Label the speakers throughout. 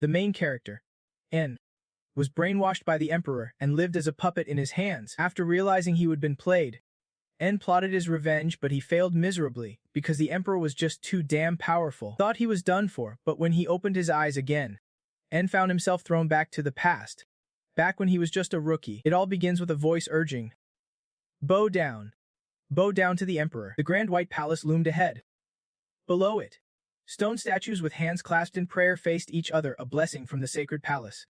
Speaker 1: The main character, N, was brainwashed by the Emperor and lived as a puppet in his hands. After realizing he had been played, N plotted his revenge, but he failed miserably because the Emperor was just too damn powerful. Thought he was done for, but when he opened his eyes again, N found himself thrown back to the past. Back when he was just a rookie. It all begins with a voice urging, "Bow down. Bow down to the Emperor." The grand white palace loomed ahead. Below it, stone statues with hands clasped in prayer faced each other, a blessing from the sacred palace.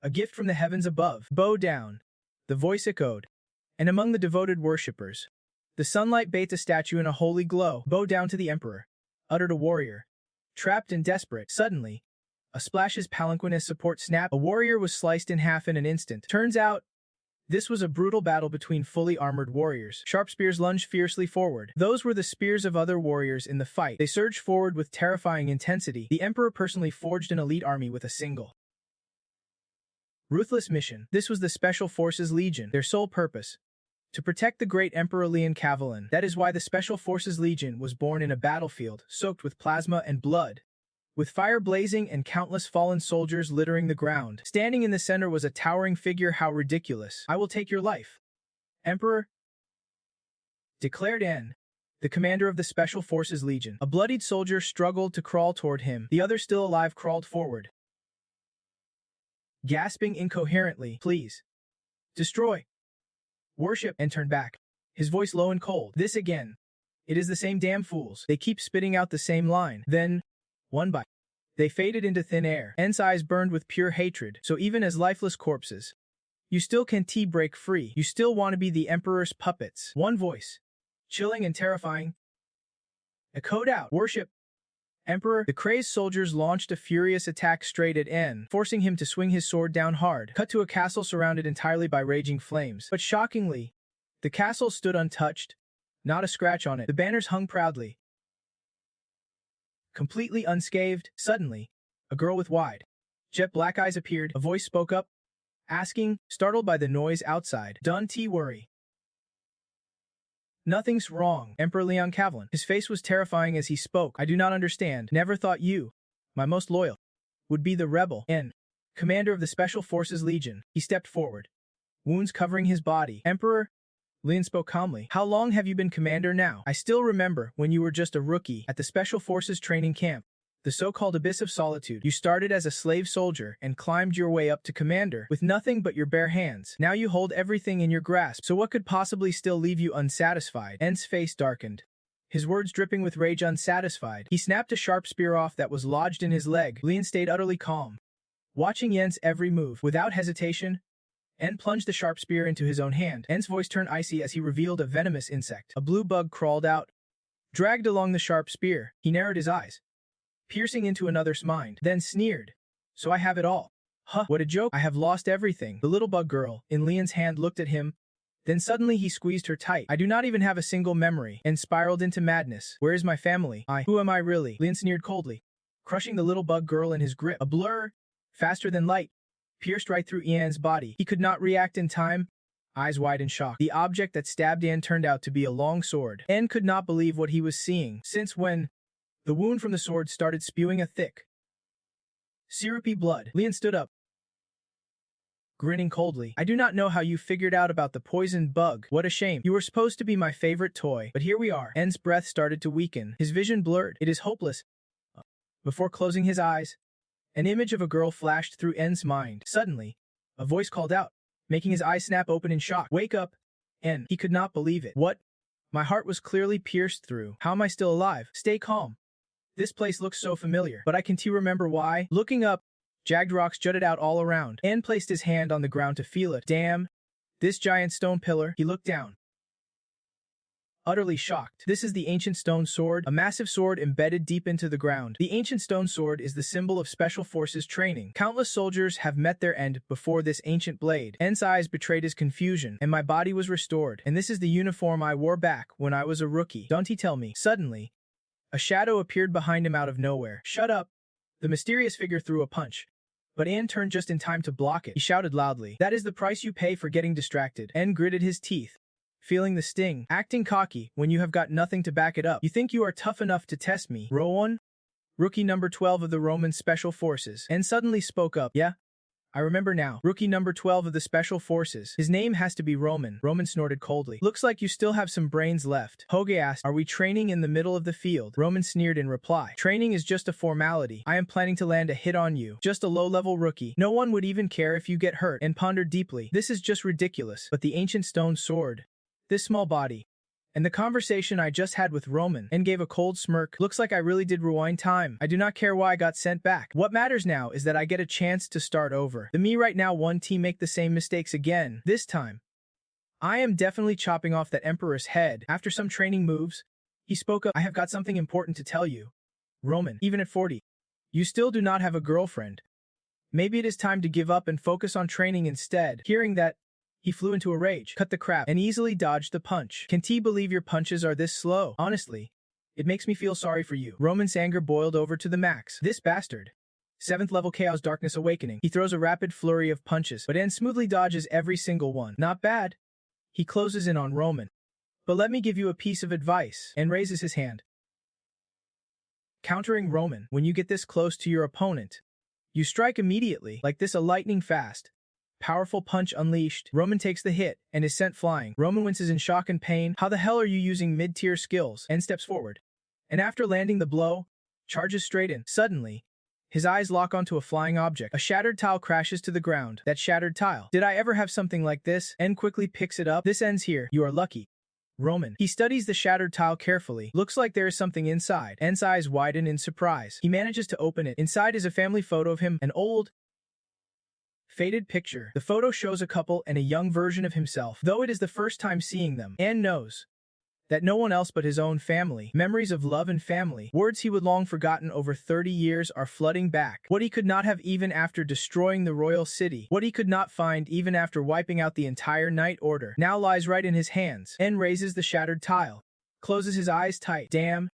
Speaker 1: A gift from the heavens above. Bow down. The voice echoed. And among the devoted worshippers, the sunlight bathed the statue in a holy glow. "Bow down to the Emperor," uttered a warrior, trapped and desperate. Suddenly, a splash as palanquin as support snapped. A warrior was sliced in half in an instant. Turns out, this was a brutal battle between fully armored warriors. Sharp spears lunged fiercely forward. Those were the spears of other warriors in the fight. They surged forward with terrifying intensity. The Emperor personally forged an elite army with a single ruthless mission. This was the Special Forces Legion. Their sole purpose, to protect the great Emperor Leon Kavalan. That is why the Special Forces Legion was born in a battlefield soaked with plasma and blood, with fire blazing and countless fallen soldiers littering the ground. Standing in the center was a towering figure. "How ridiculous. I will take your life, Emperor," declared N, the commander of the Special Forces Legion. A bloodied soldier struggled to crawl toward him. The other, still alive, crawled forward, gasping incoherently, "Please, destroy, worship," and turned back, his voice low and cold. "This again. It is the same damn fools. They keep spitting out the same line." Then, one by they faded into thin air. N's eyes burned with pure hatred. "So even as lifeless corpses, you still can't break free. You still want to be the Emperor's puppets." One voice, chilling and terrifying, echoed out, "Worship, Emperor." The crazed soldiers launched a furious attack straight at N, forcing him to swing his sword down hard. Cut to a castle surrounded entirely by raging flames. But shockingly, the castle stood untouched, not a scratch on it. The banners hung proudly, completely unscathed. Suddenly, a girl with wide, jet black eyes appeared. A voice spoke up, asking, startled by the noise outside, "Don't worry. Nothing's wrong, Emperor Leon Kavalan." His face was terrifying as he spoke. "I do not understand. Never thought you, my most loyal, would be the rebel." N, commander of the Special Forces Legion. He stepped forward, wounds covering his body. "Emperor," Leon spoke calmly, "how long have you been commander now? I still remember when you were just a rookie at the Special Forces training camp, the so-called Abyss of Solitude. You started as a slave soldier and climbed your way up to commander with nothing but your bare hands. Now you hold everything in your grasp. So what could possibly still leave you unsatisfied?" N's face darkened, his words dripping with rage. "Unsatisfied." He snapped a sharp spear off that was lodged in his leg. Leon stayed utterly calm, watching Yen's every move. Without hesitation, N plunged the sharp spear into his own hand. N's voice turned icy as he revealed a venomous insect. A blue bug crawled out, dragged along the sharp spear. He narrowed his eyes, piercing into another's mind, then sneered, "So I have it all. Huh, what a joke. I have lost everything." The little bug girl in Leon's hand looked at him, then suddenly he squeezed her tight. "I do not even have a single memory," and spiraled into madness. "Where is my family? Who am I really?" Leon sneered coldly, crushing the little bug girl in his grip. A blur, faster than light, pierced right through Ian's body. He could not react in time, eyes wide in shock. The object that stabbed Ian turned out to be a long sword. Ian could not believe what he was seeing, since when the wound from the sword started spewing a thick, syrupy blood. Leon stood up, grinning coldly. "I do not know how you figured out about the poisoned bug. What a shame. You were supposed to be my favorite toy. But here we are." N's breath started to weaken, his vision blurred. "It is hopeless." Before closing his eyes, an image of a girl flashed through N's mind. Suddenly, a voice called out, making his eyes snap open in shock. "Wake up, N." He could not believe it. "What?" My heart was clearly pierced through. "How am I still alive?" "Stay calm. This place looks so familiar, but I can't remember why." Looking up, jagged rocks jutted out all around. N placed his hand on the ground to feel it. "Damn, this giant stone pillar." He looked down, utterly shocked. "This is the ancient stone sword, a massive sword embedded deep into the ground. The ancient stone sword is the symbol of Special Forces training. Countless soldiers have met their end before this ancient blade." N's eyes betrayed his confusion, "And my body was restored. And this is the uniform I wore back when I was a rookie. Don't he tell me?" Suddenly, a shadow appeared behind him out of nowhere. "Shut up!" The mysterious figure threw a punch, but N turned just in time to block it. He shouted loudly, "That is the price you pay for getting distracted." N gritted his teeth, feeling the sting. "Acting cocky when you have got nothing to back it up. You think you are tough enough to test me, Rowan?" rookie number 12 of the Roman Special Forces, and suddenly spoke up. Yeah? I remember now. Rookie number 12 of the Special Forces. His name has to be Roman. Roman snorted coldly. Looks like you still have some brains left. Hoge asked, are we training in the middle of the field? Roman sneered in reply. Training is just a formality. I am planning to land a hit on you. Just a low-level rookie. No one would even care if you get hurt. And pondered deeply. This is just ridiculous. But the ancient stone sword. This small body. And the conversation I just had with Roman, and gave a cold smirk. Looks like I really did rewind time. I do not care why I got sent back. What matters now is that I get a chance to start over. The me right now one team make the same mistakes again. This time, I am definitely chopping off that emperor's head. After some training moves, he spoke up. I have got something important to tell you. Roman, even at 40, you still do not have a girlfriend. Maybe it is time to give up and focus on training instead. Hearing that, he flew into a rage, cut the crap, and easily dodged the punch. Can't believe your punches are this slow. Honestly, it makes me feel sorry for you. Roman's anger boiled over to the max. This bastard. 7th level Chaos Darkness Awakening. He throws a rapid flurry of punches, but then smoothly dodges every single one. Not bad. He closes in on Roman. But let me give you a piece of advice, and raises his hand. Countering Roman, when you get this close to your opponent, you strike immediately, like this, a lightning fast. Powerful punch unleashed. Roman takes the hit and is sent flying. Roman winces in shock and pain. How the hell are you using mid-tier skills? And steps forward. And after landing the blow, charges straight in. Suddenly, his eyes lock onto a flying object. A shattered tile crashes to the ground. That shattered tile. Did I ever have something like this? N quickly picks it up. This ends here. You are lucky. Roman. He studies the shattered tile carefully. Looks like there is something inside. N's eyes widen in surprise. He manages to open it. Inside is a family photo of him, an old, faded picture. The photo shows a couple and a young version of himself. Though it is the first time seeing them, Anne knows that no one else but his own family. Memories of love and family. Words he would long forgotten over 30 years are flooding back. What he could not have even after destroying the royal city. What he could not find even after wiping out the entire Night Order. Now lies right in his hands. Anne raises the shattered tile. Closes his eyes tight. Damn.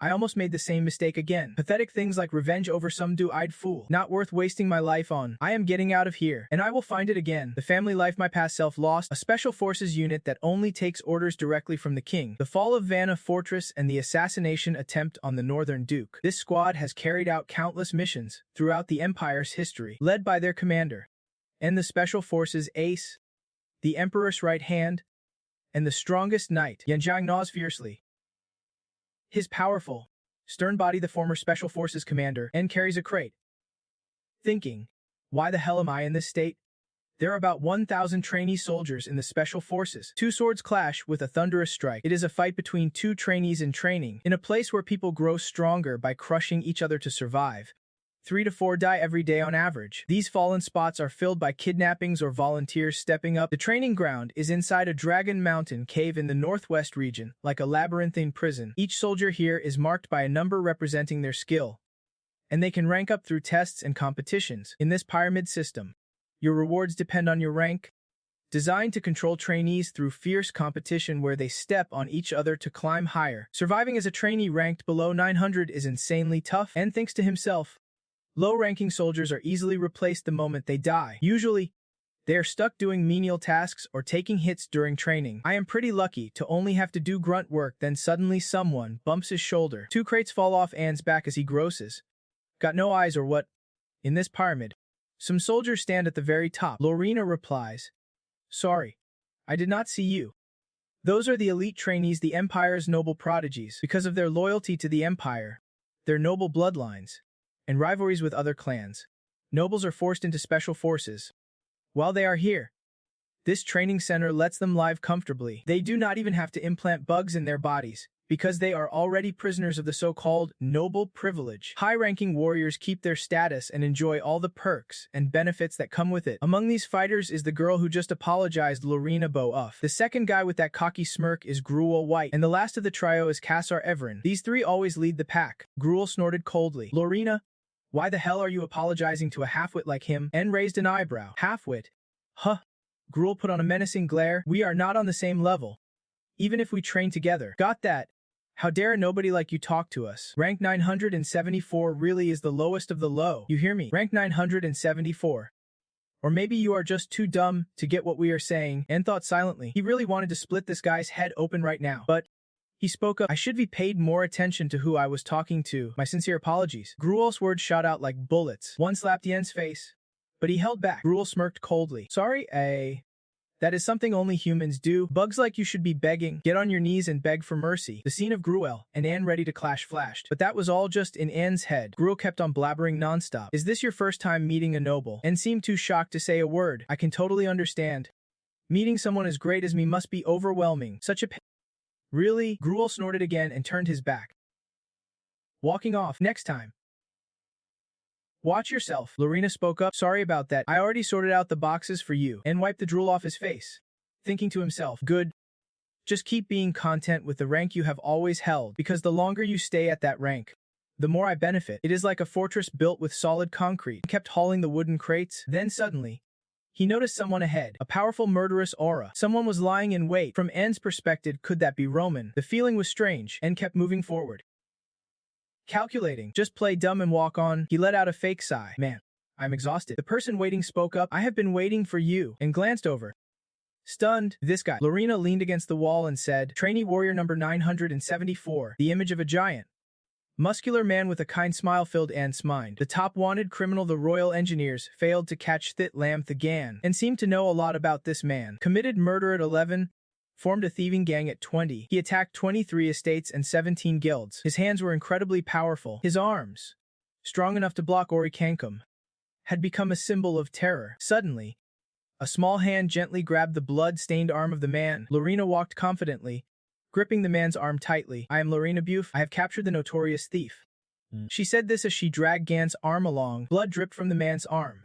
Speaker 1: I almost made the same mistake again. Pathetic things like revenge over some do-eyed fool. Not worth wasting my life on. I am getting out of here, and I will find it again. The family life my past self lost. A special forces unit that only takes orders directly from the king. The fall of Vanna Fortress and the assassination attempt on the Northern Duke. This squad has carried out countless missions throughout the Empire's history, led by their commander. And the special forces ace, the Emperor's right hand, and the strongest knight. Yanjiang gnaws fiercely. His powerful, stern body, the former Special Forces commander, and carries a crate. Thinking, why the hell am I in this state? There are about 1,000 trainee soldiers in the Special Forces. Two swords clash with a thunderous strike. It is a fight between two trainees in training, in a place where people grow stronger by crushing each other to survive. 3 to 4 die every day on average. These fallen spots are filled by kidnappings or volunteers stepping up. The training ground is inside a Dragon Mountain cave in the northwest region, like a labyrinthine prison. Each soldier here is marked by a number representing their skill, and they can rank up through tests and competitions. In this pyramid system, your rewards depend on your rank, designed to control trainees through fierce competition where they step on each other to climb higher. Surviving as a trainee ranked below 900 is insanely tough, and thinks to himself, low-ranking soldiers are easily replaced the moment they die. Usually, they are stuck doing menial tasks or taking hits during training. I am pretty lucky to only have to do grunt work, then suddenly someone bumps his shoulder. 2 crates fall off Anne's back as he grosses. Got no eyes or what? In this pyramid, some soldiers stand at the very top. Lorena replies, sorry, I did not see you. Those are the elite trainees, the Empire's noble prodigies. Because of their loyalty to the Empire, their noble bloodlines, and rivalries with other clans, nobles are forced into special forces. While they are here, this training center lets them live comfortably. They do not even have to implant bugs in their bodies, because they are already prisoners of the so-called noble privilege. High-ranking warriors keep their status and enjoy all the perks and benefits that come with it. Among these fighters is the girl who just apologized, Lorena Bo-Uff. The second guy with that cocky smirk is Gruel White, and the last of the trio is Kassar Everin. These 3 always lead the pack. Gruel snorted coldly. Lorena, why the hell are you apologizing to a half-wit like him? N raised an eyebrow. Half-wit? Huh. Gruel put on a menacing glare. We are not on the same level, even if we train together. Got that? How dare nobody like you talk to us? Rank 974 really is the lowest of the low. You hear me? Rank 974. Or maybe you are just too dumb to get what we are saying. N thought silently. He really wanted to split this guy's head open right now, but He spoke up. I should be paid more attention to who I was talking to. My sincere apologies. Gruel's words shot out like bullets. One slapped Yen's face, but he held back. Gruel smirked coldly. Sorry, that is something only humans do. Bugs like you should be begging. Get on your knees and beg for mercy. The scene of Gruel and Anne ready to clash flashed. But that was all just in Anne's head. Gruel kept on blabbering nonstop. Is this your first time meeting a noble? Anne seemed too shocked to say a word. I can totally understand. Meeting someone as great as me must be overwhelming. Such a Really? Gruel snorted again and turned his back. Walking off. Next time. Watch yourself. Lorena spoke up. Sorry about that. I already sorted out the boxes for you. And wiped the drool off his face. Thinking to himself, good. Just keep being content with the rank you have always held, because the longer you stay at that rank, the more I benefit. It is like a fortress built with solid concrete. He kept hauling the wooden crates. Then suddenly, he noticed someone ahead, a powerful murderous aura. Someone was lying in wait. From Anne's perspective, could that be Roman? The feeling was strange, and kept moving forward. Calculating. Just play dumb and walk on. He let out a fake sigh. Man, I'm exhausted. The person waiting spoke up. I have been waiting for you, and glanced over. Stunned, this guy. Lorena leaned against the wall and said, Trainee Warrior number 974, the image of a giant. Muscular man with a kind smile filled Anne's mind. The top wanted criminal, the Royal Engineers, failed to catch Thit Lam Thagan, and seemed to know a lot about this man. Committed murder at 11, formed a thieving gang at 20. He attacked 23 estates and 17 guilds. His hands were incredibly powerful. His arms, strong enough to block Ori Kankum, had become a symbol of terror. Suddenly, a small hand gently grabbed the blood-stained arm of the man. Lorena walked confidently, gripping the man's arm tightly. I am Lorena Buf. I have captured the notorious thief. She said this as she dragged Gan's arm along. Blood dripped from the man's arm,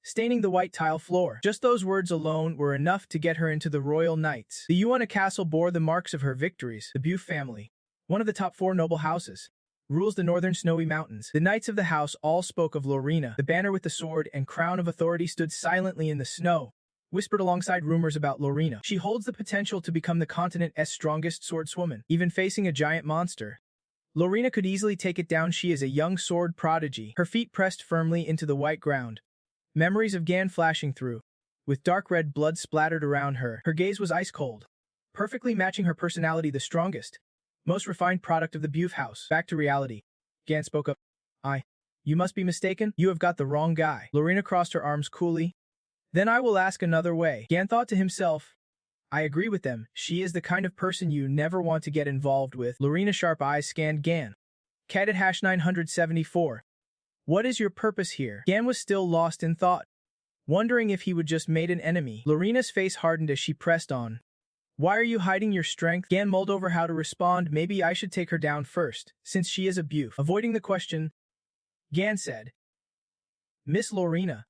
Speaker 1: staining the white tile floor. Just those words alone were enough to get her into the Royal Knights. The Yuana Castle bore the marks of her victories. The Buf family, one of the top 4 noble houses, rules the northern snowy mountains. The knights of the house all spoke of Lorena. The banner with the sword and crown of authority stood silently in the snow, whispered alongside rumors about Lorena. She holds the potential to become the continent's strongest swordswoman. Even facing a giant monster, Lorena could easily take it down. She is a young sword prodigy. Her feet pressed firmly into the white ground, memories of Gan flashing through. With dark red blood splattered around her, her gaze was ice cold, perfectly matching her personality, the strongest, most refined product of the Buf house. Back to reality. Gan spoke up. You must be mistaken. You have got the wrong guy. Lorena crossed her arms coolly. Then I will ask another way. Gan thought to himself. I agree with them. She is the kind of person you never want to get involved with. Lorena's sharp eyes scanned Gan. Cat at #974. What is your purpose here? Gan was still lost in thought, wondering if he would just made an enemy. Lorena's face hardened as she pressed on. Why are you hiding your strength? Gan mulled over how to respond. Maybe I should take her down first, since she is a Buf. Avoiding the question, Gan said, Miss Lorena,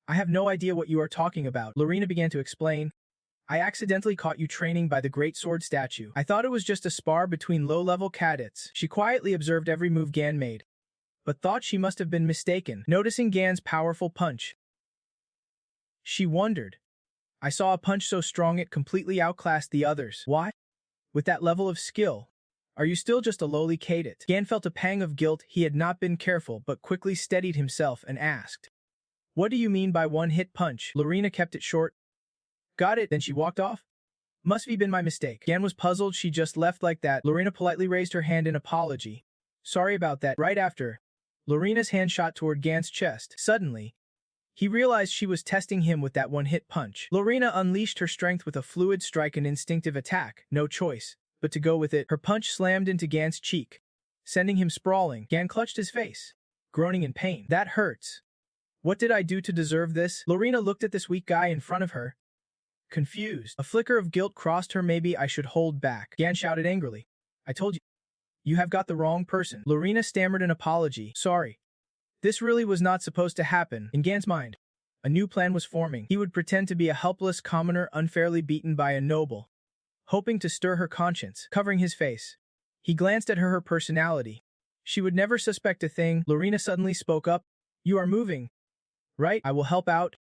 Speaker 1: I have no idea what you are talking about. Lorena began to explain. I accidentally caught you training by the Great Sword statue. I thought it was just a spar between low-level cadets. She quietly observed every move Gan made, but thought she must have been mistaken. Noticing Gan's powerful punch, she wondered. I saw a punch so strong it completely outclassed the others. Why? With that level of skill, are you still just a lowly cadet? Gan felt a pang of guilt. He had not been careful, but quickly steadied himself and asked, What do you mean by one-hit punch? Lorena kept it short. Got it. Then she walked off. Must have been my mistake. Gan was puzzled. She just left like that. Lorena politely raised her hand in apology. Sorry about that. Right after, Lorena's hand shot toward Gan's chest. Suddenly, he realized she was testing him with that one-hit punch. Lorena unleashed her strength with a fluid strike, an instinctive attack. No choice but to go with it. Her punch slammed into Gan's cheek, sending him sprawling. Gan clutched his face, groaning in pain. That hurts. What did I do to deserve this? Lorena looked at this weak guy in front of her, confused. A flicker of guilt crossed her. Maybe I should hold back. Gan shouted angrily. I told you. You have got the wrong person. Lorena stammered an apology. Sorry. This really was not supposed to happen. In Gan's mind, a new plan was forming. He would pretend to be a helpless commoner unfairly beaten by a noble, hoping to stir her conscience. Covering his face, he glanced at her personality. She would never suspect a thing. Lorena suddenly spoke up. You are moving, right? I will help out.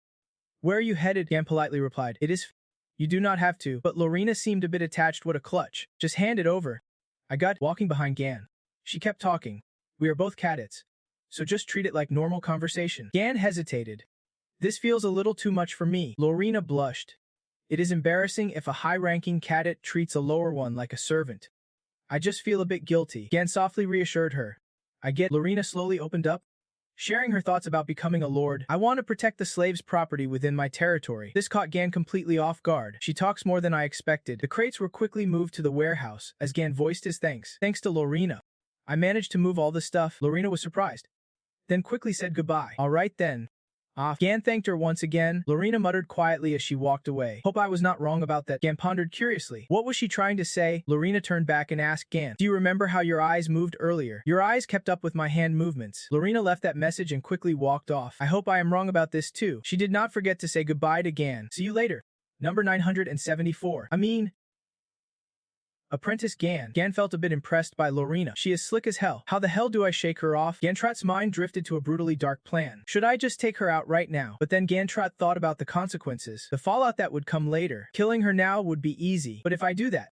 Speaker 1: Where are you headed? Gan politely replied. It is. You do not have to. But Lorena seemed a bit attached. What a clutch. Just hand it over. I got. Walking behind Gan, she kept talking. We are both cadets, so just treat it like normal conversation. Gan hesitated. This feels a little too much for me. Lorena blushed. It is embarrassing if a high-ranking cadet treats a lower one like a servant. I just feel a bit guilty. Gan softly reassured her. I get. Lorena slowly opened up, sharing her thoughts about becoming a lord. I want to protect the slave's property within my territory. This caught Gan completely off guard. She talks more than I expected. The crates were quickly moved to the warehouse as Gan voiced his thanks. Thanks to Lorena, I managed to move all the stuff. Lorena was surprised, then quickly said goodbye. All right then. Off. Gan thanked her once again. Lorena muttered quietly as she walked away. Hope I was not wrong about that. Gan pondered curiously. What was she trying to say? Lorena turned back and asked Gan, do you remember how your eyes moved earlier? Your eyes kept up with my hand movements. Lorena left that message and quickly walked off. I hope I am wrong about this too. She did not forget to say goodbye to Gan. See you later. Number 974. Apprentice Gan. Gan felt a bit impressed by Lorena. She is slick as hell. How the hell do I shake her off? Gantrot's mind drifted to a brutally dark plan. Should I just take her out right now? But then Gantrot thought about the consequences. The fallout that would come later. Killing her now would be easy. But if I do that,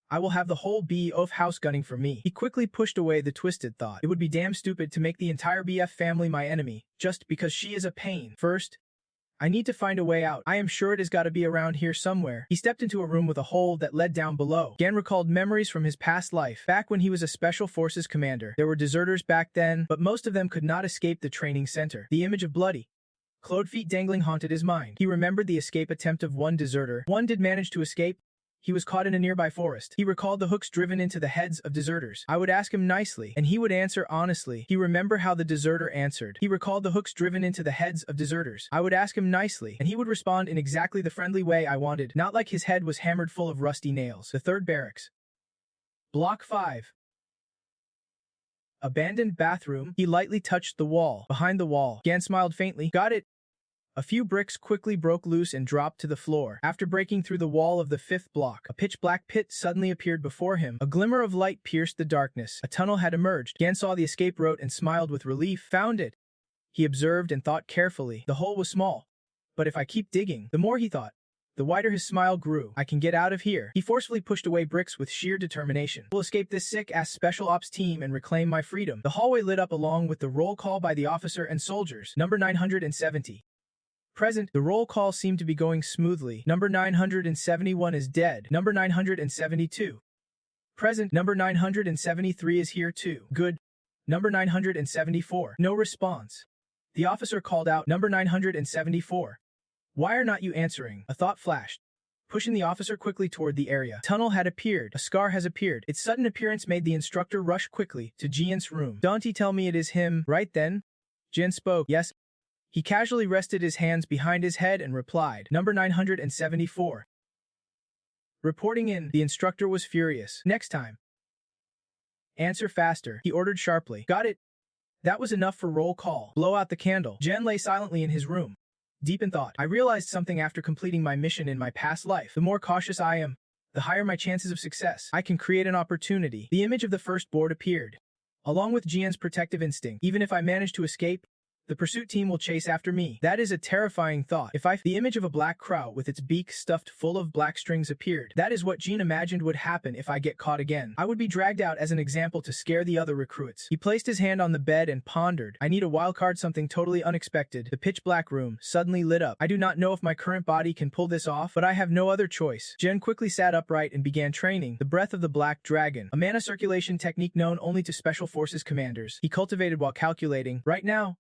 Speaker 1: I will have the whole BF house gunning for me. He quickly pushed away the twisted thought. It would be damn stupid to make the entire BF family my enemy, just because she is a pain. First, I need to find a way out. I am sure it has got to be around here somewhere. He stepped into a room with a hole that led down below. Gan recalled memories from his past life. Back when he was a special forces commander, there were deserters back then, but most of them could not escape the training center. The image of bloody, clawed feet dangling haunted his mind. He remembered the escape attempt of one deserter. One did manage to escape. He was caught in a nearby forest. He recalled the hooks driven into the heads of deserters. I would ask him nicely, and he would answer honestly. He remembered how the deserter answered. He recalled the hooks driven into the heads of deserters. I would ask him nicely, and he would respond in exactly the friendly way I wanted, not like his head was hammered full of rusty nails. The third barracks. Block 5. Abandoned bathroom. He lightly touched the wall. Behind the wall. Gan smiled faintly. Got it. A few bricks quickly broke loose and dropped to the floor. After breaking through the wall of the 5th block, a pitch-black pit suddenly appeared before him. A glimmer of light pierced the darkness. A tunnel had emerged. Gan saw the escape route and smiled with relief. Found it. He observed and thought carefully. The hole was small, but if I keep digging, the more he thought, the wider his smile grew. I can get out of here. He forcefully pushed away bricks with sheer determination. We'll escape this sick-ass special ops team and reclaim my freedom. The hallway lit up along with the roll call by the officer and soldiers. Number 970. Present. The roll call seemed to be going smoothly. Number 971 is dead. Number 972. Present. Number 973 is here too. Good. Number 974. No response. The officer called out, Number 974. Why are not you answering? A thought flashed, pushing the officer quickly toward the area. Tunnel had appeared. A scar has appeared. Its sudden appearance made the instructor rush quickly to Jian's room. Don't he tell me it is him, right then? Jian spoke. Yes. He casually rested his hands behind his head and replied, Number 974. Reporting in. The instructor was furious. Next time. Answer faster, he ordered sharply. Got it. That was enough for roll call. Blow out the candle. Jian lay silently in his room, deep in thought. I realized something after completing my mission in my past life. The more cautious I am, the higher my chances of success. I can create an opportunity. The image of the first board appeared, along with Jian's protective instinct. Even if I manage to escape, the pursuit team will chase after me. That is a terrifying thought. The image of a black crow with its beak stuffed full of black strings appeared. That is what Jean imagined would happen if I get caught again. I would be dragged out as an example to scare the other recruits. He placed his hand on the bed and pondered. I need a wild card, something totally unexpected. The pitch black room suddenly lit up. I do not know if my current body can pull this off, but I have no other choice. Jen quickly sat upright and began training the breath of the black dragon, a mana circulation technique known only to special forces commanders. He cultivated while calculating. Right now,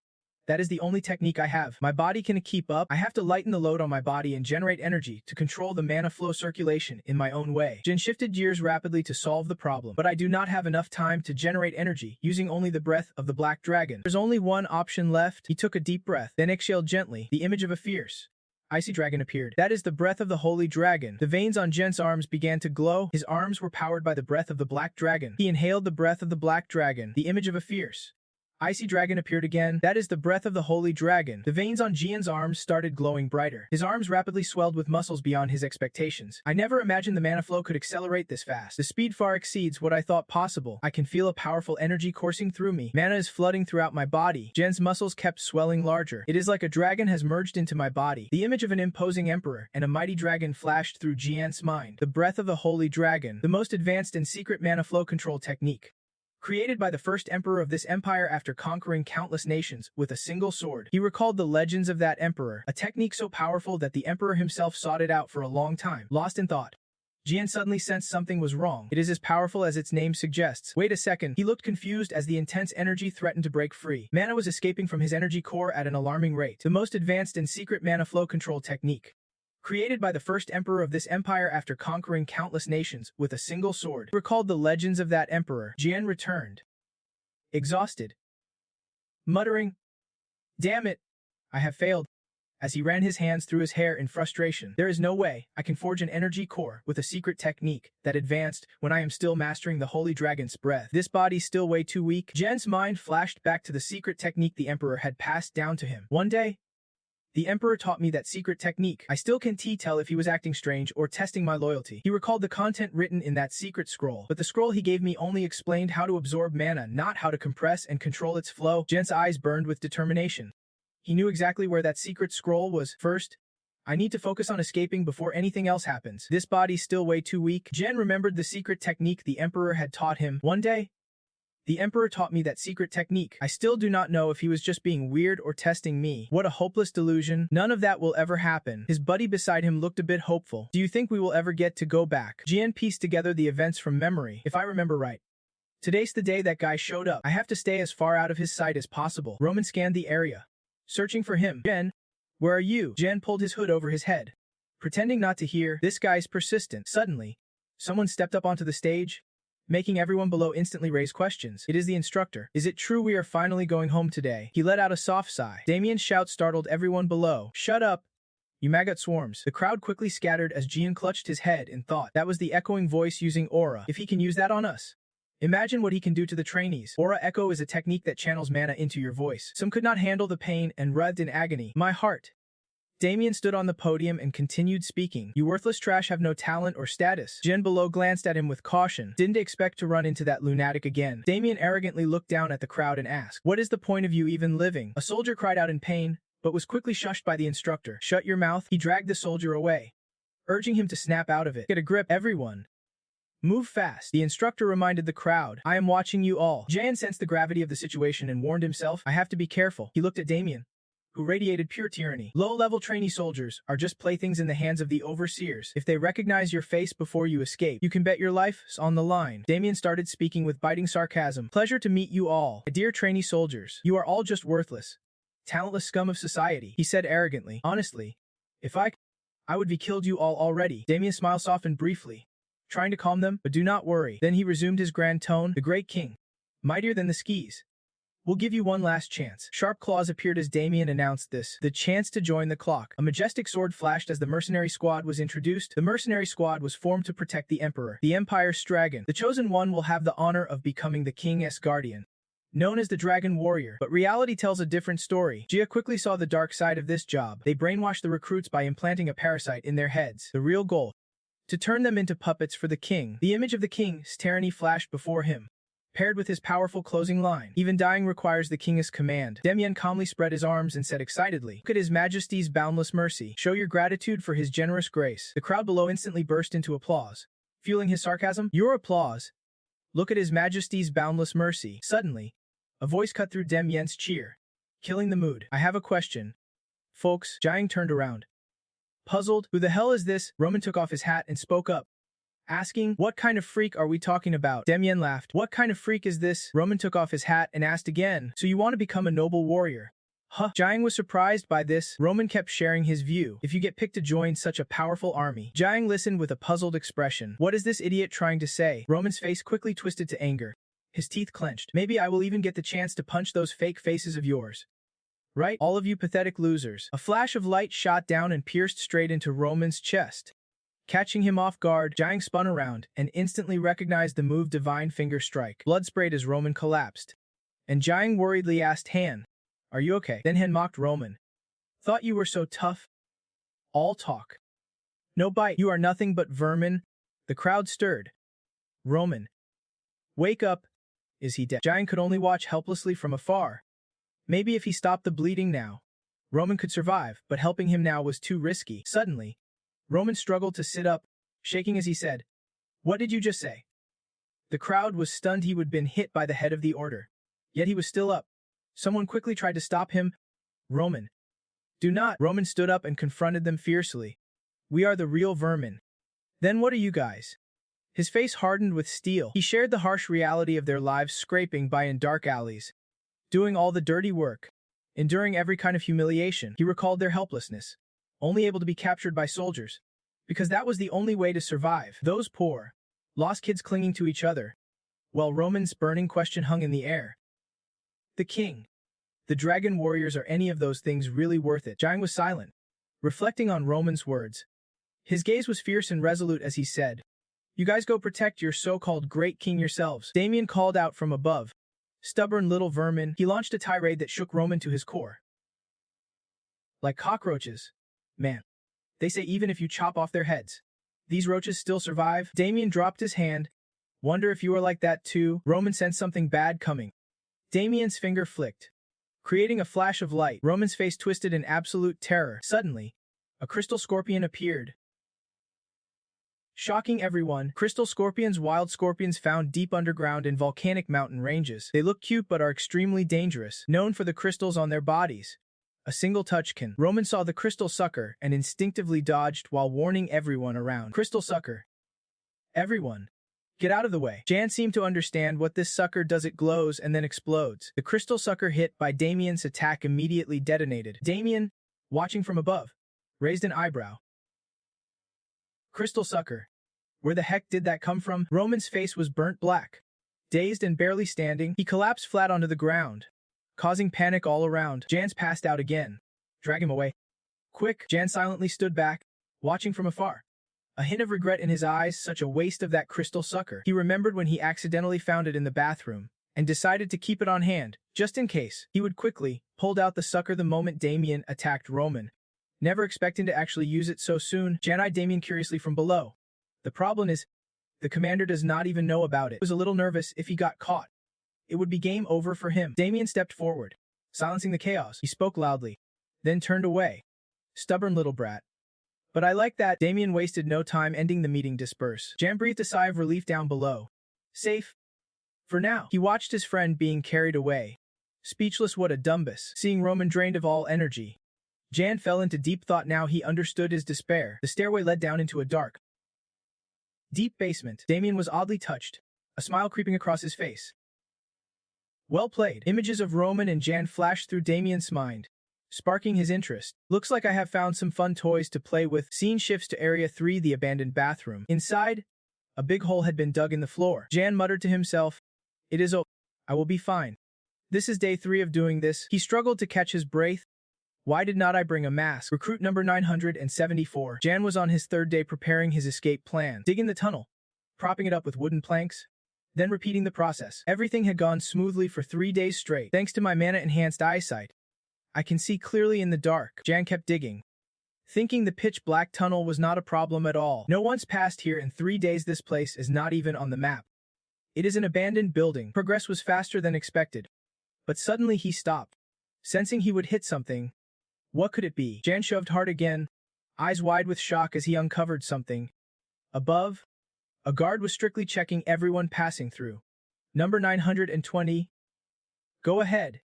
Speaker 1: that is the only technique I have. My body can keep up. I have to lighten the load on my body and generate energy to control the mana flow circulation in my own way. Jin shifted gears rapidly to solve the problem, but I do not have enough time to generate energy using only the breath of the black dragon. There's only one option left. He took a deep breath, then exhaled gently. The image of a fierce, icy dragon appeared. That is the breath of the holy dragon. The veins on Jen's arms began to glow. His arms were powered by the breath of the black dragon. He inhaled the breath of the black dragon. The image of a fierce, icy dragon appeared again. That is the breath of the holy dragon. The veins on Jian's arms started glowing brighter. His arms rapidly swelled with muscles beyond his expectations. I never imagined the mana flow could accelerate this fast. The speed far exceeds what I thought possible. I can feel a powerful energy coursing through me. Mana is flooding throughout my body. Jian's muscles kept swelling larger. It is like a dragon has merged into my body. The image of an imposing emperor and a mighty dragon flashed through Jian's mind. The breath of the holy dragon, the most advanced and secret mana flow control technique, created by the first emperor of this empire after conquering countless nations with a single sword. He recalled the legends of that emperor, a technique so powerful that the emperor himself sought it out for a long time. Lost in thought, Jian suddenly sensed something was wrong. It is as powerful as its name suggests. Wait a second. He looked confused as the intense energy threatened to break free. Mana was escaping from his energy core at an alarming rate. The most advanced and secret mana flow control technique. Created by the first emperor of this empire after conquering countless nations with a single sword. Recalled the legends of that emperor. Jian returned. Exhausted. Muttering, "Damn it, I have failed." As he ran his hands through his hair in frustration. There is no way I can forge an energy core with a secret technique that advanced when I am still mastering the Holy Dragon's breath. This body's still way too weak. Jian's mind flashed back to the secret technique the Emperor had passed down to him. One day, the Emperor taught me that secret technique. I still can't tell if he was acting strange or testing my loyalty. He recalled the content written in that secret scroll, but the scroll he gave me only explained how to absorb mana, not how to compress and control its flow. Jian's eyes burned with determination. He knew exactly where that secret scroll was. First, I need to focus on escaping before anything else happens. This body's still way too weak. Jian remembered the secret technique the Emperor had taught him. One day, the Emperor taught me that secret technique. I still do not know if he was just being weird or testing me. What a hopeless delusion. None of that will ever happen. His buddy beside him looked a bit hopeful. Do you think we will ever get to go back? Jian pieced together the events from memory. If I remember right, today's the day that guy showed up. I have to stay as far out of his sight as possible. Roman scanned the area, searching for him. Jian, where are you? Jian pulled his hood over his head, pretending not to hear. This guy's persistent. Suddenly, someone stepped up onto the stage, making everyone below instantly raise questions. It is the instructor. Is it true we are finally going home today? He let out a soft sigh. Damien's shout startled everyone below. Shut up, you maggot swarms. The crowd quickly scattered as Jian clutched his head in thought. That was the echoing voice using aura. If he can use that on us, imagine what he can do to the trainees. Aura echo is a technique that channels mana into your voice. Some could not handle the pain and writhed in agony. My heart. Damien stood on the podium and continued speaking. You worthless trash have no talent or status. Jian below glanced at him with caution. Didn't expect to run into that lunatic again. Damien arrogantly looked down at the crowd and asked, what is the point of you even living? A soldier cried out in pain, but was quickly shushed by the instructor. Shut your mouth. He dragged the soldier away, urging him to snap out of it. Get a grip, everyone. Move fast. The instructor reminded the crowd. I am watching you all. Jian sensed the gravity of the situation and warned himself. I have to be careful. He looked at Damien, who radiated pure tyranny. Low-level trainee soldiers are just playthings in the hands of the overseers. If they recognize your face before you escape, you can bet your life's on the line. Damien started speaking with biting sarcasm. Pleasure to meet you all. My dear trainee soldiers, you are all just worthless, talentless scum of society, he said arrogantly. Honestly, if I would be killed you all already. Damien's smile softened briefly, trying to calm them, but do not worry. Then he resumed his grand tone. The great king, mightier than the skis, we'll give you one last chance. Sharp claws appeared as Damien announced this. The chance to join the clock. A majestic sword flashed as the mercenary squad was introduced. The mercenary squad was formed to protect the emperor, the empire's dragon. The chosen one will have the honor of becoming the king's guardian, known as the Dragon Warrior. But reality tells a different story. Jia quickly saw the dark side of this job. They brainwashed the recruits by implanting a parasite in their heads. The real goal, to turn them into puppets for the king. The image of the king's tyranny flashed before him, paired with his powerful closing line. Even dying requires the king's command. Damien calmly spread his arms and said excitedly, look at his majesty's boundless mercy. Show your gratitude for his generous grace. The crowd below instantly burst into applause, fueling his sarcasm. Your applause? Look at his majesty's boundless mercy. Suddenly, a voice cut through Damien's cheer, killing the mood. I have a question, folks. Jiang turned around, puzzled. Who the hell is this? Roman took off his hat and spoke up, asking, what kind of freak are we talking about? Damien laughed. What kind of freak is this? Roman took off his hat and asked again. So you want to become a noble warrior? Huh? Jiang was surprised by this. Roman kept sharing his view. If you get picked to join such a powerful army. Jiang listened with a puzzled expression. What is this idiot trying to say? Roman's face quickly twisted to anger. His teeth clenched. Maybe I will even get the chance to punch those fake faces of yours. Right? All of you pathetic losers. A flash of light shot down and pierced straight into Roman's chest. Catching him off guard, Jiang spun around and instantly recognized the move Divine Finger Strike. Blood sprayed as Roman collapsed, and Jiang worriedly asked Han, are you okay? Then Han mocked Roman. Thought you were so tough. All talk, no bite. You are nothing but vermin. The crowd stirred. Roman, wake up. Is he dead? Jiang could only watch helplessly from afar. Maybe if he stopped the bleeding now, Roman could survive, but helping him now was too risky. Suddenly, Roman struggled to sit up, shaking as he said, what did you just say? The crowd was stunned. He would been hit by the head of the order, yet he was still up. Someone quickly tried to stop him. Roman, do not. Roman stood up and confronted them fiercely. We are the real vermin. Then what are you guys? His face hardened with steel. He shared the harsh reality of their lives scraping by in dark alleys, doing all the dirty work, enduring every kind of humiliation. He recalled their helplessness, only able to be captured by soldiers, because that was the only way to survive. Those poor, lost kids clinging to each other, while Roman's burning question hung in the air. The king, the dragon warriors, are any of those things really worth it? Jiang was silent, reflecting on Roman's words. His gaze was fierce and resolute as he said, "You guys go protect your so-called great king yourselves." Damien called out from above. Stubborn little vermin. He launched a tirade that shook Roman to his core. Like cockroaches. Man, they say even if you chop off their heads, these roaches still survive. Damien dropped his hand. Wonder if you are like that too? Roman sensed something bad coming. Damien's finger flicked, creating a flash of light. Roman's face twisted in absolute terror. Suddenly, a crystal scorpion appeared, shocking everyone. Crystal scorpions, wild scorpions found deep underground in volcanic mountain ranges. They look cute but are extremely dangerous, known for the crystals on their bodies. A single touch can. Roman saw the crystal sucker and instinctively dodged while warning everyone around. Crystal sucker. Everyone, get out of the way. Jan seemed to understand what this sucker does. It glows and then explodes. The crystal sucker hit by Damien's attack immediately detonated. Damien, watching from above, raised an eyebrow. Crystal sucker. Where the heck did that come from? Roman's face was burnt black. Dazed and barely standing, he collapsed flat onto the ground, causing panic all around. Jan's passed out again. Drag him away. Quick. Jan silently stood back, watching from afar. A hint of regret in his eyes. Such a waste of that crystal sucker. He remembered when he accidentally found it in the bathroom, and decided to keep it on hand, just in case. He would quickly pulled out the sucker the moment Damien attacked Roman, never expecting to actually use it so soon. Jan eyed Damien curiously from below. The problem is, the commander does not even know about it. He was a little nervous. If he got caught, it would be game over for him. Damien stepped forward, silencing the chaos. He spoke loudly, then turned away. Stubborn little brat. But I like that. Damien wasted no time ending the meeting. Disperse. Jan breathed a sigh of relief down below. Safe. For now. He watched his friend being carried away, speechless. What a dumbus. Seeing Roman drained of all energy, Jan fell into deep thought. Now he understood his despair. The stairway led down into a dark, deep basement. Damien was oddly touched, a smile creeping across his face. Well played. Images of Roman and Jan flashed through Damien's mind, sparking his interest. Looks like I have found some fun toys to play with. Scene shifts to Area 3, the abandoned bathroom. Inside, a big hole had been dug in the floor. Jan muttered to himself, "It is okay. I will be fine. This is day 3 of doing this." He struggled to catch his breath. Why did not I bring a mask? Recruit number 974. Jan was on his 3rd day preparing his escape plan. Digging the tunnel, propping it up with wooden planks, then repeating the process. Everything had gone smoothly for 3 days straight. Thanks to my mana-enhanced eyesight, I can see clearly in the dark. Jan kept digging, thinking the pitch-black tunnel was not a problem at all. No one's passed here in 3 days. This place is not even on the map. It is an abandoned building. Progress was faster than expected. But suddenly he stopped, sensing he would hit something. What could it be? Jan shoved hard again, eyes wide with shock as he uncovered something. Above, a guard was strictly checking everyone passing through. Number 920. Go ahead.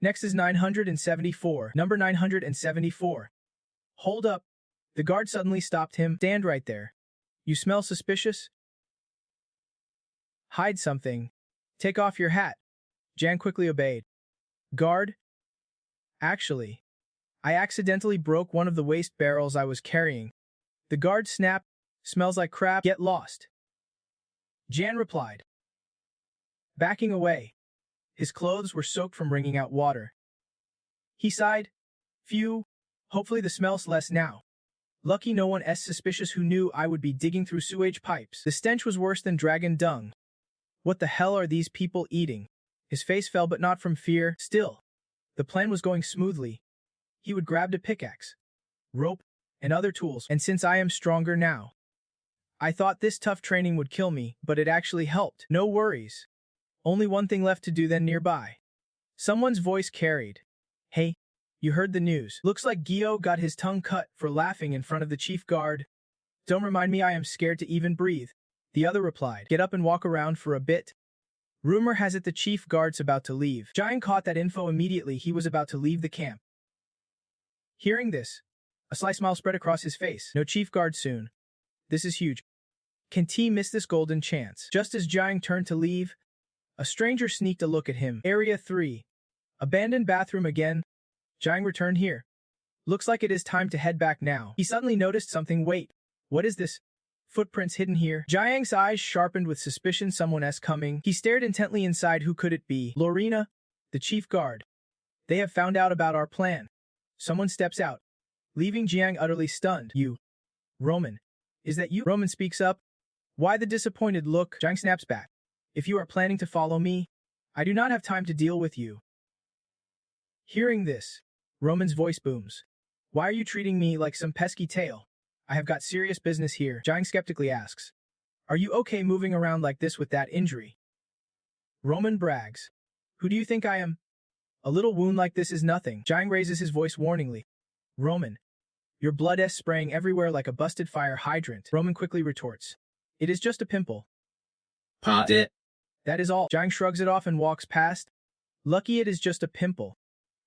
Speaker 1: Next is 974. Number 974. Hold up. The guard suddenly stopped him. Stand right there. You smell suspicious? Hide something. Take off your hat. Jan quickly obeyed. Guard? Actually, I accidentally broke one of the waste barrels I was carrying. The guard snapped. Smells like crap. Get lost. Jan replied, backing away. His clothes were soaked from wringing out water. He sighed. Phew. Hopefully the smell's less now. Lucky no one is suspicious who knew I would be digging through sewage pipes. The stench was worse than dragon dung. What the hell are these people eating? His face fell, but not from fear. Still, the plan was going smoothly. He would grab a pickaxe, rope, and other tools. And since I am stronger now, I thought this tough training would kill me, but it actually helped. No worries. Only one thing left to do then. Nearby, someone's voice carried. Hey, you heard the news. Looks like Gio got his tongue cut for laughing in front of the chief guard. Don't remind me, I am scared to even breathe. The other replied. Get up and walk around for a bit. Rumor has it the chief guard's about to leave. Giant caught that info immediately. He was about to leave the camp. Hearing this, a sly smile spread across his face. No chief guard soon. This is huge. Can T miss this golden chance? Just as Jiang turned to leave, a stranger sneaked a look at him. Area 3. Abandoned bathroom again. Jiang returned here. Looks like it is time to head back now. He suddenly noticed something. Wait, what is this? Footprints hidden here. Jiang's eyes sharpened with suspicion. Someone else coming. He stared intently inside. Who could it be? Lorena, the chief guard. They have found out about our plan. Someone steps out, leaving Jiang utterly stunned. You. Roman. Is that you? Roman speaks up. Why the disappointed look? Jiang snaps back. If you are planning to follow me, I do not have time to deal with you. Hearing this, Roman's voice booms. Why are you treating me like some pesky tail? I have got serious business here. Jiang skeptically asks. Are you okay moving around like this with that injury? Roman brags. Who do you think I am? A little wound like this is nothing. Jiang raises his voice warningly. Roman, your blood is spraying everywhere like a busted fire hydrant. Roman quickly retorts. It is just a pimple.
Speaker 2: Pop it.
Speaker 1: That is all. Jiang shrugs it off and walks past. Lucky it is just a pimple.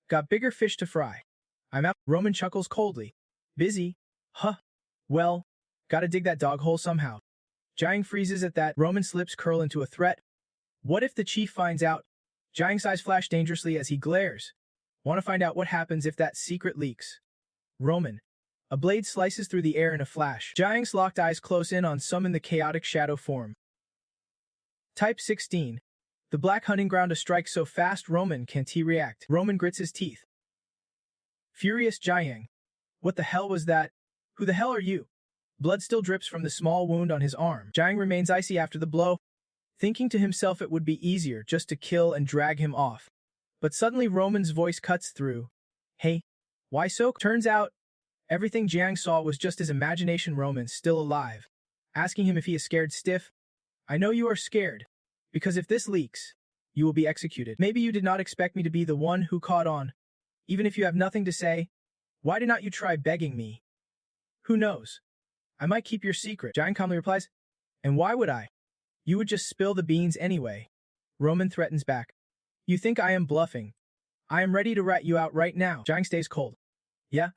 Speaker 1: Got bigger fish to fry. I'm out. Roman chuckles coldly. Busy? Huh. Well, gotta dig that dog hole somehow. Jiang freezes at that. Roman's lips curl into a threat. What if the chief finds out? Jiang's eyes flash dangerously as he glares. Want to find out what happens if that secret leaks? Roman. A blade slices through the air in a flash. Jiang's locked eyes close in on summon the chaotic shadow form. Type 16. The black hunting ground a strike so fast Roman can't he react. Roman grits his teeth. Furious Jiang. What the hell was that? Who the hell are you? Blood still drips from the small wound on his arm. Jiang remains icy after the blow, thinking to himself it would be easier just to kill and drag him off. But suddenly Roman's voice cuts through. Hey, why so? Turns out, everything Jiang saw was just his imagination. Roman's still alive. Asking him if he is scared stiff. I know you are scared, because if this leaks, you will be executed. Maybe you did not expect me to be the one who caught on. Even if you have nothing to say, why did not you try begging me? Who knows? I might keep your secret. Jiang calmly replies. And why would I? You would just spill the beans anyway. Roman threatens back. You think I am bluffing? I am ready to rat you out right now. Jiang stays cold. Yeah?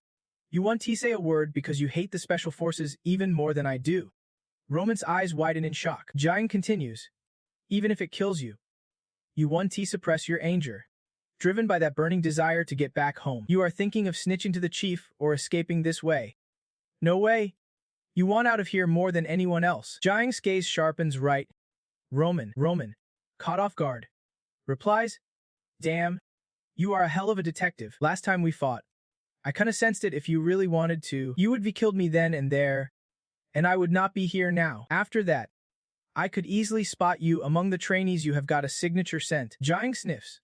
Speaker 1: You want to say a word because you hate the special forces even more than I do. Roman's eyes widen in shock. Jiang continues. Even if it kills you, you want to suppress your anger. Driven by that burning desire to get back home. You are thinking of snitching to the chief or escaping this way. No way. You want out of here more than anyone else. Jiang's gaze sharpens right. Roman, caught off guard, replies, Damn, you are a hell of a detective. Last time we fought, I kinda sensed it. If you really wanted to, you would be killed me then and there, and I would not be here now. After that, I could easily spot you among the trainees. You have got a signature scent. Jiang sniffs.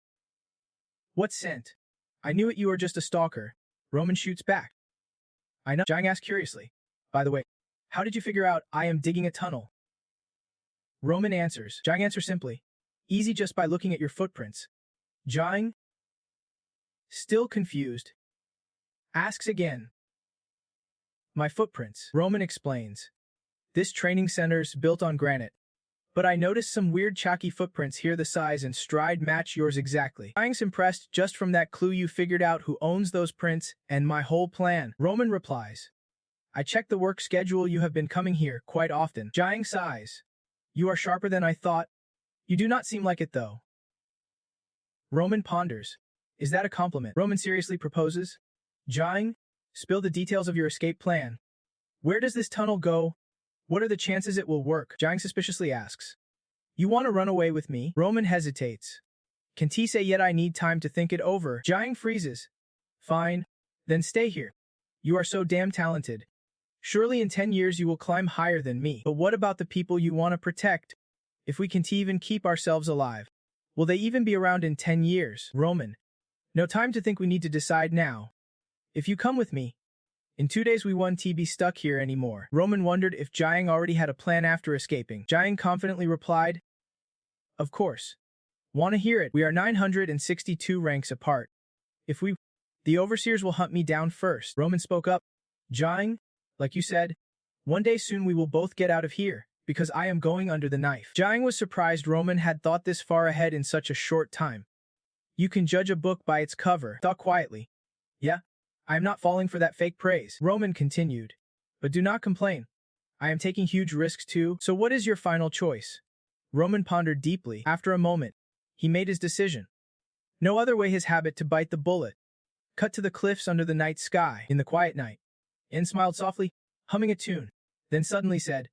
Speaker 1: What scent? I knew it. You are just a stalker. Roman shoots back. I know. Jiang asks curiously. By the way, how did you figure out I am digging a tunnel? Roman answers. Jiang answers simply. Easy, just by looking at your footprints. Jiang, still confused, asks again. My footprints. Roman explains. This training center's built on granite. But I noticed some weird chalky footprints here. The size and stride match yours exactly. Jiang's impressed. Just from that clue you figured out who owns those prints and my whole plan. Roman replies. I checked the work schedule. You have been coming here quite often. Jiang sighs. You are sharper than I thought. You do not seem like it though. Roman ponders. Is that a compliment? Roman seriously proposes. Jiang, spill the details of your escape plan. Where does this tunnel go? What are the chances it will work? Jiang suspiciously asks. You want to run away with me? Roman hesitates. Can T say yet I need time to think it over? Jiang freezes. Fine, then stay here. You are so damn talented. Surely in 10 years you will climb higher than me. But what about the people you want to protect? If we can even keep ourselves alive, will they even be around in 10 years? Roman. No time to think, we need to decide now. If you come with me, in 2 days we won't be stuck here anymore. Roman wondered if Jiang already had a plan after escaping. Jiang confidently replied, Of course. Want to hear it? We are 962 ranks apart. If we, the overseers will hunt me down first. Roman spoke up. Jiang, like you said, one day soon we will both get out of here, because I am going under the knife. Jiang was surprised Roman had thought this far ahead in such a short time. You can judge a book by its cover, thought quietly. Yeah, I am not falling for that fake praise. Roman continued. But do not complain. I am taking huge risks too, so what is your final choice? Roman pondered deeply. After a moment, he made his decision. No other way his habit to bite the bullet. Cut to the cliffs under the night sky, in the quiet night. En smiled softly, humming a tune, then suddenly said,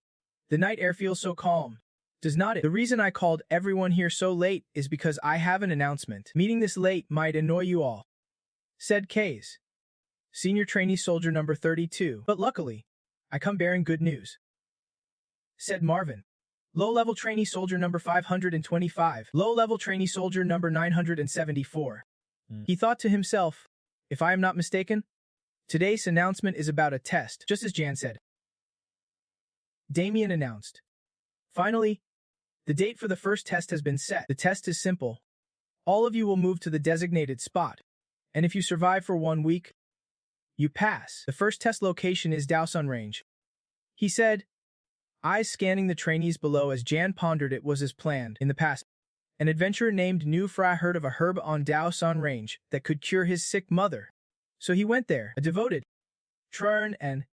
Speaker 1: "The night air feels so calm. Does not it? The reason I called everyone here so late is because I have an announcement. Meeting this late might annoy you all," said Kaze, senior trainee soldier number 32. "But luckily, I come bearing good news," said Marvin, low-level trainee soldier number 525, low-level trainee soldier number 974. He thought to himself, if I am not mistaken, today's announcement is about a test, just as Jan said. Damien announced. Finally, the date for the first test has been set. The test is simple. All of you will move to the designated spot, and if you survive for 1 week, you pass. The first test location is Daosun Range, he said, eyes scanning the trainees below as Jan pondered. It was as planned. In the past, an adventurer named Nu Fra heard of a herb on Daosun Range that could cure his sick mother. So he went there, a devoted Trern, and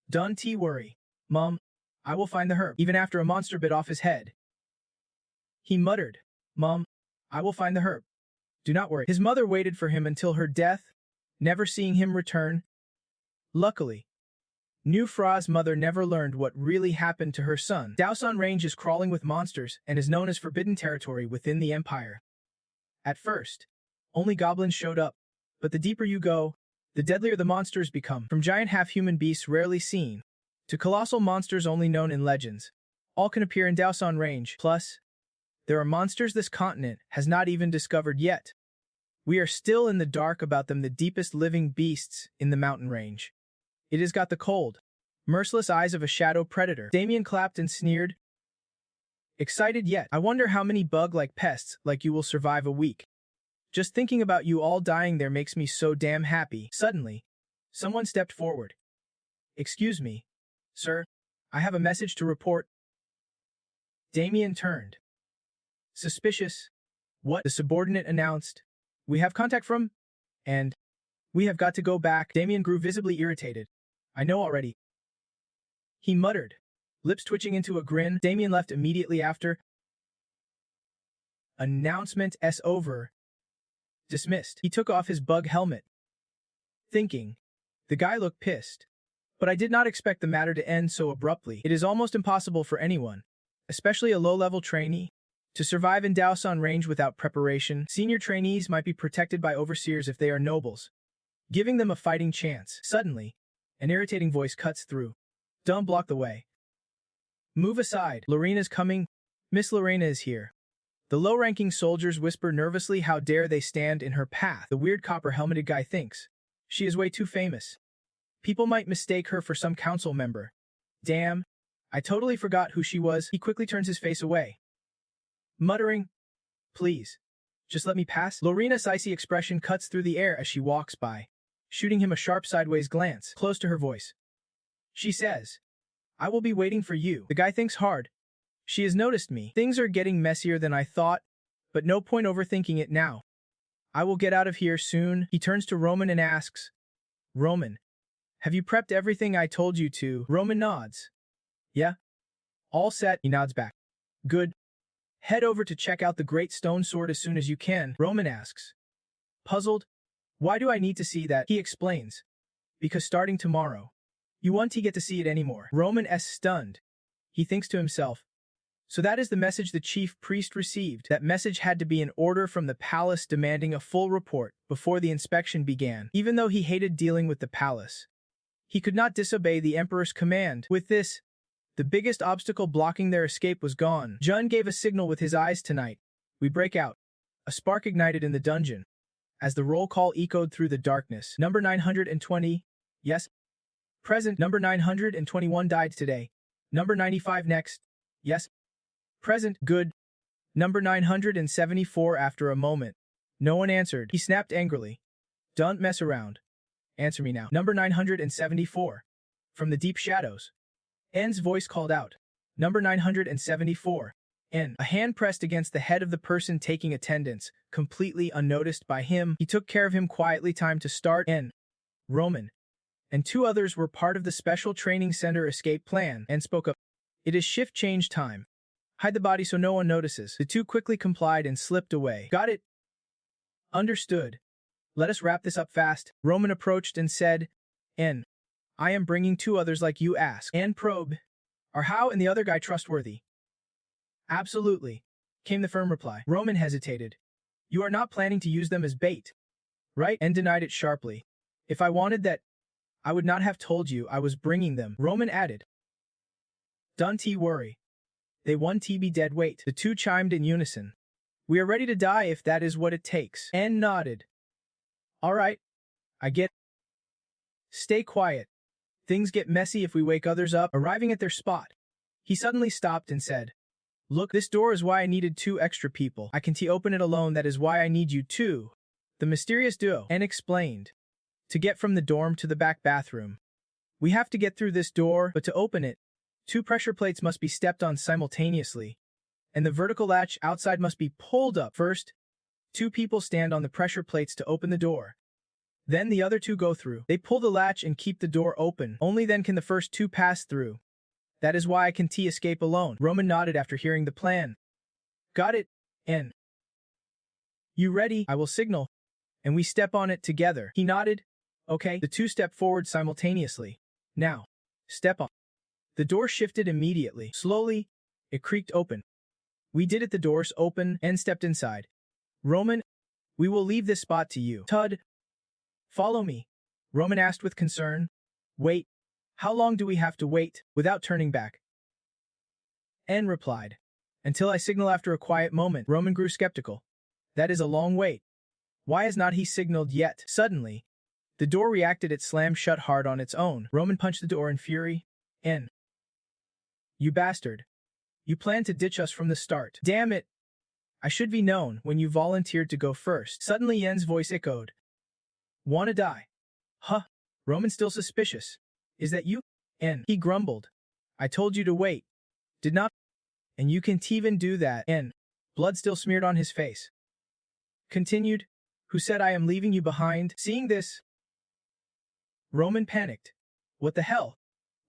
Speaker 1: don't worry, Mom, I will find the herb. Even after a monster bit off his head, he muttered, Mom, I will find the herb. Do not worry. His mother waited for him until her death, never seeing him return. Luckily, Nu Fra's mother never learned what really happened to her son. Daosun Range is crawling with monsters and is known as forbidden territory within the Empire. At first, only goblins showed up, but the deeper you go, the deadlier the monsters become. From giant half-human beasts rarely seen, to colossal monsters only known in legends, all can appear in Daosun Range. Plus, there are monsters this continent has not even discovered yet. We are still in the dark about them, the deepest living beasts in the mountain range. It has got the cold, merciless eyes of a shadow predator. Damien clapped and sneered. Excited yet. I wonder how many bug-like pests like you will survive a week. Just thinking about you all dying there makes me so damn happy. Suddenly, someone stepped forward. Excuse me, sir, I have a message to report. Damien turned. Suspicious. What? The subordinate announced. We have contact from, and we have got to go back. Damien grew visibly irritated. I know already, he muttered, lips twitching into a grin. Damien left immediately after. Announcement S over. Dismissed. He took off his bug helmet, thinking, the guy looked pissed. But I did not expect the matter to end so abruptly. It is almost impossible for anyone, especially a low-level trainee, to survive in Daosun Range without preparation. Senior trainees might be protected by overseers if they are nobles, giving them a fighting chance. Suddenly, an irritating voice cuts through. Don't block the way. Move aside. Lorena's coming. Miss Lorena is here. The low-ranking soldiers whisper nervously. How dare they stand in her path? The weird copper-helmeted guy thinks she is way too famous. People might mistake her for some council member. Damn, I totally forgot who she was. He quickly turns his face away, muttering, please, just let me pass. Lorena's icy expression cuts through the air as she walks by, shooting him a sharp sideways glance. Close to her voice, she says, I will be waiting for you. The guy thinks hard. She has noticed me. Things are getting messier than I thought, but no point overthinking it now. I will get out of here soon. He turns to Roman and asks, Roman, have you prepped everything I told you to? Roman nods. Yeah. All set. He nods back. Good. Head over to check out the Great Stone Sword as soon as you can. Roman asks. Puzzled. Why do I need to see that? He explains. Because starting tomorrow, you won't get to see it anymore. Roman is stunned. He thinks to himself. So that is the message the chief priest received. That message had to be an order from the palace demanding a full report before the inspection began. Even though he hated dealing with the palace, he could not disobey the emperor's command. With this, the biggest obstacle blocking their escape was gone. Jun gave a signal with his eyes. Tonight, we break out. A spark ignited in the dungeon. As the roll call echoed through the darkness. Number 920. Yes. Present. Number 921 died today. Number 95 next. Yes. Present. Good. Number 974. After a moment, no one answered. He snapped angrily. Don't mess around. Answer me now. Number 974. From the deep shadows, N's voice called out. Number 974. N. A hand pressed against the head of the person taking attendance, completely unnoticed by him. He took care of him quietly. Time to start. N. Roman. and 2 others were part of the Special Training Center escape plan and spoke up. It is shift change time. Hide the body so no one notices. The 2 quickly complied and slipped away. Got it? Understood. Let us wrap this up fast. Roman approached and said, N. I am bringing 2 others like you asked. And probe. Are How and the other guy trustworthy? Absolutely, came the firm reply. Roman hesitated. You are not planning to use them as bait, right? And denied it sharply. If I wanted that, I would not have told you I was bringing them, Roman added. Don't worry. They won't be dead weight. The 2 chimed in unison. We are ready to die if that is what it takes. N nodded. All right. I get. Stay quiet. Things get messy if we wake others up. Arriving at their spot, he suddenly stopped and said, Look, this door is why I needed 2 extra people. I can open it alone, that is why I need you too. The mysterious duo. N explained. To get from the dorm to the back bathroom. We have to get through this door, but to open it, 2 pressure plates must be stepped on simultaneously, and the vertical latch outside must be pulled up. First, 2 people stand on the pressure plates to open the door. Then the other 2 go through. They pull the latch and keep the door open. Only then can the first 2 pass through. That is why I can escape alone. Roman nodded after hearing the plan. Got it, N. You ready? I will signal, and we step on it together. He nodded. Okay. The 2 step forward simultaneously. Now, step on. The door shifted immediately. Slowly, it creaked open. We did it. The doors open and stepped inside. Roman, we will leave this spot to you. Tud. Follow me, Roman asked with concern. Wait. How long do we have to wait? Without turning back. N replied. Until I signal. After a quiet moment, Roman grew skeptical. That is a long wait. Why has not he signaled yet? Suddenly, the door reacted. It slammed shut hard on its own. Roman punched the door in fury. N. You bastard. You planned to ditch us from the start. Damn it. I should be known when you volunteered to go first. Suddenly Yen's voice echoed. Wanna die? Huh. Roman still suspicious. Is that you? N. He grumbled. I told you to wait. Did not. And you can't even do that. N. Blood still smeared on his face. Continued. Who said I am leaving you behind? Seeing this, Roman panicked. What the hell?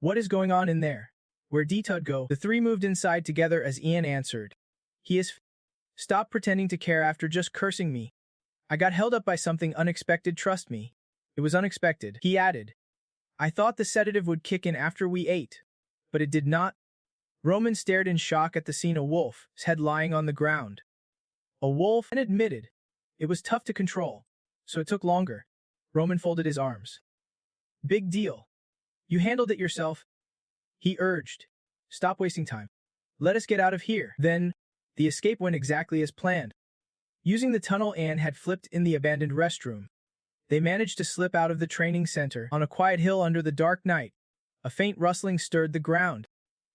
Speaker 1: What is going on in there? Where did Tud go? The 3 moved inside together as Ian answered. He is. Stop pretending to care after just cursing me. I got held up by something unexpected, trust me. It was unexpected, he added. I thought the sedative would kick in after we ate, but it did not. Roman stared in shock at the scene. A wolf, his head lying on the ground. A wolf, and admitted. It was tough to control, so it took longer. Roman folded his arms. Big deal. You handled it yourself, he urged. Stop wasting time. Let us get out of here. Then, the escape went exactly as planned. Using the tunnel Anne had flipped in the abandoned restroom, they managed to slip out of the training center on a quiet hill under the dark night. A faint rustling stirred the ground.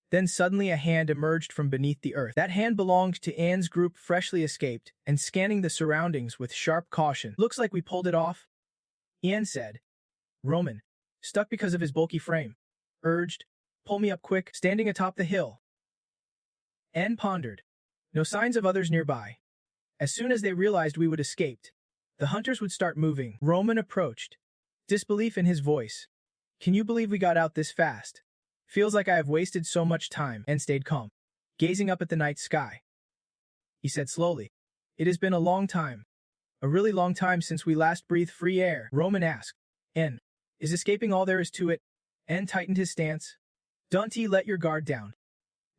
Speaker 1: Then suddenly a hand emerged from beneath the earth. That hand belonged to Anne's group, freshly escaped, and scanning the surroundings with sharp caution. Looks like we pulled it off, Anne said. Roman, stuck because of his bulky frame, urged. Pull me up quick. Standing atop the hill, Anne pondered. No signs of others nearby. As soon as they realized we would escape, the hunters would start moving. Roman approached, disbelief in his voice. Can you believe we got out this fast? Feels like I have wasted so much time. And stayed calm, gazing up at the night sky. He said slowly. It has been a long time. A really long time since we last breathed free air. Roman asked. N. Is escaping all there is to it? N tightened his stance. Don't let your guard down.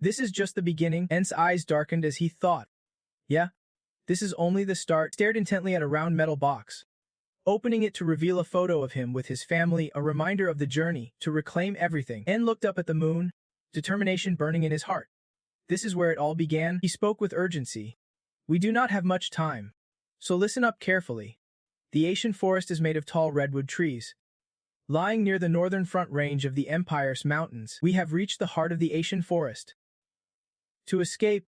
Speaker 1: This is just the beginning. N's eyes darkened as he thought. Yeah? This is only the start. Stared intently at a round metal box, opening it to reveal a photo of him with his family, a reminder of the journey to reclaim everything. N looked up at the moon, determination burning in his heart. This is where it all began. He spoke with urgency. We do not have much time, so listen up carefully. The Asian forest is made of tall redwood trees. Lying near the northern front range of the Empire's mountains, we have reached the heart of the Asian forest. To escape,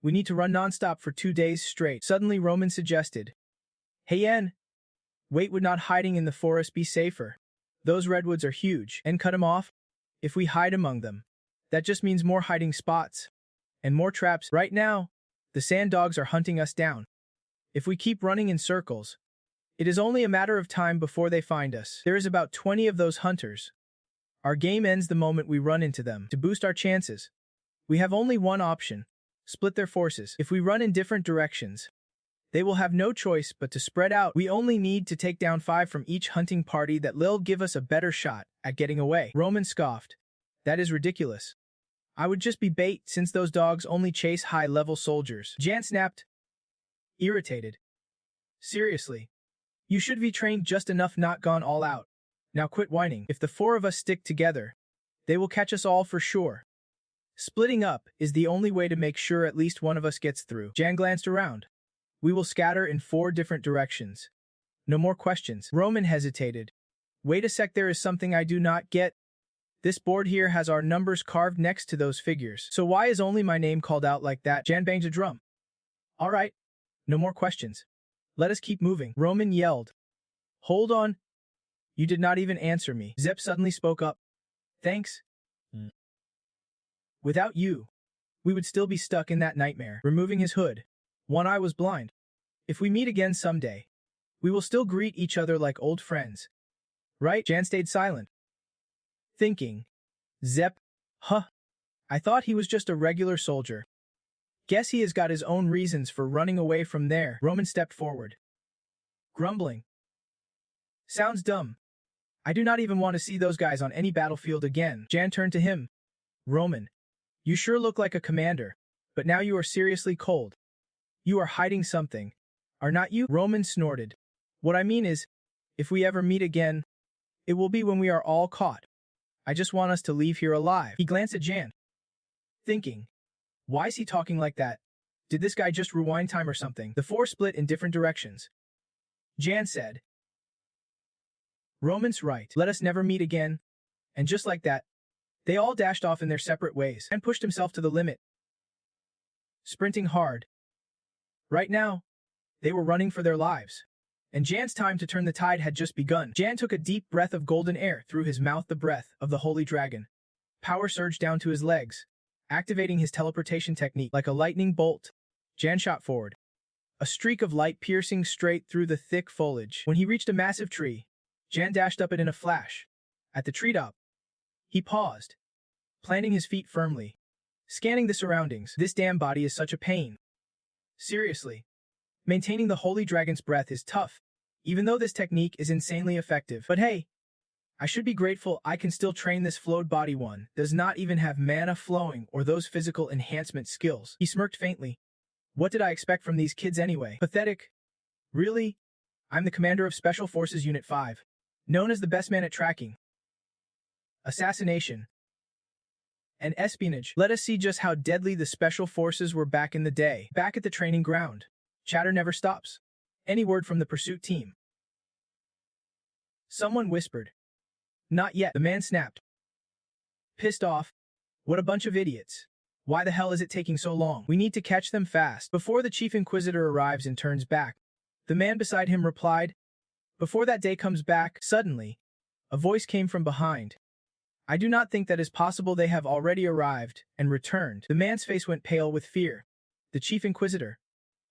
Speaker 1: we need to run non-stop for 2 days straight. Suddenly Roman suggested. Hey N. Wait, would not hiding in the forest be safer? Those redwoods are huge, and cut them off? If we hide among them, that just means more hiding spots. And more traps. Right now, the sand dogs are hunting us down. If we keep running in circles, It is only a matter of time before they find us. There is about 20 of those hunters. Our game ends the moment we run into them. To boost our chances, we have only one option: split their forces. If we run in different directions, they will have no choice but to spread out. We only need to take down 5 from each hunting party. That'll give us a better shot at getting away. Roman scoffed. That is ridiculous. I would just be bait since those dogs only chase high-level soldiers. Jan snapped, irritated. Seriously. You should be trained just enough, not gone all out. Now quit whining. If the 4 of us stick together, they will catch us all for sure. Splitting up is the only way to make sure at least one of us gets through. Jan glanced around. We will scatter in 4 different directions. No more questions. Roman hesitated. Wait a sec, there is something I do not get. This board here has our numbers carved next to those figures. So why is only my name called out like that? Jan banged a drum. All right. No more questions. Let us keep moving. Roman yelled. Hold on. You did not even answer me. Zep suddenly spoke up. Thanks. Without you, we would still be stuck in that nightmare. Removing his hood, one eye was blind. If we meet again someday, we will still greet each other like old friends. Right? Jan stayed silent. Thinking. Zep. Huh. I thought he was just a regular soldier. Guess he has got his own reasons for running away from there. Roman stepped forward. Grumbling. Sounds dumb. I do not even want to see those guys on any battlefield again. Jan turned to him. Roman. You sure look like a commander, but now you are seriously cold. You are hiding something, are not you? Roman snorted. What I mean is, if we ever meet again, it will be when we are all caught. I just want us to leave here alive. He glanced at Jan, thinking, why is he talking like that? Did this guy just rewind time or something? The 4 split in different directions. Jan said, Roman's right. Let us never meet again. And just like that, they all dashed off in their separate ways and pushed himself to the limit, sprinting hard. Right now, they were running for their lives, and Jan's time to turn the tide had just begun. Jan took a deep breath of golden air through his mouth, the breath of the holy dragon. Power surged down to his legs, activating his teleportation technique. Like a lightning bolt, Jan shot forward, a streak of light piercing straight through the thick foliage. When he reached a massive tree, Jan dashed up it in a flash. At the treetop, he paused, planting his feet firmly, scanning the surroundings. This damn body is such a pain. Seriously. Maintaining the holy dragon's breath is tough, even though this technique is insanely effective. But hey, I should be grateful I can still train this flowed body. One does not even have mana flowing or those physical enhancement skills. He smirked faintly. What did I expect from these kids anyway? Pathetic. Really? I'm the commander of Special Forces Unit 5, known as the best man at tracking, assassination, and espionage. Let us see just how deadly the Special Forces were back in the day. Back at the training ground, chatter never stops. Any word from the pursuit team? Someone whispered. Not yet. The man snapped. Pissed off. What a bunch of idiots. Why the hell is it taking so long? We need to catch them fast. Before the Chief Inquisitor arrives and turns back, the man beside him replied. Before that day comes back, suddenly, a voice came from behind. I do not think that is possible. They have already arrived and returned. The man's face went pale with fear. The Chief Inquisitor.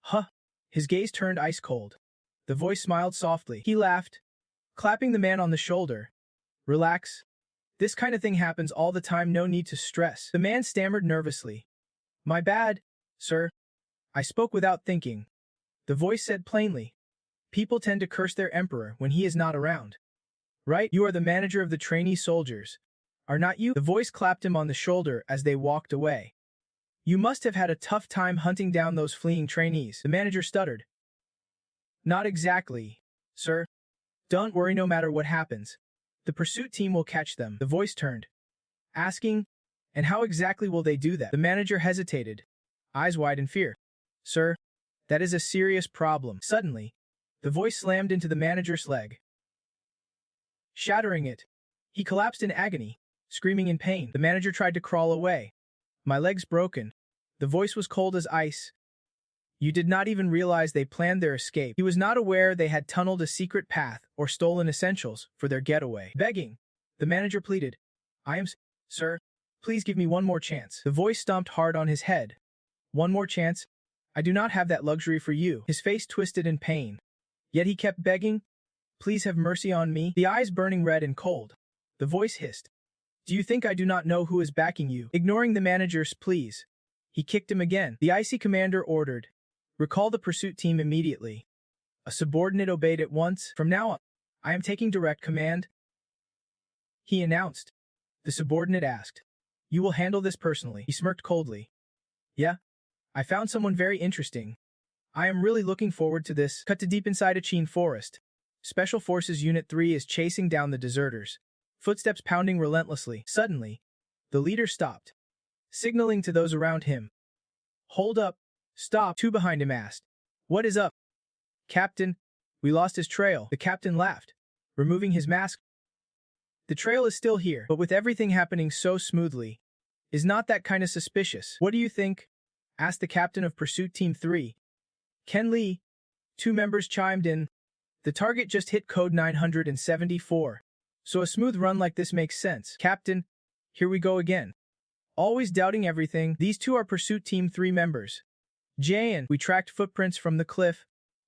Speaker 1: Huh. His gaze turned ice cold. The voice smiled softly. He laughed, clapping the man on the shoulder. Relax. This kind of thing happens all the time. No need to stress. The man stammered nervously. My bad, sir. I spoke without thinking. The voice said plainly. People tend to curse their emperor when he is not around. Right? You are the manager of the trainee soldiers, are not you? The voice clapped him on the shoulder as they walked away. You must have had a tough time hunting down those fleeing trainees. The manager stuttered. Not exactly, sir. Don't worry, no matter what happens, the pursuit team will catch them. The voice turned, asking, and how exactly will they do that? The manager hesitated, eyes wide in fear. Sir, that is a serious problem. Suddenly, the voice slammed into the manager's leg, shattering it. He collapsed in agony, screaming in pain. The manager tried to crawl away. My leg's broken. The voice was cold as ice. You did not even realize they planned their escape. He was not aware they had tunneled a secret path or stolen essentials for their getaway. Begging, the manager pleaded. Sir, please give me one more chance. The voice stomped hard on his head. One more chance? I do not have that luxury for you. His face twisted in pain. Yet he kept begging, "Please have mercy on me." The eyes burning red and cold. The voice hissed, "Do you think I do not know who is backing you?" Ignoring the manager's pleas, he kicked him again. The icy commander ordered, "Recall the pursuit team immediately." A subordinate obeyed at once. "From now on, I am taking direct command," he announced. The subordinate asked, "You will handle this personally?" He smirked coldly. "Yeah. I found someone very interesting. I am really looking forward to this." Cut to deep inside a Chin forest. Special Forces Unit 3 is chasing down the deserters, footsteps pounding relentlessly. Suddenly, the leader stopped, signaling to those around him. "Hold up. Stop." Two behind him asked, "What is up?" "Captain, we lost his trail." The captain laughed, removing his mask. "The trail is still here, but with everything happening so smoothly, is not that kind of suspicious." "What do you think?" asked the captain of Pursuit Team 3. Ken Lee. Two members chimed in. "The target just hit code 974. So a smooth run like this makes sense." "Captain, here we go again. Always doubting everything." "These two are Pursuit Team 3 members. Jayan, we tracked footprints from the cliff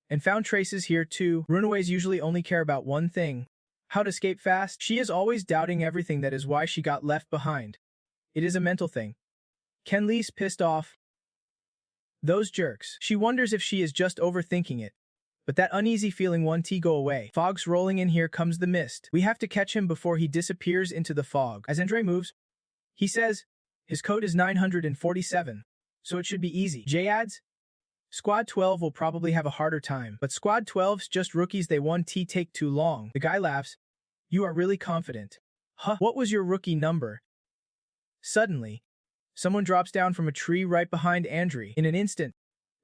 Speaker 1: and found traces here too." Runaways usually only care about one thing: how to escape fast. She is always doubting everything. That is why she got left behind. It is a mental thing. Ken Lee's pissed off. Those jerks. She wonders if she is just overthinking it. But that uneasy feeling won't go away. Fog's rolling in. Here comes the mist. We have to catch him before he disappears into the fog. As Andre moves, he says, "His code is 947, so it should be easy." Jay adds, "Squad 12 will probably have a harder time, but Squad 12's just rookies. They won't take too long." The guy laughs. "You are really confident." "Huh, what was your rookie number?" Suddenly, someone drops down from a tree right behind Andre. In an instant,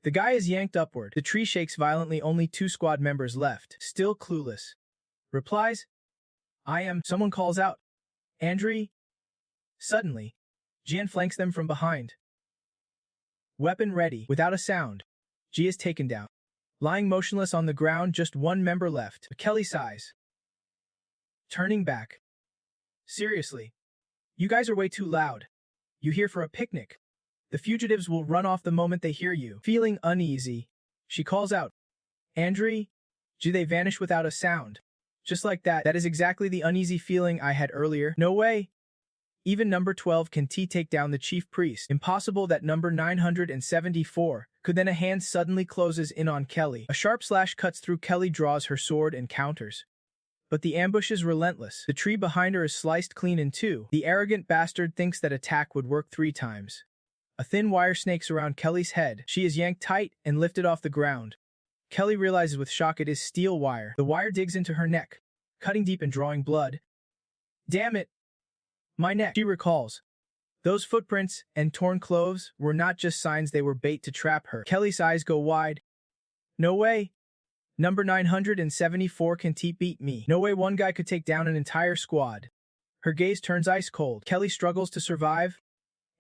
Speaker 1: the guy is yanked upward. The tree shakes violently. Only two squad members left. Still clueless. Replies, "I am." Someone calls out, "Andre." Suddenly, Jian flanks them from behind. Weapon ready. Without a sound, Ji is taken down. Lying motionless on the ground, just one member left. Kelly sighs. Turning back. "Seriously. You guys are way too loud. You here for a picnic? The fugitives will run off the moment they hear you." Feeling uneasy, she calls out, "Andre." They vanish without a sound. Just like that. That is exactly the uneasy feeling I had earlier. No way. Even number 12 can take down the chief priest. Impossible that number 974 could. Then a hand suddenly closes in on Kelly. A sharp slash cuts through. Kelly draws her sword and counters. But the ambush is relentless. The tree behind her is sliced clean in two. The arrogant bastard thinks that attack would work 3 times. A thin wire snakes around Kelly's head. She is yanked tight and lifted off the ground. Kelly realizes with shock it is steel wire. The wire digs into her neck, cutting deep and drawing blood. "Damn it! My neck." She recalls. Those footprints and torn clothes were not just signs, they were bait to trap her. Kelly's eyes go wide. No way. Number 974 can beat me. No way one guy could take down an entire squad. Her gaze turns ice cold. Kelly struggles to survive.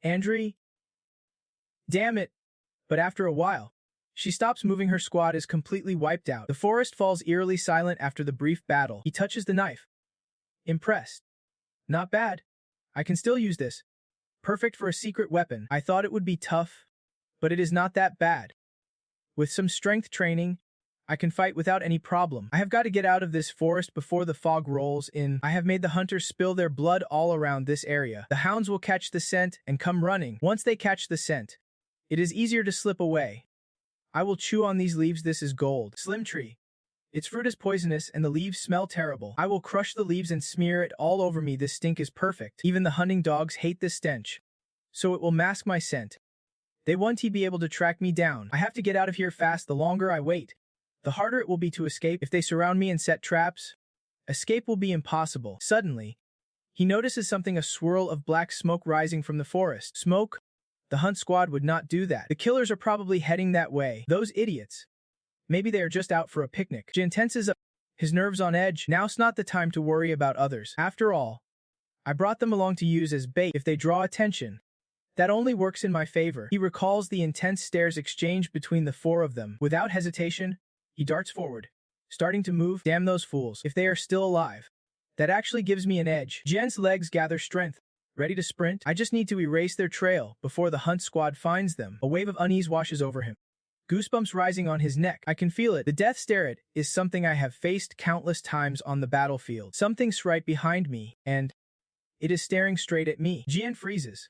Speaker 1: Andre? Damn it. But after a while, she stops moving. Her squad is completely wiped out. The forest falls eerily silent after the brief battle. He touches the knife. Impressed. Not bad. I can still use this. Perfect for a secret weapon. I thought it would be tough, but it is not that bad. With some strength training, I can fight without any problem. I have got to get out of this forest before the fog rolls in. I have made the hunters spill their blood all around this area. The hounds will catch the scent and come running. Once they catch the scent, it is easier to slip away. I will chew on these leaves. This is gold. Slim tree. Its fruit is poisonous and the leaves smell terrible. I will crush the leaves and smear it all over me. This stink is perfect. Even the hunting dogs hate this stench, so it will mask my scent. They won't be able to track me down. I have to get out of here fast. The longer I wait, the harder it will be to escape. If they surround me and set traps, escape will be impossible. Suddenly, he notices something, a swirl of black smoke rising from the forest. Smoke? The hunt squad would not do that. The killers are probably heading that way. Those idiots. Maybe they are just out for a picnic. Jin tenses up, his nerves on edge. Now's not the time to worry about others. After all, I brought them along to use as bait. If they draw attention, that only works in my favor. He recalls the intense stares exchanged between the four of them. Without hesitation, he darts forward, starting to move. Damn those fools. If they are still alive, that actually gives me an edge. Jen's legs gather strength, ready to sprint. I just need to erase their trail before the hunt squad finds them. A wave of unease washes over him. Goosebumps rising on his neck. I can feel it. The death stare is something I have faced countless times on the battlefield. Something's right behind me, and it is staring straight at me. Jian freezes.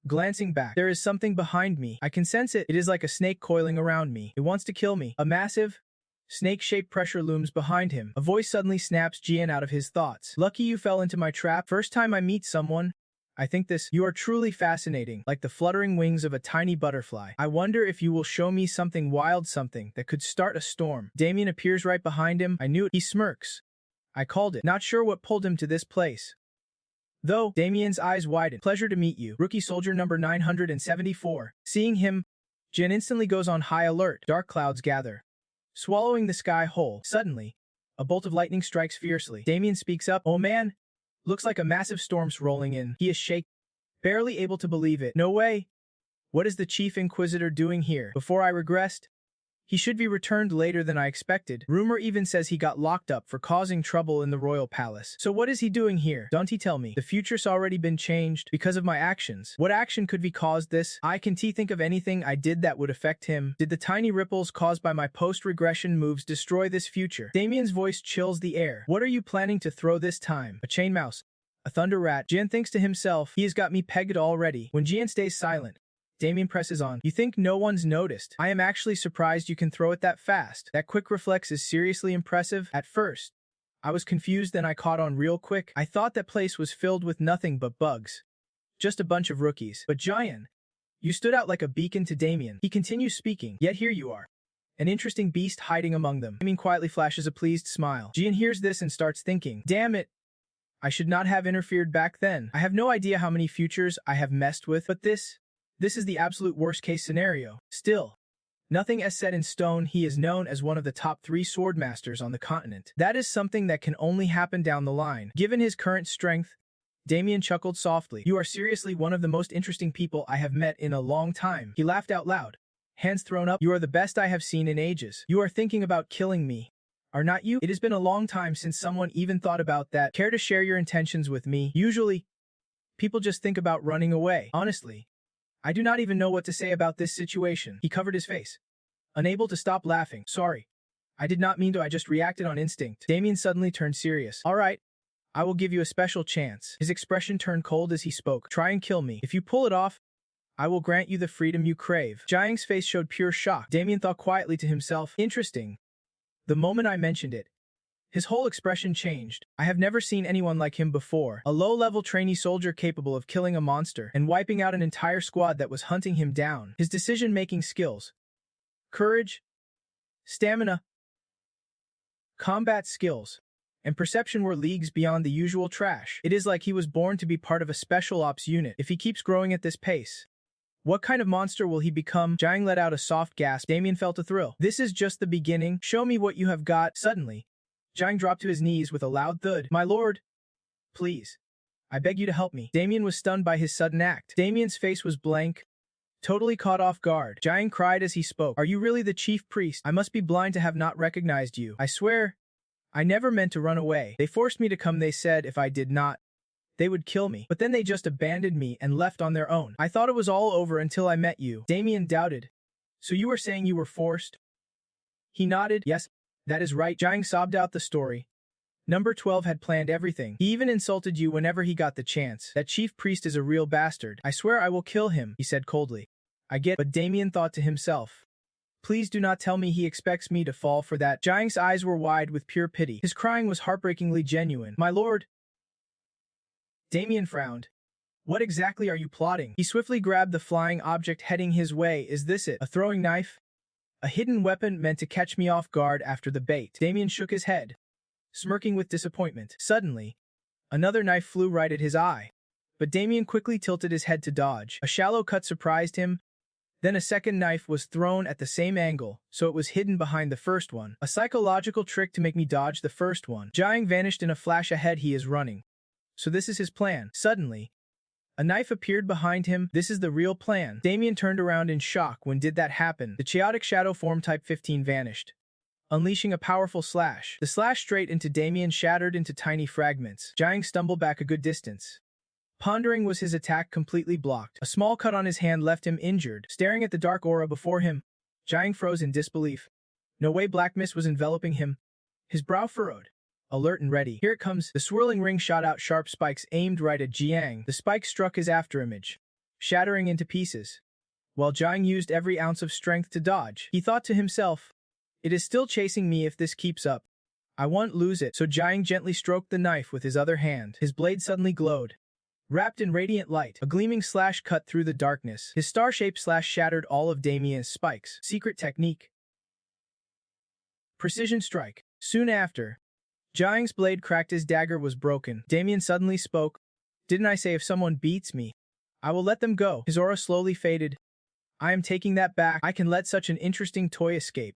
Speaker 1: Glancing back, there is something behind me. I can sense it. It is like a snake coiling around me. It wants to kill me. A massive, snake-shaped pressure looms behind him. A voice suddenly snaps Jian out of his thoughts. Lucky you fell into my trap. First time I meet someone, I think this. You are truly fascinating, like the fluttering wings of a tiny butterfly. I wonder if you will show me something wild, something that could start a storm. Damien appears right behind him. I knew it. He smirks. I called it. Not sure what pulled him to this place, though. Damien's eyes widen. Pleasure to meet you. Rookie soldier number 974. Seeing him, Jin instantly goes on high alert. Dark clouds gather, swallowing the sky whole. Suddenly, a bolt of lightning strikes fiercely. Damien speaks up. Oh man, looks like a massive storm's rolling in. He is shaken, barely able to believe it. No way. What is the Chief Inquisitor doing here? Before I regressed, he should be returned later than I expected. Rumor even says he got locked up for causing trouble in the royal palace. So what is he doing here? Don't he tell me? The future's already been changed because of my actions. What action could be caused this? I can't think of anything I did that would affect him. Did the tiny ripples caused by my post-regression moves destroy this future? Damien's voice chills the air. What are you planning to throw this time? A chain mouse? A thunder rat? Jian thinks to himself, he has got me pegged already. When Jian stays silent, Damien presses on. You think no one's noticed? I am actually surprised you can throw it that fast. That quick reflex is seriously impressive. At first, I was confused, then I caught on real quick. I thought that place was filled with nothing but bugs. Just a bunch of rookies. But Jian, you stood out like a beacon to Damien. He continues speaking. Yet here you are, an interesting beast hiding among them. Damien quietly flashes a pleased smile. Jian hears this and starts thinking, damn it, I should not have interfered back then. I have no idea how many futures I have messed with, but this is the absolute worst case scenario. Still, nothing is set in stone. He is known as one of the top 3 swordmasters on the continent. That is something that can only happen down the line. Given his current strength, Damien chuckled softly. You are seriously one of the most interesting people I have met in a long time. He laughed out loud, hands thrown up. You are the best I have seen in ages. You are thinking about killing me, are not you? It has been a long time since someone even thought about that. Care to share your intentions with me? Usually, people just think about running away. Honestly, I do not even know what to say about this situation. He covered his face, unable to stop laughing. Sorry, I did not mean to. I just reacted on instinct. Damien suddenly turned serious. All right, I will give you a special chance. His expression turned cold as he spoke. Try and kill me. If you pull it off, I will grant you the freedom you crave. Jiang's face showed pure shock. Damien thought quietly to himself, interesting. The moment I mentioned it, his whole expression changed. I have never seen anyone like him before. A low-level trainee soldier capable of killing a monster and wiping out an entire squad that was hunting him down. His decision-making skills, courage, stamina, combat skills, and perception were leagues beyond the usual trash. It is like he was born to be part of a special ops unit. If he keeps growing at this pace, what kind of monster will he become? Jiang let out a soft gasp. Damien felt a thrill. This is just the beginning. Show me what you have got. Suddenly, Jiang dropped to his knees with a loud thud. My lord, please, I beg you to help me. Damien was stunned by his sudden act. Damien's face was blank, totally caught off guard. Jiang cried as he spoke. Are you really the chief priest? I must be blind to have not recognized you. I swear, I never meant to run away. They forced me to come. They said if I did not, they would kill me. But then they just abandoned me and left on their own. I thought it was all over until I met you. Damien doubted. So you were saying you were forced? He nodded. Yes, that is right. Jiang sobbed out the story. Number 12 had planned everything. He even insulted you whenever he got the chance. That chief priest is a real bastard. I swear I will kill him, he said coldly. I get, but Damien thought to himself, please do not tell me he expects me to fall for that. Jiang's eyes were wide with pure pity. His crying was heartbreakingly genuine. My lord. Damien frowned. What exactly are you plotting? He swiftly grabbed the flying object heading his way. Is this it? A throwing knife? A hidden weapon meant to catch me off guard after the bait. Damien shook his head, smirking with disappointment. Suddenly, another knife flew right at his eye, but Damien quickly tilted his head to dodge. A shallow cut surprised him. Then a second knife was thrown at the same angle, so it was hidden behind the first one. A psychological trick to make me dodge the first one. Jiang vanished in a flash. Ahead he is running. So this is his plan. Suddenly, a knife appeared behind him. This is the real plan. Damien turned around in shock. When did that happen? The chaotic shadow form type 15 vanished, unleashing a powerful slash. The slash straight into Damien shattered into tiny fragments. Jiang stumbled back a good distance, Pondering was his attack completely blocked. A small cut on his hand left him injured. Staring at the dark aura before him, Jiang froze in disbelief. No way black mist was enveloping him. His brow furrowed. Alert and ready. Here it comes. The swirling ring shot out sharp spikes aimed right at Jiang. The spike struck his afterimage, shattering into pieces. While Jiang used every ounce of strength to dodge, he thought to himself, "It is still chasing me if this keeps up. I won't lose it." So Jiang gently stroked the knife with his other hand. His blade suddenly glowed. Wrapped in radiant light, a gleaming slash cut through the darkness. His star-shaped slash shattered all of Damien's spikes. Secret technique. Precision strike. Soon after, Jiang's blade cracked, his dagger was broken. Damien suddenly spoke. "Didn't I say if someone beats me, I will let them go?" His aura slowly faded. "I am taking that back. I can let such an interesting toy escape.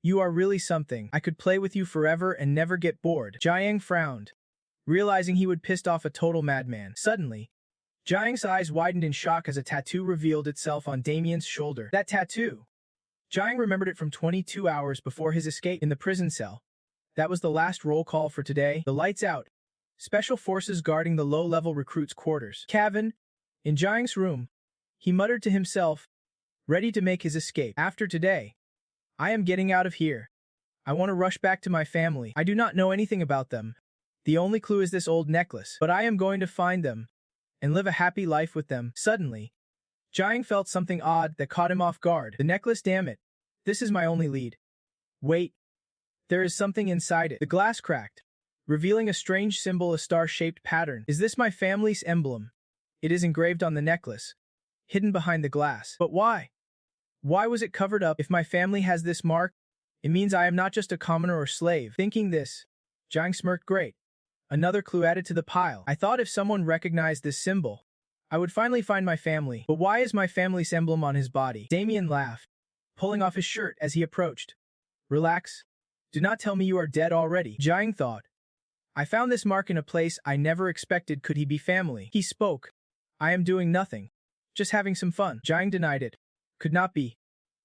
Speaker 1: You are really something. I could play with you forever and never get bored." Jiang frowned, realizing he would pissed off a total madman. Suddenly, Jiang's eyes widened in shock as a tattoo revealed itself on Damien's shoulder. That tattoo! Jiang remembered it from 22 hours before his escape in the prison cell. That was the last roll call for today. The lights out. Special forces guarding the low-level recruits' quarters. Cabin. In Jiang's room, he muttered to himself, ready to make his escape. After today, I am getting out of here. I want to rush back to my family. I do not know anything about them. The only clue is this old necklace. But I am going to find them and live a happy life with them. Suddenly, Jiang felt something odd that caught him off guard. The necklace, damn it. This is my only lead. Wait. There is something inside it. The glass cracked, revealing a strange symbol, a star-shaped pattern. Is this my family's emblem? It is engraved on the necklace, hidden behind the glass. But why? Why was it covered up? If my family has this mark, it means I am not just a commoner or slave. Thinking this, Jiang smirked. Great. Another clue added to the pile. I thought if someone recognized this symbol, I would finally find my family. But why is my family's emblem on his body? Damien laughed, pulling off his shirt as he approached. Relax. Do not tell me you are dead already. Jiang thought. I found this mark in a place I never expected. Could he be family? He spoke. I am doing nothing. Just having some fun. Jiang denied it. Could not be.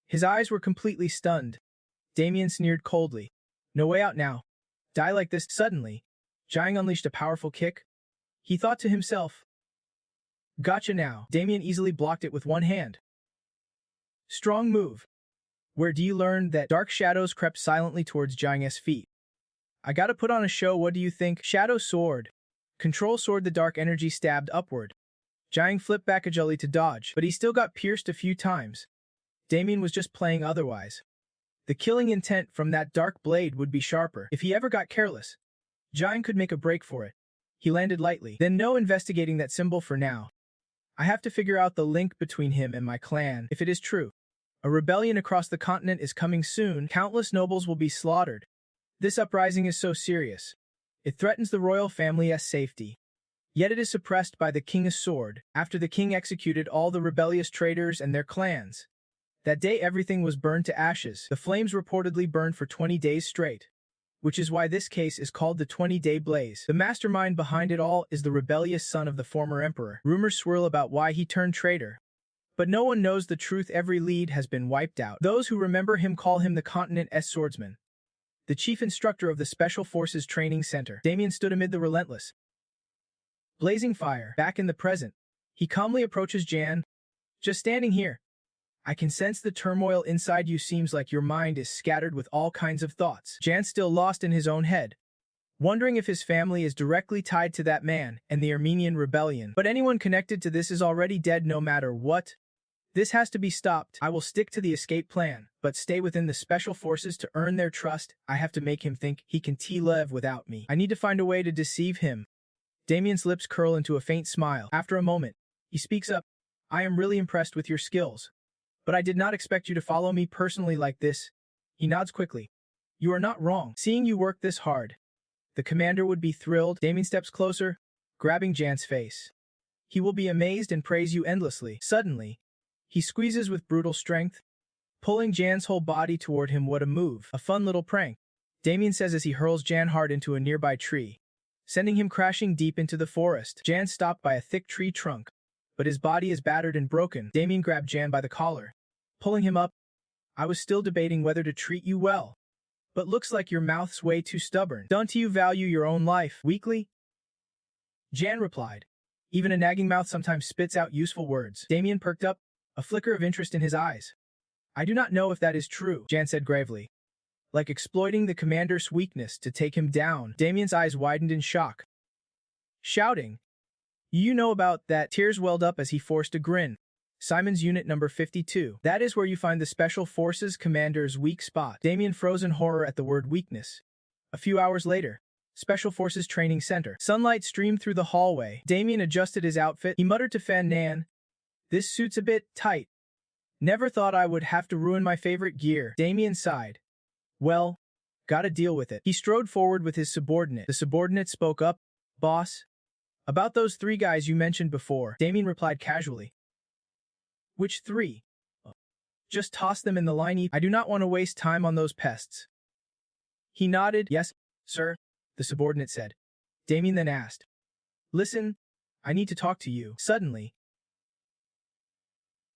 Speaker 1: His eyes were completely stunned. Damien sneered coldly. No way out now. Die like this. Suddenly, Jiang unleashed a powerful kick. He thought to himself. Gotcha now. Damien easily blocked it with one hand. Strong move. Where do you learn that? Dark shadows crept silently towards Jiang's feet. I gotta put on a show, what do you think? Shadow sword. Control sword. The dark energy stabbed upward. Jiang flipped back agilely to dodge, but he still got pierced a few times. Damien was just playing otherwise. The killing intent from that dark blade would be sharper. If he ever got careless, Jiang could make a break for it. He landed lightly. Then no investigating that symbol for now. I have to figure out the link between him and my clan. If it is true, a rebellion across the continent is coming soon. Countless nobles will be slaughtered. This uprising is so serious. It threatens the royal family's safety. Yet it is suppressed by the king's sword. After the king executed all the rebellious traitors and their clans, that day everything was burned to ashes. The flames reportedly burned for 20 days straight, which is why this case is called the 20-day blaze. The mastermind behind it all is the rebellious son of the former emperor. Rumors swirl about why he turned traitor, but no one knows the truth. Every lead has been wiped out. Those who remember him call him the continent's swordsman, the chief instructor of the Special Forces Training Center. Damien stood amid the relentless, blazing fire. Back in the present, he calmly approaches Jan. Just standing here. I can sense the turmoil inside you. Seems like your mind is scattered with all kinds of thoughts. Jan still lost in his own head, wondering if his family is directly tied to that man and the Armenian rebellion. But anyone connected to this is already dead no matter what. This has to be stopped. I will stick to the escape plan, but stay within the special forces to earn their trust. I have to make him think he can live without me. I need to find a way to deceive him. Damien's lips curl into a faint smile. After a moment, he speaks up. I am really impressed with your skills, but I did not expect you to follow me personally like this. He nods quickly. You are not wrong. Seeing you work this hard, the commander would be thrilled. Damien steps closer, grabbing Jan's face. He will be amazed and praise you endlessly. Suddenly, he squeezes with brutal strength, pulling Jan's whole body toward him. What a move. A fun little prank, Damien says as he hurls Jan hard into a nearby tree, sending him crashing deep into the forest. Jan stopped by a thick tree trunk, but his body is battered and broken. Damien grabbed Jan by the collar, pulling him up. I was still debating whether to treat you well, but looks like your mouth's way too stubborn. Don't you value your own life? Weakly? Jan replied. Even a nagging mouth sometimes spits out useful words. Damien perked up, a flicker of interest in his eyes. I do not know if that is true, Jan said gravely. Like exploiting the commander's weakness to take him down. Damien's eyes widened in shock. Shouting. You know about that. Tears welled up as he forced a grin. Simon's unit number 52. That is where you find the Special Forces commander's weak spot. Damien froze in horror at the word weakness. A few hours later, Special Forces Training Center. Sunlight streamed through the hallway. Damien adjusted his outfit. He muttered to Fan Nan, "This suit's a bit tight. Never thought I would have to ruin my favorite gear." Damien sighed. Well, gotta deal with it. He strode forward with his subordinate. The subordinate spoke up. Boss? About those 3 guys you mentioned before. Damien replied casually. Which 3? Just toss them in the line. I do not want to waste time on those pests. He nodded. Yes, sir, the subordinate said. Damien then asked. Listen, I need to talk to you. Suddenly,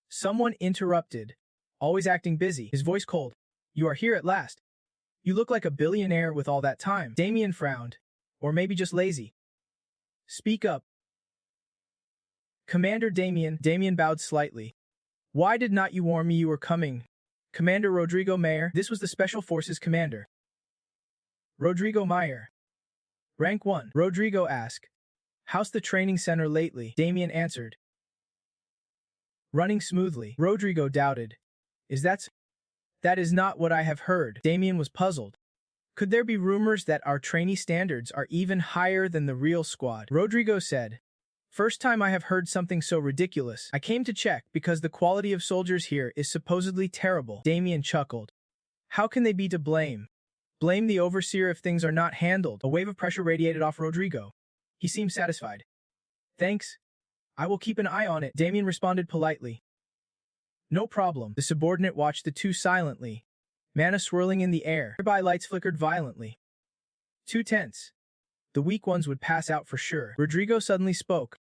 Speaker 1: someone interrupted, always acting busy, his voice cold. You are here at last. You look like a billionaire with all that time. Damien frowned. Or maybe just lazy. Speak up. Commander Damien. Damien bowed slightly. Why did not you warn me you were coming? Commander Rodrigo Mayer. This was the Special Forces commander. Rodrigo Mayer. Rank 1. Rodrigo asked. How's the training center lately? Damien answered. Running smoothly. Rodrigo doubted. That is not what I have heard. Damien was puzzled. Could there be rumors that our trainee standards are even higher than the real squad? Rodrigo said. First time I have heard something so ridiculous. I came to check because the quality of soldiers here is supposedly terrible. Damien chuckled. How can they be to blame? Blame the overseer if things are not handled. A wave of pressure radiated off Rodrigo. He seemed satisfied. Thanks. I will keep an eye on it. Damien responded politely. No problem. The subordinate watched the two silently. Mana swirling in the air. Nearby lights flickered violently. Too tense. The weak ones would pass out for sure. Rodrigo suddenly spoke.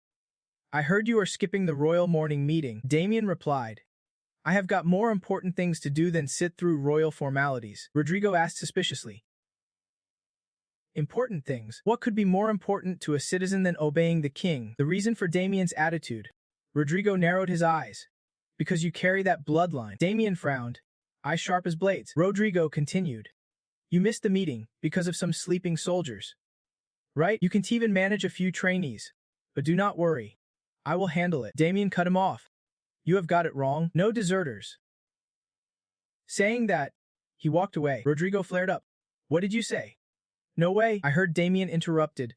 Speaker 1: I heard you are skipping the royal morning meeting. Damien replied. I have got more important things to do than sit through royal formalities. Rodrigo asked suspiciously. Important things? What could be more important to a citizen than obeying the king? The reason for Damien's attitude. Rodrigo narrowed his eyes. Because you carry that bloodline. Damien frowned. Eyes sharp as blades. Rodrigo continued. You missed the meeting because of some sleeping soldiers. Right? You can even manage a few trainees. But do not worry. I will handle it. Damien cut him off. You have got it wrong. No deserters. Saying that, he walked away. Rodrigo flared up. What did you say? No way. I heard. Damien interrupted.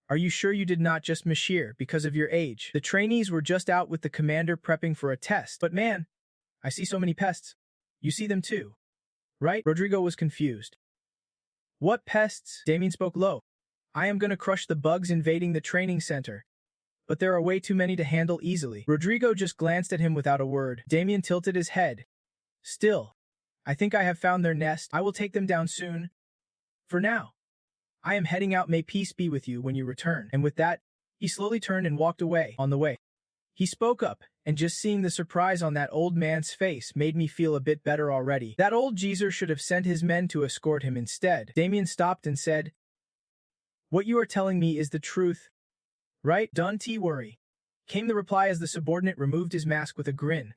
Speaker 1: Are you sure you did not just miss here because of your age? The trainees were just out with the commander prepping for a test. But man, I see so many pests. You see them too. Right? Rodrigo was confused. What pests? Damien spoke low. I am gonna crush the bugs invading the training center. But there are way too many to handle easily. Rodrigo just glanced at him without a word. Damien tilted his head. Still, I think I have found their nest. I will take them down soon. For now, I am heading out. May peace be with you when you return. And with that, he slowly turned and walked away. On the way, he spoke up, and just seeing the surprise on that old man's face made me feel a bit better already. That old geezer should have sent his men to escort him instead. Damien stopped and said, What you are telling me is the truth. Right? Don't worry. Came the reply as the subordinate removed his mask with a grin.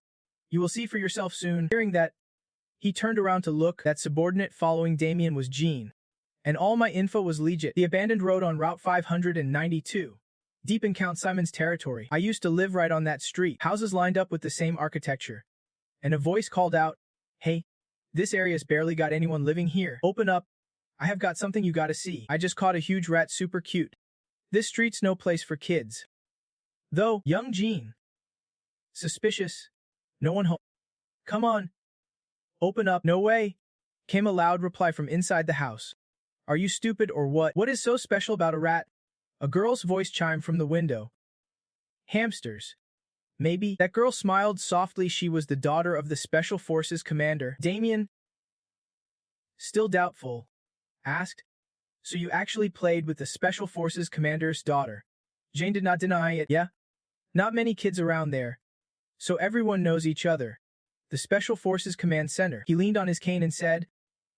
Speaker 1: You will see for yourself soon. Hearing that, he turned around to look. That subordinate following Damien was Jean. And all my info was legit. The abandoned road on Route 592. Deep in Count Simon's territory. I used to live right on that street. Houses lined up with the same architecture. And a voice called out, Hey, this area's barely got anyone living here. Open up. I have got something you gotta see. I just caught a huge rat, super cute. This street's no place for kids. Though, young Jean. Suspicious. No one home. Come on. Open up. No way. Came a loud reply from inside the house. Are you stupid or what? What is so special about a rat? A girl's voice chimed from the window. Hamsters. Maybe. That girl smiled softly. She was the daughter of the Special Forces commander. Damien, still doubtful, asked, So you actually played with the Special Forces commander's daughter? Jane did not deny it. Yeah. Not many kids around there. So everyone knows each other. The Special Forces Command Center. He leaned on his cane and said,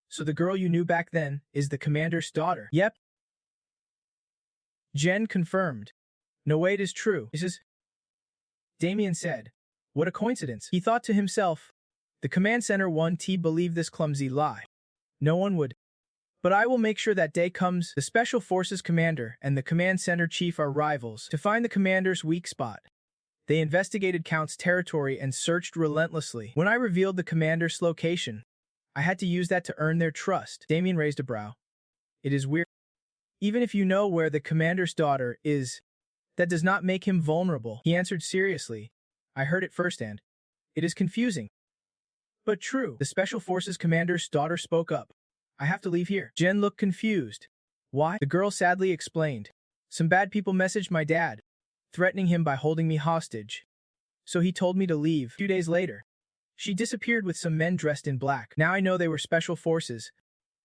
Speaker 1: So the girl you knew back then is the commander's daughter? Yep. Jen confirmed. No way it is true. This is... Damien said. What a coincidence. He thought to himself. The command center 1T believe this clumsy lie. No one would. But I will make sure that day comes. The Special Forces commander and the command center chief are rivals. To find the commander's weak spot, they investigated Count's territory and searched relentlessly. When I revealed the commander's location, I had to use that to earn their trust. Damien raised a brow. It is weird. Even if you know where the commander's daughter is, that does not make him vulnerable. He answered seriously. I heard it firsthand. It is confusing. But true. The Special Forces commander's daughter spoke up. I have to leave here. Jen looked confused. Why? The girl sadly explained. Some bad people messaged my dad, threatening him by holding me hostage. So he told me to leave. 2 days later, she disappeared with some men dressed in black. Now I know they were Special Forces.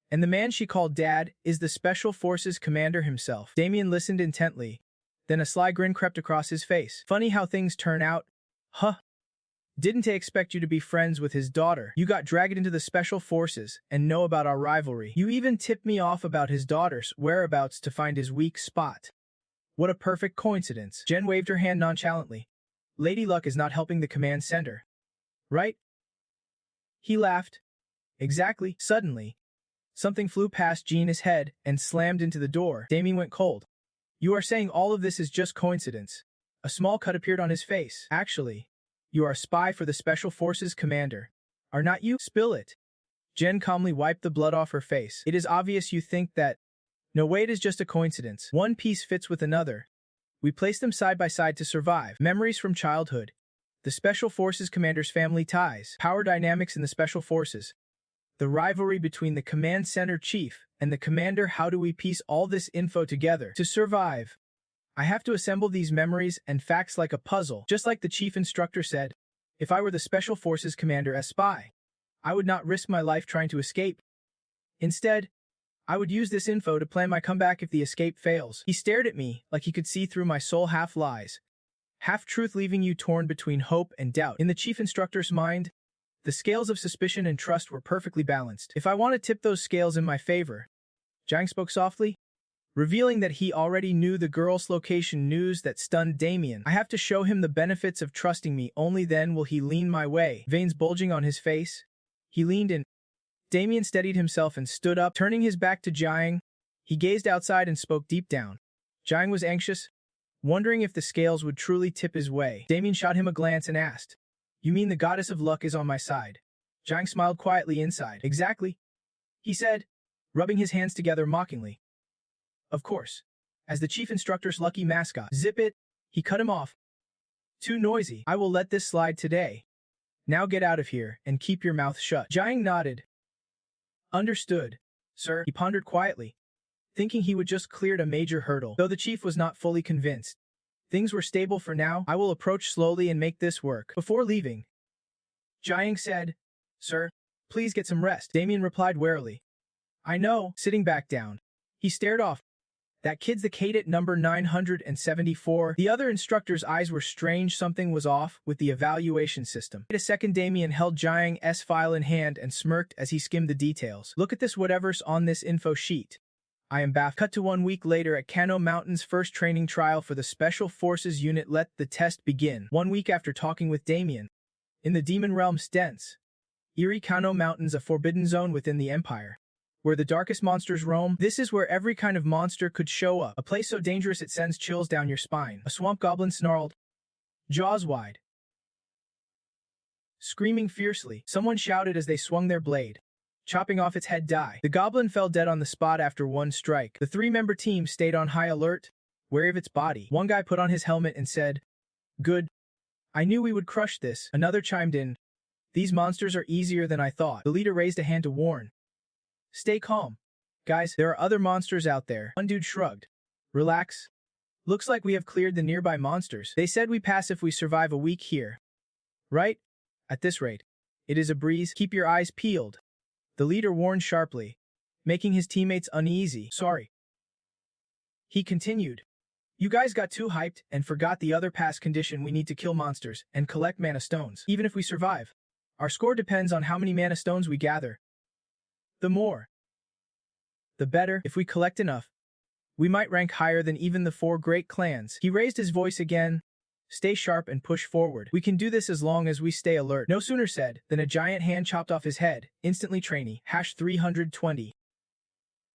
Speaker 1: And the man she called Dad is the Special Forces commander himself. Damien listened intently. Then a sly grin crept across his face. Funny how things turn out. Huh. Didn't I expect you to be friends with his daughter? You got dragged into the Special Forces and know about our rivalry. You even tipped me off about his daughter's whereabouts to find his weak spot. What a perfect coincidence. Jen waved her hand nonchalantly. Lady Luck is not helping the command center. Right? He laughed. Exactly. Suddenly, something flew past Gina's head and slammed into the door. Damien went cold. You are saying all of this is just coincidence. A small cut appeared on his face. Actually, you are a spy for the Special Forces commander. Are not you? Spill it. Jen calmly wiped the blood off her face. It is obvious you think that... No way, it is just a coincidence. One piece fits with another. We placed them side by side to survive. Memories from childhood. The Special Forces commander's family ties. Power dynamics in the Special Forces. The rivalry between the command center chief and the commander. How do we piece all this info together to survive? I have to assemble these memories and facts like a puzzle. Just like the chief instructor said, if I were the Special Forces commander as spy, I would not risk my life trying to escape. Instead, I would use this info to plan my comeback if the escape fails. He stared at me like he could see through my soul, half lies, half truth, leaving you torn between hope and doubt. In the chief instructor's mind, the scales of suspicion and trust were perfectly balanced. If I want to tip those scales in my favor, Jiang spoke softly, revealing that he already knew the girl's location, news that stunned Damien. I have to show him the benefits of trusting me. Only then will he lean my way. Veins bulging on his face, he leaned in. Damien steadied himself and stood up, turning his back to Jiang. He gazed outside and spoke deep down. Jiang was anxious, wondering if the scales would truly tip his way. Damien shot him a glance and asked, You mean the goddess of luck is on my side? Jiang smiled quietly inside. Exactly, he said, rubbing his hands together mockingly. Of course. As the chief instructor's lucky mascot. Zip it, he cut him off. Too noisy. I will let this slide today. Now get out of here and keep your mouth shut. Jiang nodded. Understood, sir. He pondered quietly, thinking he would just cleared a major hurdle. Though the chief was not fully convinced. Things were stable for now. I will approach slowly and make this work. Before leaving, Jiang said, Sir, please get some rest. Damien replied warily. I know. Sitting back down, he stared off. That kid's the cadet number 974. The other instructor's eyes were strange. Something was off with the evaluation system. A second, Damien held Jiang's file in hand and smirked as he skimmed the details. Look at this, whatever's on this info sheet. I am baffled. Cut to 1 week later at Kano Mountain's first training trial for the Special Forces unit. Let the test begin. 1 week after talking with Damien. In the Demon Realm's dense, eerie Kano Mountains, a forbidden zone within the Empire, where the darkest monsters roam. This is where every kind of monster could show up. A place so dangerous it sends chills down your spine. A swamp goblin snarled, jaws wide, screaming fiercely. Someone shouted as they swung their blade, chopping off its head. Die. The goblin fell dead on the spot after one strike. The 3-member team stayed on high alert, wary of its body. One guy put on his helmet and said, Good. I knew we would crush this. Another chimed in, These monsters are easier than I thought. The leader raised a hand to warn. Stay calm. Guys, there are other monsters out there. One dude shrugged. Relax. Looks like we have cleared the nearby monsters. They said we pass if we survive a week here. Right? At this rate, it is a breeze. Keep your eyes peeled. The leader warned sharply, making his teammates uneasy. Sorry. He continued. You guys got too hyped and forgot the other pass condition. We need to kill monsters and collect mana stones. Even if we survive, our score depends on how many mana stones we gather. The more, the better. If we collect enough, We might rank higher than even the 4 great clans. He raised his voice again. Stay sharp and push forward. We can do this as long as we stay alert. No sooner said than a giant hand chopped off his head. Instantly trainee. #320.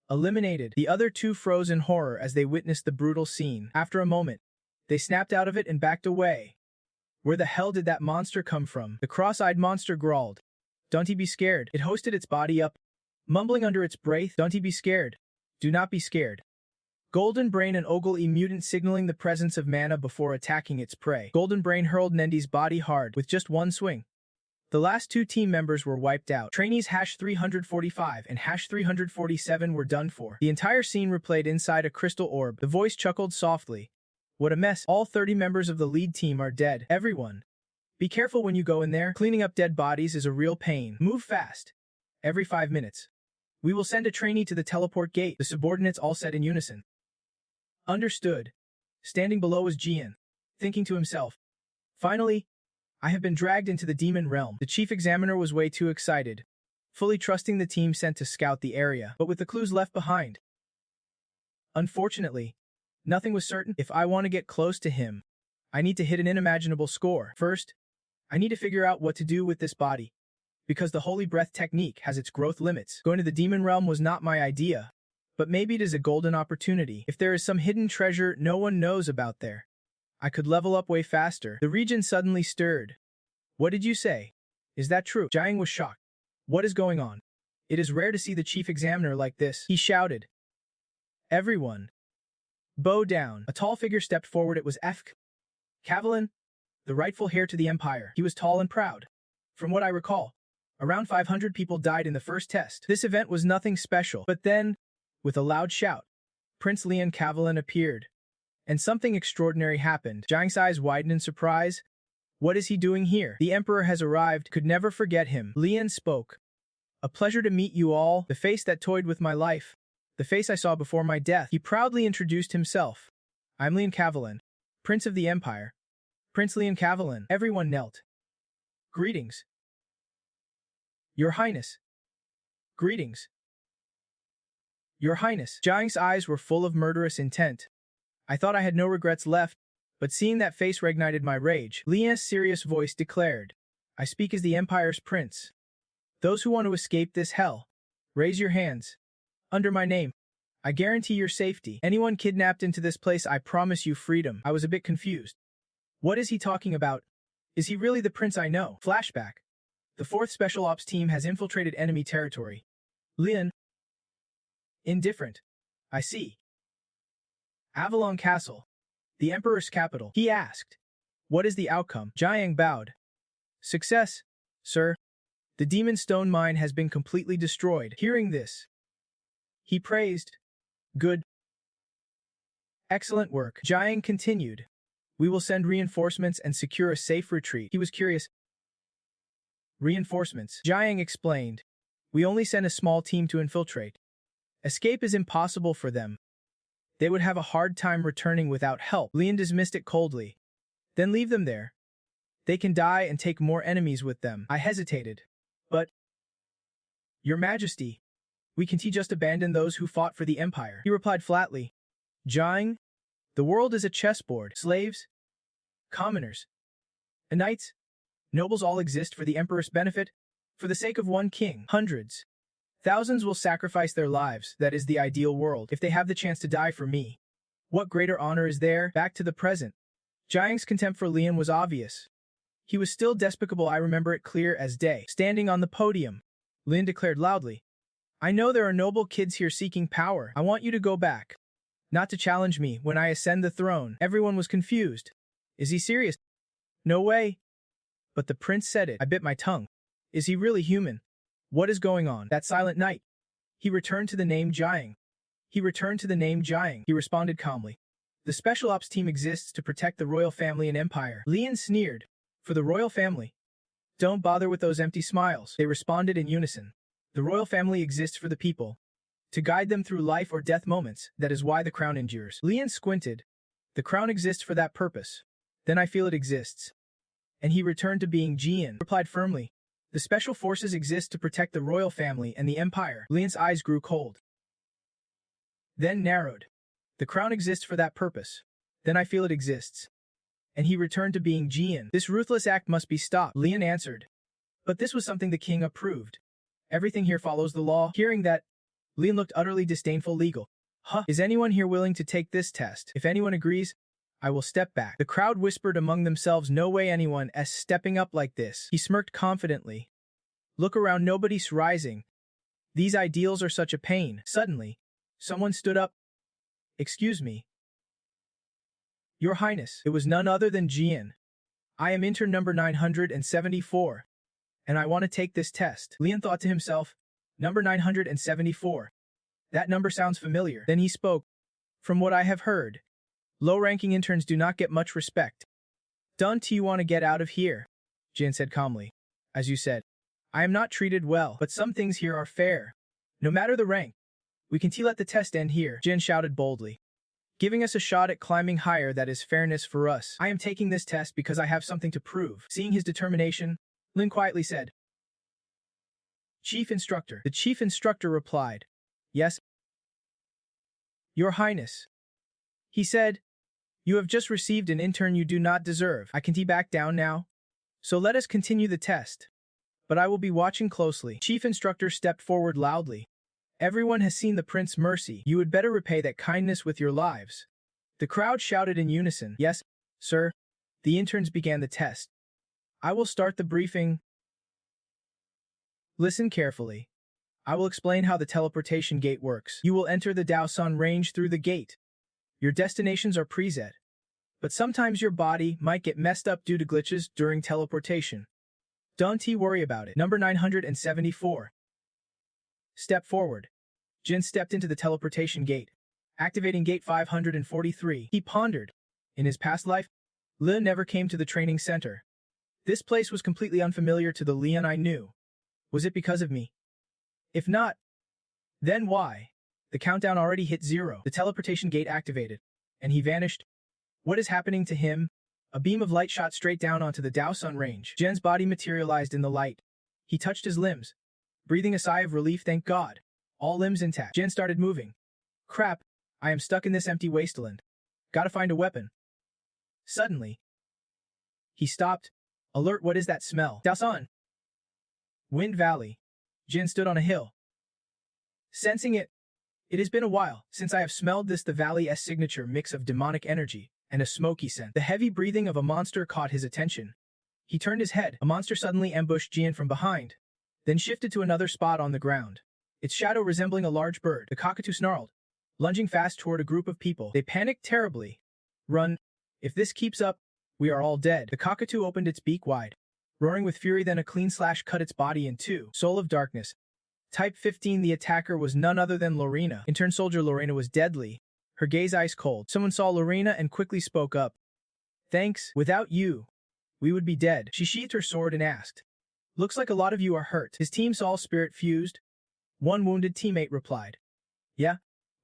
Speaker 1: Eliminated. The other 2 froze in horror as they witnessed the brutal scene. After a moment, they snapped out of it and backed away. Where the hell did that monster come from? The cross-eyed monster growled. Don't be scared. It hoisted its body up, mumbling under its breath. Don't be scared. Do not be scared. Golden Brain and Ogle E mutant signaling the presence of mana before attacking its prey. Golden Brain hurled Nendi's body hard with just one swing. The last 2 team members were wiped out. Trainees #345 and #347 were done for. The entire scene replayed inside a crystal orb. The voice chuckled softly. What a mess. All 30 members of the lead team are dead. Everyone. Be careful when you go in there. Cleaning up dead bodies is a real pain. Move fast. Every 5 minutes. We will send a trainee to the teleport gate. The subordinates all said in unison. Understood. Standing below was Jian, thinking to himself. Finally, I have been dragged into the demon realm. The chief examiner was way too excited, fully trusting the team sent to scout the area, but with the clues left behind. Unfortunately, nothing was certain. If I want to get close to him, I need to hit an unimaginable score. First, I need to figure out what to do with this body, because the Holy Breath technique has its growth limits. Going to the demon realm was not my idea, but maybe it is a golden opportunity. If there is some hidden treasure no one knows about there, I could level up way faster. The region suddenly stirred. What did you say? Is that true? Jiang was shocked. What is going on? It is rare to see the chief examiner like this. He shouted. Everyone. Bow down. A tall figure stepped forward. It was F. Cavalin, the rightful heir to the empire. He was tall and proud. From what I recall, around 500 people died in the first test. This event was nothing special. But then, with a loud shout, Prince Lian Cavalin appeared. And something extraordinary happened. Jiang's eyes widened in surprise. What is he doing here? The emperor has arrived. Could never forget him. Lian spoke. A pleasure to meet you all. The face that toyed with my life. The face I saw before my death. He proudly introduced himself. I'm Lian Cavalin, Prince of the Empire. Prince Lian Cavalin. Everyone knelt. Greetings. Your Highness. Greetings. Your Highness. Jiang's eyes were full of murderous intent. I thought I had no regrets left, but seeing that face reignited my rage. Lian's serious voice declared. I speak as the Empire's prince. Those who want to escape this hell, raise your hands. Under my name, I guarantee your safety. Anyone kidnapped into this place, I promise you freedom. I was a bit confused. What is he talking about? Is he really the prince I know? Flashback. The 4th Special Ops team has infiltrated enemy territory. Lian. Indifferent. I see. Avalon Castle, the Emperor's capital. He asked. What is the outcome? Jiang bowed. Success, sir. The demon stone mine has been completely destroyed. Hearing this, he praised. Good. Excellent work. Jiang continued. We will send reinforcements and secure a safe retreat. He was curious. Reinforcements. Jiang explained. We only send a small team to infiltrate. Escape is impossible for them. They would have a hard time returning without help. Lian dismissed it coldly. Then leave them there. They can die and take more enemies with them. I hesitated. But, Your Majesty, we can just abandon those who fought for the Empire. He replied flatly. Jiang, the world is a chessboard. Slaves, commoners, and knights, nobles all exist for the Emperor's benefit, for the sake of one king. Hundreds. Thousands will sacrifice their lives. That is the ideal world. If they have the chance to die for me, what greater honor is there? Back to the present. Jiang's contempt for Lian was obvious. He was still despicable. I remember it clear as day. Standing on the podium, Lian declared loudly. I know there are noble kids here seeking power. I want you to go back. Not to challenge me when I ascend the throne. Everyone was confused. Is he serious? No way. But the prince said it. I bit my tongue. Is he really human? What is going on? That silent night. He returned to the name Jiang. He responded calmly. The Special Ops team exists to protect the royal family and empire. Lian sneered. For the royal family? Don't bother with those empty smiles. They responded in unison. The royal family exists for the people. To guide them through life or death moments. That is why the crown endures. Lian squinted. The crown exists for that purpose. Then I feel it exists. And he returned to being Jian. Replied firmly. The special forces exist to protect the royal family and the empire. Lian's eyes grew cold. Then narrowed. The crown exists for that purpose. Then I feel it exists. And he returned to being Jian. This ruthless act must be stopped, Lian answered. But this was something the king approved. Everything here follows the law. Hearing that, Lian looked utterly disdainful. Legal. Huh? Is anyone here willing to take this test? If anyone agrees, I will step back. The crowd whispered among themselves, no way anyone is stepping up like this. He smirked confidently. Look around, nobody's rising. These ideals are such a pain. Suddenly, someone stood up. Excuse me. Your Highness, it was none other than Jian. I am intern number 974. And I want to take this test. Lian thought to himself, number 974. That number sounds familiar. Then he spoke. From what I have heard, low-ranking interns do not get much respect. Don't you want to get out of here? Jian said calmly. As you said, I am not treated well, but some things here are fair. No matter the rank, we can let the test end here, Jian shouted boldly. Giving us a shot at climbing higher, that is fairness for us. I am taking this test because I have something to prove. Seeing his determination, Lin quietly said, Chief Instructor. The Chief Instructor replied, Yes, Your Highness. He said, You have just received an intern you do not deserve. I can back down now. So let us continue the test. But I will be watching closely. Chief Instructor stepped forward loudly. Everyone has seen the Prince's mercy. You would better repay that kindness with your lives. The crowd shouted in unison. Yes, sir. The interns began the test. I will start the briefing. Listen carefully. I will explain how the teleportation gate works. You will enter the Daosun range through the gate. Your destinations are preset. But sometimes your body might get messed up due to glitches during teleportation. Don't worry about it. Number 974. Step forward. Jin stepped into the teleportation gate, activating gate 543. He pondered. In his past life, Li never came to the training center. This place was completely unfamiliar to the Lian I knew. Was it because of me? If not, then why? The countdown already hit 0. The teleportation gate activated, and he vanished. What is happening to him? A beam of light shot straight down onto the Daosun range. Jin's body materialized in the light. He touched his limbs, breathing a sigh of relief. Thank God. All limbs intact. Jin started moving. Crap, I am stuck in this empty wasteland. Gotta find a weapon. Suddenly, he stopped. Alert, what is that smell? Daosun. Wind Valley. Jin stood on a hill. Sensing it. It has been a while since I have smelled this, the valley's signature mix of demonic energy and a smoky scent. The heavy breathing of a monster caught his attention. He turned his head. A monster suddenly ambushed Jian from behind, then shifted to another spot on the ground. Its shadow resembling a large bird. The cockatoo snarled, lunging fast toward a group of people. They panicked terribly. Run. If this keeps up, we are all dead. The cockatoo opened its beak wide, roaring with fury, then a clean slash cut its body in two. Soul of Darkness. Type 15. The attacker was none other than Lorena. Intern soldier Lorena was deadly, her gaze ice cold. Someone saw Lorena and quickly spoke up. Thanks. Without you, we would be dead. She sheathed her sword and asked. Looks like a lot of you are hurt. His team saw spirit fused. One wounded teammate replied. Yeah,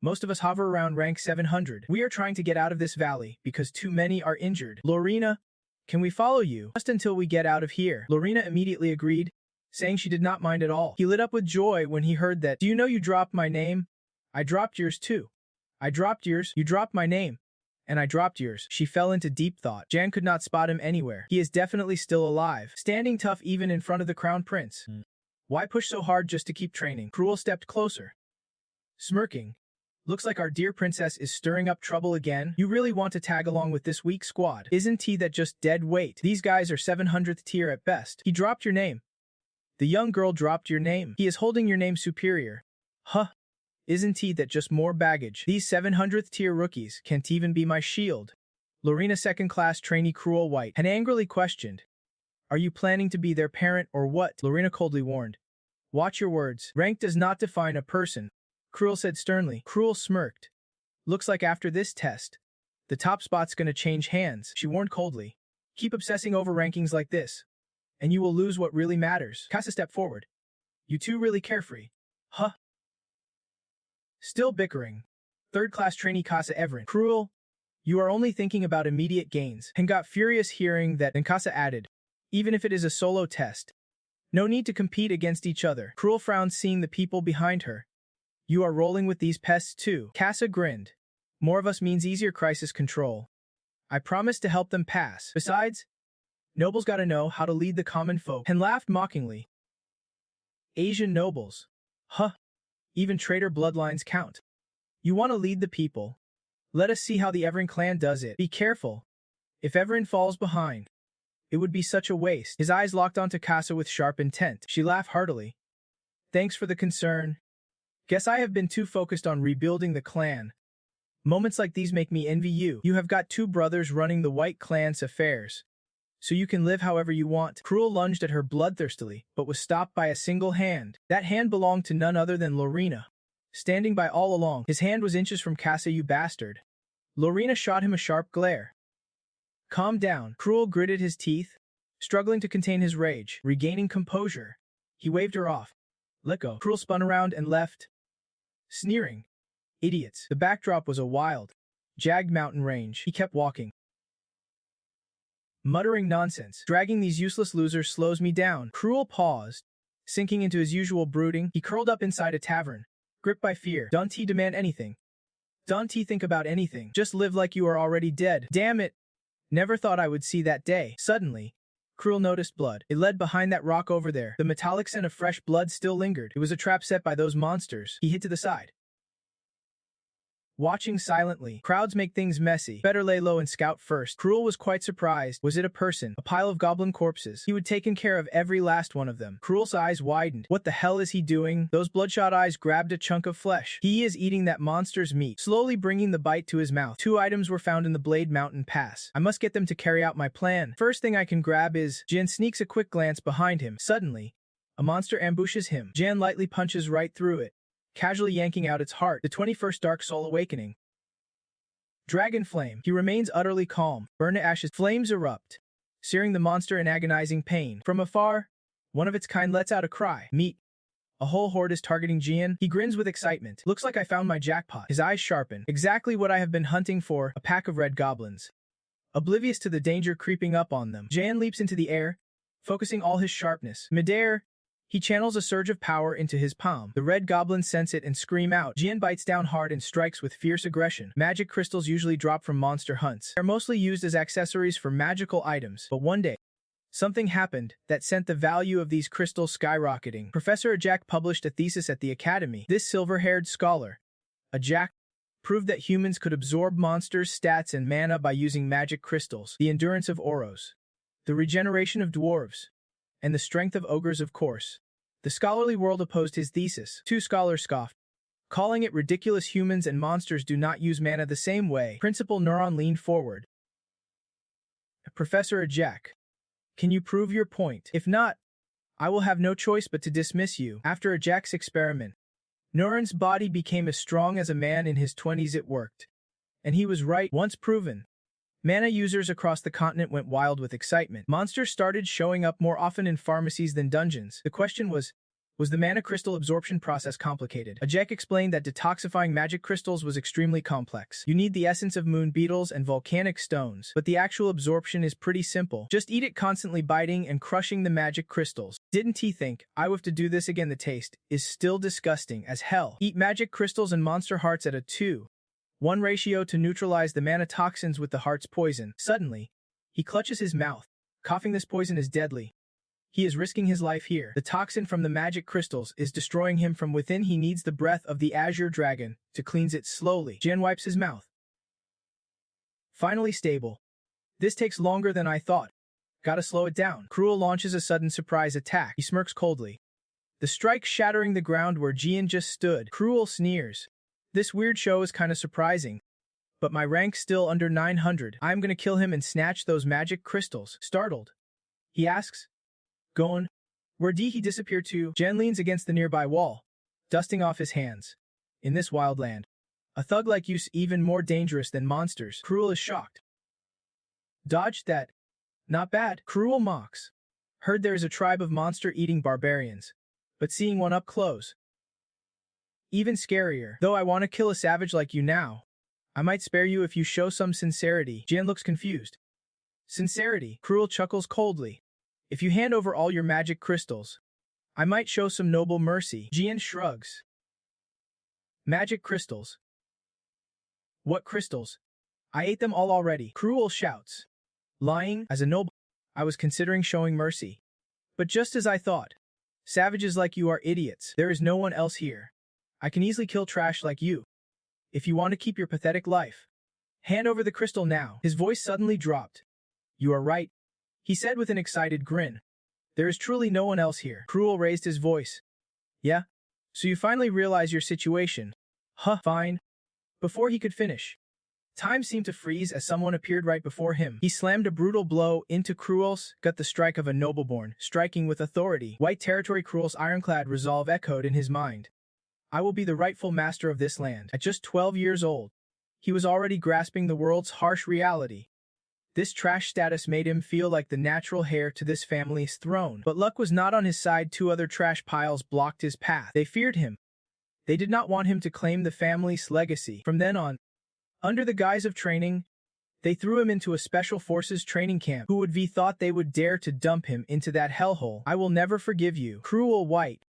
Speaker 1: most of us hover around rank 700. We are trying to get out of this valley because too many are injured. Lorena, can we follow you? Just until we get out of here. Lorena immediately agreed, saying she did not mind at all. He lit up with joy when he heard that. Do you know you dropped my name? I dropped yours too. I dropped yours. You dropped my name. And I dropped yours. She fell into deep thought. Jan could not spot him anywhere. He is definitely still alive, standing tough even in front of the crown prince. Why push so hard just to keep training? Cruel stepped closer, smirking. Looks like our dear princess is stirring up trouble again. You really want to tag along with this weak squad? Isn't he that just dead weight? These guys are 700th tier at best. He dropped your name. The young girl dropped your name. He is holding your name superior. Huh. Isn't he that just more baggage? These 700th tier rookies can't even be my shield. Lorena second-class trainee Cruel White had angrily questioned. Are you planning to be their parent or what? Lorena coldly warned. Watch your words. Rank does not define a person. Cruel said sternly. Cruel smirked. Looks like after this test, the top spot's gonna change hands. She warned coldly. Keep obsessing over rankings like this, and you will lose what really matters. Casa stepped forward. You two really carefree. Huh? Still bickering. Third-class trainee Casa Everin. Cruel, you are only thinking about immediate gains. And got furious hearing that, and Casa added, even if it is a solo test. No need to compete against each other. Cruel frowned seeing the people behind her. You are rolling with these pests too. Casa grinned. More of us means easier crisis control. I promised to help them pass. Besides, nobles gotta know how to lead the common folk. And laughed mockingly. Asian nobles. Huh. Even traitor bloodlines count. You want to lead the people. Let us see how the Everin clan does it. Be careful. If Everin falls behind, it would be such a waste. His eyes locked onto Casa with sharp intent. She laughed heartily. Thanks for the concern. Guess I have been too focused on rebuilding the clan. Moments like these make me envy you. You have got 2 brothers running the White Clan's affairs. So you can live however you want. Cruel lunged at her bloodthirstily, but was stopped by a single hand. That hand belonged to none other than Lorena. Standing by all along, his hand was inches from Casa. You bastard. Lorena shot him a sharp glare. Calm down. Cruel gritted his teeth, struggling to contain his rage. Regaining composure, he waved her off. Let go. Cruel spun around and left, sneering. Idiots. The backdrop was a wild, jagged mountain range. He kept walking, muttering nonsense. Dragging these useless losers slows me down. Cruel paused, sinking into his usual brooding. He curled up inside a tavern, gripped by fear. Don't he demand anything? Don't he think about anything? Just live like you are already dead. Damn it. Never thought I would see that day. Suddenly, Cruel noticed blood. It led behind that rock over there. The metallic scent of fresh blood still lingered. It was a trap set by those monsters. He hid to the side, watching silently. Crowds make things messy. Better lay low and scout first. Cruel was quite surprised. Was it a person? A pile of goblin corpses? He would taken care of every last one of them. Cruel's eyes widened. What the hell is he doing? Those bloodshot eyes grabbed a chunk of flesh. He is eating that monster's meat, slowly bringing the bite to his mouth. 2 items were found in the Blade Mountain Pass. I must get them to carry out my plan. First thing I can grab is... Jin sneaks a quick glance behind him. Suddenly, a monster ambushes him. Jan lightly punches right through it, casually yanking out its heart. The 21st Dark Soul Awakening. Dragon Flame. He remains utterly calm. Burn to ashes. Flames erupt, searing the monster in agonizing pain. From afar, one of its kind lets out a cry. Meat. A whole horde is targeting Jian. He grins with excitement. Looks like I found my jackpot. His eyes sharpen. Exactly what I have been hunting for. A pack of red goblins. Oblivious to the danger creeping up on them, Jian leaps into the air, focusing all his sharpness. Midair, he channels a surge of power into his palm. The red goblins sense it and scream out. Jian bites down hard and strikes with fierce aggression. Magic crystals usually drop from monster hunts. They are mostly used as accessories for magical items. But one day, something happened that sent the value of these crystals skyrocketing. Professor Ajak published a thesis at the academy. This silver-haired scholar, Ajak, proved that humans could absorb monsters' stats and mana by using magic crystals. The endurance of Oros, the regeneration of dwarves, and the strength of ogres, of course. The scholarly world opposed his thesis. 2 scholars scoffed, calling it ridiculous. Humans and monsters do not use mana the same way. Principal Neuron leaned forward. Professor Ajak, can you prove your point? If not, I will have no choice but to dismiss you. After Ajak's experiment, Neuron's body became as strong as a man in his 20s. It worked. And he was right. Once proven, mana users across the continent went wild with excitement. Monsters started showing up more often in pharmacies than dungeons. The question was the mana crystal absorption process complicated? Ajak explained that detoxifying magic crystals was extremely complex. You need the essence of moon beetles and volcanic stones, but the actual absorption is pretty simple. Just eat it, constantly biting and crushing the magic crystals. Didn't he think, I have to do this again? The taste is still disgusting as hell. Eat magic crystals and monster hearts at a 2:1 ratio to neutralize the mana toxins with the heart's poison. Suddenly, he clutches his mouth, coughing. This poison is deadly. He is risking his life here. The toxin from the magic crystals is destroying him from within. He needs the breath of the Azure Dragon to cleanse it slowly. Jan wipes his mouth. Finally stable. This takes longer than I thought. Gotta slow it down. Cruel launches a sudden surprise attack. He smirks coldly, the strike shattering the ground where Jian just stood. Cruel sneers. This weird show is kinda surprising, but my rank's still under 900. I'm gonna kill him and snatch those magic crystals. Startled, he asks, Gone? Where did he disappear to? Jen leans against the nearby wall, dusting off his hands. In this wild land, a thug like you's even more dangerous than monsters. Cruel is shocked. Dodged that? Not bad. Cruel mocks. Heard there is a tribe of monster-eating barbarians, but seeing one up close, even scarier. Though I want to kill a savage like you now, I might spare you if you show some sincerity. Jan looks confused. Sincerity? Cruel chuckles coldly. If you hand over all your magic crystals, I might show some noble mercy. Jian shrugs. Magic crystals. What crystals? I ate them all already. Cruel shouts. Lying, as a noble. I was considering showing mercy. But just as I thought. Savages like you are idiots. There is no one else here. I can easily kill trash like you. If you want to keep your pathetic life. Hand over the crystal now. His voice suddenly dropped. You are right, he said with an excited grin. There is truly no one else here. Cruel raised his voice. Yeah? So you finally realize your situation. Huh, fine. Before he could finish, time seemed to freeze as someone appeared right before him. He slammed a brutal blow into Cruel's gut, the strike of a nobleborn, striking with authority. White territory. Cruel's ironclad resolve echoed in his mind. I will be the rightful master of this land. At just 12 years old, he was already grasping the world's harsh reality. This trash status made him feel like the natural heir to this family's throne. But luck was not on his side. 2 other trash piles blocked his path. They feared him. They did not want him to claim the family's legacy. From then on, under the guise of training, they threw him into a special forces training camp. Who would be thought they would dare to dump him into that hellhole? I will never forgive you. Cruel White.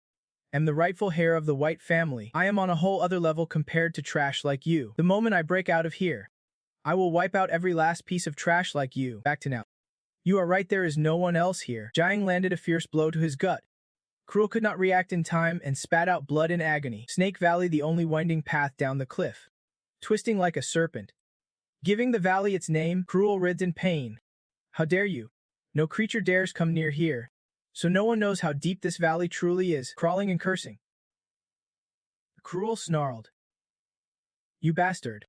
Speaker 1: Am the rightful heir of the White family. I am on a whole other level compared to trash like you. The moment I break out of here, I will wipe out every last piece of trash like you. Back to now. You are right, there is no one else here. Jiang landed a fierce blow to his gut. Cruel could not react in time and spat out blood in agony. Snake Valley, the only winding path down the cliff. Twisting like a serpent. Giving the valley its name, Cruel writhed in pain. How dare you? No creature dares come near here. So no one knows how deep this valley truly is, crawling and cursing. Cruel snarled. You bastard.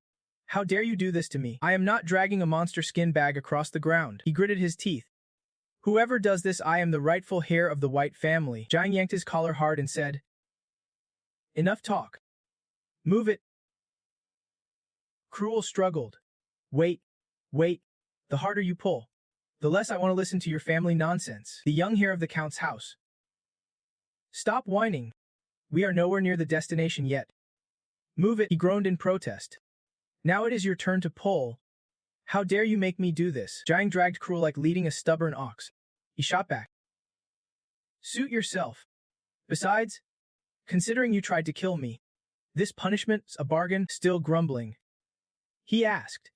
Speaker 1: How dare you do this to me? I am not dragging a monster skin bag across the ground. He gritted his teeth. Whoever does this, I am the rightful heir of the White family. Jiang yanked his collar hard and said, Enough talk. Move it. Cruel struggled. Wait. The harder you pull, the less I want to listen to your family nonsense. The young heir of the Count's house. Stop whining. We are nowhere near the destination yet. Move it, he groaned in protest. Now it is your turn to pull. How dare you make me do this? Jiang dragged Cruel like leading a stubborn ox. He shot back. Suit yourself. Besides, considering you tried to kill me, this punishment's a bargain. Still grumbling, he asked,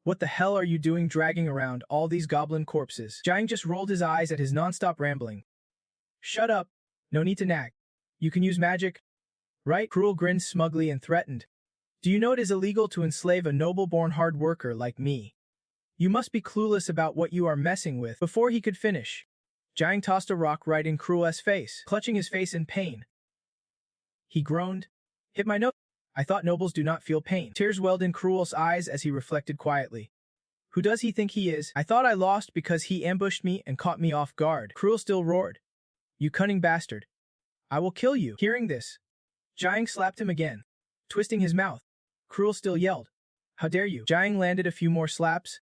Speaker 1: What the hell are you doing dragging around all these goblin corpses? Jiang just rolled his eyes at his non-stop rambling. Shut up. No need to nag. You can use magic, right? Cruel grinned smugly and threatened. Do you know it is illegal to enslave a noble-born hard worker like me? You must be clueless about what you are messing with. Before he could finish, Jiang tossed a rock right in Cruel's face, clutching his face in pain. He groaned. Hit my nose. I thought nobles do not feel pain. Tears welled in Cruel's eyes as he reflected quietly. Who does he think he is? I thought I lost because he ambushed me and caught me off guard. Cruel still roared. You cunning bastard. I will kill you. Hearing this, Jiang slapped him again, twisting his mouth. Cruel still yelled. How dare you? Jiang landed a few more slaps.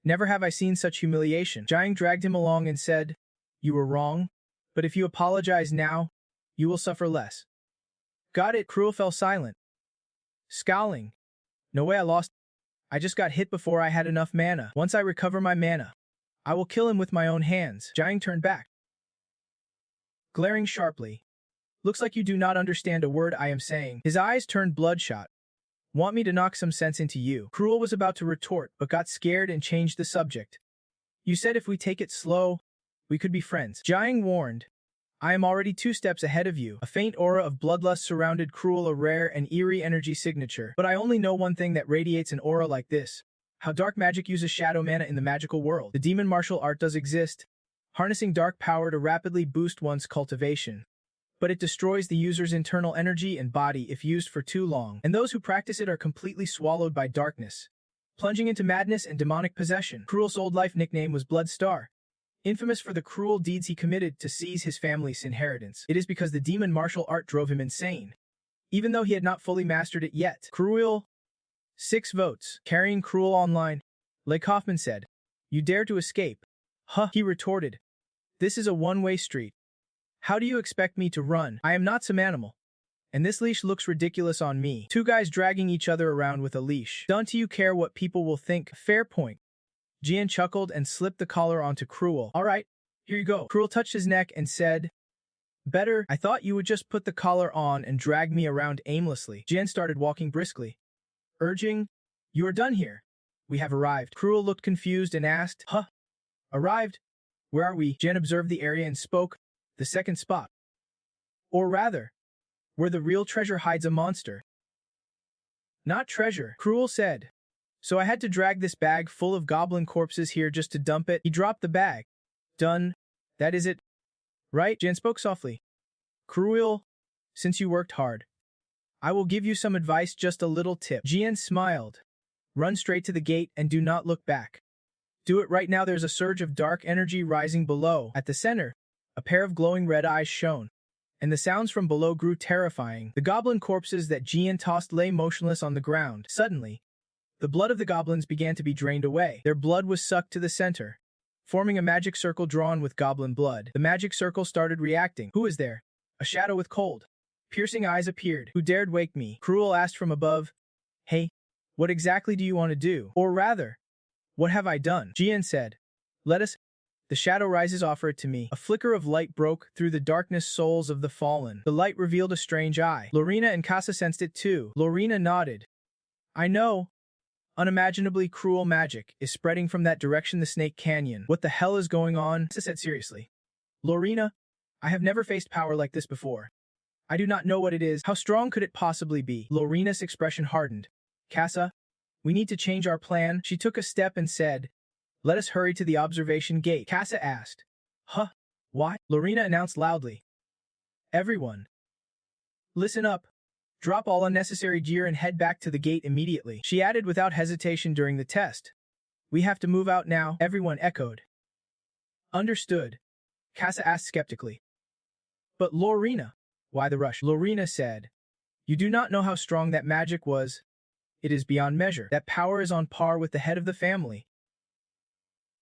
Speaker 1: Never have I seen such humiliation. Jiang dragged him along and said, You were wrong, but if you apologize now, you will suffer less. Got it. Cruel fell silent, scowling. No way, I lost. I just got hit before I had enough mana. Once I recover my mana, I will kill him with my own hands. Jiang turned back, glaring sharply. Looks like you do not understand a word I am saying. His eyes turned bloodshot. Want me to knock some sense into you? Cruel was about to retort, but got scared and changed the subject. You said if we take it slow, we could be friends. Jiang warned. I am already 2 steps ahead of you. A faint aura of bloodlust surrounded Cruel, a rare and eerie energy signature. But I only know one thing that radiates an aura like this. How dark magic uses shadow mana in the magical world. The demon martial art does exist, harnessing dark power to rapidly boost one's cultivation. But it destroys the user's internal energy and body if used for too long, and those who practice it are completely swallowed by darkness, plunging into madness and demonic possession. Cruel's old life nickname was Bloodstar, infamous for the cruel deeds he committed to seize his family's inheritance. It is because the demon martial art drove him insane, even though he had not fully mastered it yet. Cruel. 6 votes. Carrying Cruel online. Lake Hoffman said, You dare to escape? Huh, he retorted. This is a one-way street. How do you expect me to run? I am not some animal. And this leash looks ridiculous on me. 2 guys dragging each other around with a leash. Don't you care what people will think? Fair point. Jian chuckled and slipped the collar onto Cruel. All right, here you go. Cruel touched his neck and said, Better. I thought you would just put the collar on and drag me around aimlessly. Jian started walking briskly, urging, You are done here. We have arrived. Cruel looked confused and asked, Huh? Arrived? Where are we? Jen observed the area and spoke, the second spot. Or rather, where the real treasure hides a monster. Not treasure, Cruel said. So I had to drag this bag full of goblin corpses here just to dump it. He dropped the bag. Done. That is it. Right? Jen spoke softly. Cruel, since you worked hard, I will give you some advice, just a little tip. Jian smiled. Run straight to the gate and do not look back. Do it right now. There's a surge of dark energy rising below. At the center, a pair of glowing red eyes shone, and the sounds from below grew terrifying. The goblin corpses that Jian tossed lay motionless on the ground. Suddenly, the blood of the goblins began to be drained away. Their blood was sucked to the center, forming a magic circle drawn with goblin blood. The magic circle started reacting. Who is there? A shadow with cold, piercing eyes appeared. Who dared wake me? Cruel asked from above. Hey, what exactly do you want to do? Or rather, what have I done? Jian said. Let us. The shadow rises, offer it to me. A flicker of light broke through the darkness souls of the fallen. The light revealed a strange eye. Lorena and Casa sensed it too. Lorena nodded. I know. Unimaginably cruel magic is spreading from that direction, the Snake Canyon. What the hell is going on? Casa said seriously. Lorena, I have never faced power like this before. I do not know what it is. How strong could it possibly be? Lorena's expression hardened. Casa, we need to change our plan. She took a step and said, let us hurry to the observation gate. Casa asked. Huh? Why? Lorena announced loudly. Everyone, listen up. Drop all unnecessary gear and head back to the gate immediately. She added without hesitation during the test. We have to move out now. Everyone echoed. Understood. Casa asked skeptically. But Lorena, why the rush? Lorena said. You do not know how strong that magic was. It is beyond measure. That power is on par with the head of the family.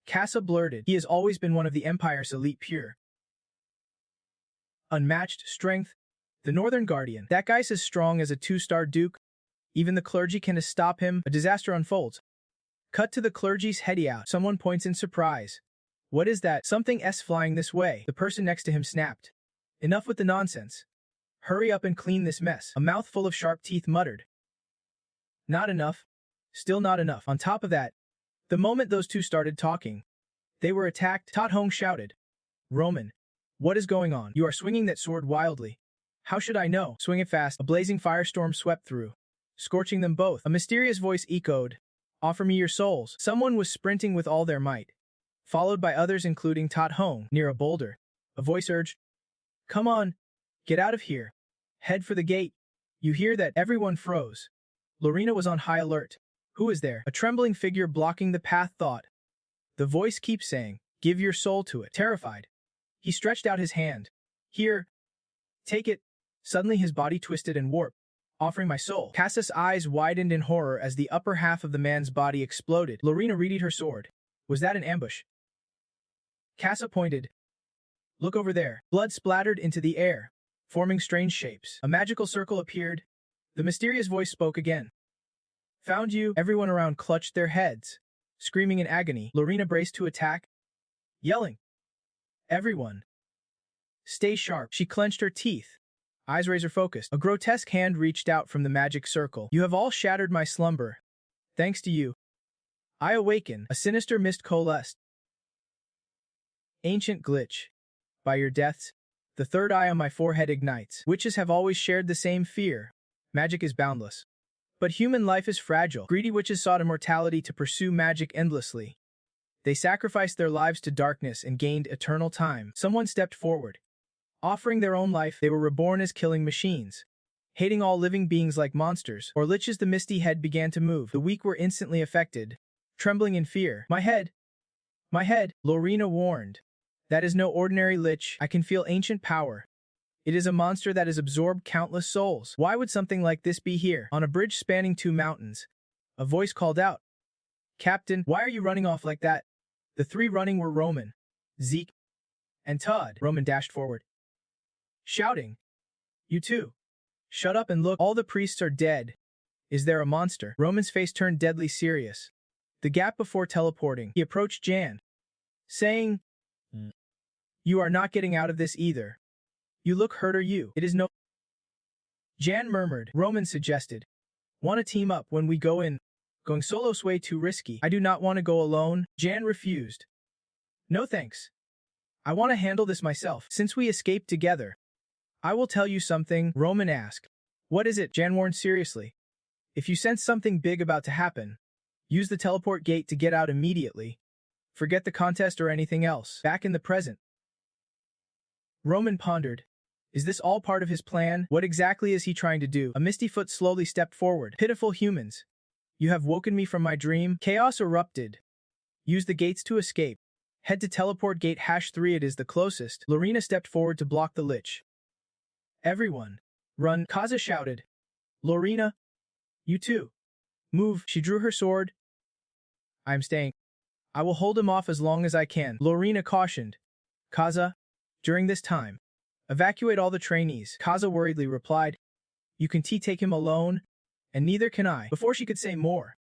Speaker 1: Casa blurted. He has always been one of the Empire's elite, pure unmatched strength. The Northern Guardian. That guy's as strong as a 2-star duke. Even the clergy can stop him. A disaster unfolds. Cut to the clergy's heady out. Someone points in surprise. What is that? Something S flying this way. The person next to him snapped. Enough with the nonsense. Hurry up and clean this mess. A mouth full of sharp teeth muttered. Not enough. Still not enough. On top of that, the moment those two started talking, they were attacked. Tot Hong shouted. Roman, what is going on? You are swinging that sword wildly. How should I know? Swing it fast. A blazing firestorm swept through, scorching them both. A mysterious voice echoed. Offer me your souls. Someone was sprinting with all their might, followed by others including Tot Hong. Near a boulder, a voice urged. Come on. Get out of here. Head for the gate. You hear that? Everyone froze. Lorena was on high alert. Who is there? A trembling figure blocking the path thought. The voice keeps saying, give your soul to it. Terrified, he stretched out his hand. Here. Take it. Suddenly his body twisted and warped, offering my soul. Cass's eyes widened in horror as the upper half of the man's body exploded. Lorena readied her sword. Was that an ambush? Cassa pointed. Look over there. Blood splattered into the air, forming strange shapes. A magical circle appeared. The mysterious voice spoke again. Found you. Everyone around clutched their heads, screaming in agony. Lorena braced to attack, yelling. Everyone, stay sharp. She clenched her teeth, eyes razor-focused. A grotesque hand reached out from the magic circle. You have all shattered my slumber. Thanks to you, I awaken. A sinister mist coalesced. Ancient glitch. By your deaths, the third eye on my forehead ignites. Witches have always shared the same fear. Magic is boundless. But human life is fragile. Greedy witches sought immortality to pursue magic endlessly. They sacrificed their lives to darkness and gained eternal time. Someone stepped forward. Offering their own life, they were reborn as killing machines, hating all living beings like monsters or liches. The misty head began to move. The weak were instantly affected, trembling in fear. My head, Lorena warned. That is no ordinary lich. I can feel ancient power. It is a monster that has absorbed countless souls. Why would something like this be here? On a bridge spanning 2 mountains, a voice called out. Captain, why are you running off like that? The 3 running were Roman, Zeke, and Todd. Roman dashed forward, shouting. You too. Shut up and look. All the priests are dead. Is there a monster? Roman's face turned deadly serious. The gap before teleporting, he approached Jan, saying, You are not getting out of this either. You look hurt. Are you? It is no... Jan murmured. Roman suggested. Want to team up when we go in? Going solo's way too risky. I do not want to go alone. Jan refused. No thanks. I want to handle this myself. Since we escaped together, I will tell you something, Roman asked. What is it? Jan warned seriously. If you sense something big about to happen, use the teleport gate to get out immediately. Forget the contest or anything else. Back in the present. Roman pondered. Is this all part of his plan? What exactly is he trying to do? A misty foot slowly stepped forward. Pitiful humans. You have woken me from my dream. Chaos erupted. Use the gates to escape. Head to teleport gate #3, it is the closest. Lorena stepped forward to block the lich. Everyone. Run, Kaza shouted. Lorena. You too. Move. She drew her sword. I am staying. I will hold him off as long as I can, Lorena cautioned. Kaza. During this time, evacuate all the trainees, Kaza worriedly replied. You can take him alone, and neither can I. Before she could say more,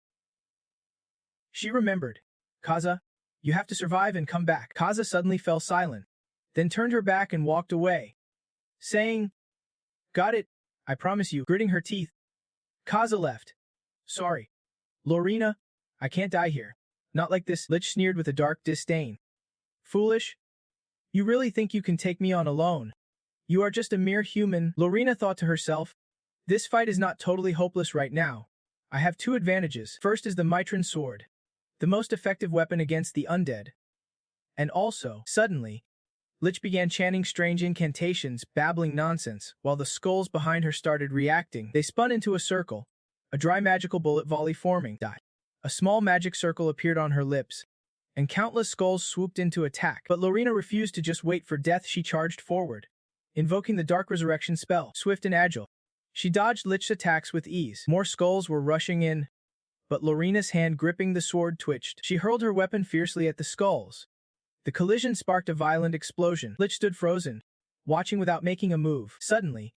Speaker 1: she remembered. Kaza, you have to survive and come back. Kaza suddenly fell silent, then turned her back and walked away, saying, Got it, I promise you, gritting her teeth. Kaza left. Sorry. Lorena, I can't die here. Not like this, Lich sneered with a dark disdain. Foolish? You really think you can take me on alone? You are just a mere human, Lorena thought to herself. This fight is not totally hopeless right now. I have two advantages. First is the Mitron sword, the most effective weapon against the undead. And also, suddenly, Lich began chanting strange incantations, babbling nonsense, while the skulls behind her started reacting. They spun into a circle, a dry magical bullet volley forming. A small magic circle appeared on her lips, and countless skulls swooped in to attack. But Lorena refused to just wait for death. She charged forward, invoking the Dark Resurrection spell, swift and agile. She dodged Lich's attacks with ease. More skulls were rushing in, but Lorena's hand gripping the sword twitched. She hurled her weapon fiercely at the skulls. The collision sparked a violent explosion. Lich stood frozen, watching without making a move. Suddenly,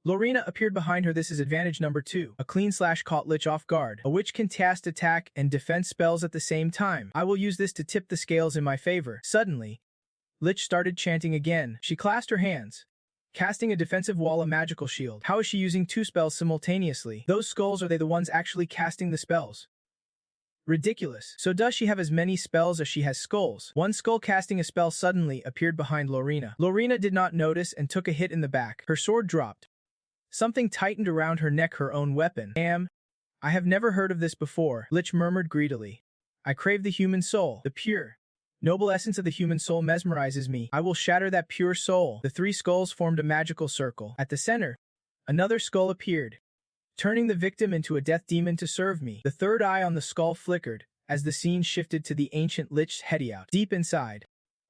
Speaker 1: Lorena appeared behind her. This is advantage number 2. A clean slash caught Lich off guard. A witch can cast attack and defense spells at the same time. I will use this to tip the scales in my favor. Suddenly, Lich started chanting again. She clasped her hands, casting a defensive wall, a magical shield. How is she using 2 spells simultaneously? Those skulls, are they the ones actually casting the spells? Ridiculous. So does she have as many spells as she has skulls? One skull casting a spell suddenly appeared behind Lorena. Lorena did not notice and took a hit in the back. Her sword dropped. Something tightened around her neck, her own weapon. I have never heard of this before, Lich murmured greedily. I crave the human soul. The pure, noble essence of the human soul mesmerizes me. I will shatter that pure soul. The 3 skulls formed a magical circle. At the center, another skull appeared, turning the victim into a death demon to serve me. The third eye on the skull flickered as the scene shifted to the ancient Lich's hideout. Deep inside,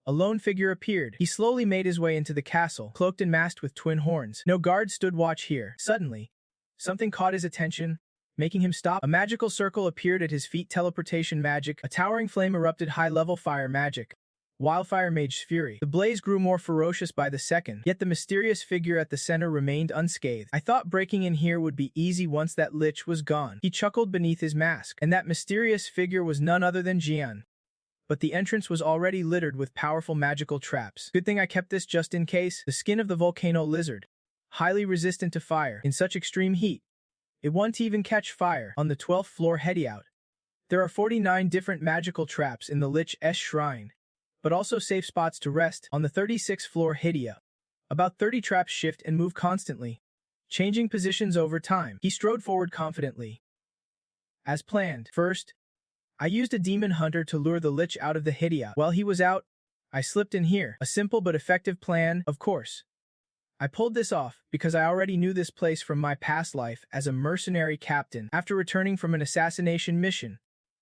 Speaker 1: a lone figure appeared. He slowly made his way into the castle, cloaked and masked with twin horns. No guards stood watch here. Suddenly, something caught his attention, making him stop. A magical circle appeared at his feet. Teleportation magic. A towering flame erupted. High-level fire magic. Wildfire Mage's fury. The blaze grew more ferocious by the second, yet the mysterious figure at the center remained unscathed. I thought breaking in here would be easy once that Lich was gone. He chuckled beneath his mask, and that mysterious figure was none other than Jian. But the entrance was already littered with powerful magical traps. Good thing I kept this just in case. The skin of the volcano lizard, highly resistant to fire. In such extreme heat, it won't even catch fire. On the 12th floor hideout, there are 49 different magical traps in the Lich's shrine, but also safe spots to rest. On the 36th floor hideout, about 30 traps shift and move constantly, changing positions over time. He strode forward confidently. As planned, first, I used a demon hunter to lure the Lich out of the hideout. While he was out, I slipped in here. A simple but effective plan, of course. I pulled this off because I already knew this place from my past life as a mercenary captain. After returning from an assassination mission,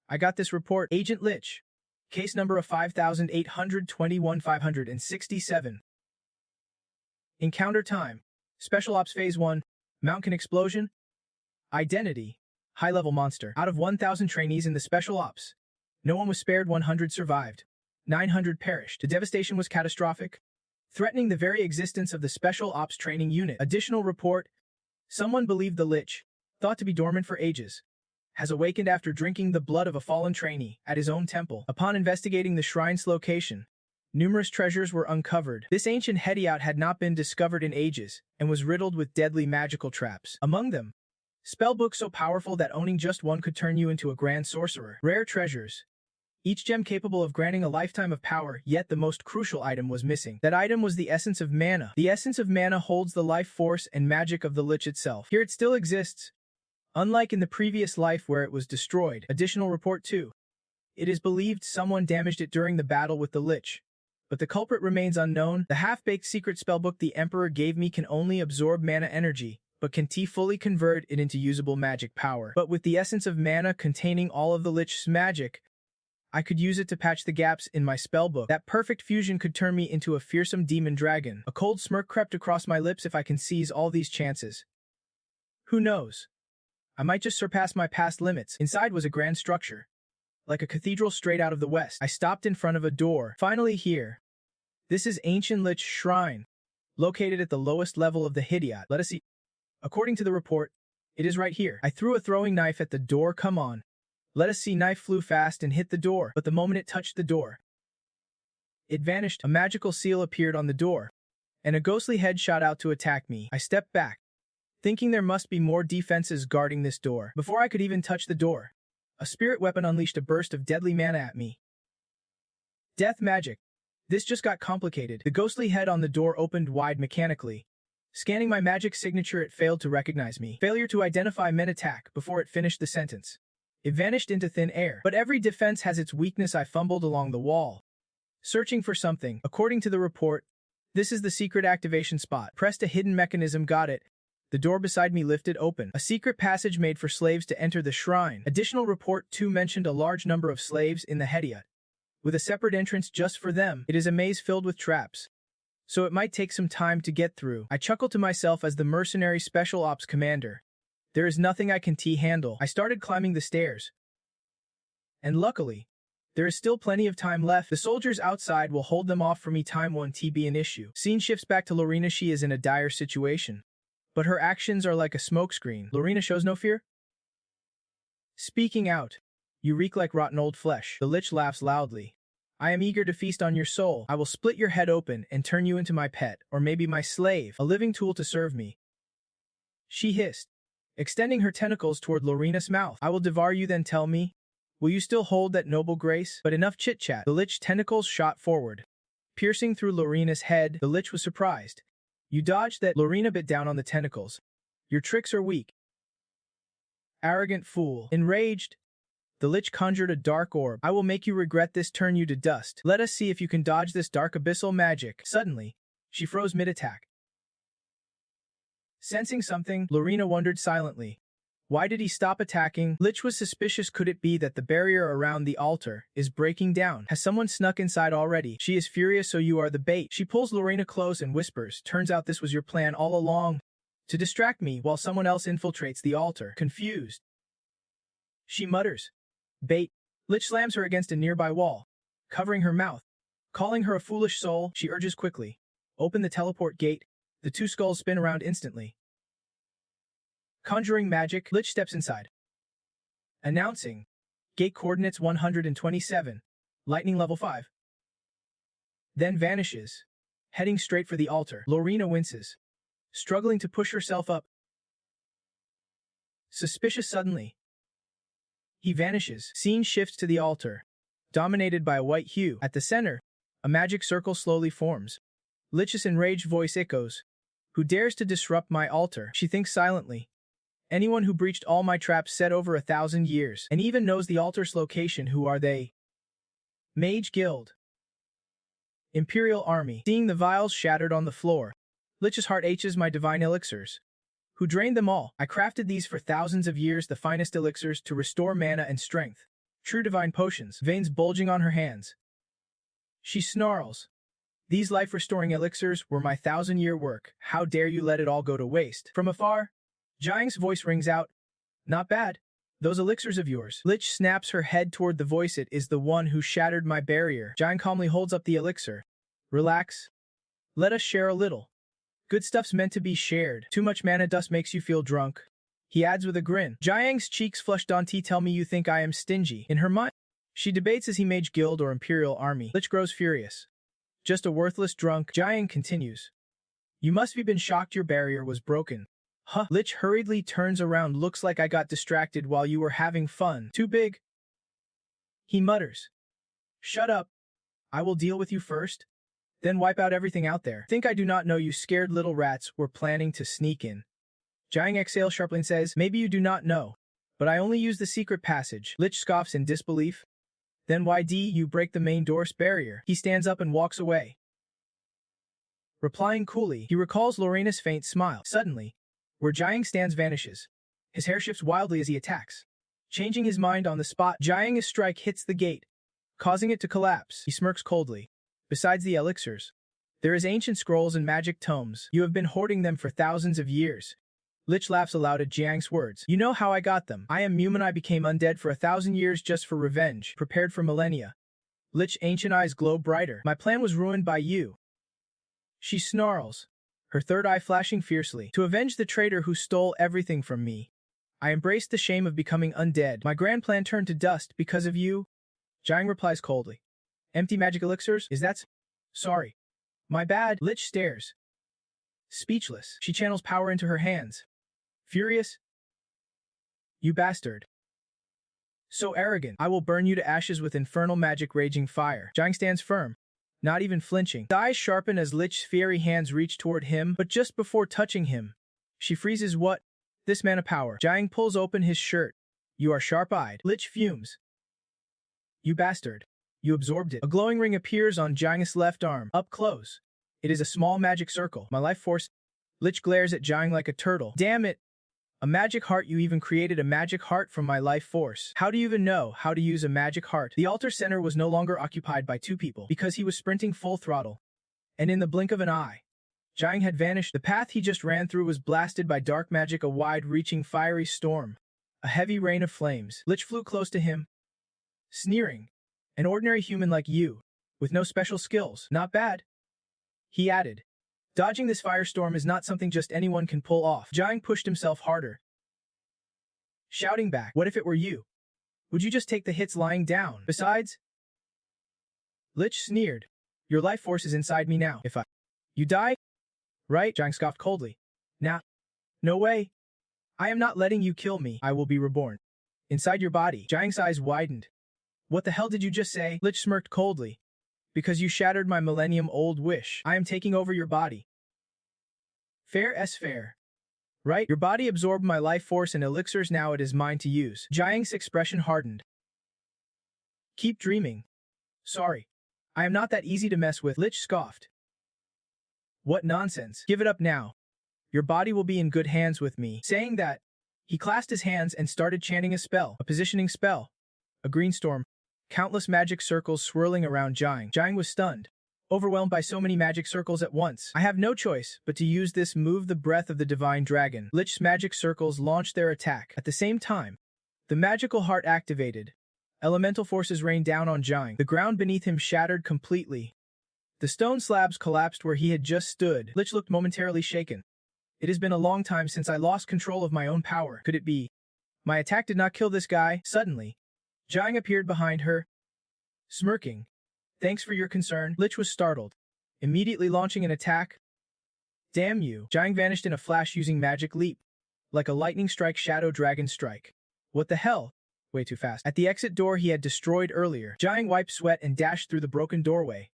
Speaker 1: I got this report. Agent Lich. Case number of 5821-567. Encounter time. Special Ops Phase 1. Mountain Explosion. Identity. High-level monster. Out of 1,000 trainees in the Special Ops, no one was spared. 100 survived. 900 perished. The devastation was catastrophic, threatening the very existence of the Special Ops training unit. Additional report. Someone believed the Lich, thought to be dormant for ages, has awakened after drinking the blood of a fallen trainee at his own temple. Upon investigating the shrine's location, numerous treasures were uncovered. This ancient hideout had not been discovered in ages and was riddled with deadly magical traps. Among them, Spellbook so powerful that owning just one could turn you into a grand sorcerer. Rare treasures. Each gem capable of granting a lifetime of power, yet the most crucial item was missing. That item was the essence of mana. The essence of mana holds the life force and magic of the lich itself. Here it still exists, unlike in the previous life where it was destroyed. Additional report 2. It is believed someone damaged it during the battle with the lich, but the culprit remains unknown. The half-baked secret spellbook the Emperor gave me can only absorb mana energy, but can fully convert it into usable magic power. But with the essence of mana containing all of the lich's magic, I could use it to patch the gaps in my spellbook. That perfect fusion could turn me into a fearsome demon dragon. A cold smirk crept across my lips. If I can seize all these chances, who knows? I might just surpass my past limits. Inside was a grand structure, like a cathedral straight out of the west. I stopped in front of a door. Finally here. This is Ancient Lich Shrine, located at the lowest level of the Hidyat. Let us see. According to the report, it is right here. I threw a throwing knife at the door. Come on. Let us see. Knife flew fast and hit the door, but the moment it touched the door, it vanished. A magical seal appeared on the door, and a ghostly head shot out to attack me. I stepped back, thinking there must be more defenses guarding this door. Before I could even touch the door, a spirit weapon unleashed a burst of deadly mana at me. Death magic. This just got complicated. The ghostly head on the door opened wide mechanically. Scanning my magic signature, it failed to recognize me. Failure to identify men attack before it finished the sentence. It vanished into thin air. But every defense has its weakness. I fumbled along the wall, searching for something. According to the report, this is the secret activation spot. Pressed a hidden mechanism. Got it. The door beside me lifted open. A secret passage made for slaves to enter the shrine. Additional report 2 mentioned a large number of slaves in the Hidyat, with a separate entrance just for them. It is a maze filled with traps, so it might take some time to get through. I chuckled to myself as the mercenary special ops commander. There is nothing I can handle. I started climbing the stairs, and luckily, there is still plenty of time left. The soldiers outside will hold them off for me. Time won't be an issue. Scene shifts back to Lorena. She is in a dire situation, but her actions are like a smokescreen. Lorena shows no fear, speaking out. You reek like rotten old flesh. The lich laughs loudly. I am eager to feast on your soul. I will split your head open and turn you into my pet, or maybe my slave, a living tool to serve me, she hissed, extending her tentacles toward Lorena's mouth. I will devour you. Then tell me, will you still hold that noble grace? But enough chit-chat. The lich tentacles shot forward, piercing through Lorena's head. The lich was surprised. You dodged that. Lorena bit down on the tentacles. Your tricks are weak. Arrogant fool. Enraged, the lich conjured a dark orb. I will make you regret this. Turn you to dust. Let us see if you can dodge this dark abyssal magic. Suddenly, she froze mid-attack. Sensing something, Lorena wondered silently. Why did he stop attacking? Lich was suspicious. Could it be that the barrier around the altar is breaking down? Has someone snuck inside already? She is furious. So you are the bait. She pulls Lorena close and whispers, turns out this was your plan all along, to distract me while someone else infiltrates the altar. Confused, she mutters, bait. Lich slams her against a nearby wall, covering her mouth. Calling her a foolish soul, she urges quickly, open the teleport gate. The 2 skulls spin around instantly. Conjuring magic, Lich steps inside, announcing, gate coordinates 127, lightning level 5. Then vanishes, heading straight for the altar. Lorena winces, struggling to push herself up. Suspicious. Suddenly, he vanishes. Scene shifts to the altar, dominated by a white hue. At the center, a magic circle slowly forms. Lich's enraged voice echoes, who dares to disrupt my altar? She thinks silently. Anyone who breached all my traps set over 1,000 years, and even knows the altar's location. Who are they? Mage Guild. Imperial Army. Seeing the vials shattered on the floor, Lich's heart aches. My divine elixirs. Who drained them all? I crafted these for thousands of years, the finest elixirs to restore mana and strength. True divine potions. Veins bulging on her hands. She snarls. These life-restoring elixirs were my 1,000-year work. How dare you let it all go to waste? From afar, Jiang's voice rings out. Not bad. Those elixirs of yours. Lich snaps her head toward the voice. It is the one who shattered my barrier. Jiang calmly holds up the elixir. Relax. Let us share a little. Good stuff's meant to be shared. Too much mana dust makes you feel drunk, he adds with a grin. Jiang's cheeks flush. Don't tell me you think I am stingy. In her mind, she debates, is he Mage Guild or Imperial Army? Lich grows furious. Just a worthless drunk. Jiang continues. You must have been shocked your barrier was broken. Huh. Lich hurriedly turns around. Looks like I got distracted while you were having fun. Too big. He mutters. Shut up. I will deal with you first. Then wipe out everything out there. Think I do not know you scared little rats were planning to sneak in. Jiang exhales sharply and says, maybe you do not know. But I only use the secret passage. Lich scoffs in disbelief. Then why do you break the main door's barrier? He stands up and walks away. Replying coolly, he recalls Lorena's faint smile. Suddenly, where Jiang stands vanishes. His hair shifts wildly as he attacks. Changing his mind on the spot, Jiang's strike hits the gate, causing it to collapse. He smirks coldly. Besides the elixirs, there is ancient scrolls and magic tomes. You have been hoarding them for thousands of years. Lich laughs aloud at Jiang's words. You know how I got them. I am human. I became undead for 1,000 years just for revenge, prepared for millennia. Lich's ancient eyes glow brighter. My plan was ruined by you. She snarls, her third eye flashing fiercely. To avenge the traitor who stole everything from me. I embraced the shame of becoming undead. My grand plan turned to dust because of you. Jiang replies coldly. Empty magic elixirs? Is that sorry. My bad. Lich stares. Speechless, she channels power into her hands. Furious? You bastard. So arrogant. I will burn you to ashes with infernal magic raging fire. Jiang stands firm, not even flinching. The eyes sharpen as Lich's fiery hands reach toward him, but just before touching him, she freezes. What? This man of power. Jiang pulls open his shirt. You are sharp-eyed. Lich fumes. You bastard. You absorbed it. A glowing ring appears on Jiang's left arm. Up close. It is a small magic circle. My life force. Lich glares at Jiang like a turtle. Damn it. A magic heart. You even created a magic heart from my life force. How do you even know how to use a magic heart? The altar center was no longer occupied by two people because he was sprinting full throttle. And in the blink of an eye, Jiang had vanished. The path he just ran through was blasted by dark magic, a wide-reaching fiery storm. A heavy rain of flames. Lich flew close to him, sneering. An ordinary human like you, with no special skills. Not bad. He added. Dodging this firestorm is not something just anyone can pull off. Jiang pushed himself harder, shouting back, what if it were you? Would you just take the hits lying down? Besides, Lich sneered. Your life force is inside me now. If you die? Right? Jiang scoffed coldly. Nah. No way. I am not letting you kill me. I will be reborn. Inside your body. Jiang's eyes widened. What the hell did you just say? Lich smirked coldly. Because you shattered my millennium-old wish. I am taking over your body. Fair as fair. Right? Your body absorbed my life force and elixirs, now it is mine to use. Jiang's expression hardened. Keep dreaming. Sorry. I am not that easy to mess with. Lich scoffed. What nonsense. Give it up now. Your body will be in good hands with me. Saying that, he clasped his hands and started chanting a spell. A positioning spell. A green storm. Countless magic circles swirling around Jiang. Jiang was stunned, overwhelmed by so many magic circles at once. I have no choice but to use this move, the breath of the divine dragon. Lich's magic circles launched their attack. At the same time, the magical heart activated. Elemental forces rained down on Jiang. The ground beneath him shattered completely. The stone slabs collapsed where he had just stood. Lich looked momentarily shaken. It has been a long time since I lost control of my own power. Could it be? My attack did not kill this guy. Suddenly, Jiang appeared behind her, smirking. Thanks for your concern. Lich was startled, immediately launching an attack. Damn you. Jiang vanished in a flash using magic leap. Like a lightning strike, shadow dragon strike. What the hell? Way too fast. At the exit door he had destroyed earlier, Jiang wiped sweat and dashed through the broken doorway.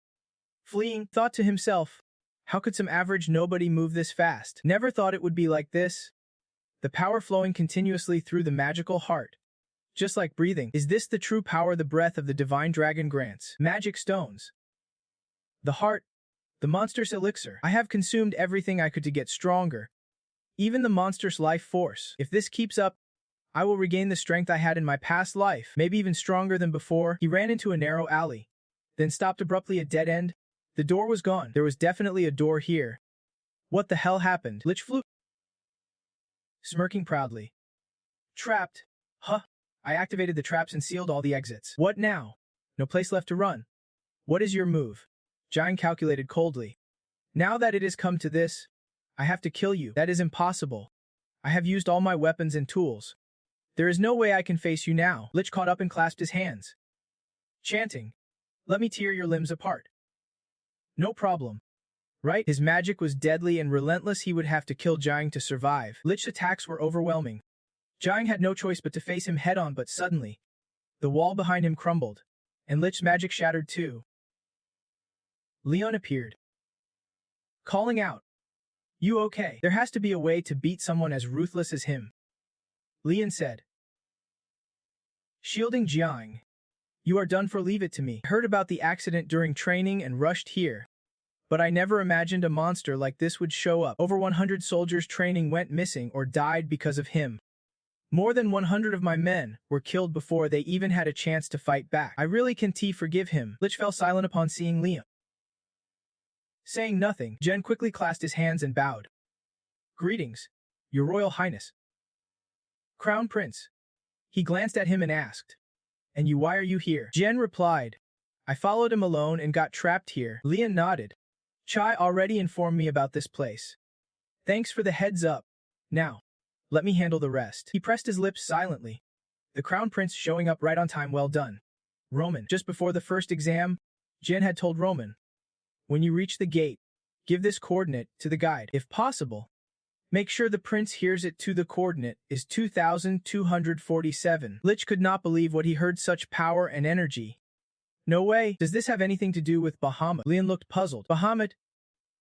Speaker 1: Fleeing, thought to himself, how could some average nobody move this fast? Never thought it would be like this. The power flowing continuously through the magical heart. Just like breathing. Is this the true power the breath of the divine dragon grants? Magic stones. The heart. The monster's elixir. I have consumed everything I could to get stronger. Even the monster's life force. If this keeps up, I will regain the strength I had in my past life, maybe even stronger than before. He ran into a narrow alley, then stopped abruptly at dead end. The door was gone. There was definitely a door here. What the hell happened? Lich flew, smirking proudly. Trapped. Huh. I activated the traps and sealed all the exits. What now? No place left to run. What is your move? Jiang calculated coldly. Now that it has come to this, I have to kill you. That is impossible. I have used all my weapons and tools. There is no way I can face you now. Lich caught up and clasped his hands, chanting, let me tear your limbs apart. No problem. Right? His magic was deadly and relentless. He would have to kill Jiang to survive. Lich's attacks were overwhelming. Jiang had no choice but to face him head-on, but suddenly, the wall behind him crumbled, and Lich's magic shattered too. Leon appeared, calling out, "You okay? There has to be a way to beat someone as ruthless as him," Leon said. Shielding Jiang, "You are done for, leave it to me. I heard about the accident during training and rushed here. But I never imagined a monster like this would show up. Over 100 soldiers training went missing or died because of him. More than 100 of my men were killed before they even had a chance to fight back. I really can't forgive him." Lich fell silent upon seeing Leon. Saying nothing, Jen quickly clasped his hands and bowed. "Greetings, Your Royal Highness." "Crown Prince." He glanced at him and asked, "And you, why are you here?" Jen replied, "I followed him alone and got trapped here." Leon nodded. "Chai already informed me about this place. Thanks for the heads up. Now, let me handle the rest." He pressed his lips silently. The Crown Prince showing up right on time, well done. Roman. Just before the first exam, Jen had told Roman, "When you reach the gate, give this coordinate to the guide. If possible, make sure the prince hears it too. The coordinate is 2247. Lich could not believe what he heard, such power and energy. "No way. Does this have anything to do with Bahamut?" Leon looked puzzled. "Bahamut?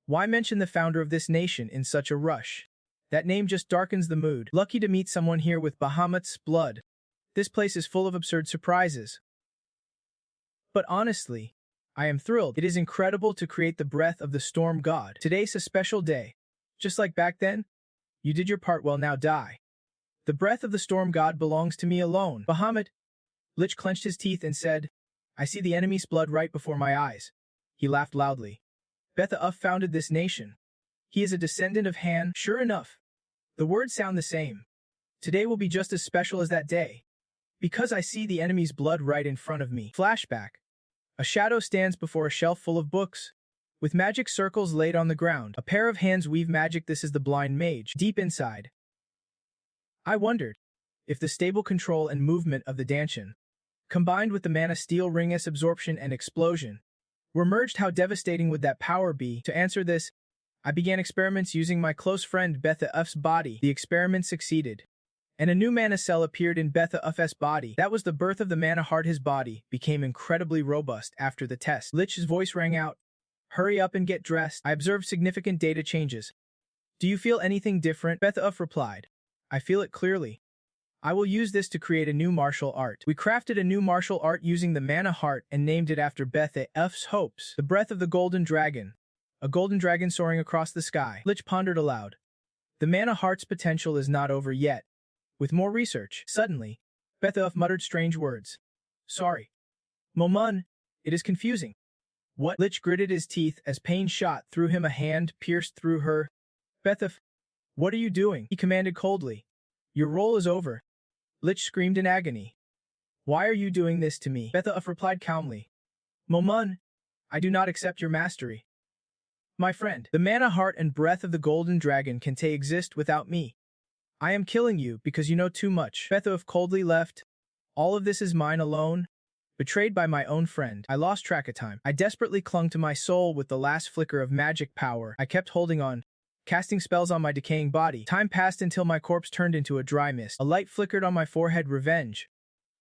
Speaker 1: Why mention the founder of this nation in such a rush? That name just darkens the mood. Lucky to meet someone here with Bahamut's blood. This place is full of absurd surprises. But honestly, I am thrilled. It is incredible to create the breath of the storm god. Today's a special day. Just like back then, you did your part, well now die. The breath of the storm god belongs to me alone." "Bahamut?" Lich clenched his teeth and said, "I see the enemy's blood right before my eyes." He laughed loudly. "Betha-Uf founded this nation. He is a descendant of Han." "Sure enough. The words sound the same. Today will be just as special as that day, because I see the enemy's blood right in front of me." Flashback. A shadow stands before a shelf full of books, with magic circles laid on the ground. A pair of hands weave magic. This is the blind mage. Deep inside, I wondered if the stable control and movement of the Danshin, combined with the mana steel ring's absorption and explosion, were merged, how devastating would that power be? To answer this, I began experiments using my close friend Betha-Uf's body. The experiment succeeded, and a new mana cell appeared in Betha-Uf's body. That was the birth of the mana heart. His body became incredibly robust after the test. Lich's voice rang out, "Hurry up and get dressed." I observed significant data changes. "Do you feel anything different?" Betha-Uf replied, "I feel it clearly. I will use this to create a new martial art." We crafted a new martial art using the mana heart and named it after Betha-Uf's hopes. The breath of the golden dragon. A golden dragon soaring across the sky. Lich pondered aloud. The mana heart's potential is not over yet. With more research. Suddenly, Betha-Uf muttered strange words. "Sorry, Momun, it is confusing." "What?" Lich gritted his teeth as pain shot through him. A hand pierced through her. "Betha-Uf, what are you doing?" he commanded coldly. "Your role is over." Lich screamed in agony. "Why are you doing this to me?" Betha-Uf replied calmly. "Momun, I do not accept your mastery. My friend, the mana heart and breath of the golden dragon can exist without me. I am killing you because you know too much." Betha-Uf coldly left. "All of this is mine alone. Betrayed by my own friend. I lost track of time. I desperately clung to my soul with the last flicker of magic power. I kept holding on, casting spells on my decaying body. Time passed until my corpse turned into a dry mist. A light flickered on my forehead. Revenge.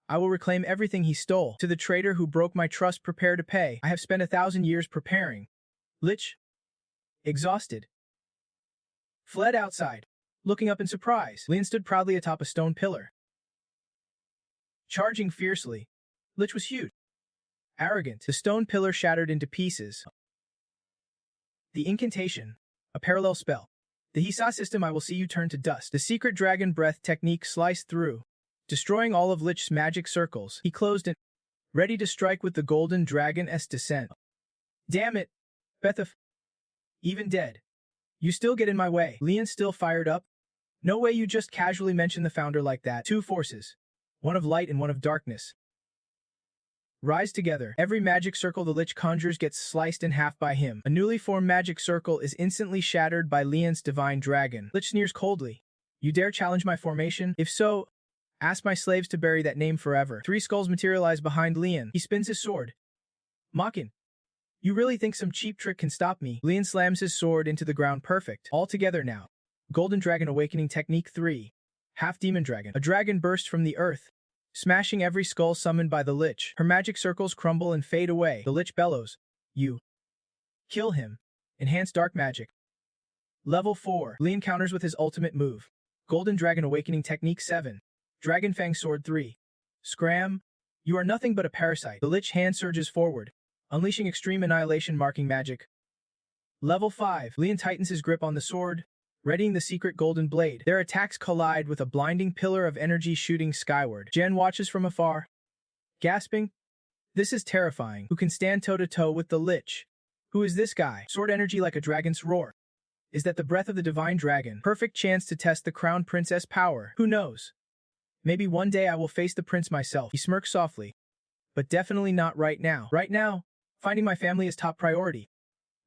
Speaker 1: I will reclaim everything he stole. To the traitor who broke my trust, prepare to pay. I have spent 1,000 years preparing." Lich, exhausted, fled outside. Looking up in surprise, Leon stood proudly atop a stone pillar. Charging fiercely, Lich was huge, arrogant. The stone pillar shattered into pieces. The incantation, a parallel spell. The Hisa system, I will see you turn to dust. The secret dragon breath technique sliced through, destroying all of Lich's magic circles. He closed in, ready to strike with the golden dragon's descent. "Damn it, Betha-Uf. Even dead, you still get in my way." Leon still fired up. "No way you just casually mention the founder like that." Two forces, one of light and one of darkness, rise together. Every magic circle the Lich conjures gets sliced in half by him. A newly formed magic circle is instantly shattered by Leon's divine dragon. Lich sneers coldly. "You dare challenge my formation? If so, ask my slaves to bury that name forever." Three skulls materialize behind Leon. He spins his sword. "Mocking. You really think some cheap trick can stop me? Lin slams his sword into the ground. Perfect. All together now. Golden Dragon Awakening Technique 3. Half Demon Dragon. A dragon bursts from the earth, smashing every skull summoned by the Lich. Her magic circles crumble and fade away. The Lich bellows. You. Kill him. Enhanced Dark Magic. Level 4. Lin counters with his ultimate move. Golden Dragon Awakening Technique 7. Dragon Fang Sword 3. Scram. You are nothing but a parasite. The Lich hand surges forward, unleashing extreme annihilation marking magic. Level 5. Lin tightens his grip on the sword, readying the secret golden blade. Their attacks collide with a blinding pillar of energy shooting skyward. Jen watches from afar, gasping. This is terrifying. Who can stand toe-to-toe with the Lich? Who is this guy? Sword energy like a dragon's roar. Is that the breath of the divine dragon? Perfect chance to test the crown princess power. Who knows? Maybe one day I will face the prince myself. He smirks softly. But definitely not right now. Right now, finding my family is top priority.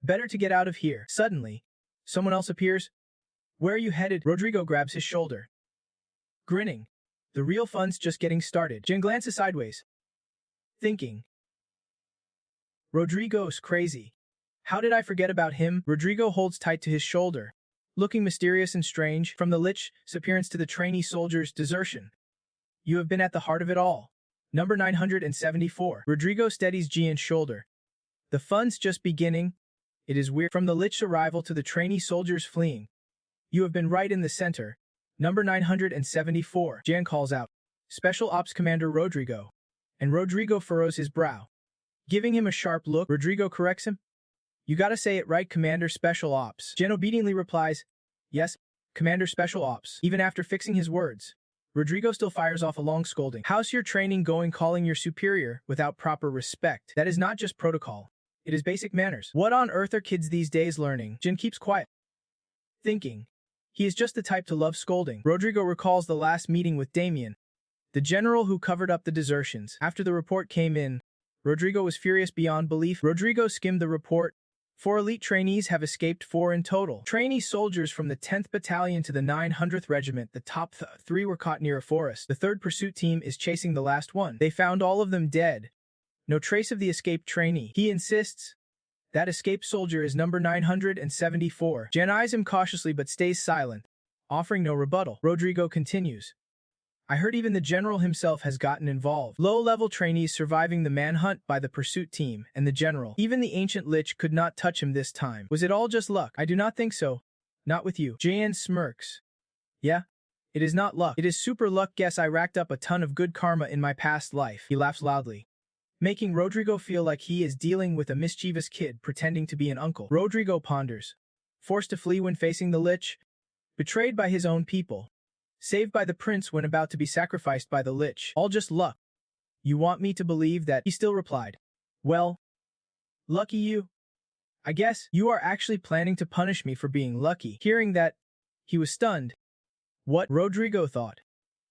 Speaker 1: Better to get out of here. Suddenly, someone else appears. Where are you headed? Rodrigo grabs his shoulder, grinning. The real fun's just getting started. Jen glances sideways, thinking. Rodrigo's crazy. How did I forget about him? Rodrigo holds tight to his shoulder, looking mysterious and strange, from the Lich's appearance to the trainee soldier's desertion. You have been at the heart of it all. Number 974. Rodrigo steadies Jian's shoulder. The fun's just beginning. It is weird. From the Lich's arrival to the trainee soldiers fleeing. You have been right in the center. Number 974. Jian calls out. Special Ops Commander Rodrigo. And Rodrigo furrows his brow, giving him a sharp look. Rodrigo corrects him. You gotta say it right, Commander Special Ops. Jian obediently replies. Yes, Commander Special Ops. Even after fixing his words, Rodrigo still fires off a long scolding. How's your training going, calling your superior without proper respect? That is not just protocol. It is basic manners. What on earth are kids these days learning? Jin keeps quiet, thinking. He is just the type to love scolding. Rodrigo recalls the last meeting with Damien, the general who covered up the desertions. After the report came in, Rodrigo was furious beyond belief. Rodrigo skimmed the report. 4 elite trainees have escaped, 4 in total. Trainee soldiers from the 10th Battalion to the 900th Regiment. The top 3 were caught near a forest. The 3rd pursuit team is chasing the last one. They found all of them dead. No trace of the escaped trainee. He insists. That escaped soldier is number 974. Jen eyes him cautiously but stays silent, offering no rebuttal. Rodrigo continues. I heard even the general himself has gotten involved. Low-level trainees surviving the manhunt by the pursuit team and the general. Even the ancient Lich could not touch him this time. Was it all just luck? I do not think so. Not with you. Jan smirks. Yeah? It is not luck. It is super luck. Guess I racked up a ton of good karma in my past life. He laughs loudly, making Rodrigo feel like he is dealing with a mischievous kid pretending to be an uncle. Rodrigo ponders. Forced to flee when facing the Lich. Betrayed by his own people. Saved by the prince when about to be sacrificed by the Lich. All just luck. You want me to believe that? He still replied. Well, lucky you. I guess you are actually planning to punish me for being lucky. Hearing that, he was stunned. What? Rodrigo thought.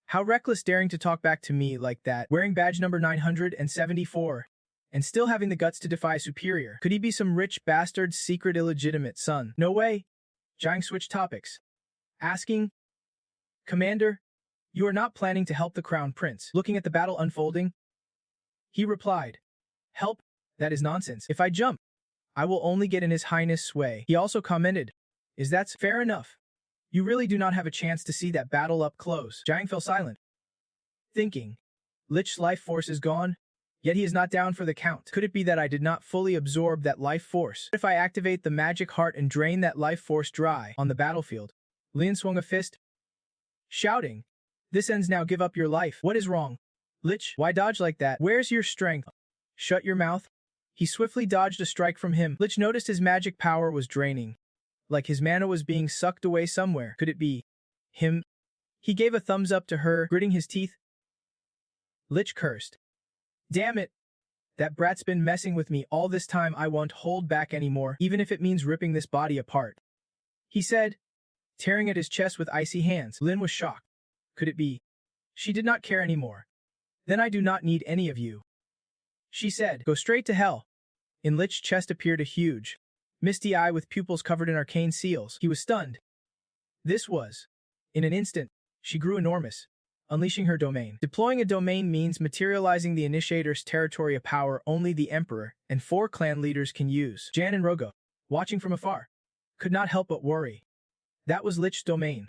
Speaker 1: How reckless, daring to talk back to me like that, wearing badge number 974, and still having the guts to defy superior. Could he be some rich bastard's secret illegitimate son? No way. Jiang switched topics, asking, Commander, you are not planning to help the crown prince. Looking at the battle unfolding, he replied, help? That is nonsense. If I jump, I will only get in his highness' sway. He also commented, is that fair enough? You really do not have a chance to see that battle up close. Jiang fell silent, thinking, Lich's life force is gone, yet he is not down for the count. Could it be that I did not fully absorb that life force? If I activate the magic heart and drain that life force dry on the battlefield? Lin swung a fist, shouting, this ends now, give up your life. What is wrong? Lich, why dodge like that? Where's your strength? Shut your mouth. He swiftly dodged a strike from him. Lich noticed his magic power was draining, like his mana was being sucked away somewhere. Could it be him? He gave a thumbs up to her, gritting his teeth. Lich cursed. Damn it. That brat's been messing with me all this time. I won't hold back anymore, even if it means ripping this body apart, he said, tearing at his chest with icy hands. Lin was shocked. Could it be? She did not care anymore. Then I do not need any of you, she said. Go straight to hell. In Lich's chest appeared a huge, misty eye with pupils covered in arcane seals. He was stunned. This was. In an instant, she grew enormous, unleashing her domain. Deploying a domain means materializing the initiator's territory, a power only the Emperor and 4 clan leaders can use. Jan and Rogo, watching from afar, could not help but worry. That was Lich's domain.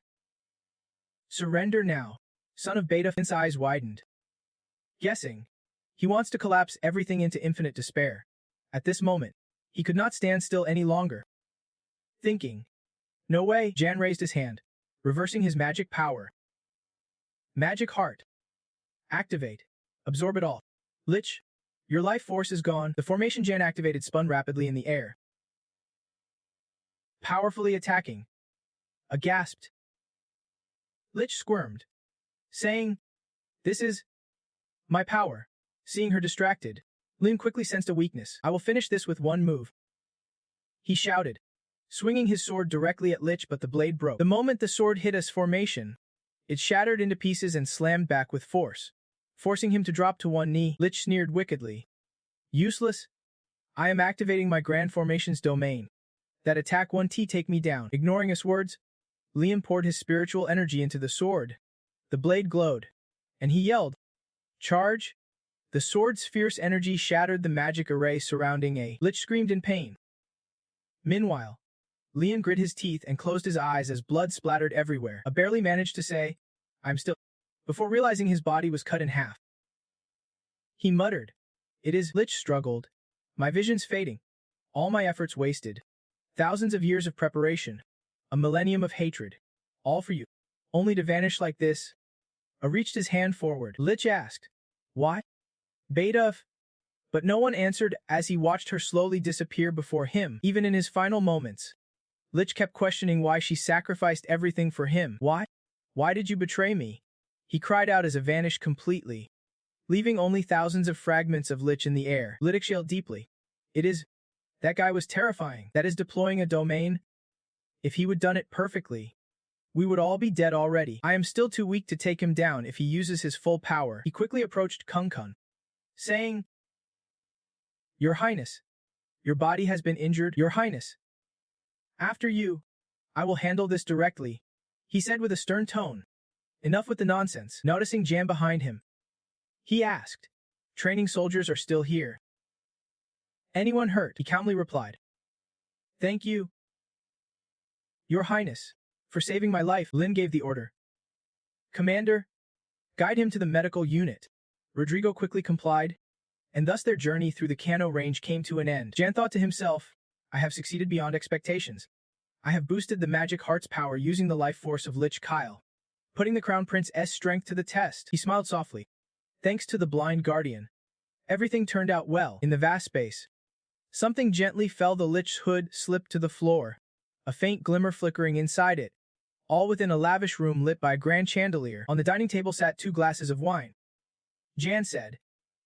Speaker 1: Surrender now, son of Beta. His eyes widened. Guessing. He wants to collapse everything into infinite despair. At this moment, he could not stand still any longer. Thinking. No way. Jan raised his hand, reversing his magic power. Magic Heart. Activate. Absorb it all. Lich, your life force is gone. The formation Jan activated spun rapidly in the air, powerfully attacking. A gasped. Lich squirmed, saying, "This is my power." Seeing her distracted, Lin quickly sensed a weakness. "I will finish this with one move," he shouted, swinging his sword directly at Lich, but the blade broke. The moment the sword hit his formation, it shattered into pieces and slammed back with force, forcing him to drop to one knee. Lich sneered wickedly. "Useless. I am activating my Grand Formation's domain. That attack won't take me down." Ignoring his words, Liam poured his spiritual energy into the sword. The blade glowed, and he yelled, "Charge!" The sword's fierce energy shattered the magic array surrounding A. Lich screamed in pain. Meanwhile, Liam grit his teeth and closed his eyes as blood splattered everywhere. I barely managed to say, "I'm still," before realizing his body was cut in half. He muttered, "It is." Lich struggled. "My vision's fading. All my efforts wasted. Thousands of years of preparation. A millennium of hatred. All for you. Only to vanish like this." I reached his hand forward. Lich asked, "Why? Beta?" But no one answered as he watched her slowly disappear before him. Even in his final moments, Lich kept questioning why she sacrificed everything for him. "Why? Why did you betray me?" he cried out as it vanished completely, leaving only thousands of fragments of Lich in the air. Lich exhaled deeply. "It is. That guy was terrifying. That is deploying a domain. If he would done it perfectly, we would all be dead already. I am still too weak to take him down if he uses his full power." He quickly approached Kung Kun, saying, "Your Highness, your body has been injured, Your Highness. After you, I will handle this directly," he said with a stern tone. "Enough with the nonsense." Noticing Jan behind him, he asked, "Training soldiers are still here? Anyone hurt?" He calmly replied, "Thank you, Your Highness, for saving my life." Lin gave the order. "Commander, guide him to the medical unit." Rodrigo quickly complied, and thus their journey through the Kano range came to an end. Jan thought to himself, "I have succeeded beyond expectations. I have boosted the Magic Heart's power using the life force of Lich Kyle, putting the Crown Prince's strength to the test." He smiled softly. Thanks to the blind guardian, everything turned out well. In the vast space, something gently fell. The Lich's hood slipped to the floor, a faint glimmer flickering inside it, all within a lavish room lit by a grand chandelier. On the dining table sat 2 glasses of wine. Jan said,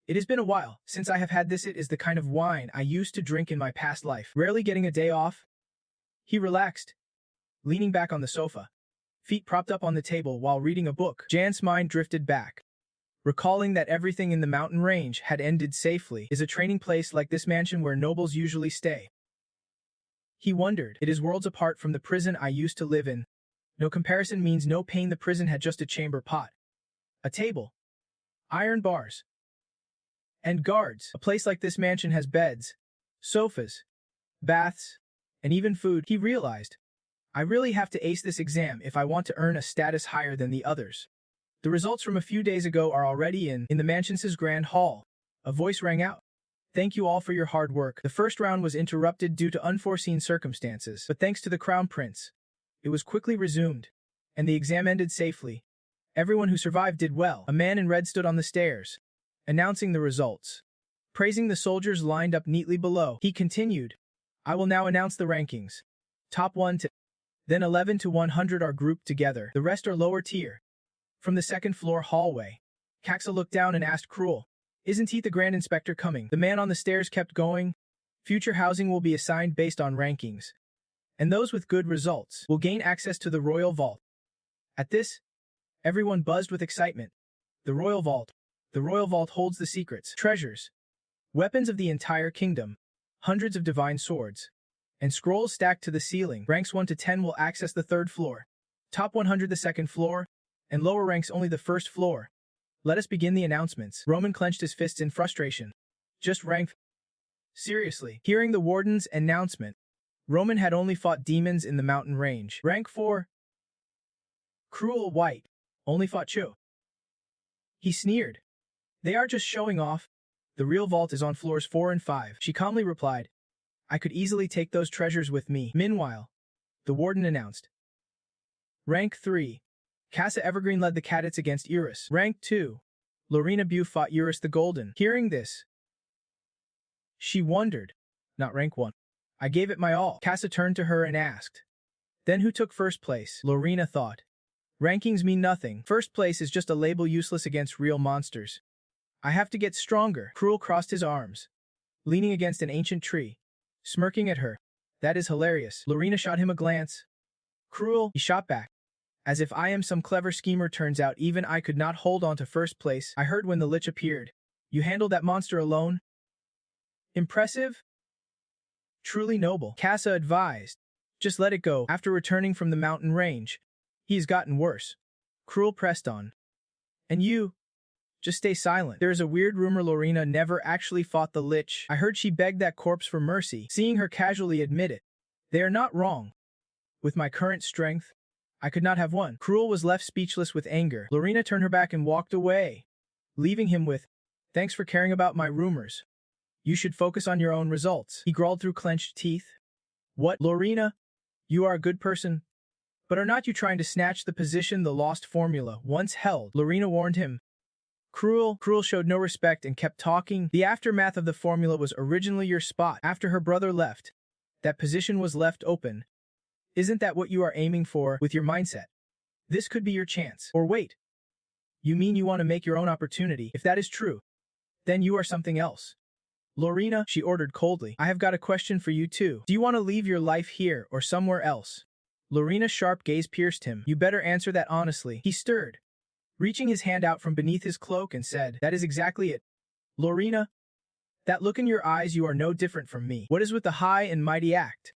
Speaker 1: "It has been a while since I have had this. It is the kind of wine I used to drink in my past life." Rarely getting a day off, he relaxed, leaning back on the sofa, feet propped up on the table while reading a book. Jan's mind drifted back, recalling that everything in the mountain range had ended safely. Is a training place like this mansion where nobles usually stay? He wondered. It is worlds apart from the prison I used to live in. No comparison means no pain. The prison had just a chamber pot, a table, iron bars, and guards. A place like this mansion has beds, sofas, baths, and even food. He realized, I really have to ace this exam if I want to earn a status higher than the others. The results from a few days ago are already in the mansion's grand hall. A voice rang out. "Thank you all for your hard work." The first round was interrupted due to unforeseen circumstances, but thanks to the Crown Prince, it was quickly resumed, and the exam ended safely. Everyone who survived did well. A man in red stood on the stairs, announcing the results. Praising the soldiers lined up neatly below, he continued, "I will now announce the rankings. Top 1 to then 11 to 100 are grouped together. The rest are lower tier." From the second-floor hallway, Caxa looked down and asked Cruel, "Isn't he the Grand Inspector coming?" The man on the stairs kept going. "Future housing will be assigned based on rankings, and those with good results will gain access to the Royal Vault." At this, everyone buzzed with excitement. The Royal Vault. The Royal Vault holds the secrets, treasures, weapons of the entire kingdom, hundreds of divine swords, and scrolls stacked to the ceiling. Ranks 1 to 10 will access the 3rd floor, top 100 the 2nd floor, and lower ranks only the first floor. Let us begin the announcements. Roman clenched his fists in frustration. Just rank. Seriously. Hearing the warden's announcement, Roman had only fought demons in the mountain range. Rank 4. Cruel White. Only fought Cho. He sneered. They are just showing off. The real vault is on floors 4 and 5. She calmly replied. I could easily take those treasures with me. Meanwhile, the warden announced. Rank 3. Casa Evergreen led the cadets against Iris. Rank 2. Lorena Bew fought Iris the Golden. Hearing this, she wondered. Not rank 1. I gave it my all. Casa turned to her and asked. Then who took first place? Lorena thought. Rankings mean nothing. First place is just a label useless against real monsters. I have to get stronger. Cruel crossed his arms, leaning against an ancient tree, smirking at her. That is hilarious. Lorena shot him a glance. Cruel, he shot back. As if I am some clever schemer, turns out even I could not hold on to first place. I heard when the Lich appeared. You handled that monster alone? Impressive? Truly noble. Casa advised. Just let it go. After returning from the mountain range, he has gotten worse. Cruel pressed on. And you? Just stay silent. There is a weird rumor Lorena never actually fought the Lich. I heard she begged that corpse for mercy. Seeing her casually admit it. They are not wrong. With my current strength, I could not have won. Cruel was left speechless with anger. Lorena turned her back and walked away, leaving him with, thanks for caring about my rumors. You should focus on your own results. He growled through clenched teeth. What, Lorena? You are a good person. But are not you trying to snatch the position the lost formula once held? Lorena warned him. Cruel showed no respect and kept talking. The aftermath of the formula was originally your spot. After her brother left, that position was left open. Isn't that what you are aiming for with your mindset? This could be your chance. Or wait. You mean you want to make your own opportunity? If that is true, then you are something else. Lorena, she ordered coldly, I have got a question for you too. Do you want to leave your life here or somewhere else? Lorena's sharp gaze pierced him. You better answer that honestly. He stirred, reaching his hand out from beneath his cloak and said, that is exactly it. Lorena, that look in your eyes, you are no different from me. What is with the high and mighty act?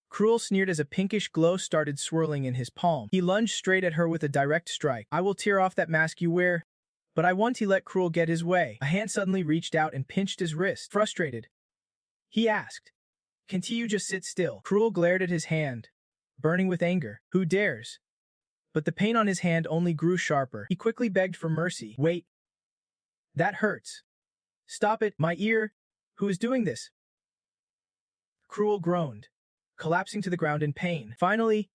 Speaker 1: Cruel sneered as a pinkish glow started swirling in his palm. He lunged straight at her with a direct strike. I will tear off that mask you wear. But I once he let Cruel get his way. A hand suddenly reached out and pinched his wrist. Frustrated, he asked, can't you just sit still? Cruel glared at his hand, burning with anger. Who dares? But the pain on his hand only grew sharper. He quickly begged for mercy. Wait. That hurts. Stop it, my ear. Who is doing this? Cruel groaned, collapsing to the ground in pain. Finally,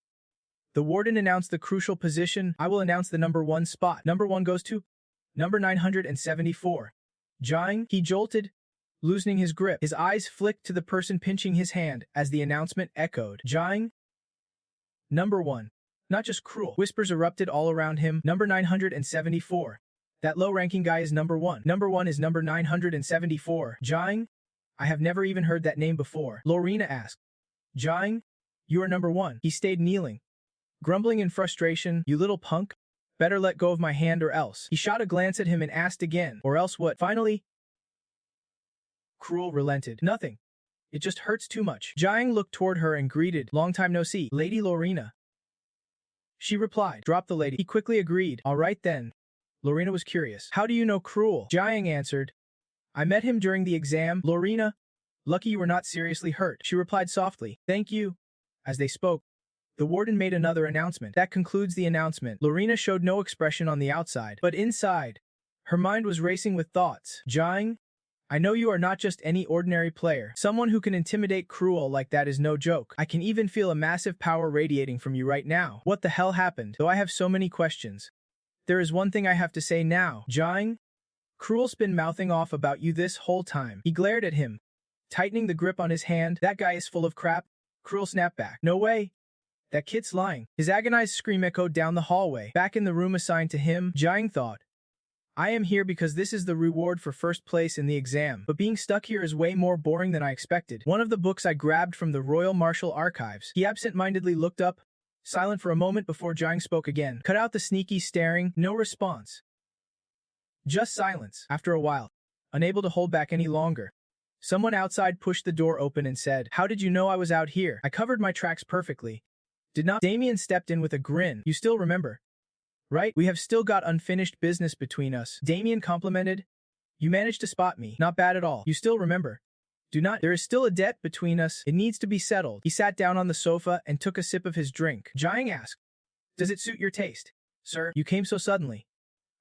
Speaker 1: the warden announced the crucial position. I will announce the number 1 spot. Number 1 goes to number 974. Jang, he jolted, loosening his grip. His eyes flicked to the person pinching his hand as the announcement echoed. Jang. Number 1. Not just Cruel. Whispers erupted all around him. Number 974. That low-ranking guy is number 1. Number 1 is number 974. Jang? I have never even heard that name before. Lorena asked. Jang? You are number 1. He stayed kneeling, grumbling in frustration. You little punk. Better let go of my hand or else. He shot a glance at him and asked again. Or else what? Finally, Cruel relented. Nothing. It just hurts too much. Jang looked toward her and greeted. Long time no see, Lady Lorena. She replied. Drop the lady. He quickly agreed. All right then. Lorena was curious. How do you know Cruel? Jang answered. I met him during the exam. Lorena, lucky you were not seriously hurt. She replied softly. Thank you. As they spoke, the warden made another announcement. That concludes the announcement. Lorena showed no expression on the outside, but inside, her mind was racing with thoughts. Jang, I know you are not just any ordinary player. Someone who can intimidate Cruel like that is no joke. I can even feel a massive power radiating from you right now. What the hell happened? Though I have so many questions, there is one thing I have to say now. Jang, Cruel's been mouthing off about you this whole time. He glared at him, tightening the grip on his hand. That guy is full of crap. Cruel snapped back. No way. That kid's lying. His agonized scream echoed down the hallway. Back in the room assigned to him, Jang thought. I am here because this is the reward for first place in the exam, but being stuck here is way more boring than I expected. One of the books I grabbed from the Royal Martial Archives. He absent-mindedly looked up, silent for a moment before Jang spoke again. Cut out the sneaky staring. No response. Just silence. After a while, unable to hold back any longer, someone outside pushed the door open and said, How did you know I was out here? I covered my tracks perfectly. Did not. Damien stepped in with a grin. You still remember? Right? We have still got unfinished business between us. Damien complimented. You managed to spot me. Not bad at all. You still remember. Do not. There is still a debt between us. It needs to be settled. He sat down on the sofa and took a sip of his drink. Jiang asked, Does it suit your taste? Sir, you came so suddenly.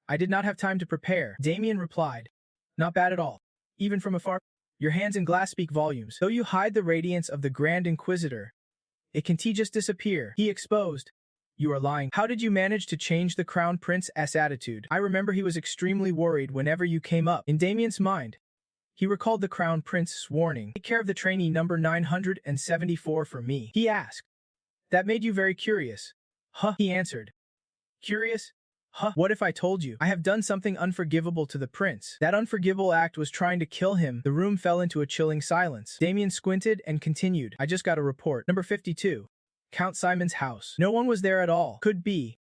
Speaker 1: I did not have time to prepare. Damien replied, Not bad at all. Even from afar, your hands in glass speak volumes. Though you hide the radiance of the Grand Inquisitor, it can just disappear. He exposed. You are lying. How did you manage to change the Crown Prince's attitude? I remember he was extremely worried whenever you came up. In Damien's mind, he recalled the Crown Prince's warning. Take care of the trainee number 974 for me. He asked. That made you very curious. Huh, he answered. Curious? Huh, what if I told you? I have done something unforgivable to the prince. That unforgivable act was trying to kill him. The room fell into a chilling silence. Damien squinted and continued. I just got a report. Number 52. Count Simon's house. No one was there at all. Could be.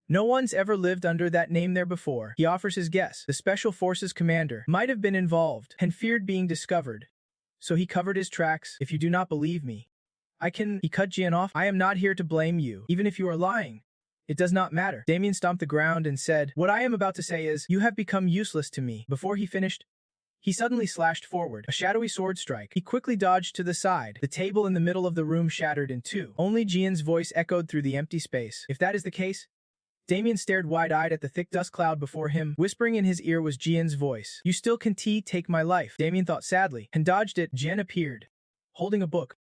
Speaker 1: No one's ever lived under that name there before. He offers his guess. The Special Forces commander might have been involved and feared being discovered. So he covered his tracks. If you do not believe me, he cut Jian off. I am not here to blame you, even if you are lying. It does not matter. Damien stomped the ground and said, What I am about to say is, you have become useless to me. Before he finished, he suddenly slashed forward, a shadowy sword strike. He quickly dodged to the side. The table in the middle of the room shattered in two. Only Jian's voice echoed through the empty space. If that is the case, Damien stared wide-eyed at the thick dust cloud before him. Whispering in his ear was Jian's voice. You still can take my life. Damien thought sadly, and dodged it. Jian appeared, holding a book.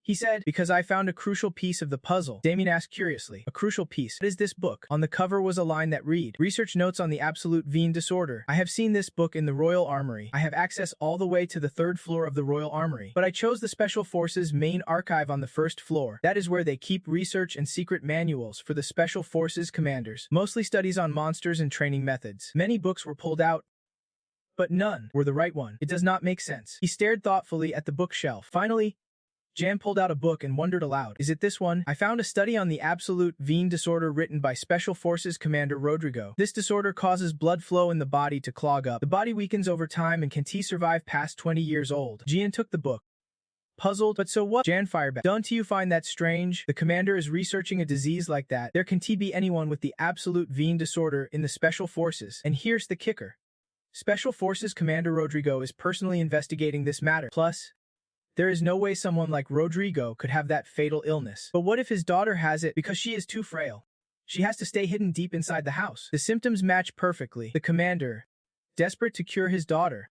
Speaker 1: He said, Because I found a crucial piece of the puzzle. Damien asked curiously, A crucial piece? What is this book? On the cover was a line that read, Research notes on the absolute Veen disorder. I have seen this book in the Royal Armory. I have access all the way to the 3rd floor of the Royal Armory. But I chose the Special Forces main archive on the 1st floor. That is where they keep research and secret manuals for the Special Forces commanders. Mostly studies on monsters and training methods. Many books were pulled out, but none were the right one. It does not make sense. He stared thoughtfully at the bookshelf. Finally, Jan pulled out a book and wondered aloud, Is it this one? I found a study on the absolute Veen disorder written by Special Forces Commander Rodrigo. This disorder causes blood flow in the body to clog up. The body weakens over time and can survive past 20 years old. Jian took the book. Puzzled, but so what? Jan fired back. Don't you find that strange? The commander is researching a disease like that. There can be anyone with the absolute Veen disorder in the Special Forces. And here's the kicker. Special Forces Commander Rodrigo is personally investigating this matter. Plus, there is no way someone like Rodrigo could have that fatal illness. But what if his daughter has it because she is too frail? She has to stay hidden deep inside the house. The symptoms match perfectly. The commander, desperate to cure his daughter,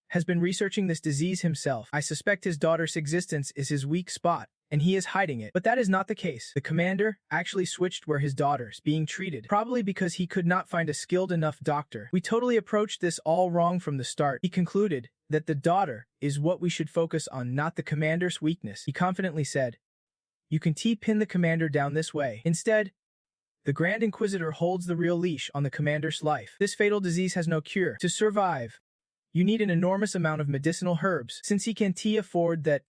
Speaker 1: has been researching this disease himself. I suspect his daughter's existence is his weak spot, and he is hiding it. But that is not the case. The commander actually switched where his daughter's being treated, probably because he could not find a skilled enough doctor. We totally approached this all wrong from the start. He concluded that the daughter is what we should focus on, not the commander's weakness. He confidently said, You can pin the commander down this way. Instead, the Grand Inquisitor holds the real leash on the commander's life. This fatal disease has no cure. To survive, you need an enormous amount of medicinal herbs. Since he can't afford that,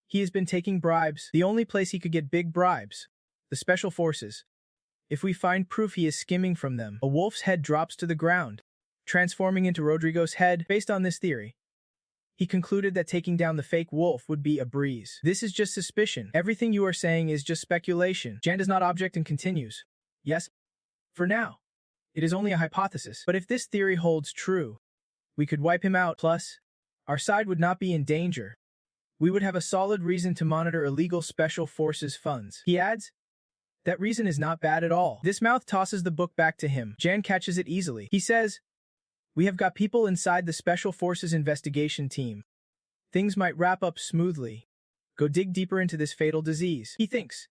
Speaker 1: he has been taking bribes. The only place he could get big bribes, the Special Forces. If we find proof he is skimming from them, a wolf's head drops to the ground, transforming into Rodrigo's head. Based on this theory, he concluded that taking down the fake wolf would be a breeze. This is just suspicion. Everything you are saying is just speculation. Jan does not object and continues. Yes, for now, it is only a hypothesis. But if this theory holds true, we could wipe him out. Plus, our side would not be in danger. We would have a solid reason to monitor illegal Special Forces funds. He adds, That reason is not bad at all. This mouth tosses the book back to him. Jan catches it easily. He says, We have got people inside the Special Forces investigation team. Things might wrap up smoothly. Go dig deeper into this fatal disease. He thinks.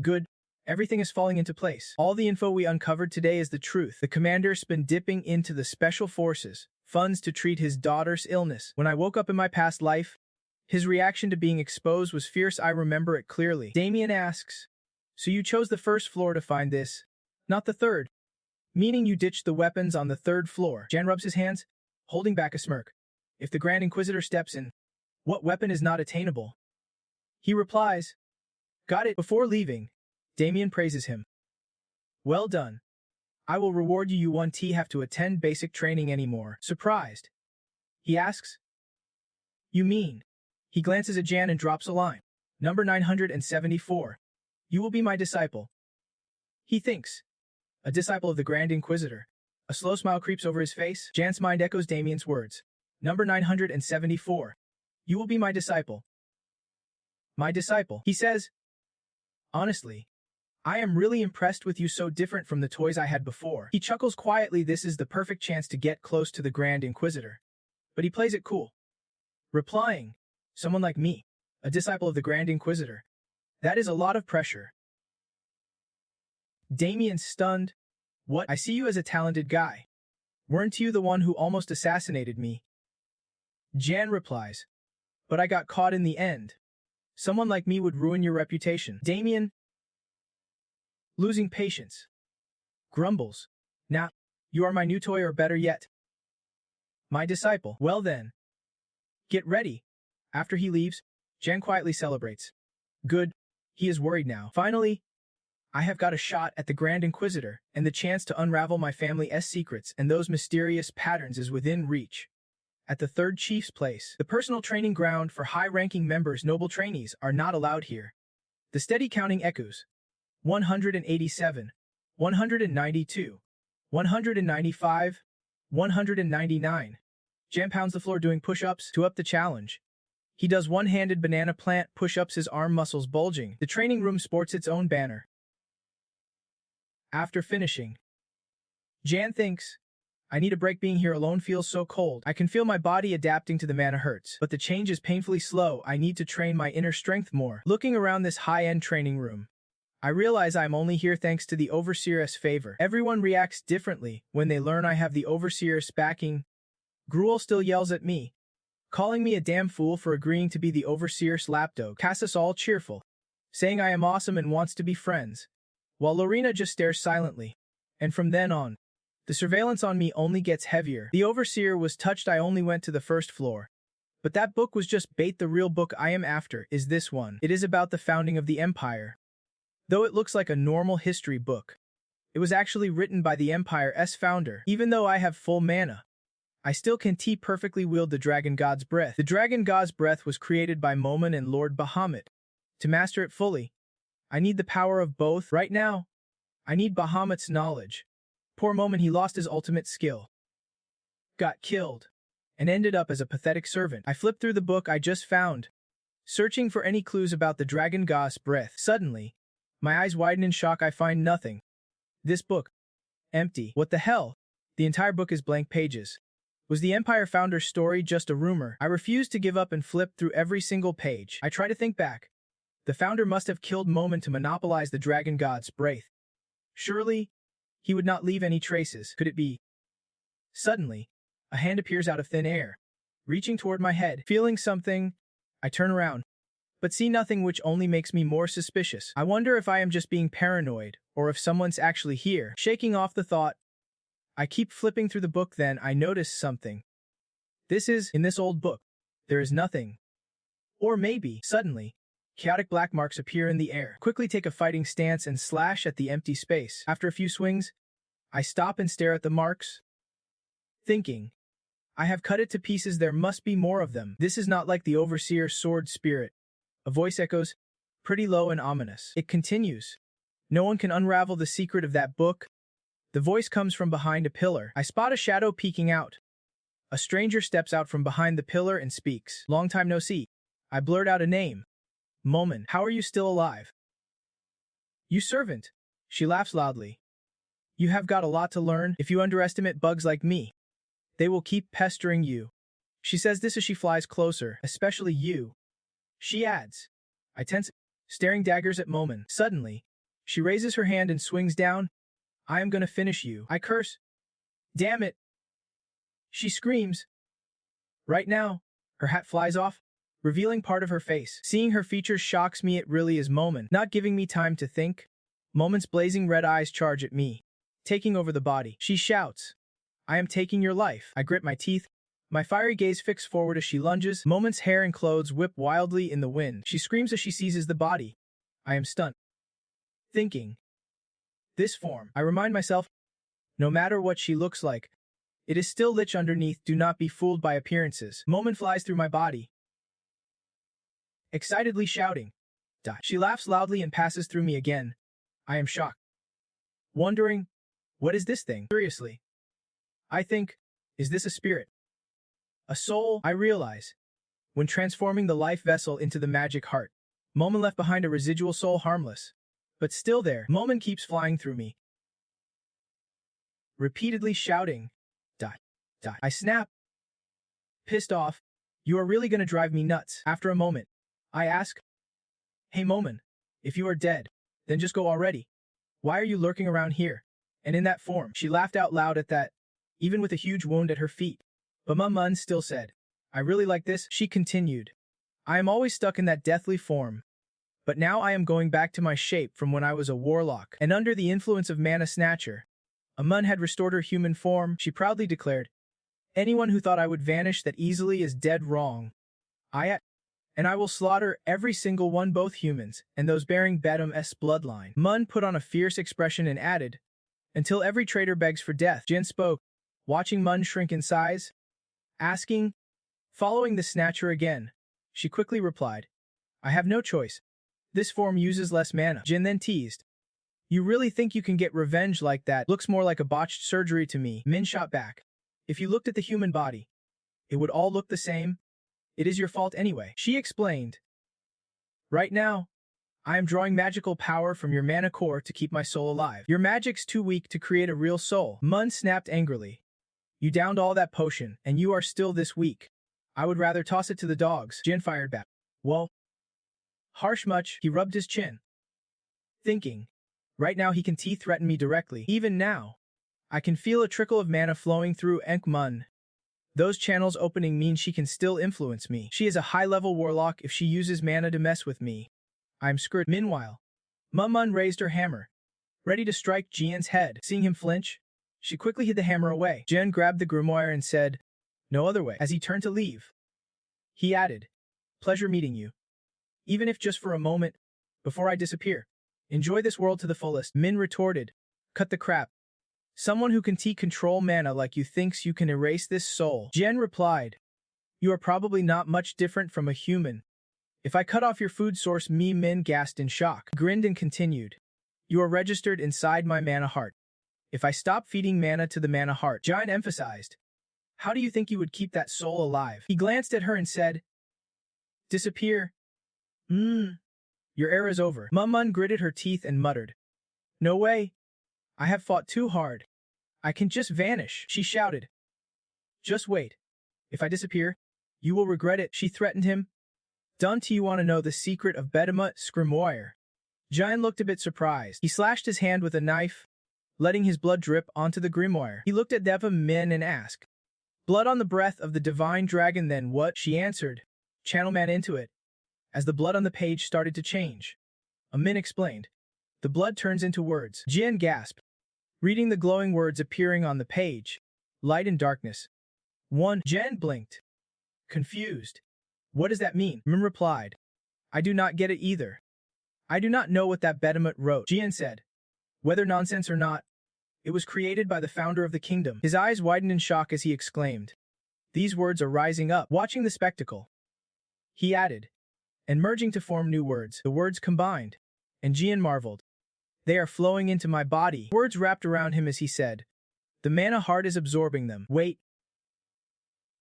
Speaker 1: Good. Everything is falling into place. All the info we uncovered today is the truth. The commander's been dipping into the Special Forces funds to treat his daughter's illness. When I woke up in my past life, his reaction to being exposed was fierce. I remember it clearly. Damien asks, So you chose the 1st floor to find this, not the 3rd? Meaning you ditched the weapons on the 3rd floor. Jan rubs his hands, holding back a smirk. If the Grand Inquisitor steps in, what weapon is not attainable? He replies, Got it. Before leaving, Damien praises him. Well done. I will reward you. You won't have to attend basic training anymore. Surprised, he asks, You mean? He glances at Jan and drops a line. Number 974. You will be my disciple. He thinks. a disciple of the Grand Inquisitor. A slow smile creeps over his face. Jan's mind echoes Damien's words. Number 974. You will be my disciple. My disciple, he says. Honestly, I am really impressed with you, so different from the toys I had before. He chuckles quietly. This is the perfect chance to get close to the Grand Inquisitor. But he plays it cool, replying, someone like me, a disciple of the Grand Inquisitor. That is a lot of pressure. Damien's stunned. What? I see you as a talented guy. Weren't you the one who almost assassinated me? Jan replies, but I got caught in the end. Someone like me would ruin your reputation. Damien, losing patience, grumbles. Now, you are my new toy, or better yet, my disciple. Well then, get ready. After he leaves, Jan quietly celebrates. Good. He is worried now. Finally, I have got a shot at the Grand Inquisitor, and the chance to unravel my family's secrets and those mysterious patterns is within reach. At the third chief's place, the personal training ground for high-ranking members, noble trainees are not allowed here. The steady counting echoes. 187, 192, 195, 199. Jan pounds the floor doing push-ups to up the challenge. He does one-handed banana plant push-ups, his arm muscles bulging. The training room sports its own banner. After finishing, Jan thinks, I need a break. Being here alone feels so cold. I can feel my body adapting to the mana hurts, but the change is painfully slow. I need to train my inner strength more. Looking around this high-end training room, I realize I'm only here thanks to the Overseer's favor. Everyone reacts differently when they learn I have the Overseer's backing. Gruel still yells at me, calling me a damn fool for agreeing to be the Overseer's lapdog. Cass is all cheerful, saying I am awesome and wants to be friends, while Lorena just stares silently. And from then on, the surveillance on me only gets heavier. The Overseer was touched. I only went to the first floor. But that book was just bait. The real book I am after is this one. It is about the founding of the Empire. Though it looks like a normal history book, it was actually written by the Empire's founder. Even though I have full mana, I still can perfectly wield the Dragon God's Breath. The Dragon God's Breath was created by Momen and Lord Bahamut. To master it fully, I need the power of both. Right now, I need Bahamut's knowledge. Poor Momen, he lost his ultimate skill, got killed, and ended up as a pathetic servant. I flipped through the book I just found, searching for any clues about the Dragon God's Breath. Suddenly, my eyes widen in shock. I find nothing. This book, empty. What the hell? The entire book is blank pages. Was the Empire founder's story just a rumor? I refuse to give up and flip through every single page. I try to think back. The founder must have killed Momen to monopolize the Dragon God's Breath. Surely, he would not leave any traces. Could it be? Suddenly, a hand appears out of thin air, reaching toward my head. Feeling something, I turn around, but see nothing, which only makes me more suspicious. I wonder if I am just being paranoid, or if someone's actually here. Shaking off the thought, I keep flipping through the book. Then I notice something. In this old book, there is nothing. Or maybe, suddenly, chaotic black marks appear in the air. Quickly take a fighting stance and slash at the empty space. After a few swings, I stop and stare at the marks, thinking, I have cut it to pieces. There must be more of them. This is not like the Overseer's sword spirit. A voice echoes, pretty low and ominous. It continues. No one can unravel the secret of that book. The voice comes from behind a pillar. I spot a shadow peeking out. A stranger steps out from behind the pillar and speaks. Long time no see. I blurt out a name. Momen, how are you still alive? You servant. She laughs loudly. You have got a lot to learn. If you underestimate bugs like me, they will keep pestering you. She says this as she flies closer, especially you. She adds. I tense, staring daggers at Momen. Suddenly, she raises her hand and swings down. I am gonna finish you. I curse. Damn it. She screams. Right now, her hat flies off, revealing part of her face. Seeing her features shocks me. It really is Momen. Not giving me time to think, Momen's blazing red eyes charge at me, taking over the body. She shouts, I am taking your life. I grit my teeth, my fiery gaze fixed forward as she lunges. Momen's hair and clothes whip wildly in the wind. She screams as she seizes the body. I am stunned, thinking, this form. I remind myself, no matter what she looks like, it is still lich underneath. Do not be fooled by appearances. Momen flies through my body, excitedly shouting, die. She laughs loudly and passes through me again. I am shocked, wondering, What is this thing? Seriously. I think, is this a spirit? A soul, I realize. When transforming the life vessel into the magic heart, Momon left behind a residual soul harmless. But still there, Momon keeps flying through me. Repeatedly shouting. Die. Die. I snap. Pissed off. You are really gonna drive me nuts. After a moment, I ask, Hey Momon, if you are dead, then just go already. Why are you lurking around here? And in that form, she laughed out loud at that, even with a huge wound at her feet. But Momon still said, I really like this, she continued. I am always stuck in that deathly form. But now I am going back to my shape from when I was a warlock, and under the influence of Mana Snatcher. Amun had restored her human form, she proudly declared. Anyone who thought I would vanish that easily is dead wrong. And I will slaughter every single one, both humans and those bearing Bedham's bloodline. Mun put on a fierce expression and added, until every traitor begs for death. Jin spoke, watching Mun shrink in size, asking, following the snatcher again. She quickly replied, I have no choice. This form uses less mana. Jin then teased, you really think you can get revenge like that? Looks more like a botched surgery to me. Min shot back. If you looked at the human body, it would all look the same. It is your fault anyway. She explained. Right now, I am drawing magical power from your mana core to keep my soul alive. Your magic's too weak to create a real soul. Mun snapped angrily. You downed all that potion, and you are still this weak. I would rather toss it to the dogs. Jin fired back. Well, harsh much, he rubbed his chin. Thinking. Right now he can threaten me directly. Even now, I can feel a trickle of mana flowing through Mun. Those channels opening mean she can still influence me. She is a high-level warlock if she uses mana to mess with me. I'm screwed. Meanwhile, Mun raised her hammer, ready to strike Jian's head. Seeing him flinch, she quickly hid the hammer away. Jian grabbed the grimoire and said, no other way. As he turned to leave, he added, pleasure meeting you. Even if just for a moment, before I disappear. Enjoy this world to the fullest. Min retorted, cut the crap. Someone who can control mana like you thinks you can erase this soul. Jian replied, you are probably not much different from a human. If I cut off your food source, Min gasped in shock. Grinned and continued, you are registered inside my mana heart. If I stop feeding mana to the mana heart, Jian emphasized, how do you think you would keep that soul alive? He glanced at her and said, disappear. Your era is over. Mun gritted her teeth and muttered, no way. I have fought too hard. I can just vanish, she shouted. Just wait. If I disappear, you will regret it, she threatened him. Don't you want to know the secret of Bedham's grimoire? Jian looked a bit surprised. He slashed his hand with a knife, letting his blood drip onto the grimoire. He looked at Deva Min and asked, blood on the breath of the divine dragon, then what? She answered, channel man into it. As the blood on the page started to change, Min explained, the blood turns into words. Jian gasped, reading the glowing words appearing on the page. Light and darkness. 1. Jian blinked, confused. What does that mean? Min replied, I do not get it either. I do not know what that Bedhamut wrote. Jian said, whether nonsense or not, it was created by the founder of the kingdom. His eyes widened in shock as he exclaimed, these words are rising up. Watching the spectacle, he added, and merging to form new words. The words combined, and Jian marveled. They are flowing into my body. Words wrapped around him as he said, the mana heart is absorbing them. Wait.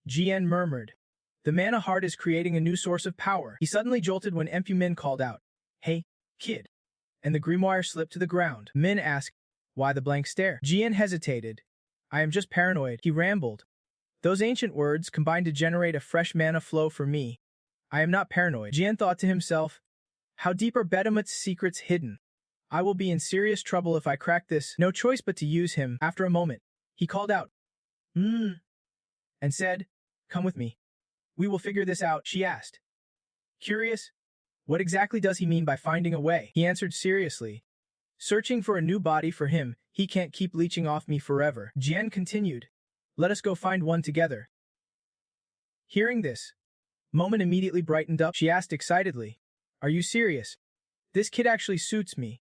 Speaker 1: Jian murmured, the mana heart is creating a new source of power. He suddenly jolted when Min called out, hey, kid. And the grimoire slipped to the ground. Min asked, why the blank stare? Jian hesitated. I am just paranoid, he rambled. Those ancient words combined to generate a fresh mana flow for me. I am not paranoid. Jian thought to himself, how deep are Bedhamut's secrets hidden? I will be in serious trouble if I crack this. No choice but to use him. After a moment, he called out, and said, come with me. We will figure this out, she asked. Curious? What exactly does he mean by finding a way? He answered seriously. Searching for a new body for him, he can't keep leeching off me forever. Jian continued, let us go find one together. Hearing this, Momon immediately brightened up. She asked excitedly, are you serious? This kid actually suits me.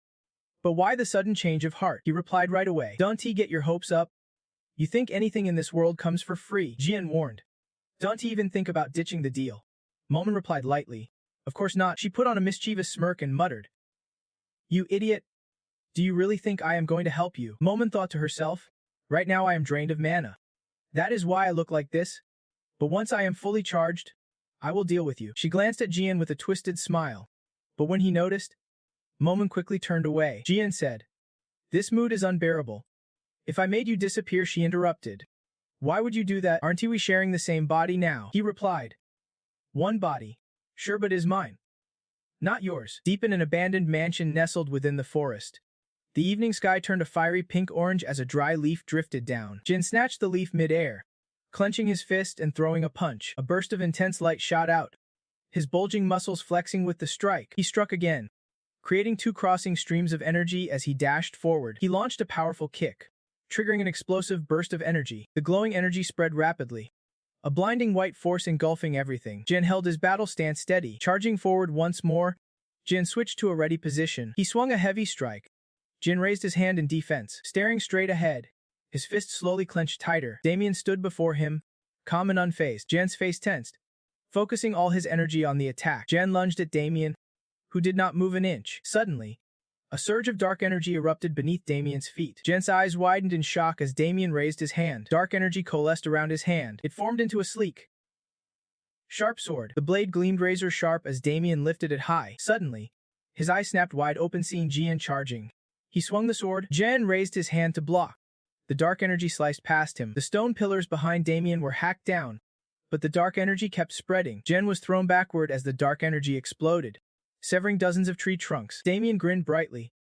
Speaker 1: But why the sudden change of heart? He replied right away. Don't get your hopes up. You think anything in this world comes for free? Jian warned. Don't even think about ditching the deal. Momon replied lightly. Of course not. She put on a mischievous smirk and muttered, you idiot. Do you really think I am going to help you? Momon thought to herself. Right now I am drained of mana. That is why I look like this. But once I am fully charged, I will deal with you. She glanced at Jian with a twisted smile. But when he noticed, Momon quickly turned away. Jian said, "This mood is unbearable. If I made you disappear," she interrupted. "Why would you do that? Aren't we sharing the same body now?" He replied. "One body. Sure, but is mine. Not yours." Deep in an abandoned mansion nestled within the forest, the evening sky turned a fiery pink-orange as a dry leaf drifted down. Jin snatched the leaf mid-air. Clenching his fist and throwing a punch, a burst of intense light shot out. His bulging muscles flexing with the strike, he struck again, creating two crossing streams of energy as he dashed forward. He launched a powerful kick, triggering an explosive burst of energy. The glowing energy spread rapidly, a blinding white force engulfing everything. Jin held his battle stance steady, charging forward once more. Jin switched to a ready position. He swung a heavy strike. Jin raised his hand in defense, staring straight ahead. His fist slowly clenched tighter. Damien stood before him, calm and unfazed. Jin's face tensed, focusing all his energy on the attack. Jin lunged at Damien, who did not move an inch. Suddenly, a surge of dark energy erupted beneath Damien's feet. Jin's eyes widened in shock as Damien raised his hand. Dark energy coalesced around his hand. It formed into a sleek, sharp sword. The blade gleamed razor sharp as Damien lifted it high. Suddenly, his eyes snapped wide open, seeing Jian charging. He swung the sword. Jian raised his hand to block. The dark energy sliced past him. The stone pillars behind Damien were hacked down, but the dark energy kept spreading. Jian was thrown backward as the dark energy exploded, severing dozens of tree trunks. Damien grinned brightly,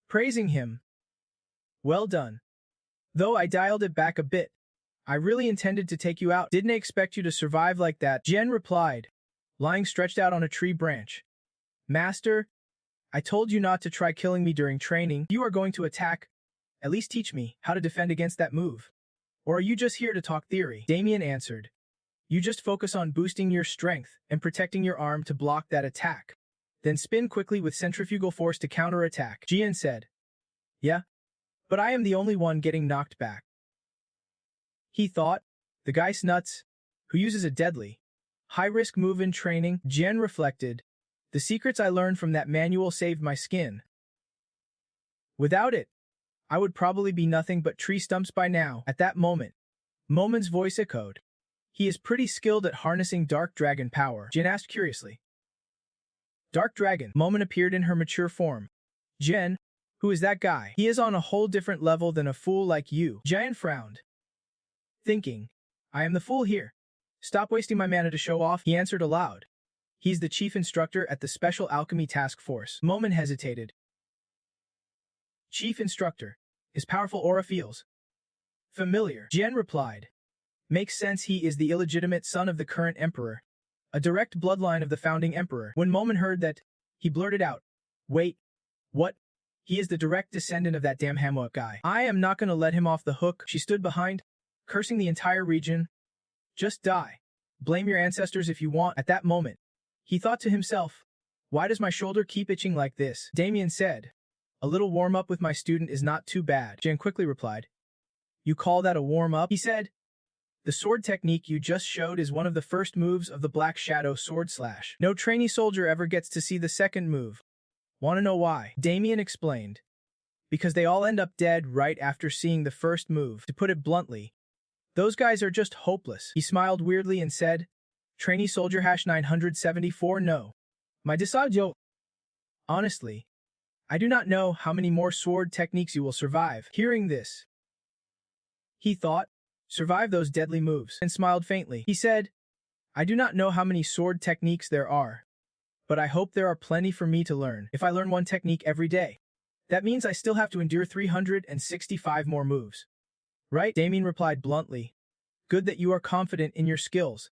Speaker 1: praising him. "Well done. Though I dialed it back a bit. I really intended to take you out. Didn't expect you to survive like that," Jian replied, lying stretched out on a tree branch. "Master, I told you not to try killing me during training. You are going to attack. At least teach me how to defend against that move. Or are you just here to talk theory?" Damien answered. "You just focus on boosting your strength and protecting your arm to block that attack. Then spin quickly with centrifugal force to counterattack." Jian said. "Yeah, but I am the only one getting knocked back." He thought, the guy's nuts, who uses a deadly, high-risk move in training. Jian reflected. The secrets I learned from that manual saved my skin. Without it, I would probably be nothing but tree stumps by now. At that moment, Momon's voice echoed. "He is pretty skilled at harnessing Dark Dragon power," Jin asked curiously. "Dark Dragon?" Momon appeared in her mature form. "Jin, who is that guy? He is on a whole different level than a fool like you." Jian frowned, thinking, "I am the fool here. Stop wasting my mana to show off," he answered aloud. "He's the chief instructor at the Special Alchemy Task Force." Momon hesitated. "Chief instructor. His powerful aura feels familiar." Jian replied. "Makes sense, he is the illegitimate son of the current emperor, a direct bloodline of the founding emperor." When Momon heard that, he blurted out, "Wait, what? He is the direct descendant of that damn Manhwa guy. I am not gonna let him off the hook." She stood behind, cursing the entire region. "Just die. Blame your ancestors if you want." At that moment, he thought to himself, "Why does my shoulder keep itching like this?" Damien said, "A little warm-up with my student is not too bad." Jian quickly replied, "You call that a warm-up?" He said, "The sword technique you just showed is one of the first moves of the Black Shadow Sword Slash. No trainee soldier ever gets to see the second move. Want to know why?" Damien explained. "Because they all end up dead right after seeing the first move. To put it bluntly, those guys are just hopeless." He smiled weirdly and said, "Trainee soldier #974 no. My desajo. Honestly, I do not know how many more sword techniques you will survive." Hearing this, he thought, "Survive those deadly moves," and smiled faintly. He said, "I do not know how many sword techniques there are, but I hope there are plenty for me to learn. If I learn one technique every day, that means I still have to endure 365 more moves. Right?" Damien replied bluntly. "Good that you are confident in your skills.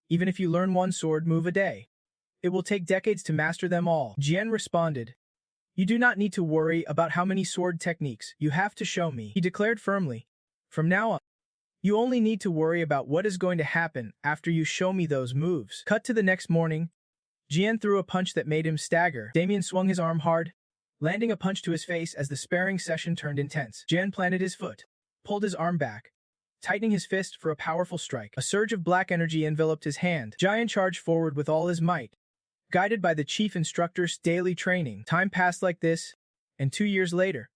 Speaker 1: Even if you learn one sword move a day, it will take decades to master them all." Jian responded, "You do not need to worry about how many sword techniques you have to show me," he declared firmly. "From now on, you only need to worry about what is going to happen after you show me those moves." Cut to the next morning. Jian threw a punch that made him stagger. Damien swung his arm hard, landing a punch to his face as the sparring session turned intense. Jian planted his foot, pulled his arm back, tightening his fist for a powerful strike. A surge of black energy enveloped his hand. Jian charged forward with all his might, guided by the chief instructor's daily training. Time passed like this, And 2 years later,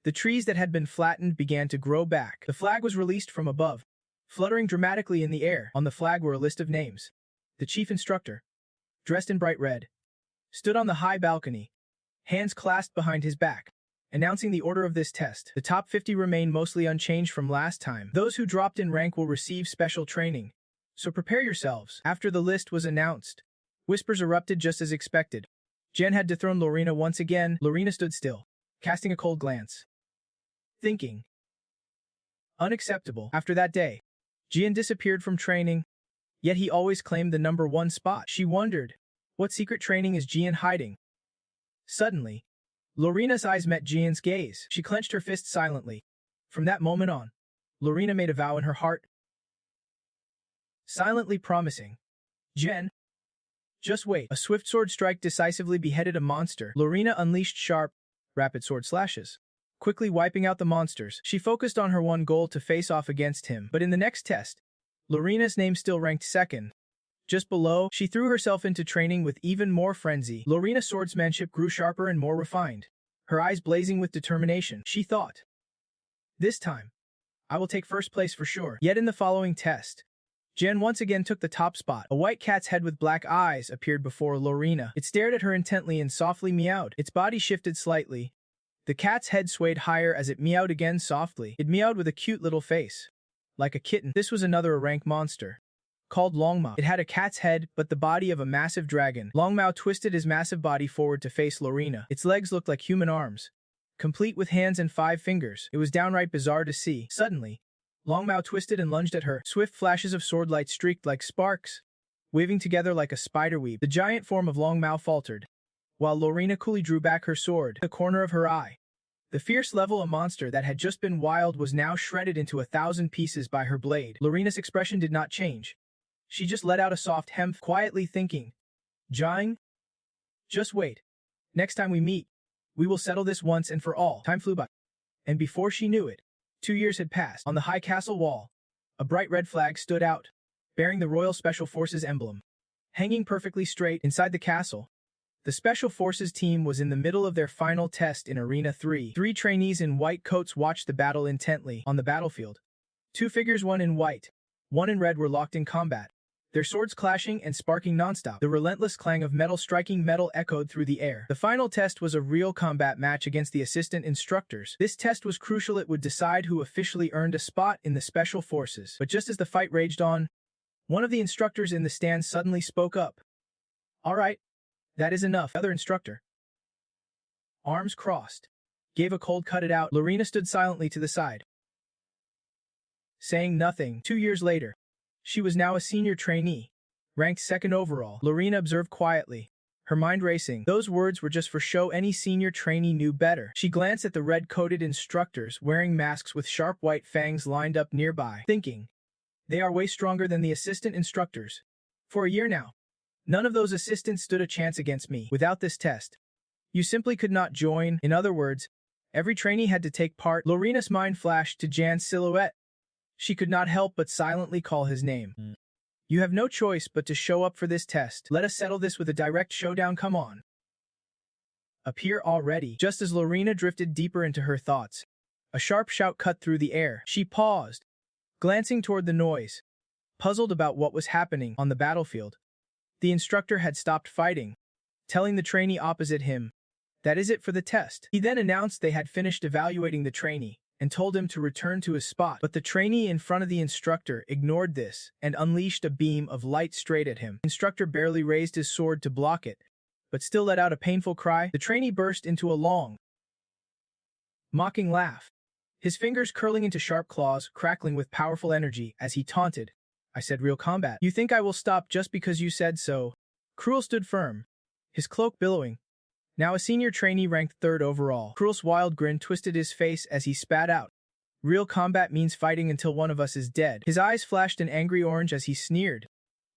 Speaker 1: the trees that had been flattened began to grow back. The flag was released from above, fluttering dramatically in the air. On the flag were a list of names. The chief instructor, dressed in bright red, stood on the high balcony, hands clasped behind his back, announcing the order of this test. The top 50 remain mostly unchanged from last time. Those who dropped in rank will receive special training, so prepare yourselves. After the list was announced, whispers erupted just as expected. Jen had dethroned Lorena once again. Lorena stood still, casting a cold glance, thinking, unacceptable. After that day, Jian disappeared from training, yet he always claimed the #1 spot. She wondered, what secret training is Jian hiding? Suddenly, Lorena's eyes met Jian's gaze. She clenched her fist silently. From that moment on, Lorena made a vow in her heart, silently promising, Jen, just wait. A swift sword strike decisively beheaded a monster. Lorena unleashed sharp, rapid sword slashes, quickly wiping out the monsters. She focused on her one goal to face off against him. But in the next test, Lorena's name still ranked second. Just below, she threw herself into training with even more frenzy. Lorena's swordsmanship grew sharper and more refined, her eyes blazing with determination. She thought, this time, I will take first place for sure. Yet in the following test, Jen once again took the top spot. A white cat's head with black eyes appeared before Lorena. It stared at her intently and softly meowed. Its body shifted slightly. The cat's head swayed higher as it meowed again softly. It meowed with a cute little face, like a kitten. This was another rank monster, called Longmao. It had a cat's head, but the body of a massive dragon. Longmao twisted his massive body forward to face Lorena. Its legs looked like human arms, complete with hands and 5 fingers. It was downright bizarre to see. Suddenly, Longmao twisted and lunged at her. Swift flashes of swordlight streaked like sparks, waving together like a spiderweb. The giant form of Longmao faltered, while Lorena coolly drew back her sword. The corner of her eye. The fierce level a monster that had just been wild was now shredded into 1,000 pieces by her blade. Lorena's expression did not change. She just let out a soft hem, quietly thinking, Jiang, just wait. Next time we meet, we will settle this once and for all. Time flew by, and before she knew it, 2 years had passed. On the high castle wall, a bright red flag stood out, bearing the Royal Special Forces emblem. Hanging perfectly straight inside the castle, the Special Forces team was in the middle of their final test in Arena 3. 3 trainees in white coats watched the battle intently. On the battlefield, 2 figures, one in white, one in red, were locked in combat, their swords clashing and sparking nonstop. The relentless clang of metal striking metal echoed through the air. The final test was a real combat match against the assistant instructors. This test was crucial. It would decide who officially earned a spot in the Special Forces. But just as the fight raged on, one of the instructors in the stand suddenly spoke up. All right, that is enough. The other instructor, arms crossed, gave a cold cut it out. Lorena stood silently to the side, saying nothing. 2 years later, she was now a senior trainee, ranked second overall. Lorena observed quietly, her mind racing. Those words were just for show. Any senior trainee knew better. She glanced at the red-coated instructors wearing masks with sharp white fangs lined up nearby, thinking, they are way stronger than the assistant instructors. For a year now, none of those assistants stood a chance against me. Without this test, you simply could not join. In other words, every trainee had to take part. Lorena's mind flashed to Jan's silhouette. She could not help but silently call his name. You have no choice but to show up for this test. Let us settle this with a direct showdown. Come on. Appear already. Just as Lorena drifted deeper into her thoughts, a sharp shout cut through the air. She paused, glancing toward the noise, puzzled about what was happening. On the battlefield, the instructor had stopped fighting, telling the trainee opposite him, that is it for the test. He then announced they had finished evaluating the trainee and told him to return to his spot. But the trainee in front of the instructor ignored this and unleashed a beam of light straight at him. The instructor barely raised his sword to block it, but still let out a painful cry. The trainee burst into a long, mocking laugh, his fingers curling into sharp claws, crackling with powerful energy as he taunted, I said real combat. You think I will stop just because you said so? Cruel stood firm, his cloak billowing. Now a senior trainee ranked third overall. Cruel's wild grin twisted his face as he spat out. Real combat means fighting until one of us is dead. His eyes flashed an angry orange as he sneered.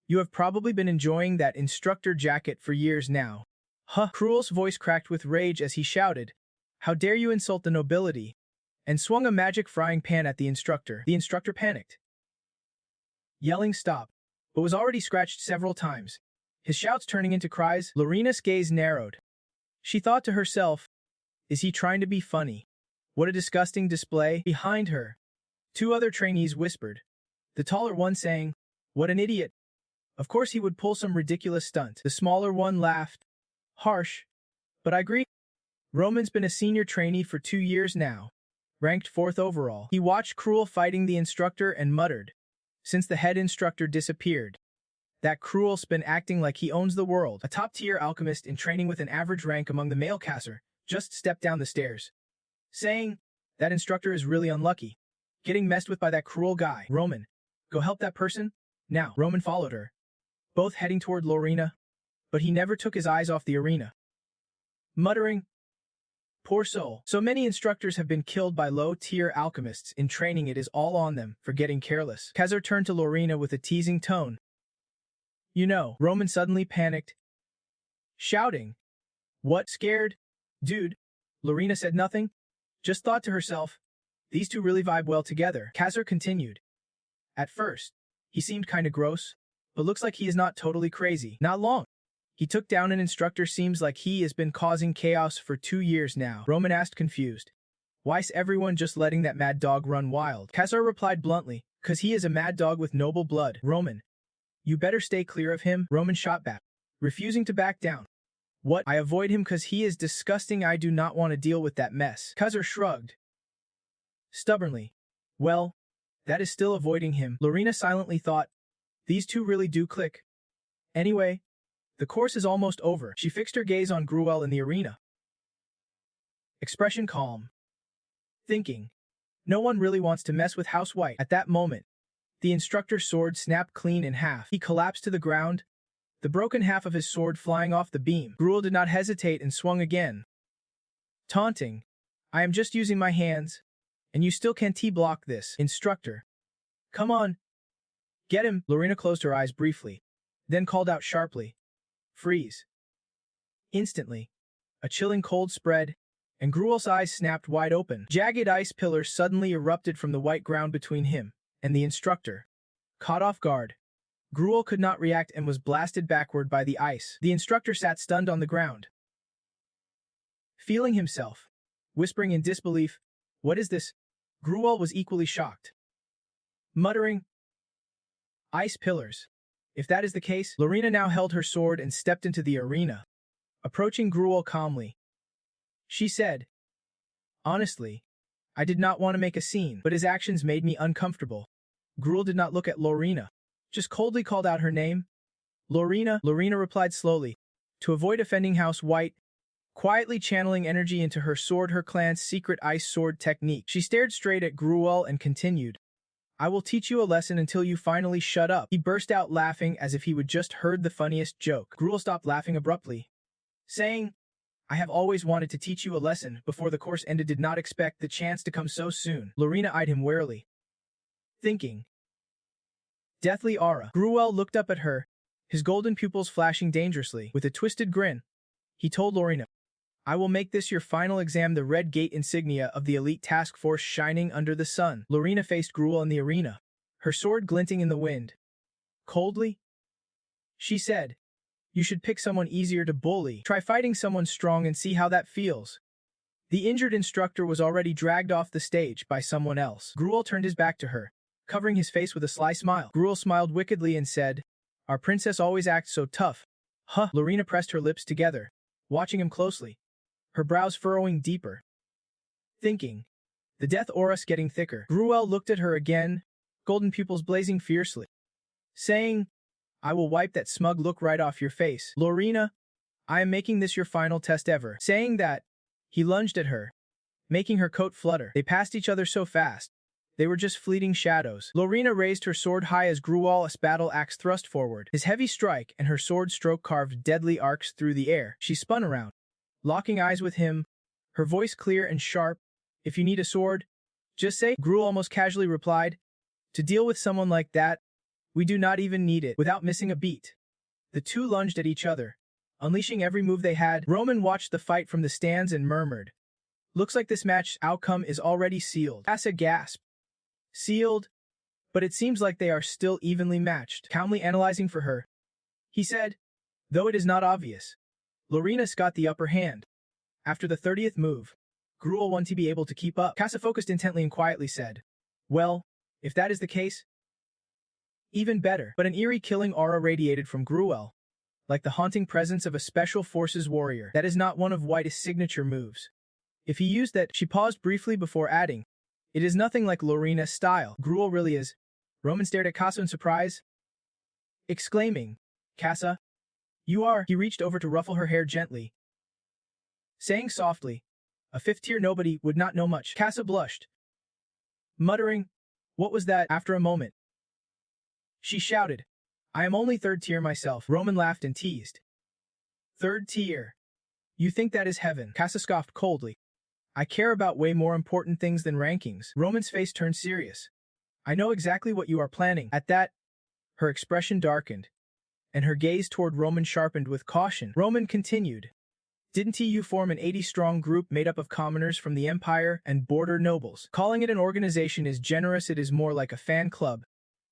Speaker 1: You have probably been enjoying that instructor jacket for years now. Huh. Cruel's voice cracked with rage as he shouted, how dare you insult the nobility, and swung a magic frying pan at the instructor. The instructor panicked, yelling stop, but was already scratched several times, his shouts turning into cries. Lorena's gaze narrowed. She thought to herself, Is he trying to be funny? What a disgusting display. Behind her, two other trainees whispered, the taller one saying, what an idiot. Of course he would pull some ridiculous stunt. The smaller one laughed. Harsh, but I agree. Roman's been a senior trainee for 2 years now, ranked 4th overall. He watched Cruel fighting the instructor and muttered, since the head instructor disappeared. That Cruel's been acting like he owns the world. A top-tier alchemist in training with an average rank among the male caster just stepped down the stairs, saying, that instructor is really unlucky. Getting messed with by that Cruel guy. Roman, go help that person. Now, Roman followed her, both heading toward Lorena, but he never took his eyes off the arena. Muttering, poor soul. So many instructors have been killed by low-tier alchemists in training, it is all on them for getting careless. Kazar turned to Lorena with a teasing tone. You know, Roman suddenly panicked, shouting, what, scared? Dude. Lorena said nothing, just thought to herself, these two really vibe well together. Kazar continued. At first, he seemed kinda gross, but looks like he is not totally crazy. Not long. He took down an instructor, seems like he has been causing chaos for 2 years now. Roman asked confused. Why's everyone just letting that mad dog run wild? Kazar replied bluntly, cause he is a mad dog with noble blood. Roman, you better stay clear of him, Roman shot back, refusing to back down. What? I avoid him cause he is disgusting, I do not want to deal with that mess. Kazar shrugged stubbornly. Well, that is still avoiding him. Lorena silently thought, these two really do click. Anyway, the course is almost over. She fixed her gaze on Gruel in the arena. Expression calm. Thinking, no one really wants to mess with House White. At that moment, the instructor's sword snapped clean in half. He collapsed to the ground, the broken half of his sword flying off the beam. Gruel did not hesitate and swung again, taunting, I am just using my hands, and you still can't T-block this. Instructor, come on. Get him. Lorena closed her eyes briefly, then called out sharply, freeze. Instantly, a chilling cold spread, and Gruel's eyes snapped wide open. Jagged ice pillars suddenly erupted from the white ground between him and the instructor. Caught off guard, Gruel could not react and was blasted backward by the ice. The instructor sat stunned on the ground, feeling himself, whispering in disbelief, what is this? Gruel was equally shocked, muttering, ice pillars. If that is the case, Lorena now held her sword and stepped into the arena, approaching Gruel calmly. She said, honestly, I did not want to make a scene, but his actions made me uncomfortable. Gruel did not look at Lorena, just coldly called out her name. Lorena, Lorena replied slowly, to avoid offending House White, quietly channeling energy into her sword, her clan's secret ice sword technique. She stared straight at Gruel and continued, I will teach you a lesson until you finally shut up. He burst out laughing as if he would just heard the funniest joke. Gruel stopped laughing abruptly, saying, I have always wanted to teach you a lesson before the course ended, did not expect the chance to come so soon. Lorena eyed him warily, thinking, deathly aura. Gruel looked up at her, his golden pupils flashing dangerously. With a twisted grin, he told Lorena, I will make this your final exam, the red gate insignia of the elite task force shining under the sun. Lorena faced Gruel in the arena, her sword glinting in the wind. Coldly, she said, you should pick someone easier to bully. Try fighting someone strong and see how that feels. The injured instructor was already dragged off the stage by someone else. Gruel turned his back to her, covering his face with a sly smile. Gruel smiled wickedly and said, our princess always acts so tough. Huh. Lorena pressed her lips together, watching him closely, her brows furrowing deeper, thinking, the death aura's getting thicker. Gruel looked at her again, golden pupils blazing fiercely, saying, I will wipe that smug look right off your face. Lorena, I am making this your final test ever. Saying that, he lunged at her, making her coat flutter. They passed each other so fast, they were just fleeting shadows. Lorena raised her sword high as Gruel's battle axe thrust forward. His heavy strike and her sword stroke carved deadly arcs through the air. She spun around, locking eyes with him, her voice clear and sharp. If you need a sword, just say. Gruel almost casually replied, to deal with someone like that, we do not even need it. Without missing a beat, the two lunged at each other, unleashing every move they had. Roman watched the fight from the stands and murmured, looks like this match's outcome is already sealed. Asa gasped, sealed? But it seems like they are still evenly matched. Calmly analyzing for her, he said, though it is not obvious, Lorena's got the upper hand. After the 30th move, Gruel won't be able to keep up. Casa focused intently and quietly said, "Well, if that is the case, even better." But an eerie killing aura radiated from Gruel, like the haunting presence of a special forces warrior. That is not one of White's signature moves. If he used that, she paused briefly before adding, "It is nothing like Lorina's style." Gruel really is. Roman stared at Casa in surprise, exclaiming, "Casa, you are—" He reached over to ruffle her hair gently, saying softly, "A fifth-tier nobody would not know much." Casa blushed, muttering, "What was that?" After a moment, she shouted, "I am only third tier myself." Roman laughed and teased, "Third tier? You think that is heaven?" Casa scoffed coldly. "I care about way more important things than rankings." Roman's face turned serious. "I know exactly what you are planning." At that, her expression darkened, and her gaze toward Roman sharpened with caution. Roman continued, "Didn't you form an 80-strong group made up of commoners from the Empire and border nobles? Calling it an organization is generous, it is more like a fan club.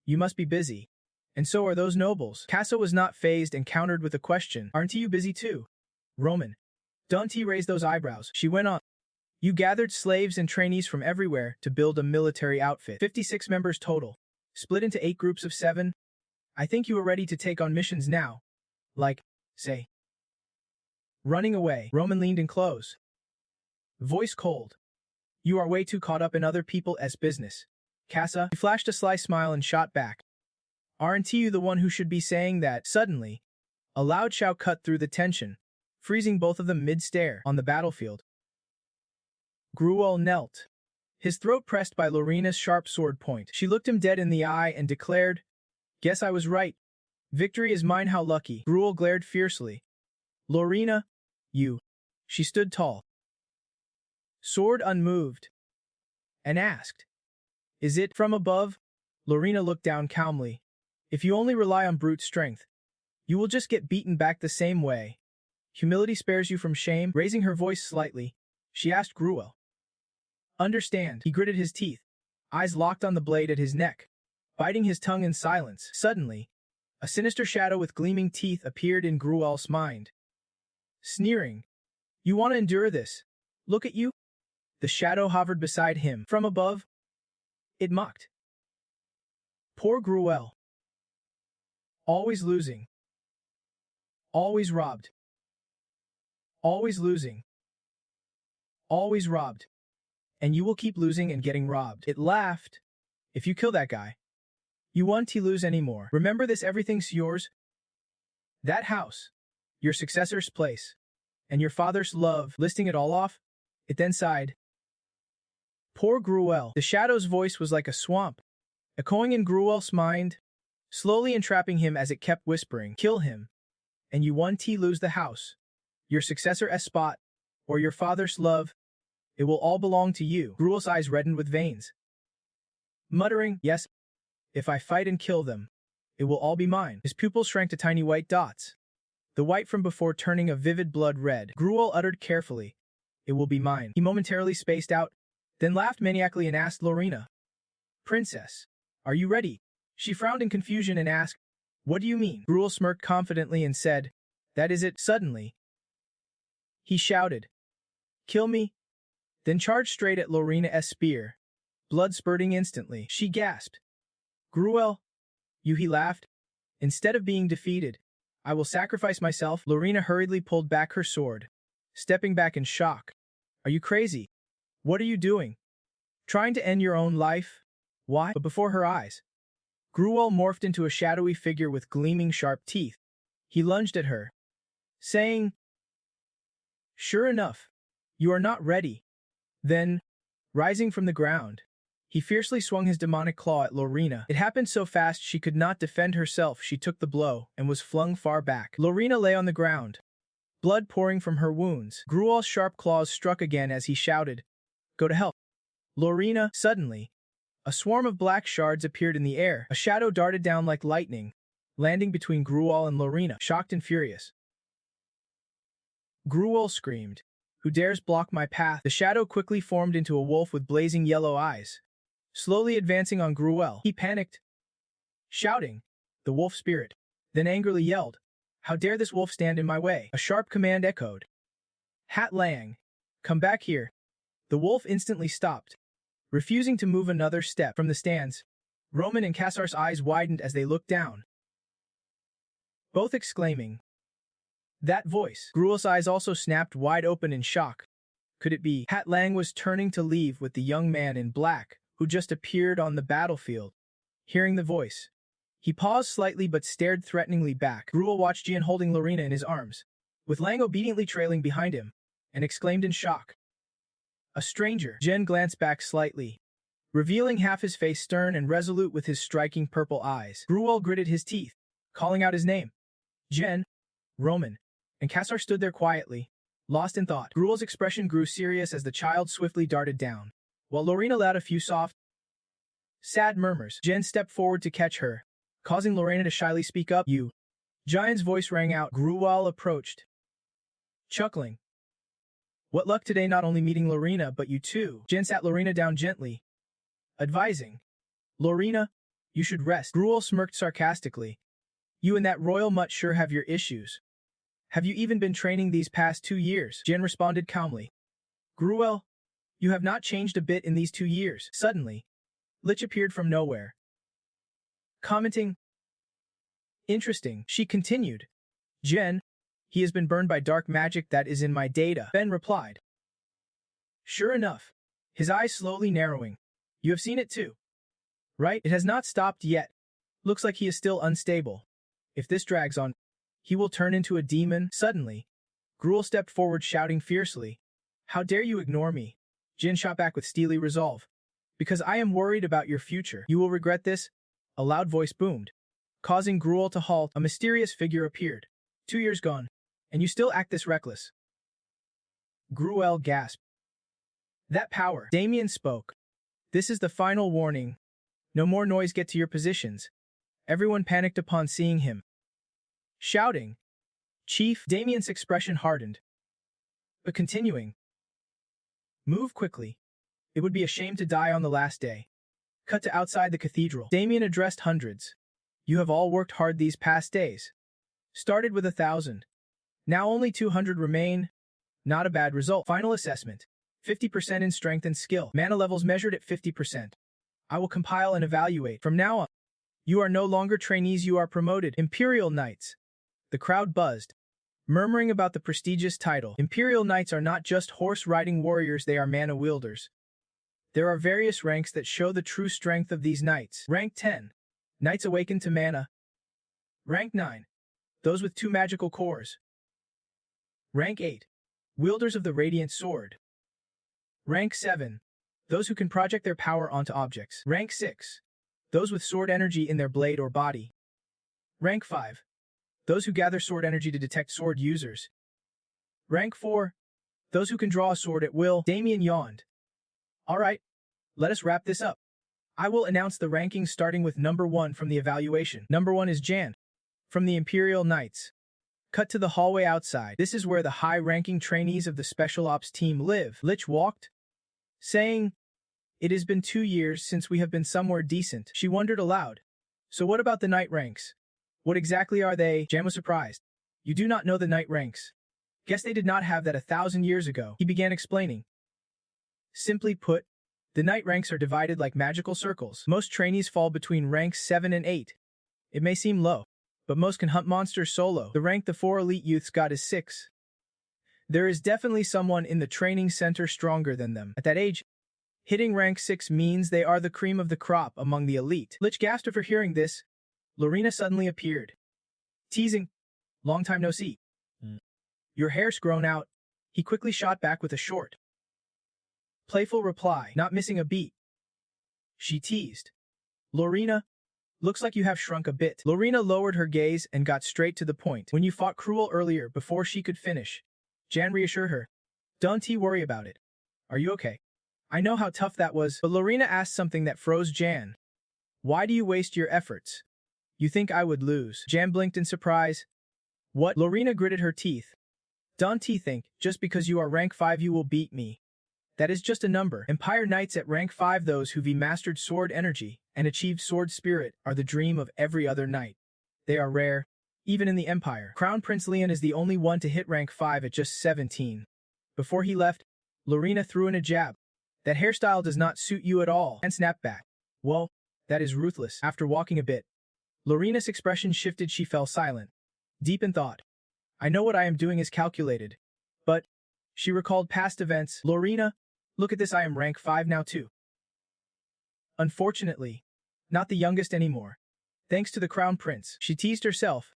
Speaker 1: You must be busy. And so are those nobles." Casa was not fazed and countered with a question, "Aren't you busy too?" Roman, "Don't raise those eyebrows." She went on, "You gathered slaves and trainees from everywhere to build a military outfit. 56 members total, split into 8 groups of 7. I think you are ready to take on missions now. Like, say, running away." Roman leaned in close, voice cold. "You are way too caught up in other people's business." Casa flashed a sly smile and shot back, "Aren't you the one who should be saying that?" Suddenly, a loud shout cut through the tension, freezing both of them mid-stare. On the battlefield, Gruel knelt, his throat pressed by Lorina's sharp sword point. She looked him dead in the eye and declared, "Guess I was right. Victory is mine, how lucky." Gruel glared fiercely. "Lorina, you." She stood tall, sword unmoved, and asked, "Is it from above?" Lorina looked down calmly. "If you only rely on brute strength, you will just get beaten back the same way. Humility spares you from shame." Raising her voice slightly, she asked Gruel, "Understand?" He gritted his teeth, eyes locked on the blade at his neck, biting his tongue in silence. Suddenly, a sinister shadow with gleaming teeth appeared in Gruel's mind. Sneering, "You want to endure this? Look at you." The shadow hovered beside him. From above, it mocked. "Poor Gruel. Always losing. Always robbed. Always losing. Always robbed. And you will keep losing and getting robbed." It laughed. "If you kill that guy, you won't to lose anymore. Remember this, everything's yours. That house, your successor's place, and your father's love." Listing it all off, it then sighed. "Poor Gruel." The shadow's voice was like a swamp, echoing in Gruel's mind, slowly entrapping him as it kept whispering, "Kill him, and you won't lose the house, your successor's spot, or your father's love. It will all belong to you." Gruel's eyes reddened with veins, muttering, "Yes, if I fight and kill them, it will all be mine." His pupils shrank to tiny white dots, the white from before turning a vivid blood red. Gruel uttered carefully, "It will be mine." He momentarily spaced out, then laughed maniacally and asked Lorina, "Princess, are you ready?" She frowned in confusion and asked, "What do you mean?" Gruel smirked confidently and said, "That is it." Suddenly, he shouted, "Kill me!" then charged straight at Lorina's spear, blood spurting instantly. She gasped, "Gruel, you," he laughed. "Instead of being defeated, I will sacrifice myself." Lorina hurriedly pulled back her sword, stepping back in shock. "Are you crazy? What are you doing? Trying to end your own life?" "Why?" But before her eyes, Gruel morphed into a shadowy figure with gleaming sharp teeth. He lunged at her, saying, "Sure enough, you are not ready." Then, rising from the ground, he fiercely swung his demonic claw at Lorina. It happened so fast she could not defend herself. She took the blow and was flung far back. Lorina lay on the ground, blood pouring from her wounds. Gruel's sharp claws struck again as he shouted, "Go to hell, Lorina." Suddenly, a swarm of black shards appeared in the air. A shadow darted down like lightning, landing between Gruel and Lorina. Shocked and furious, Gruel screamed, "Who dares block my path?" The shadow quickly formed into a wolf with blazing yellow eyes, slowly advancing on Gruel. He panicked, shouting, "The wolf spirit," then angrily yelled, "How dare this wolf stand in my way?" A sharp command echoed, "Hat Lang, come back here." The wolf instantly stopped, refusing to move another step from the stands. Roman and Kassar's eyes widened as they looked down, both exclaiming, "That voice!" Gruel's eyes also snapped wide open in shock. Could it be? Hat Lang was turning to leave with the young man in black, who just appeared on the battlefield. Hearing the voice, he paused slightly but stared threateningly back. Gruel watched Jian holding Lorena in his arms, with Lang obediently trailing behind him, and exclaimed in shock, "A stranger!" Jian glanced back slightly, revealing half his face stern and resolute with his striking purple eyes. Gruel gritted his teeth, calling out his name. Jian, Roman, and Kassar stood there quietly, lost in thought. Gruel's expression grew serious as the child swiftly darted down, while Lorena let out a few soft, sad murmurs. Jian stepped forward to catch her, causing Lorena to shyly speak up. "You." Jian's voice rang out. Gruel approached, chuckling. "What luck today, not only meeting Lorena but you too." Jian sat Lorena down gently, advising, "Lorena, you should rest." Gruel smirked sarcastically. "You and that royal mutt sure have your issues. Have you even been training these past 2 years?" Jian responded calmly. "Gruel, you have not changed a bit in these 2 years." Suddenly, Lich appeared from nowhere, commenting, "Interesting." She continued, "Jian, he has been burned by dark magic that is in my data." Ben replied, "Sure enough." His eyes slowly narrowing. "You have seen it too, right? It has not stopped yet. Looks like he is still unstable. If this drags on, he will turn into a demon." Suddenly, Gruel stepped forward shouting fiercely, "How dare you ignore me?" Jian shot back with steely resolve. "Because I am worried about your future. You will regret this." A loud voice boomed, causing Gruel to halt. A mysterious figure appeared. 2 years gone, and you still act this reckless." Gruel gasped. "That power." Damien spoke. "This is the final warning. No more noise, get to your positions." Everyone panicked upon seeing him, shouting, "Chief!" Damien's expression hardened, but continuing, "Move quickly. It would be a shame to die on the last day." Cut to outside the cathedral. Damien addressed hundreds. "You have all worked hard these past days. Started with 1,000. Now only 200 remain. Not a bad result." Final assessment. 50% in strength and skill. Mana levels measured at 50%. I will compile and evaluate. From now on, you are no longer trainees, you are promoted. Imperial Knights. The crowd buzzed, murmuring about the prestigious title. Imperial Knights are not just horse-riding warriors, they are mana wielders. There are various ranks that show the true strength of these knights. Rank 10. Knights awakened to mana. Rank 9. Those with 2 magical cores. Rank 8. Wielders of the Radiant Sword. Rank 7. Those who can project their power onto objects. Rank 6. Those with sword energy in their blade or body. Rank 5. Those who gather sword energy to detect sword users. Rank 4. Those who can draw a sword at will. Damien yawned. "Alright, let us wrap this up. I will announce the rankings starting with number 1 from the evaluation. Number 1 is Jan, from the Imperial Knights. Cut to the hallway outside. This is where the high-ranking trainees of the Special Ops team live." Lich walked, saying, "It has been 2 years since we have been somewhere decent." She wondered aloud, "So what about the knight ranks? What exactly are they?" Jan was surprised. "You do not know the knight ranks? Guess they did not have that 1,000 years ago." He began explaining. "Simply put, the knight ranks are divided like magical circles. Most trainees fall between ranks 7 and 8. It may seem low, but most can hunt monsters solo. The rank the 4 elite youths got is 6. There is definitely someone in the training center stronger than them. At that age, hitting rank 6 means they are the cream of the crop among the elite." Lich gasped after hearing this. Lorena suddenly appeared, teasing, "Long time no see. Your hair's grown out." He quickly shot back with a short, playful reply, not missing a beat. She teased, "Lorena, looks like you have shrunk a bit." Lorena lowered her gaze and got straight to the point. "When you fought Cruel earlier," before she could finish, Jan reassured her, "Don't worry about it. Are you okay? I know how tough that was." But Lorena asked something that froze Jan. "Why do you waste your efforts? You think I would lose?" Jan blinked in surprise. "What?" Lorena gritted her teeth. "Don't think, just because you are rank 5 you will beat me. That is just a number. Empire Knights at rank 5, those who've mastered sword energy and achieved sword spirit, are the dream of every other knight. They are rare, even in the Empire. Crown Prince Leon is the only one to hit rank 5 at just 17. Before he left, Lorena threw in a jab. That hairstyle does not suit you at all. And snapped back. Whoa, that is ruthless. After walking a bit, Lorina's expression shifted. She fell silent, deep in thought. I know what I am doing is calculated. But, she recalled past events. Lorina, look at this, I am rank 5 now too. Unfortunately, not the youngest anymore. Thanks to the crown prince, she teased herself,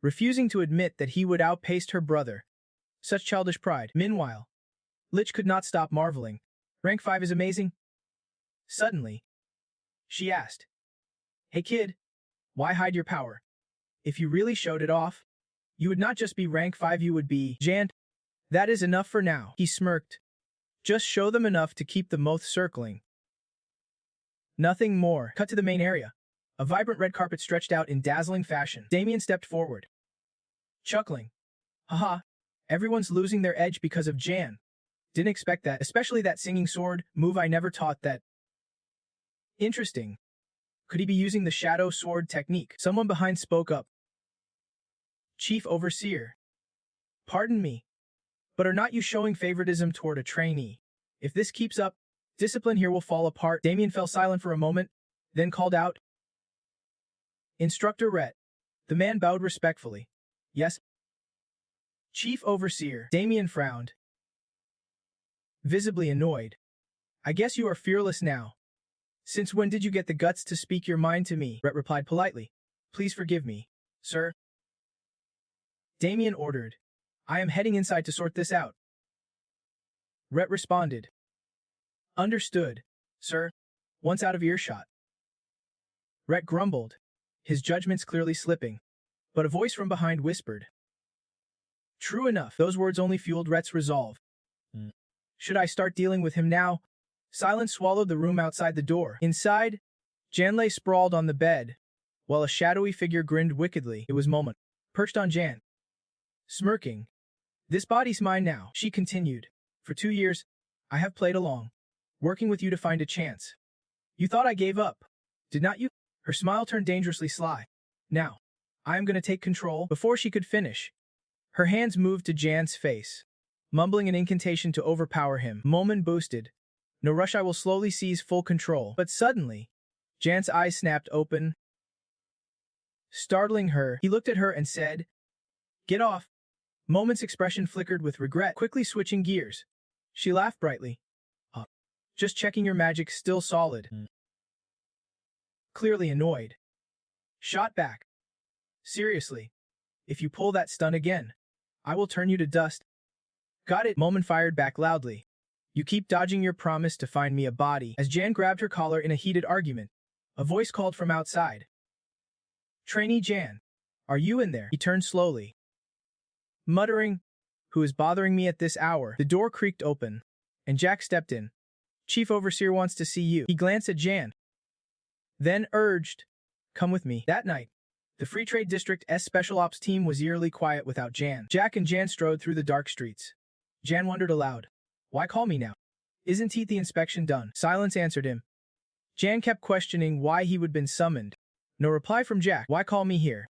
Speaker 1: refusing to admit that he would outpace her brother. Such childish pride. Meanwhile, Lich could not stop marveling. Rank 5 is amazing. Suddenly, she asked, Hey kid, why hide your power? If you really showed it off, you would not just be rank 5, you would be Jan. That is enough for now, he smirked. Just show them enough to keep the mouth circling. Nothing more. Cut to the main area. A vibrant red carpet stretched out in dazzling fashion. Damien stepped forward, chuckling. Haha, everyone's losing their edge because of Jan. Didn't expect that, especially that singing sword move. I never taught that. Interesting. Could he be using the shadow sword technique? Someone behind spoke up. Chief Overseer. Pardon me, but are not you showing favoritism toward a trainee? If this keeps up, discipline here will fall apart. Damien fell silent for a moment, then called out, Instructor Rhett. The man bowed respectfully. Yes? Chief Overseer. Damien frowned, visibly annoyed. I guess you are fearless now. Since when did you get the guts to speak your mind to me? Rhett replied politely. Please forgive me, sir. Damien ordered. I am heading inside to sort this out. Rhett responded. Understood, sir. Once out of earshot. Rhett grumbled, his judgments clearly slipping, but a voice from behind whispered. True enough, those words only fueled Rhett's resolve. Should I start dealing with him now? Silence swallowed the room outside the door. Inside, Jan lay sprawled on the bed, while a shadowy figure grinned wickedly. It was Moment, perched on Jan, smirking. This body's mine now, she continued. For 2 years, I have played along, working with you to find a chance. You thought I gave up, did not you? Her smile turned dangerously sly. Now, I am going to take control. Before she could finish, her hands moved to Jan's face, mumbling an incantation to overpower him. Moment boosted. No rush, I will slowly seize full control. But suddenly, Jan's eyes snapped open. Startling her, he looked at her and said, Get off. Moment's expression flickered with regret, quickly switching gears. She laughed brightly. Just checking your magic's still solid. Clearly annoyed. Shot back. Seriously. If you pull that stunt again, I will turn you to dust. Got it. Moment fired back loudly. You keep dodging your promise to find me a body. As Jan grabbed her collar in a heated argument, a voice called from outside. Trainee Jan, are you in there? He turned slowly, muttering, Who is bothering me at this hour? The door creaked open, and Jack stepped in. Chief Overseer wants to see you. He glanced at Jan, then urged, Come with me. That night, the Free Trade District's Special Ops team was eerily quiet without Jan. Jack and Jan strode through the dark streets. Jan wondered aloud. Why call me now? Isn't the inspection done? Silence answered him. Jan kept questioning why he would been summoned. No reply from Jack. Why call me here?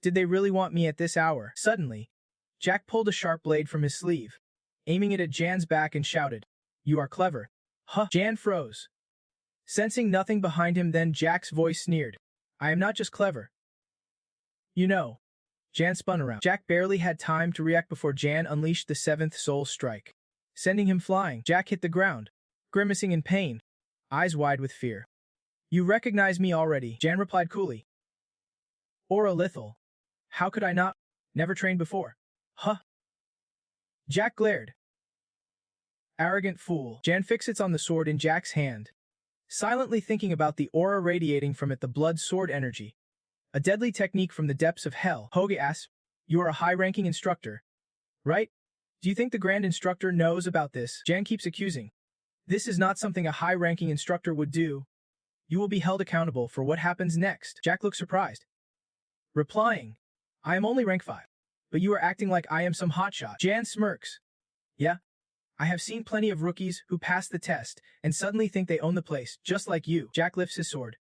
Speaker 1: Did they really want me at this hour? Suddenly, Jack pulled a sharp blade from his sleeve, aiming it at Jan's back and shouted, You are clever. Huh? Jan froze, sensing nothing behind him. Then Jack's voice sneered. I am not just clever. You know. Jan spun around. Jack barely had time to react before Jan unleashed the 7th soul strike, sending him flying. Jack hit the ground, grimacing in pain, eyes wide with fear. You recognize me already, Jan replied coolly. Aura Lethal. How could I not? Never trained before. Huh? Jack glared. Arrogant fool. Jan fixates on the sword in Jack's hand, silently thinking about the aura radiating from it, the blood sword energy. A deadly technique from the depths of hell. Hoge asks, You are a high-ranking instructor, right? Do you think the Grand Instructor knows about this? Jan keeps accusing. This is not something a high-ranking instructor would do. You will be held accountable for what happens next. Jack looks surprised, replying, I am only rank 5, but you are acting like I am some hotshot. Jan smirks. Yeah, I have seen plenty of rookies who pass the test and suddenly think they own the place, just like you. Jack lifts his sword,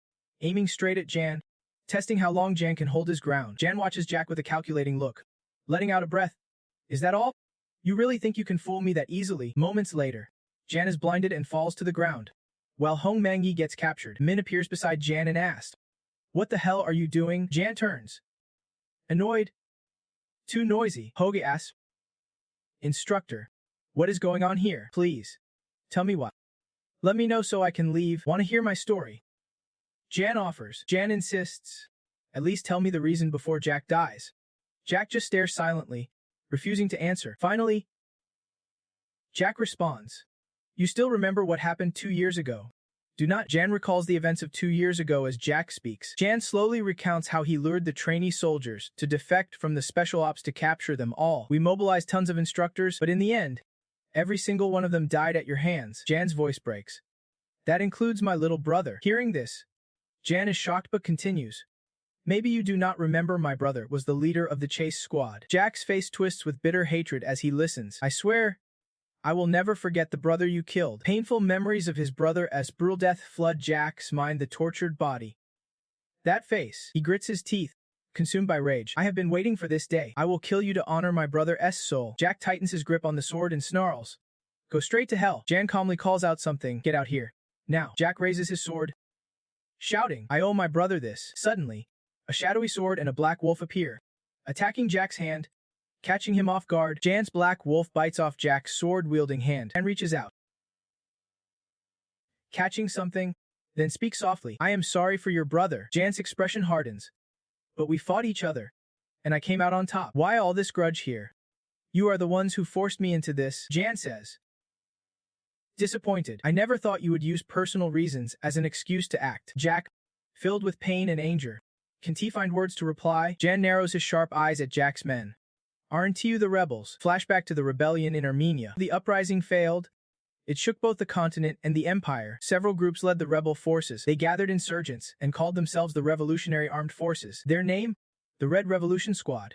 Speaker 1: aiming straight at Jan, testing how long Jan can hold his ground. Jan watches Jack with a calculating look, letting out a breath. Is that all? You really think you can fool me that easily? Moments later, Jan is blinded and falls to the ground. While Hong Mangi gets captured, Min appears beside Jan and asks, "What the hell are you doing?" Jan turns. Annoyed. Too noisy, Hoge asks. "Instructor, what is going on here? Please, tell me what. Let me know so I can leave. Want to hear my story?" Jan offers. Jan insists. "At least tell me the reason before Jack dies." Jack just stares silently, refusing to answer. Finally, Jack responds. "You still remember what happened 2 years ago? Do not." Jan recalls the events of 2 years ago as Jack speaks. Jan slowly recounts how he lured the trainee soldiers to defect from the special ops to capture them all. "We mobilized tons of instructors, but in the end, every single one of them died at your hands." Jan's voice breaks. "That includes my little brother." Hearing this, Jan is shocked but continues. "Maybe you do not remember my brother was the leader of the chase squad." Jack's face twists with bitter hatred as he listens. "I swear, I will never forget the brother you killed." Painful memories of his brother as brutal death flood Jack's mind, the tortured body. That face. He grits his teeth, consumed by rage. "I have been waiting for this day. I will kill you to honor my brother's soul." Jack tightens his grip on the sword and snarls. "Go straight to hell." Jan calmly calls out something. "Get out here. Now." Jack raises his sword, shouting, "I owe my brother this." Suddenly, a shadowy sword and a black wolf appear, attacking Jack's hand. Catching him off guard, Jan's black wolf bites off Jack's sword-wielding hand and reaches out, catching something, then speaks softly. "I am sorry for your brother." Jan's expression hardens. "But we fought each other, and I came out on top. Why all this grudge here? You are the ones who forced me into this," Jan says. Disappointed. "I never thought you would use personal reasons as an excuse to act." Jack, filled with pain and anger, can't find words to reply. Jan narrows his sharp eyes at Jack's men. "Aren't you the rebels?" Flashback to the rebellion in Armenia. The uprising failed. It shook both the continent and the empire. Several groups led the rebel forces. They gathered insurgents and called themselves the Revolutionary Armed Forces. Their name, the Red Revolution Squad,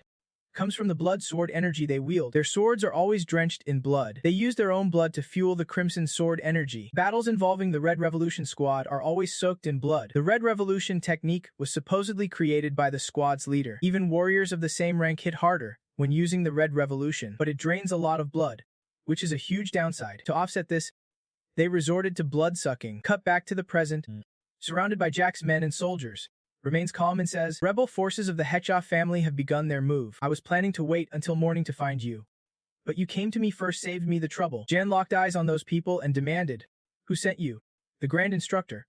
Speaker 1: comes from the blood sword energy they wield. Their swords are always drenched in blood. They use their own blood to fuel the Crimson Sword energy. Battles involving the Red Revolution Squad are always soaked in blood. The Red Revolution technique was supposedly created by the squad's leader. Even warriors of the same rank hit harder when using the Red Revolution, but it drains a lot of blood, which is a huge downside. To offset this, they resorted to blood-sucking. Cut back to the present, surrounded by Jack's men and soldiers. Remains calm and says, "Rebel forces of the Hecha family have begun their move. I was planning to wait until morning to find you, but you came to me first, saved me the trouble." Jan locked eyes on those people and demanded, "Who sent you?" "The Grand Instructor."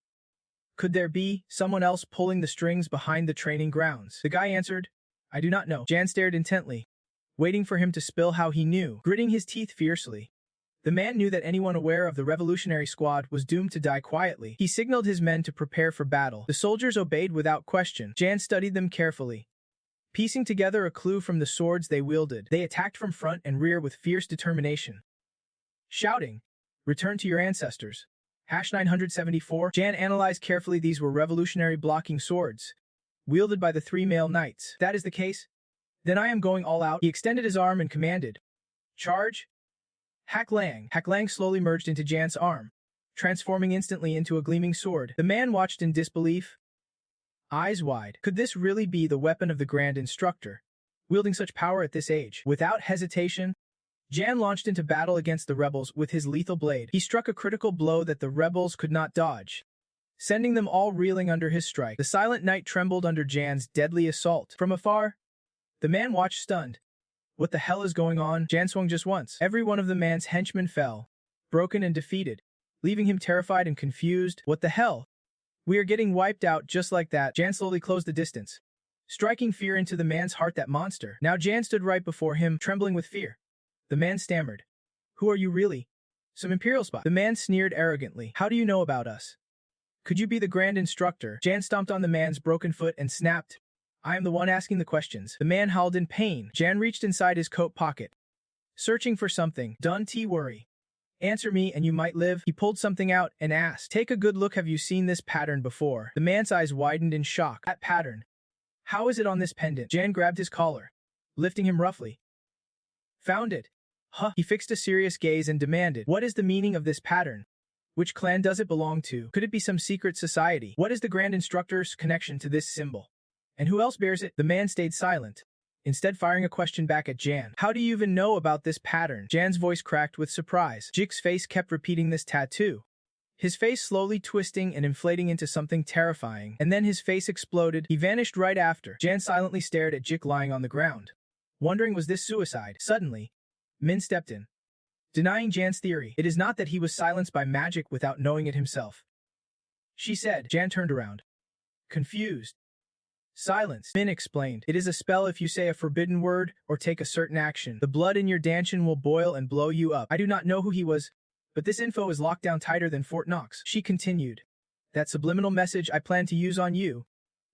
Speaker 1: "Could there be someone else pulling the strings behind the training grounds?" The guy answered, "I do not know." Jan stared intently, waiting for him to spill how he knew, gritting his teeth fiercely. The man knew that anyone aware of the revolutionary squad was doomed to die quietly. He signaled his men to prepare for battle. The soldiers obeyed without question. Jan studied them carefully, piecing together a clue from the swords they wielded. They attacked from front and rear with fierce determination, shouting, "Return to your ancestors." #974. Jan analyzed carefully. These were revolutionary blocking swords, wielded by the 3 male knights. "That is the case? Then I am going all out." He extended his arm and commanded, "Charge!" Hak Lang slowly merged into Jan's arm, transforming instantly into a gleaming sword. The man watched in disbelief, eyes wide. Could this really be the weapon of the Grand Instructor, wielding such power at this age? Without hesitation, Jan launched into battle against the rebels with his lethal blade. He struck a critical blow that the rebels could not dodge, sending them all reeling under his strike. The silent knight trembled under Jan's deadly assault. From afar, the man watched stunned. What the hell is going on? Jan swung just once. Every one of the man's henchmen fell, broken and defeated, leaving him terrified and confused. What the hell? We are getting wiped out just like that. Jan slowly closed the distance, striking fear into the man's heart. That monster. Now Jan stood right before him, trembling with fear. The man stammered, "Who are you really?" "Some Imperial spy." The man sneered arrogantly. "How do you know about us? Could you be the Grand Instructor?" Jan stomped on the man's broken foot and snapped, "I am the one asking the questions." The man howled in pain. Jan reached inside his coat pocket, searching for something. "Don't worry. Answer me and you might live." He pulled something out and asked, "Take a good look. Have you seen this pattern before?" The man's eyes widened in shock. "That pattern? How is it on this pendant?" Jan grabbed his collar, lifting him roughly. "Found it." "Huh?" He fixed a serious gaze and demanded, "What is the meaning of this pattern? Which clan does it belong to? Could it be some secret society? What is the Grand Instructor's connection to this symbol? And who else bears it?" The man stayed silent, instead firing a question back at Jan. How do you even know about this pattern? Jan's voice cracked with surprise. Jik's face kept repeating this tattoo, his face slowly twisting and inflating into something terrifying, and then his face exploded. He vanished right after. Jan silently stared at Jik lying on the ground, wondering was this suicide. Suddenly, Min stepped in, denying Jan's theory. It is not that he was silenced by magic without knowing it himself, she said. Jan turned around, confused. Silence, Min explained. It is a spell. If you say a forbidden word or take a certain action, the blood in your danchin will boil and blow you up. I do not know who he was, but this info is locked down tighter than Fort Knox. She continued. That subliminal message I plan to use on you.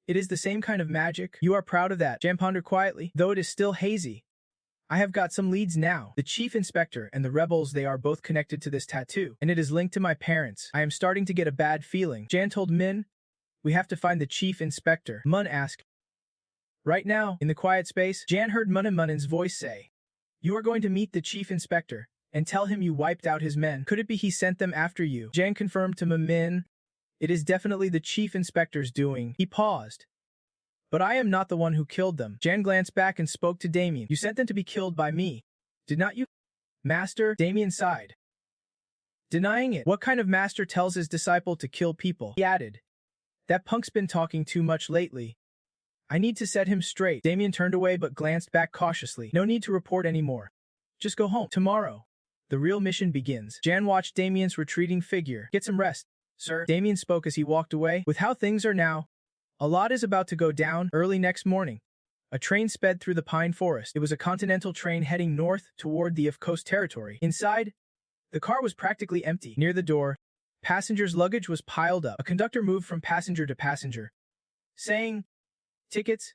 Speaker 1: It is the same kind of magic. You are proud of that. Jan pondered quietly, though it is still hazy. I have got some leads now. The chief inspector and the rebels, they are both connected to this tattoo, and it is linked to my parents. I am starting to get a bad feeling. Jan told Min, we have to find the chief inspector. Mun asked. Right now, in the quiet space, Jan heard Munin's voice say, you are going to meet the chief inspector and tell him you wiped out his men. Could it be he sent them after you? Jan confirmed to Min, it is definitely the chief inspector's doing. He paused. But I am not the one who killed them. Jan glanced back and spoke to Damien. You sent them to be killed by me, did not you? Master, Damien sighed, denying it. What kind of master tells his disciple to kill people? He added, that punk's been talking too much lately. I need to set him straight. Damien turned away but glanced back cautiously. No need to report anymore. Just go home. Tomorrow, the real mission begins. Jan watched Damien's retreating figure. Get some rest, sir. Damien spoke as he walked away. With how things are now, a lot is about to go down. Early next morning, a train sped through the pine forest. It was a continental train heading north toward the Of Coast territory. Inside, the car was practically empty. Near the door, passengers' luggage was piled up. A conductor moved from passenger to passenger, saying, tickets,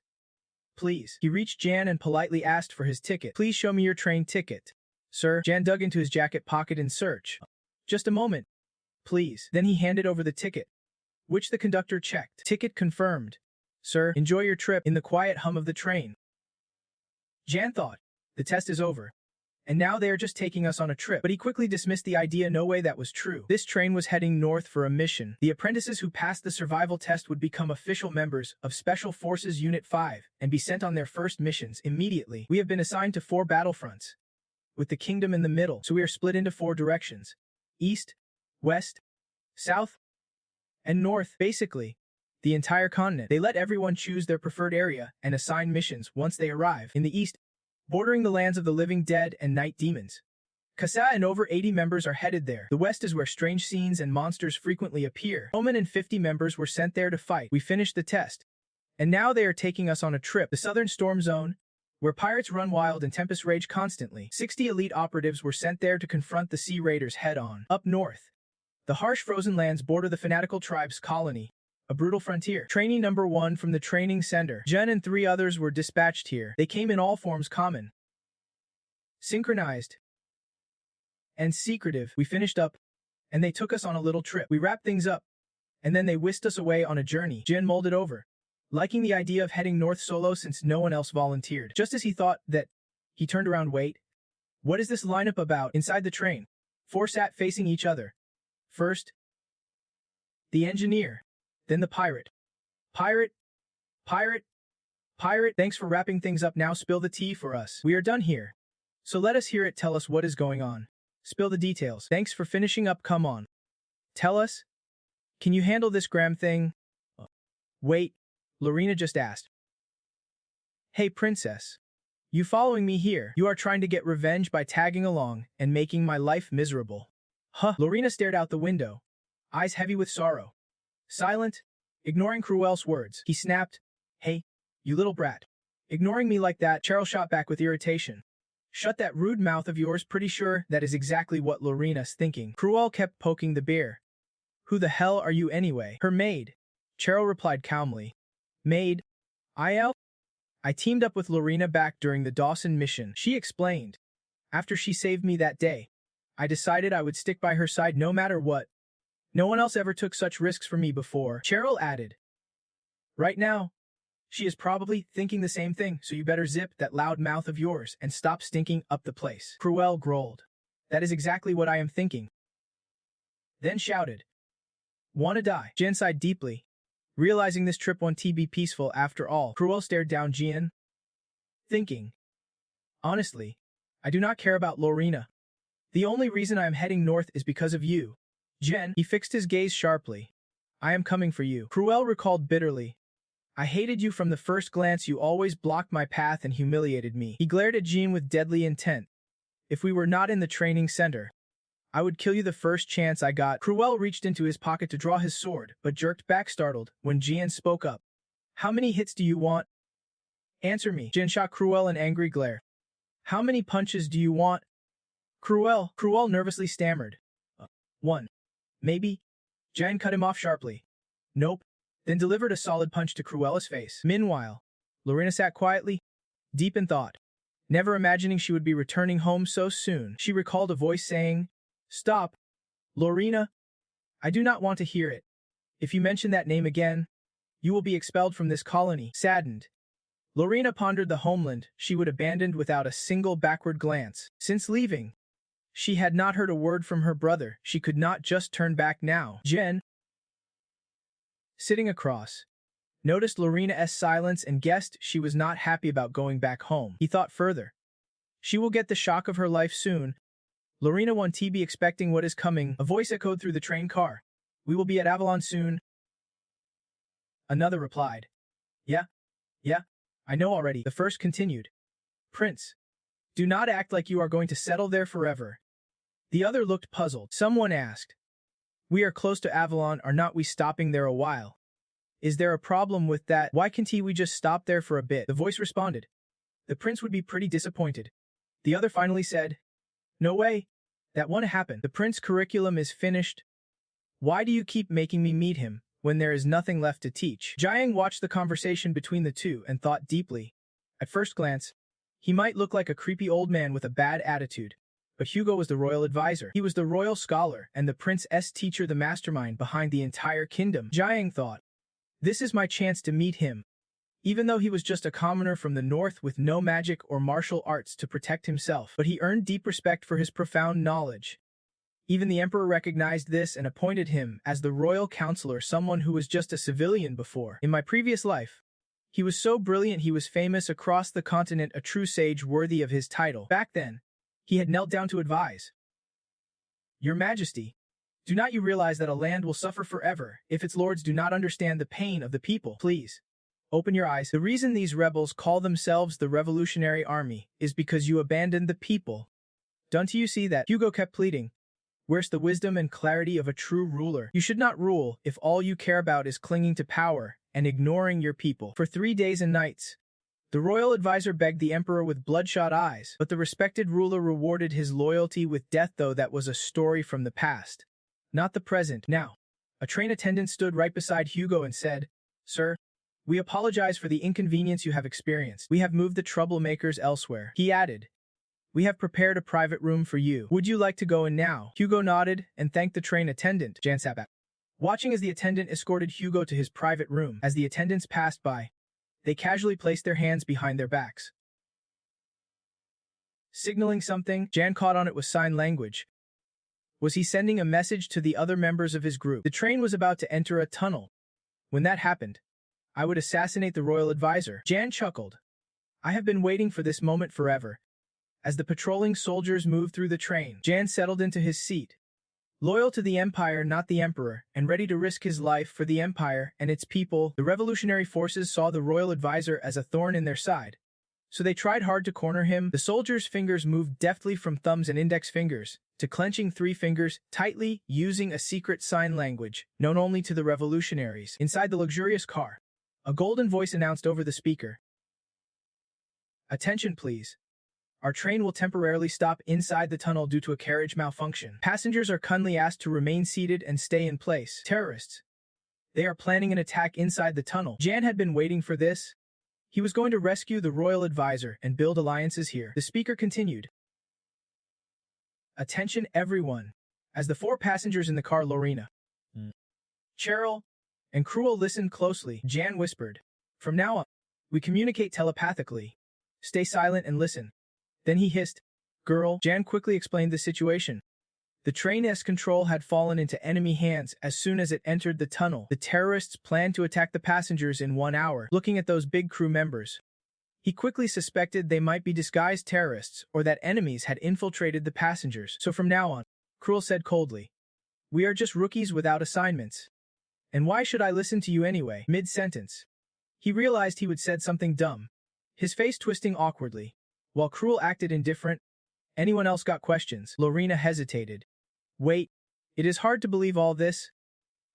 Speaker 1: please. He reached Jan and politely asked for his ticket. Please show me your train ticket, sir. Jan dug into his jacket pocket in search. Just a moment, please. Then he handed over the ticket, which the conductor checked. Ticket confirmed. Sir, enjoy your trip. In the quiet hum of the train, Jan thought, the test is over, and now they are just taking us on a trip. But he quickly dismissed the idea. No way that was true. This train was heading north for a mission. The apprentices who passed the survival test would become official members of Special Forces Unit 5 and be sent on their first missions immediately. We have been assigned to 4 battlefronts, with the kingdom in the middle, so we are split into 4 directions: east, west, south, and north. Basically, the entire continent. They let everyone choose their preferred area and assign missions once they arrive. In the east, bordering the lands of the living dead and night demons, Kasa and over 80 members are headed there. The west is where strange scenes and monsters frequently appear. Omen and 50 members were sent there to fight. We finished the test, and now they are taking us on a trip. The southern storm zone, where pirates run wild and tempests rage constantly. 60 elite operatives were sent there to confront the sea raiders head-on. Up north, the harsh frozen lands border the fanatical tribe's colony, a brutal frontier. Trainee number 1 from the training center, Jun, and 3 others were dispatched here. They came in all forms: common, synchronized, and secretive. We finished up, and they took us on a little trip. We wrapped things up, and then they whisked us away on a journey. Jin molded over, liking the idea of heading north solo since no one else volunteered. Just as he thought that, he turned around. Wait, what is this lineup about? Inside the train, 4 sat facing each other. First, the engineer, then the pirate. Pirate, pirate, pirate. Thanks for wrapping things up. Now spill the tea for us. We are done here, so let us hear it. Tell us what is going on. Spill the details. Thanks for finishing up. Come on. Tell us. Can you handle this Graham thing? Wait, Lorena just asked. Hey princess, you following me here? You are trying to get revenge by tagging along and making my life miserable. Huh? Lorena stared out the window, eyes heavy with sorrow. Silent, ignoring Cruel's words. He snapped, hey, you little brat. Ignoring me like that? Cheryl shot back with irritation. Shut that rude mouth of yours. Pretty sure that is exactly what Lorena's thinking. Cruel kept poking the bear. Who the hell are you anyway? Her maid, Cheryl replied calmly. Maid? I teamed up with Lorena back during the Dawson mission, she explained. After she saved me that day, I decided I would stick by her side no matter what. No one else ever took such risks for me before, Cheryl added. Right now, she is probably thinking the same thing, so you better zip that loud mouth of yours and stop stinking up the place. Cruel growled. That is exactly what I am thinking. Then shouted. Wanna die? Jen sighed deeply, realizing this trip won't be peaceful after all. Cruel stared down Jian, thinking. Honestly, I do not care about Lorena. The only reason I am heading north is because of you. Jen, he fixed his gaze sharply. I am coming for you. Cruel recalled bitterly. I hated you from the first glance. You always blocked my path and humiliated me. He glared at Jean with deadly intent. If we were not in the training center, I would kill you the first chance I got. Cruel reached into his pocket to draw his sword, but jerked back startled when Jean spoke up. How many hits do you want? Answer me. Jean shot Cruel an angry glare. How many punches do you want? Cruel nervously stammered. One. Maybe? Jean cut him off sharply. Nope. Then delivered a solid punch to Cruella's face. Meanwhile, Lorena sat quietly, deep in thought. Never imagining she would be returning home so soon, she recalled a voice saying, Stop, Lorena. I do not want to hear it. If you mention that name again, you will be expelled from this colony. Saddened, Lorena pondered the homeland she would abandon without a single backward glance. Since leaving, she had not heard a word from her brother. She could not just turn back now. Jen, sitting across, noticed Lorena's silence and guessed she was not happy about going back home. He thought further. She will get the shock of her life soon. Lorena won't be expecting what is coming. A voice echoed through the train car. We will be at Avalon soon. Another replied. Yeah, I know already. The first continued. Prince, do not act like you are going to settle there forever. The other looked puzzled. Someone asked. We are close to Avalon, are not we stopping there a while? Is there a problem with that? Why can't we just stop there for a bit? The voice responded. The prince would be pretty disappointed. The other finally said. No way. That won't happen. The prince curriculum is finished. Why do you keep making me meet him when there is nothing left to teach? Jiang watched the conversation between the two and thought deeply. At first glance, he might look like a creepy old man with a bad attitude. But Hugo was the royal advisor. He was the royal scholar and the prince's teacher, the mastermind behind the entire kingdom. Jiang thought, this is my chance to meet him. Even though he was just a commoner from the north with no magic or martial arts to protect himself, but he earned deep respect for his profound knowledge. Even the emperor recognized this and appointed him as the royal counselor, someone who was just a civilian before. In my previous life, he was so brilliant he was famous across the continent, a true sage worthy of his title. Back then, he had knelt down to advise. Your Majesty, do not you realize that a land will suffer forever if its lords do not understand the pain of the people? Please, open your eyes. The reason these rebels call themselves the Revolutionary Army is because you abandoned the people. Don't you see that? Hugo kept pleading. Where's the wisdom and clarity of a true ruler? You should not rule if all you care about is clinging to power and ignoring your people. For 3 days and nights, the royal advisor begged the emperor with bloodshot eyes, but the respected ruler rewarded his loyalty with death, though that was a story from the past, not the present. Now, a train attendant stood right beside Hugo and said, Sir, we apologize for the inconvenience you have experienced. We have moved the troublemakers elsewhere. He added, we have prepared a private room for you. Would you like to go in now? Hugo nodded and thanked the train attendant. Jan sat back, watching as the attendant escorted Hugo to his private room. As the attendants passed by, they casually placed their hands behind their backs. Signaling something, Jan caught on it was sign language. Was he sending a message to the other members of his group? The train was about to enter a tunnel. When that happened, I would assassinate the royal advisor. Jan chuckled. I have been waiting for this moment forever. As the patrolling soldiers moved through the train, Jan settled into his seat. Loyal to the empire, not the emperor, and ready to risk his life for the empire and its people, the revolutionary forces saw the royal advisor as a thorn in their side. So they tried hard to corner him. The soldiers' fingers moved deftly from thumbs and index fingers to clenching 3 fingers tightly, using a secret sign language known only to the revolutionaries. Inside the luxurious car, a golden voice announced over the speaker. Attention please. Our train will temporarily stop inside the tunnel due to a carriage malfunction. Passengers are kindly asked to remain seated and stay in place. Terrorists. They are planning an attack inside the tunnel. Jan had been waiting for this. He was going to rescue the royal advisor and build alliances here. The speaker continued. Attention everyone. As the 4 passengers in the car, Lorena, Cheryl, and Cruel listened closely, Jan whispered. From now on, we communicate telepathically. Stay silent and listen. Then he hissed. Girl, Jan quickly explained the situation. The train's control had fallen into enemy hands as soon as it entered the tunnel. The terrorists planned to attack the passengers in 1 hour. Looking at those big crew members, He quickly suspected they might be disguised terrorists or that enemies had infiltrated the passengers. So from now on, Cruel said coldly, "We are just rookies without assignments. And why should I listen to you anyway?" Mid-sentence, he realized he would said something dumb, his face twisting awkwardly. While Cruel acted indifferent, anyone else got questions. Lorena hesitated. "Wait, it is hard to believe all this.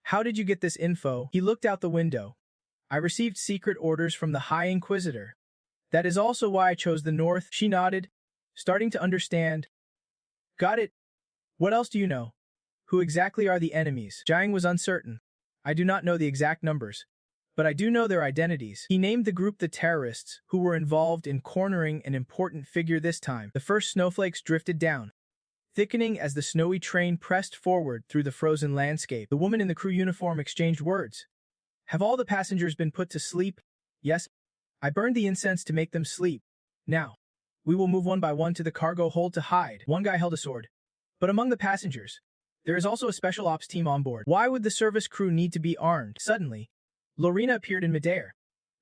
Speaker 1: How did you get this info?" He looked out the window. "I received secret orders from the High Inquisitor. That is also why I chose the North." She nodded, starting to understand. "Got it. What else do you know? Who exactly are the enemies?" Jiang was uncertain. "I do not know the exact numbers, but I do know their identities." He named the group the terrorists who were involved in cornering an important figure this time. The first snowflakes drifted down, thickening as the snowy train pressed forward through the frozen landscape. The woman in the crew uniform exchanged words. "Have all the passengers been put to sleep?" "Yes. I burned the incense to make them sleep. Now, we will move one by one to the cargo hold to hide." One guy held a sword. "But among the passengers, there is also a special ops team on board. Why would the service crew need to be armed?" Suddenly, Lorena appeared in midair,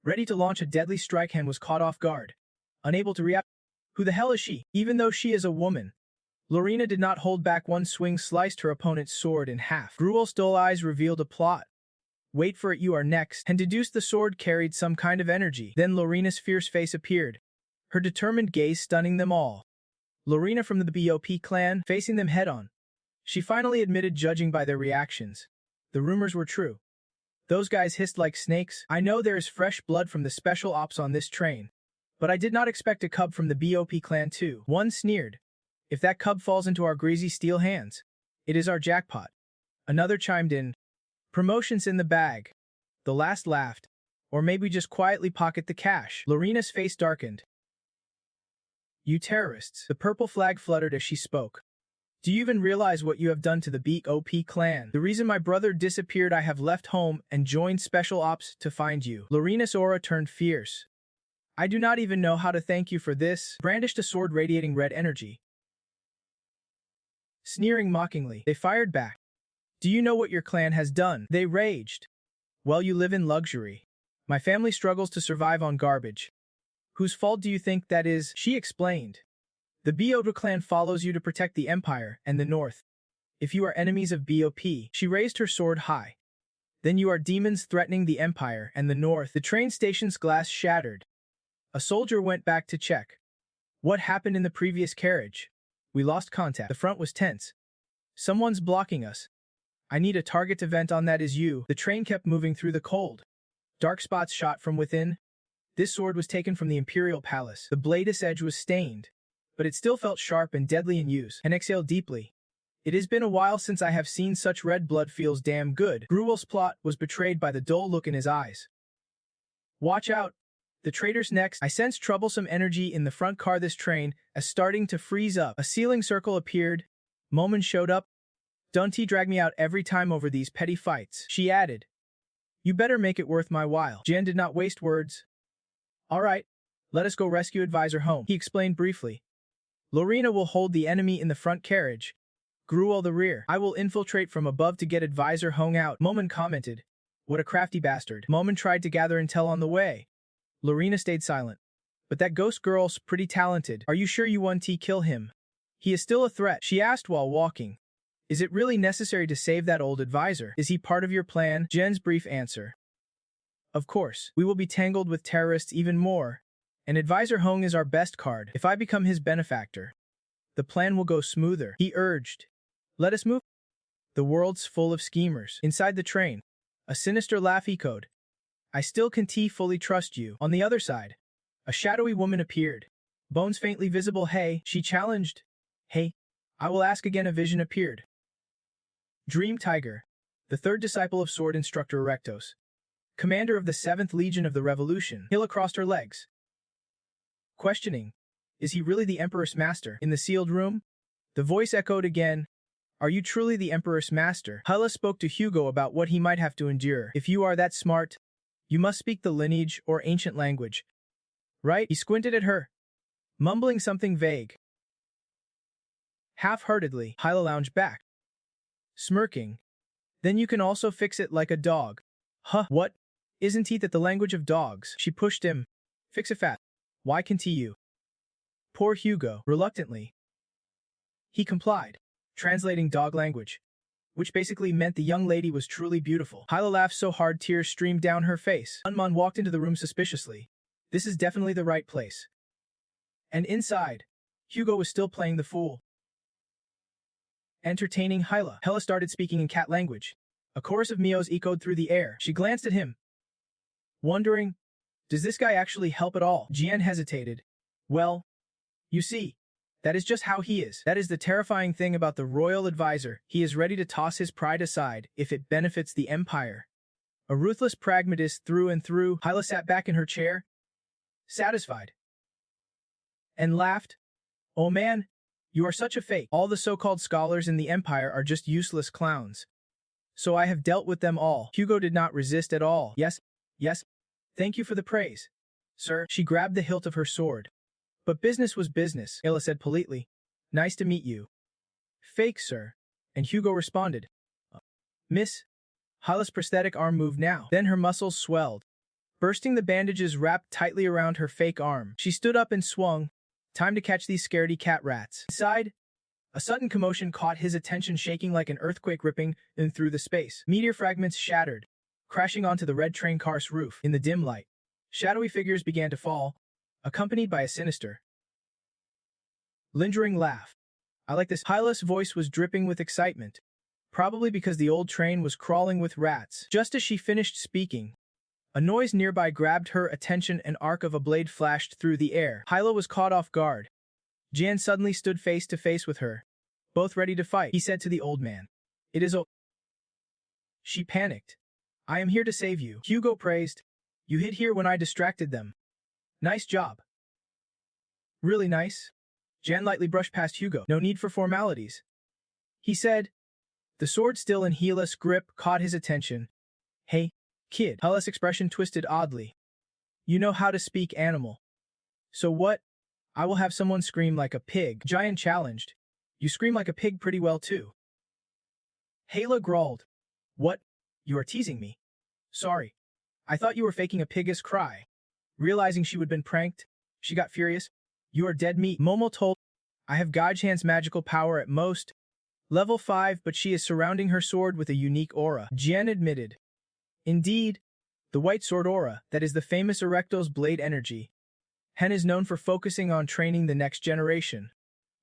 Speaker 1: ready to launch a deadly strike. Hand was caught off guard, unable to react. Who the hell is she? Even though she is a woman, Lorena did not hold back. One swing sliced her opponent's sword in half. Gruel's dull eyes revealed a plot. "Wait for it, you are next," and deduced the sword carried some kind of energy. Then Lorena's fierce face appeared, her determined gaze stunning them all. Lorena from the BOP clan, facing them head-on. She finally admitted, judging by their reactions, the rumors were true. "Those guys hissed like snakes. I know there is fresh blood from the special ops on this train, but I did not expect a cub from the BOP clan too." One sneered. "If that cub falls into our greasy steel hands, it is our jackpot." Another chimed in. "Promotions in the bag." The last laughed. "Or maybe just quietly pocket the cash." Lorena's face darkened. "You terrorists." The purple flag fluttered as she spoke. "Do you even realize what you have done to the BOP clan? The reason my brother disappeared, I have left home and joined special ops to find you." Lorena's aura turned fierce. "I do not even know how to thank you for this." Brandished a sword radiating red energy. Sneering mockingly, they fired back. "Do you know what your clan has done?" They raged. "Well, you live in luxury. My family struggles to survive on garbage. Whose fault do you think that is?" She explained. "The BOP clan follows you to protect the Empire and the North. If you are enemies of BOP," she raised her sword high, "then you are demons threatening the Empire and the North." The train station's glass shattered. A soldier went back to check. "What happened in the previous carriage?" "We lost contact." The front was tense. "Someone's blocking us. I need a target to vent on. That is you." The train kept moving through the cold. Dark spots shot from within. This sword was taken from the Imperial Palace. The blade's edge was stained, but it still felt sharp and deadly in use. And exhaled deeply. "It has been a while since I have seen such red blood. Feels damn good." Gruel's plot was betrayed by the dull look in his eyes. "Watch out. The traitor's next." I sensed troublesome energy in the front car. This train is starting to freeze up. A sealing circle appeared. Momon showed up. "Don't drag me out every time over these petty fights," she added. "You better make it worth my while." Jen did not waste words. "All right, let us go rescue Advisor home," he explained briefly. "Lorena will hold the enemy in the front carriage. Gruel the rear. I will infiltrate from above to get Advisor hung out." Momon commented. "What a crafty bastard." Momon tried to gather intel on the way. Lorena stayed silent. "But that ghost girl's pretty talented. Are you sure you want to kill him? He is still a threat," she asked while walking. "Is it really necessary to save that old advisor? Is he part of your plan?" Jen's brief answer. "Of course, we will be tangled with terrorists even more, and Advisor Hong is our best card. If I become his benefactor, the plan will go smoother," he urged. "Let us move." The world's full of schemers. Inside the train, a sinister laugh echoed. "I still can't fully trust you." On the other side, a shadowy woman appeared, bones faintly visible. "Hey," she challenged. "Hey, I will ask again." A vision appeared. Dream Tiger, the third disciple of Sword Instructor Erectos, commander of the 7th Legion of the Revolution. Hila crossed her legs, questioning, "Is he really the Emperor's master?" In the sealed room, the voice echoed again. "Are you truly the Emperor's master?" Hila spoke to Hugo about what he might have to endure. "If you are that smart, you must speak the lineage or ancient language, right?" He squinted at her, mumbling something vague. Half-heartedly, Hila lounged back, smirking. "Then you can also fix it like a dog." "Huh, what? Isn't he that the language of dogs?" She pushed him. "Fix it fast. Why continue? Poor Hugo, reluctantly. He complied, translating dog language, which basically meant the young lady was truly beautiful. Hyla laughed so hard tears streamed down her face. Unman walked into the room suspiciously. This is definitely the right place. And inside, Hugo was still playing the fool. Entertaining Hyla. Hela started speaking in cat language. A chorus of meows echoed through the air. She glanced at him, wondering, does this guy actually help at all? Jian hesitated. Well, you see, that is just how he is. That is the terrifying thing about the royal advisor. He is ready to toss his pride aside if it benefits the empire. A ruthless pragmatist through and through. Hyla sat back in her chair, satisfied, and laughed. Oh man, you are such a fake. All the so-called scholars in the empire are just useless clowns. So I have dealt with them all. Hugo did not resist at all. Yes, thank you for the praise, sir. She grabbed the hilt of her sword. But business was business, Ayla said politely. Nice to meet you. Fake, sir. And Hugo responded. Miss? Hyla's prosthetic arm moved now. Then her muscles swelled, bursting the bandages wrapped tightly around her fake arm. She stood up and swung. Time to catch these scaredy cat rats. Inside, a sudden commotion caught his attention, shaking like an earthquake ripping in through the space. Meteor fragments shattered, crashing onto the red train car's roof. In the dim light, shadowy figures began to fall, accompanied by a sinister, lingering laugh. I like this. Hyla's voice was dripping with excitement, probably because the old train was crawling with rats. Just as she finished speaking, a noise nearby grabbed her attention. An arc of a blade flashed through the air. Hyla was caught off guard. Jian suddenly stood face to face with her, both ready to fight. He said to the old man, "It is o—" She panicked. "I am here to save you." Hugo praised. "You hid here when I distracted them. Nice job." "Really nice?" Jian lightly brushed past Hugo. "No need for formalities," he said. The sword still in Hyla's grip caught his attention. "Hey, kid." Hyla's expression twisted oddly. "You know how to speak animal. So what? I will have someone scream like a pig." Jian challenged. "You scream like a pig pretty well too." Hyla growled. "What? You are teasing me?" "Sorry. I thought you were faking a piggish cry." Realizing she would been pranked, she got furious. "You are dead meat." Momo told. "I have Gaijhan's magical power at most. Level 5, but she is surrounding her sword with a unique aura." Jian admitted. "Indeed, the white sword aura, that is the famous Erecto's blade energy. Hen is known for focusing on training the next generation.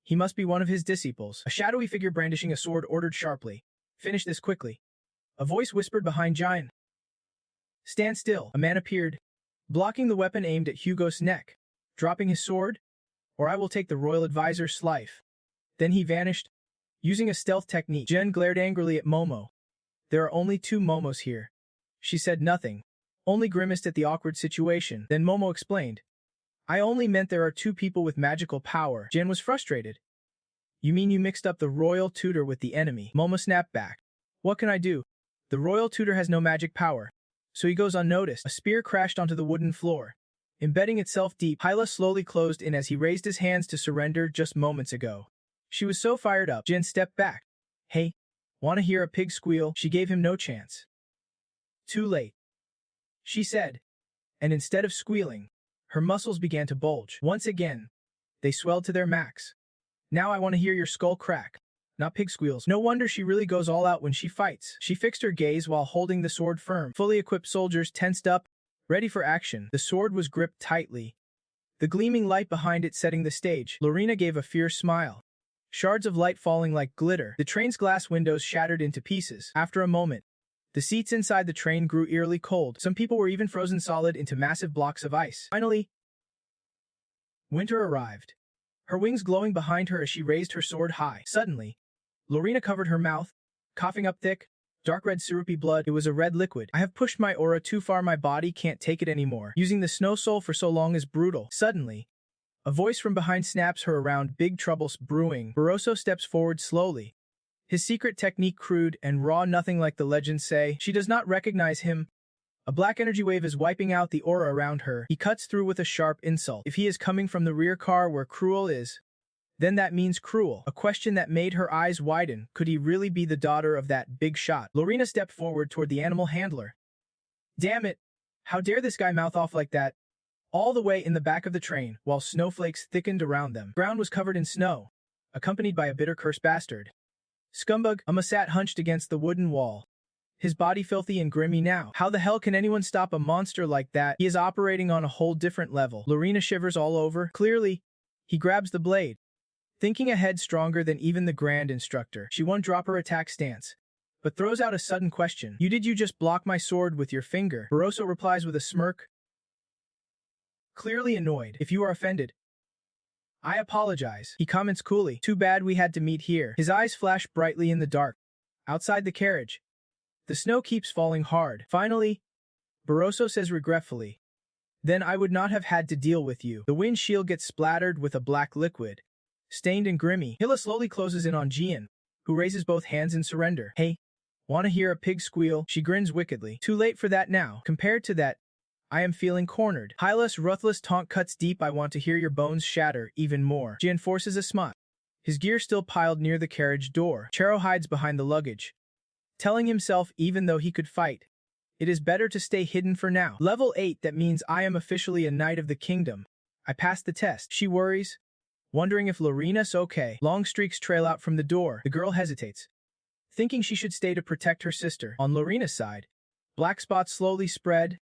Speaker 1: He must be one of his disciples." A shadowy figure brandishing a sword ordered sharply, "Finish this quickly." A voice whispered behind Jian. "Stand still." A man appeared, blocking the weapon aimed at Hugo's neck, dropping his sword, "Or I will take the royal advisor's life." Then he vanished, using a stealth technique. Jen glared angrily at Momo. "There are only 2 Momos here." She said nothing, only grimaced at the awkward situation. Then Momo explained. "I only meant there are 2 people with magical power." Jen was frustrated. "You mean you mixed up the royal tutor with the enemy?" Momo snapped back. "What can I do? The royal tutor has no magic power, so he goes unnoticed." A spear crashed onto the wooden floor, embedding itself deep. Hyla slowly closed in as he raised his hands to surrender just moments ago. She was so fired up. Jen stepped back. "Hey, wanna hear a pig squeal?" She gave him no chance. "Too late," she said, and instead of squealing, her muscles began to bulge. Once again, they swelled to their max. "Now I want to hear your skull crack, not pig squeals." No wonder she really goes all out when she fights. She fixed her gaze while holding the sword firm. Fully equipped soldiers tensed up, ready for action. The sword was gripped tightly, the gleaming light behind it setting the stage. Lorena gave a fierce smile, shards of light falling like glitter. The train's glass windows shattered into pieces. After a moment, the seats inside the train grew eerily cold. Some people were even frozen solid into massive blocks of ice. Finally, winter arrived, her wings glowing behind her as she raised her sword high. Suddenly, Lorena covered her mouth, coughing up thick, dark red syrupy blood. It was a red liquid. "I have pushed my aura too far. My body can't take it anymore. Using the snow soul for so long is brutal." Suddenly, a voice from behind snaps her around. "Big trouble's brewing." Barroso steps forward slowly, his secret technique crude and raw, nothing like the legends say. She does not recognize him. A black energy wave is wiping out the aura around her. He cuts through with a sharp insult. If he is coming from the rear car where Cruel is, then that means Cruel. A question that made her eyes widen. Could he really be the daughter of that big shot? Lorena stepped forward toward the animal handler. "Damn it! How dare this guy mouth off like that? all the way in the back of the train, while snowflakes thickened around them. Ground was covered in snow, accompanied by a bitter cursed bastard. Scumbag, sat hunched against the wooden wall, his body filthy and grimy now. How the hell can anyone stop a monster like that? He is operating on a whole different level. Lorena shivers all over. Clearly, he grabs the blade, thinking ahead stronger than even the Grand Instructor. She won't drop her attack stance, but throws out a sudden question. You just block my sword with your finger? Barroso replies with a smirk, clearly annoyed. If you are offended, I apologize. He comments coolly. Too bad we had to meet here. His eyes flash brightly in the dark. Outside the carriage, the snow keeps falling hard. Finally, Barroso says regretfully, then I would not have had to deal with you. The windshield gets splattered with a black liquid, stained and grimy. Hila slowly closes in on Jian, who raises both hands in surrender. Hey, wanna hear a pig squeal? She grins wickedly. Too late for that now. Compared to that, I am feeling cornered. Hyla's ruthless taunt cuts deep. I want to hear your bones shatter even more. Jian forces a smile, his gear still piled near the carriage door. Chero hides behind the luggage, telling himself even though he could fight, it is better to stay hidden for now. Level 8, that means I am officially a knight of the kingdom. I passed the test. She worries, wondering if Lorena's okay. Long streaks trail out from the door. The girl hesitates, thinking she should stay to protect her sister. On Lorena's side, black spots slowly spread.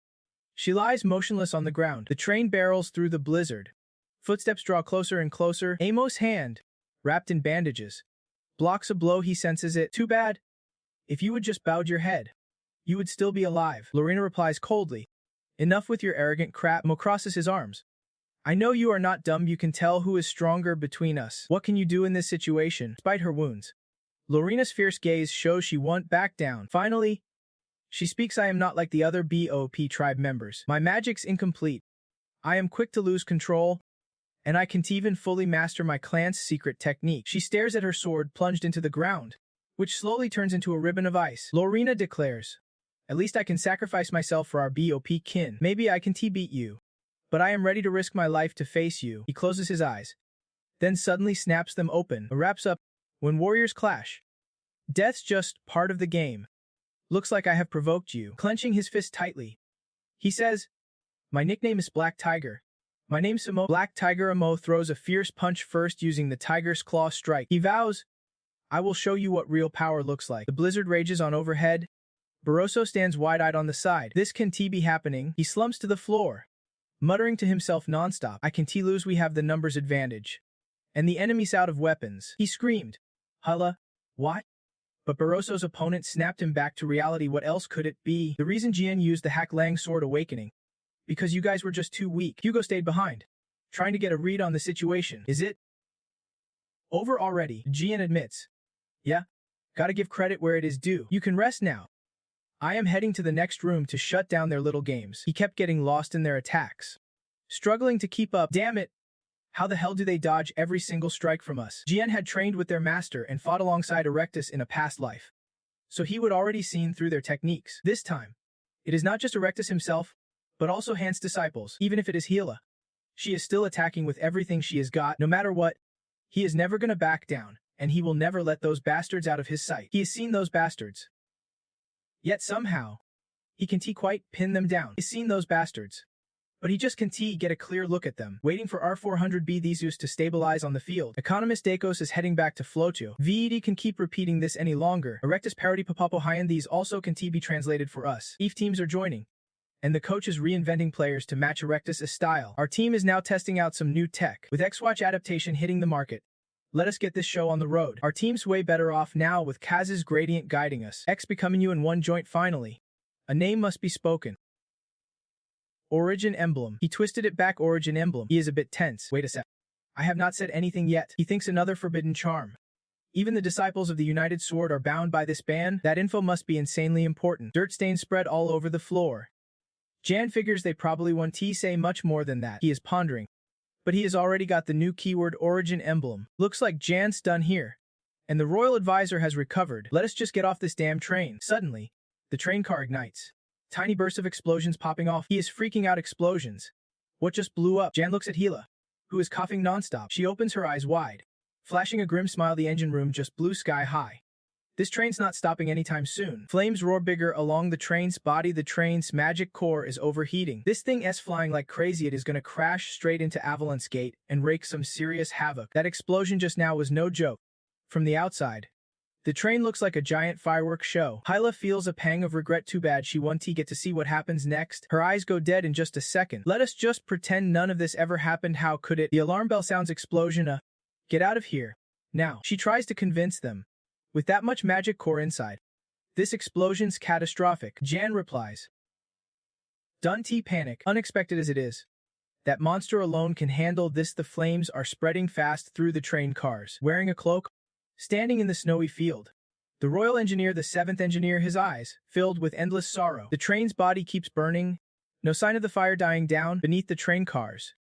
Speaker 1: She lies motionless on the ground. The train barrels through the blizzard. Footsteps draw closer and closer. Amos' hand, wrapped in bandages, blocks a blow. He senses it. Too bad. If you would just bowed your head, you would still be alive. Lorena replies coldly. Enough with your arrogant crap. Mo crosses his arms. I know you are not dumb. You can tell who is stronger between us. What can you do in this situation? Despite her wounds, Lorena's fierce gaze shows she won't back down. Finally, she speaks. I am not like the other BOP tribe members. My magic's incomplete. I am quick to lose control, and I can't even fully master my clan's secret technique. She stares at her sword plunged into the ground, which slowly turns into a ribbon of ice. Lorena declares, at least I can sacrifice myself for our BOP kin. Maybe I can beat you, but I am ready to risk my life to face you. He closes his eyes, then suddenly snaps them open. It wraps up. When warriors clash, death's just part of the game. Looks like I have provoked you. Clenching his fist tightly, he says, my nickname is Black Tiger. My name's Samo. Black Tiger. Amo throws a fierce punch, first using the tiger's claw strike. He vows, I will show you what real power looks like. The blizzard rages on overhead. Barroso stands wide-eyed on the side. This can be happening. He slumps to the floor, muttering to himself nonstop. I can lose. We have the numbers advantage, and the enemy's out of weapons. He screamed. Hala, what? But Barroso's opponent snapped him back to reality. What else could it be? The reason Jian used the Hak Lang sword awakening, because you guys were just too weak. Hugo stayed behind, trying to get a read on the situation. Is it over already? Jian admits. Yeah, gotta give credit where it is due. You can rest now. I am heading to the next room to shut down their little games. He kept getting lost in their attacks, struggling to keep up. Damn it. How the hell do they dodge every single strike from us? Jian had trained with their master and fought alongside Erectus in a past life, so he would already seen through their techniques. This time, it is not just Erectus himself, but also Han's disciples. Even if it is Hila, she is still attacking with everything she has got. No matter what, he is never gonna back down, and he will never let those bastards out of his sight. He has seen those bastards, yet somehow, he can quite pin them down. He's seen those bastards, but he just can't get a clear look at them. Waiting for R400B Theseus to stabilize on the field, Economist Dakos is heading back to Floto. VED can keep repeating this any longer. Erectus parody Papapo Hyan. These also can be translated for us. EVE teams are joining, and the coach is reinventing players to match Erectus' style. Our team is now testing out some new tech, with X-Watch adaptation hitting the market. Let us get this show on the road. Our team's way better off now with Kaz's gradient guiding us. X becoming you in one joint finally. A name must be spoken. Origin emblem. He twisted it back. Origin emblem. He is a bit tense. Wait a sec. I have not said anything yet. He thinks another forbidden charm. Even the disciples of the United Sword are bound by this ban. That info must be insanely important. Dirt stains spread all over the floor. Jan figures they probably won't say much more than that. He is pondering, but he has already got the new keyword origin emblem. Looks like Jan's done here, and the royal advisor has recovered. Let us just get off this damn train. Suddenly, the train car ignites. Tiny bursts of explosions popping off. He is freaking out. Explosions. What just blew up? Jan looks at Hila, who is coughing nonstop. She opens her eyes wide, flashing a grim smile. The engine room just blew sky high. This train's not stopping anytime soon. Flames roar bigger along the train's body. The train's magic core is overheating. This thing is flying like crazy. It is gonna crash straight into Avalanche Gate and wreak some serious havoc. That explosion just now was no joke. From the outside, the train looks like a giant fireworks show. Hyla feels a pang of regret. Too bad she won't get to see what happens next. Her eyes go dead in just a second. Let us just pretend none of this ever happened. How could it? The alarm bell sounds. Explosion. Get out of here. Now, she tries to convince them. With that much magic core inside, this explosion's catastrophic. Jan replies. Dunty panic. Unexpected as it is, that monster alone can handle this. The flames are spreading fast through the train cars. Wearing a cloak, standing in the snowy field, the royal engineer, the seventh engineer, his eyes filled with endless sorrow. The train's body keeps burning. No sign of the fire dying down beneath the train cars.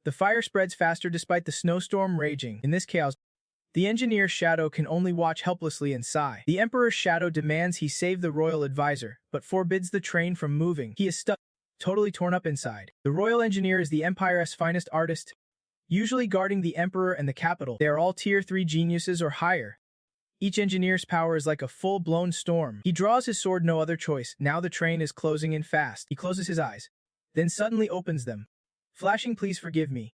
Speaker 1: The fire spreads faster despite the snowstorm raging. In this chaos, the engineer's shadow can only watch helplessly and sigh. The emperor's shadow demands he save the royal advisor, but forbids the train from moving. He is stuck, totally torn up inside. The royal engineer is the empire's finest artist, usually guarding the emperor and the capital. They are all tier 3 geniuses or higher. Each engineer's power is like a full-blown storm. He draws his sword, no other choice. Now the train is closing in fast. He closes his eyes, then suddenly opens them, flashing, "Please forgive me,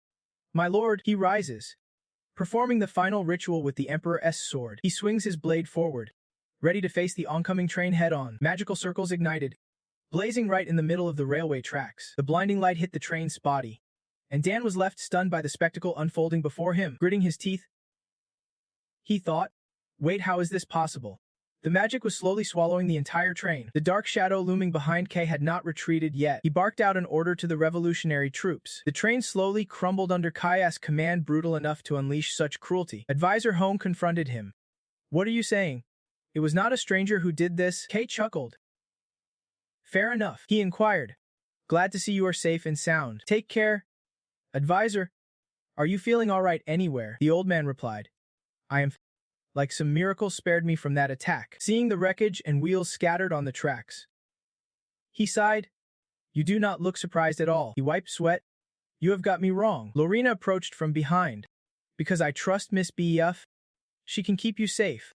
Speaker 1: my lord." He rises, performing the final ritual with the Emperor's sword. He swings his blade forward, ready to face the oncoming train head-on. Magical circles ignited, blazing right in the middle of the railway tracks. The blinding light hit the train's body, and Dan was left stunned by the spectacle unfolding before him. Gritting his teeth, he thought, wait, how is this possible? The magic was slowly swallowing the entire train. The dark shadow looming behind K had not retreated yet. He barked out an order to the revolutionary troops. The train slowly crumbled under Kaya's command, brutal enough to unleash such cruelty. Advisor Hong confronted him. What are you saying? It was not a stranger who did this. K chuckled. Fair enough, he inquired. Glad to see you are safe and sound. Take care. Advisor, are you feeling all right anywhere? The old man replied. I am. Like some miracle spared me from that attack. Seeing the wreckage and wheels scattered on the tracks, he sighed. You do not look surprised at all. He wiped sweat. You have got me wrong. Lorena approached from behind. Because I trust Miss BF. She can keep you safe.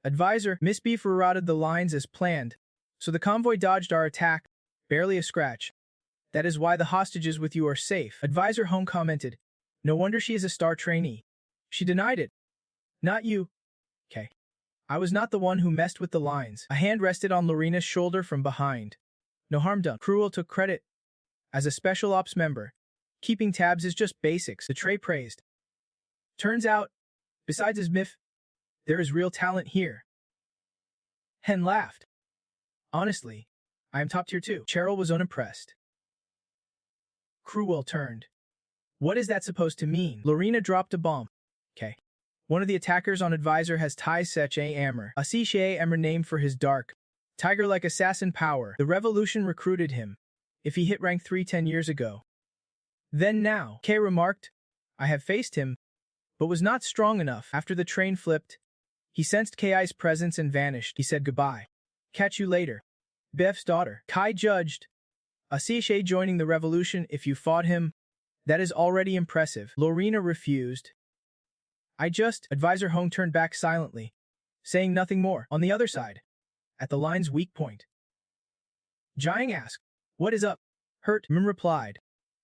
Speaker 1: Advisor, Miss B rerouted the lines as planned, so the convoy dodged our attack. Barely a scratch. That is why the hostages with you are safe. Advisor Hong commented. No wonder she is a star trainee. She denied it. Not you. Okay. I was not the one who messed with the lines. A hand rested on Lorena's shoulder from behind. No harm done. Cruel took credit. As a special ops member, keeping tabs is just basics, the Trey praised. Turns out, besides his miff, there is real talent here. Hen laughed. Honestly, I am top tier too. Cheryl was unimpressed. Cruel turned. What is that supposed to mean? Lorena dropped a bomb. Okay. One of the attackers on Advisor has Tai Sech A. Ammer, a Sech Ammer named for his dark, tiger-like assassin power. The revolution recruited him, if he hit rank 3 10 years ago. Then now, K remarked, I have faced him, but was not strong enough. After the train flipped, he sensed Ki's presence and vanished. He said goodbye. Catch you later. Bef's daughter. Kai judged. A Sech joining the revolution if you fought him, that is already impressive. Lorena refused. Advisor Hong turned back silently, saying nothing more. On the other side, at the line's weak point, Jiang asked, what is up? Hurt, Min replied.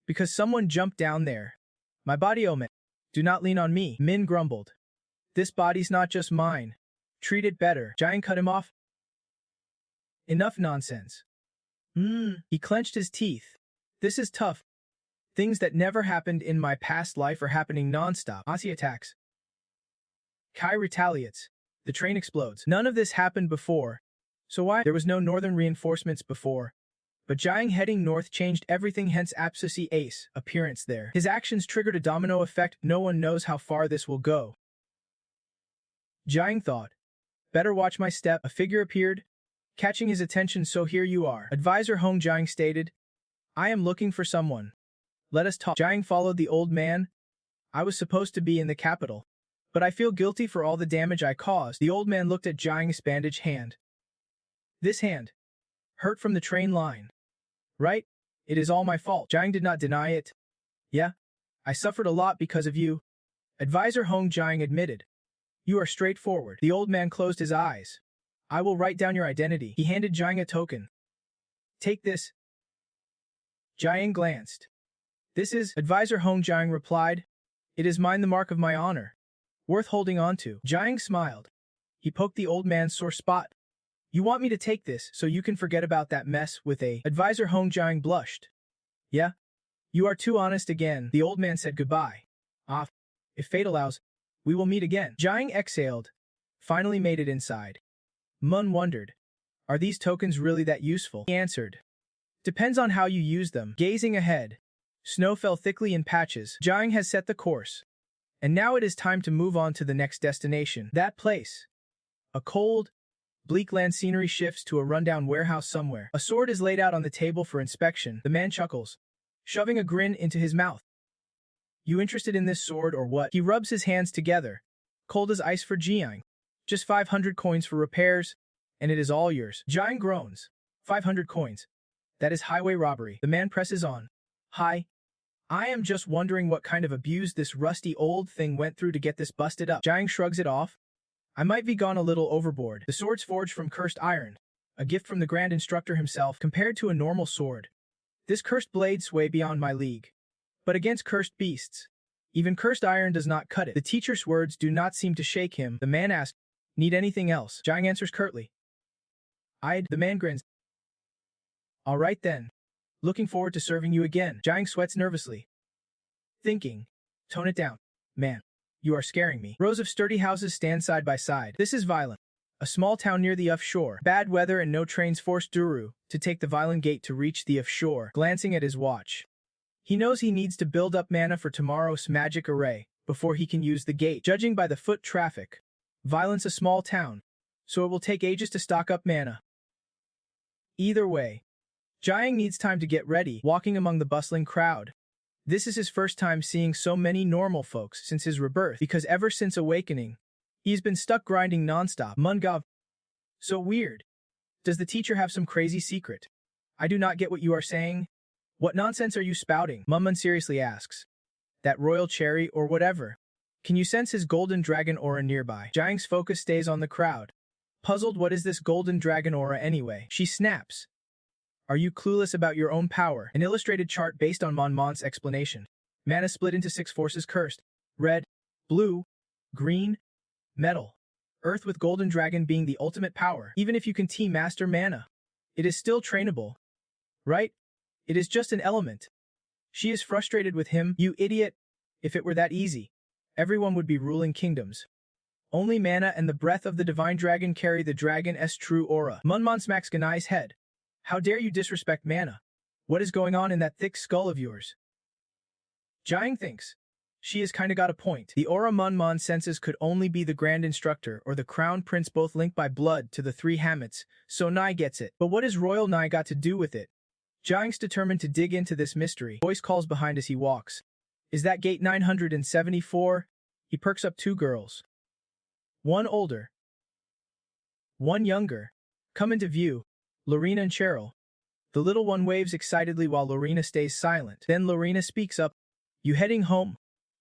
Speaker 1: Because someone jumped down there. My body, oh man. Do not lean on me, Min grumbled. This body's not just mine. Treat it better. Jiang cut him off. Enough nonsense. He clenched his teeth. This is tough. Things that never happened in my past life are happening non-stop. Aussie attacks. Kai retaliates. The train explodes. None of this happened before. So why? There was no northern reinforcements before. But Jiang heading north changed everything, hence Apsusi Ace appearance there. His actions triggered a domino effect. No one knows how far this will go. Jiang thought. Better watch my step. A figure appeared, catching his attention. So here you are. Advisor Hong Jiang stated. I am looking for someone. Let us talk. Jiang followed the old man. I was supposed to be in the capital, but I feel guilty for all the damage I caused. The old man looked at Jiang's bandaged hand. This hand. Hurt from the train line. Right? It is all my fault. Jiang did not deny it. Yeah. I suffered a lot because of you. Advisor Hong Jiang admitted. You are straightforward. The old man closed his eyes. I will write down your identity. He handed Jiang a token. Take this. Jiang glanced. This is, Advisor Hong Jiang replied. It is mine, the mark of my honor. Worth holding on to. Jiang smiled. He poked the old man's sore spot. You want me to take this so you can forget about that mess with a... Advisor Hong Jiang blushed. Yeah? You are too honest again. The old man said goodbye. Ah, if fate allows, we will meet again. Jiang exhaled. Finally made it inside. Mun wondered. Are these tokens really that useful? He answered. Depends on how you use them. Gazing ahead. Snow fell thickly in patches. Jiang has set the course. And now it is time to move on to the next destination. That place. A cold, bleak land scenery shifts to a rundown warehouse somewhere. A sword is laid out on the table for inspection. The man chuckles, shoving a grin into his mouth. You interested in this sword or what? He rubs his hands together. Cold as ice for Jiang. Just 500 coins for repairs, and it is all yours. Jiang groans. 500 coins. That is highway robbery. The man presses on. Hi. I am just wondering what kind of abuse this rusty old thing went through to get this busted up. Jiang shrugs it off. I might be gone a little overboard. The sword's forged from cursed iron, a gift from the Grand Instructor himself. Compared to a normal sword, this cursed blade sway beyond my league. But against cursed beasts, even cursed iron does not cut it. The teacher's words do not seem to shake him. The man asks, need anything else? Jiang answers curtly. The man grins. All right then. Looking forward to serving you again. Jiang sweats nervously. Thinking. Tone it down. Man, you are scaring me. Rows of sturdy houses stand side by side. This is Violent, a small town near the offshore. Bad weather and no trains force Duru to take the Violent Gate to reach the offshore. Glancing at his watch, he knows he needs to build up mana for tomorrow's magic array before he can use the gate. Judging by the foot traffic, Violent's a small town, so it will take ages to stock up mana. Either way, Jiang needs time to get ready. Walking among the bustling crowd, this is his first time seeing so many normal folks since his rebirth, because ever since awakening, he's been stuck grinding nonstop. Manga. So weird. Does the teacher have some crazy secret? I do not get what you are saying. What nonsense are you spouting? Mummun seriously asks. That royal cherry or whatever. Can you sense his golden dragon aura nearby? Jiang's focus stays on the crowd. Puzzled, what is this golden dragon aura anyway? She snaps. Are you clueless about your own power? An illustrated chart based on Manhwa's explanation. Mana split into 6 forces: cursed, red, blue, green, metal, earth, with golden dragon being the ultimate power. Even if you can master mana, it is still trainable. Right? It is just an element. She is frustrated with him. You idiot. If it were that easy, everyone would be ruling kingdoms. Only mana and the breath of the divine dragon carry the dragon's true aura. Munmon smacks Ganai's head. How dare you disrespect mana? What is going on in that thick skull of yours? Jiang thinks. She has kinda got a point. The aura Munmon senses could only be the Grand Instructor or the Crown Prince, both linked by blood to the 3 Hammets, so Nai gets it. But what has Royal Nai got to do with it? Jiang's determined to dig into this mystery. Voice calls behind as he walks. Is that gate 974? He perks up 2 girls. One older, one younger, come into view. Lorena and Cheryl. The little one waves excitedly while Lorena stays silent. Then Lorena speaks up. You heading home?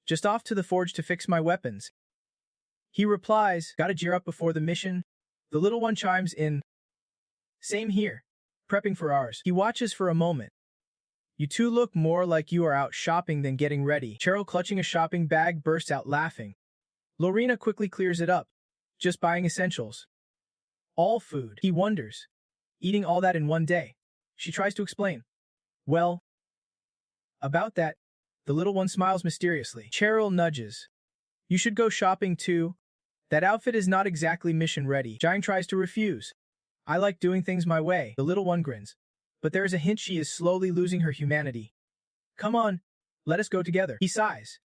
Speaker 1: Just off to the forge to fix my weapons. He replies, gotta gear up before the mission. The little one chimes in. Same here. Prepping for ours. He watches for a moment. You two look more like you are out shopping than getting ready. Cheryl, clutching a shopping bag, bursts out laughing. Lorena quickly clears it up. Just buying essentials. All food. He wonders. Eating all that in one day. She tries to explain. Well, about that, the little one smiles mysteriously. Cheryl nudges. You should go shopping too. That outfit is not exactly mission ready. Jiang tries to refuse. I like doing things my way. The little one grins. But there is a hint she is slowly losing her humanity. Come on, let us go together. He sighs.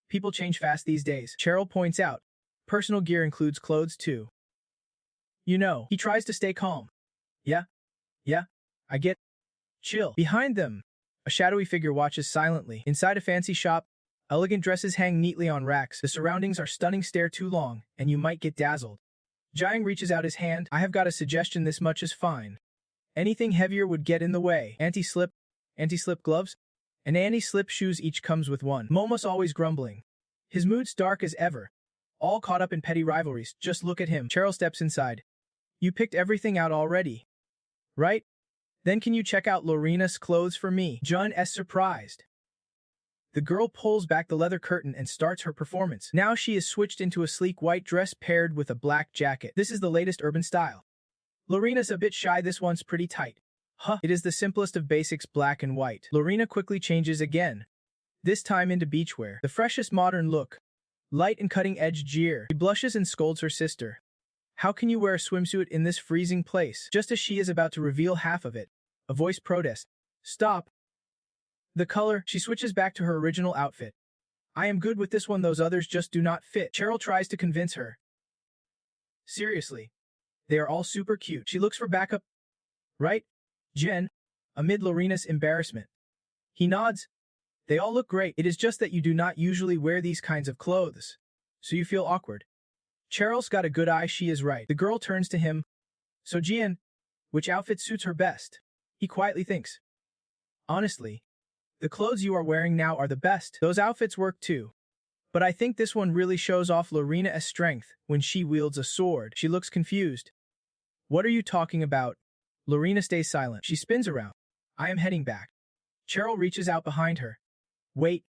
Speaker 1: People change fast these days. Cheryl points out. Personal gear includes clothes too. You know, he tries to stay calm. Yeah, I get. Chill. Behind them, a shadowy figure watches silently. Inside a fancy shop, elegant dresses hang neatly on racks. The surroundings are stunning. Stare too long, and you might get dazzled. Jiang reaches out his hand. I have got a suggestion. This much is fine. Anything heavier would get in the way. Anti-slip gloves, and anti-slip shoes. Each comes with one. Momo's always grumbling. His mood's dark as ever. All caught up in petty rivalries. Just look at him. Cheryl steps inside. You picked everything out already, right? Then can you check out Lorena's clothes for me? Jun is surprised. The girl pulls back the leather curtain and starts her performance. Now she is switched into a sleek white dress paired with a black jacket. This is the latest urban style. Lorena's a bit shy, this one's pretty tight. It is the simplest of basics, black and white. Lorena quickly changes again, this time into beachwear. The freshest modern look. Light and cutting-edge jeer. She blushes and scolds her sister. How can you wear a swimsuit in this freezing place? Just as she is about to reveal half of it, a voice protests. Stop. The color, she switches back to her original outfit. I am good with this one, those others just do not fit. Cheryl tries to convince her. Seriously. They are all super cute. She looks for backup. Right? Jen, amid Lorena's embarrassment. He nods. They all look great. It is just that you do not usually wear these kinds of clothes, so you feel awkward. Cheryl's got a good eye, she is right. The girl turns to him. So Jian, which outfit suits her best? He quietly thinks. Honestly, the clothes you are wearing now are the best. Those outfits work too. But I think this one really shows off Lorena's strength when she wields a sword. She looks confused. What are you talking about? Lorena stays silent. She spins around. I am heading back. Cheryl reaches out behind her. Wait.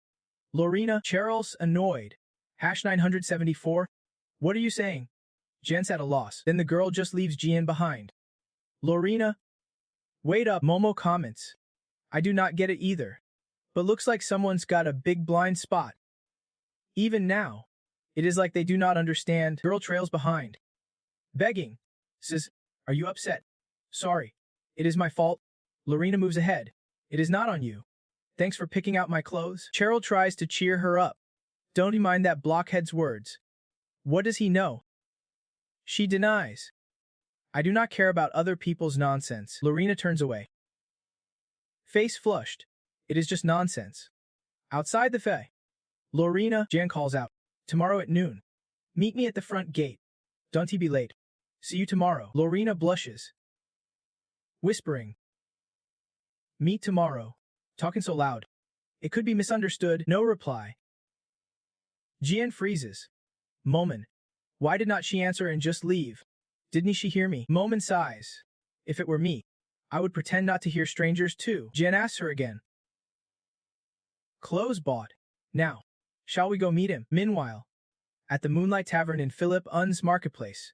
Speaker 1: Lorena, Cheryl's annoyed. #974. What are you saying? Jen's at a loss. Then the girl just leaves Jian behind. Lorena. Wait up, Momo comments. I do not get it either. But looks like someone's got a big blind spot. Even now, it is like they do not understand. Girl trails behind. Begging. Says, are you upset? Sorry. It is my fault. Lorena moves ahead. It is not on you. Thanks for picking out my clothes. Cheryl tries to cheer her up. Don't you mind that blockhead's words. What does he know? She denies. I do not care about other people's nonsense. Lorena turns away. Face flushed. It is just nonsense. Outside the fae. Lorena, Jan calls out. Tomorrow at noon. Meet me at the front gate. Don't be late. See you tomorrow. Lorena blushes. Whispering. Meet tomorrow. Talking so loud. It could be misunderstood. No reply. Jian freezes. Momen. Why did not she answer and just leave? Didn't she hear me? Momen sighs. If it were me, I would pretend not to hear strangers too. Jian asks her again. Clothes bought. Now, shall we go meet him? Meanwhile, at the Moonlight Tavern in Philip Un's marketplace,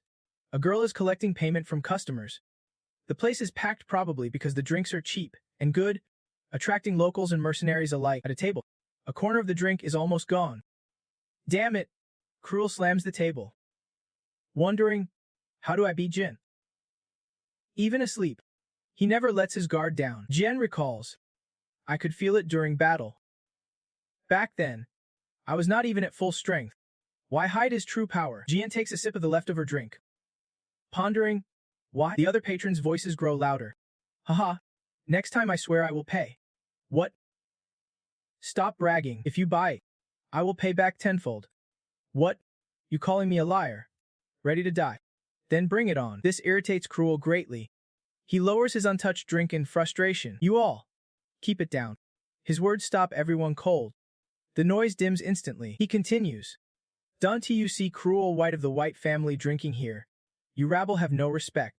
Speaker 1: a girl is collecting payment from customers. The place is packed probably because the drinks are cheap and good, attracting locals and mercenaries alike. At a table, a corner of the drink is almost gone. Damn it! Cruel slams the table. Wondering, how do I beat Jin? Even asleep, he never lets his guard down. Jen recalls. I could feel it during battle. Back then, I was not even at full strength. Why hide his true power? Jian takes a sip of the leftover drink. Pondering, why? The other patrons' voices grow louder. Haha, next time I swear I will pay. What? Stop bragging. If you buy it, I will pay back tenfold. What? You calling me a liar? Ready to die? Then bring it on. This irritates Cruel greatly. He lowers his untouched drink in frustration. You all, keep it down. His words stop everyone cold. The noise dims instantly. He continues. Don't you see Cruel White of the White family drinking here? You rabble have no respect.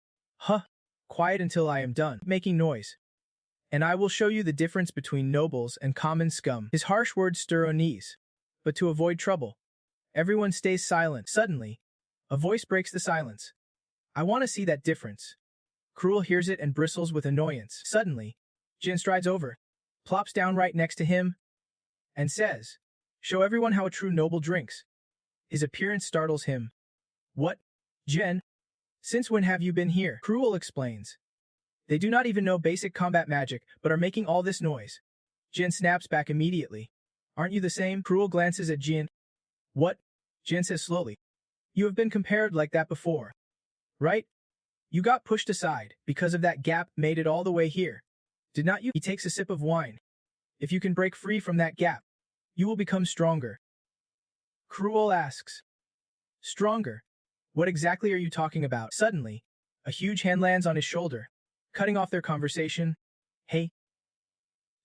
Speaker 1: Quiet until I am done making noise. And I will show you the difference between nobles and common scum. His harsh words stir unease. But to avoid trouble, everyone stays silent. Suddenly, a voice breaks the silence. I want to see that difference. Cruel hears it and bristles with annoyance. Suddenly, Jin strides over, plops down right next to him, and says, show everyone how a true noble drinks. His appearance startles him. What? Jen? Since when have you been here? Cruel explains. They do not even know basic combat magic, but are making all this noise. Jin snaps back immediately. Aren't you the same? Cruel glances at Jin. What? Jin says slowly. You have been compared like that before. Right? You got pushed aside because of that gap made it all the way here. Did not you? He takes a sip of wine. If you can break free from that gap, you will become stronger. Cruel asks. Stronger? What exactly are you talking about? Suddenly, a huge hand lands on his shoulder, cutting off their conversation. Hey.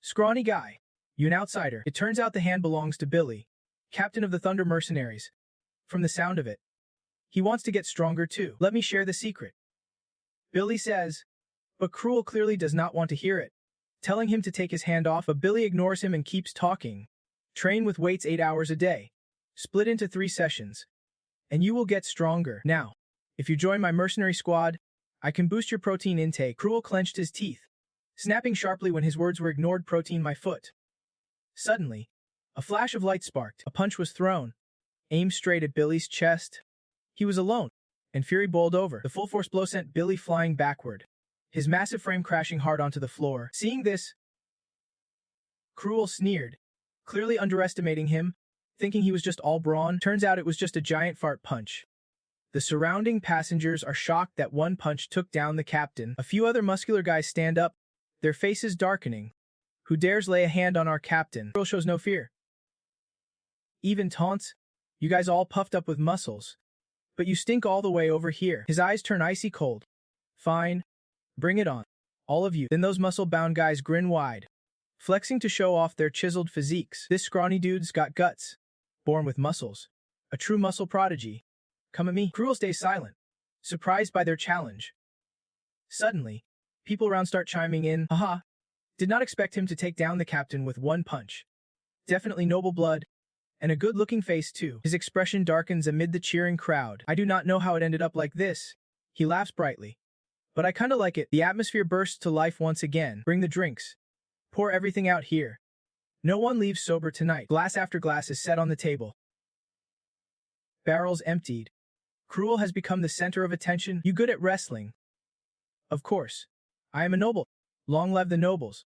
Speaker 1: Scrawny guy. You an outsider. It turns out the hand belongs to Billy, captain of the Thunder Mercenaries. From the sound of it, he wants to get stronger too. Let me share the secret. Billy says, but Cruel clearly does not want to hear it, telling him to take his hand off, but Billy ignores him and keeps talking. Train with weights 8 hours a day. Split into 3 sessions. And you will get stronger. Now, if you join my mercenary squad, I can boost your protein intake. Cruel clenched his teeth, snapping sharply when his words were ignored. Protein my foot. Suddenly, a flash of light sparked. A punch was thrown, aimed straight at Billy's chest. He was alone, and fury boiled over. The full force blow sent Billy flying backward, his massive frame crashing hard onto the floor. Seeing this, Cruel sneered, clearly underestimating him, thinking he was just all brawn. Turns out it was just a giant fart punch. The surrounding passengers are shocked that one punch took down the captain. A few other muscular guys stand up, their faces darkening. Who dares lay a hand on our captain? Cruel shows no fear. Even taunts, you guys all puffed up with muscles. But you stink all the way over here. His eyes turn icy cold. Fine. Bring it on. All of you. Then those muscle-bound guys grin wide, flexing to show off their chiseled physiques. This scrawny dude's got guts, born with muscles. A true muscle prodigy. Come at me. Cruel stays silent, surprised by their challenge. Suddenly, people around start chiming in. Haha. Did not expect him to take down the captain with one punch. Definitely noble blood. And a good-looking face, too. His expression darkens amid the cheering crowd. I do not know how it ended up like this. He laughs brightly. But I kinda like it. The atmosphere bursts to life once again. Bring the drinks. Pour everything out here. No one leaves sober tonight. Glass after glass is set on the table. Barrels emptied. Cruel has become the center of attention. You good at wrestling? Of course. I am a noble. Long live the nobles.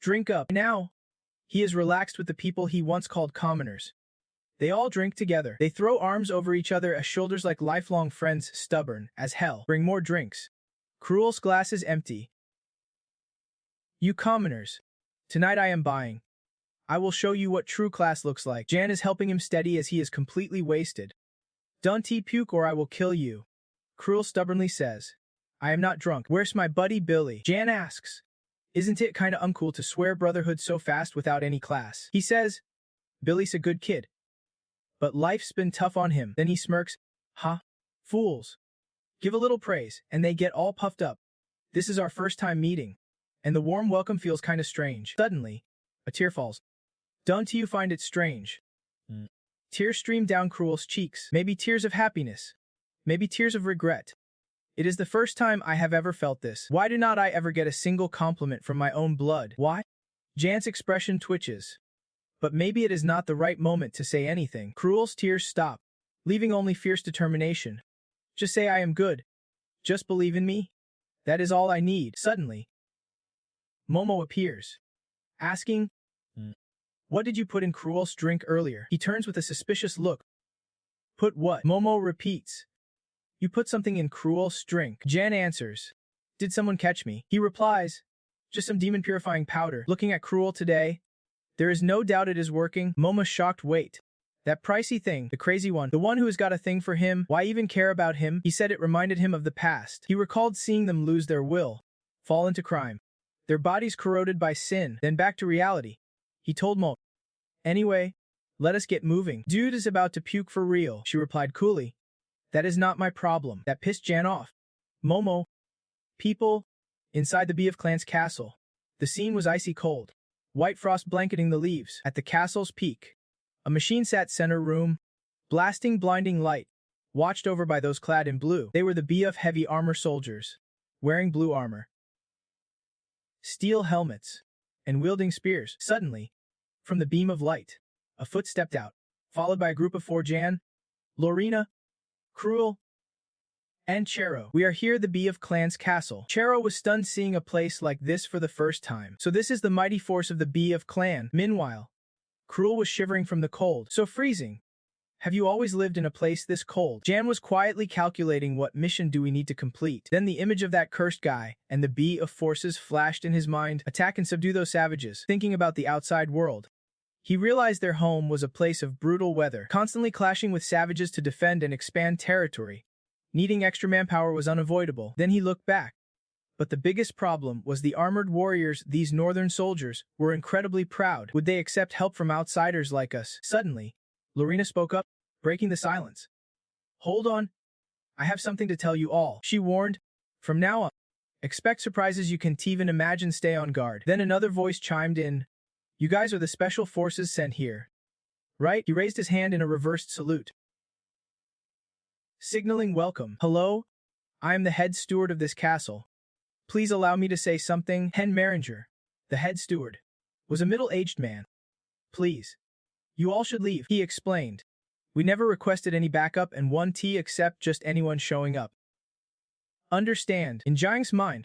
Speaker 1: Drink up. Now, he is relaxed with the people he once called commoners. They all drink together. They throw arms over each other as shoulders like lifelong friends, stubborn as hell. Bring more drinks. Cruel's glass is empty. You commoners. Tonight I am buying. I will show you what true class looks like. Jan is helping him steady as he is completely wasted. Don't puke or I will kill you. Cruel stubbornly says. I am not drunk. Where's my buddy Billy? Jan asks. Isn't it kinda uncool to swear brotherhood so fast without any class? He says, Billy's a good kid. But life's been tough on him. Then he smirks. Huh? Fools. Give a little praise, and they get all puffed up. This is our first time meeting, and the warm welcome feels kinda strange. Suddenly, a tear falls. Don't you find it strange? Tears stream down Cruel's cheeks. Maybe tears of happiness. Maybe tears of regret. It is the first time I have ever felt this. Why do not I ever get a single compliment from my own blood? Why? Jan's expression twitches. But maybe it is not the right moment to say anything. Cruel's tears stop, leaving only fierce determination. Just say I am good. Just believe in me. That is all I need. Suddenly, Momo appears, asking, What did you put in Cruel's drink earlier? He turns with a suspicious look. Put what? Momo repeats. You put something in Cruel's drink. Jan answers. Did someone catch me? He replies. Just some demon purifying powder. Looking at Cruel today, there is no doubt it is working. Momo shocked. Wait. That pricey thing, the crazy one, the one who has got a thing for him, why even care about him? He said it reminded him of the past. He recalled seeing them lose their will, fall into crime, their bodies corroded by sin, then back to reality. He told Mo. Anyway, let us get moving. Dude is about to puke for real, she replied coolly. That is not my problem. That pissed Jan off. Momo. People. Inside the Bee of Clans castle. The scene was icy cold. White frost blanketing the leaves. At the castle's peak, a machine sat center room, blasting blinding light, watched over by those clad in blue. They were the Bee of heavy armor soldiers, wearing blue armor, steel helmets, and wielding spears. Suddenly, from the beam of light, a foot stepped out, followed by a group of 4 Jan, Lorena, Cruel, and Chero. We are here, the Bee of Clans castle. Chero was stunned seeing a place like this for the first time. So this is the mighty force of the Bee of Clan. Meanwhile, Cruel was shivering from the cold. So freezing. Have you always lived in a place this cold? Jan was quietly calculating what mission do we need to complete. Then the image of that cursed guy and the Bee of Forces flashed in his mind. Attack and subdue those savages. Thinking about the outside world, he realized their home was a place of brutal weather, constantly clashing with savages to defend and expand territory. Needing extra manpower was unavoidable. Then he looked back. But the biggest problem was the armored warriors. These northern soldiers were incredibly proud. Would they accept help from outsiders like us? Suddenly, Lorena spoke up, breaking the silence. Hold on. I have something to tell you all, she warned, From now on, expect surprises you can't even imagine. Stay on guard. Then another voice chimed in. You guys are the special forces sent here, right? He raised his hand in a reversed salute, signaling welcome. Hello? I am the head steward of this castle. Please allow me to say something. Hen Maringer, the head steward, was a middle-aged man. Please. You all should leave, he explained. We never requested any backup and one tea except just anyone showing up. Understand. In Jiang's mind,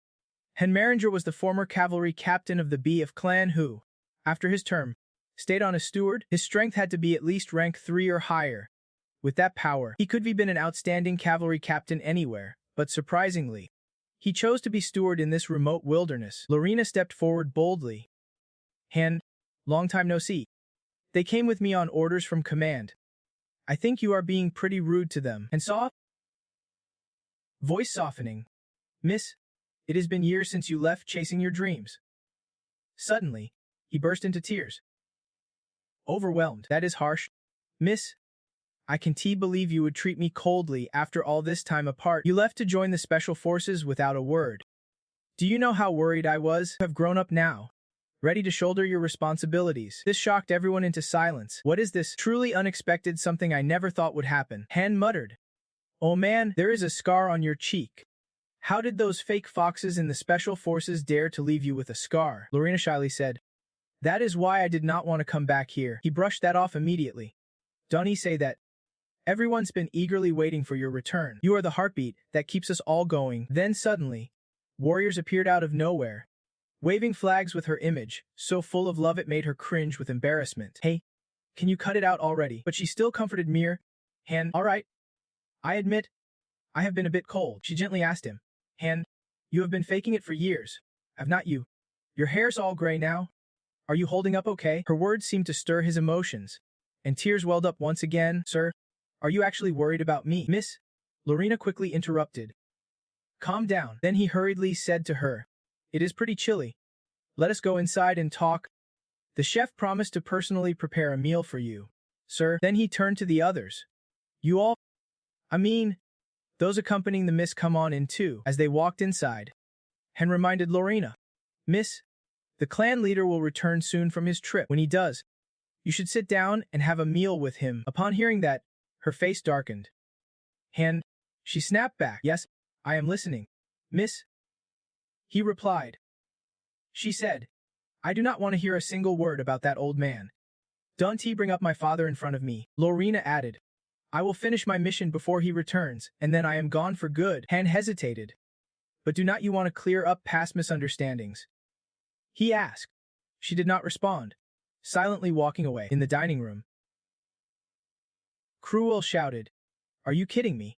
Speaker 1: Hen Maringer was the former cavalry captain of the BF clan who, after his term, stayed on as steward. His strength had to be at least rank 3 or higher. With that power, he could have been an outstanding cavalry captain anywhere, but surprisingly, he chose to be steward in this remote wilderness. Lorena stepped forward boldly. Han, long time no see. They came with me on orders from command. I think you are being pretty rude to them. And saw? Voice softening. Miss, it has been years since you left chasing your dreams. Suddenly, he burst into tears. Overwhelmed. That is harsh. Miss, I can't believe you would treat me coldly after all this time apart. You left to join the special forces without a word. Do you know how worried I was? Have grown up now, ready to shoulder your responsibilities. This shocked everyone into silence. What is this? Truly unexpected, something I never thought would happen. Han muttered. Oh man, there is a scar on your cheek. How did those fake foxes in the special forces dare to leave you with a scar? Lorena shyly said. That is why I did not want to come back here. He brushed that off immediately. Don't he say that? Everyone's been eagerly waiting for your return. You are the heartbeat that keeps us all going. Then suddenly, warriors appeared out of nowhere, waving flags with her image, so full of love it made her cringe with embarrassment. Hey, can you cut it out already? But she still comforted Mir. Han, all right. I admit, I have been a bit cold. She gently asked him. Han, you have been faking it for years. Have not you? Your hair's all gray now. Are you holding up okay? Her words seemed to stir his emotions, and tears welled up once again. Sir, are you actually worried about me? Miss? Lorena quickly interrupted. Calm down. Then he hurriedly said to her, it is pretty chilly. Let us go inside and talk. The chef promised to personally prepare a meal for you, sir. Then he turned to the others. You all? I mean, those accompanying the miss come on in too. As they walked inside, Hen reminded Lorena. Miss, the clan leader will return soon from his trip. When he does, you should sit down and have a meal with him. Upon hearing that, her face darkened. Han, she snapped back. Yes, I am listening. Miss? He replied. She said, I do not want to hear a single word about that old man. Don't bring up my father in front of me. Lorena added. I will finish my mission before he returns, and then I am gone for good. Han hesitated. But do not you want to clear up past misunderstandings? He asked. She did not respond, silently walking away. In the dining room, Cruel shouted, Are you kidding me?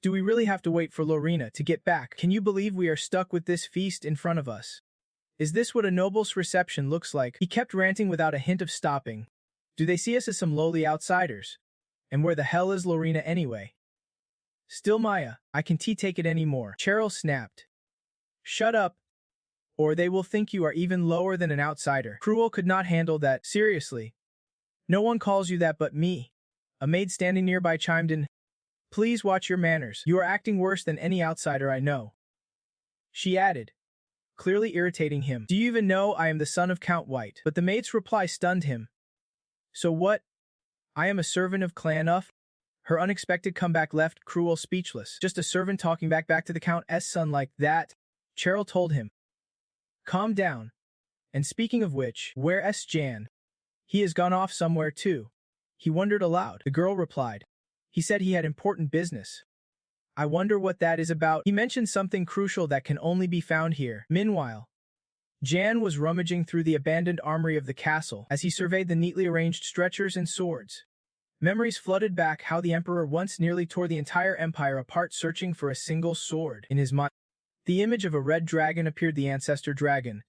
Speaker 1: Do we really have to wait for Lorena to get back? Can you believe we are stuck with this feast in front of us? Is this what a noble's reception looks like? He kept ranting without a hint of stopping. Do they see us as some lowly outsiders? And where the hell is Lorena anyway? Still Maya, I can't take it anymore. Cheryl snapped. Shut up, or they will think you are even lower than an outsider. Cruel could not handle that. Seriously. No one calls you that but me. A maid standing nearby chimed in. Please watch your manners. You are acting worse than any outsider I know. She added, clearly irritating him. Do you even know I am the son of Count White? But the maid's reply stunned him. So what? I am a servant of Clan Uff? Her unexpected comeback left Cruel speechless. Just a servant talking back to the Count's son like that? Cheryl told him. Calm down. And speaking of which, where's Jan? He has gone off somewhere too. He wondered aloud. The girl replied. He said he had important business. I wonder what that is about. He mentioned something crucial that can only be found here. Meanwhile, Jan was rummaging through the abandoned armory of the castle as he surveyed the neatly arranged stretchers and swords. Memories flooded back how the emperor once nearly tore the entire empire apart searching for a single sword. In his mind, the image of a red dragon appeared, the ancestor dragon,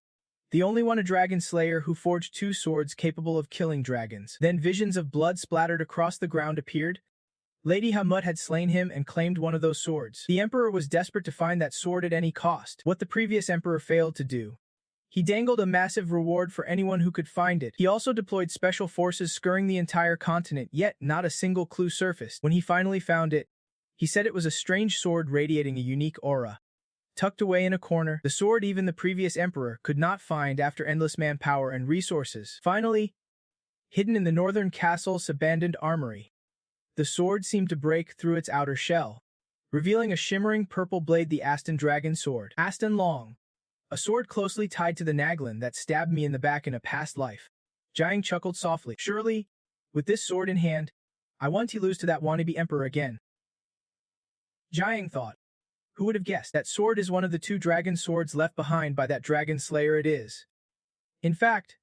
Speaker 1: the only one a dragon slayer who forged 2 swords capable of killing dragons. Then visions of blood splattered across the ground appeared. Lady Hamut had slain him and claimed one of those swords. The emperor was desperate to find that sword at any cost, what the previous emperor failed to do. He dangled a massive reward for anyone who could find it. He also deployed special forces scouring the entire continent, yet not a single clue surfaced. When he finally found it, he said it was a strange sword radiating a unique aura. tucked away in a corner, the sword even the previous emperor could not find after endless manpower and resources. Finally, hidden in the northern castle's abandoned armory, the sword seemed to break through its outer shell, revealing a shimmering purple blade, the Aston Dragon Sword. Aston Long, a sword closely tied to the Naglin that stabbed me in the back in a past life. Jiang chuckled softly. Surely, with this sword in hand, I want to lose to that wannabe emperor again. Jiang thought. Who would have guessed? That sword is one of the 2 dragon swords left behind by that dragon slayer. It is. In fact,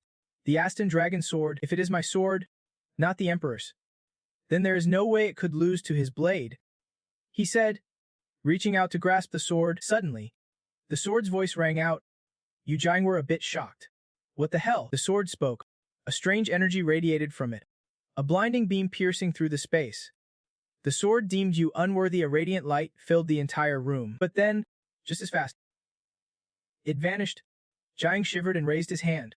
Speaker 1: the Aston Dragon Sword, if it is my sword, not the emperor's, then there is no way it could lose to his blade, he said, reaching out to grasp the sword. Suddenly, the sword's voice rang out. You Jiang were a bit shocked. What the hell? The sword spoke. A strange energy radiated from it, a blinding beam piercing through the space. The sword deemed you unworthy. A radiant light filled the entire room. But then, just as fast, it vanished. Jiang shivered and raised his hand.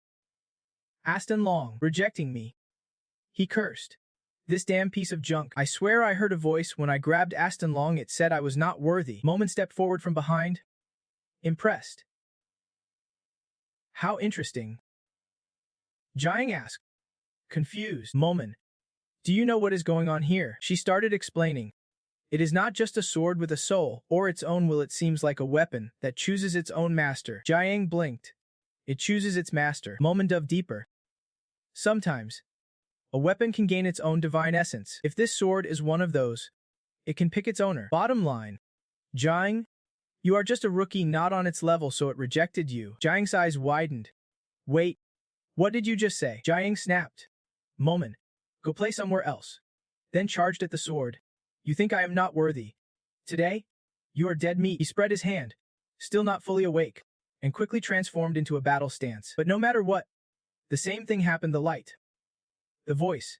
Speaker 1: Aston Long, rejecting me. He cursed. This damn piece of junk. I swear I heard a voice when I grabbed Aston Long. It said I was not worthy. Moment stepped forward from behind. Impressed. How interesting. Jiang asked. Confused. Moment. Do you know what is going on here? She started explaining. It is not just a sword with a soul, or its own will. It seems like a weapon that chooses its own master. Jiang blinked. It chooses its master. Moment dove deeper. Sometimes, a weapon can gain its own divine essence. If this sword is one of those, it can pick its owner. Bottom line. Jiang, you are just a rookie, not on its level, so it rejected you. Jiang's eyes widened. Wait, what did you just say? Jiang snapped. Moment. Go play somewhere else. Then charged at the sword. You think I am not worthy? Today? You are dead meat. He spread his hand, still not fully awake, and quickly transformed into a battle stance. But no matter what, the same thing happened. The light. The voice.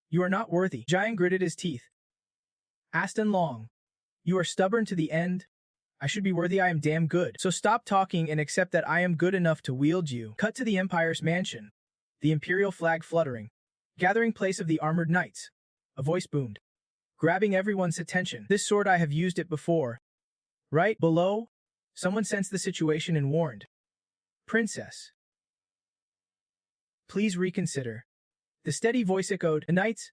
Speaker 1: You are not worthy. Jiang gritted his teeth. Aston Long. You are stubborn to the end. I should be worthy. I am damn good. So stop talking and accept that I am good enough to wield you. Cut to the Empire's mansion. The Imperial flag fluttering. Gathering place of the armored knights. A voice boomed, grabbing everyone's attention. This sword, I have used it before. Right below, someone sensed the situation and warned. Princess. Please reconsider. The steady voice echoed. Knights,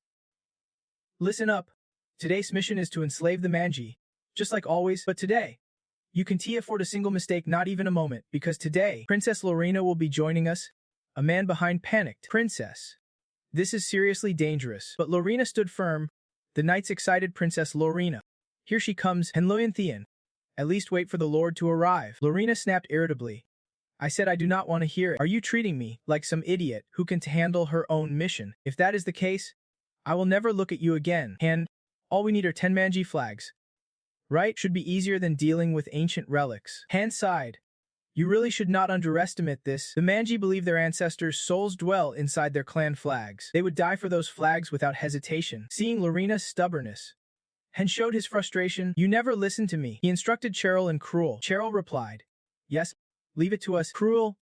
Speaker 1: listen up. Today's mission is to enslave the Manji, just like always, but today, you can't afford a single mistake, not even a moment, because today, Princess Lorena will be joining us. A man behind panicked. Princess. This is seriously dangerous. But Lorena stood firm. The knights excited. Princess Lorena. Here she comes. Henloyan Thean. At least wait for the Lord to arrive. Lorena snapped irritably. I said I do not want to hear it. Are you treating me like some idiot who can handle her own mission? If that is the case, I will never look at you again. And all we need are 10 Manji flags. Right? Should be easier than dealing with ancient relics. Han sighed. You really should not underestimate this. The Manji believe their ancestors' souls dwell inside their clan flags. They would die for those flags without hesitation. Seeing Lorena's stubbornness, Han showed his frustration. You never listened to me. He instructed Cheryl and Cruel. Cheryl replied. Yes, leave it to us. Cruel,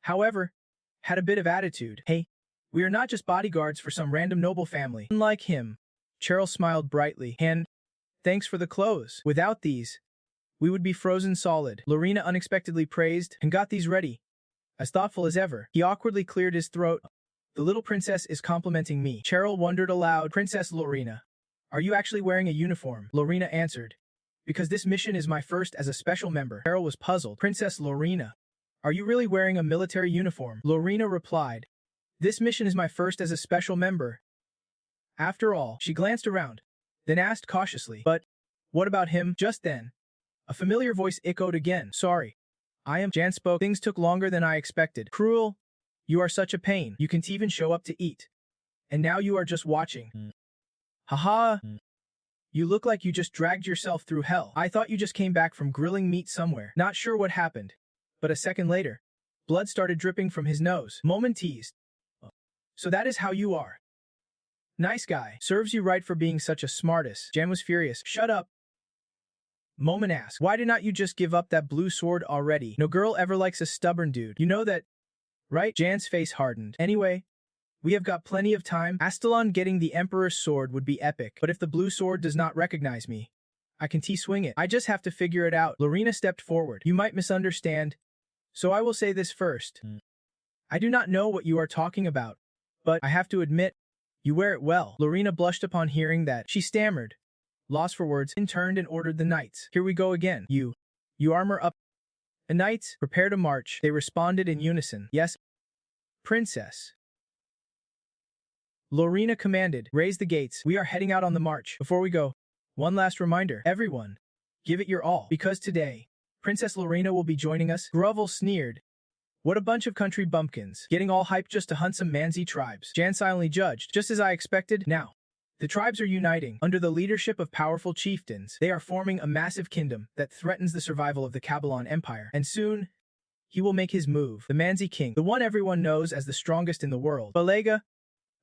Speaker 1: however, had a bit of attitude. Hey, we are not just bodyguards for some random noble family. Unlike him, Cheryl smiled brightly. Han, thanks for the clothes. Without these, we would be frozen solid. Lorena unexpectedly praised and got these ready. As thoughtful as ever. He awkwardly cleared his throat. The little princess is complimenting me. Cheryl wondered aloud. Princess Lorena, are you actually wearing a uniform? Lorena answered. Because this mission is my first as a special member. Cheryl was puzzled. Princess Lorena, are you really wearing a military uniform? Lorena replied. This mission is my first as a special member. After all, she glanced around, then asked cautiously, but what about him? Just then, a familiar voice echoed again. Sorry. I am. Jan spoke. Things took longer than I expected. Cruel, you are such a pain. You can't even show up to eat. And now you are just watching. Haha. You look like you just dragged yourself through hell. I thought you just came back from grilling meat somewhere. Not sure what happened. But a second later, blood started dripping from his nose. Moment teased. So that is how you are. Nice guy. Serves you right for being such a smartass. Jan was furious. Shut up. Moment asked. Why did not you just give up that blue sword already? No girl ever likes a stubborn dude. You know that, right? Jan's face hardened. Anyway, we have got plenty of time. Astalon getting the Emperor's sword would be epic. But if the blue sword does not recognize me, I can T-swing it. I just have to figure it out. Lorena stepped forward. You might misunderstand. So I will say this first. I do not know what you are talking about. But I have to admit, you wear it well. Lorena blushed upon hearing that. She stammered, lost for words, and turned and ordered the knights. Here we go again. You armor up. The knights, prepare to march. They responded in unison. Yes, Princess. Lorena commanded, raise the gates. We are heading out on the march. Before we go, one last reminder. Everyone, give it your all. Because today, Princess Lorena will be joining us. Grovel sneered. What a bunch of country bumpkins. Getting all hyped just to hunt some Manzi tribes. Jan silently judged, just as I expected. Now, the tribes are uniting. Under the leadership of powerful chieftains, they are forming a massive kingdom that threatens the survival of the Kabalon Empire. And soon, he will make his move. The Manzi king, the one everyone knows as the strongest in the world. Balega,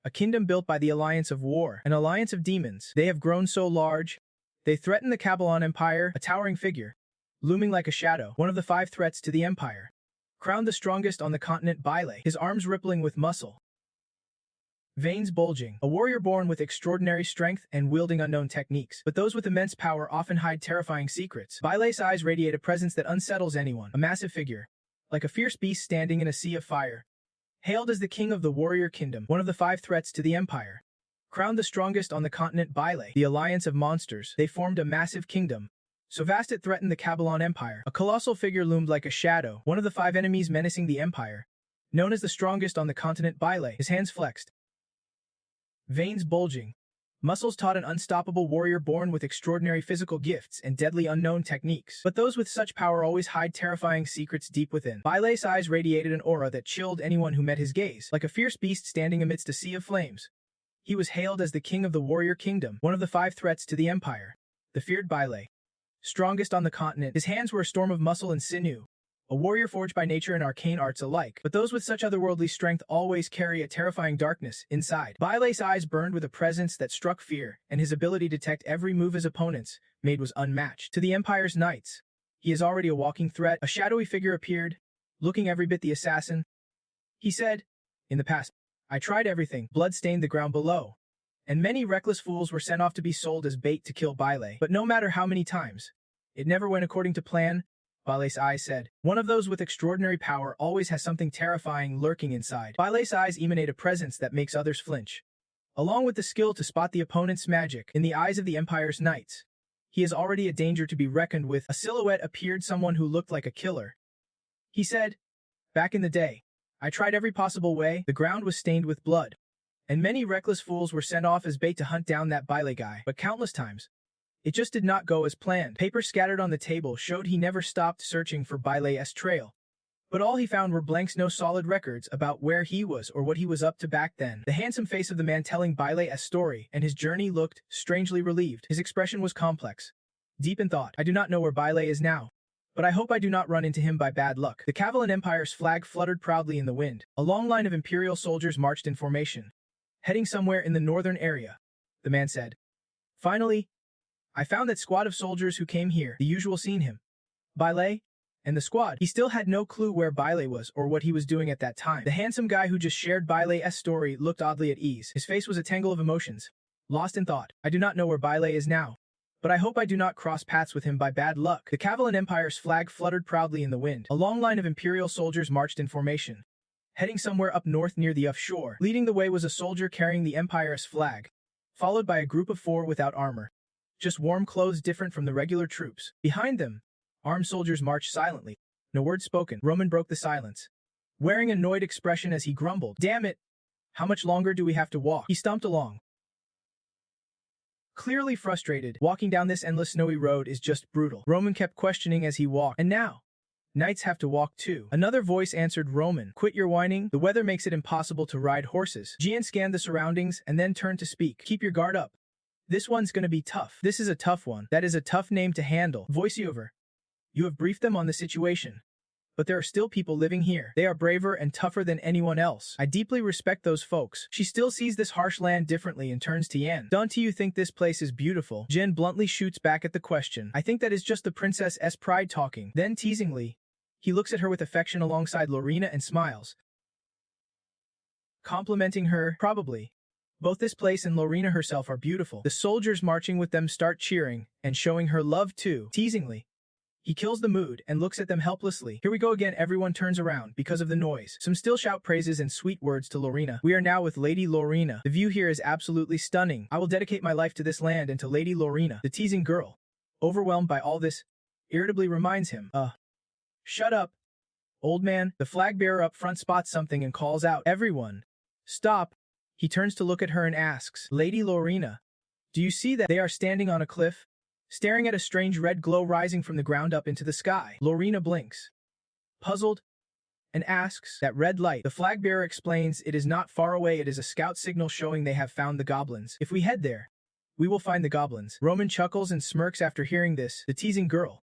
Speaker 1: a kingdom built by the Alliance of War, an alliance of demons. They have grown so large, they threaten the Kabalon Empire, a towering figure, looming like a shadow, one of the 5 threats to the empire. Crowned the strongest on the continent, Bile, his arms rippling with muscle, veins bulging, a warrior born with extraordinary strength and wielding unknown techniques. But those with immense power often hide terrifying secrets. Bile's eyes radiate a presence that unsettles anyone, a massive figure, like a fierce beast standing in a sea of fire. Hailed as the king of the warrior kingdom, one of the 5 threats to the empire. Crowned the strongest on the continent, Bile, the alliance of monsters, they formed a massive kingdom, so vast it threatened the Kabalon Empire. A colossal figure loomed like a shadow, one of the 5 enemies menacing the empire. Known as the strongest on the continent, Bile, his hands flexed, veins bulging, muscles taut, an unstoppable warrior born with extraordinary physical gifts and deadly unknown techniques. But those with such power always hide terrifying secrets deep within. Bile's eyes radiated an aura that chilled anyone who met his gaze, like a fierce beast standing amidst a sea of flames. He was hailed as the king of the warrior kingdom, one of the 5 threats to the empire. The feared Bile, strongest on the continent, his hands were a storm of muscle and sinew, a warrior forged by nature and arcane arts alike. But those with such otherworldly strength always carry a terrifying darkness inside. Bile's eyes burned with a presence that struck fear, and his ability to detect every move his opponents made was unmatched. To the Empire's knights, he is already a walking threat. A shadowy figure appeared, looking every bit the assassin. He said, in the past, I tried everything. Blood stained the ground below, and many reckless fools were sent off to be sold as bait to kill Bile. But no matter how many times, it never went according to plan. Bile's eyes said, one of those with extraordinary power always has something terrifying lurking inside. Bile's eyes emanate a presence that makes others flinch, along with the skill to spot the opponent's magic. In the eyes of the Empire's knights, he is already a danger to be reckoned with. A silhouette appeared, someone who looked like a killer. He said, back in the day, I tried every possible way. The ground was stained with blood, and many reckless fools were sent off as bait to hunt down that Bile guy. But countless times, it just did not go as planned. Paper scattered on the table showed he never stopped searching for Bile's trail. But all he found were blanks, no solid records about where he was or what he was up to back then. The handsome face of the man telling Bile's story and his journey looked strangely relieved. His expression was complex, deep in thought. I do not know where Bile is now, but I hope I do not run into him by bad luck. The Kavalin Empire's flag fluttered proudly in the wind. A long line of Imperial soldiers marched in formation, heading somewhere in the northern area, the man said. Finally, I found that squad of soldiers who came here, the usual seen him. Bile, and the squad. He still had no clue where Bile was or what he was doing at that time. The handsome guy who just shared Bile's story looked oddly at ease. His face was a tangle of emotions, lost in thought. I do not know where Bile is now, but I hope I do not cross paths with him by bad luck. The Kavalin Empire's flag fluttered proudly in the wind. A long line of Imperial soldiers marched in formation, heading somewhere up north near the offshore. Leading the way was a soldier carrying the Empire's flag, followed by a group of 4 without armor, just warm clothes different from the regular troops. Behind them, armed soldiers marched silently. No word spoken. Roman broke the silence, wearing an annoyed expression as he grumbled, damn it, how much longer do we have to walk? He stomped along, clearly frustrated. Walking down this endless snowy road is just brutal. Roman kept questioning as he walked. And now, knights have to walk too. Another voice answered Roman, quit your whining. The weather makes it impossible to ride horses. Jian scanned the surroundings and then turned to speak. Keep your guard up. This one's gonna be tough. This is a tough one. That is a tough name to handle. Voiceover. You have briefed them on the situation, but there are still people living here. They are braver and tougher than anyone else. I deeply respect those folks. She still sees this harsh land differently and turns to Yan. Don't you think this place is beautiful? Jin bluntly shoots back at the question. I think that is just the princess's pride talking. Then teasingly, he looks at her with affection alongside Lorena and smiles, complimenting her. Probably. Both this place and Lorena herself are beautiful. The soldiers marching with them start cheering and showing her love too, teasingly. He kills the mood and looks at them helplessly. Here we go again, everyone turns around because of the noise. Some still shout praises and sweet words to Lorena. We are now with Lady Lorena. The view here is absolutely stunning. I will dedicate my life to this land and to Lady Lorena. The teasing girl, overwhelmed by all this, irritably reminds him, shut up, old man. The flag bearer up front spots something and calls out, everyone, stop. He turns to look at her and asks, Lady Lorena, do you see that they are standing on a cliff? Staring at a strange red glow rising from the ground up into the sky. Lorena blinks, puzzled, and asks, that red light. The flag bearer explains it is not far away, it is a scout signal showing they have found the goblins. If we head there, we will find the goblins. Roman chuckles and smirks after hearing this. The teasing girl,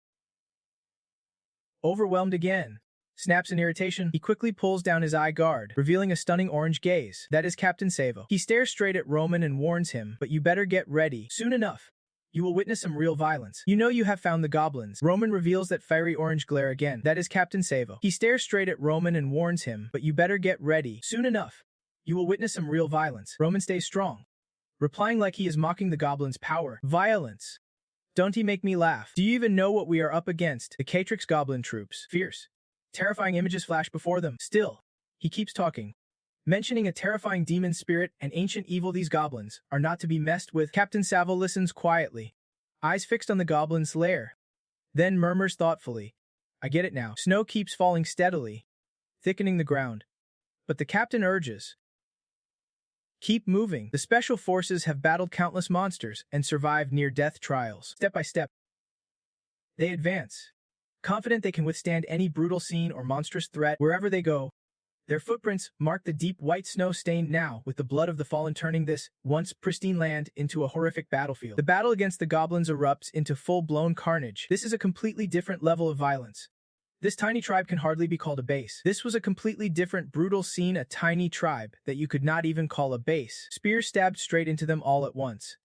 Speaker 1: overwhelmed again, snaps in irritation. He quickly pulls down his eye guard, revealing a stunning orange gaze. That is Captain Savo. He stares straight at Roman and warns him, but you better get ready. Soon enough, you will witness some real violence. You know you have found the goblins. Roman reveals that fiery orange glare again. That is Captain Savo. He stares straight at Roman and warns him, but you better get ready. Soon enough, you will witness some real violence. Roman stays strong, replying like he is mocking the goblins' power. Violence. Don't he make me laugh? Do you even know what we are up against? The Catrix goblin troops. Fierce, terrifying images flash before them. Still, he keeps talking, mentioning a terrifying demon spirit and ancient evil. These goblins are not to be messed with. Captain Savo listens quietly, eyes fixed on the goblin's lair, then murmurs thoughtfully, I get it now. Snow keeps falling steadily, thickening the ground, but the captain urges, keep moving. The special forces have battled countless monsters and survived near-death trials. Step by step, they advance, confident they can withstand any brutal scene or monstrous threat wherever they go. Their footprints mark the deep white snow stained now with the blood of the fallen, turning this once pristine land into a horrific battlefield. The battle against the goblins erupts into full-blown carnage. This is a completely different level of violence. This tiny tribe can hardly be called a base. This was a completely different, brutal scene, a tiny tribe that you could not even call a base. Spears stabbed straight into them all at once,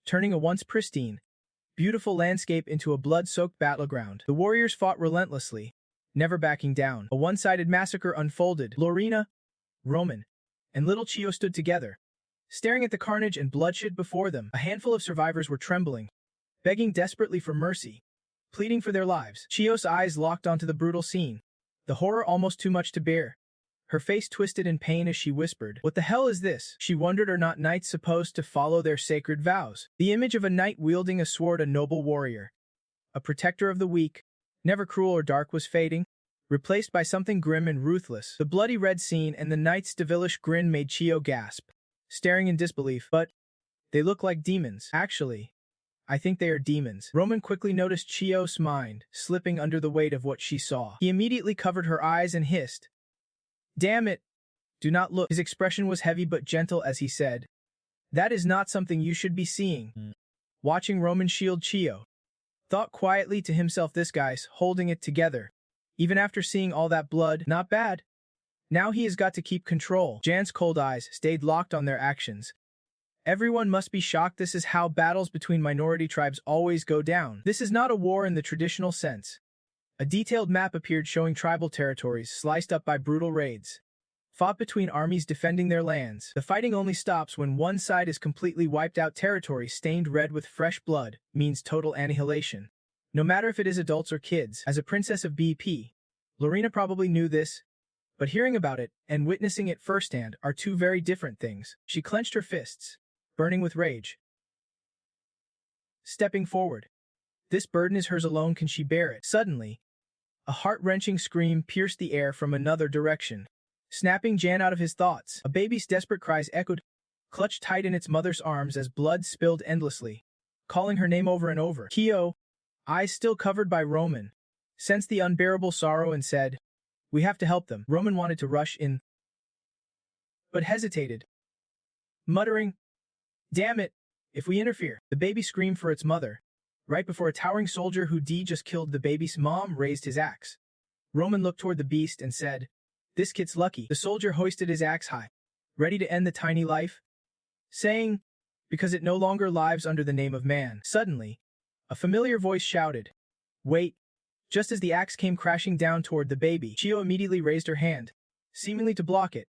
Speaker 1: turning a once pristine, beautiful landscape into a blood-soaked battleground. The warriors fought relentlessly, never backing down. A one-sided massacre unfolded. Lorena, Roman, and little Chio stood together, staring at the carnage and bloodshed before them. A handful of survivors were trembling, begging desperately for mercy, pleading for their lives. Chio's eyes locked onto the brutal scene, the horror almost too much to bear. Her face twisted in pain as she whispered, what the hell is this? She wondered, are not knights supposed to follow their sacred vows? The image of a knight wielding a sword, a noble warrior, a protector of the weak, never cruel or dark, was fading, replaced by something grim and ruthless. The bloody red scene and the knight's devilish grin made Chio gasp, staring in disbelief. But they look like demons. Actually, I think they are demons. Roman quickly noticed Chio's mind slipping under the weight of what she saw. He immediately covered her eyes and hissed, damn it, do not look. His expression was heavy but gentle as he said, that is not something you should be seeing. Watching Roman shield Chio, thought quietly to himself, this guy's holding it together. Even after seeing all that blood, not bad. Now he has got to keep control. Jan's cold eyes stayed locked on their actions. Everyone must be shocked. This is how battles between minority tribes always go down. This is not a war in the traditional sense. A detailed map appeared showing tribal territories sliced up by brutal raids, fought between armies defending their lands. The fighting only stops when one side is completely wiped out. Territory stained red with fresh blood means total annihilation, no matter if it is adults or kids. As a princess of BP, Lorena probably knew this, but hearing about it and witnessing it firsthand are two very different things. She clenched her fists, burning with rage, stepping forward. This burden is hers alone. Can she bear it? Suddenly, a heart-wrenching scream pierced the air from another direction, snapping Jan out of his thoughts. A baby's desperate cries echoed, clutched tight in its mother's arms as blood spilled endlessly, calling her name over and over. Chio, eyes still covered by Roman, sensed the unbearable sorrow and said, we have to help them. Roman wanted to rush in, but hesitated, muttering, damn it, if we interfere. The baby screamed for its mother, right before a towering soldier who just killed the baby's mom raised his axe. Roman looked toward the beast and said, this kid's lucky. The soldier hoisted his axe high, ready to end the tiny life, saying, because it no longer lives under the name of man. Suddenly, a familiar voice shouted, wait. Just as the axe came crashing down toward the baby, Chio immediately raised her hand, seemingly to block it.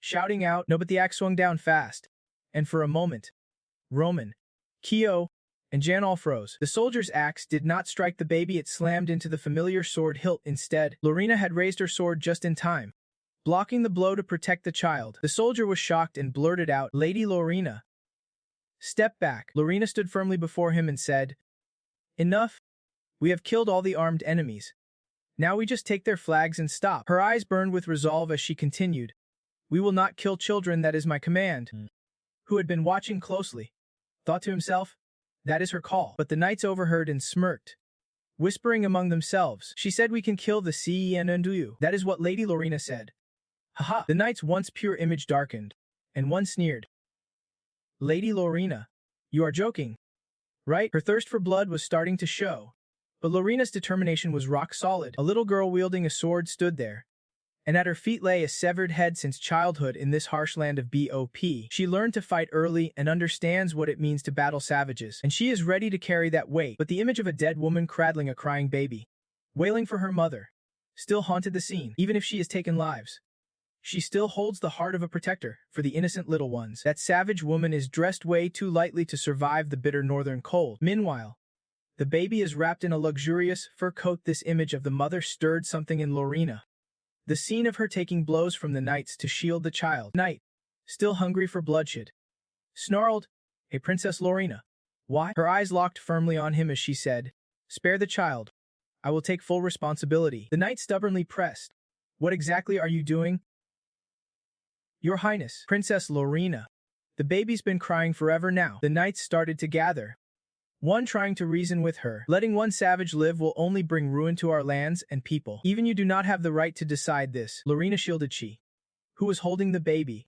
Speaker 1: shouting out, no, but the axe swung down fast. And for a moment, Roman, Kyo, and Jan all froze. The soldier's axe did not strike the baby, it slammed into the familiar sword hilt instead. Lorena had raised her sword just in time, blocking the blow to protect the child. The soldier was shocked and blurted out, Lady Lorena. Step back. Lorena stood firmly before him and said, Enough. We have killed all the armed enemies. Now we just take their flags and stop. Her eyes burned with resolve as she continued, We will not kill children, that is my command. Who had been watching closely thought to himself, that is her call. But the knights overheard and smirked, whispering among themselves, She said we can kill the CEN. That is what Lady Lorena said. Haha. The knight's once pure image darkened, and one sneered, Lady Lorena, you are joking, right? Her thirst for blood was starting to show, but Lorena's determination was rock solid. A little girl wielding a sword stood there, and at her feet lay a severed head. Since childhood in this harsh land of BOP, she learned to fight early and understands what it means to battle savages, and she is ready to carry that weight. But the image of a dead woman cradling a crying baby, wailing for her mother, still haunted the scene. Even if she has taken lives, she still holds the heart of a protector for the innocent little ones. That savage woman is dressed way too lightly to survive the bitter northern cold. Meanwhile, the baby is wrapped in a luxurious fur coat. This image of the mother stirred something in Lorena. The scene of her taking blows from the knights to shield the child. Knight, still hungry for bloodshed, snarled, Hey, Princess Lorena. Why? Her eyes locked firmly on him as she said, Spare the child. I will take full responsibility. The knight stubbornly pressed, What exactly are you doing? Your Highness, Princess Lorena. The baby's been crying forever now. The knights started to gather, one trying to reason with her. Letting one savage live will only bring ruin to our lands and people. Even you do not have the right to decide this. Lorena shielded she, who was holding the baby,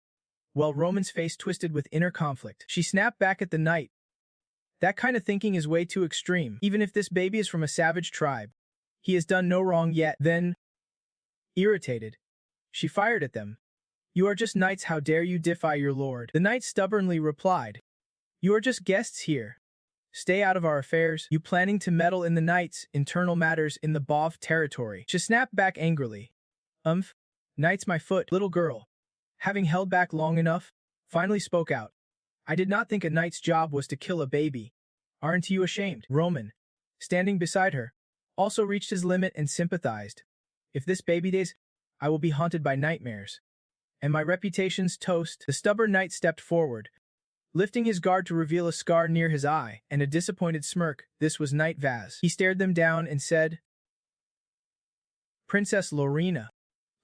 Speaker 1: while Roman's face twisted with inner conflict. She snapped back at the knight. That kind of thinking is way too extreme. Even if this baby is from a savage tribe, he has done no wrong yet. Then, irritated, she fired at them. You are just knights, how dare you defy your lord? The knight stubbornly replied, You are just guests here. Stay out of our affairs. You planning to meddle in the knights' internal matters in the BOV territory? She snapped back angrily. Knights my foot. Little girl, having held back long enough, finally spoke out. I did not think a knight's job was to kill a baby. Aren't you ashamed? Roman, standing beside her, also reached his limit and sympathized. If this baby dies, I will be haunted by nightmares. And my reputation's toast. The stubborn knight stepped forward, lifting his guard to reveal a scar near his eye and a disappointed smirk. This was Knight Vaz. He stared them down and said, Princess Lorena,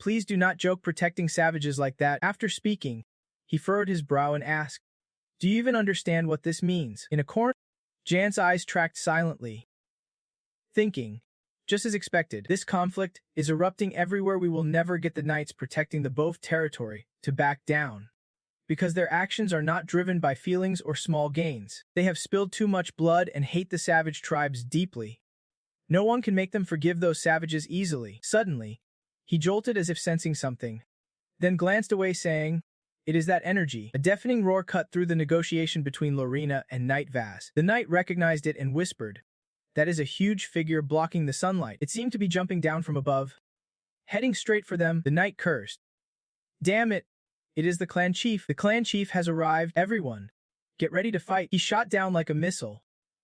Speaker 1: please do not joke protecting savages like that. After speaking, he furrowed his brow and asked, Do you even understand what this means? In a corner, Jan's eyes tracked silently, thinking, just as expected, this conflict is erupting everywhere. We will never get the knights protecting the BOV territory to back down, because their actions are not driven by feelings or small gains. They have spilled too much blood and hate the savage tribes deeply. No one can make them forgive those savages easily. Suddenly, he jolted as if sensing something, then glanced away saying, It is that energy. A deafening roar cut through the negotiation between Lorena and Knight Vaz. The knight recognized it and whispered, That is a huge figure blocking the sunlight. It seemed to be jumping down from above, heading straight for them. The knight cursed. Damn it. It is the clan chief. The clan chief has arrived. Everyone, get ready to fight. He shot down like a missile,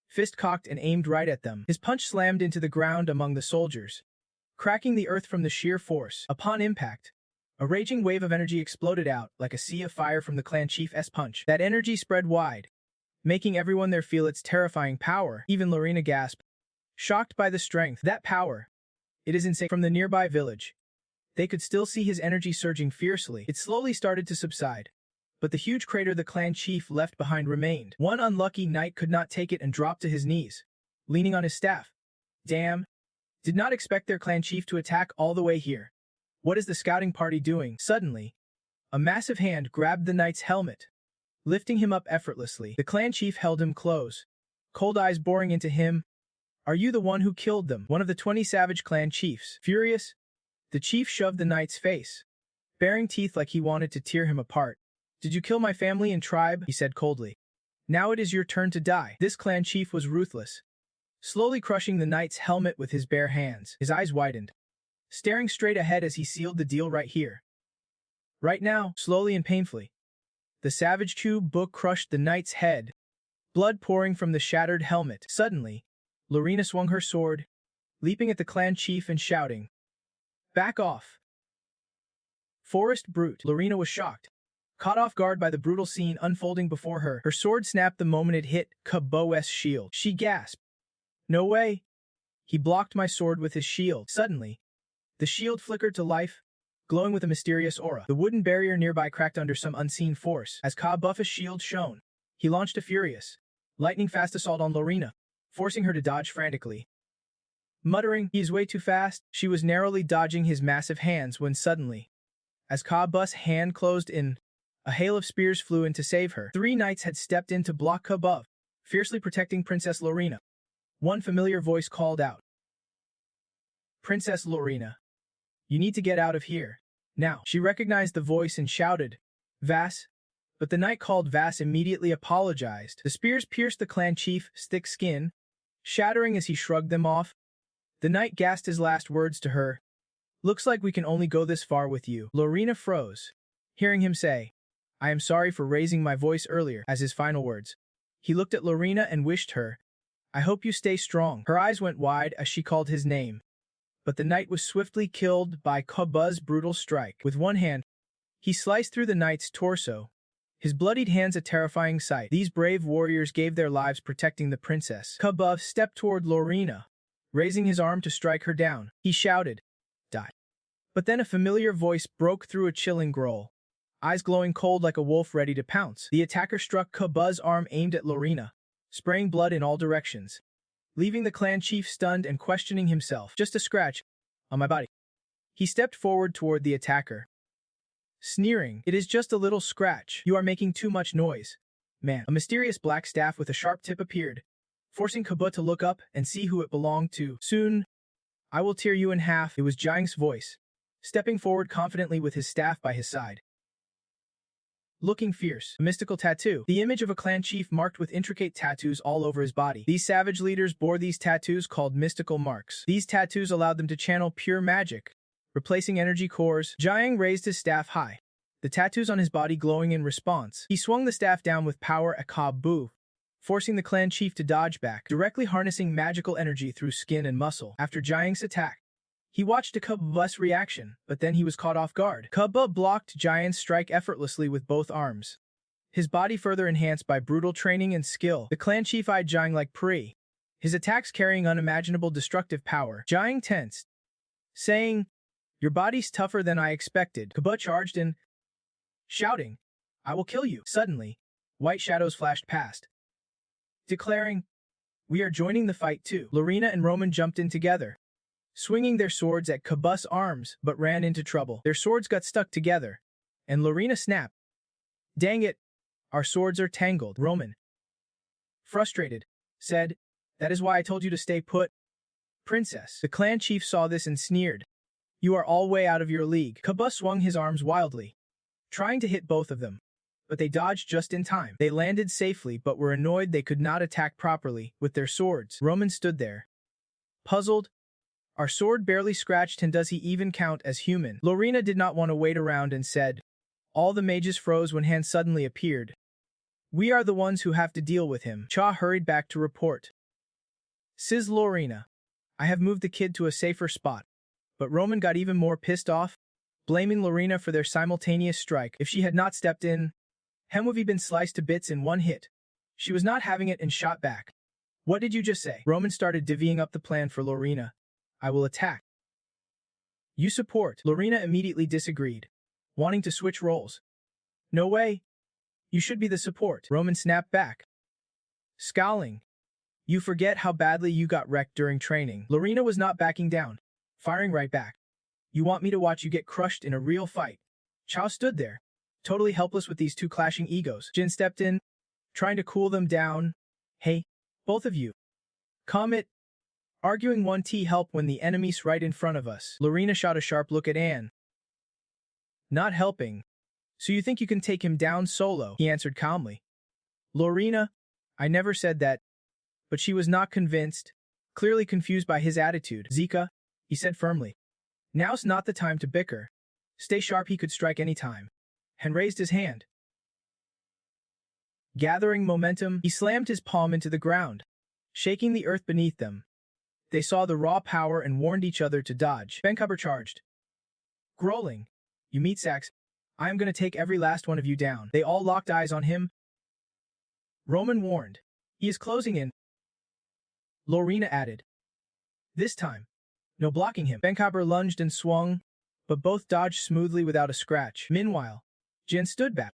Speaker 1: fist cocked and aimed right at them. His punch slammed into the ground among the soldiers, cracking the earth from the sheer force. Upon impact, a raging wave of energy exploded out like a sea of fire from the clan chief's punch. That energy spread wide, making everyone there feel its terrifying power. Even Lorena gasped, shocked by the strength. That power. It is insane. From the nearby village, they could still see his energy surging fiercely. It slowly started to subside, but the huge crater the clan chief left behind remained. One unlucky knight could not take it and dropped to his knees, leaning on his staff. Damn. Did not expect their clan chief to attack all the way here. What is the scouting party doing? Suddenly, a massive hand grabbed the knight's helmet, lifting him up effortlessly. The clan chief held him close, cold eyes boring into him. Are you the one who killed them? One of the 20 savage clan chiefs. Furious, the chief shoved the knight's face, baring teeth like he wanted to tear him apart. Did you kill my family and tribe? He said coldly. Now it is your turn to die. This clan chief was ruthless, slowly crushing the knight's helmet with his bare hands. His eyes widened, staring straight ahead as he sealed the deal right here, Right now, slowly and painfully. The savage Chu book crushed the knight's head, blood pouring from the shattered helmet. Suddenly, Lorena swung her sword, leaping at the clan chief and shouting, "Back off! Forest brute!" Lorena was shocked. Caught off guard by the brutal scene unfolding before her, her sword snapped the moment it hit Kabo's shield. She gasped. "No way!" He blocked my sword with his shield. Suddenly, the shield flickered to life, glowing with a mysterious aura. The wooden barrier nearby cracked under some unseen force. As Kabu's shield shone, he launched a furious, lightning-fast assault on Lorena, forcing her to dodge frantically. Muttering, "He is way too fast," she was narrowly dodging his massive hands when suddenly, as Kabu's hand closed in, a hail of spears flew in to save her. 3 knights had stepped in to block Kabu, fiercely protecting Princess Lorena. One familiar voice called out, "Princess Lorena, you need to get out of here now." She recognized the voice and shouted, "Vass," but the knight called Vass immediately apologized. The spears pierced the clan chief's thick skin, shattering as he shrugged them off. The knight gasped his last words to her, "Looks like we can only go this far with you." Lorena froze, hearing him say, "I am sorry for raising my voice earlier," as his final words. He looked at Lorena and wished her, "I hope you stay strong." Her eyes went wide as she called his name. But the knight was swiftly killed by Kabu's brutal strike. With one hand, he sliced through the knight's torso, his bloodied hands a terrifying sight. These brave warriors gave their lives protecting the princess. Kabu stepped toward Lorena, raising his arm to strike her down. He shouted, "Die." But then a familiar voice broke through a chilling growl, eyes glowing cold like a wolf ready to pounce. The attacker struck Kabu's arm aimed at Lorena, spraying blood in all directions, leaving the clan chief stunned and questioning himself. "Just a scratch on my body." He stepped forward toward the attacker, sneering, "It is just a little scratch. You are making too much noise, man." A mysterious black staff with a sharp tip appeared, forcing Kabu to look up and see who it belonged to. "Soon, I will tear you in half." It was Jiang's voice, stepping forward confidently with his staff by his side. Looking fierce, a mystical tattoo, the image of a clan chief marked with intricate tattoos all over his body. These savage leaders bore these tattoos called mystical marks. These tattoos allowed them to channel pure magic, replacing energy cores. Jiang raised his staff high, the tattoos on his body glowing in response. He swung the staff down with power at Kabu, forcing the clan chief to dodge back, directly harnessing magical energy through skin and muscle. After Jiang's attack, he watched Kabu's reaction, but then he was caught off guard. Kabu blocked Jiang's strike effortlessly with both arms, his body further enhanced by brutal training and skill. The clan chief eyed Jiang like prey, his attacks carrying unimaginable destructive power. Jiang tensed, saying, "Your body's tougher than I expected." Kabu charged in, shouting, "I will kill you." Suddenly, white shadows flashed past, declaring, "We are joining the fight too." Lorena and Roman jumped in together, swinging their swords at Kabu's arms, but ran into trouble. Their swords got stuck together, and Lorena snapped, "Dang it, our swords are tangled." Roman, frustrated, said, "That is why I told you to stay put, princess." The clan chief saw this and sneered, "You are all way out of your league." Kabu swung his arms wildly, trying to hit both of them, but they dodged just in time. They landed safely but were annoyed they could not attack properly with their swords. Roman stood there, puzzled. Our sword barely scratched, and does he even count as human? Lorena did not want to wait around and said, all the mages froze when Hans suddenly appeared. We are the ones who have to deal with him. Cha hurried back to report. Says Lorena, I have moved the kid to a safer spot. But Roman got even more pissed off, blaming Lorena for their simultaneous strike. If she had not stepped in, Hem would have been sliced to bits in one hit. She was not having it and shot back. What did you just say? Roman started divvying up the plan for Lorena. I will attack. You support. Lorena immediately disagreed, wanting to switch roles. No way. You should be the support. Roman snapped back, scowling. You forget how badly you got wrecked during training. Lorena was not backing down, firing right back. You want me to watch you get crushed in a real fight? Chao stood there, totally helpless with these two clashing egos. Jin stepped in, trying to cool them down. Hey, both of you. Calm it. Arguing won't help when the enemy's right in front of us. Lorena shot a sharp look at Anne. Not helping. So you think you can take him down solo? He answered calmly. Lorena, I never said that. But she was not convinced, clearly confused by his attitude. Zika, he said firmly. Now's not the time to bicker. Stay sharp, he could strike any time. And raised his hand. Gathering momentum, he slammed his palm into the ground, shaking the earth beneath them. They saw the raw power and warned each other to dodge. Benkaber charged. Growling, "You meat sacks, I am going to take every last one of you down." They all locked eyes on him. Roman warned, "He is closing in." Lorena added, "This time, no blocking him." Benkaber lunged and swung, but both dodged smoothly without a scratch. Meanwhile, Jin stood back,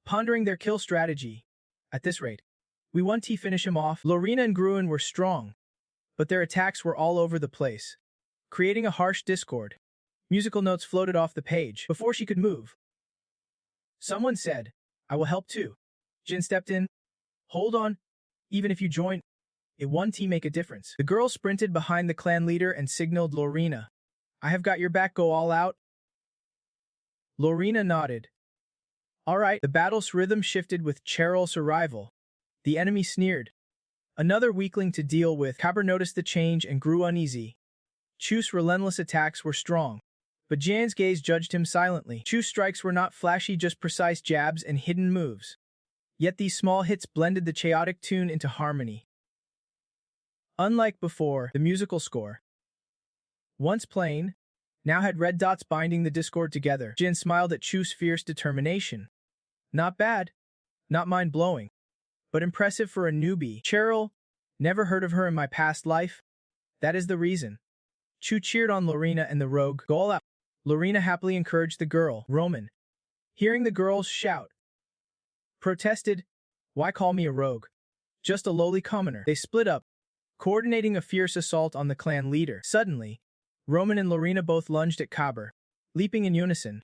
Speaker 1: pondering their kill strategy. At this rate, we want to finish him off. Lorena and Gruen were strong, but their attacks were all over the place, creating a harsh discord. Musical notes floated off the page before she could move. Someone said, "I will help too." Jin stepped in. "Hold on. Even if you join, it won't make a difference." The girl sprinted behind the clan leader and signaled Lorena, "I have got your back, go all out." Lorena nodded. All right. The battle's rhythm shifted with Cheryl's arrival. The enemy sneered. Another weakling to deal with. Kaber noticed the change and grew uneasy. Chu's relentless attacks were strong, but Jan's gaze judged him silently. Chu's strikes were not flashy, just precise jabs and hidden moves. Yet these small hits blended the chaotic tune into harmony. Unlike before, the musical score, once plain, now had red dots binding the discord together. Jin smiled at Chu's fierce determination. Not bad, not mind-blowing, but impressive for a newbie. Cheryl, never heard of her in my past life. That is the reason. Chu cheered on Lorena and the rogue. Go all out. Lorena happily encouraged the girl. Roman, hearing the girls shout, protested, "Why call me a rogue? Just a lowly commoner." They split up, coordinating a fierce assault on the clan leader. Suddenly, Roman and Lorena both lunged at Kaber, leaping in unison,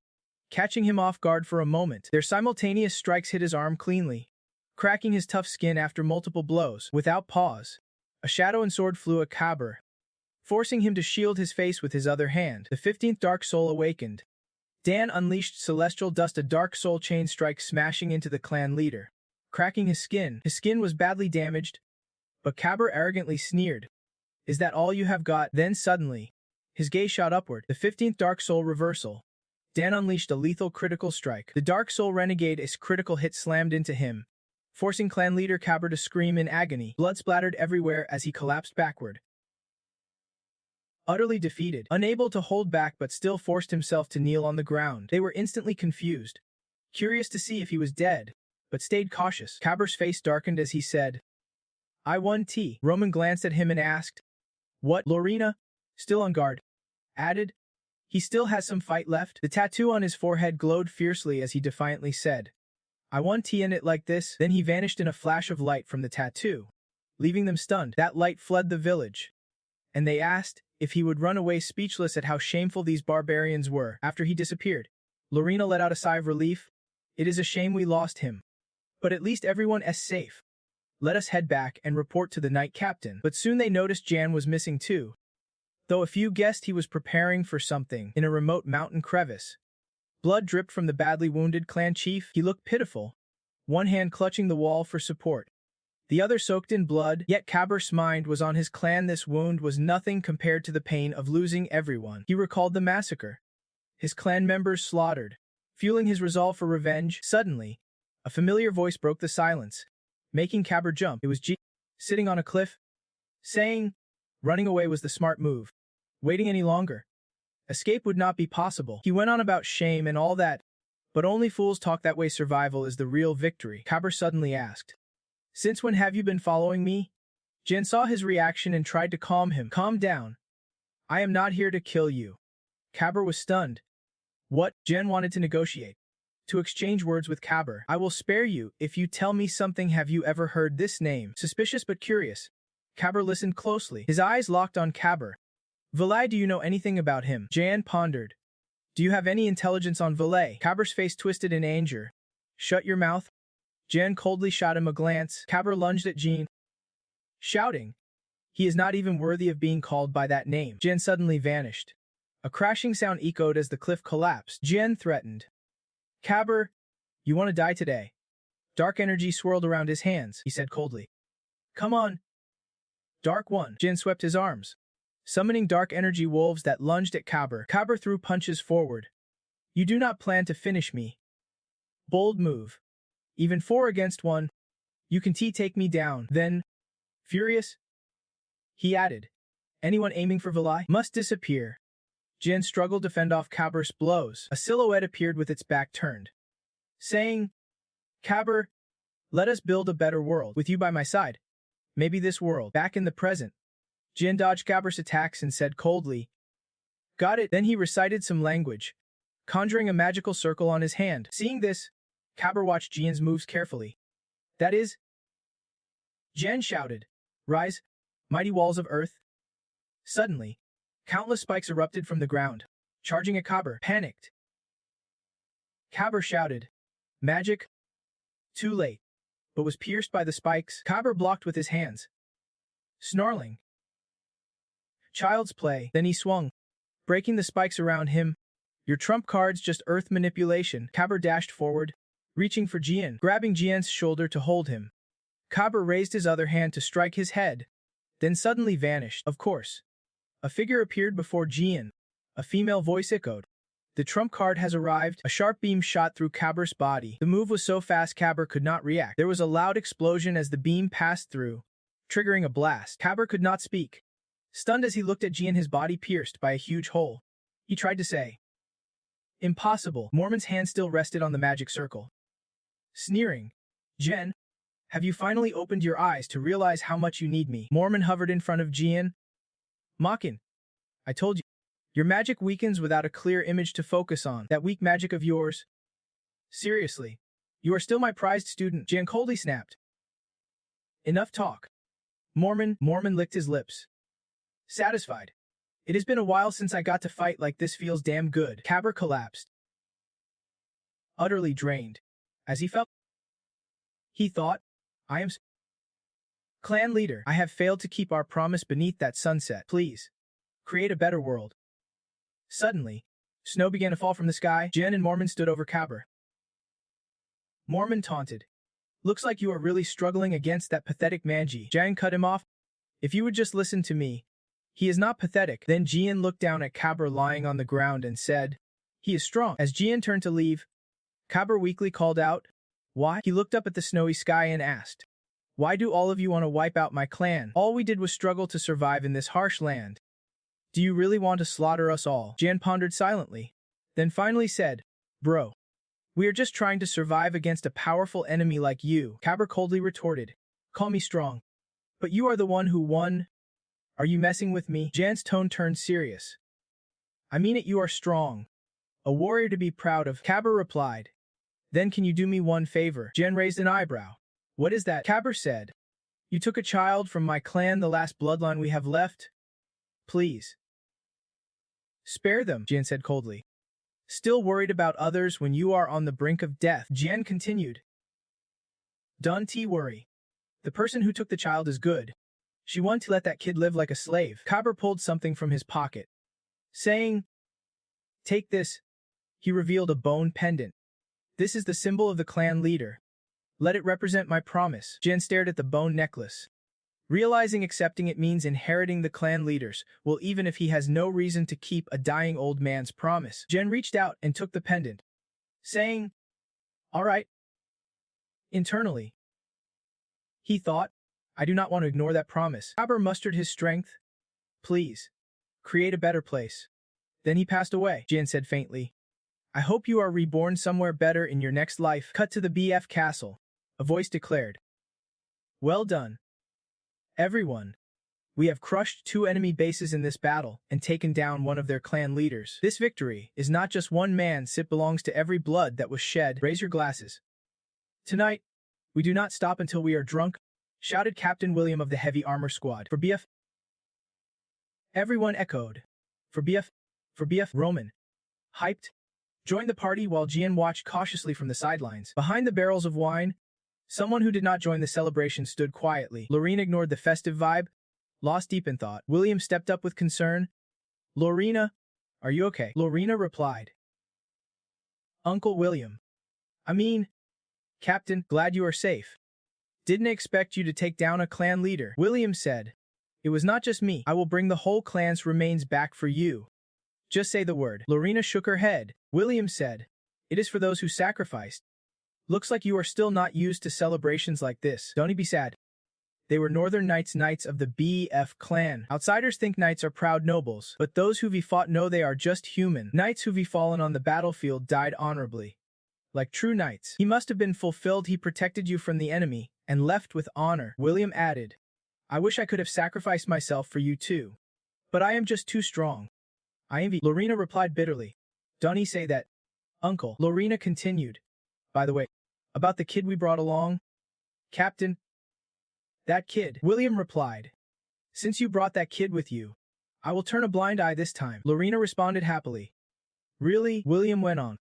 Speaker 1: catching him off guard for a moment. Their simultaneous strikes hit his arm cleanly, cracking his tough skin after multiple blows. Without pause, a shadow and sword flew at Kaber, forcing him to shield his face with his other hand. The 15th Dark Soul awakened. Dan unleashed Celestial Dust, a Dark Soul chain strike smashing into the clan leader, cracking his skin. His skin was badly damaged, but Kaber arrogantly sneered, "Is that all you have got?" Then suddenly, his gaze shot upward. The 15th Dark Soul reversal. Dan unleashed a lethal critical strike. The Dark Soul Renegade's critical hit slammed into him, forcing clan leader Kaber to scream in agony. Blood splattered everywhere as he collapsed backward. Utterly defeated, unable to hold back but still forced himself to kneel on the ground. They were instantly confused, curious to see if he was dead, but stayed cautious. Kaber's face darkened as he said, "I won T." Roman glanced at him and asked, "What?" Lorena, still on guard, added, "He still has some fight left." The tattoo on his forehead glowed fiercely as he defiantly said, "I won T in it like this." Then he vanished in a flash of light from the tattoo, leaving them stunned. That light fled the village, and they asked if he would run away, speechless at how shameful these barbarians were. After he disappeared, Lorena let out a sigh of relief. "It is a shame we lost him, but at least everyone is safe. Let us head back and report to the Knight Captain." But soon they noticed Jan was missing too, though a few guessed he was preparing for something in a remote mountain crevice. Blood dripped from the badly wounded clan chief. He looked pitiful, one hand clutching the wall for support, the other soaked in blood. Yet Kaber's mind was on his clan. This wound was nothing compared to the pain of losing everyone. He recalled the massacre, his clan members slaughtered, fueling his resolve for revenge. Suddenly, a familiar voice broke the silence, making Kaber jump. It was G, sitting on a cliff, saying, "Running away was the smart move. Waiting any longer, escape would not be possible." He went on about shame and all that, but only fools talk that way. Survival is the real victory. Kaber suddenly asked, "Since when have you been following me?" Jen saw his reaction and tried to calm him. "Calm down. I am not here to kill you." Kaber was stunned. "What?" Jen wanted to negotiate, to exchange words with Kaber. "I will spare you if you tell me something. Have you ever heard this name?" Suspicious but curious, Kaber listened closely. His eyes locked on Kaber. "Valai, do you know anything about him?" Jan pondered. "Do you have any intelligence on Valai?" Kaber's face twisted in anger. "Shut your mouth." Jan coldly shot him a glance. Kaber lunged at Jean, shouting, "He is not even worthy of being called by that name." Jan suddenly vanished. A crashing sound echoed as the cliff collapsed. Jan threatened, "Kaber, you want to die today?" Dark energy swirled around his hands. He said coldly, "Come on." Dark One. Jan swept his arms, summoning dark energy wolves that lunged at Kaber. Kaber threw punches forward, You do not plan to finish me. Bold move. Even 4 against 1. You can take me down. Then, furious, he added, anyone aiming for Vilai must disappear. Jin struggled to fend off Kaber's blows. A silhouette appeared with its back turned, saying, Kaber, let us build a better world with you by my side. Maybe this world, back in the present. Jin dodged Kaber's attacks and said coldly, got it. Then he recited some language, conjuring a magical circle on his hand. Seeing this, Kaber watched Jin's moves carefully. That is, Jin shouted, rise, mighty walls of earth. Suddenly, countless spikes erupted from the ground, charging at Kaber. Panicked, Kaber shouted, magic. Too late, but was pierced by the spikes. Kaber blocked with his hands, snarling, child's play. Then he swung, breaking the spikes around him. Your trump card's just earth manipulation. Kaber dashed forward, reaching for Jin, grabbing Jin's shoulder to hold him. Kaber raised his other hand to strike his head, then suddenly vanished. Of course, a figure appeared before Jin. A female voice echoed, the trump card has arrived. A sharp beam shot through Kaber's body. The move was so fast Kaber could not react. There was a loud explosion as the beam passed through, triggering a blast. Kaber could not speak, stunned as he looked at Jin, his body pierced by a huge hole. He tried to say, impossible. Mormon's hand still rested on the magic circle. Sneering, Jin, have you finally opened your eyes to realize how much you need me? Mormon hovered in front of Jin, mocking, I told you. Your magic weakens without a clear image to focus on. That weak magic of yours. Seriously, you are still my prized student. Jin coldly snapped. Enough talk. Mormon licked his lips, satisfied. It has been a while since I got to fight like this. Feels damn good. Kaber collapsed, utterly drained, as he felt. He thought, I am clan leader. I have failed to keep our promise beneath that sunset. Please, create a better world. Suddenly, snow began to fall from the sky. Jin and Mormon stood over Kaber. Mormon taunted, looks like you are really struggling against that pathetic Manji. Jin cut him off. If you would just listen to me. He is not pathetic. Then Jin looked down at Kaber lying on the ground and said, he is strong. As Jin turned to leave, Kaber weakly called out, why? He looked up at the snowy sky and asked, why do all of you want to wipe out my clan? All we did was struggle to survive in this harsh land. Do you really want to slaughter us all? Jin pondered silently, then finally said, bro, we are just trying to survive against a powerful enemy like you. Kaber coldly retorted, call me strong, but you are the one who won. Are you messing with me? Jin's tone turned serious. I mean it, you are strong. A warrior to be proud of. Kaber replied, then can you do me one favor? Jin raised an eyebrow. What is that? Kaber said, you took a child from my clan, the last bloodline we have left. Please spare them, Jin said coldly. Still worried about others when you are on the brink of death. Jin continued, don't worry. The person who took the child is good. She wanted to let that kid live like a slave. Kaber pulled something from his pocket, saying, take this. He revealed a bone pendant. This is the symbol of the clan leader. Let it represent my promise. Jin stared at the bone necklace, realizing accepting it means inheriting the clan leader's will, even if he has no reason to keep a dying old man's promise. Jin reached out and took the pendant, saying, all right. Internally, he thought, I do not want to ignore that promise. Kaber mustered his strength. Please, create a better place. Then he passed away. Jin said faintly, I hope you are reborn somewhere better in your next life. Cut to the BF castle. A voice declared, well done, everyone. We have crushed 2 enemy bases in this battle and taken down one of their clan leaders. This victory is not just one man's, it belongs to every blood that was shed. Raise your glasses. Tonight, we do not stop until we are drunk, shouted Captain William of the Heavy Armor Squad. For BF. Everyone echoed. For BF. For BF. Roman, hyped, joined the party while Jin watched cautiously from the sidelines. Behind the barrels of wine, someone who did not join the celebration stood quietly. Lorena ignored the festive vibe, lost deep in thought. William stepped up with concern. Lorena, are you okay? Lorena replied, Uncle William. I mean, Captain, glad you are safe. Didn't expect you to take down a clan leader. William said, it was not just me. I will bring the whole clan's remains back for you. Just say the word. Lorena shook her head, William said, "It is for those who sacrificed. Looks like you are still not used to celebrations like this. Don't be sad." They were Northern Knights, knights of the BF clan. Outsiders think knights are proud nobles, but those who've fought know they are just human. Knights who've fallen on the battlefield died honorably. Like true knights. He must have been fulfilled. He protected you from the enemy and left with honor. William added, "I wish I could have sacrificed myself for you too. But I am just too strong. I envy." Lorena replied bitterly. "Don't say that, uncle." Lorena continued, "By the way, about the kid we brought along, Captain." "That kid," William replied. "Since you brought that kid with you, I will turn a blind eye this time." Lorena responded happily. "Really?" William went on.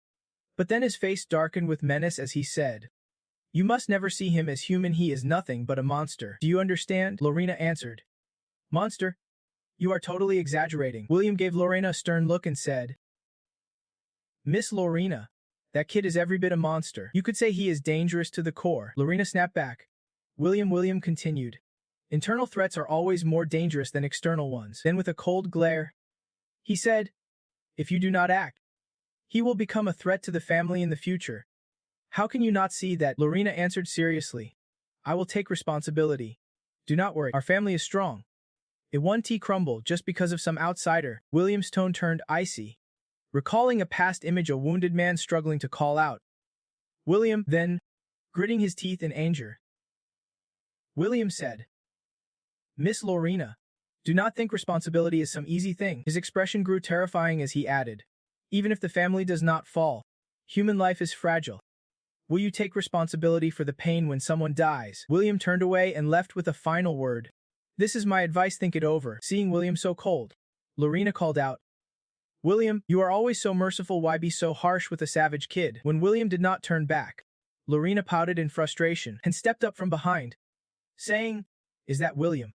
Speaker 1: But then his face darkened with menace as he said, "You must never see him as human. He is nothing but a monster. Do you understand?" Lorena answered, "Monster? You are totally exaggerating." William gave Lorena a stern look and said, "Miss Lorena, that kid is every bit a monster. You could say he is dangerous to the core." Lorena snapped back. William continued, "Internal threats are always more dangerous than external ones." Then with a cold glare, he said, "If you do not act, he will become a threat to the family in the future. How can you not see that?" Lorena answered seriously, "I will take responsibility. Do not worry, our family is strong. It won't crumble just because of some outsider." William's tone turned icy, recalling a past image, a wounded man struggling to call out. William, then, gritting his teeth in anger, William said, "Miss Lorena, do not think responsibility is some easy thing." His expression grew terrifying as he added, "Even if the family does not fall, human life is fragile. Will you take responsibility for the pain when someone dies?" William turned away and left with a final word. "This is my advice, think it over." Seeing William so cold, Lorena called out, "William, you are always so merciful. Why be so harsh with a savage kid?" When William did not turn back, Lorena pouted in frustration and stepped up from behind, saying, "Is that William?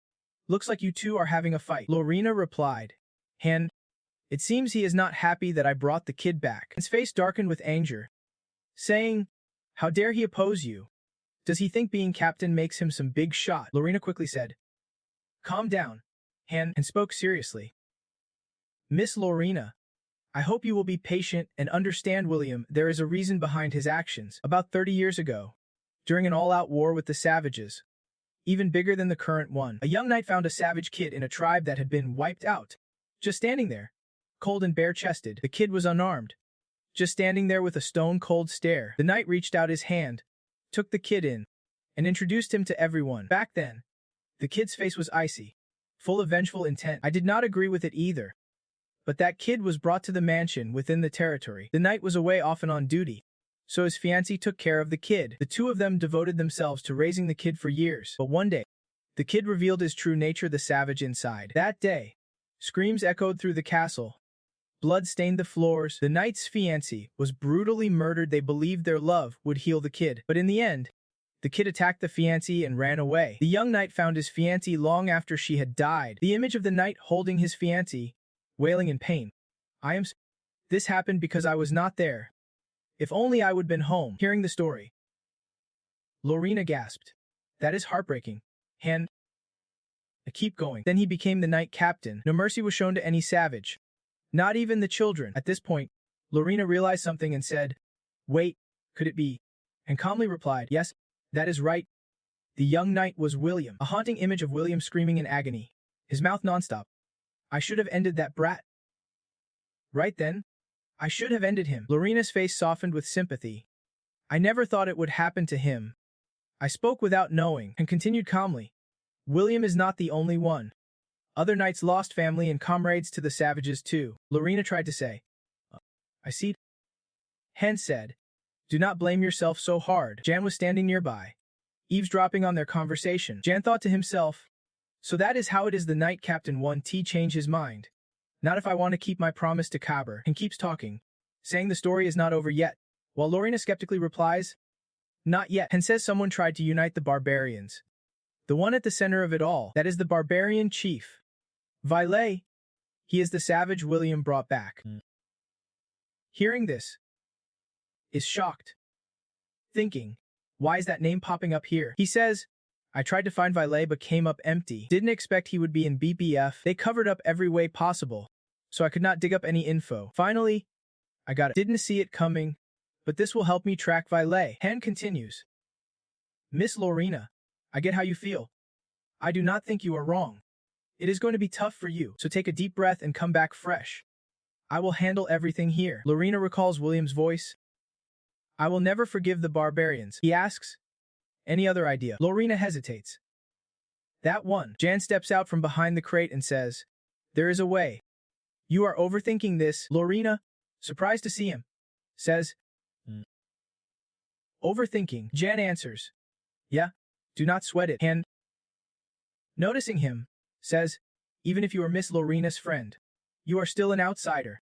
Speaker 1: Looks like you two are having a fight." Lorena replied, "And it seems he is not happy that I brought the kid back." His face darkened with anger, saying, "How dare he oppose you? Does he think being captain makes him some big shot?" Lorena quickly said, "Calm down," and spoke seriously. "Miss Lorena, I hope you will be patient and understand William. There is a reason behind his actions. About 30 years ago, during an all-out war with the savages, even bigger than the current one, a young knight found a savage kid in a tribe that had been wiped out, just standing there, cold and bare-chested. The kid was unarmed, just standing there with a stone-cold stare. The knight reached out his hand, took the kid in, and introduced him to everyone. Back then, the kid's face was icy, full of vengeful intent. I did not agree with it either. But that kid was brought to the mansion within the territory. The knight was away often on duty, so his fiancée took care of the kid. The two of them devoted themselves to raising the kid for years. But one day, the kid revealed his true nature, the savage inside. That day, screams echoed through the castle. Blood stained the floors. The knight's fiancée was brutally murdered. They believed their love would heal the kid. But in the end, the kid attacked the fiancée and ran away. The young knight found his fiancée long after she had died. The image of the knight holding his fiancée, wailing in pain. This happened because I was not there. If only I would been home." Hearing the story, Lorena gasped, "That is heartbreaking. And keep going." Then he became the knight captain. No mercy was shown to any savage, not even the children. At this point, Lorena realized something and said, "Wait, could it be?" And calmly replied, "Yes, that is right." The young knight was William, a haunting image of William screaming in agony, his mouth nonstop. "I should have ended that brat. Right then, I should have ended him." Lorena's face softened with sympathy. "I never thought it would happen to him. I spoke without knowing," and continued calmly, "William is not the only one. Other knights lost family and comrades to the savages too." Lorena tried to say, "I see." Hen said, "Do not blame yourself so hard." Jan was standing nearby, eavesdropping on their conversation. Jan thought to himself, "So that is how it is the knight captain won't change his mind. Not if I want to keep my promise to Kaber." And keeps talking, saying the story is not over yet, while Lorena skeptically replies, "Not yet." And says someone tried to unite the barbarians. The one at the center of it all, that is the barbarian chief, Vile. He is the savage William brought back. Hearing this, is shocked, thinking, why is that name popping up here? He says, "I tried to find Vile but came up empty. Didn't expect he would be in BPF. They covered up every way possible, so I could not dig up any info. Finally, I got it. Didn't see it coming, but this will help me track Violet. Han continues. Miss Lorena, I get how you feel. I do not think you are wrong. It is going to be tough for you, so take a deep breath and come back fresh. I will handle everything here. Lorena recalls William's voice. I will never forgive the barbarians. He asks, any other idea? Lorena hesitates. That one. Jan steps out from behind the crate and says, there is a way. You are overthinking this. Lorena, surprised to see him, says, overthinking. Jan answers, yeah, do not sweat it. Han, noticing him, says, even if you are Miss Lorena's friend, you are still an outsider.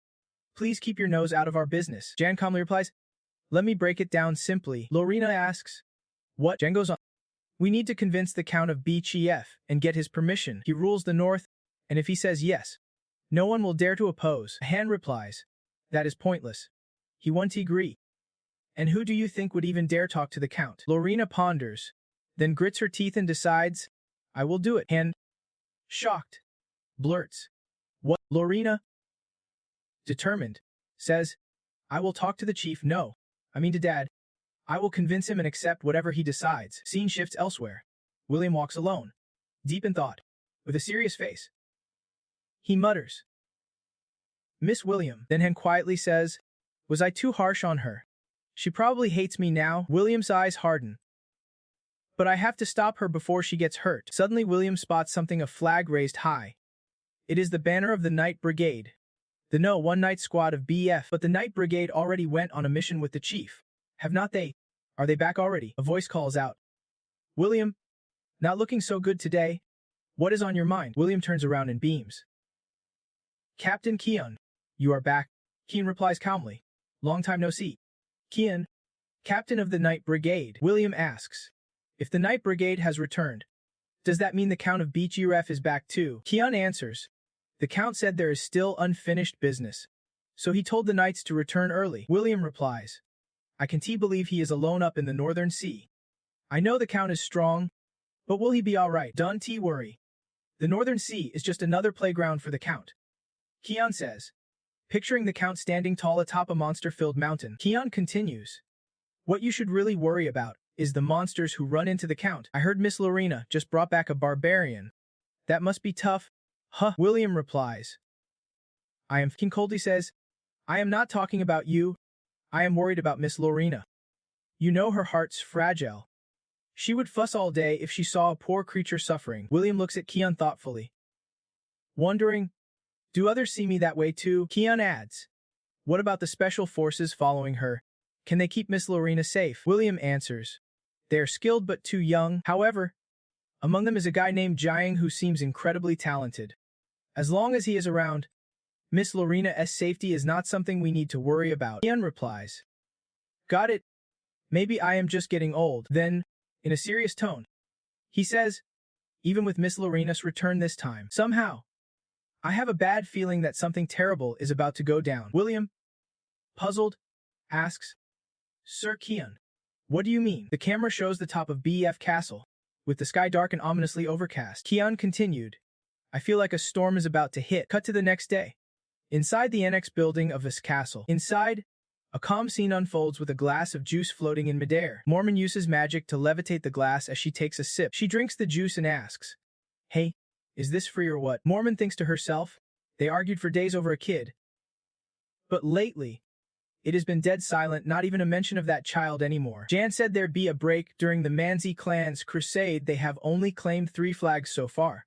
Speaker 1: Please keep your nose out of our business. Jan calmly replies, let me break it down simply. Lorena asks, what? Jan goes on, we need to convince the Count of BGF and get his permission. He rules the North, and if he says yes, no one will dare to oppose. Han replies, that is pointless. He won't agree. And who do you think would even dare talk to the Count? Lorena ponders, then grits her teeth and decides, I will do it. Han, shocked, blurts, what? Lorena, determined, says, I will talk to the chief. No, I mean to Dad. I will convince him and accept whatever he decides. Scene shifts elsewhere. William walks alone, deep in thought, with a serious face. He mutters, Miss William. Then Han quietly says, was I too harsh on her? She probably hates me now. William's eyes harden. But I have to stop her before she gets hurt. Suddenly William spots something, a flag raised high. It is the banner of the Night Brigade. The No. 1 Night Squad of BF. But the Night Brigade already went on a mission with the chief. Have not they? Are they back already? A voice calls out. William, not looking so good today. What is on your mind? William turns around and beams. Captain Keon, you are back. Keon replies calmly. Long time no see. Keon, captain of the Night Brigade. William asks, if the Night Brigade has returned, does that mean the Count of BGF is back too? Keon answers, the Count said there is still unfinished business, so he told the Knights to return early. William replies, I can believe he is alone up in the Northern Sea. I know the Count is strong, but will he be alright? Don't worry. The Northern Sea is just another playground for the Count. Keon says, picturing the Count standing tall atop a monster-filled mountain. Keon continues, what you should really worry about is the monsters who run into the Count. I heard Miss Lorena just brought back a barbarian. That must be tough. Huh. William replies, King coldly says, I am not talking about you. I am worried about Miss Lorena. You know her heart's fragile. She would fuss all day if she saw a poor creature suffering. William looks at Keon thoughtfully, wondering, do others see me that way too? Keon adds, what about the special forces following her? Can they keep Miss Lorena safe? William answers, they are skilled but too young. However, among them is a guy named Jiang who seems incredibly talented. As long as he is around, Miss Lorena's safety is not something we need to worry about. Keon replies, got it. Maybe I am just getting old. Then, in a serious tone, he says, even with Miss Lorena's return this time, somehow, I have a bad feeling that something terrible is about to go down. William, puzzled, asks, Sir Keon, what do you mean? The camera shows the top of BF Castle, with the sky dark and ominously overcast. Keon continued, I feel like a storm is about to hit. Cut to the next day. Inside the annex building of this castle. Inside, a calm scene unfolds with a glass of juice floating in midair. Mormon uses magic to levitate the glass as she takes a sip. She drinks the juice and asks, hey, is this free or what? Mormon thinks to herself, they argued for days over a kid. But lately, it has been dead silent, not even a mention of that child anymore. Jan said there'd be a break during the Manzi clan's crusade. They have only claimed 3 flags so far.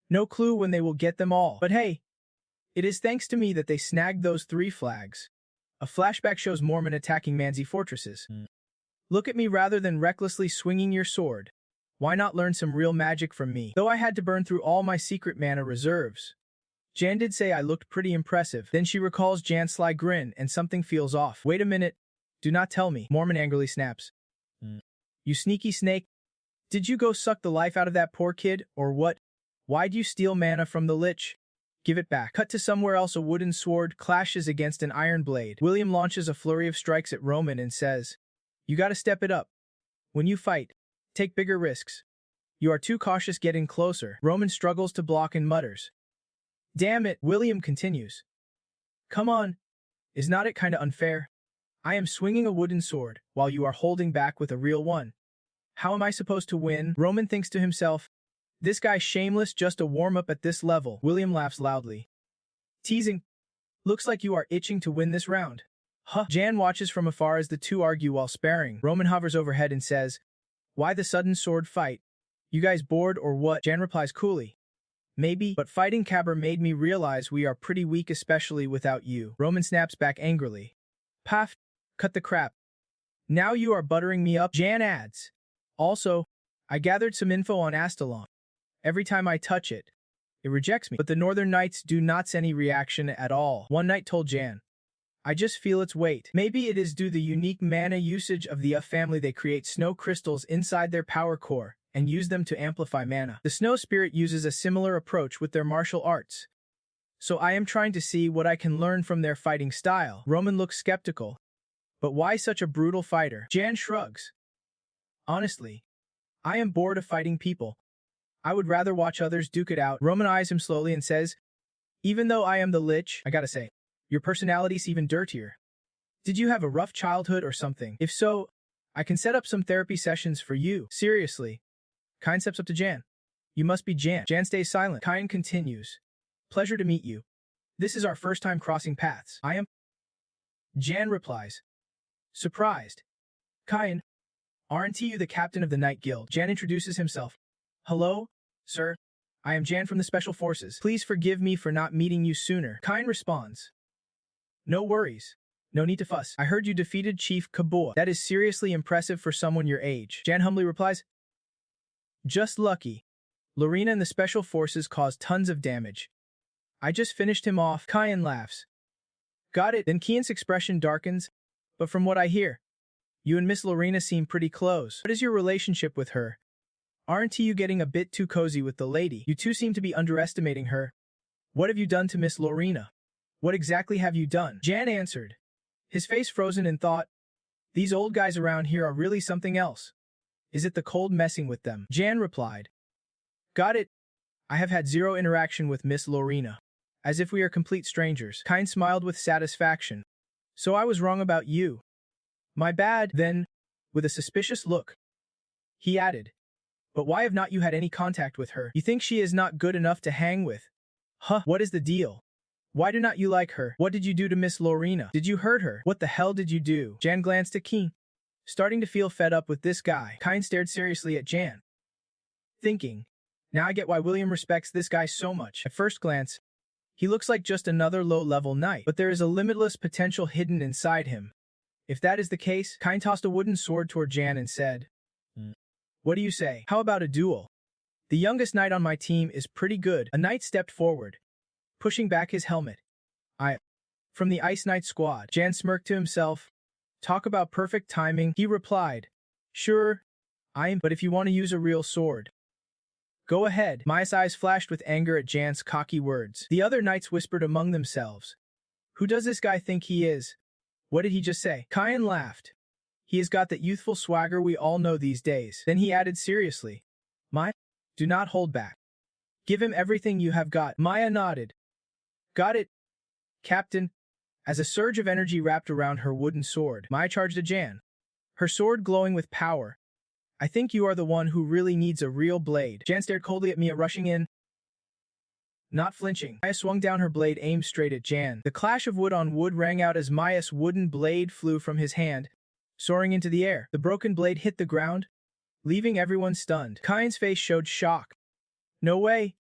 Speaker 1: No clue when they will get them all. But hey, it is thanks to me that they snagged those 3 flags. A flashback shows Mormon attacking Manzi fortresses. Look at me rather than recklessly swinging your sword. Why not learn some real magic from me? Though I had to burn through all my secret mana reserves. Jan did say I looked pretty impressive. Then she recalls Jan's sly grin and something feels off. Wait a minute. Do not tell me. Mormon angrily snaps. You sneaky snake. Did you go suck the life out of that poor kid, or what? Why'd you steal mana from the lich? Give it back. Cut to somewhere else. A wooden sword clashes against an iron blade. William launches a flurry of strikes at Roman and says, you gotta step it up. When you fight, take bigger risks. You are too cautious getting closer. Roman struggles to block and mutters, damn it. William continues, come on. Is not it kinda unfair? I am swinging a wooden sword, while you are holding back with a real one. How am I supposed to win? Roman thinks to himself. This guy's shameless, just a warm-up at this level. William laughs loudly. Teasing. Looks like you are itching to win this round. Huh. Jan watches from afar as the two argue while sparring. Roman hovers overhead and says, why the sudden sword fight? You guys bored or what? Jan replies coolly. Maybe, but fighting Cabra made me realize we are pretty weak, especially without you. Roman snaps back angrily. Paf, cut the crap. Now you are buttering me up, Jan adds. Also, I gathered some info on Astalon. Every time I touch it, it rejects me. But the Northern Knights do not send any reaction at all. One knight told Jan. I just feel its weight. Maybe it is due to the unique mana usage of the family. They create snow crystals inside their power core and use them to amplify mana. The Snow Spirit uses a similar approach with their martial arts. So I am trying to see what I can learn from their fighting style. Roman looks skeptical. But why such a brutal fighter? Jan shrugs. Honestly, I am bored of fighting people. I would rather watch others duke it out. Roman eyes him slowly and says, even though I am the Lich, I gotta say, your personality's even dirtier. Did you have a rough childhood or something? If so, I can set up some therapy sessions for you. Seriously. Kine steps up to Jan. You must be Jan. Jan stays silent. Kine continues. Pleasure to meet you. This is our first time crossing paths. I am. Jan replies. Surprised. Kine, aren't you the captain of the Night Guild? Jan introduces himself. Hello, sir. I am Jan from the Special Forces. Please forgive me for not meeting you sooner. Kine responds. No worries. No need to fuss. I heard you defeated Chief Kabua. That is seriously impressive for someone your age. Jan humbly replies. Just lucky. Lorena and the Special Forces caused tons of damage. I just finished him off. Kine laughs. Got it. Then Kian's expression darkens. But from what I hear, you and Miss Lorena seem pretty close. What is your relationship with her? Aren't you getting a bit too cozy with the lady? You two seem to be underestimating her. What have you done to Miss Lorena? What exactly have you done? Jan answered. His face frozen in thought. These old guys around here are really something else. Is it the cold messing with them? Jan replied. Got it. I have had zero interaction with Miss Lorena. As if we are complete strangers. Kine smiled with satisfaction. So I was wrong about you. My bad, then, with a suspicious look. He added. But why have not you had any contact with her? You think she is not good enough to hang with? Huh, what is the deal? Why do not you like her? What did you do to Miss Lorena? Did you hurt her? What the hell did you do? Jan glanced at Kine. Starting to feel fed up with this guy, Kine stared seriously at Jan. Thinking, now I get why William respects this guy so much. At first glance, he looks like just another low-level knight, but there is a limitless potential hidden inside him. If that is the case, Kine tossed a wooden sword toward Jan and said, What do you say? How about a duel? The youngest knight on my team is pretty good. A knight stepped forward, pushing back his helmet. From the Ice Knight squad. Jan smirked to himself. Talk about perfect timing, he replied. Sure, but if you want to use a real sword. Go ahead. Maya's eyes flashed with anger at Jan's cocky words. The other knights whispered among themselves. Who does this guy think he is? What did he just say? Kine laughed. He has got that youthful swagger we all know these days. Then he added seriously. Maya, do not hold back. Give him everything you have got. Maya nodded. Got it, Captain. As a surge of energy wrapped around her wooden sword, Maya charged at Jan. Her sword glowing with power. I think you are the one who really needs a real blade. Jan stared coldly at Maya rushing in. Not flinching, Maya swung down her blade aimed straight at Jan. The clash of wood on wood rang out as Maya's wooden blade flew from his hand, soaring into the air. The broken blade hit the ground, leaving everyone stunned. Kine's face showed shock. No way.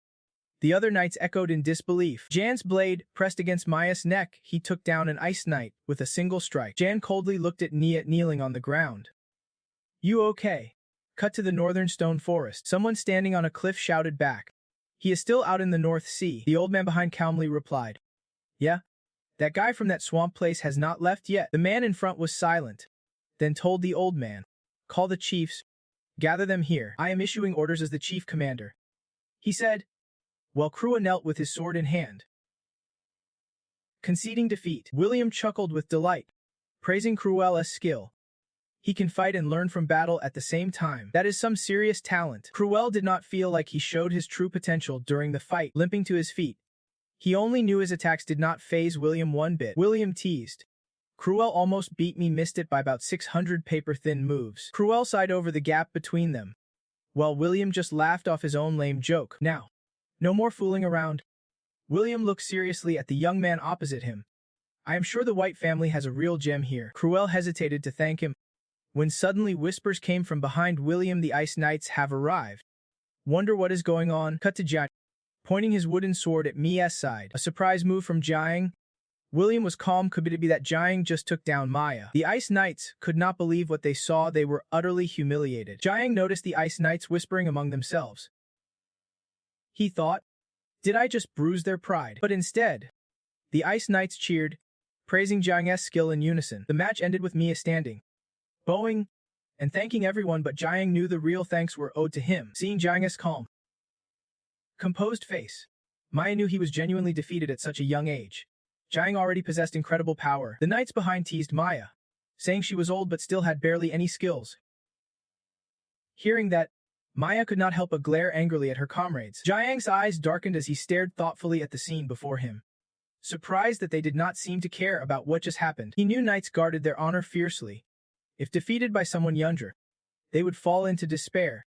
Speaker 1: The other knights echoed in disbelief. Jan's blade pressed against Maya's neck. He took down an ice knight with a single strike. Jan coldly looked at Nia kneeling on the ground. You okay? Cut to the northern stone forest. Someone standing on a cliff shouted back. He is still out in the North Sea. The old man behind calmly replied. Yeah? That guy from that swamp place has not left yet. The man in front was silent, then told the old man. Call the chiefs. Gather them here. I am issuing orders as the chief commander. He said, while Krua knelt with his sword in hand. Conceding defeat, William chuckled with delight, praising Cruella's skill. He can fight and learn from battle at the same time. That is some serious talent. Cruel did not feel like he showed his true potential during the fight. Limping to his feet, He only knew his attacks did not faze William one bit. William teased. Cruel almost beat me, missed it by about 600 paper-thin moves. Cruel sighed over the gap between them, while William just laughed off his own lame joke. Now, no more fooling around. William looked seriously at the young man opposite him. I am sure the White family has a real gem here. Cruel hesitated to thank him, when suddenly whispers came from behind William. The Ice Knights have arrived. Wonder what is going on? Cut to Jiang, pointing his wooden sword at Mia's side. A surprise move from Jiang. William was calm. Could it be that Jiang just took down Maya? The Ice Knights could not believe what they saw. They were utterly humiliated. Jiang noticed the Ice Knights whispering among themselves. He thought, did I just bruise their pride? But instead, the Ice Knights cheered, praising Jiang's skill in unison. The match ended with Mia standing, bowing, and thanking everyone, but Jiang knew the real thanks were owed to him. Seeing Jiang's calm, composed face, Maya knew he was genuinely defeated at such a young age. Jiang already possessed incredible power. The knights behind teased Maya, saying she was old but still had barely any skills. Hearing that, Maya could not help but glare angrily at her comrades. Jiang's eyes darkened as he stared thoughtfully at the scene before him, surprised that they did not seem to care about what just happened. He knew knights guarded their honor fiercely. If defeated by someone younger, they would fall into despair,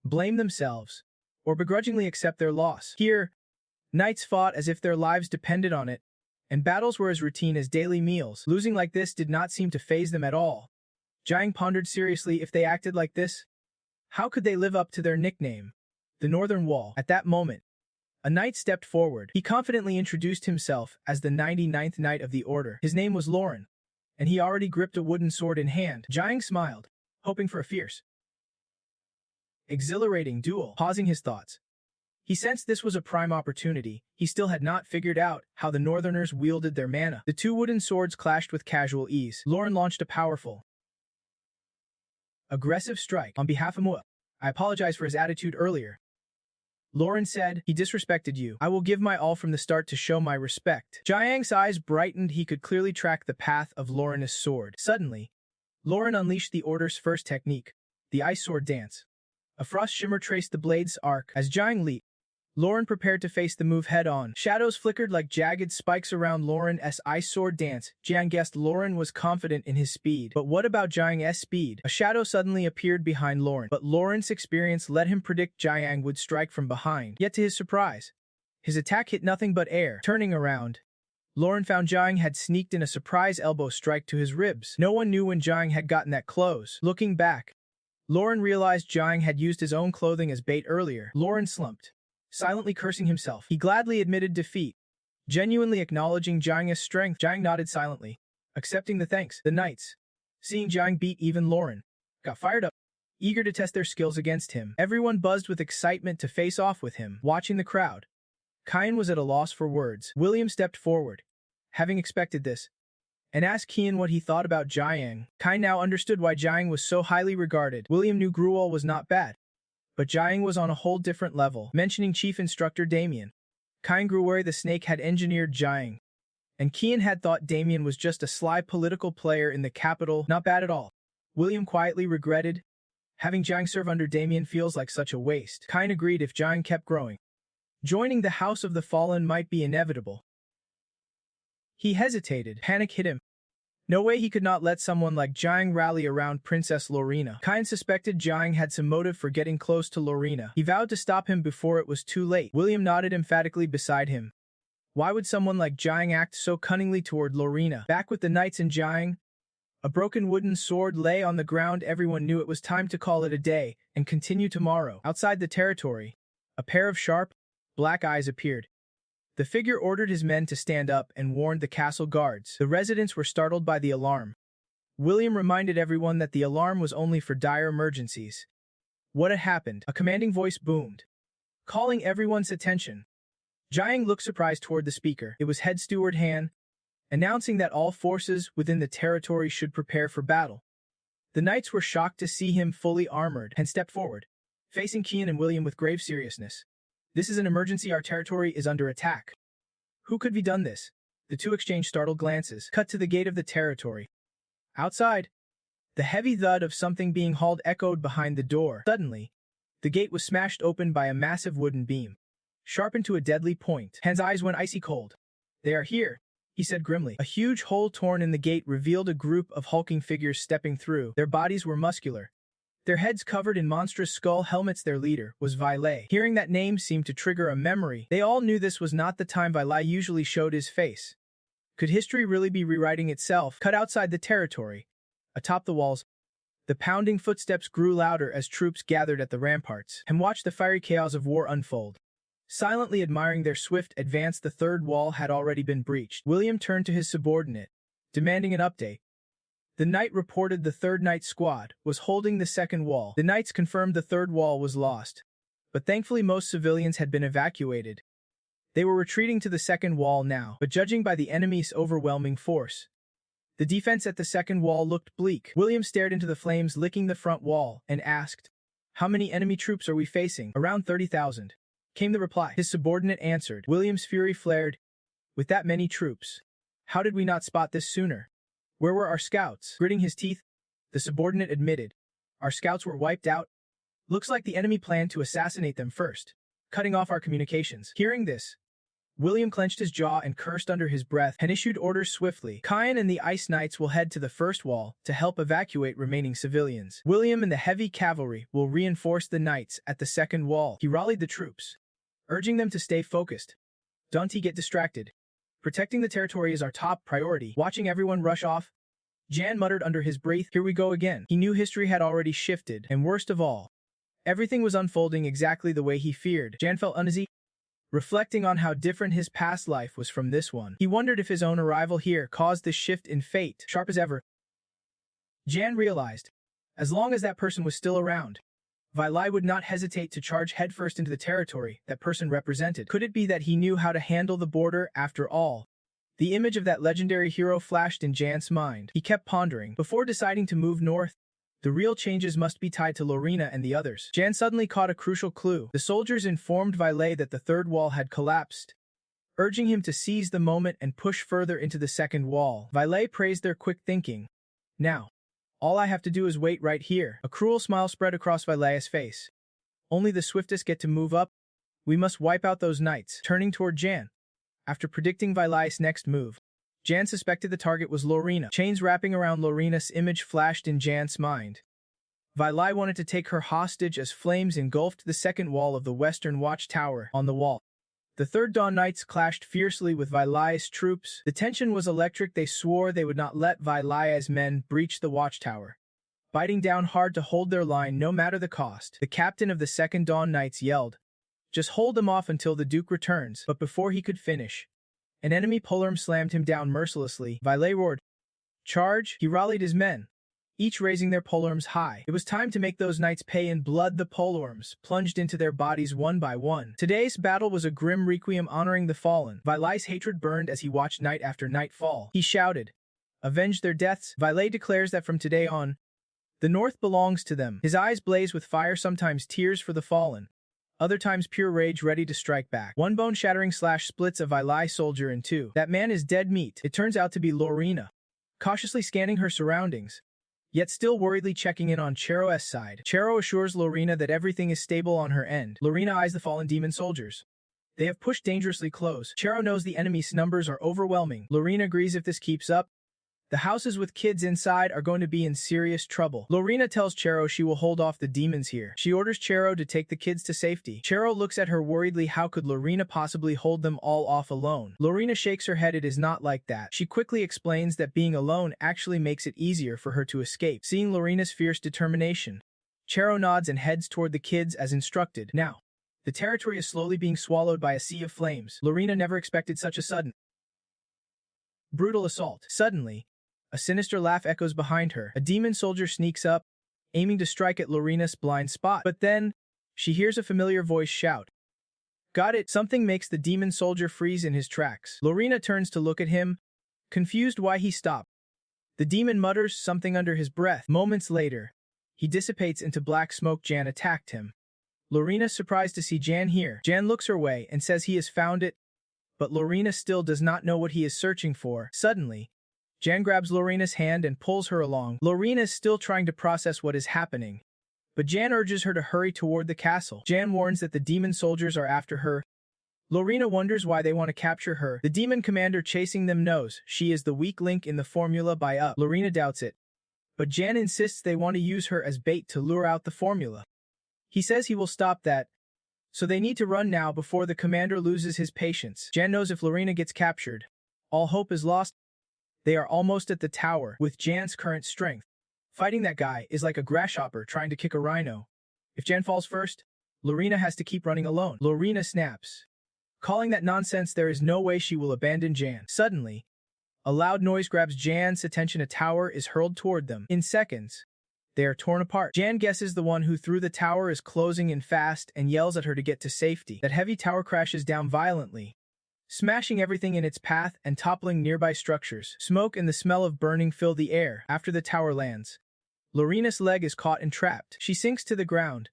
Speaker 1: blame themselves, or begrudgingly accept their loss. Here, knights fought as if their lives depended on it, and battles were as routine as daily meals. Losing like this did not seem to faze them at all. Jiang pondered seriously, if they acted like this, how could they live up to their nickname, the Northern Wall? At that moment, a knight stepped forward. He confidently introduced himself as the 99th Knight of the Order. His name was Lauren, and he already gripped a wooden sword in hand. Jiang smiled, hoping for a fierce, exhilarating duel. Pausing his thoughts, he sensed this was a prime opportunity. He still had not figured out how the Northerners wielded their mana. The two wooden swords clashed with casual ease. Lauren launched a powerful, aggressive strike. On behalf of Mua, I apologize for his attitude earlier. Lauren said, he disrespected you. I will give my all from the start to show my respect. Jiang's eyes brightened. He could clearly track the path of Lauren's sword. Suddenly, Lauren unleashed the order's first technique, the ice sword dance. A frost shimmer traced the blade's arc. As Jiang leaped, Lauren prepared to face the move head-on. Shadows flickered like jagged spikes around Lauren's ice sword dance. Jiang guessed Lauren was confident in his speed. But what about Jiang's speed? A shadow suddenly appeared behind Lauren, but Lauren's experience let him predict Jiang would strike from behind. Yet to his surprise, his attack hit nothing but air. Turning around, Lauren found Jiang had sneaked in a surprise elbow strike to his ribs. No one knew when Jiang had gotten that close. Looking back, Lauren realized Jiang had used his own clothing as bait earlier. Lauren slumped, silently cursing himself. He gladly admitted defeat, genuinely acknowledging Jiang's strength. Jiang nodded silently, accepting the thanks. The knights, seeing Jiang beat even Lauren, got fired up, eager to test their skills against him. Everyone buzzed with excitement to face off with him. Watching the crowd, Kian was at a loss for words. William stepped forward, having expected this, and asked Kian what he thought about Jiang. Kian now understood why Jiang was so highly regarded. William knew Gruel was not bad, but Jiang was on a whole different level. Mentioning Chief Instructor Damien, Kian grew worried the snake had engineered Jiang, and Kian had thought Damien was just a sly political player in the capital. Not bad at all. William quietly regretted, having Jiang serve under Damien feels like such a waste. Kian agreed if Jiang kept growing, joining the House of the Fallen might be inevitable. He hesitated. Panic hit him. No way he could not let someone like Jiang rally around Princess Lorena. Kian suspected Jiang had some motive for getting close to Lorena. He vowed to stop him before it was too late. William nodded emphatically beside him. Why would someone like Jiang act so cunningly toward Lorena? Back with the knights and Jiang, a broken wooden sword lay on the ground. Everyone knew it was time to call it a day and continue tomorrow. Outside the territory, a pair of sharp, black eyes appeared. The figure ordered his men to stand up and warned the castle guards. The residents were startled by the alarm. William reminded everyone that the alarm was only for dire emergencies. What had happened? A commanding voice boomed, calling everyone's attention. Jiang looked surprised toward the speaker. It was head steward Han, announcing that all forces within the territory should prepare for battle. The knights were shocked to see him fully armored and stepped forward, facing Kian and William with grave seriousness. This is an emergency. Our territory is under attack. Who could have done this? The two exchanged startled glances. Cut to the gate of the territory. Outside, the heavy thud of something being hauled echoed behind the door. Suddenly, the gate was smashed open by a massive wooden beam, sharpened to a deadly point. Han's eyes went icy cold. "They are here," he said grimly. A huge hole torn in the gate revealed a group of hulking figures stepping through. Their bodies were muscular, their heads covered in monstrous skull helmets. Their leader was Vailei. Hearing that name seemed to trigger a memory. They all knew this was not the time Vailei usually showed his face. Could history really be rewriting itself? Cut outside the territory, atop the walls, the pounding footsteps grew louder as troops gathered at the ramparts and watched the fiery chaos of war unfold. Silently admiring their swift advance, the third wall had already been breached. William turned to his subordinate, demanding an update. The knight reported the third knight squad was holding the second wall. The knights confirmed the third wall was lost, but thankfully most civilians had been evacuated. They were retreating to the second wall now, but judging by the enemy's overwhelming force, the defense at the second wall looked bleak. William stared into the flames licking the front wall and asked, "How many enemy troops are we facing?" "Around 30,000. Came the reply. His subordinate answered. William's fury flared. With that many troops, how did we not spot this sooner? Where were our scouts? Gritting his teeth, the subordinate admitted. Our scouts were wiped out. Looks like the enemy planned to assassinate them first, cutting off our communications. Hearing this, William clenched his jaw and cursed under his breath and issued orders swiftly. Kyan and the Ice Knights will head to the first wall to help evacuate remaining civilians. William and the heavy cavalry will reinforce the knights at the second wall. He rallied the troops, urging them to stay focused. Don't get distracted. Protecting the territory is our top priority. Watching everyone rush off, Jan muttered under his breath, "Here we go again." He knew history had already shifted, and worst of all, everything was unfolding exactly the way he feared. Jan felt uneasy, reflecting on how different his past life was from this one. He wondered if his own arrival here caused this shift in fate. Sharp as ever, Jan realized, as long as that person was still around, Vailei would not hesitate to charge headfirst into the territory that person represented. Could it be that he knew how to handle the border after all? The image of that legendary hero flashed in Jan's mind. He kept pondering. Before deciding to move north, the real changes must be tied to Lorena and the others. Jan suddenly caught a crucial clue. The soldiers informed Vailei that the third wall had collapsed, urging him to seize the moment and push further into the second wall. Vailei praised their quick thinking. Now, all I have to do is wait right here. A cruel smile spread across Vailei's face. Only the swiftest get to move up. We must wipe out those knights. Turning toward Jan, after predicting Vailei's next move, Jan suspected the target was Lorena. Chains wrapping around Lorena's image flashed in Jan's mind. Vailei wanted to take her hostage as flames engulfed the second wall of the western watchtower. On the wall, the Third Dawn Knights clashed fiercely with Vailei's troops. The tension was electric. They swore they would not let Vailei's men breach the watchtower, biting down hard to hold their line no matter the cost. The captain of the Second Dawn Knights yelled, "Just hold them off until the Duke returns." But before he could finish, an enemy polearm slammed him down mercilessly. Vailei roared, "Charge!" He rallied his men, each raising their polearms high. It was time to make those knights pay in blood. The polearms plunged into their bodies one by one. Today's battle was a grim requiem honoring the fallen. Vailei's hatred burned as he watched night after night fall. He shouted, "Avenge their deaths." Vailei declares that from today on, the North belongs to them. His eyes blaze with fire, sometimes tears for the fallen, other times pure rage ready to strike back. One bone-shattering slash splits a Vailei soldier in two. That man is dead meat. It turns out to be Lorena, cautiously scanning her surroundings, yet still worriedly checking in on Chero's side. Chero assures Lorena that everything is stable on her end. Lorena eyes the fallen demon soldiers. They have pushed dangerously close. Chero knows the enemy's numbers are overwhelming. Lorena agrees if this keeps up, the houses with kids inside are going to be in serious trouble. Lorena tells Chero she will hold off the demons here. She orders Chero to take the kids to safety. Chero looks at her worriedly. How could Lorena possibly hold them all off alone? Lorena shakes her head. It is not like that. She quickly explains that being alone actually makes it easier for her to escape. Seeing Lorena's fierce determination, Chero nods and heads toward the kids as instructed. Now, the territory is slowly being swallowed by a sea of flames. Lorena never expected such a sudden, brutal assault. Suddenly, a sinister laugh echoes behind her. A demon soldier sneaks up, aiming to strike at Lorena's blind spot. But then, she hears a familiar voice shout, "Got it!" Something makes the demon soldier freeze in his tracks. Lorena turns to look at him, confused why he stopped. The demon mutters something under his breath. Moments later, he dissipates into black smoke. Jan attacked him. Lorena's surprised to see Jan here. Jan looks her way and says he has found it, but Lorena still does not know what he is searching for. Suddenly, Jan grabs Lorena's hand and pulls her along. Lorena is still trying to process what is happening, but Jan urges her to hurry toward the castle. Jan warns that the demon soldiers are after her, Lorena wonders why they want to capture her. The demon commander chasing them knows she is the weak link in the formula by up. Lorena doubts it. But Jan insists they want to use her as bait to lure out the formula. He says he will stop that, so they need to run now before the commander loses his patience. Jan knows if Lorena gets captured, all hope is lost. They are almost at the tower with Jan's current strength. Fighting that guy is like a grasshopper trying to kick a rhino. If Jan falls first, Lorena has to keep running alone. Lorena snaps. Calling that nonsense, there is no way she will abandon Jan. Suddenly, a loud noise grabs Jan's attention. A tower is hurled toward them. In seconds, they are torn apart. Jan guesses the one who threw the tower is closing in fast and yells at her to get to safety. That heavy tower crashes down violently, smashing everything in its path and toppling nearby structures. Smoke and the smell of burning fill the air. After the tower lands, Lorena's leg is caught and trapped. She sinks to the ground,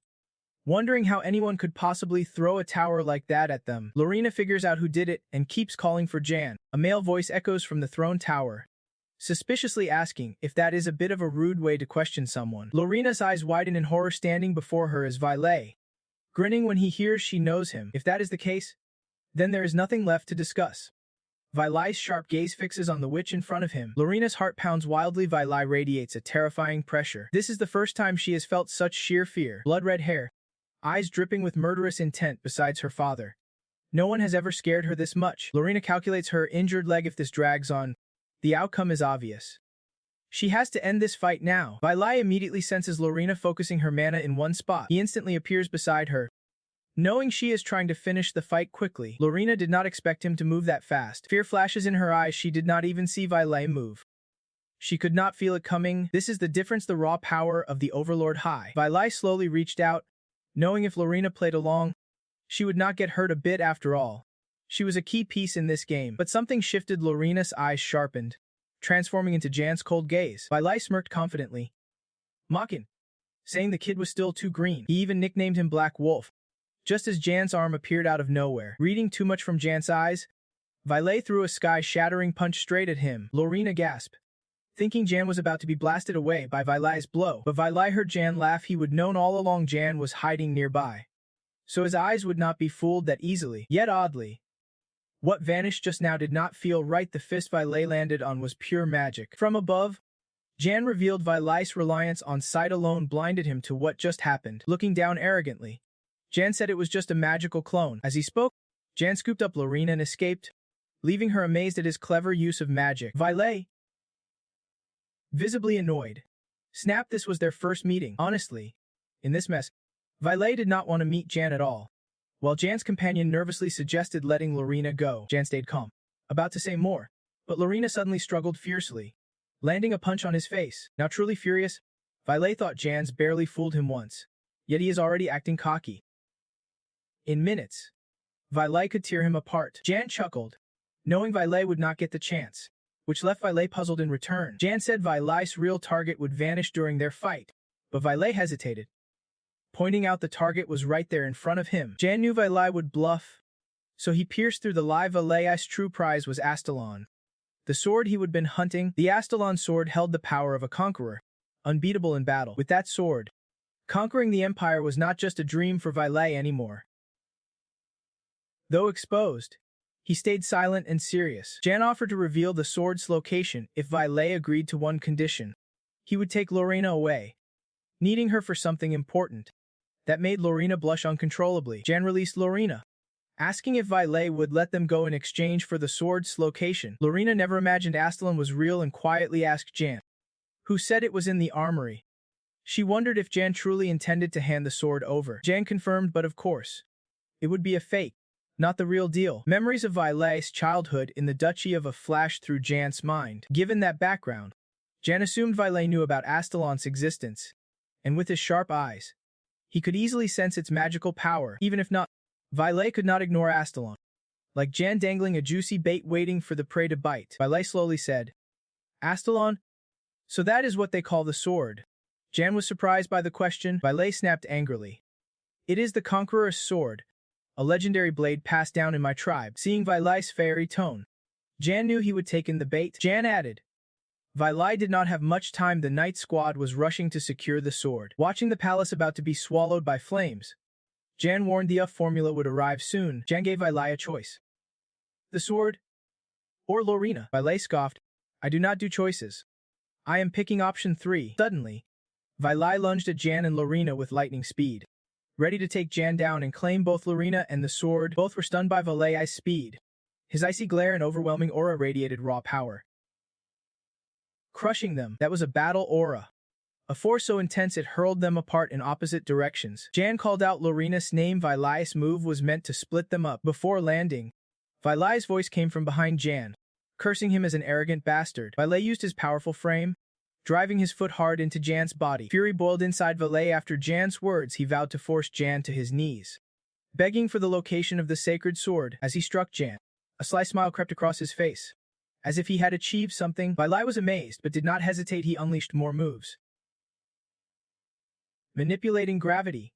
Speaker 1: wondering how anyone could possibly throw a tower like that at them. Lorena figures out who did it and keeps calling for Jan. A male voice echoes from the throne tower, suspiciously asking if that is a bit of a rude way to question someone. Lorena's eyes widen in horror. Standing before her is Valet, grinning when he hears she knows him. If that is the case, then there is nothing left to discuss. Valet's sharp gaze fixes on the witch in front of him. Lorena's heart pounds wildly. Valet radiates a terrifying pressure. This is the first time she has felt such sheer fear. Blood-red hair, eyes dripping with murderous intent. Besides her father, no one has ever scared her this much. Lorena calculates her injured leg. If this drags on, the outcome is obvious. She has to end this fight now. Valet immediately senses Lorena focusing her mana in one spot. He instantly appears beside her, knowing she is trying to finish the fight quickly. Lorena did not expect him to move that fast. Fear flashes in her eyes. She did not even see Valet move. She could not feel it coming. This is the difference, the raw power of the Overlord High. Valet slowly reached out, knowing if Lorena played along, she would not get hurt a bit after all. She was a key piece in this game. But something shifted. Lorena's eyes sharpened, transforming into Jan's cold gaze. Valet smirked confidently, mocking, saying the kid was still too green. He even nicknamed him Black Wolf. Just as Jan's arm appeared out of nowhere. Reading too much from Jan's eyes, Valet threw a sky-shattering punch straight at him. Lorena gasped, thinking Jan was about to be blasted away by Valet's blow. But Valet heard Jan laugh. He would known all along Jan was hiding nearby, so his eyes would not be fooled that easily. Yet oddly, what vanished just now did not feel right. The fist Valet landed on was pure magic. From above, Jan revealed Valet's reliance on sight alone blinded him to what just happened. Looking down arrogantly, Jan said it was just a magical clone. As he spoke, Jan scooped up Lorena and escaped, leaving her amazed at his clever use of magic. Valet, visibly annoyed, snapped. This was their first meeting. Honestly, in this mess, Valet did not want to meet Jan at all. While Jan's companion nervously suggested letting Lorena go, Jan stayed calm, about to say more, but Lorena suddenly struggled fiercely, landing a punch on his face. Now truly furious, Valet thought Jan's barely fooled him once, yet he is already acting cocky. In minutes, Valet could tear him apart. Jan chuckled, knowing Valet would not get the chance, which left Valet puzzled in return. Jan said Valet's real target would vanish during their fight, but Valet hesitated, pointing out the target was right there in front of him. Jan knew Valet would bluff, so he pierced through the lie. Valet's true prize was Astalon, the sword he would been hunting. The Astalon sword held the power of a conqueror, unbeatable in battle. With that sword, conquering the Empire was not just a dream for Valet anymore. Though exposed, he stayed silent and serious. Jan offered to reveal the sword's location if Valet agreed to one condition. He would take Lorena away, needing her for something important. That made Lorena blush uncontrollably. Jan released Lorena, asking if Valet would let them go in exchange for the sword's location. Lorena never imagined Astalon was real and quietly asked Jan, who said it was in the armory. She wondered if Jan truly intended to hand the sword over. Jan confirmed, but of course, it would be a fake, not the real deal. Memories of Valet's childhood in the Duchy of a flashed through Jan's mind. Given that background, Jan assumed Valet knew about Astalon's existence, and with his sharp eyes, he could easily sense its magical power. Even if not, Valet could not ignore Astalon. Like Jan dangling a juicy bait waiting for the prey to bite. Valet slowly said, Astalon? So that is what they call the sword. Jan was surprised by the question. Valet snapped angrily. It is the Conqueror's sword, a legendary blade passed down in my tribe. Seeing Valet's fiery tone, Jan knew he would take in the bait. Jan added, Valet did not have much time. The night squad was rushing to secure the sword. Watching the palace about to be swallowed by flames, Jan warned the formula would arrive soon. Jan gave Vailai a choice. The sword or Lorena? Vailai scoffed. I do not do choices. I am picking option 3. Suddenly, Vailai lunged at Jan and Lorena with lightning speed, ready to take Jan down and claim both Lorena and the sword. Both were stunned by Vailai's speed. His icy glare and overwhelming aura radiated raw power, crushing them. That was a battle aura, a force so intense it hurled them apart in opposite directions. Jan called out Lorena's name. Vailai's move was meant to split them up. Before landing, Vailai's voice came from behind Jan, cursing him as an arrogant bastard. Vailai used his powerful frame, driving his foot hard into Jan's body. Fury boiled inside Vailai after Jan's words. He vowed to force Jan to his knees, begging for the location of the sacred sword. As he struck Jan, a sly smile crept across his face, as if he had achieved something. Vailai was amazed, but did not hesitate. He unleashed more moves, manipulating gravity,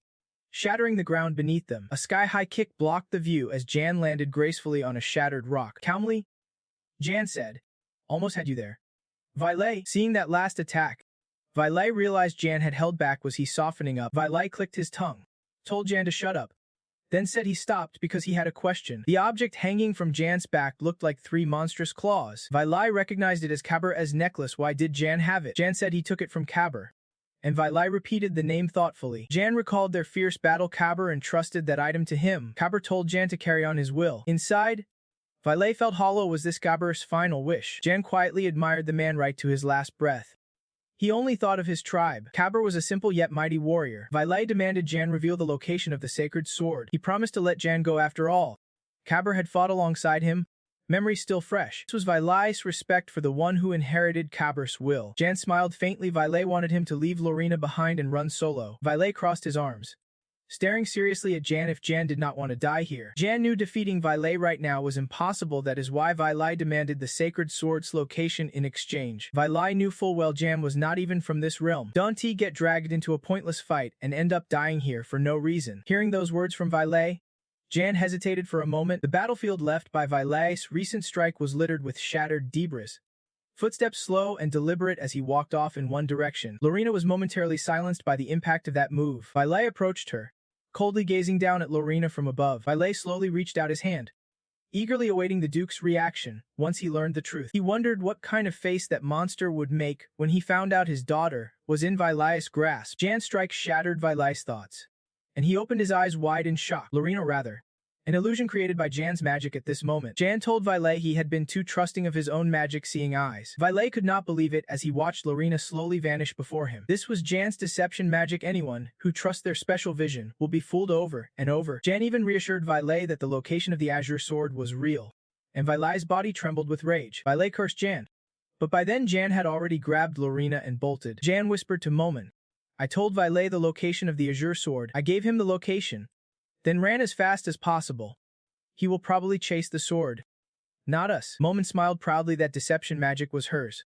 Speaker 1: shattering the ground beneath them. A sky-high kick blocked the view as Jan landed gracefully on a shattered rock. Calmly, Jan said, almost had you there. Vailai, seeing that last attack, Vailai realized Jan had held back. Was he softening up? Vailai clicked his tongue, told Jan to shut up, then said he stopped because he had a question. The object hanging from Jan's back looked like 3 monstrous claws. Vailai recognized it as Kabur's necklace. Why did Jan have it? Jan said he took it from Kabur, and Vailai repeated the name thoughtfully. Jan recalled their fierce battle. Kabur entrusted that item to him. Kabur told Jan to carry on his will. Inside, Vailai felt hollow. Was this Kabur's final wish? Jan quietly admired the man right to his last breath. He only thought of his tribe. Kabur was a simple yet mighty warrior. Vailai demanded Jan reveal the location of the sacred sword. He promised to let Jan go after all. Kabur had fought alongside him, memory still fresh. This was Vailai's respect for the one who inherited Kabur's will. Jan smiled faintly. Vailai wanted him to leave Lorena behind and run solo. Vailai crossed his arms, staring seriously at Jan. If Jan did not want to die here. Jan knew defeating Vailai right now was impossible. That is why Vailai demanded the sacred sword's location in exchange. Vailai knew full well Jan was not even from this realm. Don't he get dragged into a pointless fight and end up dying here for no reason? Hearing those words from Vailai, Jan hesitated for a moment. The battlefield left by Vailai's recent strike was littered with shattered debris, footsteps slow and deliberate as he walked off in one direction. Lorena was momentarily silenced by the impact of that move. Vailai approached her, coldly gazing down at Lorena from above. Vailai slowly reached out his hand, eagerly awaiting the Duke's reaction once he learned the truth. He wondered what kind of face that monster would make when he found out his daughter was in Vailai's grasp. Jan's strike shattered Vailai's thoughts, and he opened his eyes wide in shock. Lorena, rather, an illusion created by Jan's magic at this moment. Jan told Vailai he had been too trusting of his own magic-seeing eyes. Vailai could not believe it as he watched Lorena slowly vanish before him. This was Jan's deception magic. Anyone who trusts their special vision will be fooled over and over. Jan even reassured Vailai that the location of the azure sword was real, and Vailai's body trembled with rage. Vailai cursed Jan, but by then Jan had already grabbed Lorena and bolted. Jan whispered to Momon, I told Vailai the location of the azure sword. I gave him the location, then ran as fast as possible. He will probably chase the sword, not us. Momon smiled proudly. That deception magic was hers,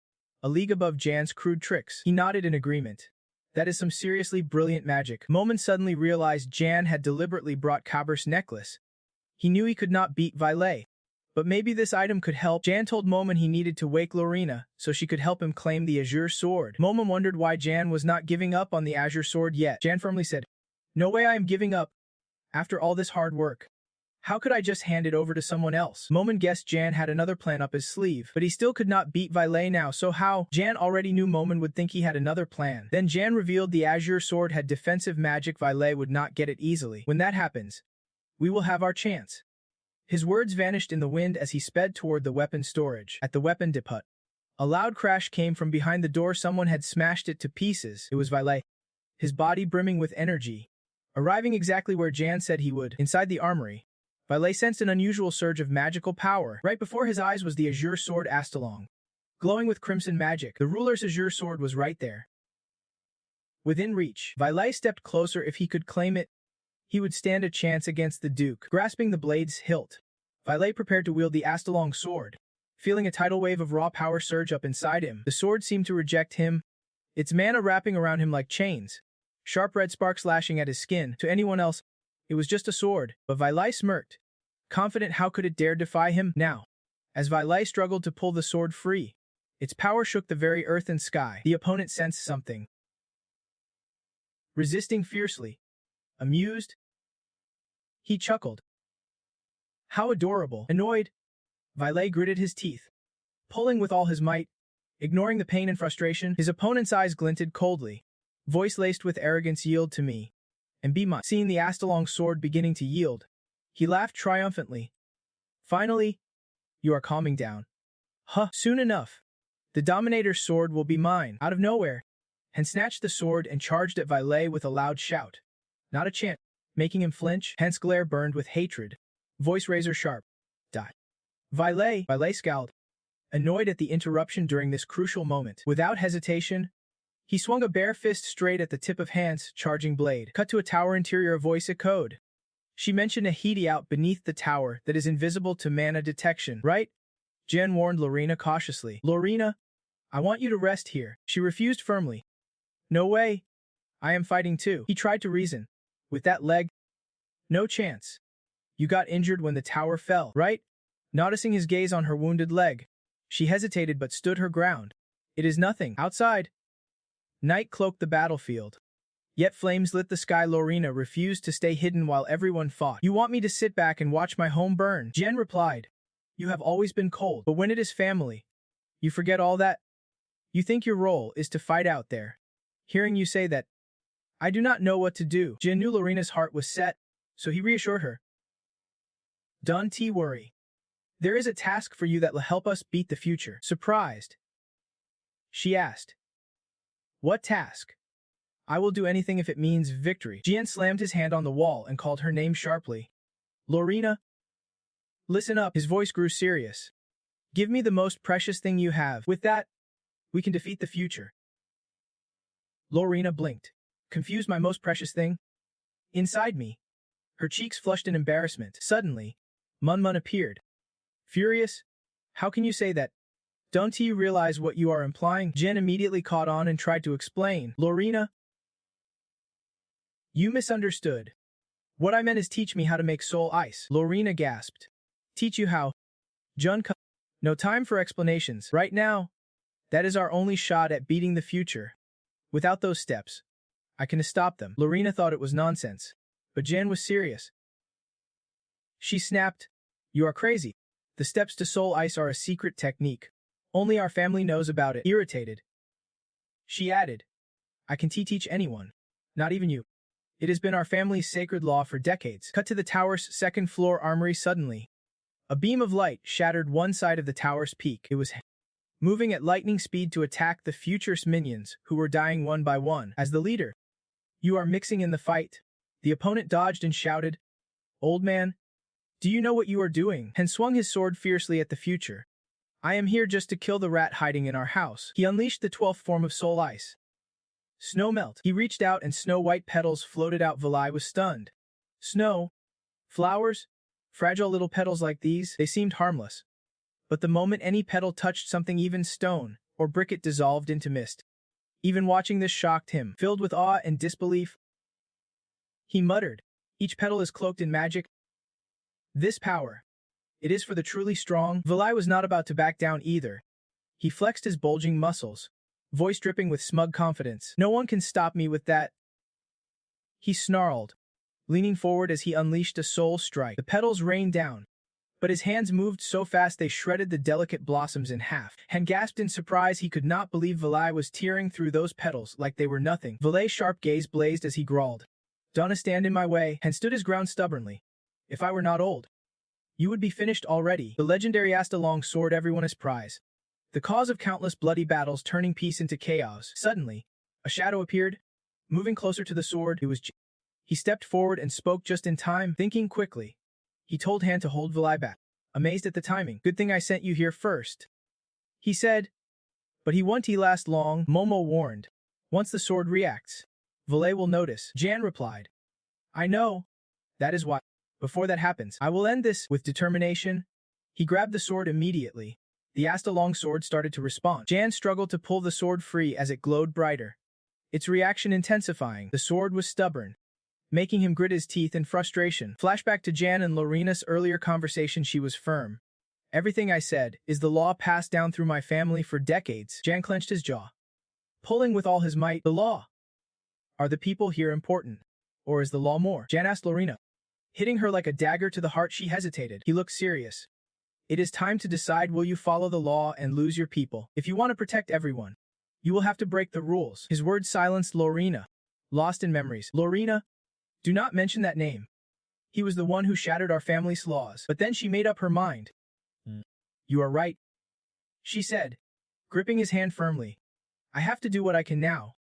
Speaker 1: a league above Jan's crude tricks. He nodded in agreement. That is some seriously brilliant magic. Momon suddenly realized Jan had deliberately brought Kabur's necklace. He knew he could not beat Vailai, but maybe this item could help. Jan told Momon he needed to wake Lorena so she could help him claim the azure sword. Momon wondered why Jan was not giving up on the azure sword yet. Jan firmly said, no way I am giving up. After all this hard work, how could I just hand it over to someone else? Momon guessed Jan had another plan up his sleeve, but he still could not beat Vailai now, so how? Jan already knew Momon would think he had another plan. Then Jan revealed the azure sword had defensive magic. Vailai would not get it easily. When that happens, we will have our chance. His words vanished in the wind as he sped toward the weapon storage. At the weapon depot, a loud crash came from behind the door. Someone had smashed it to pieces. It was Vailai, his body brimming with energy, arriving exactly where Jan said he would. Inside the armory, Vailai sensed an unusual surge of magical power. Right before his eyes was the azure sword Astalong, glowing with crimson magic. The ruler's azure sword was right there, within reach. Vailai stepped closer. If he could claim it, he would stand a chance against the Duke. Grasping the blade's hilt, Vailai prepared to wield the Astalong sword. Feeling a tidal wave of raw power surge up inside him, the sword seemed to reject him, its mana wrapping around him like chains, sharp red sparks lashing at his skin. To anyone else, it was just a sword, but Vailai smirked, confident. How could it dare defy him? Now, as Vailai struggled to pull the sword free, its power shook the very earth and sky. The opponent sensed something, resisting fiercely. Amused, He chuckled. How adorable. Annoyed, Violet gritted his teeth, pulling with all his might. Ignoring the pain and frustration, his opponent's eyes glinted coldly. Voice laced with arrogance, yield to me, and be mine. Seeing the Astalong sword beginning to yield, he laughed triumphantly. Finally, you are calming down. Huh, soon enough. The Dominator's sword will be mine. Out of nowhere, Hen snatched the sword and charged at Violet with a loud shout. Not a chance. Making him flinch, Hen's glare burned with hatred. Voice razor sharp. Die. Violet scowled, annoyed at the interruption during this crucial moment. Without hesitation, he swung a bare fist straight at the tip of Han's charging blade. Cut to a tower interior, a voice echoed. She mentioned a Hedi out beneath the tower that is invisible to mana detection, right? Jen warned Lorena cautiously. Lorena, I want you to rest here. She refused firmly. No way. I am fighting too. He tried to reason. With that leg? No chance. You got injured when the tower fell, right? Noticing his gaze on her wounded leg, she hesitated but stood her ground. It is nothing. Outside, night cloaked the battlefield. Yet flames lit the sky. Lorena refused to stay hidden while everyone fought. You want me to sit back and watch my home burn? Jen replied. You have always been cold, but when it is family, you forget all that? You think your role is to fight out there. Hearing you say that, I do not know what to do. Jen knew Lorena's heart was set, so he reassured her. Don't worry. There is a task for you that will help us beat the future. Surprised, she asked. What task? I will do anything if it means victory. Jian slammed his hand on the wall and called her name sharply. Lorena, listen up. His voice grew serious. Give me the most precious thing you have. With that, we can defeat the future. Lorena blinked, confused. My most precious thing? Inside me. Her cheeks flushed in embarrassment. Suddenly, Munmun appeared. Furious? How can you say that? Don't you realize what you are implying? Jen immediately caught on and tried to explain. Lorena, you misunderstood. What I meant is teach me how to make soul ice. Lorena gasped. Teach you how? Junka. No time for explanations. Right now, that is our only shot at beating the future. Without those steps, I can stop them. Lorena thought it was nonsense, but Jen was serious. She snapped. You are crazy. The steps to soul ice are a secret technique. Only our family knows about it. Irritated, she added. I can teach anyone. Not even you. It has been our family's sacred law for decades. Cut to the tower's second floor armory. Suddenly, a beam of light shattered one side of the tower's peak. It was moving at lightning speed to attack the future's minions, who were dying one by one. As the leader, you are mixing in the fight. The opponent dodged and shouted, Old man, do you know what you are doing? Hen swung his sword fiercely at the future. I am here just to kill the rat hiding in our house. He unleashed the 12th form of soul ice. Snow melt. He reached out and snow-white petals floated out. Vali was stunned. Snow? Flowers? Fragile little petals like these? They seemed harmless. But the moment any petal touched something, even stone or brick, it dissolved into mist. Even watching this shocked him. Filled with awe and disbelief, he muttered, each petal is cloaked in magic. This power, it is for the truly strong. Vali was not about to back down either. He flexed his bulging muscles, voice dripping with smug confidence. No one can stop me with that, he snarled, leaning forward as he unleashed a soul strike. The petals rained down, but his hands moved so fast they shredded the delicate blossoms in half. Hen gasped in surprise. He could not believe Vali was tearing through those petals like they were nothing. Vali's sharp gaze blazed as he growled, Don't stand in my way. Hen stood his ground stubbornly. If I were not old, you would be finished already. The legendary Astalong sword, everyone is prize. The cause of countless bloody battles, turning peace into chaos. Suddenly, a shadow appeared, moving closer to the sword. It was He stepped forward and spoke just in time. Thinking quickly, he told Han to hold Vali back. Amazed at the timing. Good thing I sent you here first, he said. But he won't last long, Momo warned. Once the sword reacts, Vali will notice. Jan replied. I know. That is why. Before that happens, I will end this. With determination, he grabbed the sword immediately. The Astalong sword started to respond. Jan struggled to pull the sword free as it glowed brighter, its reaction intensifying. The sword was stubborn, making him grit his teeth in frustration. Flashback to Jan and Lorena's earlier conversation. She was firm. Everything I said is the law passed down through my family for decades. Jan clenched his jaw, pulling with all his might. The law. Are the people here important? Or is the law more? Jan asked Lorena. Hitting her like a dagger to the heart, she hesitated. He looked serious. It is time to decide, will you follow the law and lose your people? If you want to protect everyone, you will have to break the rules. His words silenced Lorena, lost in memories. Lorena, do not mention that name. He was the one who shattered our family's laws. But then she made up her mind. You are right, she said, gripping his hand firmly. I have to do what I can now.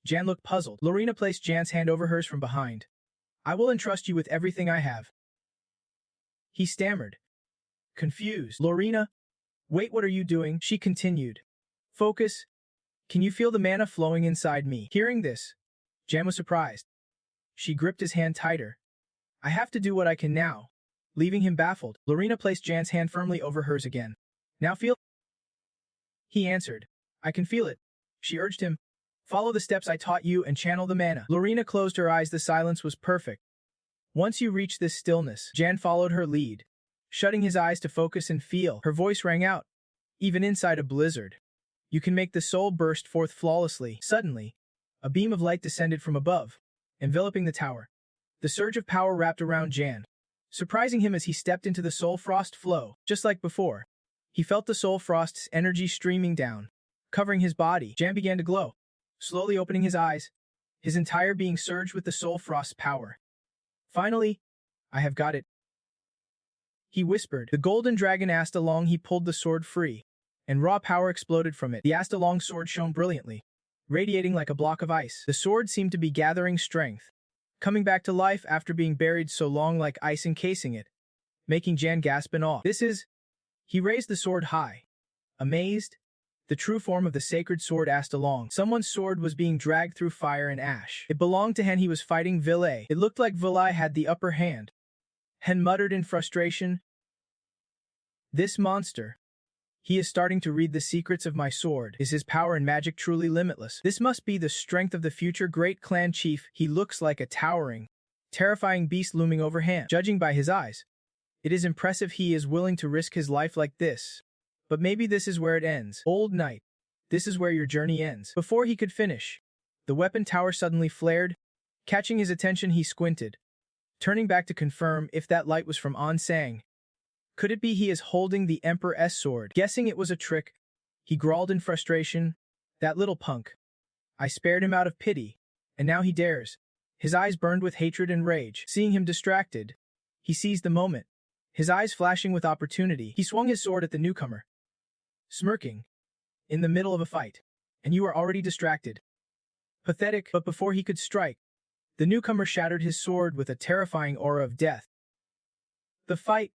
Speaker 1: Jan looked puzzled. Lorena placed Jan's hand over hers from behind. I will entrust you with everything I have. He stammered, confused. Lorena, wait, what are you doing? She continued. Focus. Can you feel the mana flowing inside me? Hearing this, Jan was surprised. She gripped his hand tighter. I have to do what I can now. Leaving him baffled, Lorena placed Jan's hand firmly over hers again. Now feel. He answered. I can feel it. She urged him. Follow the steps I taught you and channel the mana. Lorena closed her eyes. The silence was perfect. Once you reach this stillness, Jan followed her lead, shutting his eyes to focus and feel. Her voice rang out, even inside a blizzard. You can make the soul burst forth flawlessly. Suddenly, a beam of light descended from above, enveloping the tower. The surge of power wrapped around Jan, surprising him as he stepped into the soul frost flow. Just like before, he felt the soul frost's energy streaming down, covering his body. Jan began to glow, slowly opening his eyes, his entire being surged with the soul frost's power. Finally, I have got it, he whispered. The golden dragon Astalong. He pulled the sword free, and raw power exploded from it. The Astalong sword shone brilliantly, radiating like a block of ice. The sword seemed to be gathering strength, coming back to life after being buried so long, like ice encasing it, making Jan gasp in awe. This is... He raised the sword high, amazed. The true form of the sacred sword Astalong. Someone's sword was being dragged through fire and ash. It belonged to Hen. He was fighting Vilay. It looked like Vilay had the upper hand. Hen muttered in frustration. This monster. He is starting to read the secrets of my sword. Is his power and magic truly limitless? This must be the strength of the future great clan chief. He looks like a towering, terrifying beast looming overhead. Judging by his eyes, it is impressive he is willing to risk his life like this. But maybe this is where it ends. Old knight, this is where your journey ends. Before he could finish, the weapon tower suddenly flared. Catching his attention, he squinted, turning back to confirm if that light was from Onsang. Could it be he is holding the Emperor's sword? Guessing it was a trick, he growled in frustration. That little punk. I spared him out of pity, and now he dares. His eyes burned with hatred and rage. Seeing him distracted, he seized the moment, his eyes flashing with opportunity. He swung his sword at the newcomer, smirking. In the middle of a fight, and you are already distracted. Pathetic. But before he could strike, the newcomer shattered his sword with a terrifying aura of death. The fight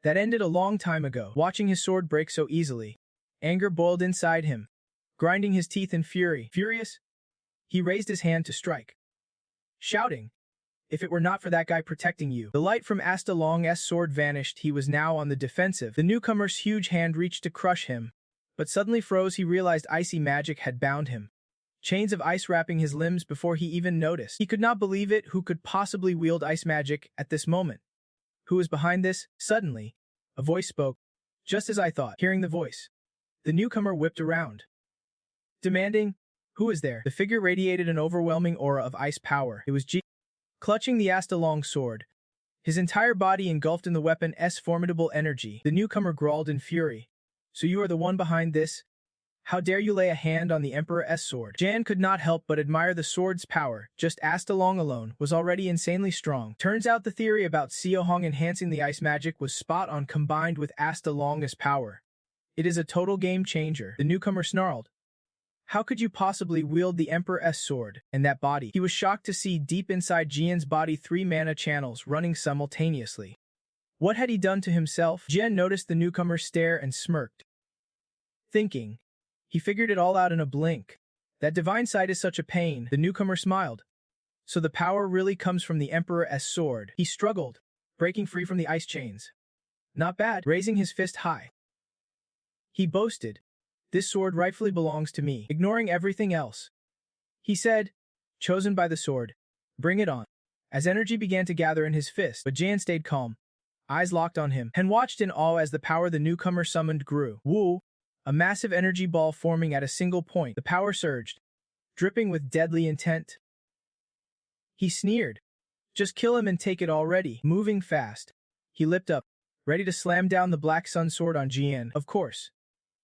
Speaker 1: that ended a long time ago. Watching his sword break so easily, anger boiled inside him, grinding his teeth in fury. Furious, he raised his hand to strike, shouting, if it were not for that guy protecting you. The light from Astalong's sword vanished. He was now on the defensive. The newcomer's huge hand reached to crush him, but suddenly froze. He realized icy magic had bound him, chains of ice wrapping his limbs before he even noticed. He could not believe it. Who could possibly wield ice magic at this moment? Who was behind this? Suddenly, a voice spoke. Just as I thought. Hearing the voice, the newcomer whipped around, demanding, who is there? The figure radiated an overwhelming aura of ice power. It was G. Clutching the Astalong sword, his entire body engulfed in the weapon's formidable energy. The newcomer growled in fury. So you are the one behind this? How dare you lay a hand on the Emperor's sword? Jan could not help but admire the sword's power. Just Astalong alone was already insanely strong. Turns out the theory about Seohong enhancing the ice magic was spot on. Combined with Astalong's power, it is a total game changer. The newcomer snarled. How could you possibly wield the Emperor's sword and that body? He was shocked to see deep inside Jian's body 3 mana channels running simultaneously. What had he done to himself? Jian noticed the newcomer stare and smirked, thinking, he figured it all out in a blink. That divine sight is such a pain. The newcomer smiled. So the power really comes from the Emperor's sword. He struggled, breaking free from the ice chains. Not bad. Raising his fist high, he boasted. This sword rightfully belongs to me. Ignoring everything else, he said, chosen by the sword. Bring it on. As energy began to gather in his fist, but Jan stayed calm, eyes locked on him, and watched in awe as the power the newcomer summoned grew. Woo! A massive energy ball forming at a single point. The power surged, dripping with deadly intent. He sneered. Just kill him and take it already. Moving fast, he leapt up, ready to slam down the Black Sun sword on Jian. Of course,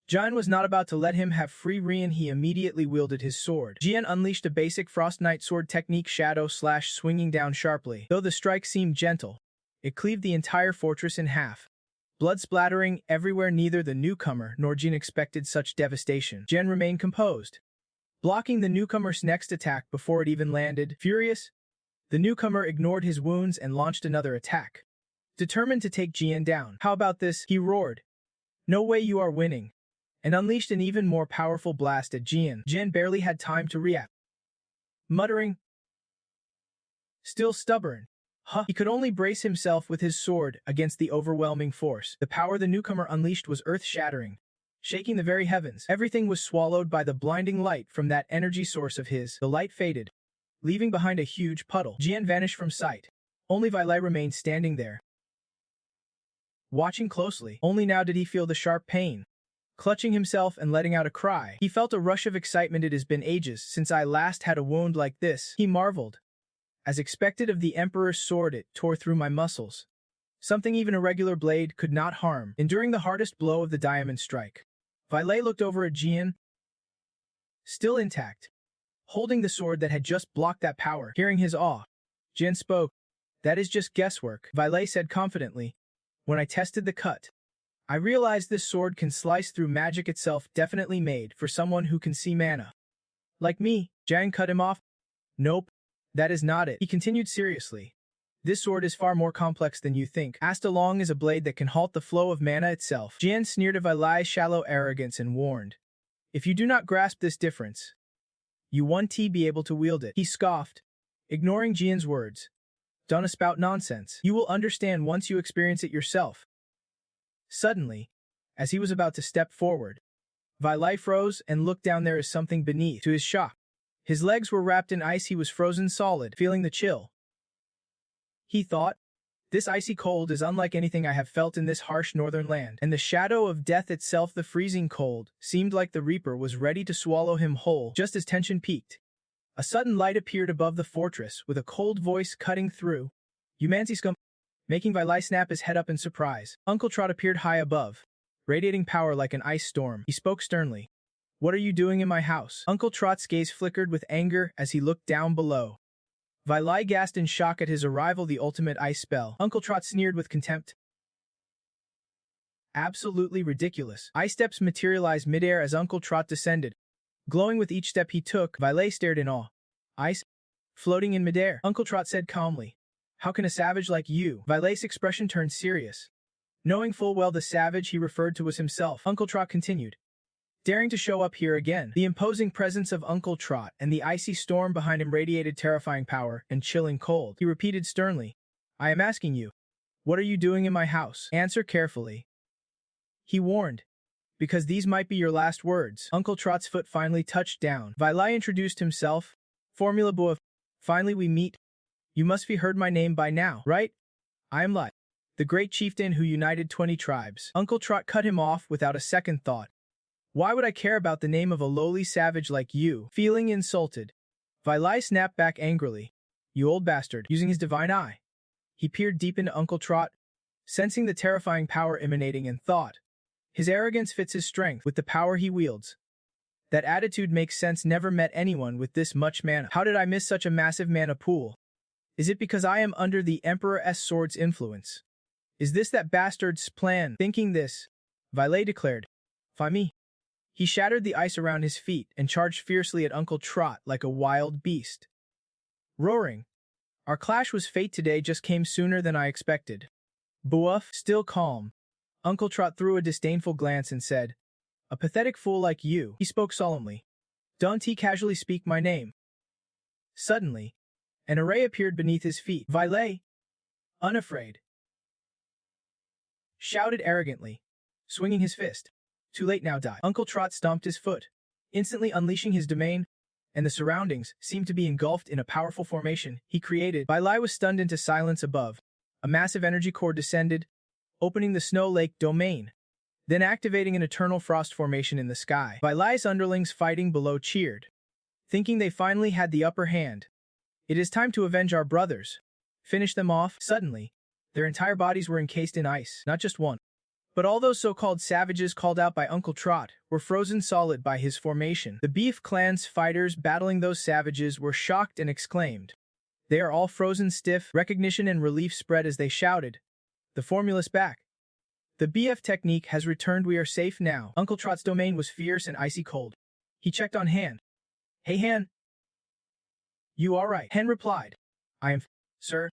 Speaker 1: Jian was not about to let him have free rein. He immediately wielded his sword. Jian unleashed a basic Frost Knight sword technique, shadow slash, swinging down sharply. Though the strike seemed gentle, it cleaved the entire fortress in half. Blood splattering everywhere. Neither the newcomer nor Jian expected such devastation. Jian remained composed, blocking the newcomer's next attack before it even landed. Furious, the newcomer ignored his wounds and launched another attack, determined to take Jian down. How about this? He roared. No way, you are winning, and unleashed an even more powerful blast at Jian. Jian barely had time to react. Muttering, still stubborn, he could only brace himself with his sword against the overwhelming force. The power the newcomer unleashed was earth-shattering, shaking the very heavens. Everything was swallowed by the blinding light from that energy source of his. The light faded, leaving behind a huge puddle. Jian vanished from sight. Only Vailai remained standing there, watching closely. Only now did he feel the sharp pain. Clutching himself and letting out a cry, he felt a rush of excitement. It has been ages since I last had a wound like this, he marveled. As expected of the Emperor's sword, it tore through my muscles. Something even a regular blade could not harm, enduring the hardest blow of the diamond strike. Vailai looked over at Jian, still intact, holding the sword that had just blocked that power. Hearing his awe, Jian spoke. That is just guesswork, Vailai said confidently. When I tested the cut, I realized this sword can slice through magic itself, definitely made for someone who can see mana. Like me. Jian cut him off. Nope, that is not it, he continued seriously. This sword is far more complex than you think. Asta Long is a blade that can halt the flow of mana itself. Jian sneered at Vailai's shallow arrogance and warned, if you do not grasp this difference, you won't be able to wield it. He scoffed, ignoring Jian's words. Don't spout nonsense. You will understand once you experience it yourself. Suddenly, as he was about to step forward, Vailai froze and looked down. There is something beneath. To his shock, his legs were wrapped in ice. He was frozen solid, feeling the chill. He thought, this icy cold is unlike anything I have felt in this harsh northern land. And the shadow of death itself, the freezing cold, seemed like the Reaper was ready to swallow him whole. Just as tension peaked, a sudden light appeared above the fortress, with a cold voice cutting through. Humanity scum, making Vailai snap his head up in surprise. Uncle Trot appeared high above, radiating power like an ice storm. He spoke sternly. What are you doing in my house? Uncle Trot's gaze flickered with anger as he looked down below. Vailai gasped in shock at his arrival, the ultimate ice spell. Uncle Trot sneered with contempt. Absolutely ridiculous. Ice steps materialized midair as Uncle Trot descended. Glowing with each step he took, Vailai stared in awe. Ice? Floating in midair, Uncle Trot said calmly. How can a savage like you? Vailai's expression turned serious. Knowing full well the savage he referred to was himself, Uncle Trot continued. Daring to show up here again. The imposing presence of Uncle Trot and the icy storm behind him radiated terrifying power and chilling cold. He repeated sternly, I am asking you, what are you doing in my house? Answer carefully. He warned, because these might be your last words. Uncle Trot's foot finally touched down. Vailai introduced himself. Formula Boa. Finally we meet. You must have heard my name by now, right? I am Lai, the great chieftain who united 20 tribes. Uncle Trot cut him off without a second thought. Why would I care about the name of a lowly savage like you? Feeling insulted, Vailai snapped back angrily. You old bastard. Using his divine eye, he peered deep into Uncle Trot, sensing the terrifying power emanating, and thought, his arrogance fits his strength with the power he wields. That attitude makes sense. Never met anyone with this much mana. How did I miss such a massive mana pool? Is it because I am under the Emperor's sword's influence? Is this that bastard's plan? Thinking this, Vailai declared, Find me. He shattered the ice around his feet and charged fiercely at Uncle Trot like a wild beast. Roaring, our clash was fate today, just came sooner than I expected. Buff, still calm, Uncle Trot threw a disdainful glance and said, a pathetic fool like you. He spoke solemnly. Don't casually speak my name. Suddenly, an array appeared beneath his feet. Vailai, unafraid, shouted arrogantly, swinging his fist. Too late now, die. Uncle Trot stomped his foot, instantly unleashing his domain, and the surroundings seemed to be engulfed in a powerful formation he created. Vailai was stunned into silence above. A massive energy core descended, opening the Snow Lake domain, then activating an eternal frost formation in the sky. Vailai's underlings fighting below cheered, thinking they finally had the upper hand. It is time to avenge our brothers. Finish them off. Suddenly, their entire bodies were encased in ice, not just one. But all those so-called savages called out by Uncle Trot were frozen solid by his formation. The Beef Clan's fighters battling those savages were shocked and exclaimed, "They are all frozen stiff." Recognition and relief spread as they shouted, "The formula's back. The BF technique has returned. We are safe now." Uncle Trot's domain was fierce and icy cold. He checked on Han. "Hey Han. You all right?" Han replied, "I am, sir."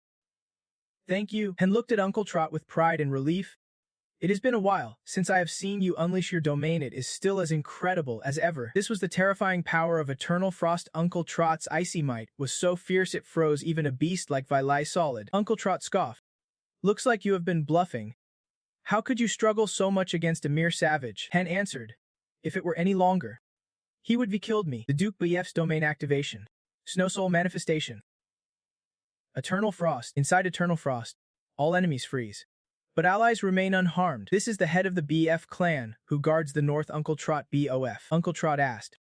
Speaker 1: "Thank you." Han looked at Uncle Trot with pride and relief. "It has been a while since I have seen you unleash your domain. It is still as incredible as ever." This was the terrifying power of eternal frost. Uncle Trot's icy might was so fierce it froze even a beast like Vilai solid. Uncle Trot scoffed. "Looks like you have been bluffing. How could you struggle so much against a mere savage?" Han answered, "If it were any longer, he would be killed me." The Duke BF's domain activation. Snow Soul manifestation. Eternal frost. Inside eternal frost, all enemies freeze, but allies remain unharmed. This is the head of the BF clan, who guards the north. Uncle Trot BOF. Uncle Trot asked,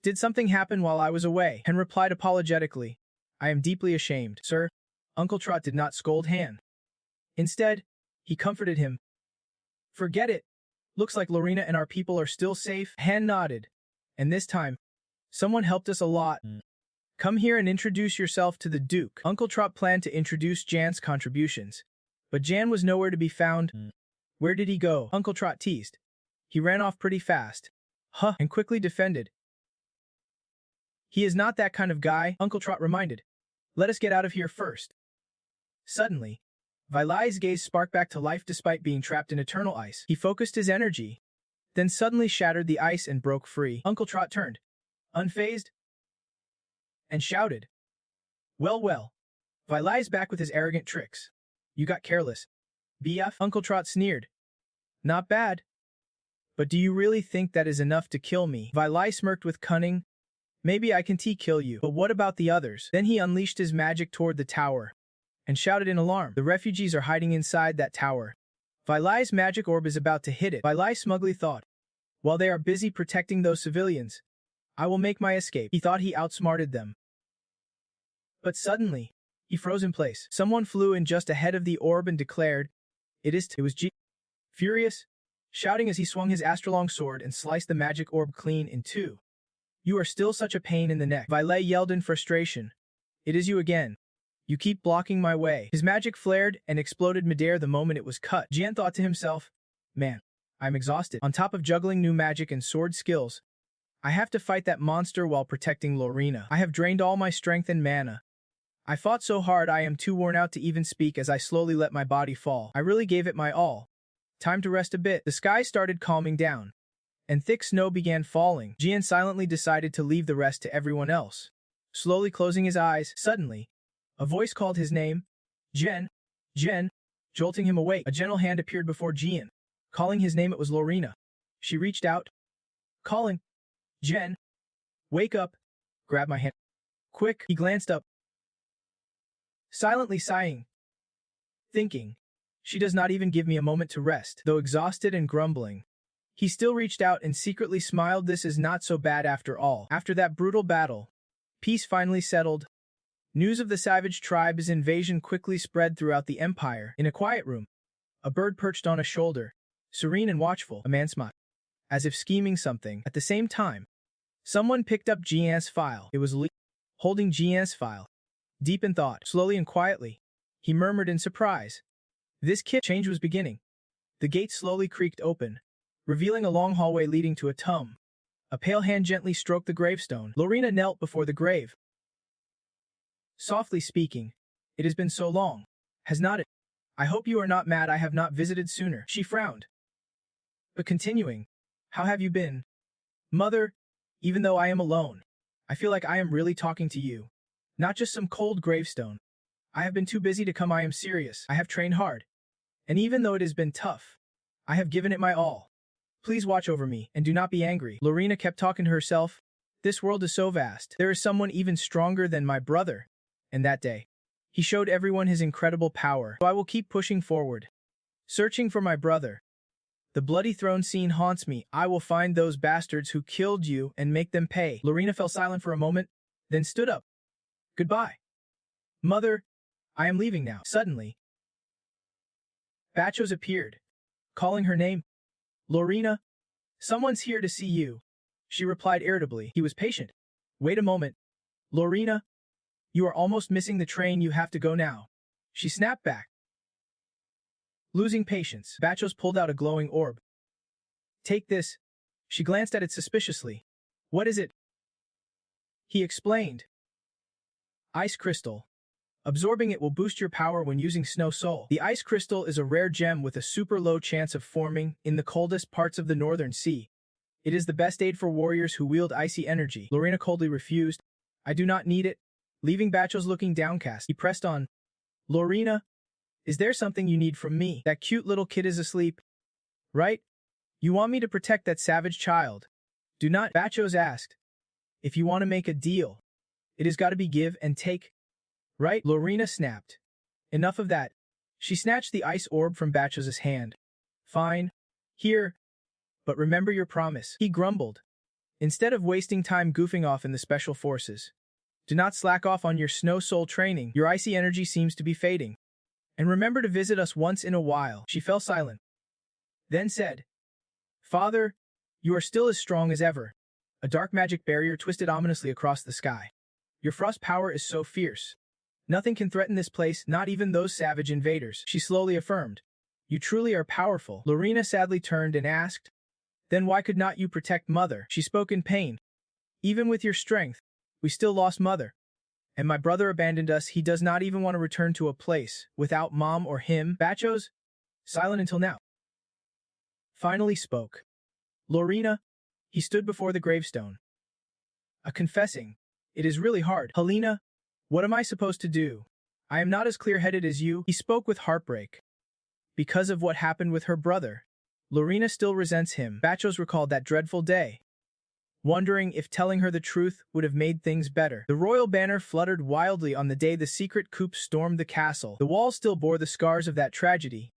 Speaker 1: "Did something happen while I was away?" Han replied apologetically, "I am deeply ashamed, sir." Uncle Trot did not scold Han. Instead, he comforted him. "Forget it. Looks like Lorena and our people are still safe." Han nodded. "And this time, someone helped us a lot. Come here and introduce yourself to the Duke." Uncle Trot planned to introduce Jan's contributions, but Jan was nowhere to be found. "Where did he go?" Uncle Trot teased. "He ran off pretty fast." "Huh," and quickly defended. "He is not that kind of guy," Uncle Trot reminded. "Let us get out of here first." Suddenly, Vilai's gaze sparked back to life despite being trapped in eternal ice. He focused his energy, then suddenly shattered the ice and broke free. Uncle Trot turned, unfazed, and shouted, "Well, well, Vilai's back with his arrogant tricks. You got careless, BF." Uncle Trot sneered. "Not bad. But do you really think that is enough to kill me?" Vilai smirked with cunning. "Maybe I can kill you, but what about the others?" Then he unleashed his magic toward the tower and shouted in alarm, "The refugees are hiding inside that tower. Vilai's magic orb is about to hit it." Vilai smugly thought, "While they are busy protecting those civilians, I will make my escape." He thought he outsmarted them. But suddenly, he froze in place. Someone flew in just ahead of the orb and declared, It was G. Furious, shouting as he swung his astrolong sword and sliced the magic orb clean in two. "You are still such a pain in the neck." Vilai yelled in frustration. "It is you again. You keep blocking my way." His magic flared and exploded midair the moment it was cut. Jian thought to himself, "Man, I'm exhausted. On top of juggling new magic and sword skills, I have to fight that monster while protecting Lorena. I have drained all my strength and mana. I fought so hard I am too worn out to even speak." As I slowly let my body fall, I really gave it my all. Time to rest a bit. The sky started calming down, and thick snow began falling. Jian silently decided to leave the rest to everyone else. Slowly closing his eyes, suddenly, a voice called his name. "Jen! Jen!" Jolting him awake, a gentle hand appeared before Jian. Calling his name, it was Lorena. She reached out, calling, "Jen! Wake up!" Grab my hand. Quick, he glanced up, silently sighing, thinking, she does not even give me a moment to rest. Though exhausted and grumbling, he still reached out and secretly smiled. This is not so bad after all. After that brutal battle, peace finally settled. News of the savage tribe's invasion quickly spread throughout the empire. In a quiet room, a bird perched on a shoulder, serene and watchful. A man smiled, as if scheming something. At the same time, someone picked up Jian's file. It was Li, holding Jian's file. Deep in thought, slowly and quietly, he murmured in surprise. This change was beginning. The gate slowly creaked open, revealing a long hallway leading to a tomb. A pale hand gently stroked the gravestone. Lorena knelt before the grave, softly speaking, "It has been so long, has not it? I hope you are not mad I have not visited sooner." She frowned, but continuing, "How have you been, Mother? Even though I am alone, I feel like I am really talking to you. Not just some cold gravestone. I have been too busy to come. I am serious. I have trained hard. And even though it has been tough, I have given it my all. Please watch over me, and do not be angry." Lorena kept talking to herself. This world is so vast. There is someone even stronger than my brother. And that day, he showed everyone his incredible power. So I will keep pushing forward, searching for my brother. The bloody throne scene haunts me. I will find those bastards who killed you and make them pay. Lorena fell silent for a moment, then stood up. "Goodbye, Mother. I am leaving now. Suddenly, Bachos appeared, calling her name. Lorena? Someone's here to see you. She replied irritably. He was patient. Wait a moment. Lorena? You are almost missing the train, you have to go now. She snapped back. Losing patience, Bachos pulled out a glowing orb. Take this. She glanced at it suspiciously. What is it? He explained. Ice crystal. Absorbing it will boost your power when using Snow Soul. The ice crystal is a rare gem with a super low chance of forming in the coldest parts of the Northern Sea. It is the best aid for warriors who wield icy energy. Lorena coldly refused. I do not need it. Leaving Bachos looking downcast, he pressed on. Lorena, is there something you need from me? That cute little kid is asleep, right? You want me to protect that savage child? Do not, Bachos asked. If you want to make a deal, it has got to be give and take, right? Lorena snapped. Enough of that. She snatched the ice orb from Bachos' hand. Fine. Here. But remember your promise, he grumbled. Instead of wasting time goofing off in the special forces, do not slack off on your Snow Soul training. Your icy energy seems to be fading. And remember to visit us once in a while. She fell silent. Then said, Father, you are still as strong as ever. A dark magic barrier twisted ominously across the sky. Your frost power is so fierce. Nothing can threaten this place, not even those savage invaders, she slowly affirmed. You truly are powerful. Lorena sadly turned and asked, Then why could not you protect Mother? She spoke in pain. Even with your strength, we still lost Mother. And my brother abandoned us. He does not even want to return to a place without Mom or him. Bachos, silent until now, finally spoke. Lorena, he stood before the gravestone. Confessing, it is really hard. Helena, what am I supposed to do? I am not as clear-headed as you. He spoke with heartbreak. Because of what happened with her brother, Lorena still resents him. Bachos recalled that dreadful day, wondering if telling her the truth would have made things better. The royal banner fluttered wildly on the day the secret coup stormed the castle. The walls still bore the scars of that tragedy.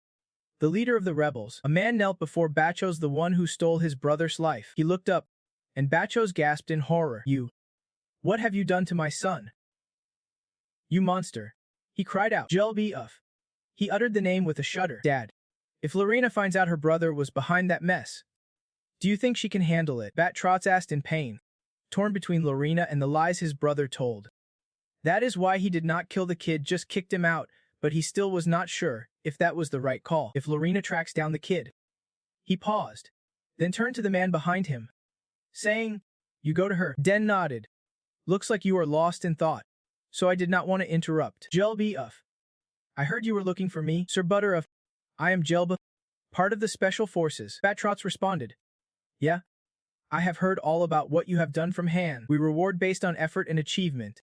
Speaker 1: The leader of the rebels, a man, knelt before Bachos, the one who stole his brother's life. He looked up, and Bachos gasped in horror. What have you done to my son? You monster. He cried out. Jelbi-uf. He uttered the name with a shudder. Dad, if Lorena finds out her brother was behind that mess, do you think she can handle it? Bachos asked in pain, torn between Lorena and the lies his brother told. That is why he did not kill the kid, just kicked him out, but he still was not sure if that was the right call. If Lorena tracks down the kid. He paused, then turned to the man behind him, saying, You go to her. Den nodded. Looks like you are lost in thought, so I did not want to interrupt. Jelbi-uf. I heard you were looking for me, Sir Butter-uf. I am Jelba, part of the Special Forces. Bachos responded. Yeah? I have heard all about what you have done from Han. We reward based on effort and achievement.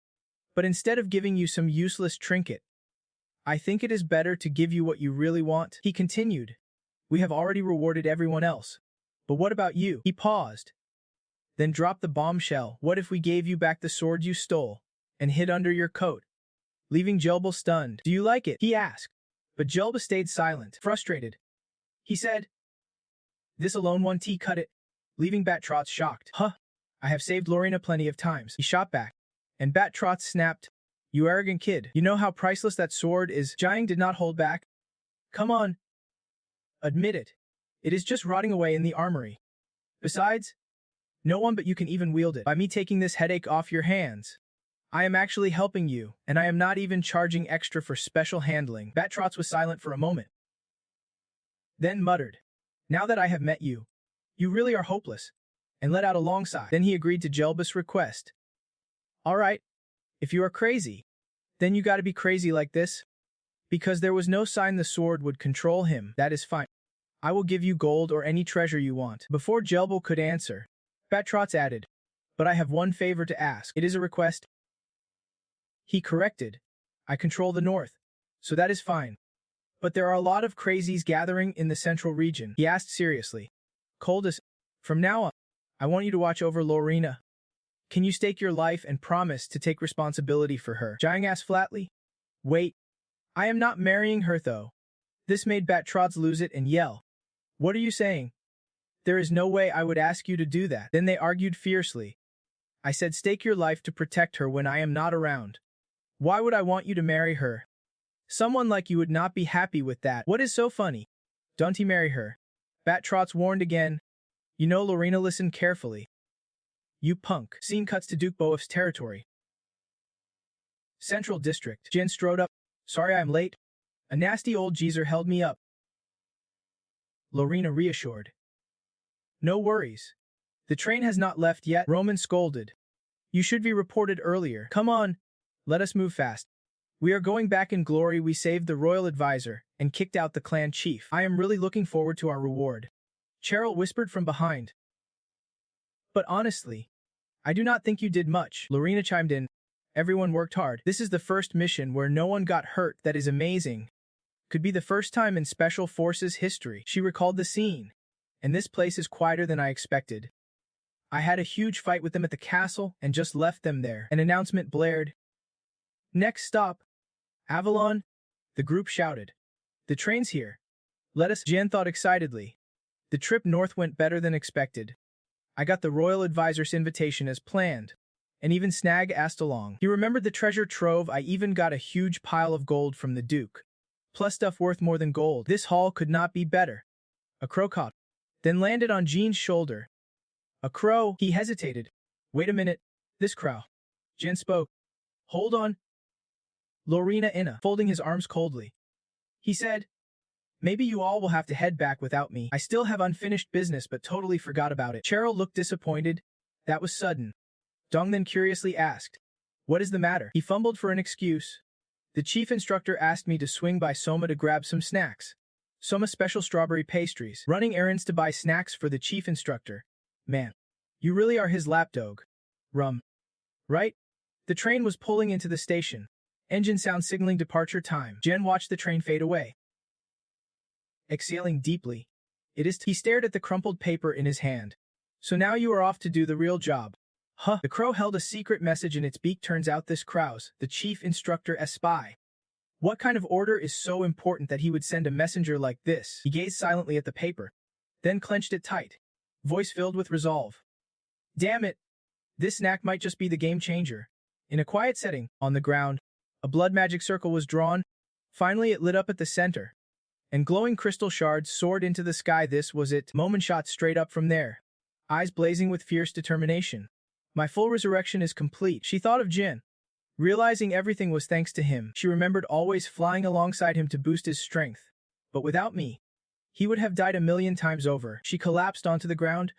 Speaker 1: But instead of giving you some useless trinket, I think it is better to give you what you really want. He continued. We have already rewarded everyone else. But what about you? He paused, then dropped the bombshell. What if we gave you back the sword you stole and hid under your coat, leaving Jelba stunned? Do you like it? He asked. But Jelba stayed silent, frustrated. He said, This alone won't cut it, leaving Bachos shocked. Huh, I have saved Lorena plenty of times. He shot back, and Bachos snapped, You arrogant kid. You know how priceless that sword is. Jiang did not hold back. Come on. Admit it. It is just rotting away in the armory. Besides, no one but you can even wield it. By me taking this headache off your hands, I am actually helping you, and I am not even charging extra for special handling. Bachos was silent for a moment, then muttered, Now that I have met you, you really are hopeless, and let out a long sigh. Then he agreed to Jelba's request. All right, if you are crazy, then you gotta be crazy like this. Because there was no sign the sword would control him. That is fine. I will give you gold or any treasure you want. Before Jelba could answer, Bachos added, But I have one favor to ask. It is a request. He corrected. I control the north, so that is fine. But there are a lot of crazies gathering in the central region. He asked seriously. Coldest, from now on, I want you to watch over Lorena. Can you stake your life and promise to take responsibility for her? Jiang asked flatly. Wait. I am not marrying her though. This made Bachos lose it and yell. What are you saying? There is no way I would ask you to do that. Then they argued fiercely. I said stake your life to protect her when I am not around. Why would I want you to marry her? Someone like you would not be happy with that. What is so funny? Don't he marry her? Bat Trots warned again. You know, Lorena listened carefully. You punk. Scene cuts to Duke Boef's territory. Central District. Jin strode up. Sorry I'm late. A nasty old geezer held me up. Lorena reassured. No worries. The train has not left yet, Roman scolded. You should be reported earlier. Come on. Let us move fast. We are going back in glory. We saved the royal advisor and kicked out the clan chief. I am really looking forward to our reward. Cheryl whispered from behind. But honestly, I do not think you did much. Lorena chimed in. Everyone worked hard. This is the first mission where no one got hurt. That is amazing. Could be the first time in Special Forces history. She recalled the scene. And this place is quieter than I expected. I had a huge fight with them at the castle and just left them there. An announcement blared. Next stop. Avalon. The group shouted. The train's here. Let us. Jen thought excitedly. The trip north went better than expected. I got the royal advisor's invitation as planned. And even Snag asked along. He remembered the treasure trove. I even got a huge pile of gold from the Duke. Plus stuff worth more than gold. This haul could not be better. A crow caught. Then landed on Jean's shoulder. A crow. He hesitated. Wait a minute. This crow. Jen spoke. Hold on. Lorena Inna, folding his arms coldly. He said, maybe you all will have to head back without me. I still have unfinished business but totally forgot about it. Cheryl looked disappointed. That was sudden. Dong then curiously asked, what is the matter? He fumbled for an excuse. The chief instructor asked me to swing by Soma to grab some snacks. Soma special strawberry pastries. Running errands to buy snacks for the chief instructor. Man, you really are his lapdog. Rum. Right? The train was pulling into the station. Engine sound signaling departure time. Jen watched the train fade away. Exhaling deeply. He stared at the crumpled paper in his hand. So now you are off to do the real job. Huh. The crow held a secret message in its beak. Turns out this Krause, the chief instructor, a spy. What kind of order is so important that he would send a messenger like this? He gazed silently at the paper, then clenched it tight, voice filled with resolve. Damn it. This snack might just be the game changer. In a quiet setting, on the ground, a blood magic circle was drawn. Finally it lit up at the center, and glowing crystal shards soared into the sky. This was it. Moment shot straight up from there, eyes blazing with fierce determination. My full resurrection is complete. She thought of Jin. Realizing everything was thanks to him, she remembered always flying alongside him to boost his strength. But without me, he would have died 1,000,000 times over. She collapsed onto the ground,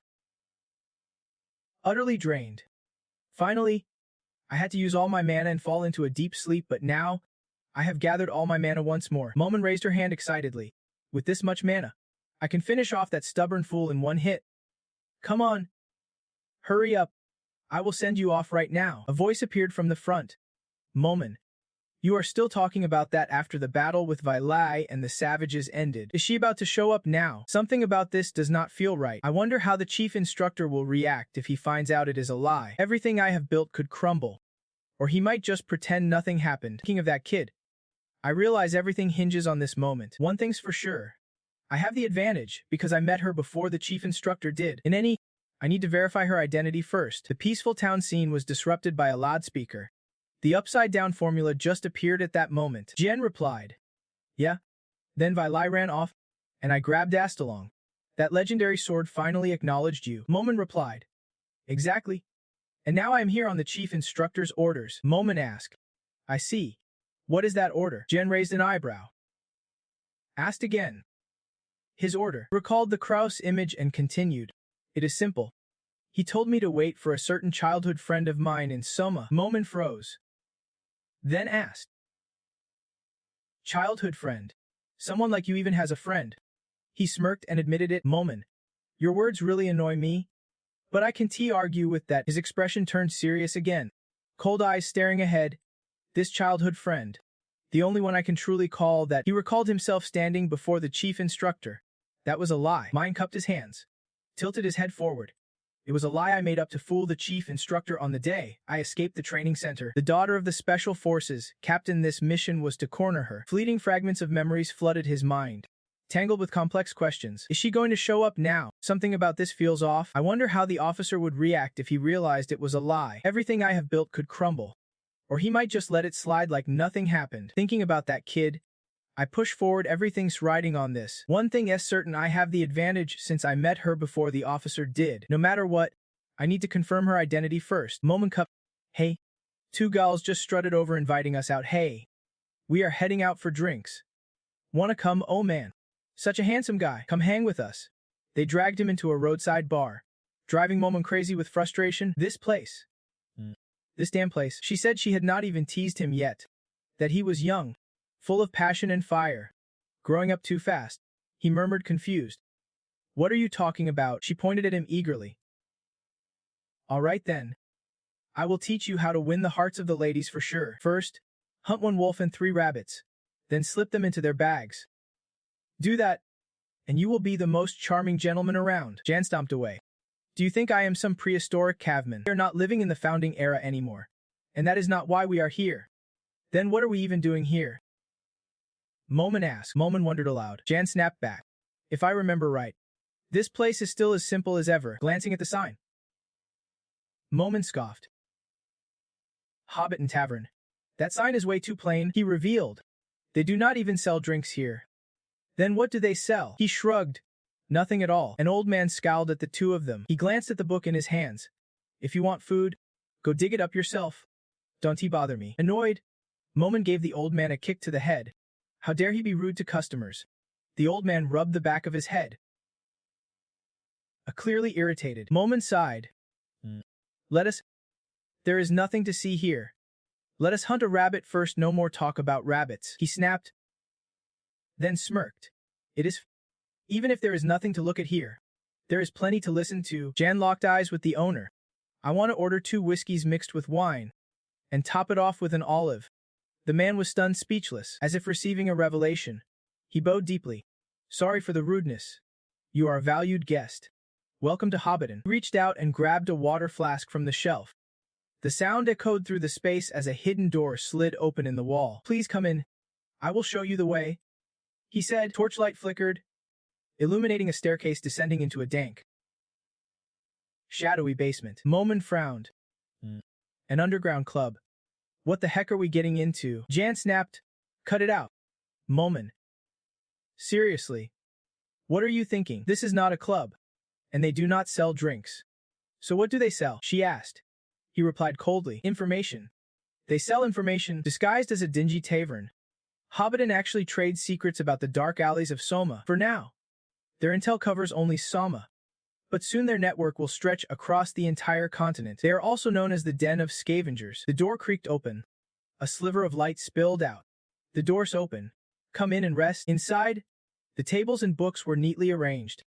Speaker 1: utterly drained. Finally, I had to use all my mana and fall into a deep sleep, but now, I have gathered all my mana once more. Momon raised her hand excitedly. With this much mana, I can finish off that stubborn fool in one hit. Come on. Hurry up. I will send you off right now. A voice appeared from the front. Momon, you are still talking about that after the battle with Vilai and the savages ended. Is she about to show up now? Something about this does not feel right. I wonder how the chief instructor will react if he finds out it is a lie. Everything I have built could crumble. Or he might just pretend nothing happened. Thinking of that kid, I realize everything hinges on this moment. One thing's for sure. I have the advantage because I met her before the chief instructor did. I need to verify her identity first. The peaceful town scene was disrupted by a loudspeaker. The upside-down formula just appeared at that moment. Jen replied, yeah. Then Vilai ran off, and I grabbed Astalong. That legendary sword finally acknowledged you. Momon replied, exactly. And now I am here on the chief instructor's orders. Momon asked, I see. What is that order? Jen raised an eyebrow. Asked again. His order recalled the Krause image and continued. It is simple. He told me to wait for a certain childhood friend of mine in Soma. Momon froze. Then asked. Childhood friend? Someone like you even has a friend? He smirked and admitted it. Momon, your words really annoy me. But I can argue with that. His expression turned serious again. Cold eyes staring ahead. This childhood friend. The only one I can truly call that. He recalled himself standing before the chief instructor. That was a lie. Mine cupped his hands. Tilted his head forward. It was a lie I made up to fool the chief instructor on the day I escaped the training center. The daughter of the special forces, captain, this mission was to corner her. Fleeting fragments of memories flooded his mind, tangled with complex questions. Is she going to show up now? Something about this feels off. I wonder how the officer would react if he realized it was a lie. Everything I have built could crumble. Or he might just let it slide like nothing happened. Thinking about that kid, I push forward. Everything's riding on this. One thing is certain, I have the advantage since I met her before the officer did. No matter what, I need to confirm her identity first. Moment cup. Hey. Two gals just strutted over inviting us out. Hey. We are heading out for drinks. Wanna come? Oh man. Such a handsome guy. Come hang with us. They dragged him into a roadside bar, driving Moment crazy with frustration. This place. This damn place. She said she had not even teased him yet. That he was young, full of passion and fire. Growing up too fast. He murmured, confused. What are you talking about? She pointed at him eagerly. All right then. I will teach you how to win the hearts of the ladies for sure. First, hunt 1 wolf and 3 rabbits. Then slip them into their bags. Do that, and you will be the most charming gentleman around. Jan stomped away. Do you think I am some prehistoric caveman? We are not living in the founding era anymore. And that is not why we are here. Then what are we even doing here? Moment asked. Moment wondered aloud. Jan snapped back. If I remember right, this place is still as simple as ever, glancing at the sign. Moment scoffed. Hobbiton Tavern. That sign is way too plain, he revealed. They do not even sell drinks here. Then what do they sell? He shrugged. Nothing at all. An old man scowled at the two of them. He glanced at the book in his hands. If you want food, go dig it up yourself. Don't he bother me. Annoyed, Moment gave the old man a kick to the head. How dare he be rude to customers? The old man rubbed the back of his head. Clearly irritated. Moment sighed. There is nothing to see here. Let us hunt a rabbit first. No more talk about rabbits. He snapped. Then smirked. It is even if there is nothing to look at here, there is plenty to listen to. Jan locked eyes with the owner. I want to order 2 whiskeys mixed with wine, and top it off with an olive. The man was stunned, speechless, as if receiving a revelation. He bowed deeply. Sorry for the rudeness. You are a valued guest. Welcome to Hobbiton. He reached out and grabbed a water flask from the shelf. The sound echoed through the space as a hidden door slid open in the wall. Please come in. I will show you the way, he said. Torchlight flickered, illuminating a staircase descending into a dank, shadowy basement. Moment frowned. An underground club. What the heck are we getting into? Jan snapped. Cut it out. Moment. Seriously. What are you thinking? This is not a club. And they do not sell drinks. So what do they sell? She asked. He replied coldly. Information. They sell information disguised as a dingy tavern. Hobbiton actually trades secrets about the dark alleys of Soma. For now, their intel covers only Soma. But soon their network will stretch across the entire continent. They are also known as the Den of Scavengers. The door creaked open. A sliver of light spilled out. The door's open. Come in and rest. Inside, the tables and books were neatly arranged,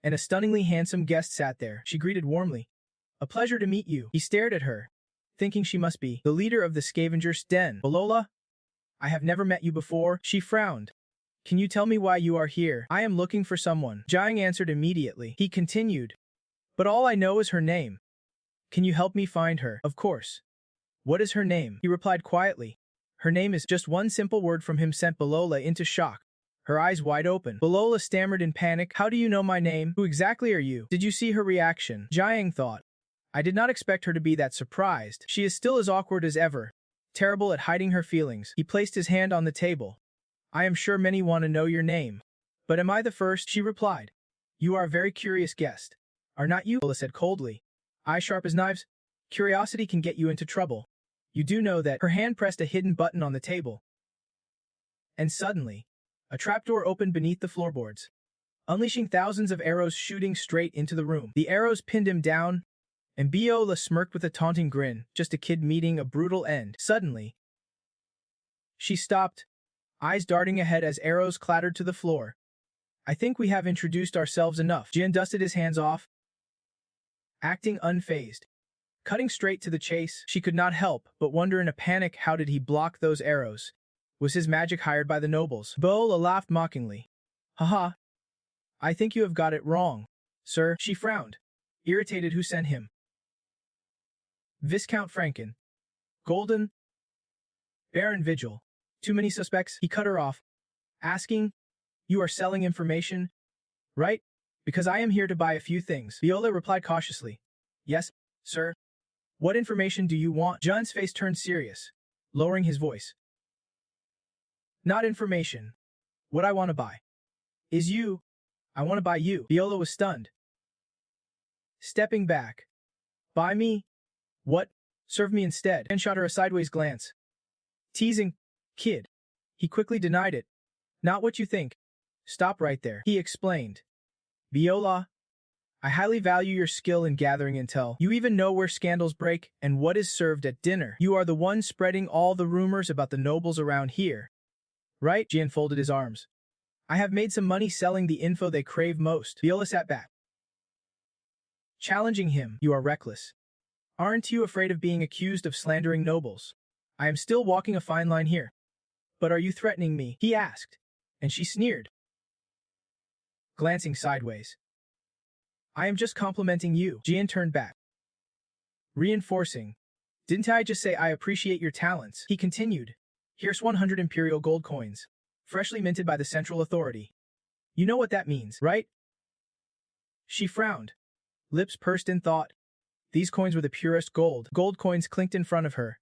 Speaker 1: and a stunningly handsome guest sat there. She greeted warmly. A pleasure to meet you. He stared at her, thinking she must be the leader of the Scavengers' Den. Balola? I have never met you before. She frowned. Can you tell me why you are here? I am looking for someone. Jiang answered immediately. He continued. But all I know is her name. Can you help me find her? Of course. What is her name? He replied quietly. Her name is just one simple word from him sent Balola into shock. Her eyes wide open. Balola stammered in panic. How do you know my name? Who exactly are you? Did you see her reaction? Jiang thought. I did not expect her to be that surprised. She is still as awkward as ever, terrible at hiding her feelings. He placed his hand on the table. I am sure many want to know your name. But am I the first? She replied. You are a very curious guest. Are not you? Balola said coldly. Eyes sharp as knives. Curiosity can get you into trouble. You do know that. Her hand pressed a hidden button on the table. And suddenly, a trapdoor opened beneath the floorboards, unleashing thousands of arrows shooting straight into the room. The arrows pinned him down, and Biola smirked with a taunting grin, just a kid meeting a brutal end. Suddenly, she stopped, eyes darting ahead as arrows clattered to the floor. I think we have introduced ourselves enough. Jin dusted his hands off, acting unfazed. Cutting straight to the chase, she could not help but wonder in a panic, how did he block those arrows? Was his magic hired by the nobles? Biola laughed mockingly. Haha. I think you have got it wrong, sir. She frowned, irritated. Who sent him? Viscount Franken. Golden. Baron Vigil. Too many suspects? He cut her off, asking, You are selling information, right? Because I am here to buy a few things. Viola replied cautiously. Yes, sir. What information do you want? John's face turned serious. lowering his voice. Not information. What I want to buy is you. I want to buy you. Viola was stunned. Stepping back. Buy me? What? Serve me instead. And shot her a sideways glance. Teasing. Kid. He quickly denied it. Not what you think. Stop right there, he explained. Viola, I highly value your skill in gathering intel. You even know where scandals break and what is served at dinner. You are the one spreading all the rumors about the nobles around here. Right? Jian folded his arms. I have made some money selling the info they crave most. Viola sat back. Challenging him, you are reckless. Aren't you afraid of being accused of slandering nobles? I am still walking a fine line here. But are you threatening me? He asked. And she sneered, glancing sideways. I am just complimenting you. Jian turned back. Reinforcing. Didn't I just say I appreciate your talents? He continued. Here's 100 imperial gold coins, freshly minted by the central authority. You know what that means, right? She frowned, lips pursed in thought. These coins were the purest gold. Gold coins clinked in front of her.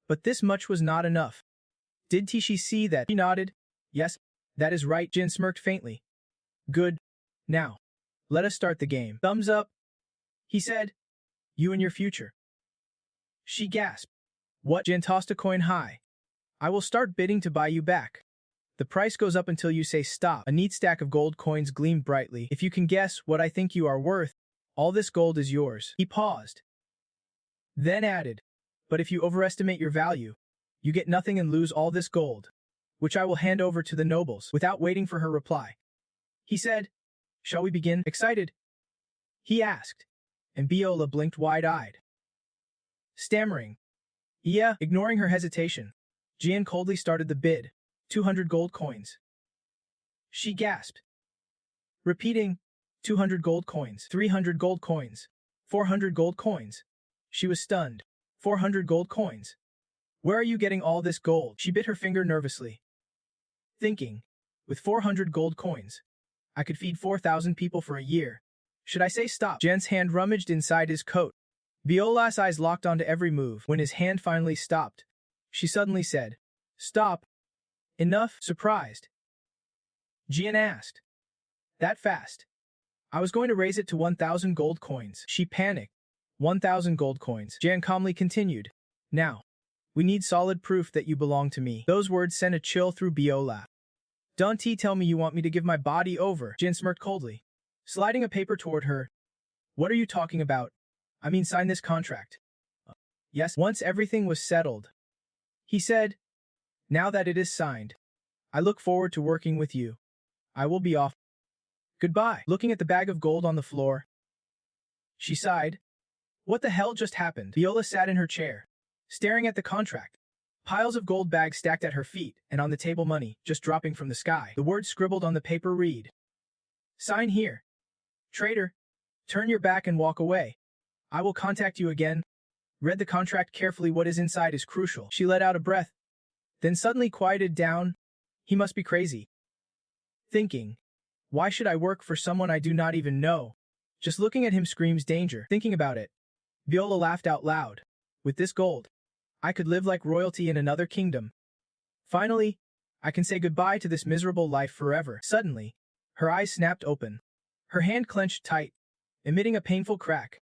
Speaker 1: But this much was not enough. Did she see that? He nodded. Yes, that is right. Jin smirked faintly. Good. Now, let us start the game. Thumbs up, he said. You and your future. She gasped. What? Jin tossed a coin high. I will start bidding to buy you back. The price goes up until you say stop. A neat stack of gold coins gleamed brightly. If you can guess what I think you are worth, all this gold is yours. He paused. Then added, but if you overestimate your value, you get nothing and lose all this gold, which I will hand over to the nobles. Without waiting for her reply, he said, shall we begin? Excited, he asked, and Viola blinked wide-eyed. Stammering, yeah, ignoring her hesitation, Jian coldly started the bid, 200 gold coins. She gasped, repeating, 200 gold coins, 300 gold coins, 400 gold coins. She was stunned. 400 gold coins. Where are you getting all this gold? She bit her finger nervously, thinking, with 400 gold coins, I could feed 4,000 people for a year. Should I say stop? Jen's hand rummaged inside his coat. Viola's eyes locked onto every move. When his hand finally stopped, she suddenly said, stop. Enough? Surprised, Jian asked. That fast? I was going to raise it to 1,000 gold coins. She panicked. 1,000 gold coins. Jian calmly continued. Now, we need solid proof that you belong to me. Those words sent a chill through Viola. Don't tell me you want me to give my body over. Jian smirked coldly, sliding a paper toward her. What are you talking about? I mean, sign this contract. Yes, once everything was settled, he said. Now that it is signed, I look forward to working with you. I will be off. Goodbye. Looking at the bag of gold on the floor, she sighed. What the hell just happened? Viola sat in her chair, staring at the contract. Piles of gold bags stacked at her feet, and on the table money, just dropping from the sky. The words scribbled on the paper read, sign here. Traitor, turn your back and walk away. I will contact you again. Read the contract carefully. What is inside is crucial. She let out a breath, then suddenly quieted down. He must be crazy. Thinking, why should I work for someone I do not even know? Just looking at him screams danger. Thinking about it, Viola laughed out loud. With this gold, I could live like royalty in another kingdom. Finally, I can say goodbye to this miserable life forever. Suddenly, her eyes snapped open. Her hand clenched tight, emitting a painful crack.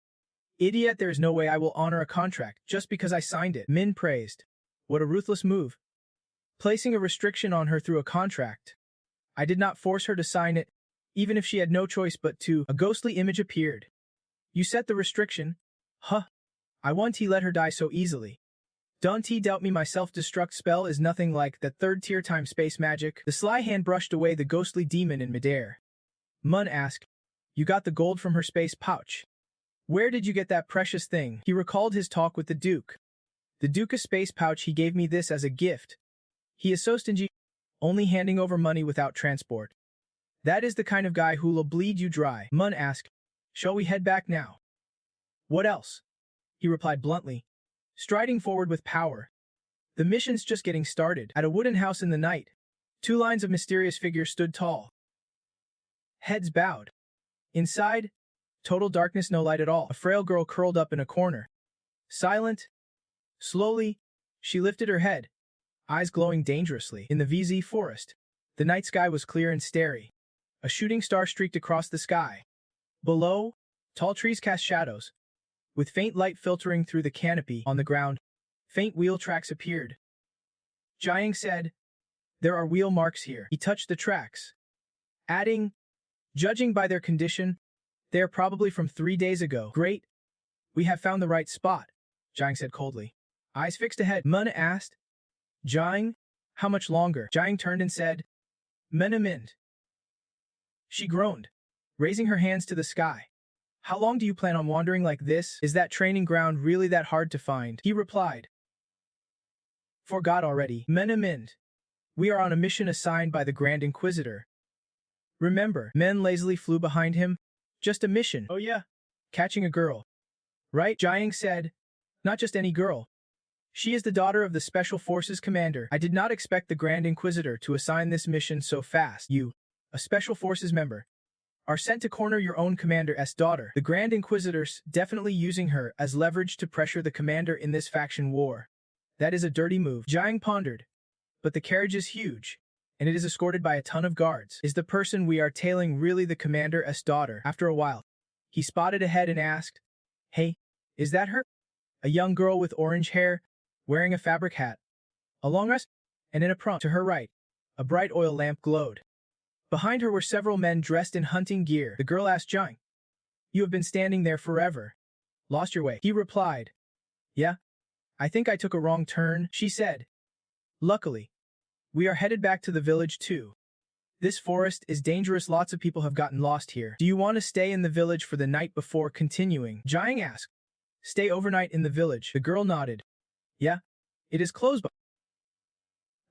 Speaker 1: Idiot, there is no way I will honor a contract just because I signed it. Min praised. What a ruthless move. Placing a restriction on her through a contract. I did not force her to sign it, even if she had no choice but to. A ghostly image appeared. You set the restriction? Huh. I want to let her die so easily. Don't doubt me, my self-destruct spell is nothing like that third-tier time space magic. The sly hand brushed away the ghostly demon in midair. Mun asked, you got the gold from her space pouch. Where did you get that precious thing? He recalled his talk with the Duke. The Duke's space pouch, he gave me this as a gift. He is so stingy, only handing over money without transport. That is the kind of guy who'll bleed you dry. Mun asked, shall we head back now? What else? He replied bluntly, striding forward with power. The mission's just getting started. At a wooden house in the night, 2 lines of mysterious figures stood tall. Heads bowed. Inside, total darkness, no light at all. A frail girl curled up in a corner. Silent. Slowly, She lifted her head, eyes glowing dangerously. In the VZ forest, the night sky was clear and starry. A shooting star streaked across the sky. Below, tall trees cast shadows, with faint light filtering through the canopy. On the ground, faint wheel tracks appeared. Jiang said, "There are wheel marks here." He touched the tracks, adding, "Judging by their condition, they are probably from 3 days ago." "Great. We have found the right spot," Jiang said coldly. Eyes fixed ahead, Mun asked, "Jiang, how much longer?" Jiang turned and said, "Minute." She groaned, raising her hands to the sky. "How long do you plan on wandering like this? Is that training ground really that hard to find?" He replied, "Forgot already, Minute. We are on a mission assigned by the Grand Inquisitor." "Remember," Men lazily flew behind him. "Just a mission." "Oh yeah, catching a girl." "Right," Jiang said. "Not just any girl. She is the daughter of the Special Forces commander." "I did not expect the Grand Inquisitor to assign this mission so fast. You, a Special Forces member, are sent to corner your own commander's daughter. The Grand Inquisitor's definitely using her as leverage to pressure the commander in this faction war. That is a dirty move." Jiang pondered. "But the carriage is huge, and it is escorted by a ton of guards. Is the person we are tailing really the commander's daughter?" After a while, he spotted ahead and asked, "Hey, is that her?" A young girl with orange hair, wearing a fabric hat, a long dress, and in a prompt to her right, a bright oil lamp glowed. Behind her were several men dressed in hunting gear. The girl asked Jiang, "You have been standing there forever. Lost your way?" He replied, "Yeah, I think I took a wrong turn," she said. "Luckily, we are headed back to the village too. This forest is dangerous. Lots of people have gotten lost here. Do you want to stay in the village for the night before continuing?" Jiang asked. "Stay overnight in the village?" The girl nodded. "Yeah, it is close by.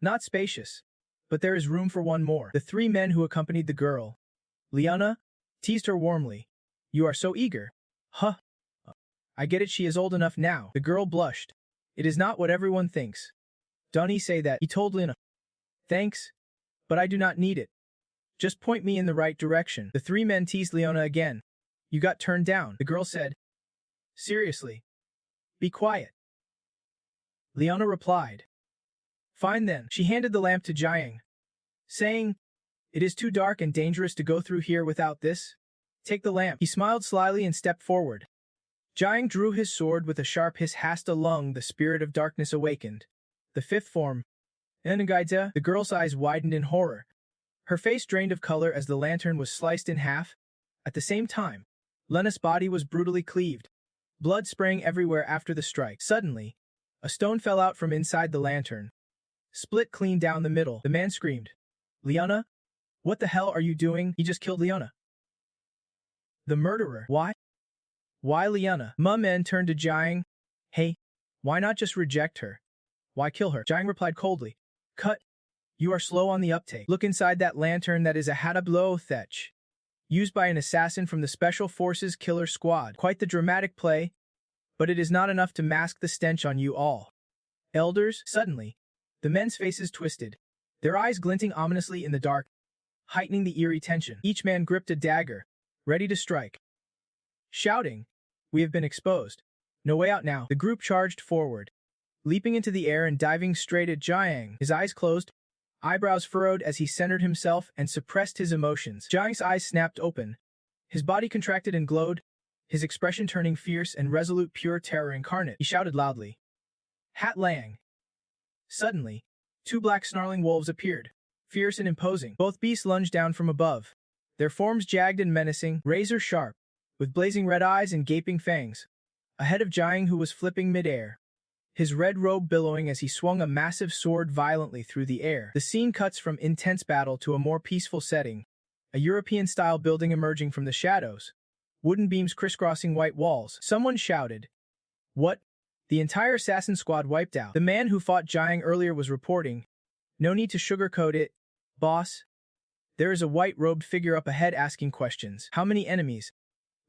Speaker 1: Not spacious, but there is room for one more." The 3 men who accompanied the girl, Liana, teased her warmly. "You are so eager." "Huh. I get it, she is old enough now." The girl blushed. "It is not what everyone thinks. Don't he say that?" He told Liana. "Thanks, but I do not need it. Just point me in the right direction." The 3 men teased Leona again. "You got turned down," the girl said. "Seriously. Be quiet." Leona replied. "Fine then." She handed the lamp to Jiang, saying, "It is too dark and dangerous to go through here without this. Take the lamp." He smiled slyly and stepped forward. Jiang drew his sword with a sharp hiss. Hasta lung, the spirit of darkness awakened. The 5th form. Enagaita. The girl's eyes widened in horror. Her face drained of color as the lantern was sliced in half. At the same time, Lena's body was brutally cleaved, blood spraying everywhere after the strike. Suddenly, a stone fell out from inside the lantern, split clean down the middle. The man screamed, "Liana? What the hell are you doing?" He just killed Liana. The murderer. Why? Why Liana? Men turned to Jiang. "Hey, why not just reject her? Why kill her?" Jiang replied coldly. "Cut. You are slow on the uptake. Look inside that lantern. That is a Hatablo Thech, used by an assassin from the Special Forces Killer Squad. Quite the dramatic play, but it is not enough to mask the stench on you all. Elders." Suddenly, the men's faces twisted, their eyes glinting ominously in the dark, heightening the eerie tension. Each man gripped a dagger, ready to strike. Shouting, "We have been exposed. No way out now." The group charged forward, leaping into the air and diving straight at Jiang. His eyes closed, eyebrows furrowed as he centered himself and suppressed his emotions. Jiang's eyes snapped open. His body contracted and glowed, his expression turning fierce and resolute, pure terror incarnate. He shouted loudly, "Hat Lang!" Suddenly, 2 black snarling wolves appeared, fierce and imposing. Both beasts lunged down from above, their forms jagged and menacing, razor sharp, with blazing red eyes and gaping fangs. Ahead of Jiang, who was flipping midair, his red robe billowing as he swung a massive sword violently through the air. The scene cuts from intense battle to a more peaceful setting, a European-style building emerging from the shadows, wooden beams crisscrossing white walls. Someone shouted, "What? The entire assassin squad wiped out." The man who fought Jiang earlier was reporting, "No need to sugarcoat it, boss. There is a white-robed figure up ahead asking questions." "How many enemies?"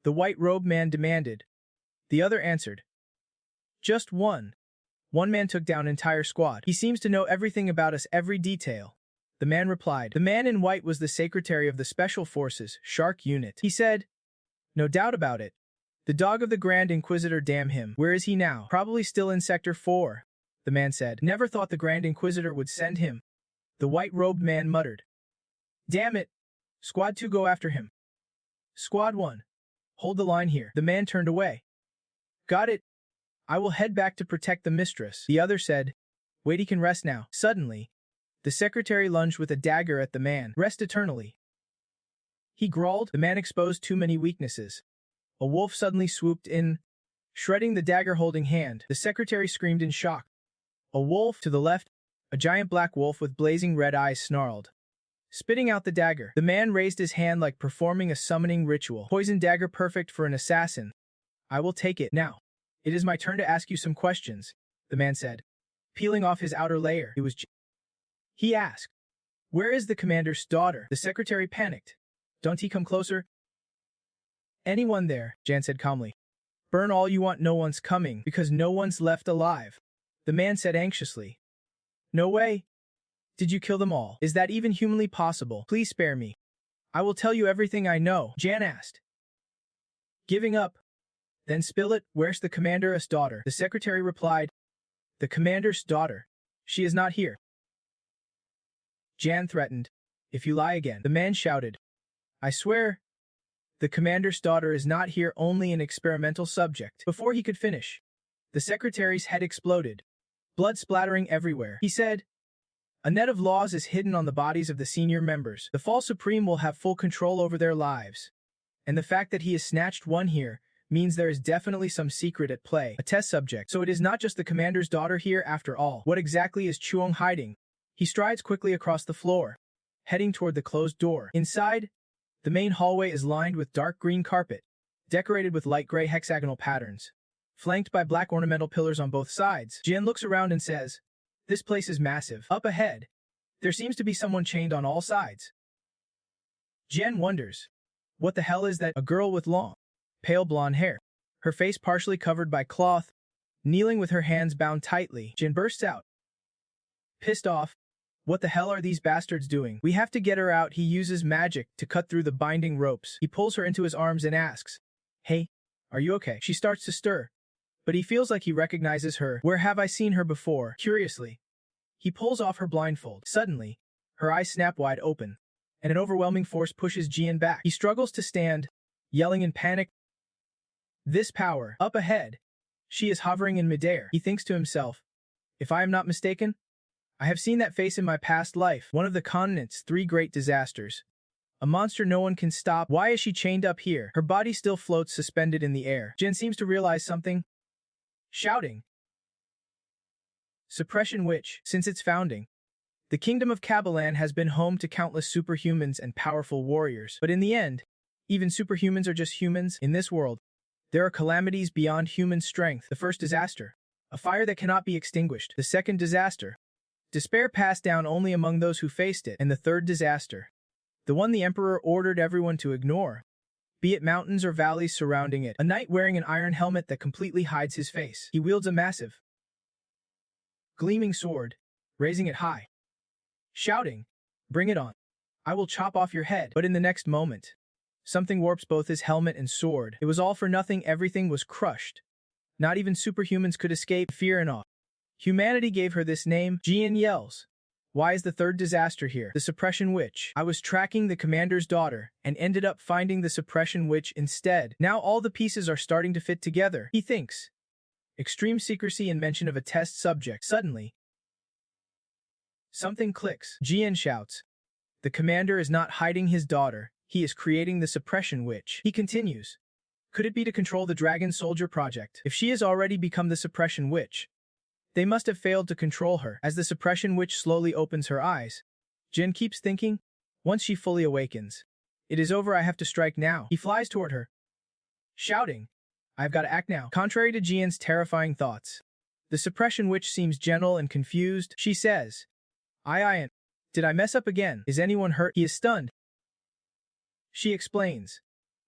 Speaker 1: the white-robed man demanded. The other answered, "Just one. One man took down an entire squad. He seems to know everything about us, every detail." The man replied. The man in white was the secretary of the Special Forces, Shark Unit. He said, "No doubt about it. The dog of the Grand Inquisitor, damn him. Where is he now?" "Probably still in Sector 4. the man said. Never thought the Grand Inquisitor would send him. The white-robed man muttered. Damn it. Squad 2 go after him. Squad 1. Hold the line here. The man turned away. Got it. I will head back to protect the mistress. The other said, wait, he can rest now. Suddenly, the secretary lunged with a dagger at the man. Rest eternally. He growled. The man exposed too many weaknesses. A wolf suddenly swooped in, shredding the dagger-holding hand. The secretary screamed in shock. A wolf to the left, a giant black wolf with blazing red eyes snarled. Spitting out the dagger, the man raised his hand like performing a summoning ritual. Poison dagger perfect for an assassin. I will take it now. It is my turn to ask you some questions, the man said. Peeling off his outer layer, it was he asked. Where is the commander's daughter? The secretary panicked. Don't he come closer? Anyone there, Jan said calmly. Burn all you want, no one's coming, because no one's left alive. The man said anxiously. No way. Did you kill them all? Is that even humanly possible? Please spare me. I will tell you everything I know, Jan asked. Giving up. Then spill it. Where's the commander's daughter? The secretary replied. The commander's daughter. She is not here. Jan threatened. If you lie again. The man shouted. I swear. The commander's daughter is not here, only an experimental subject. Before he could finish, the secretary's head exploded. Blood splattering everywhere. He said, a net of laws is hidden on the bodies of the senior members. The Fall Supreme will have full control over their lives. And the fact that he has snatched one here means there is definitely some secret at play. A test subject. So it is not just the commander's daughter here after all. What exactly is Chuong hiding? He strides quickly across the floor, heading toward the closed door. Inside, the main hallway is lined with dark green carpet, decorated with light gray hexagonal patterns, flanked by black ornamental pillars on both sides. Jin looks around and says, this place is massive. Up ahead, there seems to be someone chained on all sides. Jen wonders, what the hell is that? A girl with long, pale blonde hair, her face partially covered by cloth, kneeling with her hands bound tightly. Jin bursts out. Pissed off, what the hell are these bastards doing? We have to get her out. He uses magic to cut through the binding ropes. He pulls her into his arms and asks, hey, are you okay? She starts to stir, but he feels like he recognizes her. Where have I seen her before? Curiously, he pulls off her blindfold. Suddenly, her eyes snap wide open, and an overwhelming force pushes Jian back. He struggles to stand, yelling in panic. This power. Up ahead, she is hovering in midair. He thinks to himself, if I am not mistaken, I have seen that face in my past life. One of the continent's 3 great disasters. A monster no one can stop. Why is she chained up here? Her body still floats suspended in the air. Jin seems to realize something, shouting. Suppression Witch. Since its founding, the kingdom of Kabalan has been home to countless superhumans and powerful warriors. But in the end, even superhumans are just humans. In this world, there are calamities beyond human strength. The first disaster, a fire that cannot be extinguished. The second disaster, despair passed down only among those who faced it. And the third disaster, the one the Emperor ordered everyone to ignore, be it mountains or valleys surrounding it. A knight wearing an iron helmet that completely hides his face. He wields a massive, gleaming sword, raising it high, shouting, bring it on. I will chop off your head. But in the next moment, something warps both his helmet and sword. It was all for nothing. Everything was crushed. Not even superhumans could escape. Fear and awe. Humanity gave her this name. Jian yells. Why is the third disaster here? The Suppression Witch. I was tracking the commander's daughter and ended up finding the Suppression Witch instead. Now all the pieces are starting to fit together, he thinks. Extreme secrecy and mention of a test subject. Suddenly, something clicks. Jian shouts. The commander is not hiding his daughter. He is creating the Suppression Witch. He continues. Could it be to control the Dragon Soldier project? If she has already become the Suppression Witch, they must have failed to control her. As the Suppression Witch slowly opens her eyes, Jin keeps thinking, once she fully awakens, it is over. I have to strike now. He flies toward her, shouting, I've got to act now. Contrary to Jian's terrifying thoughts, the Suppression Witch seems gentle and confused. She says, did I mess up again? Is anyone hurt? He is stunned. She explains,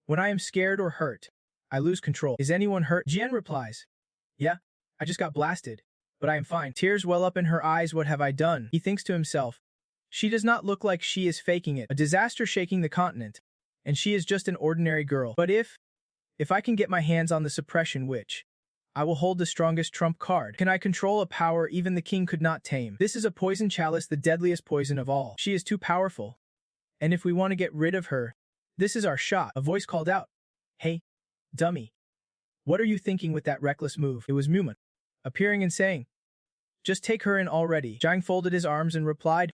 Speaker 1: when I am scared or hurt, I lose control. Is anyone hurt? Jian replies, yeah, I just got blasted, but I am fine. Tears well up in her eyes. What have I done? He thinks to himself. She does not look like she is faking it. A disaster shaking the continent, and she is just an ordinary girl. But if I can get my hands on the Suppression Witch, I will hold the strongest trump card. Can I control a power even the king could not tame? This is a poison chalice, the deadliest poison of all. She is too powerful. And if we want to get rid of her, this is our shot. A voice called out. Hey, dummy. What are you thinking with that reckless move? It was Muman, appearing and saying, just take her in already. Jiang folded his arms and replied,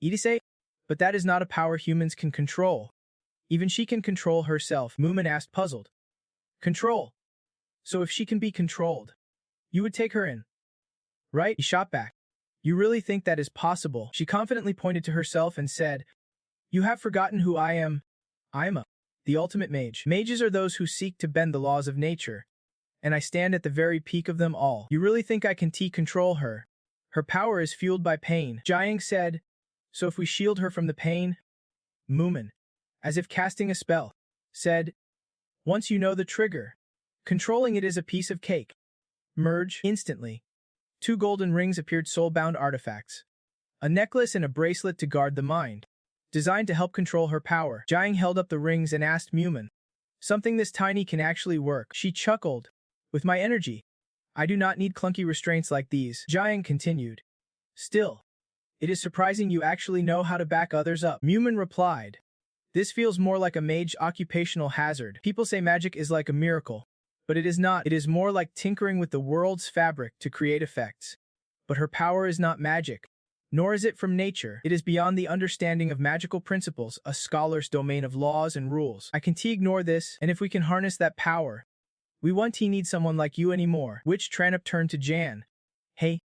Speaker 1: Idise? But that is not a power humans can control. Even she can control herself. Muman asked, puzzled. Control? So if she can be controlled, you would take her in, right? He shot back. You really think that is possible? She confidently pointed to herself and said, you have forgotten who I am. I am the ultimate mage. Mages are those who seek to bend the laws of nature, and I stand at the very peak of them all. You really think I can control her? Her power is fueled by pain. Jiang said, so if we shield her from the pain? Muman, as if casting a spell, said, once you know the trigger, controlling it is a piece of cake. Merge. Instantly, 2 golden rings appeared, soul-bound artifacts. A necklace and a bracelet to guard the mind, designed to help control her power. Jiang held up the rings and asked Muman, something this tiny can actually work? She chuckled. With my energy, I do not need clunky restraints like these. Jiang continued. Still, it is surprising you actually know how to back others up. Muman replied. This feels more like a mage occupational hazard. People say magic is like a miracle, but it is not. It is more like tinkering with the world's fabric to create effects. But her power is not magic, nor is it from nature. It is beyond the understanding of magical principles, a scholar's domain of laws and rules. I can ignore this, and if we can harness that power, we won't need someone like you anymore. Witch Tranip turned to Jan. Hey,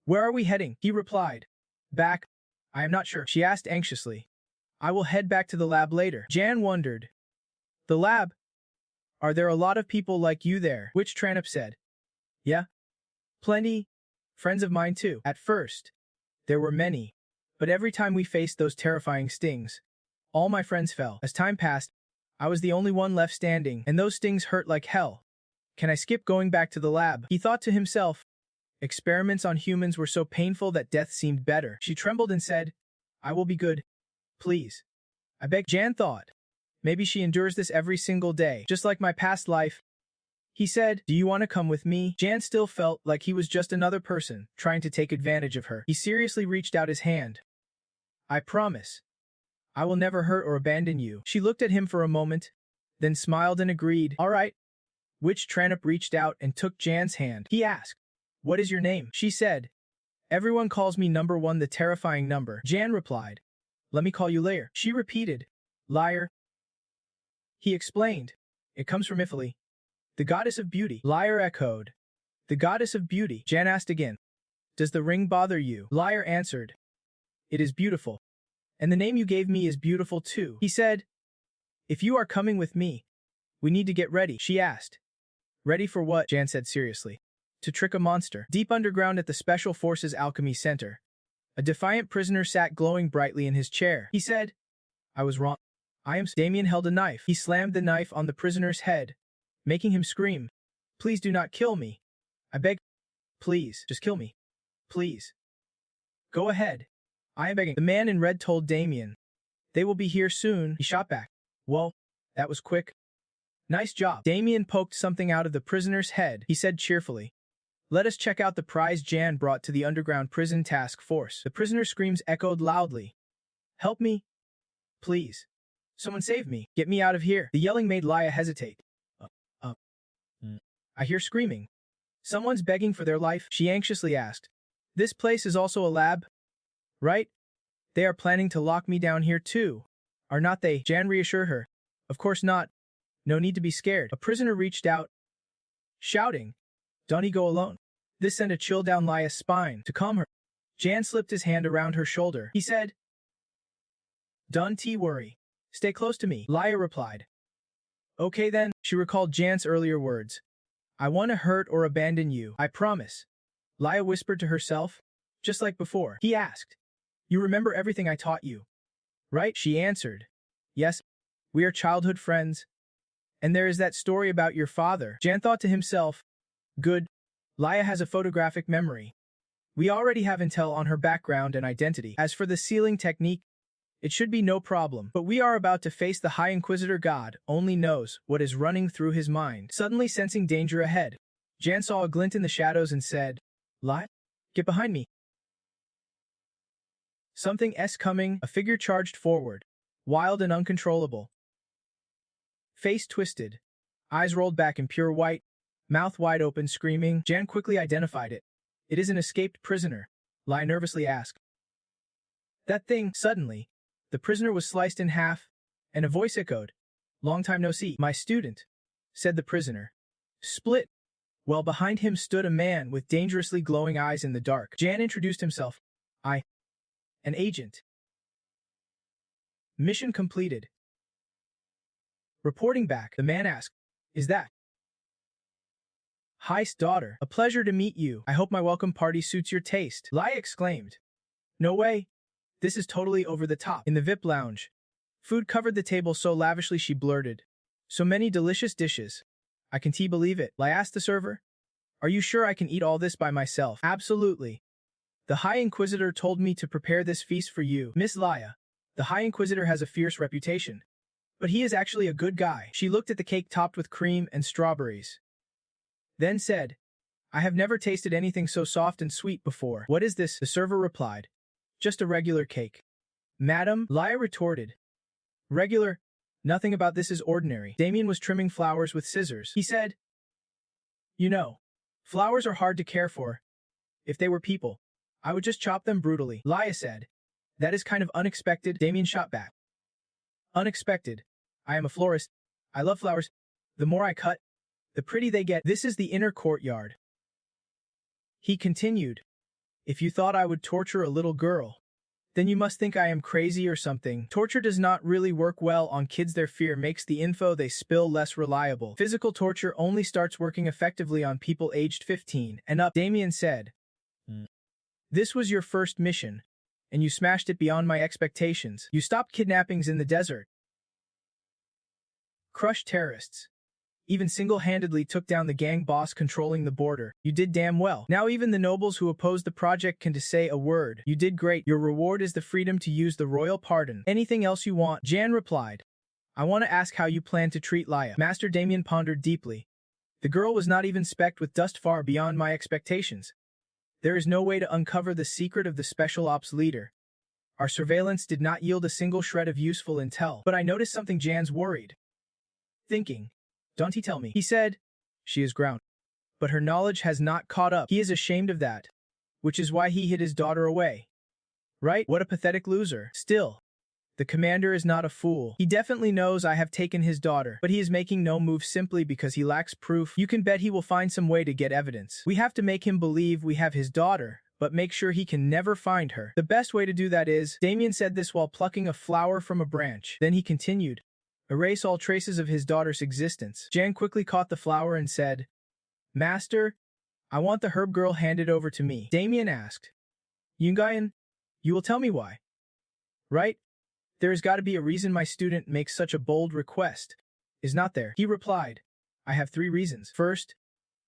Speaker 1: where are we heading? He replied. Back. I am not sure. She asked anxiously. I will head back to the lab later. Jan wondered. The lab? Are there a lot of people like you there? Witch Tranip said. Yeah. Plenty. Friends of mine too. At first, there were many. But every time we faced those terrifying stings, all my friends fell. As time passed, I was the only one left standing, and those stings hurt like hell. Can I skip going back to the lab? He thought to himself. Experiments on humans were so painful that death seemed better. She trembled and said, I will be good. Please. I beg. Jan thought. Maybe she endures this every single day, just like my past life. He said, do you want to come with me? Jan still felt like he was just another person, trying to take advantage of her. He seriously reached out his hand. I promise. I will never hurt or abandon you. She looked at him for a moment, then smiled and agreed. All right. Witch Tranip reached out and took Jan's hand. He asked, what is your name? She said, everyone calls me number 1, the terrifying number. Jan replied, let me call you Liar. She repeated, Liar. He explained, it comes from Italy. The goddess of beauty. Liar echoed, the goddess of beauty. Jan asked again, does the ring bother you? Liar answered, it is beautiful. And the name you gave me is beautiful too. He said, if you are coming with me, we need to get ready. She asked, ready for what? Jan said seriously, to trick a monster. Deep underground at the Special Forces Alchemy Center, a defiant prisoner sat glowing brightly in his chair. He said, I was wrong. I am. Damien held a knife. He slammed the knife on the prisoner's head, making him scream, please do not kill me. I beg. Please, just kill me. Please. Go ahead. I am begging. The man in red told Damien, they will be here soon. He shot back. Whoa, that was quick. Nice job. Damien poked something out of the prisoner's head. He said cheerfully, let us check out the prize Jan brought to the underground prison task force. The prisoner's screams echoed loudly. Help me. Please. Someone save me. Get me out of here. The yelling made Laya hesitate. I hear screaming. Someone's begging for their life, she anxiously asked. This place is also a lab, right? They are planning to lock me down here too, are not they? Jan reassured her. Of course not. No need to be scared. A prisoner reached out, shouting, don't go alone. This sent a chill down Laya's spine. To calm her, Jan slipped his hand around her shoulder. He said, don't worry. Stay close to me. Laya replied. Okay then. She recalled Jan's earlier words. I want to hurt or abandon you. I promise. Laya whispered to herself, just like before. He asked, you remember everything I taught you, right? She answered, yes. We are childhood friends. And there is that story about your father. Jan thought to himself, good. Laya has a photographic memory. We already have intel on her background and identity. As for the sealing technique, it should be no problem. But we are about to face the High Inquisitor. God only knows what is running through his mind. Suddenly sensing danger ahead, Jan saw a glint in the shadows and said, "Lie? Get behind me." Something coming, a figure charged forward, wild and uncontrollable. Face twisted, eyes rolled back in pure white, mouth wide open, screaming. Jan quickly identified it. "It is an escaped prisoner," Lai nervously asked. "That thing." Suddenly, the prisoner was sliced in half, and a voice echoed. "Long time no see." "My student," said the prisoner. "Split." Well, behind him stood a man with dangerously glowing eyes in the dark. Jan introduced himself. An agent." Mission completed. Reporting back, the man asked, "Is that Heist's daughter? A pleasure to meet you. I hope my welcome party suits your taste." Lai exclaimed. "No way. This is totally over the top." In the VIP lounge, food covered the table so lavishly she blurted, "So many delicious dishes. I can't believe it." Lai asked the server, "Are you sure I can eat all this by myself?" "Absolutely. The High Inquisitor told me to prepare this feast for you, Miss Laya. The High Inquisitor has a fierce reputation, but he is actually a good guy." She looked at the cake topped with cream and strawberries, then said, "I have never tasted anything so soft and sweet before." "What is this?" the server replied. "Just a regular cake." "Madam," Laya retorted. "Regular? Nothing about this is ordinary." Damien was trimming flowers with scissors. He said, "You know, flowers are hard to care for. If they were people, I would just chop them brutally." Laya said, "That is kind of unexpected." Damien shot back. "Unexpected? I am a florist. I love flowers. The more I cut, the pretty they get." "This is the inner courtyard," he continued. "If you thought I would torture a little girl, then you must think I am crazy or something. Torture does not really work well on kids. Their fear makes the info they spill less reliable. Physical torture only starts working effectively on people aged 15 and up." Damien said, "This was your first mission, and you smashed it beyond my expectations. You stopped kidnappings in the desert, crushed terrorists, even single-handedly took down the gang boss controlling the border. You did damn well. Now even the nobles who opposed the project can just say a word. You did great. Your reward is the freedom to use the royal pardon. Anything else you want?" Jan replied, "I want to ask how you plan to treat Laya." Master Damien pondered deeply. The girl was not even specked with dust, far beyond my expectations. There is no way to uncover the secret of the Special Ops leader. Our surveillance did not yield a single shred of useful intel. But I noticed something. Jan's worried. Thinking, "Don't he tell me?" He said, "She is ground, but her knowledge has not caught up. He is ashamed of that, which is why he hid his daughter away. Right? What a pathetic loser. Still, the commander is not a fool. He definitely knows I have taken his daughter, but he is making no move simply because he lacks proof. You can bet he will find some way to get evidence. We have to make him believe we have his daughter, but make sure he can never find her. The best way to do that is..." Damien said this while plucking a flower from a branch. Then he continued, "Erase all traces of his daughter's existence." Jan quickly caught the flower and said, "Master, I want the herb girl handed over to me." Damien asked, "Yungayan, you will tell me why, right? There has got to be a reason my student makes such a bold request, is not there?" He replied, "I have 3 reasons. First,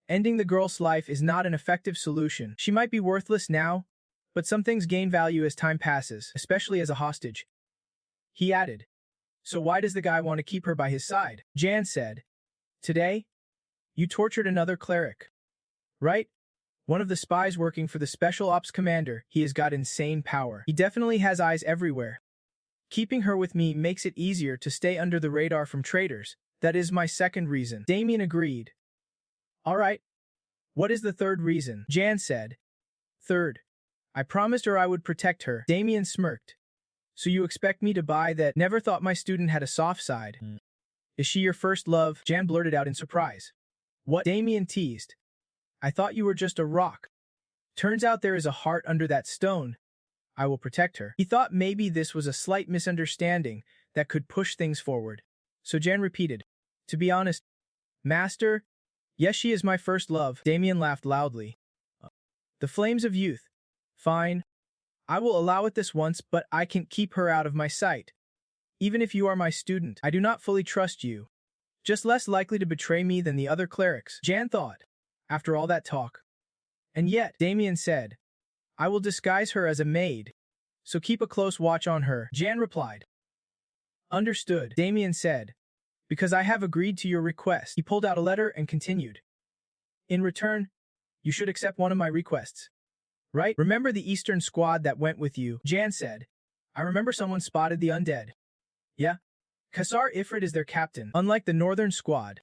Speaker 1: ending the girl's life is not an effective solution. She might be worthless now, but some things gain value as time passes, especially as a hostage." He added, "So why does the guy want to keep her by his side?" Jan said, "Today, you tortured another cleric, right? One of the spies working for the Special Ops commander. He has got insane power. He definitely has eyes everywhere. Keeping her with me makes it easier to stay under the radar from traitors. That is my second reason." Damien agreed. "All right. What is the third reason?" Jan said, "Third, I promised her I would protect her." Damien smirked. "So you expect me to buy that?" "Never thought my student had a soft side." "Is she your first love?" Jan blurted out in surprise. "What?" Damien teased. "I thought you were just a rock. Turns out there is a heart under that stone. I will protect her." He thought maybe this was a slight misunderstanding that could push things forward. So Jan repeated, "To be honest, Master, yes, she is my first love." Damien laughed loudly. "The flames of youth. Fine. I will allow it this once, but I can't keep her out of my sight. Even if you are my student, I do not fully trust you. Just less likely to betray me than the other clerics." Jan thought, after all that talk. "And yet," Damien said, "I will disguise her as a maid, so keep a close watch on her." Jan replied, "Understood." Damien said, "Because I have agreed to your request." He pulled out a letter and continued, In return, you should accept one of my requests. Right? Remember the Eastern squad that went with you? Jan said. I remember someone spotted the undead. Yeah? Kassar Ifrit is their captain. Unlike the Northern squad,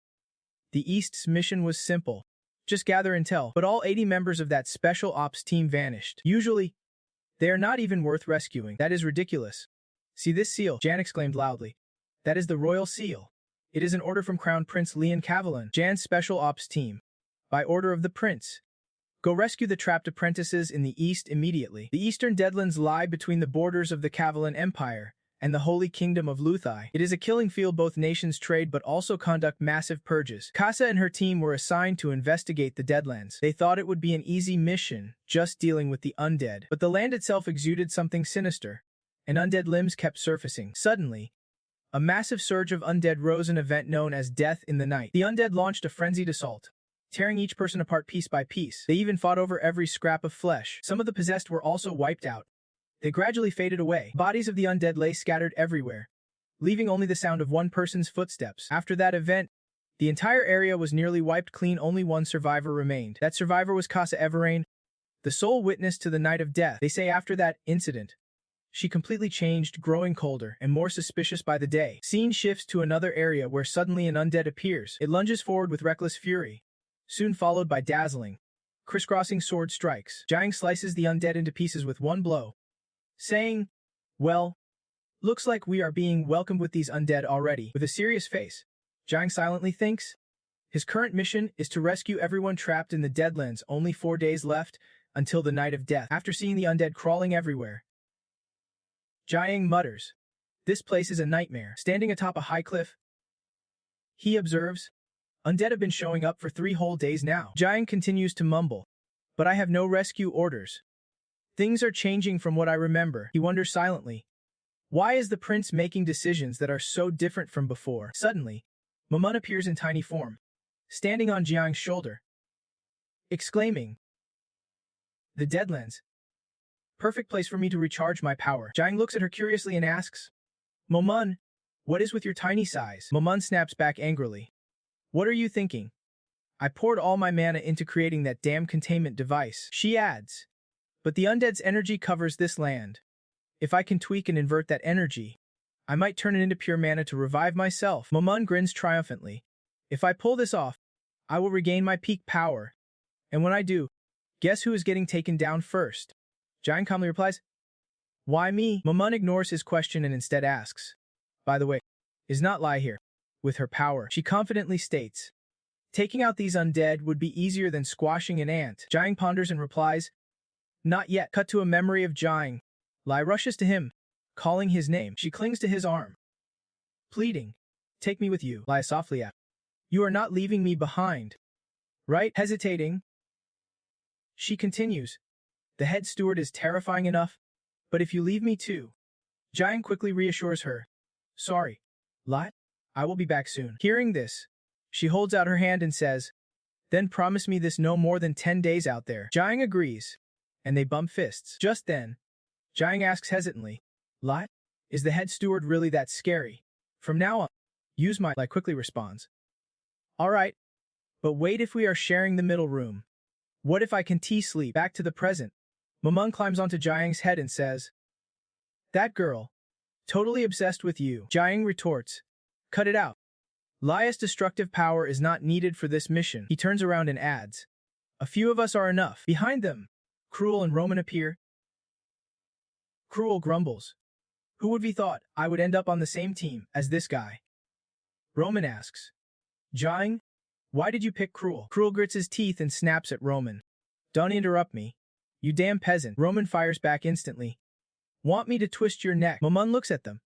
Speaker 1: the East's mission was simple. Just gather intel. But all 80 members of that special ops team vanished. Usually, they are not even worth rescuing. That is ridiculous. See this seal? Jan exclaimed loudly. That is the royal seal. It is an order from Crown Prince Leon Kavalan, Jan's special ops team. By order of the prince. Go rescue the trapped apprentices in the east immediately. The eastern deadlands lie between the borders of the Kavalan Empire and the Holy Kingdom of Luthai. It is a killing field. Both nations trade but also conduct massive purges. Kasa and her team were assigned to investigate the Deadlands. They thought it would be an easy mission, just dealing with the undead. But the land itself exuded something sinister, and undead limbs kept surfacing. Suddenly, a massive surge of undead rose, an event known as Death in the Night. The undead launched a frenzied assault, tearing each person apart piece by piece. They even fought over every scrap of flesh. Some of the possessed were also wiped out. They gradually faded away. Bodies of the undead lay scattered everywhere, leaving only the sound of one person's footsteps. After that event, the entire area was nearly wiped clean. Only one survivor remained. That survivor was Casa Everain, the sole witness to the night of death. They say after that incident, she completely changed, growing colder and more suspicious by the day. Scene shifts to another area where suddenly an undead appears. It lunges forward with reckless fury, soon followed by dazzling, crisscrossing sword strikes. Jiang slices the undead into pieces with one blow, saying, well, looks like we are being welcomed with these undead already. With a serious face, Jiang silently thinks. His current mission is to rescue everyone trapped in the Deadlands. Only 4 days left until the night of death. After seeing the undead crawling everywhere, Jiang mutters, this place is a nightmare. Standing atop a high cliff, he observes, undead have been showing up for 3 whole days now. Jiang continues to mumble, but I have no rescue orders. Things are changing from what I remember. He wonders silently, why is the prince making decisions that are so different from before? Suddenly, Mamun appears in tiny form, standing on Jiang's shoulder, exclaiming, the Deadlands. Perfect place for me to recharge my power. Jiang looks at her curiously and asks, Mamun, what is with your tiny size? Mamun snaps back angrily. What are you thinking? I poured all my mana into creating that damn containment device. She adds, but the undead's energy covers this land. If I can tweak and invert that energy, I might turn it into pure mana to revive myself. Mamun grins triumphantly. If I pull this off, I will regain my peak power. And when I do, guess who is getting taken down first? Jiang calmly replies, why me? Mamun ignores his question and instead asks, by the way, is not Lai here? With her power, she confidently states, taking out these undead would be easier than squashing an ant. Jiang ponders and replies, not yet. Cut to a memory of Jiang. Lai rushes to him, calling his name. She clings to his arm, pleading, take me with you. Lai softly asks, you are not leaving me behind, right? Hesitating, she continues, the head steward is terrifying enough, but if you leave me too. Jiang quickly reassures her, sorry, Lai, I will be back soon. Hearing this, she holds out her hand and says, then promise me this no more than 10 days out there. Jiang agrees, and they bump fists. Just then, Jiang asks hesitantly, Lai, is the head steward really that scary? From now on, use my... Lai quickly responds, all right, but wait, if we are sharing the middle room, what if I can sleep? Back to the present, Mamun climbs onto Jiang's head and says, that girl, totally obsessed with you. Jiang retorts, cut it out. Lai's destructive power is not needed for this mission. He turns around and adds, a few of us are enough. Behind them, Cruel and Roman appear. Cruel grumbles, who would have thought I would end up on the same team as this guy? Roman asks, Jiang, why did you pick Cruel? Cruel grits his teeth and snaps at Roman. Don't interrupt me, you damn peasant. Roman fires back instantly. Want me to twist your neck? Mamun looks at them,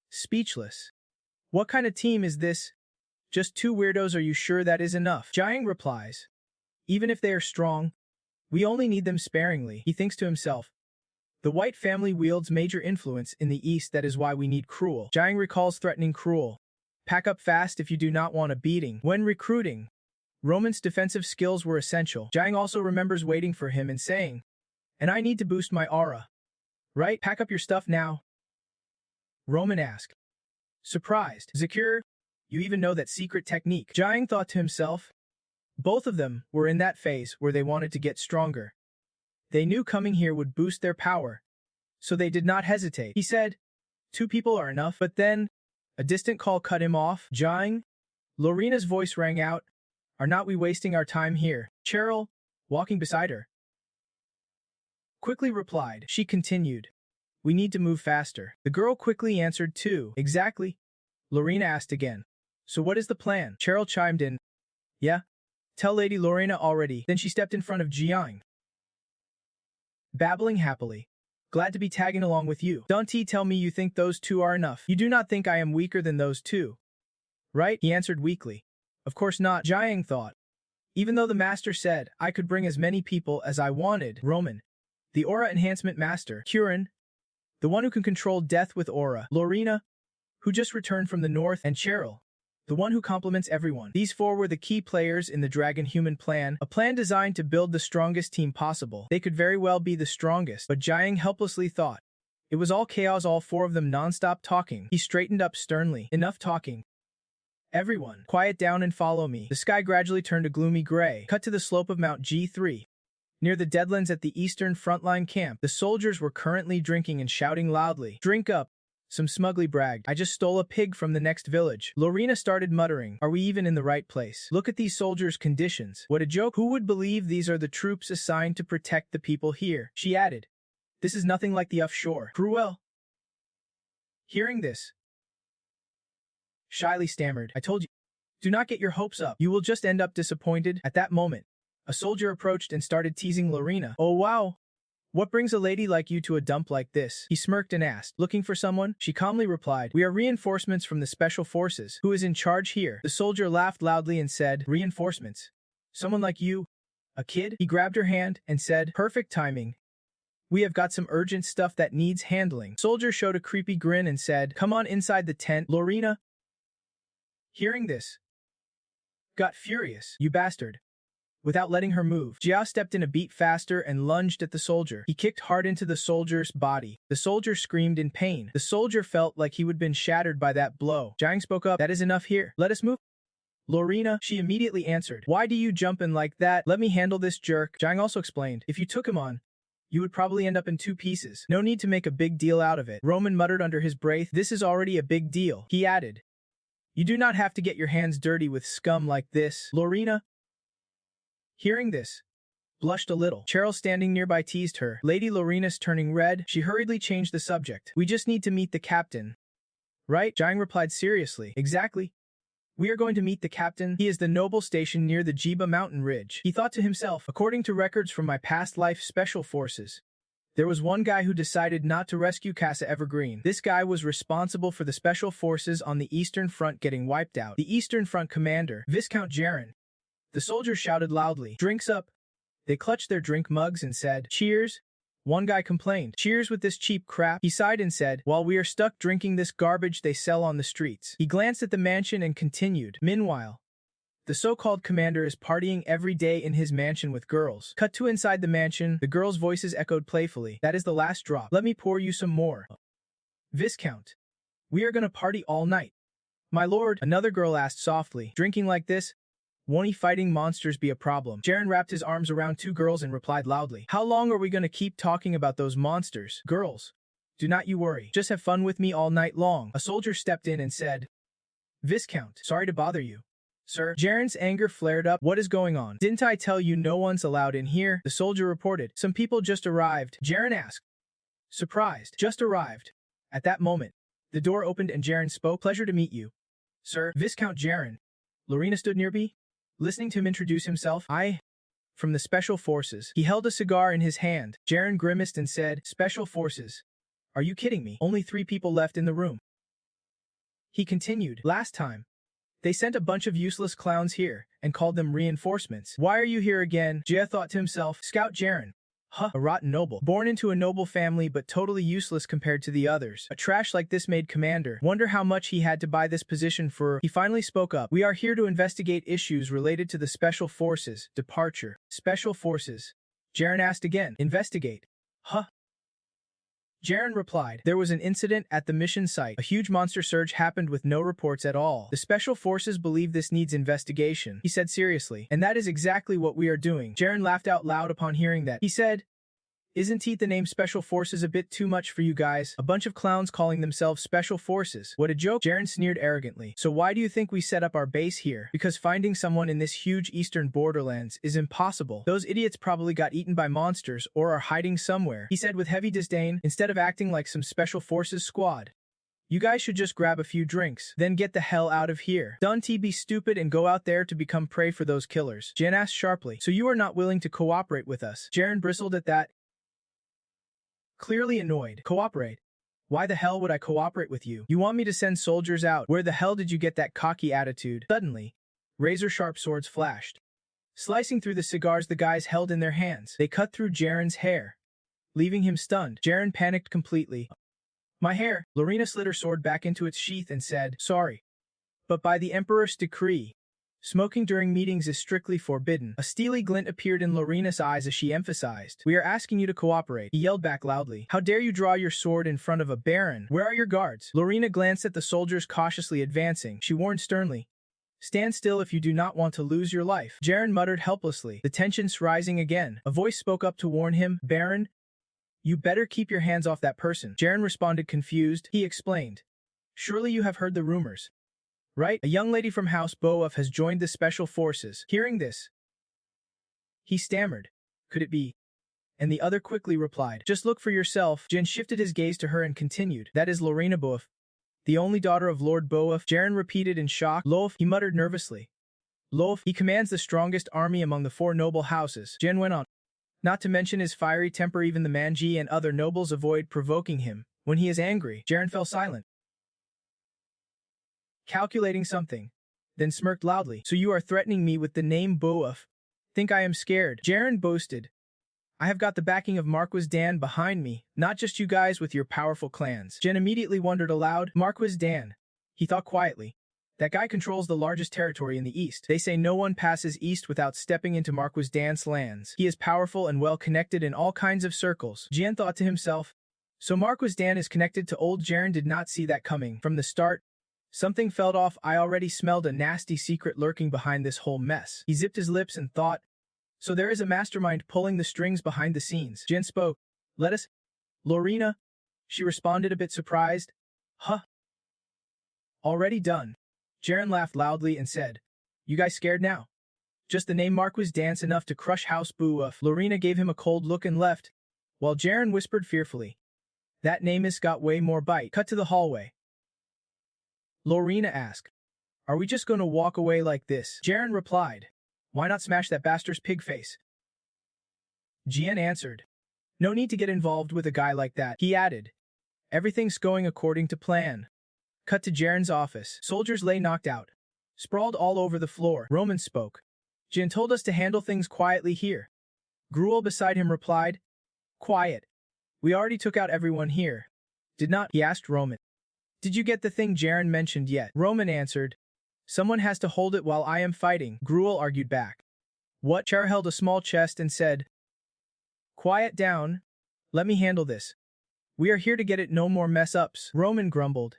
Speaker 1: speechless. What kind of team is this? Just 2 weirdos, are you sure that is enough? Jiang replies, even if they are strong, we only need them sparingly. He thinks to himself, the White family wields major influence in the East, that is why we need Cruel. Jiang recalls threatening Cruel, pack up fast if you do not want a beating. When recruiting, Roman's defensive skills were essential. Jiang also remembers waiting for him and saying, and I need to boost my aura. Right? Pack up your stuff now. Roman asked, surprised, Zakir, you even know that secret technique? Jiang thought to himself, Both of them were in that phase where they wanted to get stronger. They knew coming here would boost their power, so they did not hesitate. He said, 2 people are enough, but then a distant call cut him off. Jiang? Lorena's voice rang out. Are not we wasting our time here? Cheryl, walking beside her, quickly replied. She continued, we need to move faster. The girl quickly answered too. Exactly. Lorena asked again. So what is the plan? Cheryl chimed in. Yeah. Tell Lady Lorena already. Then she stepped in front of Jiang, babbling happily. Glad to be tagging along with you. Don't tell me you think those 2 are enough. You do not think I am weaker than those 2, right? He answered weakly. Of course not, Jiang thought. Even though the master said I could bring as many people as I wanted, Roman, the aura enhancement master, Kurin, the one who can control death with aura, Lorena, who just returned from the north, and Cheryl, the one who complements everyone. These 4 were the key players in the Dragon-Human plan, a plan designed to build the strongest team possible. They could very well be the strongest, but Jiang helplessly thought. It was all chaos, all 4 of them non-stop talking. He straightened up sternly. Enough talking. Everyone, quiet down and follow me. The sky gradually turned a gloomy gray. Cut to the slope of Mount G3. Near the Deadlands at the eastern frontline camp, the soldiers were currently drinking and shouting loudly. Drink up. Some smugly bragged. I just stole a pig from the next village. Lorena started muttering. Are we even in the right place? Look at these soldiers' conditions. What a joke. Who would believe these are the troops assigned to protect the people here? She added. This is nothing like the offshore. Cruel. Hearing this, shyly stammered. I told you. Do not get your hopes up. You will just end up disappointed. At that moment, a soldier approached and started teasing Lorena. Oh wow. What brings a lady like you to a dump like this? He smirked and asked. Looking for someone? She calmly replied. We are reinforcements from the special forces. Who is in charge here? The soldier laughed loudly and said, reinforcements? Someone like you? A kid? He grabbed her hand and said, perfect timing. We have got some urgent stuff that needs handling. Soldier showed a creepy grin and said, come on inside the tent, Lorena. Hearing this, got furious. You bastard. Without letting her move, Jia stepped in a beat faster and lunged at the soldier. He kicked hard into the soldier's body. The soldier screamed in pain. The soldier felt like he would been shattered by that blow. Jiang spoke up. That is enough here. Let us move. Lorena, she immediately answered. Why do you jump in like that? Let me handle this jerk. Jiang also explained. If you took him on, you would probably end up in 2 pieces. No need to make a big deal out of it. Roman muttered under his breath. This is already a big deal. He added. You do not have to get your hands dirty with scum like this. Lorena, hearing this, blushed a little. Cheryl standing nearby teased her. Lady Lorena's turning red. She hurriedly changed the subject. We just need to meet the captain. Right? Jiang replied seriously. Exactly. We are going to meet the captain. He is the noble stationed near the Jiba mountain ridge. He thought to himself, according to records from my past life special forces, there was one guy who decided not to rescue Casa Evergreen. This guy was responsible for the special forces on the Eastern Front getting wiped out. The Eastern Front commander, Viscount Jaren. The soldiers shouted loudly, drinks up. They clutched their drink mugs and said, cheers. One guy complained, cheers with this cheap crap. He sighed and said, while we are stuck drinking this garbage they sell on the streets. He glanced at the mansion and continued, meanwhile, the so-called commander is partying every day in his mansion with girls. Cut to inside the mansion, the girls' voices echoed playfully. That is the last drop. Let me pour you some more. Viscount, we are gonna party all night. My lord, another girl asked softly, drinking like this? Won't fighting monsters be a problem? Jaren wrapped his arms around 2 girls and replied loudly. How long are we gonna keep talking about those monsters? Girls, do not you worry. Just have fun with me all night long. A soldier stepped in and said, Viscount, sorry to bother you. Sir, Jaren's anger flared up. What is going on? Didn't I tell you no one's allowed in here? The soldier reported. Some people just arrived. Jaren asked. Surprised. Just arrived. At that moment, the door opened and Jaren spoke. Pleasure to meet you. Sir, Viscount Jaren. Lorena stood nearby, listening to him introduce himself. From the Special Forces. He held a cigar in his hand. Jaren grimaced and said, Special Forces. Are you kidding me? Only 3 people left in the room. He continued, last time, they sent a bunch of useless clowns here and called them reinforcements. Why are you here again? Jia thought to himself, Scout Jaren. Huh, a rotten noble. Born into a noble family but totally useless compared to the others. A trash like this made commander. Wonder how much he had to buy this position for. He finally spoke up. We are here to investigate issues related to the Special Forces. Departure. Special Forces. Jaren asked again. Investigate. Huh. Jaren replied. There was an incident at the mission site. A huge monster surge happened with no reports at all. The special forces believe this needs investigation, he said seriously. And that is exactly what we are doing. Jaren laughed out loud upon hearing that. He said, isn't the name Special Forces a bit too much for you guys? A bunch of clowns calling themselves Special Forces. What a joke. Jaren sneered arrogantly. So why do you think we set up our base here? Because finding someone in this huge eastern borderlands is impossible. Those idiots probably got eaten by monsters or are hiding somewhere, he said with heavy disdain, instead of acting like some Special Forces squad. You guys should just grab a few drinks, then get the hell out of here. Don't be stupid and go out there to become prey for those killers. Jen asked sharply. So you are not willing to cooperate with us? Jaren bristled at that, clearly annoyed. Cooperate? Why the hell would I cooperate with you? You want me to send soldiers out? Where the hell did you get that cocky attitude? Suddenly, razor-sharp swords flashed, slicing through the cigars the guys held in their hands. They cut through Jaren's hair, leaving him stunned. Jaren panicked completely. My hair. Lorena slid her sword back into its sheath and said, sorry, but by the Emperor's decree, smoking during meetings is strictly forbidden. A steely glint appeared in Lorena's eyes as she emphasized. We are asking you to cooperate. He yelled back loudly. How dare you draw your sword in front of a baron? Where are your guards? Lorena glanced at the soldiers cautiously advancing. She warned sternly, stand still if you do not want to lose your life. Jaren muttered helplessly, the tensions rising again. A voice spoke up to warn him. Baron, you better keep your hands off that person. Jaren responded confused. He explained, surely you have heard the rumors, right? A young lady from House Boaf has joined the special forces. Hearing this, he stammered. Could it be? And the other quickly replied, just look for yourself. Jin shifted his gaze to her and continued, that is Lorena Boaf, the only daughter of Lord Boaf. Jaren repeated in shock. Loaf, he muttered nervously. Loaf, he commands the strongest army among the 4 noble houses. Jin went on. Not to mention his fiery temper, even the Manji and other nobles avoid provoking him. When he is angry, Jaren fell silent, calculating something, then smirked loudly. So you are threatening me with the name Boaf? Think I am scared? Jaren boasted. I have got the backing of Marquis Dan behind me, not just you guys with your powerful clans. Jen immediately wondered aloud. Marquis Dan, he thought quietly. That guy controls the largest territory in the east. They say no one passes east without stepping into Marquis Dan's lands. He is powerful and well connected in all kinds of circles. Jian thought to himself. So Marquis Dan is connected to old Jaren. Did not see that coming. From the start, something felt off. I already smelled a nasty secret lurking behind this whole mess. He zipped his lips and thought, so there is a mastermind pulling the strings behind the scenes. Jen spoke. Let us. Lorena? She responded a bit surprised. Huh? Already done. Jaren laughed loudly and said, you guys scared now? Just the name Marquis Dance enough to crush House Boaf. Lorena gave him a cold look and left, while Jaren whispered fearfully, that name has got way more bite. Cut to the hallway. Lorena asked, are we just going to walk away like this? Jaren replied, why not smash that bastard's pig face? Jian answered, no need to get involved with a guy like that. He added, everything's going according to plan. Cut to Jaren's office. Soldiers lay knocked out, sprawled all over the floor. Roman spoke. Jin told us to handle things quietly here. Gruel beside him replied, quiet. We already took out everyone here. Did not? He asked Roman. Did you get the thing Jaren mentioned yet? Roman answered, someone has to hold it while I am fighting. Gruel argued back. What? Char held a small chest and said, quiet down. Let me handle this. We are here to get it, no more mess-ups. Roman grumbled.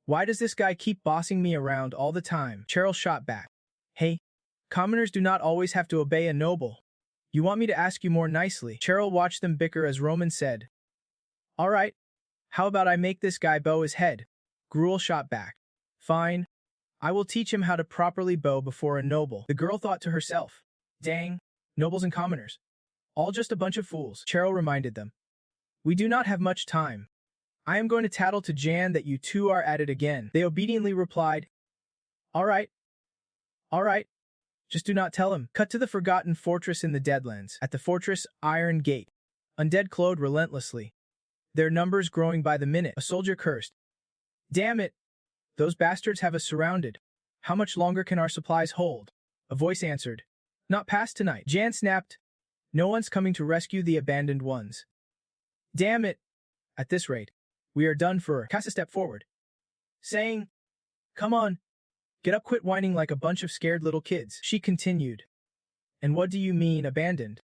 Speaker 1: Why does this guy keep bossing me around all the time? Cheryl shot back. Hey, commoners do not always have to obey a noble. You want me to ask you more nicely? Cheryl watched them bicker as Roman said, all right, how about I make this guy bow his head? Gruel shot back. Fine. I will teach him how to properly bow before a noble. The girl thought to herself, dang, nobles and commoners. All just a bunch of fools. Cheryl reminded them. We do not have much time. I am going to tattle to Jan that you two are at it again. They obediently replied, all right. All right. Just do not tell him. Cut to the forgotten fortress in the Deadlands. At the fortress, Iron Gate. Undead glowed relentlessly, their numbers growing by the minute. A soldier cursed. Damn it. Those bastards have us surrounded. How much longer can our supplies hold? A voice answered. Not past tonight. Jan snapped. No one's coming to rescue the abandoned ones. Damn it. At this rate, we are done for. Casa stepped forward, saying, come on. Get up, quit whining like a bunch of scared little kids. She continued. And what do you mean, abandoned?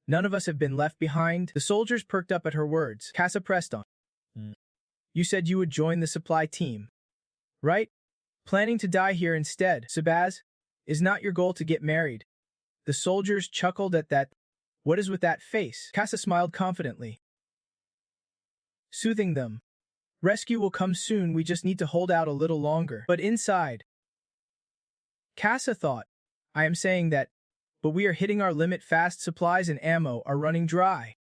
Speaker 1: None of us have been left behind. The soldiers perked up at her words. Casa pressed on. You said you would join the supply team, right? Planning to die here instead, Sabaz? Is not your goal to get married? The soldiers chuckled at that. What is with that face? Casa smiled confidently, soothing them. Rescue will come soon, we just need to hold out a little longer. But inside, Casa thought, I am saying that, but we are hitting our limit fast, supplies and ammo are running dry.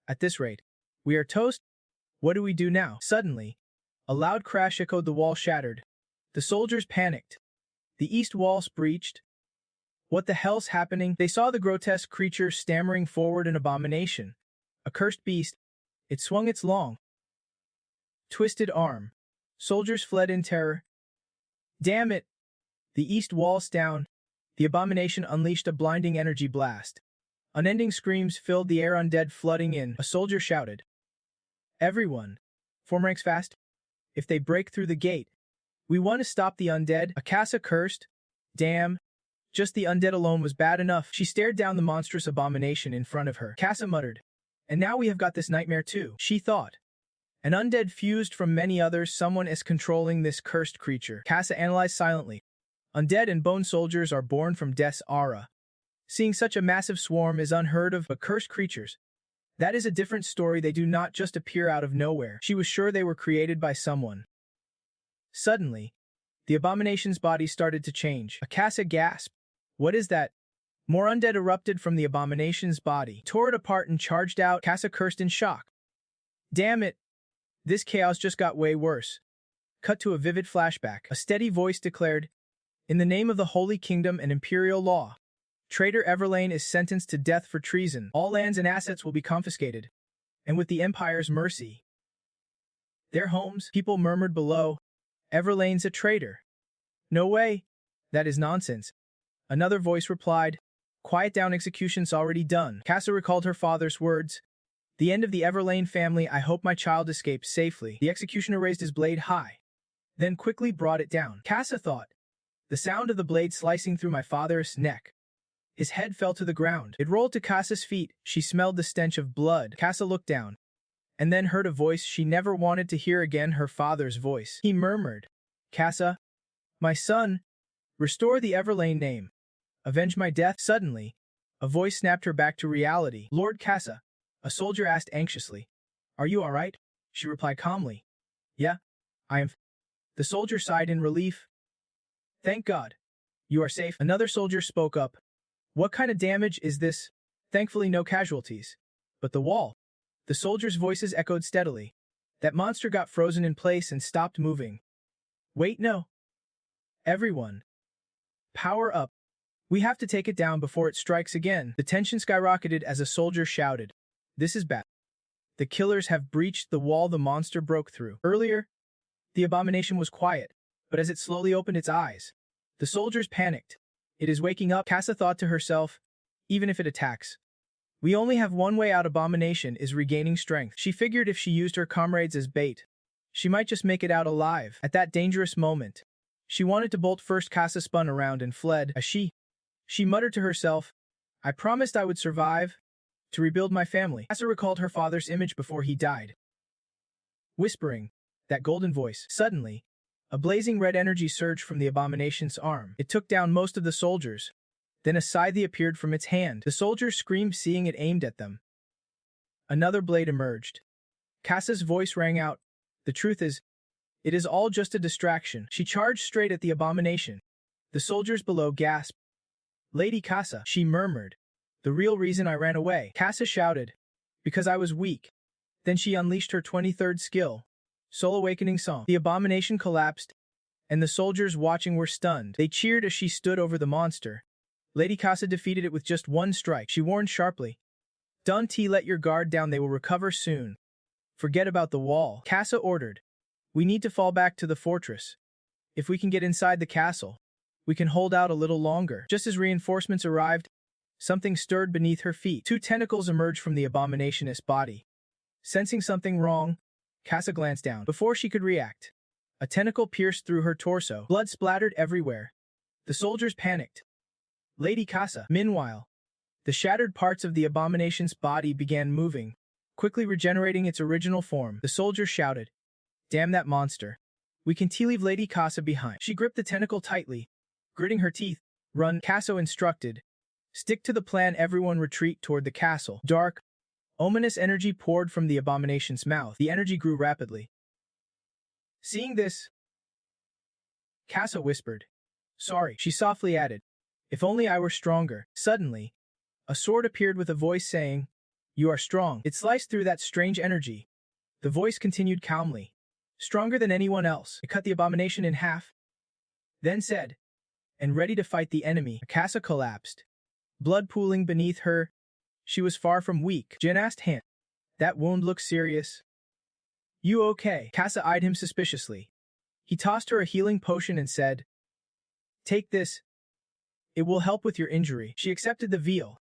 Speaker 1: At this rate, we are toast. What do we do now? Suddenly, a loud crash echoed, the wall shattered. The soldiers panicked. The east walls breached. What the hell's happening? They saw the grotesque creature stammering forward, an abomination. A cursed beast. It swung its long, twisted arm. Soldiers fled in terror. Damn it! The east wall's down. The abomination unleashed a blinding energy blast. Unending screams filled the air, undead flooding in. A soldier shouted, Everyone, form ranks fast. If they break through the gate, we want to stop the undead. Akasa cursed. Damn. Just the undead alone was bad enough. She stared down the monstrous abomination in front of her. Casa muttered, and now we have got this nightmare too, she thought. An undead fused from many others, someone is controlling this cursed creature. Casa analyzed silently. Undead and bone soldiers are born from death's aura. Seeing such a massive swarm is unheard of, but cursed creatures, that is a different story. They do not just appear out of nowhere. She was sure they were created by someone. Suddenly, the abomination's body started to change. Akasa gasped. What is that? More undead erupted from the abomination's body, tore it apart and charged out. Casa cursed in shock. Damn it! This chaos just got way worse. Cut to a vivid flashback. A steady voice declared, In the name of the Holy Kingdom and Imperial Law, Traitor Everlane is sentenced to death for treason. All lands and assets will be confiscated. And with the Empire's mercy, their homes, people murmured below, Everlane's a traitor. No way. That is nonsense. Another voice replied, Quiet down, execution's already done. Casa recalled her father's words. The end of the Everlane family. I hope my child escapes safely. The executioner raised his blade high, then quickly brought it down. Casa thought, the sound of the blade slicing through my father's neck. His head fell to the ground. It rolled to Casa's feet. She smelled the stench of blood. Casa looked down, and then heard a voice she never wanted to hear again, her father's voice. He murmured, Casa, my son, restore the Everlane name. Avenge my death. Suddenly, a voice snapped her back to reality. Lord Casa, a soldier asked anxiously. Are you all right? She replied calmly. Yeah, I am. The soldier sighed in relief. Thank God. You are safe. Another soldier spoke up. What kind of damage is this? Thankfully no casualties. But the wall. The soldiers' voices echoed steadily. That monster got frozen in place and stopped moving. Wait, no. Everyone. Power up. We have to take it down before it strikes again. The tension skyrocketed as a soldier shouted. This is bad. The killers have breached the wall the monster broke through. Earlier, the abomination was quiet, but as it slowly opened its eyes, the soldiers panicked. It is waking up, Casa thought to herself, even if it attacks. We only have one way out. Abomination is regaining strength. She figured if she used her comrades as bait, she might just make it out alive. At that dangerous moment, she wanted to bolt first. Casa spun around and fled. As she muttered to herself, I promised I would survive, to rebuild my family. Casa recalled her father's image before he died. Whispering, that golden voice. Suddenly, a blazing red energy surged from the abomination's arm. It took down most of the soldiers. Then a scythe appeared from its hand. The soldiers screamed, seeing it aimed at them. Another blade emerged. Casa's voice rang out. The truth is, it is all just a distraction. She charged straight at the abomination. The soldiers below gasped. Lady Casa, she murmured. The real reason I ran away. Casa shouted. Because I was weak. Then she unleashed her 23rd skill. Soul Awakening Song. The abomination collapsed, and the soldiers watching were stunned. They cheered as she stood over the monster. Lady Casa defeated it with just one strike. She warned sharply. Don't let your guard down, they will recover soon. Forget about the wall. Casa ordered. We need to fall back to the fortress. If we can get inside the castle, we can hold out a little longer. Just as reinforcements arrived, something stirred beneath her feet. Two tentacles emerged from the abominationist's body. Sensing something wrong, Casa glanced down. Before she could react, a tentacle pierced through her torso. Blood splattered everywhere. The soldiers panicked. Lady Casa. Meanwhile, the shattered parts of the abomination's body began moving, quickly regenerating its original form. The soldier shouted, "Damn that monster. We can leave Lady Casa behind." She gripped the tentacle tightly, gritting her teeth. "Run," Casso instructed. "Stick to the plan." Everyone retreat toward the castle. Dark, ominous energy poured from the abomination's mouth. The energy grew rapidly. Seeing this, Casso whispered, "Sorry." She softly added, "If only I were stronger." Suddenly, a sword appeared with a voice saying, "You are strong." It sliced through that strange energy. The voice continued calmly, "Stronger than anyone else." It cut the abomination in half, then said, "And ready to fight the enemy." Casa collapsed, blood pooling beneath her. She was far from weak. Jin asked Han, "That wound looks serious." "You okay?" Casa eyed him suspiciously. He tossed her a healing potion and said, "Take this. It will help with your injury." She accepted the vial,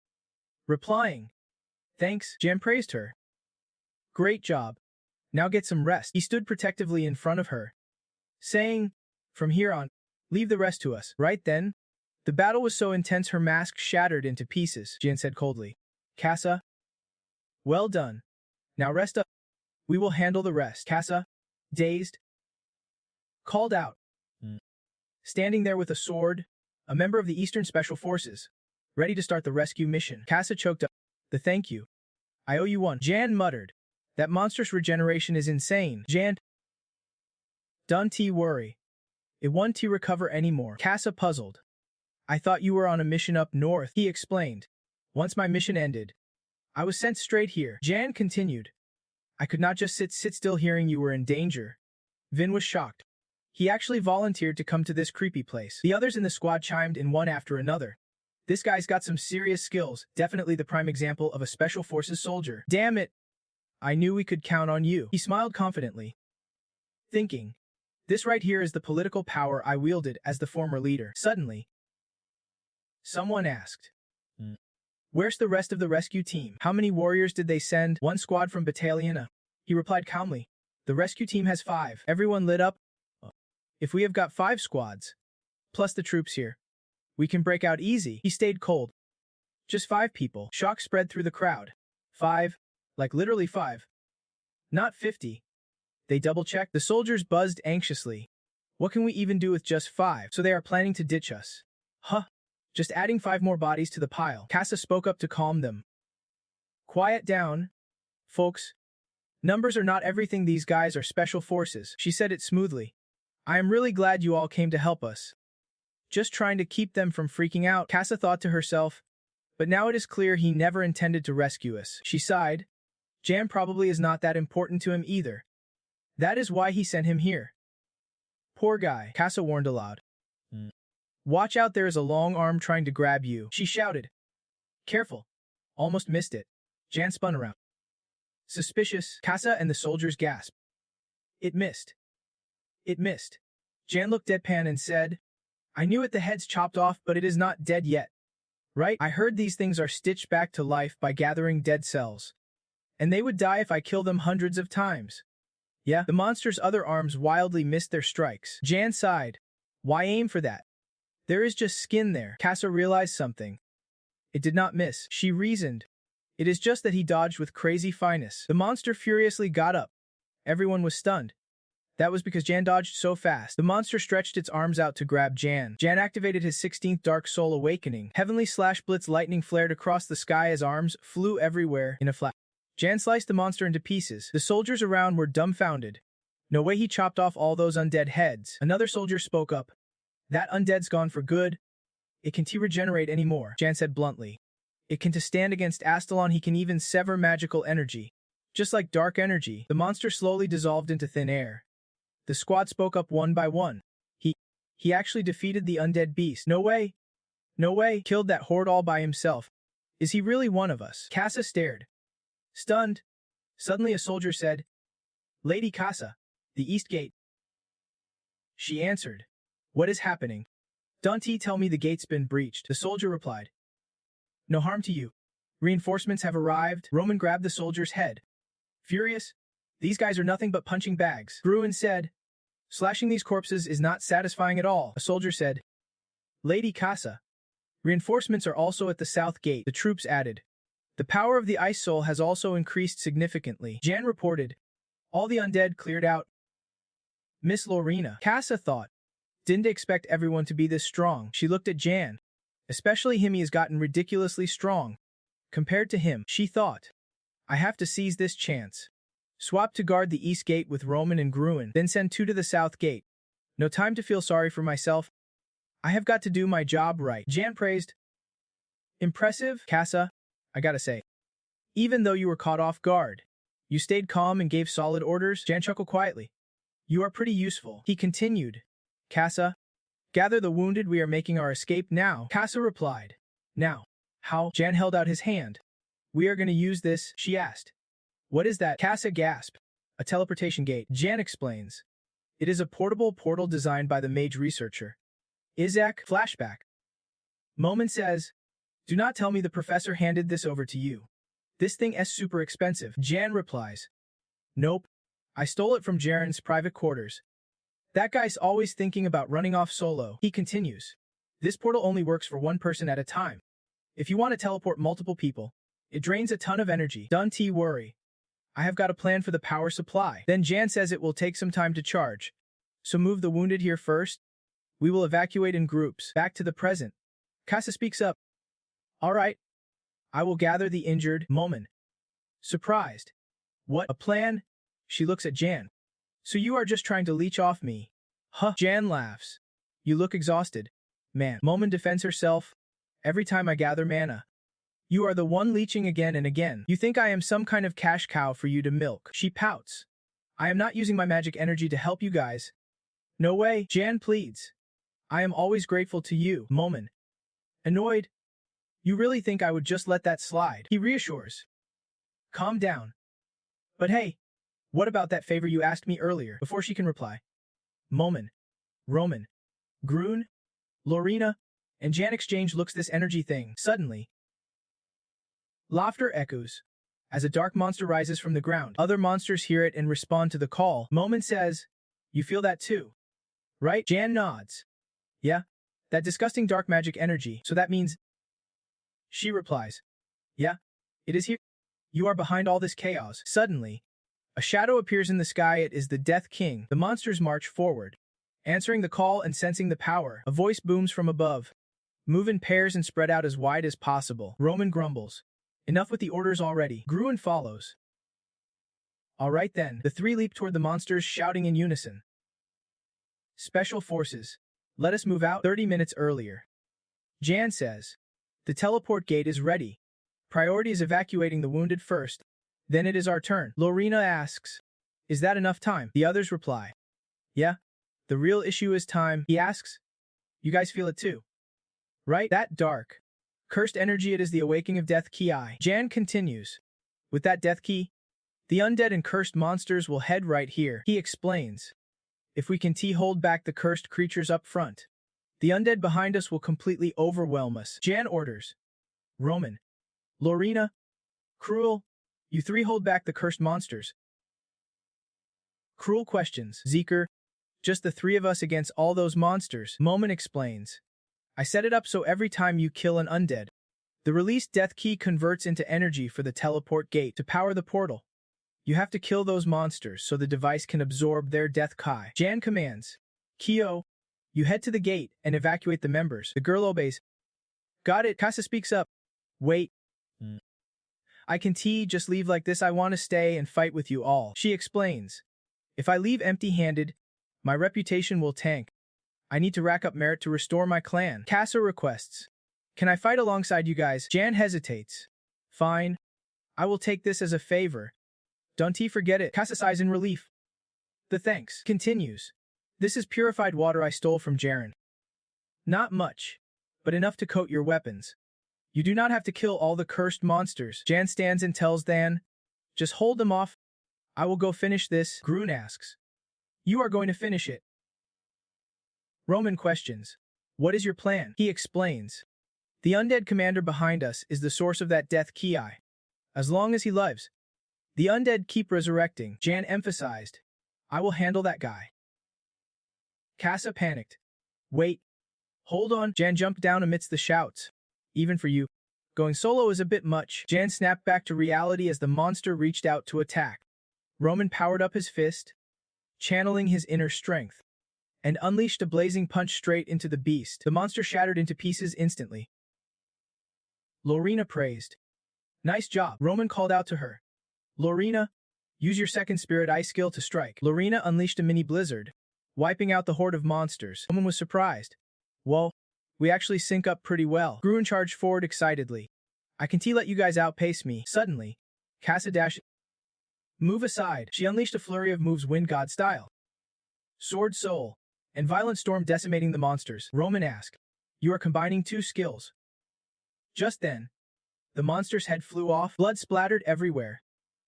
Speaker 1: replying, "Thanks." Jan praised her. "Great job. Now get some rest." He stood protectively in front of her, saying, "From here on, leave the rest to us." Right then, the battle was so intense her mask shattered into pieces. Jan said coldly, "Casa, well done. Now rest up. We will handle the rest." Casa, dazed, called out, standing there with a sword, a member of the Eastern Special Forces, ready to start the rescue mission. Casa choked up, "The thank you. I owe you one." Jan muttered, "That monstrous regeneration is insane." Jan, "Don't worry. It won't recover anymore." Casa puzzled. "I thought you were on a mission up north," he explained. "Once my mission ended, I was sent straight here." Jan continued, "I could not just sit still hearing you were in danger." Vin was shocked. He actually volunteered to come to this creepy place. The others in the squad chimed in one after another. "This guy's got some serious skills, definitely the prime example of a special forces soldier." "Damn it. I knew we could count on you." He smiled confidently, thinking, "This right here is the political power I wielded as the former leader." Suddenly, someone asked, "Where's the rest of the rescue team? How many warriors did they send?" "One squad from Battalion A." He replied calmly, "The rescue team has 5. Everyone lit up. "If we have got 5 squads, plus the troops here, we can break out easy." He stayed cold. "Just 5 people." Shock spread through the crowd. 5? Like literally 5? Not 50. They double-checked. The soldiers buzzed anxiously. "What can we even do with just 5? So they are planning to ditch us?" "Huh. Just adding 5 more bodies to the pile." Casa spoke up to calm them. "Quiet down, folks. Numbers are not everything. These guys are special forces." She said it smoothly. "I am really glad you all came to help us. Just trying to keep them from freaking out." Casa thought to herself, "But now it is clear he never intended to rescue us." She sighed. Jan probably is not that important to him either. That is why he sent him here. "Poor guy," Casa warned aloud. "Watch out, there is a long arm trying to grab you." She shouted. "Careful." Almost missed it. Jan spun around. "Suspicious." Casa and the soldiers gasped. "It missed. It missed." Jan looked deadpan and said, "I knew it, the head's chopped off, but it is not dead yet. Right? I heard these things are stitched back to life by gathering dead cells. And they would die if I kill them hundreds of times." Yeah, the monster's other arms wildly missed their strikes. Jan sighed. "Why aim for that? There is just skin there." Casa realized something. "It did not miss," she reasoned. "It is just that he dodged with crazy finesse." The monster furiously got up. Everyone was stunned. That was because Jan dodged so fast. The monster stretched its arms out to grab Jan. Jan activated his 16th Dark Soul Awakening. Heavenly Slash Blitz lightning flared across the sky as arms flew everywhere in a flash. Jan sliced the monster into pieces. The soldiers around were dumbfounded. "No way he chopped off all those undead heads." Another soldier spoke up. "That undead's gone for good. It can't regenerate anymore," Jan said bluntly. "It can stand against Astalon. He can even sever magical energy. Just like dark energy." The monster slowly dissolved into thin air. The squad spoke up one by one. He actually defeated the undead beast." "No way. No way. Killed that horde all by himself. Is he really one of us?" Casa stared, stunned. Suddenly a soldier said, "Lady Casa, the East Gate." She answered, "What is happening?" "Don't tell me the gate's been breached." The soldier replied, "No harm to you. Reinforcements have arrived." Roman grabbed the soldier's head. Furious, "These guys are nothing but punching bags." Gruen said, "Slashing these corpses is not satisfying at all." A soldier said, "Lady Casa, reinforcements are also at the south gate." The troops added, The power of the Ice Soul has also increased significantly, Jan reported. All the undead cleared out. Miss Lorena, Casa thought. Didn't expect everyone to be this strong. She looked at Jan. Especially him, he has gotten ridiculously strong. Compared to him, she thought. I have to seize this chance. Swap to guard the east gate with Roman and Gruen, then send 2 to the south gate. No time to feel sorry for myself. I have got to do my job right, Jan praised. Impressive, Casa, I gotta say. Even though you were caught off guard, you stayed calm and gave solid orders, Jan chuckled quietly. You are pretty useful, he continued. Casa, gather the wounded, we are making our escape now, Casa replied. Now, how? Jan held out his hand. We are going to use this, she asked. What is that? Casa gasped. A teleportation gate, Jan explains. It is a portable portal designed by the mage researcher. Isaac, flashback. Moment says, do not tell me the professor handed this over to you. This thing is super expensive, Jan replies. Nope. I stole it from Jaren's private quarters. That guy's always thinking about running off solo, he continues. This portal only works for 1 person at a time. If you want to teleport multiple people, it drains a ton of energy. Don't worry. I have got a plan for the power supply. Then Jan says it will take some time to charge. So move the wounded here first. We will evacuate in groups. Back to the present. Casa speaks up. All right. I will gather the injured. Moment. Surprised. What? A plan? She looks at Jan. So you are just trying to leech off me? Huh? Jan laughs. You look exhausted. Man. Moment defends herself. Every time I gather mana. You are the one leeching again and again. You think I am some kind of cash cow for you to milk. She pouts. I am not using my magic energy to help you guys. No way, Jan pleads. I am always grateful to you, Moment. Annoyed. You really think I would just let that slide? He reassures. Calm down. But hey, what about that favor you asked me earlier? Before she can reply. Moment. Roman. Gruen. Lorena. And Jan exchange looks this energy thing. Suddenly. Laughter echoes. As a dark monster rises from the ground, other monsters hear it and respond to the call. Moment says, you feel that too, right? Jan nods. Yeah, that disgusting dark magic energy, so that means... She replies, yeah, it is here. You are behind all this chaos. Suddenly, a shadow appears in the sky. It is the Death King. The monsters march forward. Answering the call and sensing the power, a voice booms from above. Move in pairs and spread out as wide as possible. Roman grumbles. Enough with the orders already. Gruen follows. All right then. The 3 leap toward the monsters, shouting in unison. Special Forces. Let us move out 30 minutes earlier. Jan says. The teleport gate is ready. Priority is evacuating the wounded first. Then it is our turn. Lorena asks. Is that enough time? The others reply. Yeah. The real issue is time, he asks. You guys feel it too? Right? That dark. Cursed energy, it is the awakening of Death Key. Jan continues. With that Death Key, the undead and cursed monsters will head right here, he explains. If we can hold back the cursed creatures up front, the undead behind us will completely overwhelm us. Jan orders. Roman. Lorena. Cruel. You 3 hold back the cursed monsters. Cruel questions. Zeker. Just the 3 of us against all those monsters. Moment explains. I set it up so every time you kill an undead, the released Death Key converts into energy for the teleport gate to power the portal. You have to kill those monsters so the device can absorb their Death Ki. Jan commands. Kyo, you head to the gate and evacuate the members. The girl obeys. Got it. Casa speaks up. Wait. I can just leave like this. I want to stay and fight with you all. She explains. If I leave empty-handed, my reputation will tank. I need to rack up merit to restore my clan. Casa requests. Can I fight alongside you guys? Jan hesitates. Fine. I will take this as a favor. Don't forget it. Casa sighs in relief. The thanks continues. This is purified water I stole from Jaren. Not much, but enough to coat your weapons. You do not have to kill all the cursed monsters. Jan stands and tells Dan. Just hold them off. I will go finish this. Gruen asks. You are going to finish it. Roman questions. What is your plan? He explains. The undead commander behind us is the source of that Death Key. As long as he lives, the undead keep resurrecting. Jan emphasized. I will handle that guy. Casa panicked. Wait. Hold on. Jan jumped down amidst the shouts. Even for you. Going solo is a bit much. Jan snapped back to reality as the monster reached out to attack. Roman powered up his fist, channeling his inner strength, and unleashed a blazing punch straight into the beast. The monster shattered into pieces instantly. Lorena praised. Nice job, Roman called out to her. Lorena, use your second spirit ice skill to strike. Lorena unleashed a mini blizzard, wiping out the horde of monsters. Roman was surprised. Whoa, we actually sync up pretty well. Gruen charged forward excitedly. I can let you guys outpace me. Suddenly, Casa dashed. Move aside. She unleashed a flurry of moves Wind God style. Sword Soul, and Violent Storm decimating the monsters. Roman asked, you are combining two skills. Just then, the monster's head flew off, blood splattered everywhere,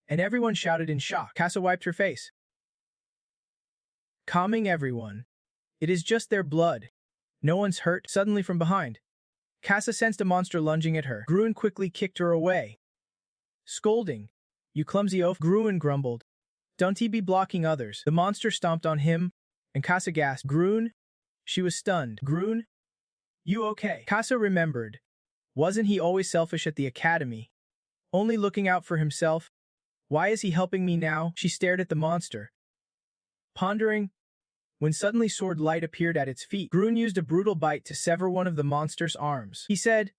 Speaker 1: and everyone shouted in shock. Casa wiped her face, calming everyone. It is just their blood. No one's hurt. Suddenly from behind, Casa sensed a monster lunging at her. Gruen quickly kicked her away, scolding, you clumsy oaf. Gruen grumbled, don't he be blocking others. The monster stomped on him, and Casa gasped. Gruen? She was stunned. Gruen? You okay? Casa remembered. Wasn't he always selfish at the academy? Only looking out for himself? Why is he helping me now? She stared at the monster, pondering, when suddenly Sword Light appeared at its feet. Gruen used a brutal bite to sever one of the monster's arms. He said,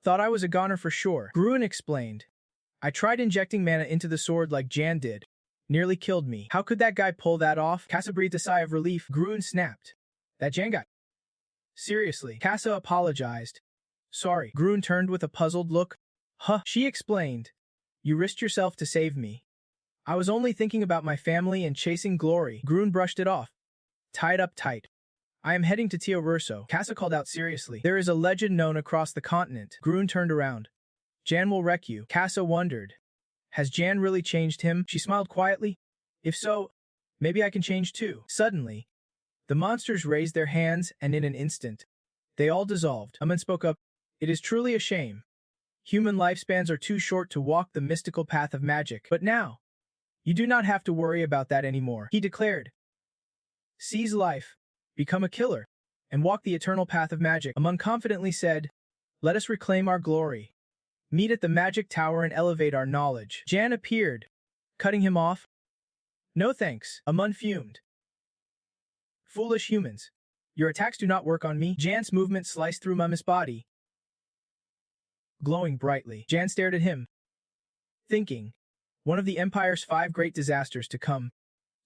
Speaker 1: thought I was a goner for sure. Gruen explained, I tried injecting mana into the sword like Jan did. Nearly killed me. How could that guy pull that off? Casa breathed a sigh of relief. Gruen snapped. That Jan guy. Seriously. Casa apologized. Sorry. Gruen turned with a puzzled look. Huh, she explained. You risked yourself to save me. I was only thinking about my family and chasing glory. Gruen brushed it off. Tied up tight. I am heading to Tio Verso. Casa called out seriously. There is a legend known across the continent. Gruen turned around. Jan will wreck you. Casa wondered. Has Jan really changed him? She smiled quietly. If so, maybe I can change too. Suddenly, the monsters raised their hands and in an instant, they all dissolved. Amun spoke up. It is truly a shame. Human lifespans are too short to walk the mystical path of magic. But now, you do not have to worry about that anymore, he declared. Seize life, become a killer, and walk the eternal path of magic. Amun confidently said, let us reclaim our glory. Meet at the magic tower and elevate our knowledge. Jan appeared, cutting him off. No thanks, Amun fumed. Foolish humans. Your attacks do not work on me. Jan's movement sliced through Mum's body, glowing brightly. Jan stared at him, thinking, one of the Empire's 5 great disasters to come.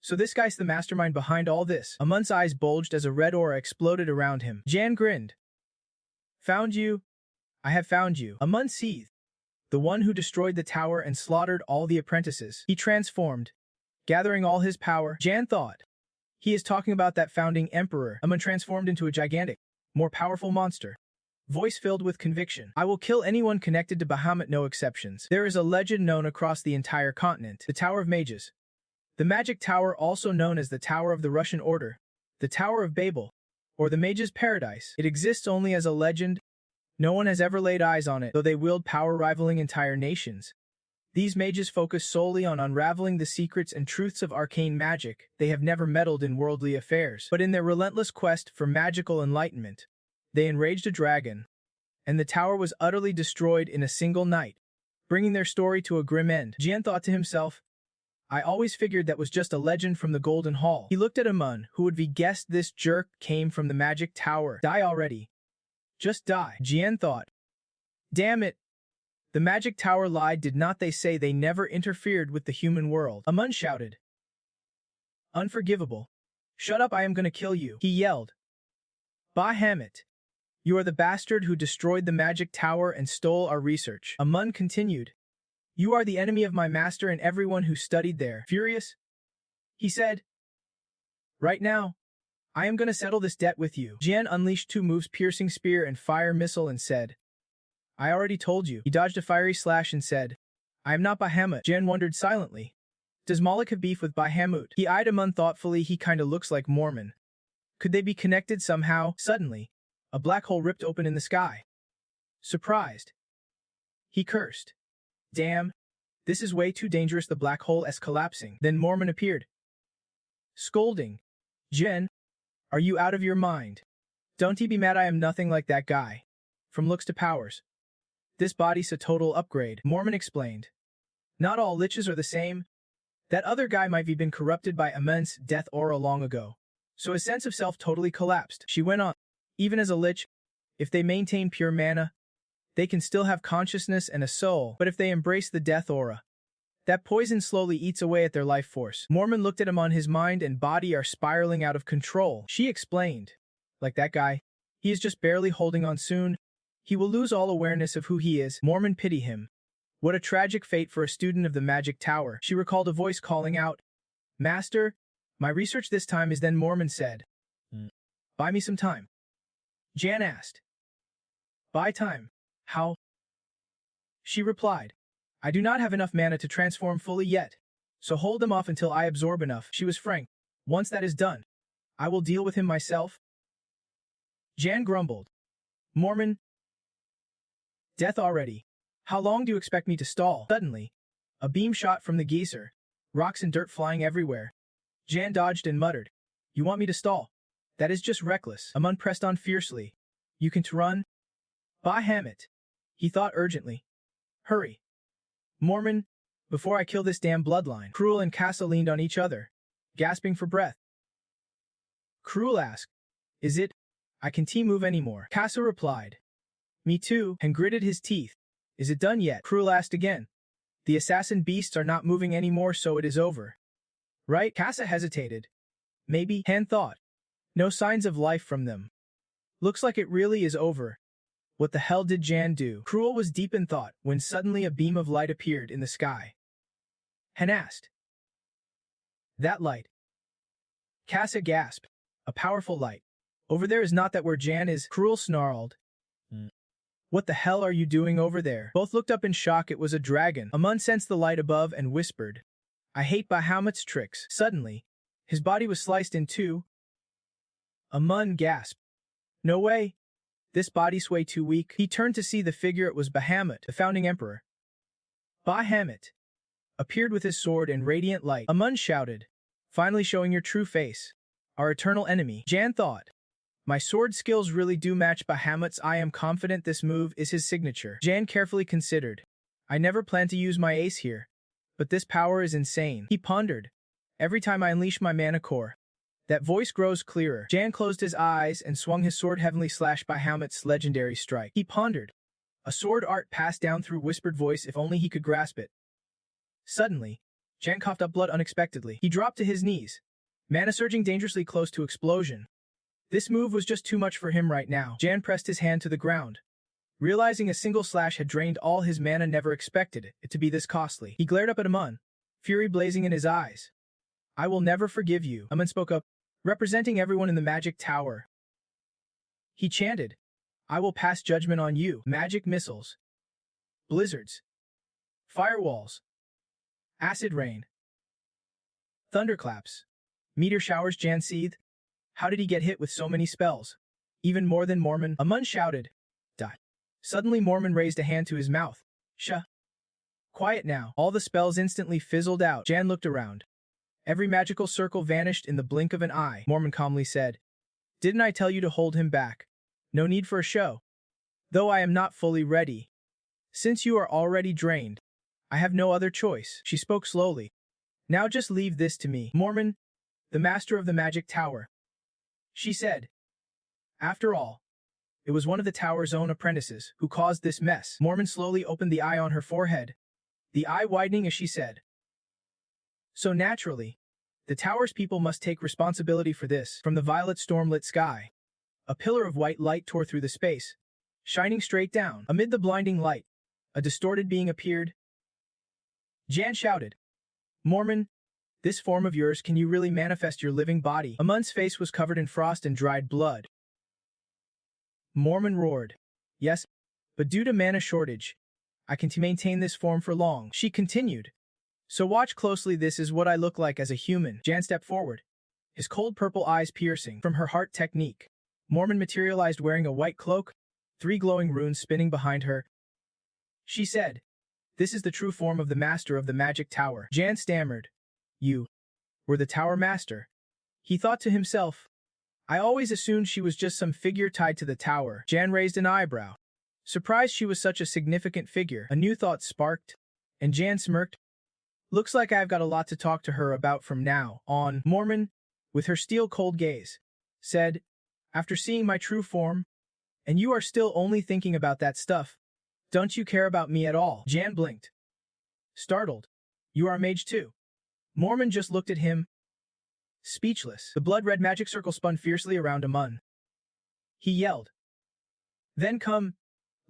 Speaker 1: So this guy's the mastermind behind all this. Amun's eyes bulged as a red aura exploded around him. Jan grinned. Found you? I have found you. Amun seethed. The one who destroyed the tower and slaughtered all the apprentices. He transformed, gathering all his power. Jan thought, he is talking about that founding emperor. Amun transformed into a gigantic, more powerful monster. Voice filled with conviction. I will kill anyone connected to Bahamut, no exceptions. There is a legend known across the entire continent. The Tower of Mages. The Magic Tower, also known as the Tower of the Russian Order, the Tower of Babel, or the Mage's Paradise. It exists only as a legend. No one has ever laid eyes on it, though they wield power rivaling entire nations. These mages focus solely on unraveling the secrets and truths of arcane magic. They have never meddled in worldly affairs. But in their relentless quest for magical enlightenment, they enraged a dragon, and the tower was utterly destroyed in a single night, bringing their story to a grim end. Jian thought to himself, I always figured that was just a legend from the Golden Hall. He looked at Amun, who would be guessed this jerk came from the Magic Tower. Die already. Just die. Jian thought. Damn it. The Magic Tower lied, did not they say they never interfered with the human world? Amun shouted. Unforgivable. Shut up, I am gonna kill you, he yelled. Bahamut. You are the bastard who destroyed the Magic Tower and stole our research. Amun continued. You are the enemy of my master and everyone who studied there. Furious, he said. Right now, I am gonna settle this debt with you. Jian unleashed 2 moves, Piercing Spear and Fire Missile, and said, I already told you. He dodged a fiery slash and said, I am not Bahamut. Jian wondered silently. Does Moloch have beef with Bahamut? He eyed Amun thoughtfully. He kinda looks like Mormon. Could they be connected somehow? Suddenly, a black hole ripped open in the sky. Surprised, he cursed. Damn, this is way too dangerous. The black hole is collapsing. Then Mormon appeared, scolding. Jian, are you out of your mind? Don't he be mad, I am nothing like that guy. From looks to powers. This body's a total upgrade, Mormon explained. Not all liches are the same. That other guy might have been corrupted by immense death aura long ago. So his sense of self totally collapsed. She went on. Even as a lich, if they maintain pure mana, they can still have consciousness and a soul, but if they embrace the death aura, that poison slowly eats away at their life force. Mormon looked at him on his mind and body are spiraling out of control. She explained. Like that guy, he is just barely holding on soon. He will lose all awareness of who he is. Mormon pity him. What a tragic fate for a student of the Magic Tower. She recalled a voice calling out, Master, my research this time is then Mormon said. Buy me some time. Jan asked. Buy time? How? She replied. I do not have enough mana to transform fully yet, so hold them off until I absorb enough. She was frank. Once that is done, I will deal with him myself. Jan grumbled. Mormon, death already. How long do you expect me to stall? Suddenly, a beam shot from the geyser, rocks and dirt flying everywhere. Jan dodged and muttered, You want me to stall? That is just reckless. Amun pressed on fiercely. You can run? Bahamut. He thought urgently. Hurry. Mormon, before I kill this damn bloodline. Cruel and Casa leaned on each other, gasping for breath. Cruel asked, Is it? I can't move anymore. Casa replied. Me too, and gritted his teeth. Is it done yet? Cruel asked again. The assassin beasts are not moving anymore, so it is over. Right? Casa hesitated. Maybe, Han thought. No signs of life from them. Looks like it really is over. What the hell did Jan do? Cruel was deep in thought when suddenly a beam of light appeared in the sky. Han asked. That light. Casa gasped. A powerful light. Over there is not that where Jan is, Cruel snarled. What the hell are you doing over there? Both looked up in shock. It was a dragon. Amun sensed the light above and whispered. I hate Bahamut's tricks. Suddenly, his body was sliced in two. Amun gasped. No way. This body's way too weak. He turned to see the figure. It was Bahamut, the founding emperor. Bahamut appeared with his sword and radiant light. Amun shouted, finally showing your true face. Our eternal enemy. Jan thought. My sword skills really do match Bahamut's. I am confident this move is his signature. Jan carefully considered. I never planned to use my ace here, but this power is insane. He pondered. Every time I unleash my mana core, that voice grows clearer. Jan closed his eyes and swung his sword heavenly slash Bahamut's legendary strike. He pondered. A sword art passed down through whispered voice if only he could grasp it. Suddenly, Jan coughed up blood unexpectedly. He dropped to his knees, mana surging dangerously close to explosion. This move was just too much for him right now. Jan pressed his hand to the ground. Realizing a single slash had drained all his mana, never expected it to be this costly. He glared up at Amun, fury blazing in his eyes. I will never forgive you. Amun spoke up, representing everyone in the Magic Tower. He chanted, I will pass judgment on you. Magic missiles, blizzards, firewalls, acid rain, thunderclaps, meteor showers. Jan seethed. How did he get hit with so many spells? Even more than Mormon? Amun shouted. Suddenly Mormon raised a hand to his mouth. Shh. Quiet now. All the spells instantly fizzled out. Jan looked around. Every magical circle vanished in the blink of an eye. Mormon calmly said, Didn't I tell you to hold him back? No need for a show. Though I am not fully ready. Since you are already drained, I have no other choice. She spoke slowly. Now just leave this to me. Mormon, the master of the Magic Tower. She said. After all, it was one of the tower's own apprentices who caused this mess. Mormon slowly opened the eye on her forehead, the eye widening as she said. So naturally, the tower's people must take responsibility for this. From the violet stormlit sky, a pillar of white light tore through the space, shining straight down. Amid the blinding light, a distorted being appeared. Jan shouted, Mormon, this form of yours, can you really manifest your living body? Amun's face was covered in frost and dried blood. Mormon roared. Yes, but due to mana shortage, I can't maintain this form for long. She continued. So watch closely, this is what I look like as a human. Jan stepped forward, his cold purple eyes piercing. From her heart technique, Mormon materialized wearing a white cloak, 3 glowing runes spinning behind her. She said, This is the true form of the master of the Magic Tower. Jan stammered. You were the tower master. He thought to himself. I always assumed she was just some figure tied to the tower. Jan raised an eyebrow. Surprised she was such a significant figure, a new thought sparked, and Jan smirked. Looks like I've got a lot to talk to her about from now on. Mormon, with her steel-cold gaze, said, after seeing my true form, and you are still only thinking about that stuff. Don't you care about me at all? Jan blinked. Startled. You are a mage too. Mormon just looked at him, speechless. The blood-red magic circle spun fiercely around Amun. He yelled. Then come,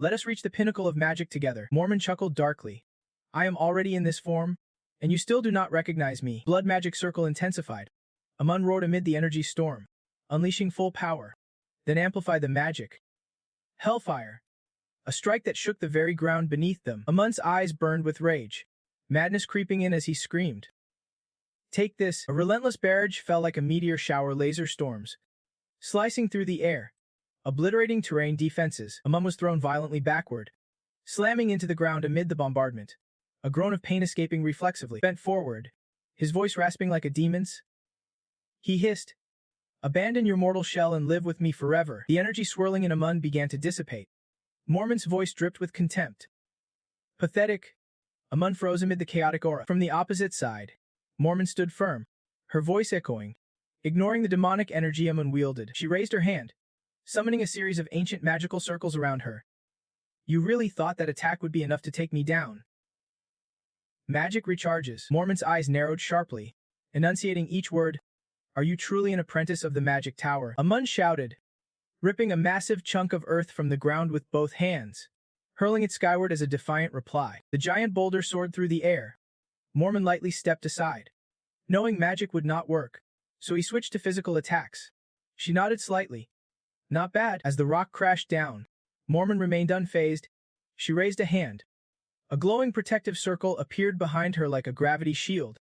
Speaker 1: let us reach the pinnacle of magic together. Mormon chuckled darkly. I am already in this form, and you still do not recognize me. Blood magic circle intensified. Amun roared amid the energy storm, unleashing full power, then amplified the magic. Hellfire. A strike that shook the very ground beneath them. Amun's eyes burned with rage, madness creeping in as he screamed. Take this. A relentless barrage fell like a meteor shower laser storms, slicing through the air, obliterating terrain defenses. Amun was thrown violently backward, slamming into the ground amid the bombardment, a groan of pain escaping reflexively. Bent forward, his voice rasping like a demon's. He hissed, abandon your mortal shell and live with me forever. The energy swirling in Amun began to dissipate. Mormon's voice dripped with contempt. Pathetic. Amun froze amid the chaotic aura. From the opposite side, Mormon stood firm, her voice echoing. Ignoring the demonic energy Amun wielded, she raised her hand, summoning a series of ancient magical circles around her. You really thought that attack would be enough to take me down? Magic recharges. Mormon's eyes narrowed sharply, enunciating each word. Are you truly an apprentice of the magic tower? Amun shouted, ripping a massive chunk of earth from the ground with both hands, hurling it skyward as a defiant reply. The giant boulder soared through the air. Mormon lightly stepped aside, knowing magic would not work, so he switched to physical attacks. She nodded slightly. Not bad. As the rock crashed down, Mormon remained unfazed. She raised a hand. A glowing protective circle appeared behind her like a gravity shield.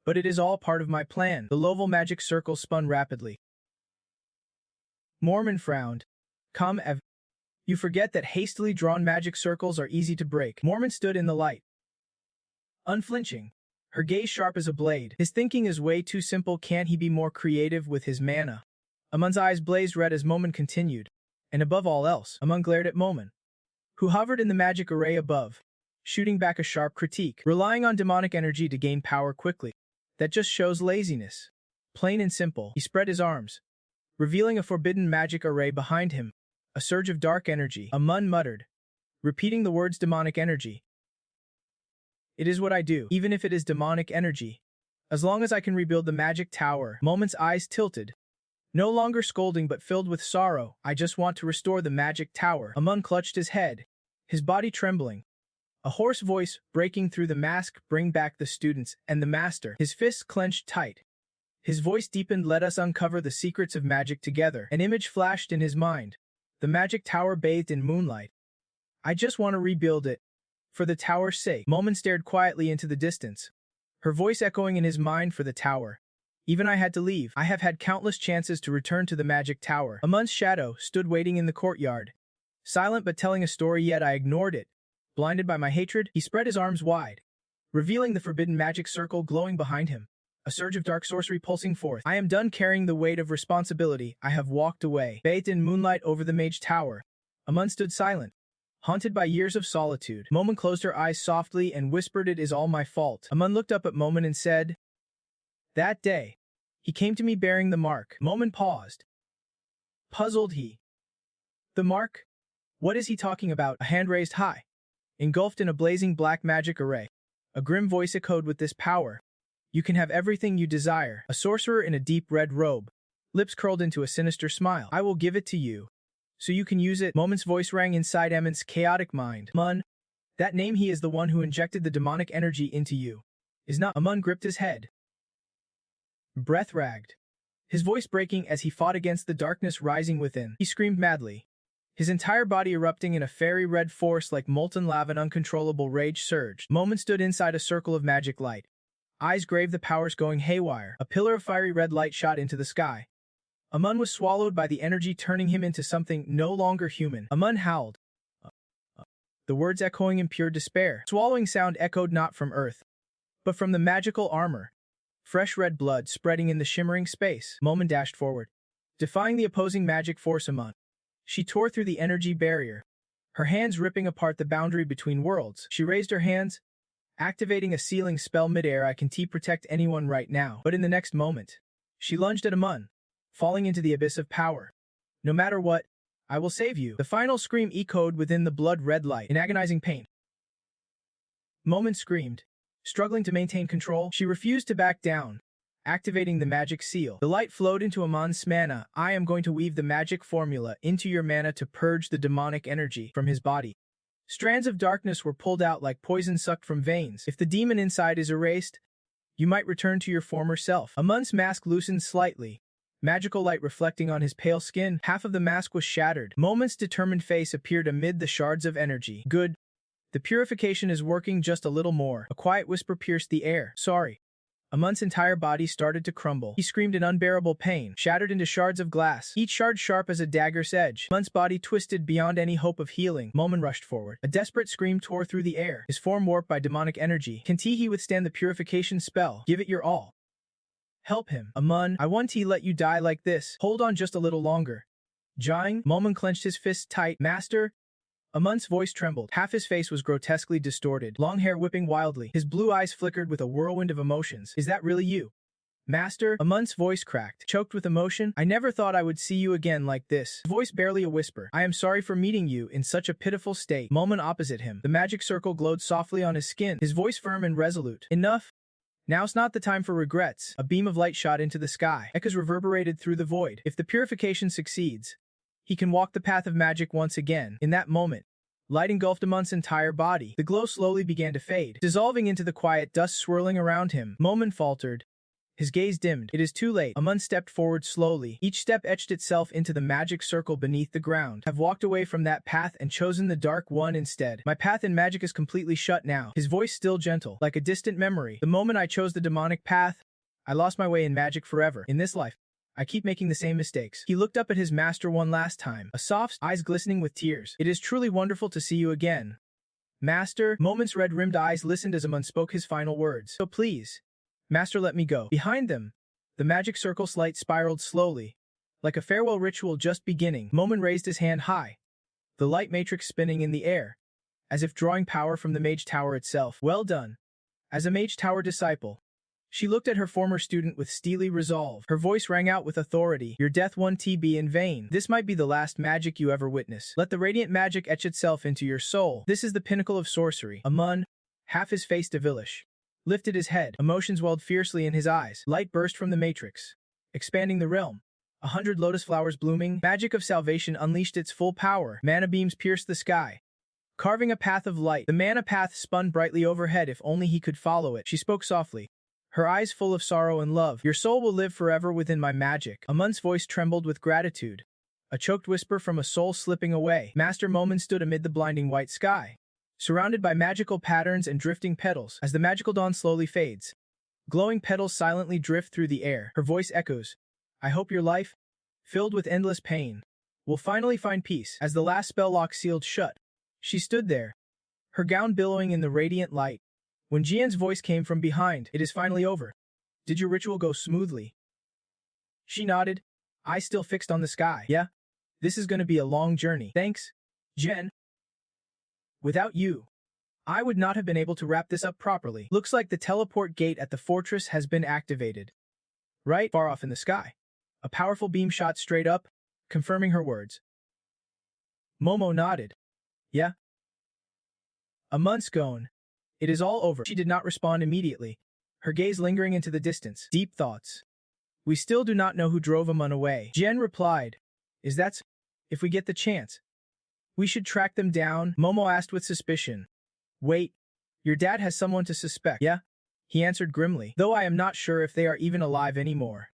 Speaker 1: But it is all part of my plan. The Lovel magic circle spun rapidly. Mormon frowned. Come, Ev. You forget that hastily drawn magic circles are easy to break. Mormon stood in the light, unflinching, her gaze sharp as a blade. His thinking is way too simple. Can't he be more creative with his mana? Amun's eyes blazed red as Mormon continued, and above all else, Amun glared at Mormon, who hovered in the magic array above, shooting back a sharp critique. Relying on demonic energy to gain power quickly. That just shows laziness. Plain and simple. He spread his arms, revealing a forbidden magic array behind him. A surge of dark energy. Amun muttered, repeating the words demonic energy. It is what I do, even if it is demonic energy. As long as I can rebuild the magic tower. Mormon's eyes tilted, no longer scolding but filled with sorrow. I just want to restore the magic tower. Amun clutched his head, his body trembling. A hoarse voice breaking through the mask. Bring back the students and the master. His fists clenched tight. His voice deepened. Let us uncover the secrets of magic together. An image flashed in his mind. The magic tower bathed in moonlight. I just want to rebuild it. For the tower's sake. Mormon stared quietly into the distance, her voice echoing in his mind. For the tower. Even I had to leave. I have had countless chances to return to the magic tower. Amun's shadow stood waiting in the courtyard, silent but telling a story, yet I ignored it. Blinded by my hatred, he spread his arms wide, revealing the forbidden magic circle glowing behind him. A surge of dark sorcery pulsing forth. I am done carrying the weight of responsibility. I have walked away. Bathed in moonlight over the mage tower, Amun stood silent, haunted by years of solitude. Mormon closed her eyes softly and whispered, it is all my fault. Amun looked up at Mormon and said, that day, he came to me bearing the mark. Mormon paused. Puzzled he. The mark? What is he talking about? A hand raised high, engulfed in a blazing black magic array. A grim voice echoed with this power. You can have everything you desire. A sorcerer in a deep red robe, lips curled into a sinister smile. I will give it to you, so you can use it. Mormon's voice rang inside Amun's chaotic mind. Amun, that name. He is the one who injected the demonic energy into you. Is not. Amun gripped his head. Breath ragged, his voice breaking as he fought against the darkness rising within. He screamed madly, his entire body erupting in a fiery red force like molten lava. An uncontrollable rage surged. Mormon stood inside a circle of magic light, eyes grave, the powers going haywire. A pillar of fiery red light shot into the sky. Amun was swallowed by the energy, turning him into something no longer human. Amun howled, the words echoing in pure despair. Swallowing sound echoed not from earth, but from the magical armor. Fresh red blood spreading in the shimmering space. Mormon dashed forward, defying the opposing magic force. Amun. She tore through the energy barrier, her hands ripping apart the boundary between worlds. She raised her hands, activating a sealing spell midair. I can protect anyone right now. But in the next moment, she lunged at Amun, falling into the abyss of power. No matter what, I will save you. The final scream echoed within the blood-red light in agonizing pain. Momin screamed, struggling to maintain control. She refused to back down, activating the magic seal. The light flowed into Amun's mana. I am going to weave the magic formula into your mana to purge the demonic energy from his body. Strands of darkness were pulled out like poison sucked from veins. If the demon inside is erased, you might return to your former self. Amun's mask loosened slightly, magical light reflecting on his pale skin. Half of the mask was shattered. Moment's determined face appeared amid the shards of energy. Good. The purification is working just a little more. A quiet whisper pierced the air. Sorry. Amun's entire body started to crumble. He screamed in unbearable pain, shattered into shards of glass, each shard sharp as a dagger's edge. Amun's body twisted beyond any hope of healing. Moment rushed forward. A desperate scream tore through the air, his form warped by demonic energy. Can he withstand the purification spell? Give it your all. Help him. Amun, I won't let you die like this. Hold on just a little longer. Jang, Moment clenched his fists tight. Master? Amun's voice trembled. Half his face was grotesquely distorted, long hair whipping wildly. His blue eyes flickered with a whirlwind of emotions. Is that really you? Master? Amun's voice cracked, choked with emotion. I never thought I would see you again like this. His voice barely a whisper. I am sorry for meeting you in such a pitiful state. Moment opposite him. The magic circle glowed softly on his skin, his voice firm and resolute. Enough. Now's not the time for regrets. A beam of light shot into the sky. Echoes reverberated through the void. If the purification succeeds, he can walk the path of magic once again. In that moment, light engulfed Amun's entire body. The glow slowly began to fade, dissolving into the quiet dust swirling around him. Moment faltered. His gaze dimmed. It is too late. Amun stepped forward slowly. Each step etched itself into the magic circle beneath the ground. I've walked away from that path and chosen the dark one instead. My path in magic is completely shut now. His voice still gentle, like a distant memory. The moment I chose the demonic path, I lost my way in magic forever. In this life, I keep making the same mistakes. He looked up at his master one last time, a soft, eyes glistening with tears. It is truly wonderful to see you again. Master? Moment's red-rimmed eyes listened as Amun spoke his final words. So please, Master, let me go. Behind them, the magic circle's light spiraled slowly, like a farewell ritual just beginning. Moment raised his hand high, the light matrix spinning in the air, as if drawing power from the mage tower itself. Well done. As a mage tower disciple, she looked at her former student with steely resolve. Her voice rang out with authority. Your death won't be in vain. This might be the last magic you ever witness. Let the radiant magic etch itself into your soul. This is the pinnacle of sorcery. Amun, half his face devilish, lifted his head. Emotions welled fiercely in his eyes. Light burst from the matrix, expanding the realm. 100 lotus flowers blooming. Magic of salvation unleashed its full power. Mana beams pierced the sky, carving a path of light. The mana path spun brightly overhead. If only he could follow it. She spoke softly, her eyes full of sorrow and love. Your soul will live forever within my magic. Amun's voice trembled with gratitude, a choked whisper from a soul slipping away. Master Moment stood amid the blinding white sky, surrounded by magical patterns and drifting petals. As the magical dawn slowly fades, glowing petals silently drift through the air. Her voice echoes. I hope your life, filled with endless pain, will finally find peace. As the last spell lock sealed shut, she stood there, her gown billowing in the radiant light. When Jian's voice came from behind, it is finally over. Did your ritual go smoothly? She nodded, eyes still fixed on the sky. Yeah? This is going to be a long journey. Thanks, Jen. Without you, I would not have been able to wrap this up properly. Looks like the teleport gate at the fortress has been activated. Right, far off in the sky, a powerful beam shot straight up, confirming her words. Momo nodded. Yeah? A month's gone. It is all over. She did not respond immediately, her gaze lingering into the distance. Deep thoughts. We still do not know who drove Amun away. Jen replied. Is that so? If we get the chance, we should track them down? Momo asked with suspicion. Wait, your dad has someone to suspect, yeah? He answered grimly, though I am not sure if they are even alive anymore.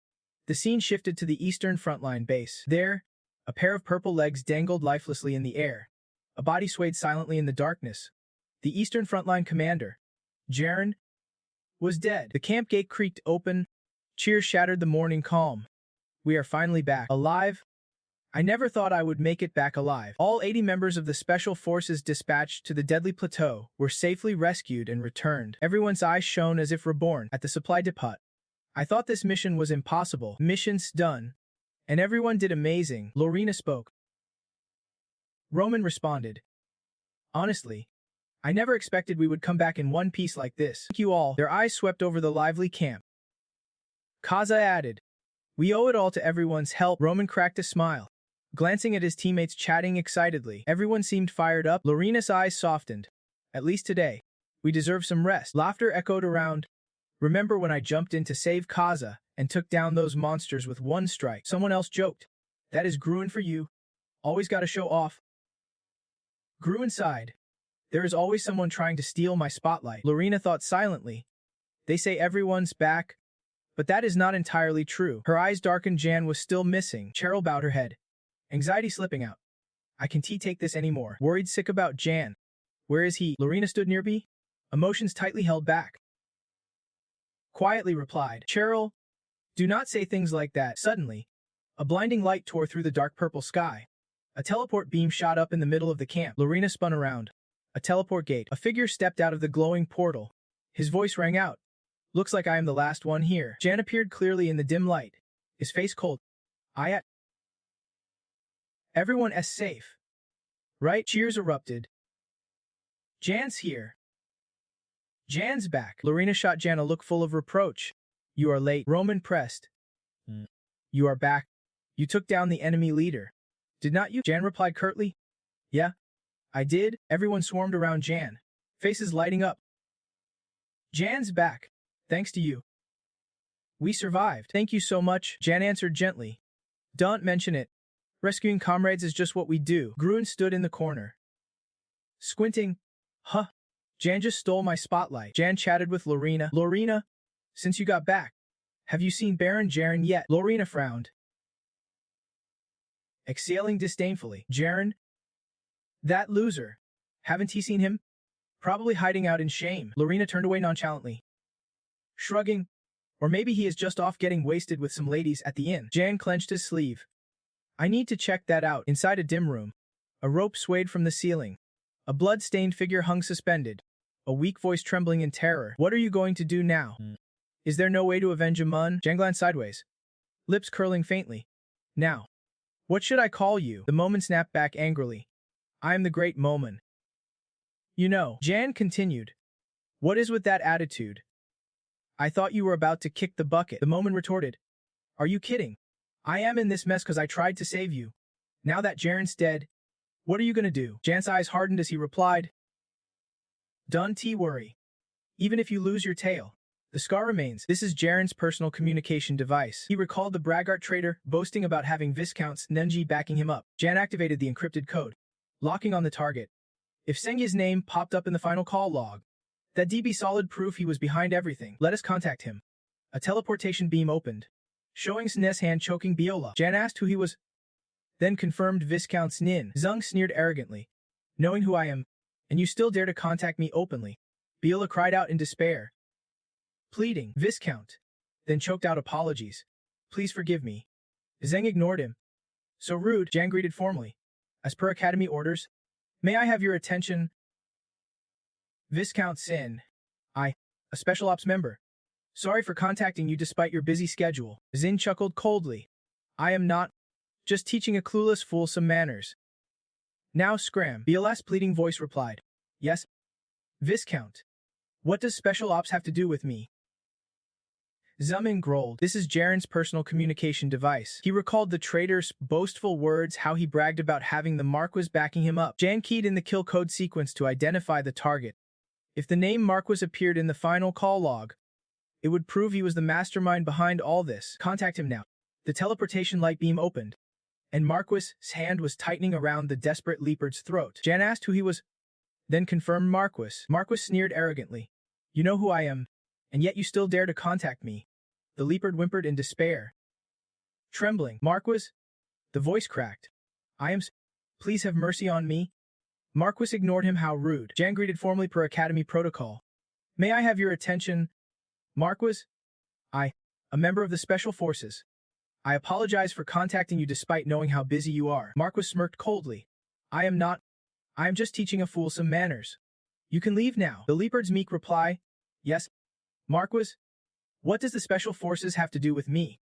Speaker 1: The scene shifted to the eastern frontline base. There, a pair of purple legs dangled lifelessly in the air. A body swayed silently in the darkness. The eastern frontline commander, Jaren, was dead. The camp gate creaked open. Cheers shattered the morning calm. We are finally back. Alive? I never thought I would make it back alive. All 80 members of the special forces dispatched to the deadly plateau were safely rescued and returned. Everyone's eyes shone as if reborn at the supply depot. I thought this mission was impossible. Mission's done. And everyone did amazing. Lorena spoke. Roman responded. Honestly, I never expected we would come back in one piece like this. Thank you all. Their eyes swept over the lively camp. Kaza added, we owe it all to everyone's help. Roman cracked a smile. Glancing at his teammates chatting excitedly, everyone seemed fired up. Lorina's eyes softened. At least today. We deserve some rest. Laughter echoed around. Remember when I jumped in to save Kaza and took down those monsters with one strike? Someone else joked. That is Gruen for you. Always gotta show off. Gruen sighed. There is always someone trying to steal my spotlight. Lorina thought silently. They say everyone's back, but that is not entirely true. Her eyes darkened. Jan was still missing. Cheryl bowed her head. Anxiety slipping out. I can't take this anymore. Worried sick about Jan. Where is he? Lorina stood near me. Emotions tightly held back. Quietly replied, Cheryl, do not say things like that. Suddenly, a blinding light tore through the dark purple sky. A teleport beam shot up in the middle of the camp. Lorina spun around. A teleport gate. A figure stepped out of the glowing portal. His voice rang out. Looks like I am the last one here. Jan appeared clearly in the dim light. His face cold. Everyone is safe. Right? Cheers erupted. Jan's here. Jan's back. Lorina shot Jan a look full of reproach. You are late. Roman pressed. You are back. You took down the enemy leader. Did not you? Jan replied curtly. Yeah, I did. Everyone swarmed around Jan, faces lighting up. Jan's back. Thanks to you. We survived. Thank you so much, Jan answered gently. Don't mention it. Rescuing comrades is just what we do. Gruen stood in the corner. Squinting. Huh. Jan just stole my spotlight. Jan chatted with Lorina. Lorina, since you got back, have you seen Baron Jaren yet? Lorina frowned. Exhaling disdainfully. Jaren? That loser. Haven't he seen him? Probably hiding out in shame. Lorina turned away nonchalantly. Shrugging. Or maybe he is just off getting wasted with some ladies at the inn. Jan clenched his sleeve. I need to check that out. Inside a dim room, a rope swayed from the ceiling. A blood-stained figure hung suspended. A weak voice trembling in terror. What are you going to do now? Is there no way to avenge Amun? Jan glanced sideways. Lips curling faintly. Now. What should I call you? The Moman snapped back angrily. I am the great Moman. You know, Jan continued. What is with that attitude? I thought you were about to kick the bucket. The Moman retorted. Are you kidding? I am in this mess because I tried to save you. Now that Jaren's dead, what are you gonna do? Jan's eyes hardened as he replied. Don't worry. Even if you lose your tail, the scar remains. This is Jaren's personal communication device. He recalled the braggart trader boasting about having Viscount Nenji backing him up. Jan activated the encrypted code, locking on the target. If Sengye's name popped up in the final call log, that'd be solid proof he was behind everything. Let us contact him. A teleportation beam opened, showing Snes hand choking Biola. Jan asked who he was, then confirmed Viscount Nin. Zung sneered arrogantly. Knowing who I am, and you still dare to contact me openly. Biola cried out in despair. Pleading, Viscount. Then choked out apologies. Please forgive me. Zeng ignored him. So rude, Jan greeted formally. As per Academy orders, may I have your attention? Viscount Sin. A Special Ops member. Sorry for contacting you despite your busy schedule. Zin chuckled coldly. I am not just teaching a clueless fool some manners. Now scram, Biola's pleading voice replied. Yes? Viscount. What does Special Ops have to do with me? Zumin growled. This is Jaren's personal communication device. He recalled the trader's boastful words, how he bragged about having the Marquis backing him up. Jan keyed in the kill code sequence to identify the target. If the name Marquis appeared in the final call log, it would prove he was the mastermind behind all this. Contact him now. The teleportation light beam opened, and Marquis' hand was tightening around the desperate leopard's throat. Jan asked who he was, then confirmed Marquis. Marquis sneered arrogantly. You know who I am, and yet you still dare to contact me. The leopard whimpered in despair. Trembling. Marquis? The voice cracked. I am Please have mercy on me. Marquis ignored him. How rude. Jan greeted formally per Academy protocol. May I have your attention? Marquis? A member of the Special Forces. I apologize for contacting you despite knowing how busy you are. Marquis smirked coldly. I am just teaching a fool some manners. You can leave now. The leopard's meek reply. Yes. Marquis? What does the Special Forces have to do with me?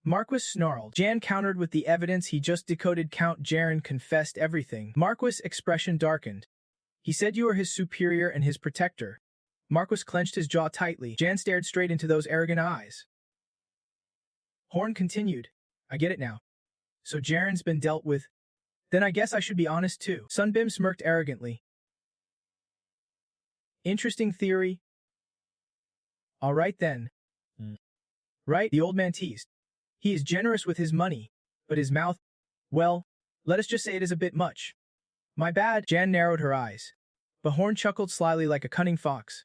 Speaker 1: Marquis snarled. Jan countered with the evidence he just decoded. Count Jaren confessed everything. Marquis' expression darkened. He said you are his superior and his protector. Marquis clenched his jaw tightly. Jan stared straight into those arrogant eyes. Horn continued. I get it now. So Jaren's been dealt with. Then I guess I should be honest too. Sunbim smirked arrogantly. Interesting theory. All right then. Right, the old man teased. He is generous with his money, but his mouth, well, let us just say it is a bit much. My bad. Jan narrowed her eyes. But Horn chuckled slyly like a cunning fox.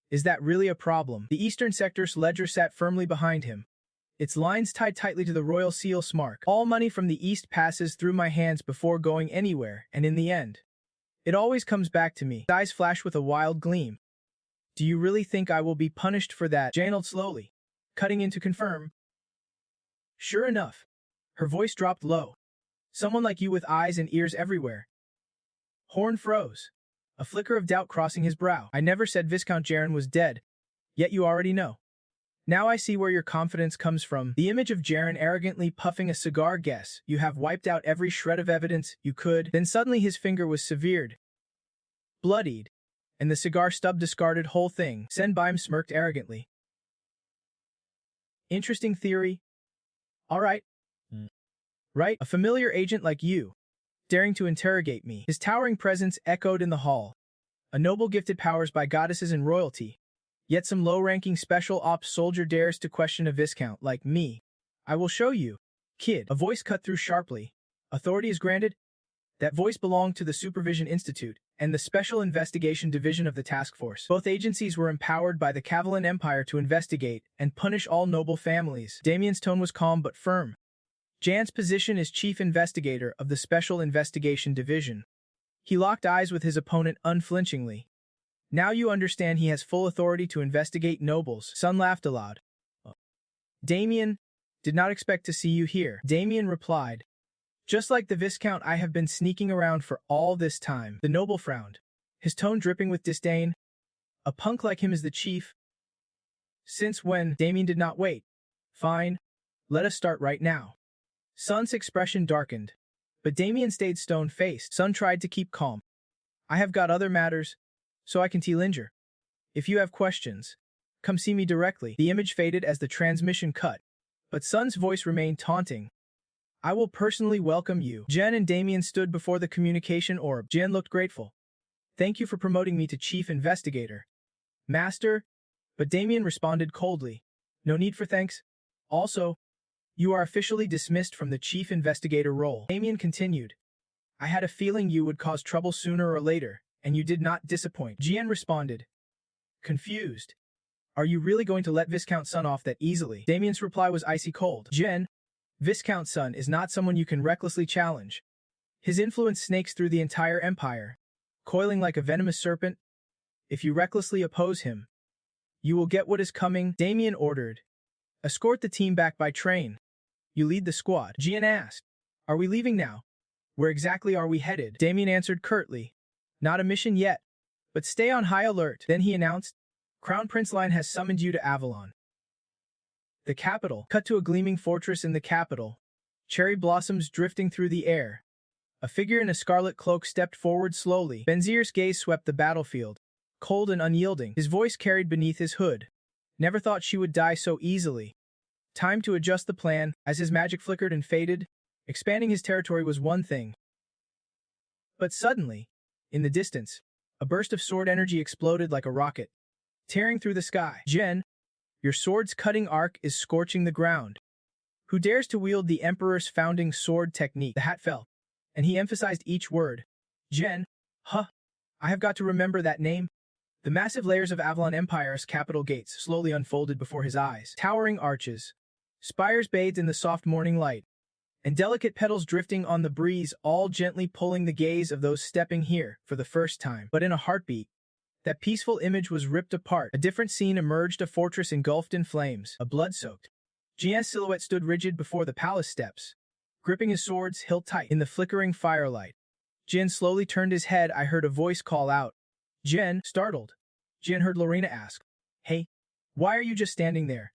Speaker 1: Is that really a problem? The eastern sector's ledger sat firmly behind him. Its lines tied tightly to the royal seal smark. All money from the east passes through my hands before going anywhere, and in the end, it always comes back to me. His eyes flashed with a wild gleam. Do you really think I will be punished for that? Jan nodded slowly, cutting in to confirm. Sure enough. Her voice dropped low. Someone like you with eyes and ears everywhere. Horn froze, a flicker of doubt crossing his brow. I never said Viscount Jaren was dead, yet you already know. Now I see where your confidence comes from. The image of Jaren arrogantly puffing a cigar. Guess you have wiped out every shred of evidence you could. Then suddenly his finger was severed, bloodied, and the cigar stub discarded whole thing. Senbaim smirked arrogantly. Interesting theory. All right. Right, a familiar agent like you, daring to interrogate me. His towering presence echoed in the hall. A noble gifted powers by goddesses and royalty. Yet some low-ranking special ops soldier dares to question a viscount like me. I will show you. Kid, a voice cut through sharply. Authority is granted? That voice belonged to the Supervision Institute and the Special Investigation Division of the Task Force. Both agencies were empowered by the Kavalan Empire to investigate and punish all noble families. Damien's tone was calm but firm. Jan's position is Chief Investigator of the Special Investigation Division. He locked eyes with his opponent unflinchingly. Now you understand he has full authority to investigate nobles. Sun laughed aloud. Damien, did not expect to see you here. Damien replied. Just like the Viscount, I have been sneaking around for all this time. The noble frowned, his tone dripping with disdain. A punk like him is the chief. Since when? Damien did not wait. Fine. Let us start right now. Sun's expression darkened, but Damien stayed stone-faced. Sun tried to keep calm. I have got other matters, so I can linger. If you have questions, come see me directly. The image faded as the transmission cut, but Sun's voice remained taunting. I will personally welcome you. Jen and Damien stood before the communication orb. Jen looked grateful. Thank you for promoting me to Chief Investigator. Master? But Damien responded coldly. No need for thanks. Also, you are officially dismissed from the Chief Investigator role. Damien continued. I had a feeling you would cause trouble sooner or later, and you did not disappoint. Jian responded, confused. Are you really going to let Viscount Sun off that easily? Damien's reply was icy cold. Jian, Viscount Sun is not someone you can recklessly challenge. His influence snakes through the entire empire, coiling like a venomous serpent. If you recklessly oppose him, you will get what is coming. Damien ordered. Escort the team back by train. You lead the squad. Jian asked. Are we leaving now? Where exactly are we headed? Damien answered curtly. Not a mission yet, but stay on high alert. Then he announced, Crown Prince Line has summoned you to Avalon. The capital. Cut to a gleaming fortress in the capital. Cherry blossoms drifting through the air. A figure in a scarlet cloak stepped forward slowly. Benzir's gaze swept the battlefield, cold and unyielding. His voice carried beneath his hood. Never thought she would die so easily. Time to adjust the plan. As his magic flickered and faded, expanding his territory was one thing. But suddenly, in the distance, a burst of sword energy exploded like a rocket, tearing through the sky. Jen, your sword's cutting arc is scorching the ground. Who dares to wield the Emperor's founding sword technique? The hat fell, and he emphasized each word. Jen, huh? I have got to remember that name. The massive layers of Avalon Empire's capital gates slowly unfolded before his eyes. Towering arches, spires bathed in the soft morning light, and delicate petals drifting on the breeze, all gently pulling the gaze of those stepping here for the first time. But in a heartbeat, that peaceful image was ripped apart. A different scene emerged, a fortress engulfed in flames, a blood-soaked Jian's silhouette stood rigid before the palace steps, gripping his sword's hilt tight in the flickering firelight. Jian slowly turned his head. I heard a voice call out. Jian, startled. Jian heard Lorena ask, Hey, why are you just standing there?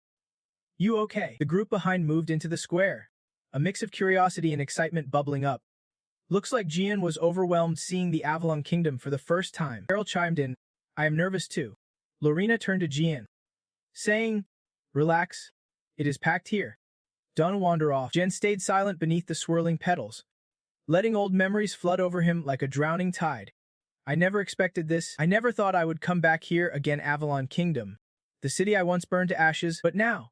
Speaker 1: You okay? The group behind moved into the square, a mix of curiosity and excitement bubbling up. Looks like Jian was overwhelmed seeing the Avalon Kingdom for the first time. Carol chimed in, I am nervous too. Lorena turned to Jian, saying, relax. It is packed here. Don't wander off. Jian stayed silent beneath the swirling petals, letting old memories flood over him like a drowning tide. I never expected this. I never thought I would come back here again, Avalon Kingdom. The city I once burned to ashes, but now,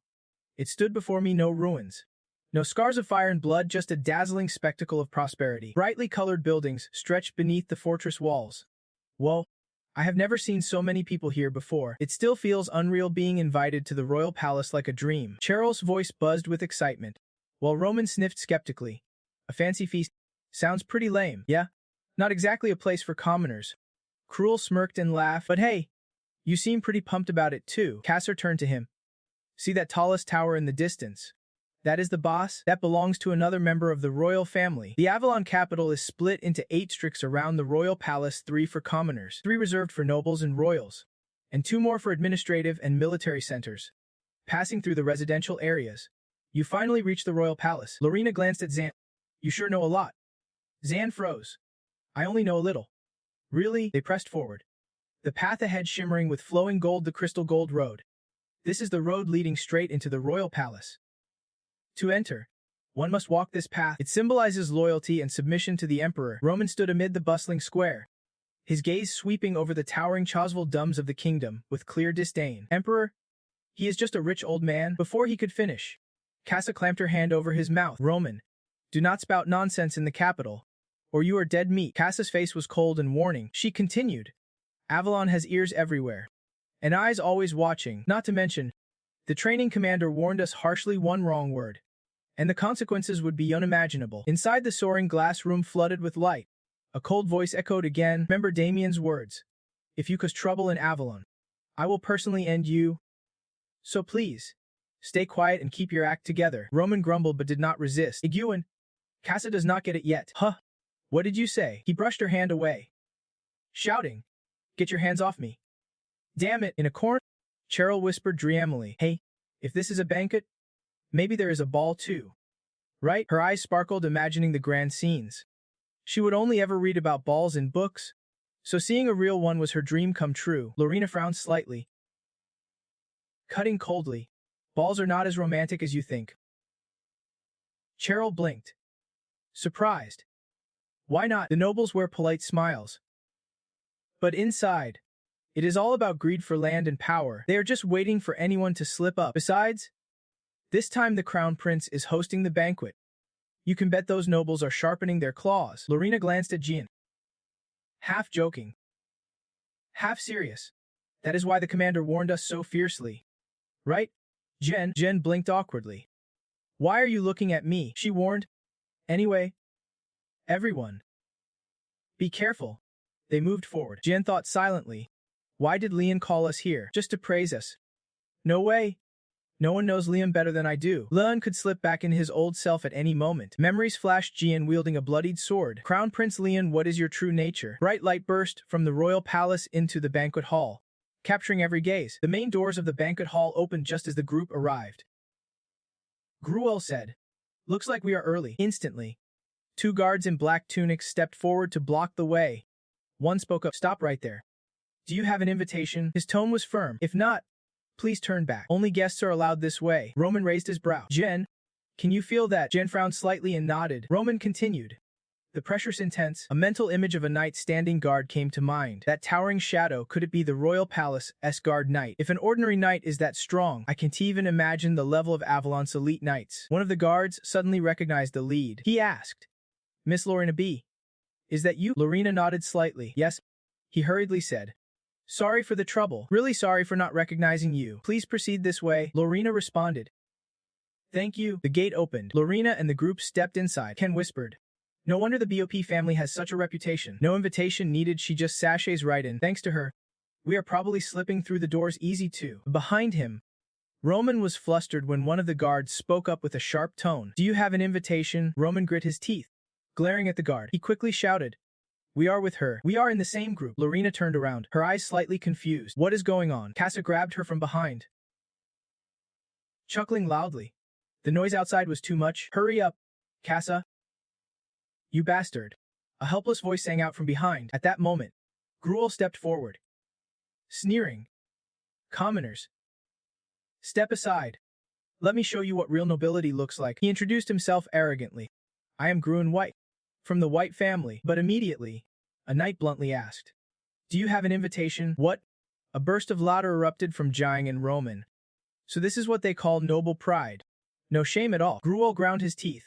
Speaker 1: it stood before me, no ruins. No scars of fire and blood, just a dazzling spectacle of prosperity. Brightly colored buildings stretched beneath the fortress walls. Whoa, I have never seen so many people here before. It still feels unreal being invited to the royal palace like a dream. Cheryl's voice buzzed with excitement, while Roman sniffed skeptically. A fancy feast? Sounds pretty lame, yeah? Not exactly a place for commoners. Cruel smirked and laughed, but hey, you seem pretty pumped about it too. Kasser turned to him. See that tallest tower in the distance? That is the boss. That belongs to another member of the royal family. The Avalon capital is split into 8 districts around the royal palace, 3 for commoners, 3 reserved for nobles and royals, and 2 more for administrative and military centers. Passing through the residential areas, you finally reach the royal palace. Lorena glanced at Zan. You sure know a lot. Zan froze. I only know a little. Really? They pressed forward. The path ahead shimmering with flowing gold, the crystal gold road. This is the road leading straight into the royal palace. To enter, one must walk this path. It symbolizes loyalty and submission to the emperor. Roman stood amid the bustling square, his gaze sweeping over the towering Chosville domes of the kingdom with clear disdain. Emperor? He is just a rich old man. Before he could finish, Casa clamped her hand over his mouth. Roman, do not spout nonsense in the capital, or you are dead meat. Casa's face was cold and warning. She continued, Avalon has ears everywhere, and eyes always watching. Not to mention, the training commander warned us harshly, one wrong word, and the consequences would be unimaginable. Inside the soaring glass room flooded with light, a cold voice echoed again. Remember Damien's words. If you cause trouble in Avalon, I will personally end you. So please, stay quiet and keep your act together. Roman grumbled but did not resist. Iguan, Casa does not get it yet. Huh? What did you say? He brushed her hand away, shouting, get your hands off me. Damn it. In a corner, Cheryl whispered dreamily, hey, if this is a banquet, maybe there is a ball too. Right? Her eyes sparkled, imagining the grand scenes. She would only ever read about balls in books, so seeing a real one was her dream come true. Lorena frowned slightly, cutting coldly. Balls are not as romantic as you think. Cheryl blinked, surprised. Why not? The nobles wear polite smiles. But inside, it is all about greed for land and power. They are just waiting for anyone to slip up. Besides, this time the crown prince is hosting the banquet. You can bet those nobles are sharpening their claws. Lorena glanced at Jian, half joking, half serious. That is why the commander warned us so fiercely. Right? Jen blinked awkwardly. Why are you looking at me? She warned. Anyway, everyone, be careful. They moved forward. Jen thought silently. Why did Liam call us here? Just to praise us? No way. No one knows Liam better than I do. Leon could slip back into his old self at any moment. Memories flashed Jian wielding a bloodied sword. Crown Prince Leon, what is your true nature? Bright light burst from the royal palace into the banquet hall, capturing every gaze. The main doors of the banquet hall opened just as the group arrived. Gruel said, looks like we are early. Instantly, 2 guards in black tunics stepped forward to block the way. One spoke up, stop right there. Do you have an invitation? His tone was firm. If not, please turn back. Only guests are allowed this way. Roman raised his brow. Jen, can you feel that? Jen frowned slightly and nodded. Roman continued. The pressure's intense. A mental image of a knight standing guard came to mind. That towering shadow, could it be the royal palace-esque guard knight? If an ordinary knight is that strong, I can't even imagine the level of Avalon's elite knights. One of the guards suddenly recognized the lead. He asked, Miss Lorena B., is that you? Lorena nodded slightly. Yes, he hurriedly said. Sorry for the trouble. Really sorry for not recognizing you. Please proceed this way, Lorena responded. Thank you. The gate opened. Lorena and the group stepped inside. Ken whispered. No wonder the BOP family has such a reputation. No invitation needed, she just sashays right in. Thanks to her, we are probably slipping through the doors easy too. Behind him, Roman was flustered when one of the guards spoke up with a sharp tone. Do you have an invitation? Roman grit his teeth, glaring at the guard. He quickly shouted. We are with her. We are in the same group. Lorena turned around, her eyes slightly confused. What is going on? Casa grabbed her from behind. chuckling loudly. The noise outside was too much. Hurry up, Casa. You bastard. A helpless voice sang out from behind. At that moment, Gruel stepped forward. Sneering. Commoners. Step aside. Let me show you what real nobility looks like. He introduced himself arrogantly. I am Gruen White, from the White family. But immediately, a knight bluntly asked, do you have an invitation? What? A burst of laughter erupted from Jiang and Roman. So this is what they call noble pride. No shame at all. Gruel ground his teeth.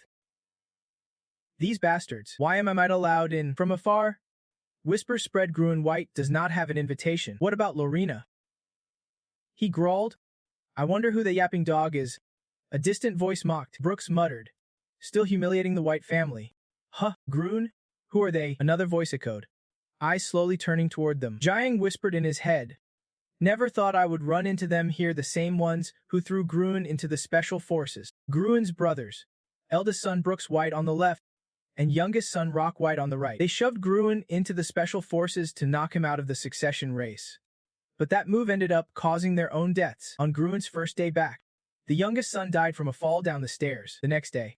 Speaker 1: These bastards. Why am I not allowed in from afar? Whispers spread. Gruen White does not have an invitation. What about Lorena? He growled. I wonder who the yapping dog is. A distant voice mocked. Brooks muttered, still humiliating the White family. Huh, Gruen? Who are they? Another voice echoed, eyes slowly turning toward them. Jiang whispered in his head. Never thought I would run into them here, the same ones who threw Gruen into the special forces. Gruen's brothers, eldest son Brooks White on the left, and youngest son Rock White on the right. They shoved Gruen into the special forces to knock him out of the succession race. But that move ended up causing their own deaths. On Gruen's first day back, the youngest son died from a fall down the stairs. The next day,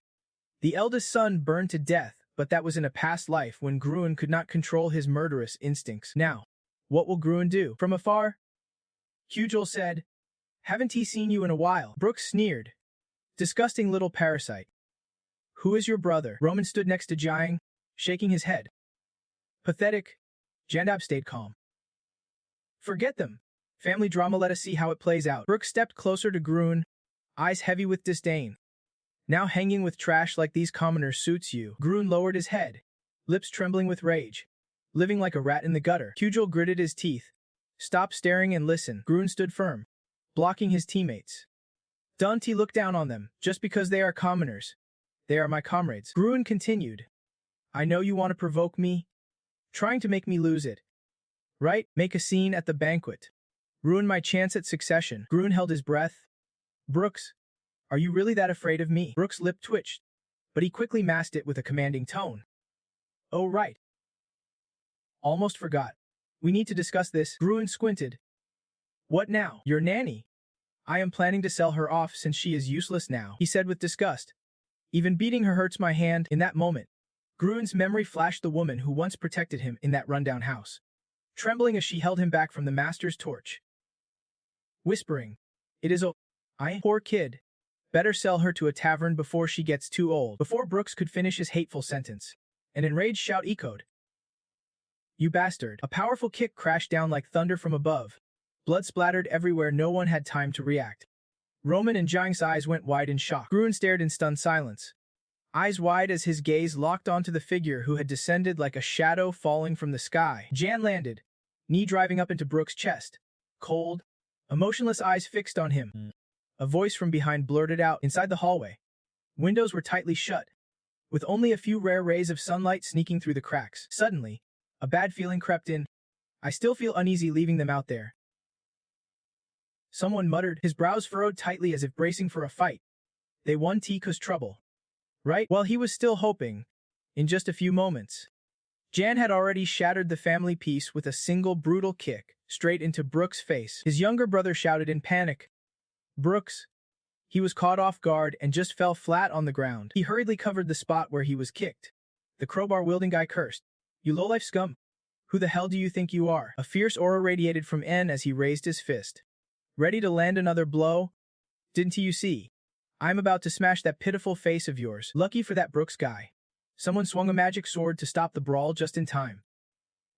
Speaker 1: the eldest son burned to death, but that was in a past life when Gruen could not control his murderous instincts. Now, what will Gruen do? From afar, Hugel said, haven't he seen you in a while? Brooks sneered. Disgusting little parasite. Who is your brother? Roman stood next to Jiang, shaking his head. Pathetic. Jandab stayed calm. Forget them. Family drama, let us see how it plays out. Brooks stepped closer to Gruen, eyes heavy with disdain. Now hanging with trash like these commoners suits you. Gruen lowered his head, lips trembling with rage. Living like a rat in the gutter. Hugel gritted his teeth. Stop staring and listen. Gruen stood firm, blocking his teammates. Don't look down on them, just because they are commoners. They are my comrades. Gruen continued. I know you want to provoke me, trying to make me lose it. Right? Make a scene at the banquet. Ruin my chance at succession. Gruen held his breath. Brooks, are you really that afraid of me? Brooks' lip twitched, but he quickly masked it with a commanding tone. Oh right. Almost forgot. We need to discuss this. Gruen squinted. What now? Your nanny? I am planning to sell her off since she is useless now, he said with disgust. Even beating her hurts my hand. In that moment, Gruen's memory flashed the woman who once protected him in that rundown house, trembling as she held him back from the master's torch. Whispering, it is poor kid. Better sell her to a tavern before she gets too old. Before Brooks could finish his hateful sentence, an enraged shout echoed. You bastard. A powerful kick crashed down like thunder from above. Blood splattered everywhere. No one had time to react. Roman and Jiang's eyes went wide in shock. Gruen stared in stunned silence, eyes wide as his gaze locked onto the figure who had descended like a shadow falling from the sky. Jan landed, knee driving up into Brooks' chest. Cold, emotionless eyes fixed on him. A voice from behind blurted out. Inside the hallway, windows were tightly shut, with only a few rare rays of sunlight sneaking through the cracks. Suddenly, a bad feeling crept in. I still feel uneasy leaving them out there. Someone muttered, his brows furrowed tightly as if bracing for a fight. They won Tika's trouble. Right? While he was still hoping, in just a few moments, Jan had already shattered the family peace with a single brutal kick, straight into Brooks' face. His younger brother shouted in panic. Brooks. He was caught off guard and just fell flat on the ground. He hurriedly covered the spot where he was kicked. The crowbar-wielding guy cursed. You lowlife scum. Who the hell do you think you are? A fierce aura radiated from N as he raised his fist, ready to land another blow. Didn't you see? I'm about to smash that pitiful face of yours. Lucky for that Brooks guy, someone swung a magic sword to stop the brawl just in time.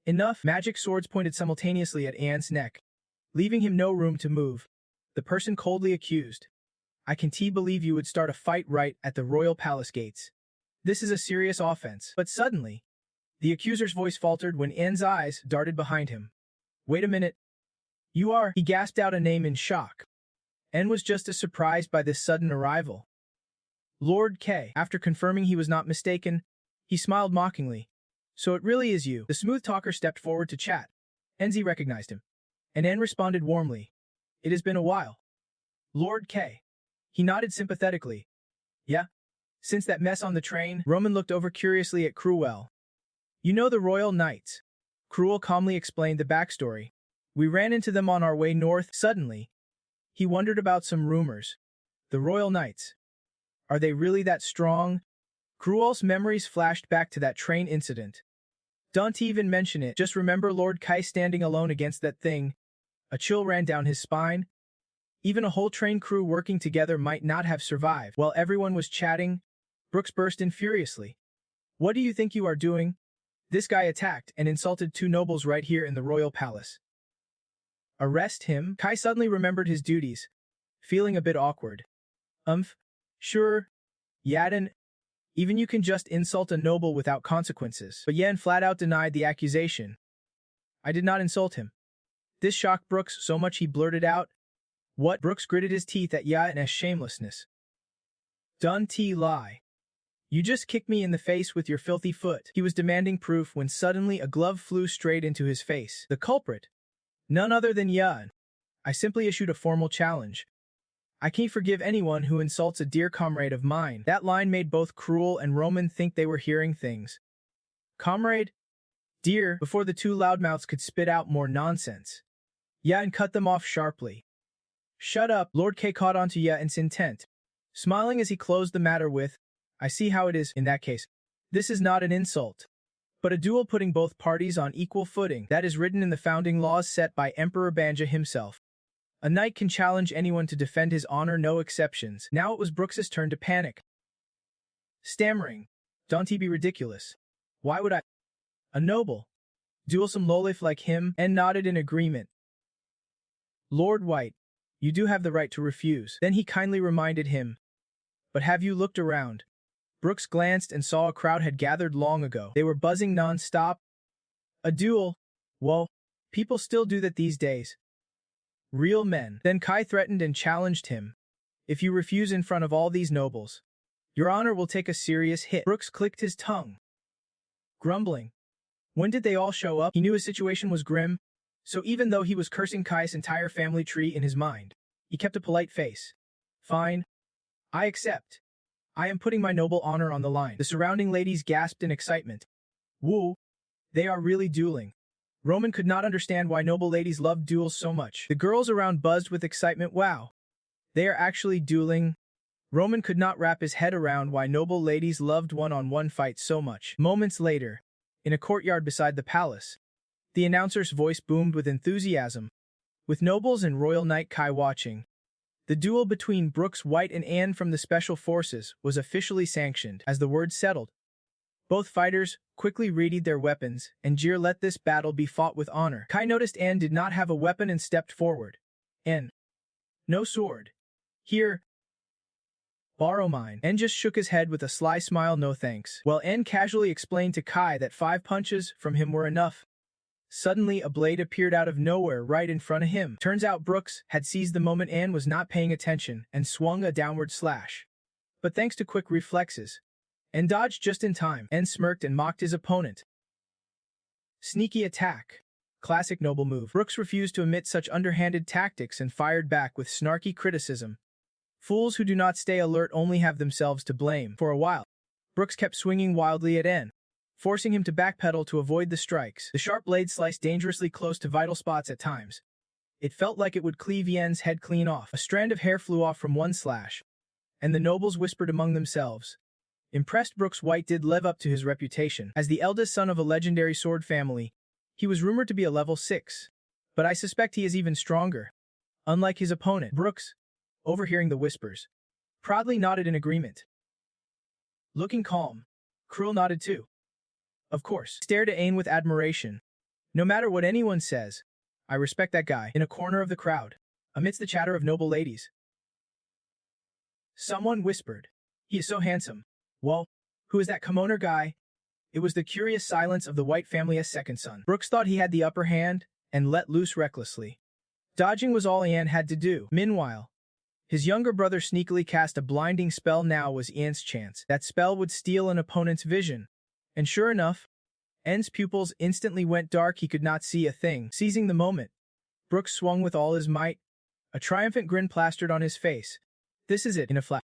Speaker 1: Enough! Magic swords pointed simultaneously at Anne's neck, leaving him no room to move. The person coldly accused. I can't believe you would start a fight right at the royal palace gates. This is a serious offense. But suddenly, the accuser's voice faltered when Anne's eyes darted behind him. Wait a minute. You are... He gasped out a name in shock. N was just as surprised by this sudden arrival. Lord K. After confirming he was not mistaken, he smiled mockingly. So it really is you. The smooth talker stepped forward to chat. Enzi recognized him, and N responded warmly. It has been a while. Lord K. He nodded sympathetically. Yeah? Since that mess on the train, Roman looked over curiously at Cruel. You know the Royal Knights. Cruel calmly explained the backstory. We ran into them on our way north. Suddenly, he wondered about some rumors. The Royal Knights. Are they really that strong? Cruel's memories flashed back to that train incident. Don't even mention it, just remember Lord Kai standing alone against that thing. A chill ran down his spine. Even a whole train crew working together might not have survived. While everyone was chatting, Brooks burst in furiously. What do you think you are doing? This guy attacked and insulted two nobles right here in the royal palace. Arrest him? Kai suddenly remembered his duties, feeling a bit awkward. Sure. Yaden. Even you can just insult a noble without consequences. But Yen flat out denied the accusation. I did not insult him. This shocked Brooks so much he blurted out. What? Brooks gritted his teeth at Yaden's shamelessness. Don't lie. You just kicked me in the face with your filthy foot. He was demanding proof when suddenly a glove flew straight into his face. The culprit. None other than Yan. I simply issued a formal challenge. I can't forgive anyone who insults a dear comrade of mine. That line made both Cruel and Roman think they were hearing things. Comrade? Dear, before the two loudmouths could spit out more nonsense. Yan cut them off sharply. Shut up, Lord K caught on to Yan's intent, smiling as he closed the matter with, I see how it is in that case. This is not an insult, but a duel putting both parties on equal footing that is written in the founding laws set by Emperor Banja himself. A knight can challenge anyone to defend his honor, no exceptions. Now it was Brooks's turn to panic. Stammering. Don't be ridiculous. Why would I? A noble. Duel some lowlife like him, and nodded in agreement. Lord White, you do have the right to refuse. Then he kindly reminded him. But have you looked around? Brooks glanced and saw a crowd had gathered long ago. They were buzzing non-stop. A duel? Well, people still do that these days. Real men. Then Kai threatened and challenged him. If you refuse in front of all these nobles, your honor will take a serious hit. Brooks clicked his tongue, grumbling. When did they all show up? He knew his situation was grim, so even though he was cursing Kai's entire family tree in his mind, he kept a polite face. Fine. I accept. I am putting my noble honor on the line. The surrounding ladies gasped in excitement. Woo! They are really dueling. Roman could not understand why noble ladies loved duels so much. The girls around buzzed with excitement. Wow! They are actually dueling. Roman could not wrap his head around why noble ladies loved one-on-one fights so much. Moments later, in a courtyard beside the palace, the announcer's voice boomed with enthusiasm. With nobles and royal knight Kai watching, the duel between Brooks White and Anne from the Special Forces was officially sanctioned. As the word settled, both fighters quickly readied their weapons, and Jir let this battle be fought with honor. Kai noticed Anne did not have a weapon and stepped forward. Anne. No sword. Here. Borrow mine. Anne just shook his head with a sly smile. No thanks. Well, Anne casually explained to Kai that 5 punches from him were enough. Suddenly, a blade appeared out of nowhere right in front of him. Turns out Brooks had seized the moment Anne was not paying attention and swung a downward slash. But thanks to quick reflexes, Anne dodged just in time. Anne smirked and mocked his opponent. Sneaky attack. Classic noble move. Brooks refused to admit such underhanded tactics and fired back with snarky criticism. Fools who do not stay alert only have themselves to blame. For a while, Brooks kept swinging wildly at Anne, forcing him to backpedal to avoid the strikes. The sharp blade sliced dangerously close to vital spots at times. It felt like it would cleave Yen's head clean off. A strand of hair flew off from one slash, and the nobles whispered among themselves. Impressed, Brooks White did live up to his reputation. As the eldest son of a legendary sword family, he was rumored to be a level 6, but I suspect he is even stronger. Unlike his opponent, Brooks, overhearing the whispers, proudly nodded in agreement. Looking calm, Cruel nodded too. Of course, stared at Ain with admiration. No matter what anyone says, I respect that guy. In a corner of the crowd, amidst the chatter of noble ladies, someone whispered, he is so handsome. Well, who is that kimono guy? It was the curious silence of the White family's second son. Brooks thought he had the upper hand and let loose recklessly. Dodging was all Ian had to do. Meanwhile, his younger brother sneakily cast a blinding spell. Now was Ian's chance. That spell would steal an opponent's vision. And sure enough, En's pupils instantly went dark. He could not see a thing. Seizing the moment, Brooks swung with all his might, a triumphant grin plastered on his face. This is it. In a flash,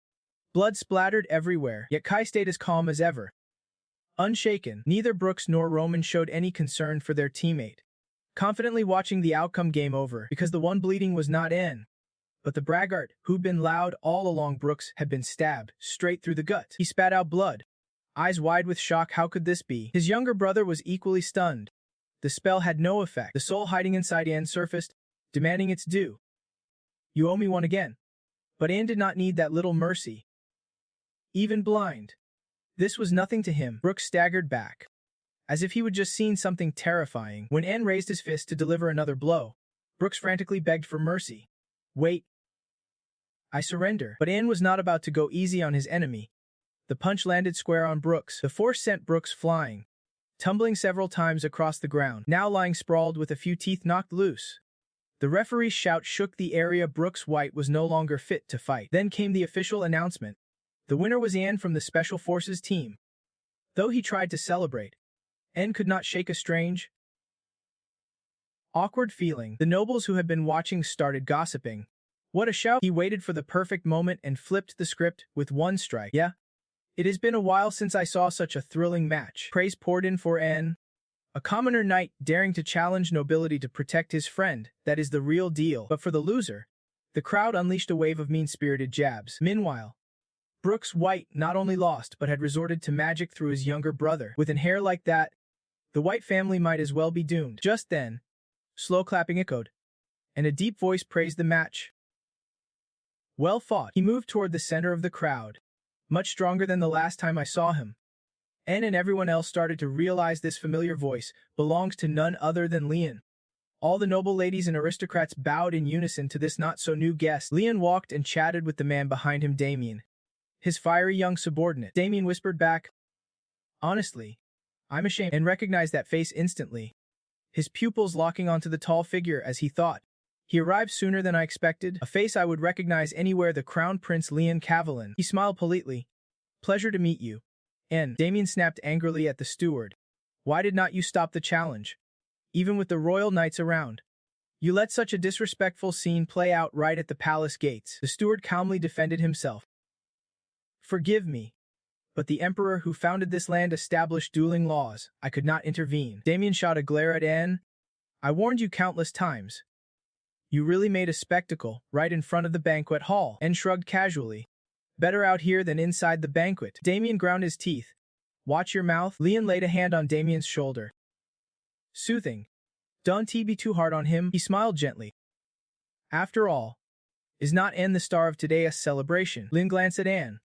Speaker 1: blood splattered everywhere, yet Kai stayed as calm as ever. Unshaken, neither Brooks nor Roman showed any concern for their teammate, confidently watching the outcome. Game over, because the one bleeding was not En, But the braggart, who'd been loud all along Brooks, had been stabbed straight through the gut. He spat out blood. Eyes wide with shock, how could this be? His younger brother was equally stunned. The spell had no effect. The soul hiding inside Anne surfaced, demanding its due. You owe me one again. But Anne did not need that little mercy. Even blind. This was nothing to him. Brooks staggered back, as if he would just seen something terrifying. When Anne raised his fist to deliver another blow, Brooks frantically begged for mercy. Wait. I surrender. But Anne was not about to go easy on his enemy. The punch landed square on Brooks. The force sent Brooks flying, tumbling several times across the ground, now lying sprawled with a few teeth knocked loose. The referee's shout shook the area. Brooks White was no longer fit to fight. Then came the official announcement. The winner was Anne from the Special Forces team. Though he tried to celebrate, Anne could not shake a strange, awkward feeling. The nobles who had been watching started gossiping. What a shout! He waited for the perfect moment and flipped the script with one strike. Yeah? It has been a while since I saw such a thrilling match. Praise poured in for Anne. A commoner knight daring to challenge nobility to protect his friend, that is the real deal. But for the loser, the crowd unleashed a wave of mean-spirited jabs. Meanwhile, Brooks White not only lost but had resorted to magic through his younger brother. With an hair like that, the White family might as well be doomed. Just then, slow clapping echoed, and a deep voice praised the match. Well fought. He moved toward the center of the crowd, much stronger than the last time I saw him. Anne and everyone else started to realize this familiar voice belongs to none other than Leon. All the noble ladies and aristocrats bowed in unison to this not-so-new guest. Leon walked and chatted with the man behind him, Damien, his fiery young subordinate. Damien whispered back, honestly, I'm ashamed, and recognized that face instantly, his pupils locking onto the tall figure as he thought. He arrived sooner than I expected, a face I would recognize anywhere, the Crown Prince Leon Cavallin. He smiled politely. Pleasure to meet you. And Damien snapped angrily at the steward. Why did not you stop the challenge? Even with the royal knights around. You let such a disrespectful scene play out right at the palace gates. The steward calmly defended himself. Forgive me, but the emperor who founded this land established dueling laws. I could not intervene. Damien shot a glare at Anne. I warned you countless times. You really made a spectacle, right in front of the banquet hall. Anne shrugged casually. Better out here than inside the banquet. Damien ground his teeth. Watch your mouth. Leon laid a hand on Damien's shoulder. Soothing. Don't be too hard on him. He smiled gently. After all, is not Anne the star of today's celebration? Leon glanced at Anne,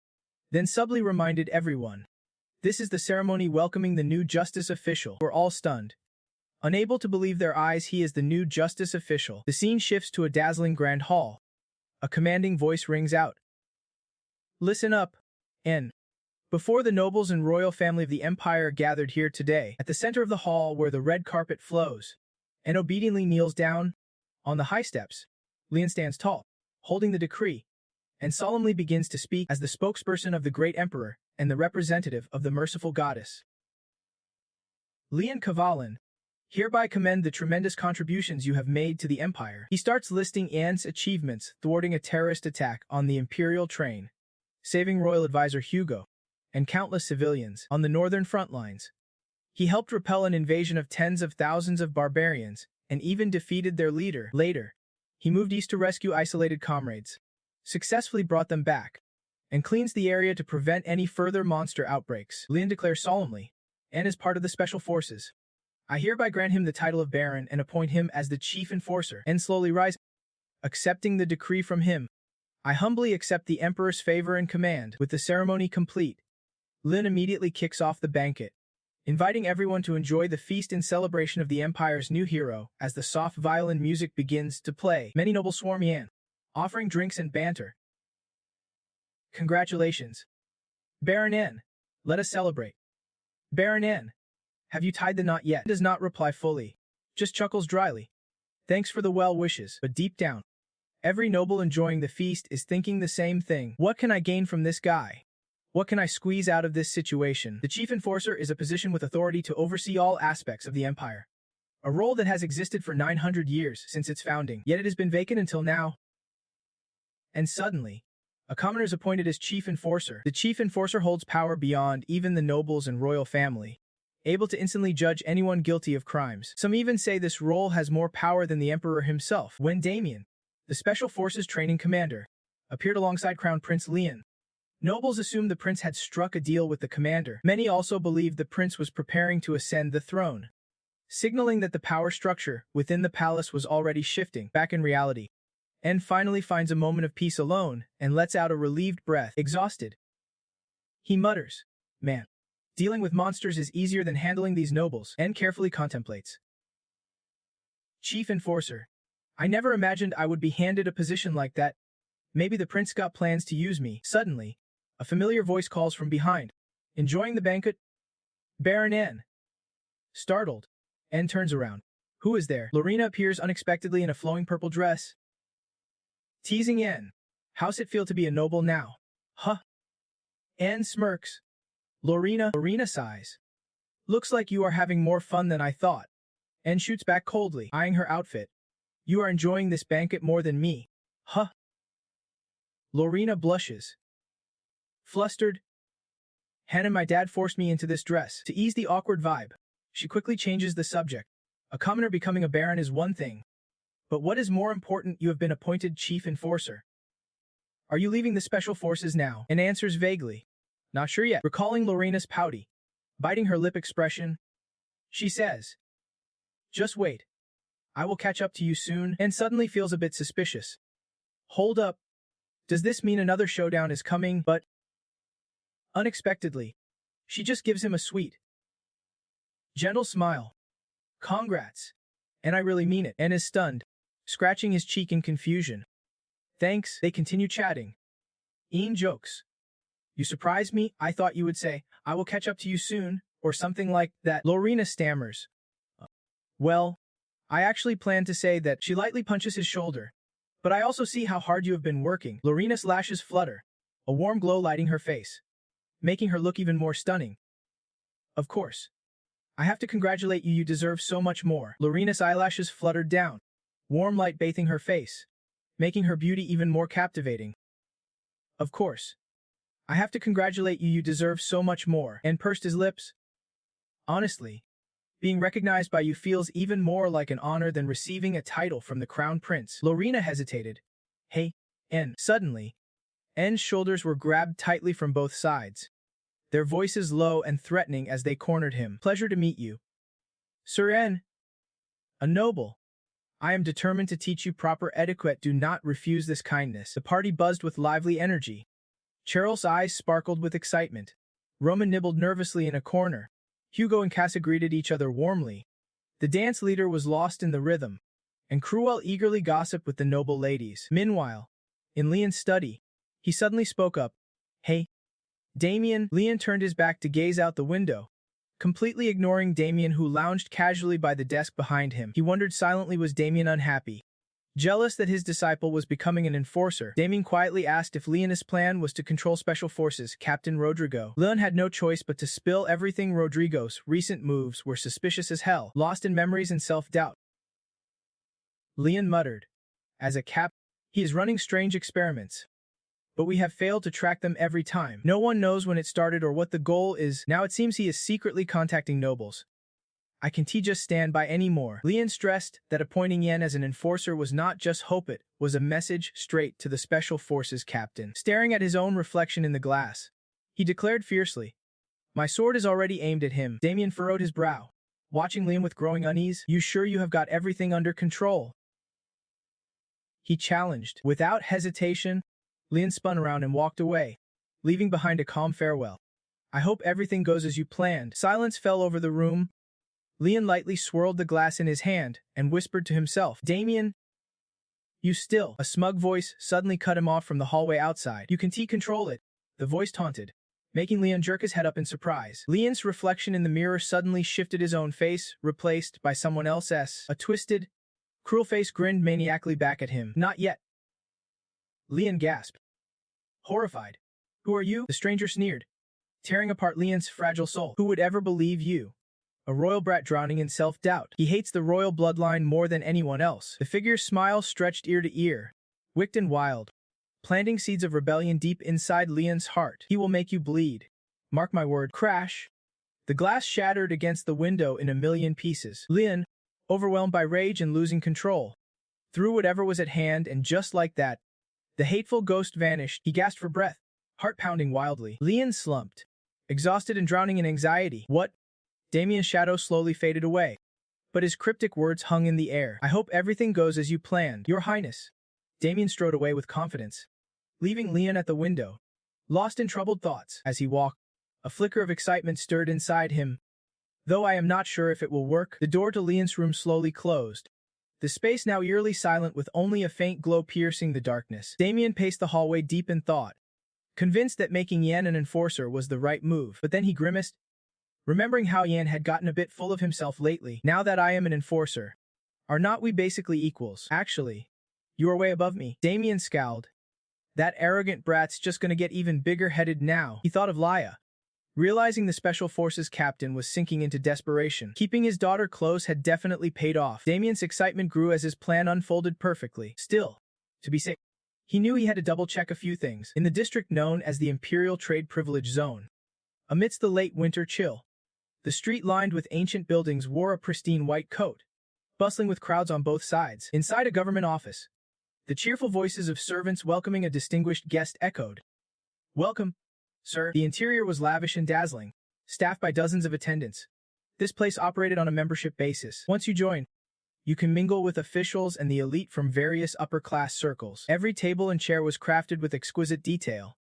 Speaker 1: then subtly reminded everyone. This is the ceremony welcoming the new justice official. We're all stunned. Unable to believe their eyes, he is the new justice official. The scene shifts to a dazzling grand hall. A commanding voice rings out. Listen up, Anne. Before the nobles and royal family of the empire gathered here today, at the center of the hall where the red carpet flows, and obediently kneels down, on the high steps, Leon stands tall, holding the decree, and solemnly begins to speak as the spokesperson of the great emperor and the representative of the merciful goddess. Leon Cavallin, hereby commend the tremendous contributions you have made to the empire. He starts listing Anne's achievements, thwarting a terrorist attack on the imperial train, saving royal advisor Hugo, and countless civilians on the northern front lines. He helped repel an invasion of tens of thousands of barbarians, and even defeated their leader. Later, he moved east to rescue isolated comrades, successfully brought them back, and cleansed the area to prevent any further monster outbreaks. Leon declares solemnly, and as part of the special forces, I hereby grant him the title of Baron and appoint him as the chief enforcer. And slowly rise, accepting the decree from him. I humbly accept the emperor's favor and command. With the ceremony complete, Leon immediately kicks off the banquet, inviting everyone to enjoy the feast in celebration of the empire's new hero. As the soft violin music begins to play, many nobles swarm in, offering drinks and banter. Congratulations, Baron N. Let us celebrate. Baron N. Have you tied the knot yet? Does not reply fully, just chuckles dryly. Thanks for the well wishes, but deep down, every noble enjoying the feast is thinking the same thing. What can I gain from this guy? What can I squeeze out of this situation? The chief enforcer is a position with authority to oversee all aspects of the empire. A role that has existed for 900 years since its founding, yet it has been vacant until now. And suddenly, a commoner is appointed as chief enforcer. The chief enforcer holds power beyond even the nobles and royal family, able to instantly judge anyone guilty of crimes. Some even say this role has more power than the emperor himself. When Damien, the Special Forces Training Commander, appeared alongside Crown Prince Lian. Nobles assumed the prince had struck a deal with the commander. Many also believed the prince was preparing to ascend the throne, signaling that the power structure within the palace was already shifting back in reality. En finally finds a moment of peace alone and lets out a relieved breath, exhausted. He mutters, "Man, dealing with monsters is easier than handling these nobles," and carefully contemplates. Chief Enforcer. I never imagined I would be handed a position like that. Maybe the prince got plans to use me. Suddenly, a familiar voice calls from behind. Enjoying the banquet? Baron N. Startled, En turns around. Who is there? Lorena appears unexpectedly in a flowing purple dress. Teasing En. How's it feel to be a noble now? Huh? En smirks. Lorena sighs. Looks like you are having more fun than I thought. En shoots back coldly, eyeing her outfit. You are enjoying this banquet more than me. Huh? Lorena blushes. Flustered. Hannah, my dad forced me into this dress. To ease the awkward vibe, she quickly changes the subject. A commoner becoming a baron is one thing. But what is more important, you have been appointed Chief Enforcer. Are you leaving the Special Forces now? And answers vaguely. Not sure yet. Recalling Lorena's pouty, biting her lip expression, she says, just wait. I will catch up to you soon, and suddenly feels a bit suspicious. Hold up. Does this mean another showdown is coming? But unexpectedly, she just gives him a sweet, gentle smile. Congrats. And I really mean it. And is stunned, scratching his cheek in confusion. Thanks. They continue chatting. Ian jokes. You surprised me. I thought you would say, I will catch up to you soon, or something like that. Lorena stammers. Well, I actually planned to say that. She lightly punches his shoulder. But I also see how hard you have been working. Lorena's lashes flutter, a warm glow lighting her face, making her look even more stunning. Of course. I have to congratulate you. You deserve so much more. Lorena's eyelashes fluttered down, warm light bathing her face, making her beauty even more captivating. Of course. I have to congratulate you. You deserve so much more. And pursed his lips. Honestly, being recognized by you feels even more like an honor than receiving a title from the Crown Prince. Lorena hesitated. Hey, En. Suddenly, En's shoulders were grabbed tightly from both sides, their voices low and threatening as they cornered him. Pleasure to meet you. Sir En. A noble. I am determined to teach you proper etiquette. Do not refuse this kindness. The party buzzed with lively energy. Cheryl's eyes sparkled with excitement. Roman nibbled nervously in a corner. Hugo and Casa greeted each other warmly. The dance leader was lost in the rhythm, and Cruel eagerly gossiped with the noble ladies. Meanwhile, in Lian's study, he suddenly spoke up. Hey, Damien. Lian turned his back to gaze out the window, completely ignoring Damien, who lounged casually by the desk behind him. He wondered silently, was Damien unhappy? Jealous that his disciple was becoming an enforcer, Damien quietly asked if Leon's plan was to control Special Forces Captain Rodrigo. Leon had no choice but to spill everything. Rodrigo's recent moves were suspicious as hell, lost in memories and self-doubt. Leon muttered. As a cap, he is running strange experiments. But we have failed to track them every time. No one knows when it started or what the goal is. Now it seems he is secretly contacting nobles. I can't just stand by anymore. Leon stressed that appointing Yen as an enforcer was not just hope, it was a message straight to the Special Forces captain. Staring at his own reflection in the glass, he declared fiercely, my sword is already aimed at him. Damien furrowed his brow, watching Liam with growing unease. You sure you have got everything under control? He challenged. Without hesitation, Liam spun around and walked away, leaving behind a calm farewell. I hope everything goes as you planned. Silence fell over the room. Leon lightly swirled the glass in his hand and whispered to himself, Damien, you still. A smug voice suddenly cut him off from the hallway outside. You can't control it, the voice taunted, making Leon jerk his head up in surprise. Leon's reflection in the mirror suddenly shifted, his own face, replaced by someone else's. A twisted, cruel face grinned maniacally back at him. Not yet. Leon gasped, horrified. Who are you? The stranger sneered, tearing apart Leon's fragile soul. Who would ever believe you? A royal brat drowning in self-doubt. He hates the royal bloodline more than anyone else. The figure's smile stretched ear to ear, wicked and wild, planting seeds of rebellion deep inside Leon's heart. He will make you bleed. Mark my word. Crash. The glass shattered against the window in a million pieces. Leon, overwhelmed by rage and losing control, threw whatever was at hand, and just like that, the hateful ghost vanished. He gasped for breath, heart pounding wildly. Lian slumped, exhausted and drowning in anxiety. What? Damien's shadow slowly faded away, but his cryptic words hung in the air. I hope everything goes as you planned, Your Highness. Damien strode away with confidence, leaving Lian at the window, lost in troubled thoughts. As he walked, a flicker of excitement stirred inside him. Though I am not sure if it will work, the door to Lian's room slowly closed, the space now eerily silent with only a faint glow piercing the darkness. Damien paced the hallway deep in thought, convinced that making Yan an enforcer was the right move. But then he grimaced, remembering how Yan had gotten a bit full of himself lately. Now that I am an enforcer, are not we basically equals? Actually, you are way above me. Damien scowled. That arrogant brat's just gonna get even bigger-headed now. He thought of Laya, realizing the Special Forces captain was sinking into desperation. Keeping his daughter close had definitely paid off. Damien's excitement grew as his plan unfolded perfectly. Still, to be safe, he knew he had to double-check a few things. In the district known as the Imperial Trade Privilege Zone, amidst the late winter chill, the street lined with ancient buildings wore a pristine white coat, bustling with crowds on both sides. Inside a government office, the cheerful voices of servants welcoming a distinguished guest echoed. Welcome, sir. The interior was lavish and dazzling, staffed by dozens of attendants. This place operated on a membership basis. Once you join, you can mingle with officials and the elite from various upper-class circles. Every table and chair was crafted with exquisite detail,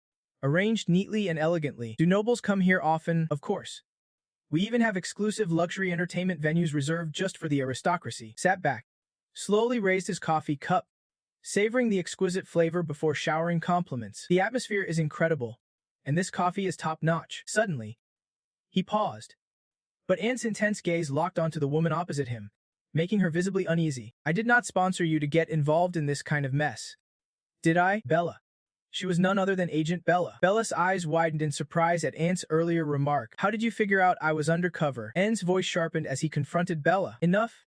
Speaker 1: arranged neatly and elegantly. Do nobles come here often? Of course. We even have exclusive luxury entertainment venues reserved just for the aristocracy. Sat back, slowly raised his coffee cup, savoring the exquisite flavor before showering compliments. The atmosphere is incredible, and this coffee is top-notch. Suddenly, he paused, but Anne's intense gaze locked onto the woman opposite him, making her visibly uneasy. I did not sponsor you to get involved in this kind of mess. Did I? Bella. She was none other than Agent Bella. Bella's eyes widened in surprise at Anne's earlier remark. How did you figure out I was undercover? Anne's voice sharpened as he confronted Bella. Enough.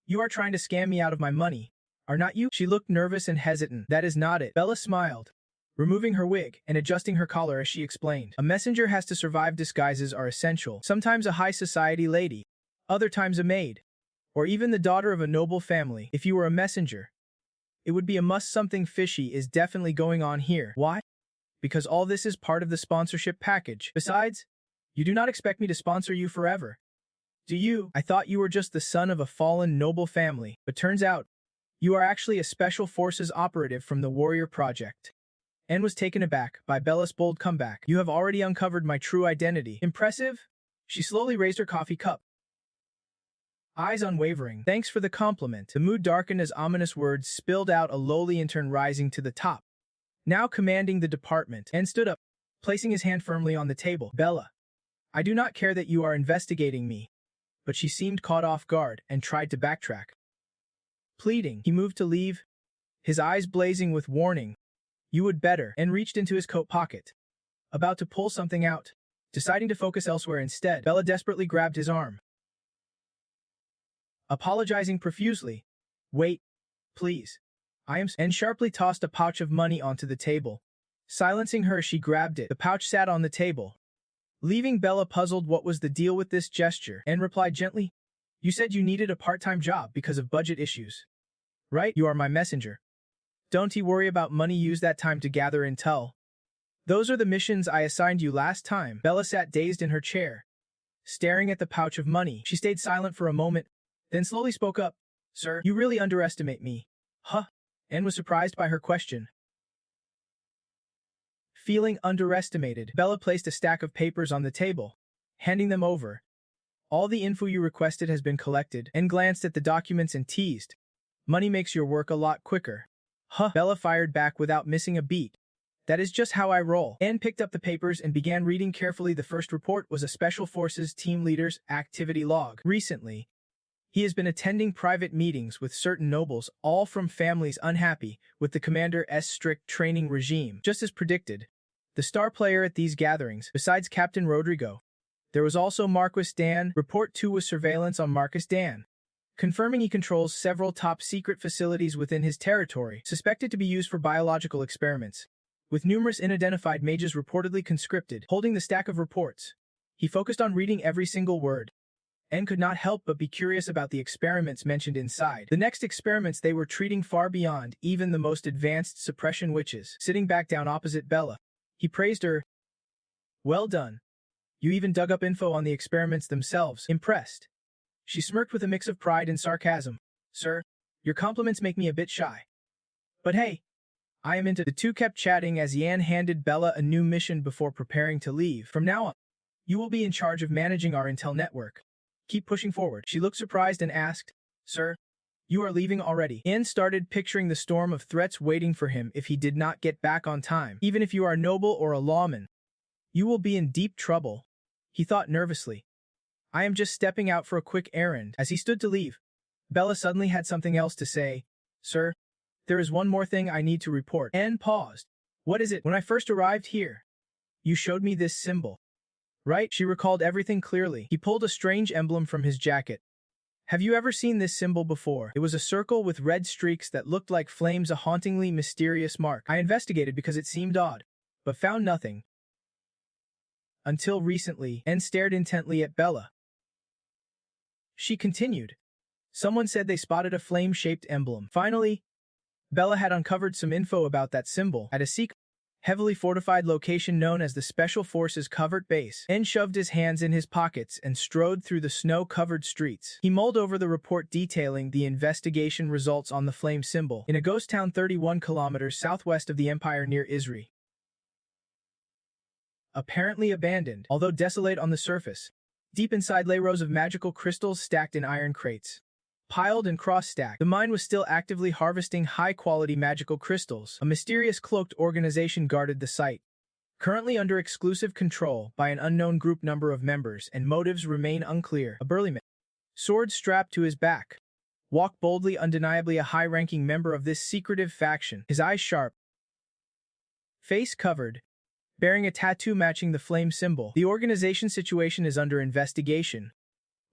Speaker 1: You are trying to scam me out of my money, are not you? She looked nervous and hesitant. That is not it. Bella smiled, removing her wig and adjusting her collar as she explained. A messenger has to survive. Disguises are essential. Sometimes a high society lady, other times a maid, or even the daughter of a noble family. If you were a messenger, it would be a must. Something fishy is definitely going on here. Why? Because all this is part of the sponsorship package. Besides, you do not expect me to sponsor you forever, do you? I thought you were just the son of a fallen noble family, but turns out, you are actually a Special Forces operative from the Warrior Project. Anne was taken aback by Bella's bold comeback. You have already uncovered my true identity. Impressive? She slowly raised her coffee cup, eyes unwavering. Thanks for the compliment. The mood darkened as ominous words spilled out. A lowly intern rising to the top, now commanding the department, and stood up, placing his hand firmly on the table. Bella, I do not care that you are investigating me. But she seemed caught off guard and tried to backtrack. Pleading, he moved to leave, his eyes blazing with warning. You would better, and reached into his coat pocket, about to pull something out, deciding to focus elsewhere instead. Bella desperately grabbed his arm, apologizing profusely. Wait, please. And sharply tossed a pouch of money onto the table. Silencing her, she grabbed it. The pouch sat on the table, leaving Bella puzzled. What was the deal with this gesture? And replied gently, you said you needed a part-time job because of budget issues, right? You are my messenger. Don't you worry about money. Use that time to gather intel. Those are the missions I assigned you last time. Bella sat dazed in her chair, staring at the pouch of money. She stayed silent for a moment, then slowly spoke up. Sir, you really underestimate me. Huh? Anne was surprised by her question. Feeling underestimated, Bella placed a stack of papers on the table, handing them over. All the info you requested has been collected, and glanced at the documents and teased. Money makes your work a lot quicker. Huh? Bella fired back without missing a beat. That is just how I roll. Anne picked up the papers and began reading carefully. The first report was a Special Forces team leader's activity log. Recently, he has been attending private meetings with certain nobles, all from families unhappy with the commander's strict training regime. Just as predicted, the star player at these gatherings, besides Captain Rodrigo, there was also Marquis Dan. Report 2 was surveillance on Marquis Dan, confirming he controls several top-secret facilities within his territory, suspected to be used for biological experiments, with numerous unidentified mages reportedly conscripted. Holding the stack of reports, he focused on reading every single word, and could not help but be curious about the experiments mentioned inside. The next experiments they were treating far beyond even the most advanced suppression witches. Sitting back down opposite Bella, he praised her. Well done. You even dug up info on the experiments themselves. Impressed. She smirked with a mix of pride and sarcasm. Sir, your compliments make me a bit shy. But hey, I am into. The two kept chatting as Yan handed Bella a new mission before preparing to leave. From now on, you will be in charge of managing our intel network. Keep pushing forward. She looked surprised and asked, Sir, you are leaving already? Yan started picturing the storm of threats waiting for him if he did not get back on time. Even if you are noble or a lawman, you will be in deep trouble, he thought nervously. I am just stepping out for a quick errand. As he stood to leave, Bella suddenly had something else to say. Sir, there is one more thing I need to report. Anne paused. What is it? When I first arrived here, you showed me this symbol. Right? She recalled everything clearly. He pulled a strange emblem from his jacket. Have you ever seen this symbol before? It was a circle with red streaks that looked like flames, a hauntingly mysterious mark. I investigated because it seemed odd, but found nothing. Until recently, Anne stared intently at Bella. She continued. Someone said they spotted a flame-shaped emblem. Finally, Bella had uncovered some info about that symbol at a secret, heavily fortified location known as the Special Forces Covert Base. En shoved his hands in his pockets and strode through the snow-covered streets. He mulled over the report detailing the investigation results on the flame symbol in a ghost town 31 kilometers southwest of the Empire near Isri. Apparently abandoned, although desolate on the surface. Deep inside lay rows of magical crystals stacked in iron crates. Piled and cross-stacked, the mine was still actively harvesting high-quality magical crystals. A mysterious cloaked organization guarded the site, currently under exclusive control by an unknown group number of members, and motives remain unclear. A burly man, sword strapped to his back, walked boldly, undeniably a high-ranking member of this secretive faction, his eyes sharp, face covered, bearing a tattoo matching the flame symbol. The organization's situation is under investigation,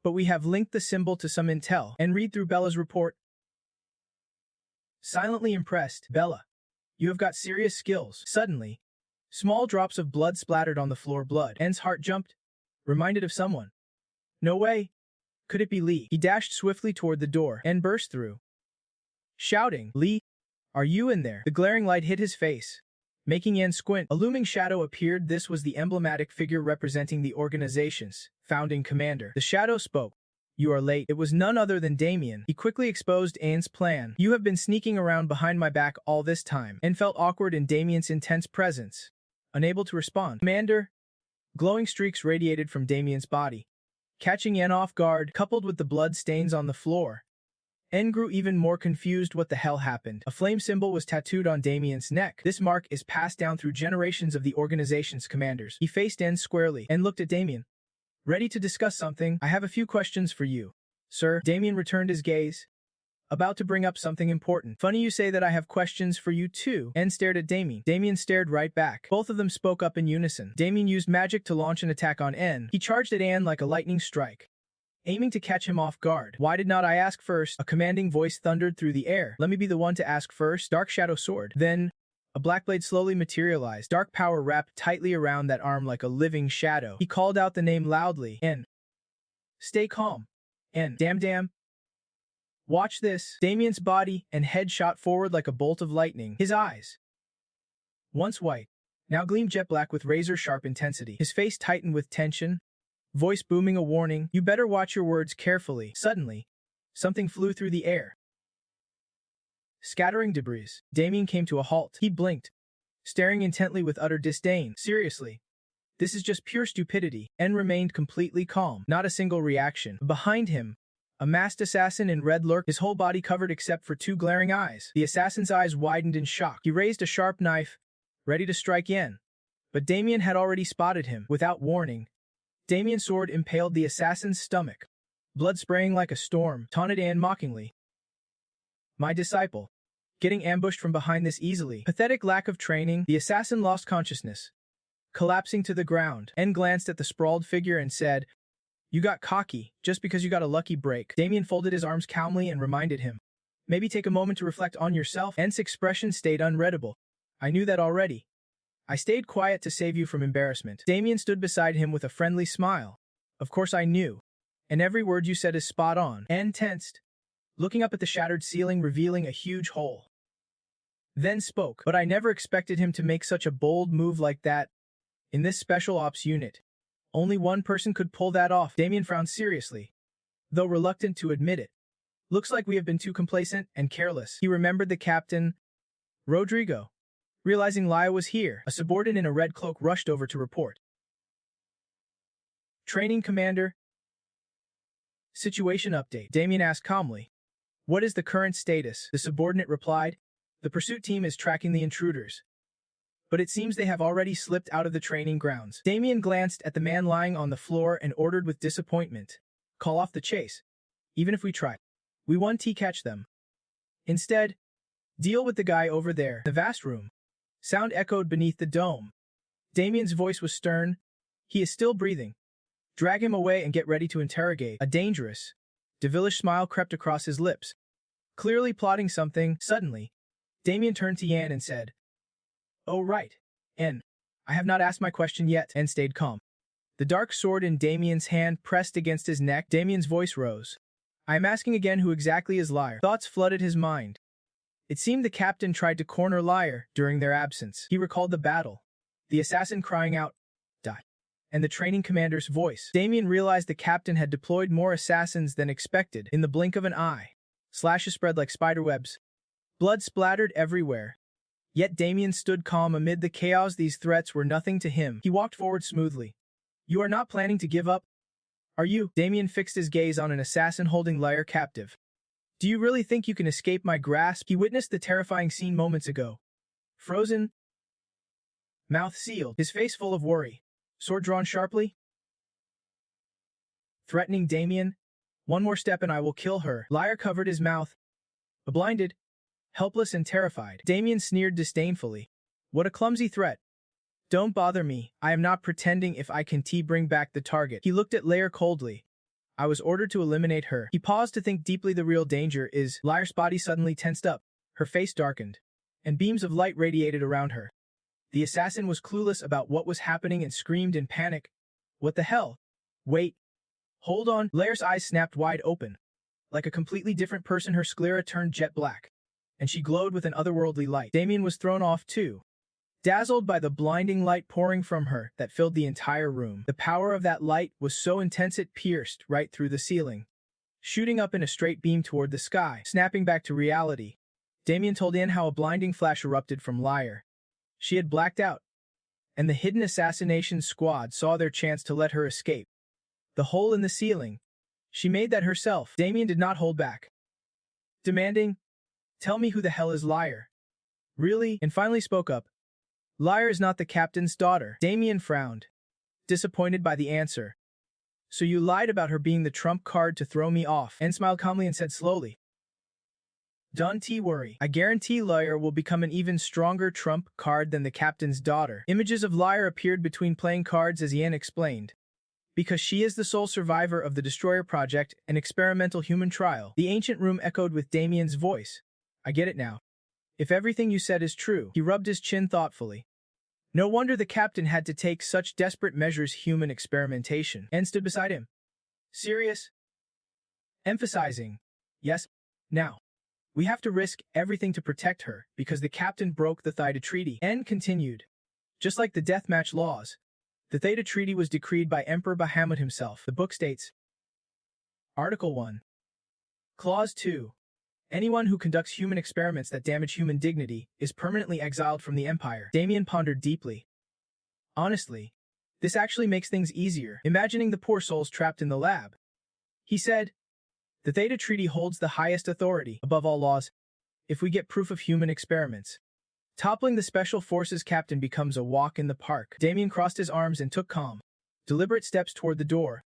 Speaker 1: but we have linked the symbol to some intel. And read through Bella's report. Silently impressed, Bella, you have got serious skills. Suddenly, small drops of blood splattered on the floor. Blood. En's heart jumped, reminded of someone. No way. Could it be Lee? He dashed swiftly toward the door and burst through, shouting, Lee, are you in there? The glaring light hit his face, making Yen squint. A looming shadow appeared. This was the emblematic figure representing the organization's founding commander. The shadow spoke. You are late. It was none other than Damien. He quickly exposed Anne's plan. You have been sneaking around behind my back all this time. Anne felt awkward in Damien's intense presence, unable to respond. Commander? Glowing streaks radiated from Damien's body, catching Anne off guard. Coupled with the blood stains on the floor, Anne grew even more confused. What the hell happened? A flame symbol was tattooed on Damien's neck. This mark is passed down through generations of the organization's commanders. He faced Anne squarely and looked at Damien. Ready to discuss something? I have a few questions for you, sir. Damien returned his gaze, about to bring up something important. Funny you say that. I have questions for you too. Anne stared at Damien. Damien stared right back. Both of them spoke up in unison. Damien used magic to launch an attack on Anne. He charged at Anne like a lightning strike, aiming to catch him off guard. Why did not I ask first? A commanding voice thundered through the air. Let me be the one to ask first. Dark shadow sword. Then, a black blade slowly materialized. Dark power wrapped tightly around that arm like a living shadow. He called out the name loudly. N. Stay calm. N. Damn. Watch this. Damien's body and head shot forward like a bolt of lightning. His eyes, once white, now gleamed jet black with razor-sharp intensity. His face tightened with tension, voice booming a warning. You better watch your words carefully. Suddenly, something flew through the air, scattering debris. Damien came to a halt. He blinked, staring intently with utter disdain. Seriously, this is just pure stupidity. N remained completely calm. Not a single reaction. Behind him, a masked assassin in red lurked, his whole body covered except for two glaring eyes. The assassin's eyes widened in shock. He raised a sharp knife, ready to strike Yen. But Damien had already spotted him. Without warning, Damien's sword impaled the assassin's stomach. Blood spraying like a storm, taunted Anne mockingly. My disciple, getting ambushed from behind this easily. Pathetic lack of training. The assassin lost consciousness, collapsing to the ground. Anne glanced at the sprawled figure and said, You got cocky, just because you got a lucky break. Damien folded his arms calmly and reminded him. Maybe take a moment to reflect on yourself. Anne's expression stayed unreadable. I knew that already. I stayed quiet to save you from embarrassment. Damien stood beside him with a friendly smile. Of course I knew. And every word you said is spot on. N tensed, looking up at the shattered ceiling, revealing a huge hole. Then spoke, but I never expected him to make such a bold move like that. In this special ops unit, only one person could pull that off. Damien frowned seriously, though reluctant to admit it. Looks like we have been too complacent and careless. He remembered the captain, Rodrigo. Realizing Laya was here, a subordinate in a red cloak rushed over to report. Training commander. Situation update. Damien asked calmly. What is the current status? The subordinate replied. The pursuit team is tracking the intruders, but it seems they have already slipped out of the training grounds. Damien glanced at the man lying on the floor and ordered with disappointment. Call off the chase. Even if we try, we won't catch them. Instead, deal with the guy over there. The vast room. Sound echoed beneath the dome. Damien's voice was stern. He is still breathing. Drag him away and get ready to interrogate. A dangerous, devilish smile crept across his lips. Clearly plotting something. Suddenly, Damien turned to Yan and said, Oh right, N. I have not asked my question yet. N stayed calm. The dark sword in Damien's hand pressed against his neck. Damien's voice rose. I am asking again, who exactly is Liar? Thoughts flooded his mind. It seemed the captain tried to corner Liar during their absence. He recalled the battle, the assassin crying out, Die, and the training commander's voice. Damien realized the captain had deployed more assassins than expected. In the blink of an eye, slashes spread like spiderwebs. Blood splattered everywhere. Yet Damien stood calm amid the chaos. These threats were nothing to him. He walked forward smoothly. You are not planning to give up, are you? Damien fixed his gaze on an assassin holding Liar captive. Do you really think you can escape my grasp? He witnessed the terrifying scene moments ago. Frozen, mouth sealed, his face full of worry, sword drawn sharply. Threatening Damien, one more step and I will kill her. Liar covered his mouth. Blinded, helpless and terrified. Damien sneered disdainfully. What a clumsy threat. Don't bother me. I am not pretending. If I can bring back the target. He looked at Liar coldly. I was ordered to eliminate her. He paused to think deeply. The real danger is. Liar's body suddenly tensed up. Her face darkened, and beams of light radiated around her. The assassin was clueless about what was happening and screamed in panic. What the hell? Wait. Hold on. Liar's eyes snapped wide open. Like a completely different person, her sclera turned jet black, and she glowed with an otherworldly light. Damien was thrown off too, dazzled by the blinding light pouring from her that filled the entire room. The power of that light was so intense it pierced right through the ceiling, shooting up in a straight beam toward the sky. Snapping back to reality, Damien told Anne how a blinding flash erupted from Liar. She had blacked out, and the hidden assassination squad saw their chance to let her escape. The hole in the ceiling. She made that herself. Damien did not hold back, demanding, Tell me who the hell is Liar? Really? And finally spoke up. Liar is not the captain's daughter. Damien frowned, disappointed by the answer. So you lied about her being the trump card to throw me off. And smiled calmly and said slowly, Don't worry. I guarantee Liar will become an even stronger trump card than the captain's daughter. Images of Liar appeared between playing cards as Ian explained. Because she is the sole survivor of the Destroyer Project, an experimental human trial. The ancient room echoed with Damien's voice. I get it now. If everything you said is true. He rubbed his chin thoughtfully. No wonder the captain had to take such desperate measures. Human experimentation. And stood beside him. Serious? Emphasizing. Yes. Now, we have to risk everything to protect her, because the captain broke the Theta Treaty. N continued. Just like the deathmatch laws, the Theta Treaty was decreed by Emperor Bahamut himself. The book states, Article 1. Clause 2. Anyone who conducts human experiments that damage human dignity is permanently exiled from the Empire. Damien pondered deeply. Honestly, this actually makes things easier, imagining the poor souls trapped in the lab. He said, The Theta Treaty holds the highest authority, above all laws, if we get proof of human experiments. Toppling the Special Forces captain becomes a walk in the park. Damien crossed his arms and took calm, deliberate steps toward the door.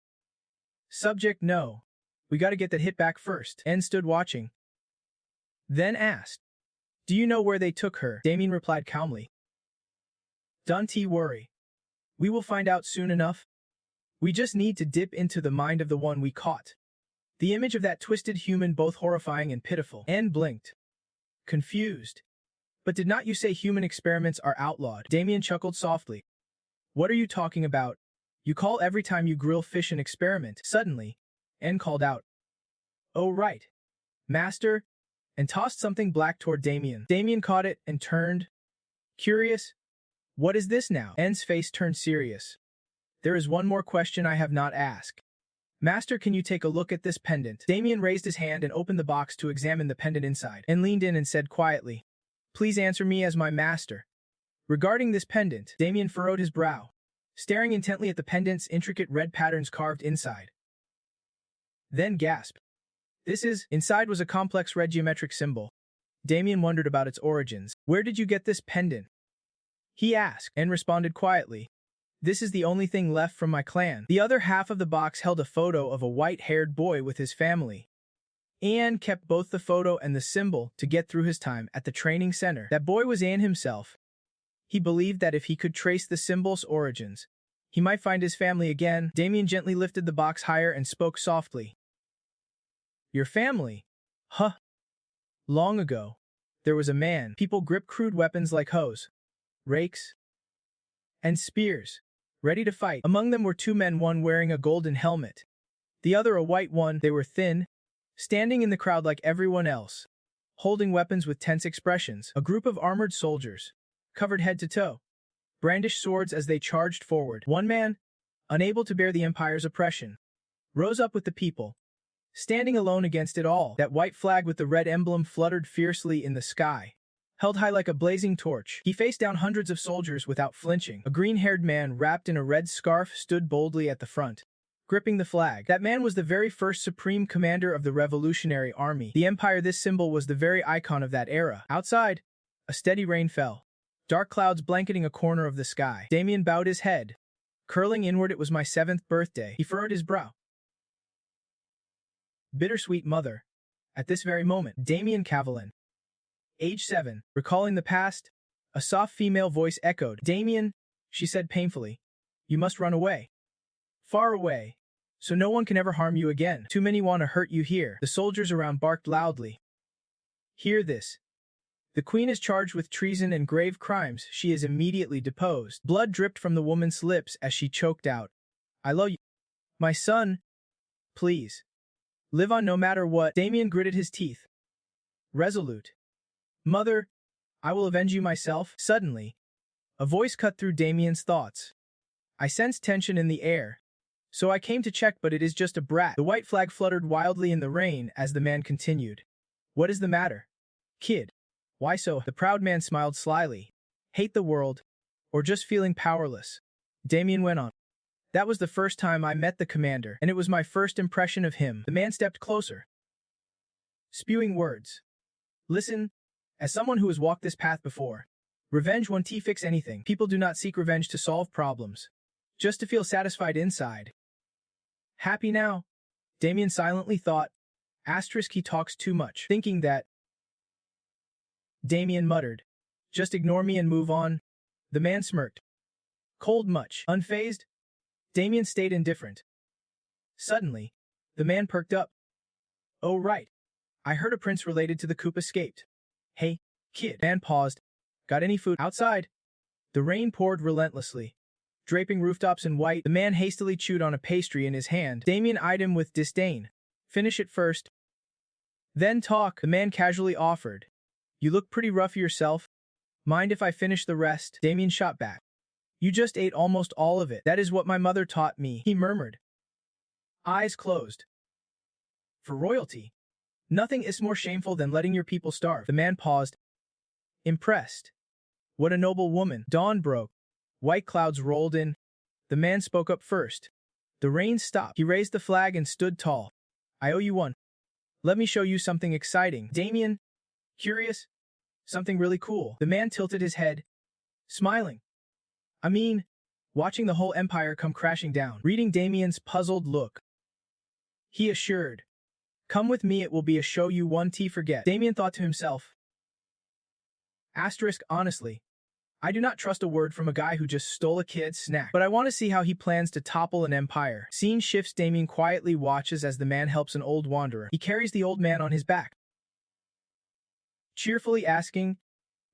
Speaker 1: Subject no. We gotta get that hit back first. N stood watching. Then asked, Do you know where they took her? Damien replied calmly. Don't worry. We will find out soon enough. We just need to dip into the mind of the one we caught. The image of that twisted human, both horrifying and pitiful. N blinked, confused. But did not you say human experiments are outlawed? Damien chuckled softly. What are you talking about? You call every time you grill fish an experiment. Suddenly, N called out, "Oh right, master," and tossed something black toward Damien. Damien caught it and turned, curious. "What is this now?" N's face turned serious. "There is one more question I have not asked. Master, can you take a look at this pendant?" Damien raised his hand and opened the box to examine the pendant inside, and leaned in and said quietly, "Please answer me as my master." Regarding this pendant, Damien furrowed his brow, staring intently at the pendant's intricate red patterns carved inside. Then gasped. Inside was a complex red geometric symbol. Damien wondered about its origins. "Where did you get this pendant?" he asked, and responded quietly, "This is the only thing left from my clan." The other half of the box held a photo of a white-haired boy with his family. Ian kept both the photo and the symbol to get through his time at the training center. That boy was Ian himself. He believed that if he could trace the symbol's origins, he might find his family again. Damien gently lifted the box higher and spoke softly. "Your family? Huh. Long ago, there was a man. People grip crude weapons like hoes, rakes, and spears, ready to fight. Among them were two men, one wearing a golden helmet, the other a white one. They were thin, standing in the crowd like everyone else, holding weapons with tense expressions. A group of armored soldiers, covered head to toe, brandished swords as they charged forward. One man, unable to bear the Empire's oppression, rose up with the people, standing alone against it all. That white flag with the red emblem fluttered fiercely in the sky, held high like a blazing torch. He faced down hundreds of soldiers without flinching. A green-haired man wrapped in a red scarf stood boldly at the front, gripping the flag. That man was the very first supreme commander of the Revolutionary Army. The Empire, this symbol was the very icon of that era. Outside, a steady rain fell, dark clouds blanketing a corner of the sky. Damien bowed his head, curling inward. It was my 7th birthday. He furrowed his brow. Bittersweet mother. At this very moment, Damien Cavallin, age 7, recalling the past, a soft female voice echoed. "Damien," she said painfully, "you must run away. Far away, so no one can ever harm you again. Too many want to hurt you here." The soldiers around barked loudly. "Hear this. The queen is charged with treason and grave crimes. She is immediately deposed." Blood dripped from the woman's lips as she choked out, "I love you, my son. Please, live on no matter what." Damien gritted his teeth, resolute. "Mother, I will avenge you myself." Suddenly, a voice cut through Damien's thoughts. "I sensed tension in the air, so I came to check, but it is just a brat." The white flag fluttered wildly in the rain as the man continued. "What is the matter, kid? Why so?" The proud man smiled slyly. "Hate the world, or just feeling powerless?" Damien went on. "That was the first time I met the commander, and it was my first impression of him." The man stepped closer, spewing words. "Listen, as someone who has walked this path before, revenge won't fix anything. People do not seek revenge to solve problems, just to feel satisfied inside." "Happy now?" Damien silently thought. He talks too much. Thinking that, Damien muttered, "Just ignore me and move on." The man smirked. Cold much. Unfazed, Damien stayed indifferent. Suddenly, the man perked up. "Oh right. I heard a prince related to the coup escaped. Hey, kid." Man paused. "Got any food outside?" The rain poured relentlessly, draping rooftops in white. The man hastily chewed on a pastry in his hand. Damien eyed him with disdain. "Finish it first, then talk." The man casually offered. "You look pretty rough yourself. Mind if I finish the rest?" Damien shot back. "You just ate almost all of it." "That is what my mother taught me," he murmured, eyes closed. "For royalty, nothing is more shameful than letting your people starve." The man paused, impressed. "What a noble woman." Dawn broke. White clouds rolled in. The man spoke up first. The rain stopped. He raised the flag and stood tall. "I owe you one. Let me show you something exciting." Damien, curious. "Something really cool." The man tilted his head, smiling. "I mean, watching the whole empire come crashing down." Reading Damien's puzzled look, he assured, "Come with me, it will be a show you won't forget." Damien thought to himself. Honestly, I do not trust a word from a guy who just stole a kid's snack, but I want to see how he plans to topple an empire. Scene shifts. Damien quietly watches as the man helps an old wanderer. He carries the old man on his back, cheerfully asking,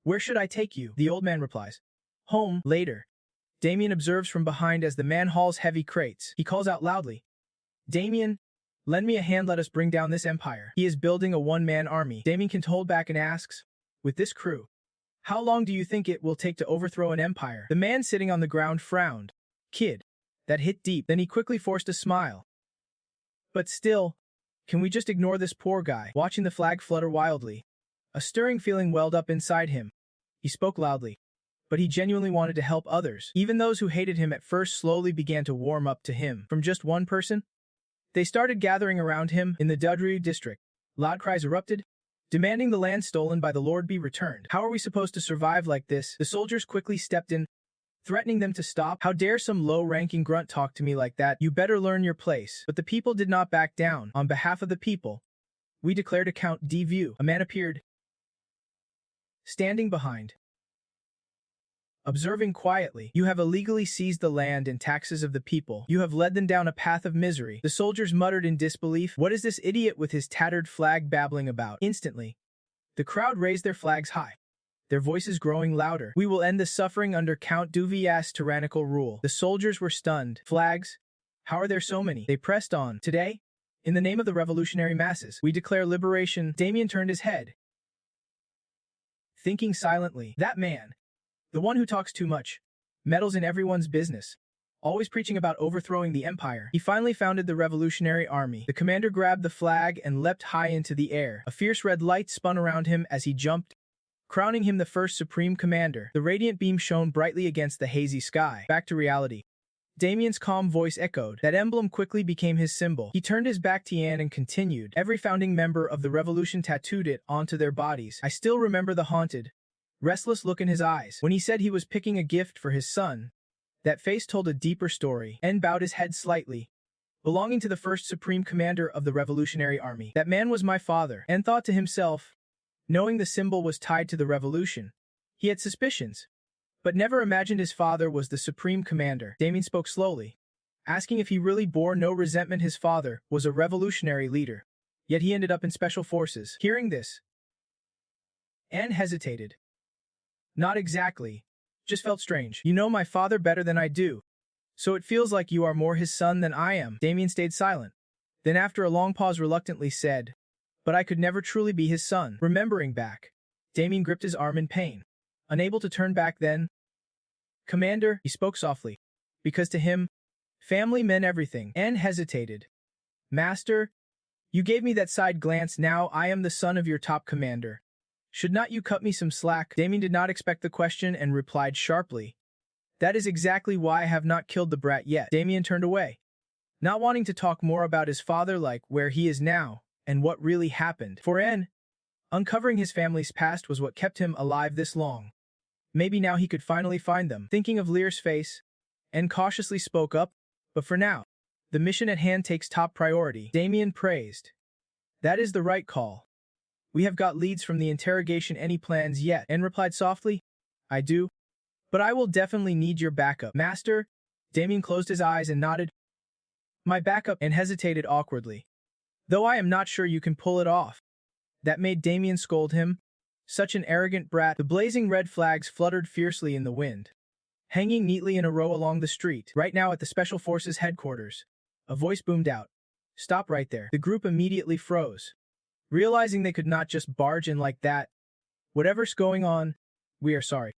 Speaker 1: "Where should I take you?" The old man replies, "Home." Later, Damien observes from behind as the man hauls heavy crates. He calls out loudly, "Damien, Lend me a hand, let us bring down this empire. He is building a one-man army. Damien can hold back and asks, with this crew, how long do you think it will take to overthrow an empire? The man sitting on the ground frowned. Kid, that hit deep. Then he quickly forced a smile. But still, can we just ignore this poor guy? Watching the flag flutter wildly, a stirring feeling welled up inside him. He spoke loudly, but he genuinely wanted to help others. Even those who hated him at first slowly began to warm up to him. From just one person, they started gathering around him in the Dudri district. Loud cries erupted, demanding the land stolen by the Lord be returned. How are we supposed to survive like this? The soldiers quickly stepped in, threatening them to stop. How dare some low-ranking grunt talk to me like that? You better learn your place. But the people did not back down. On behalf of the people, we declare to Count D. View. A man appeared, standing behind, observing quietly. You have illegally seized the land and taxes of the people. You have led them down a path of misery. The soldiers muttered in disbelief. What is this idiot with his tattered flag babbling about? Instantly, the crowd raised their flags high, their voices growing louder. We will end the suffering under Count Duvia's tyrannical rule. The soldiers were stunned. Flags? How are there so many? They pressed on. Today, in the name of the revolutionary masses, we declare liberation. Damien turned his head, thinking silently. That man, the one who talks too much, meddles in everyone's business, always preaching about overthrowing the empire. He finally founded the Revolutionary Army. The commander grabbed the flag and leapt high into the air. A fierce red light spun around him as he jumped, crowning him the first supreme commander. The radiant beam shone brightly against the hazy sky. Back to reality. Damien's calm voice echoed. That emblem quickly became his symbol. He turned his back to Yan and continued. Every founding member of the revolution tattooed it onto their bodies. I still remember the haunted, restless look in his eyes. When he said he was picking a gift for his son, that face told a deeper story. En bowed his head slightly. Belonging to the first supreme commander of the Revolutionary Army. That man was my father. En thought to himself, knowing the symbol was tied to the revolution. He had suspicions, but never imagined his father was the supreme commander. Damien spoke slowly, asking if he really bore no resentment. His father was a revolutionary leader, yet he ended up in special forces. Hearing this, En hesitated. Not exactly. Just felt strange. You know my father better than I do, so it feels like you are more his son than I am. Damien stayed silent. Then after a long pause reluctantly said, but I could never truly be his son. Remembering back, Damien gripped his arm in pain, unable to turn back then. Commander, he spoke softly, because to him, family meant everything. En hesitated. Master, you gave me that side glance. Now I am the son of your top commander. Should not you cut me some slack? Damien did not expect the question and replied sharply. That is exactly why I have not killed the brat yet. Damien turned away, not wanting to talk more about his father, like where he is now and what really happened. For En, uncovering his family's past was what kept him alive this long. Maybe now he could finally find them. Thinking of Lear's face, En cautiously spoke up, but for now, the mission at hand takes top priority. Damien praised. That is the right call. We have got leads from the interrogation. Any plans yet? En replied softly. I do, but I will definitely need your backup. Master? Damien closed his eyes and nodded. My backup? En hesitated awkwardly. Though I am not sure you can pull it off. That made Damien scold him. Such an arrogant brat. The blazing red flags fluttered fiercely in the wind, hanging neatly in a row along the street. Right now at the Special Forces headquarters, a voice boomed out. Stop right there. The group immediately froze, realizing they could not just barge in like that. Whatever's going on, we are sorry.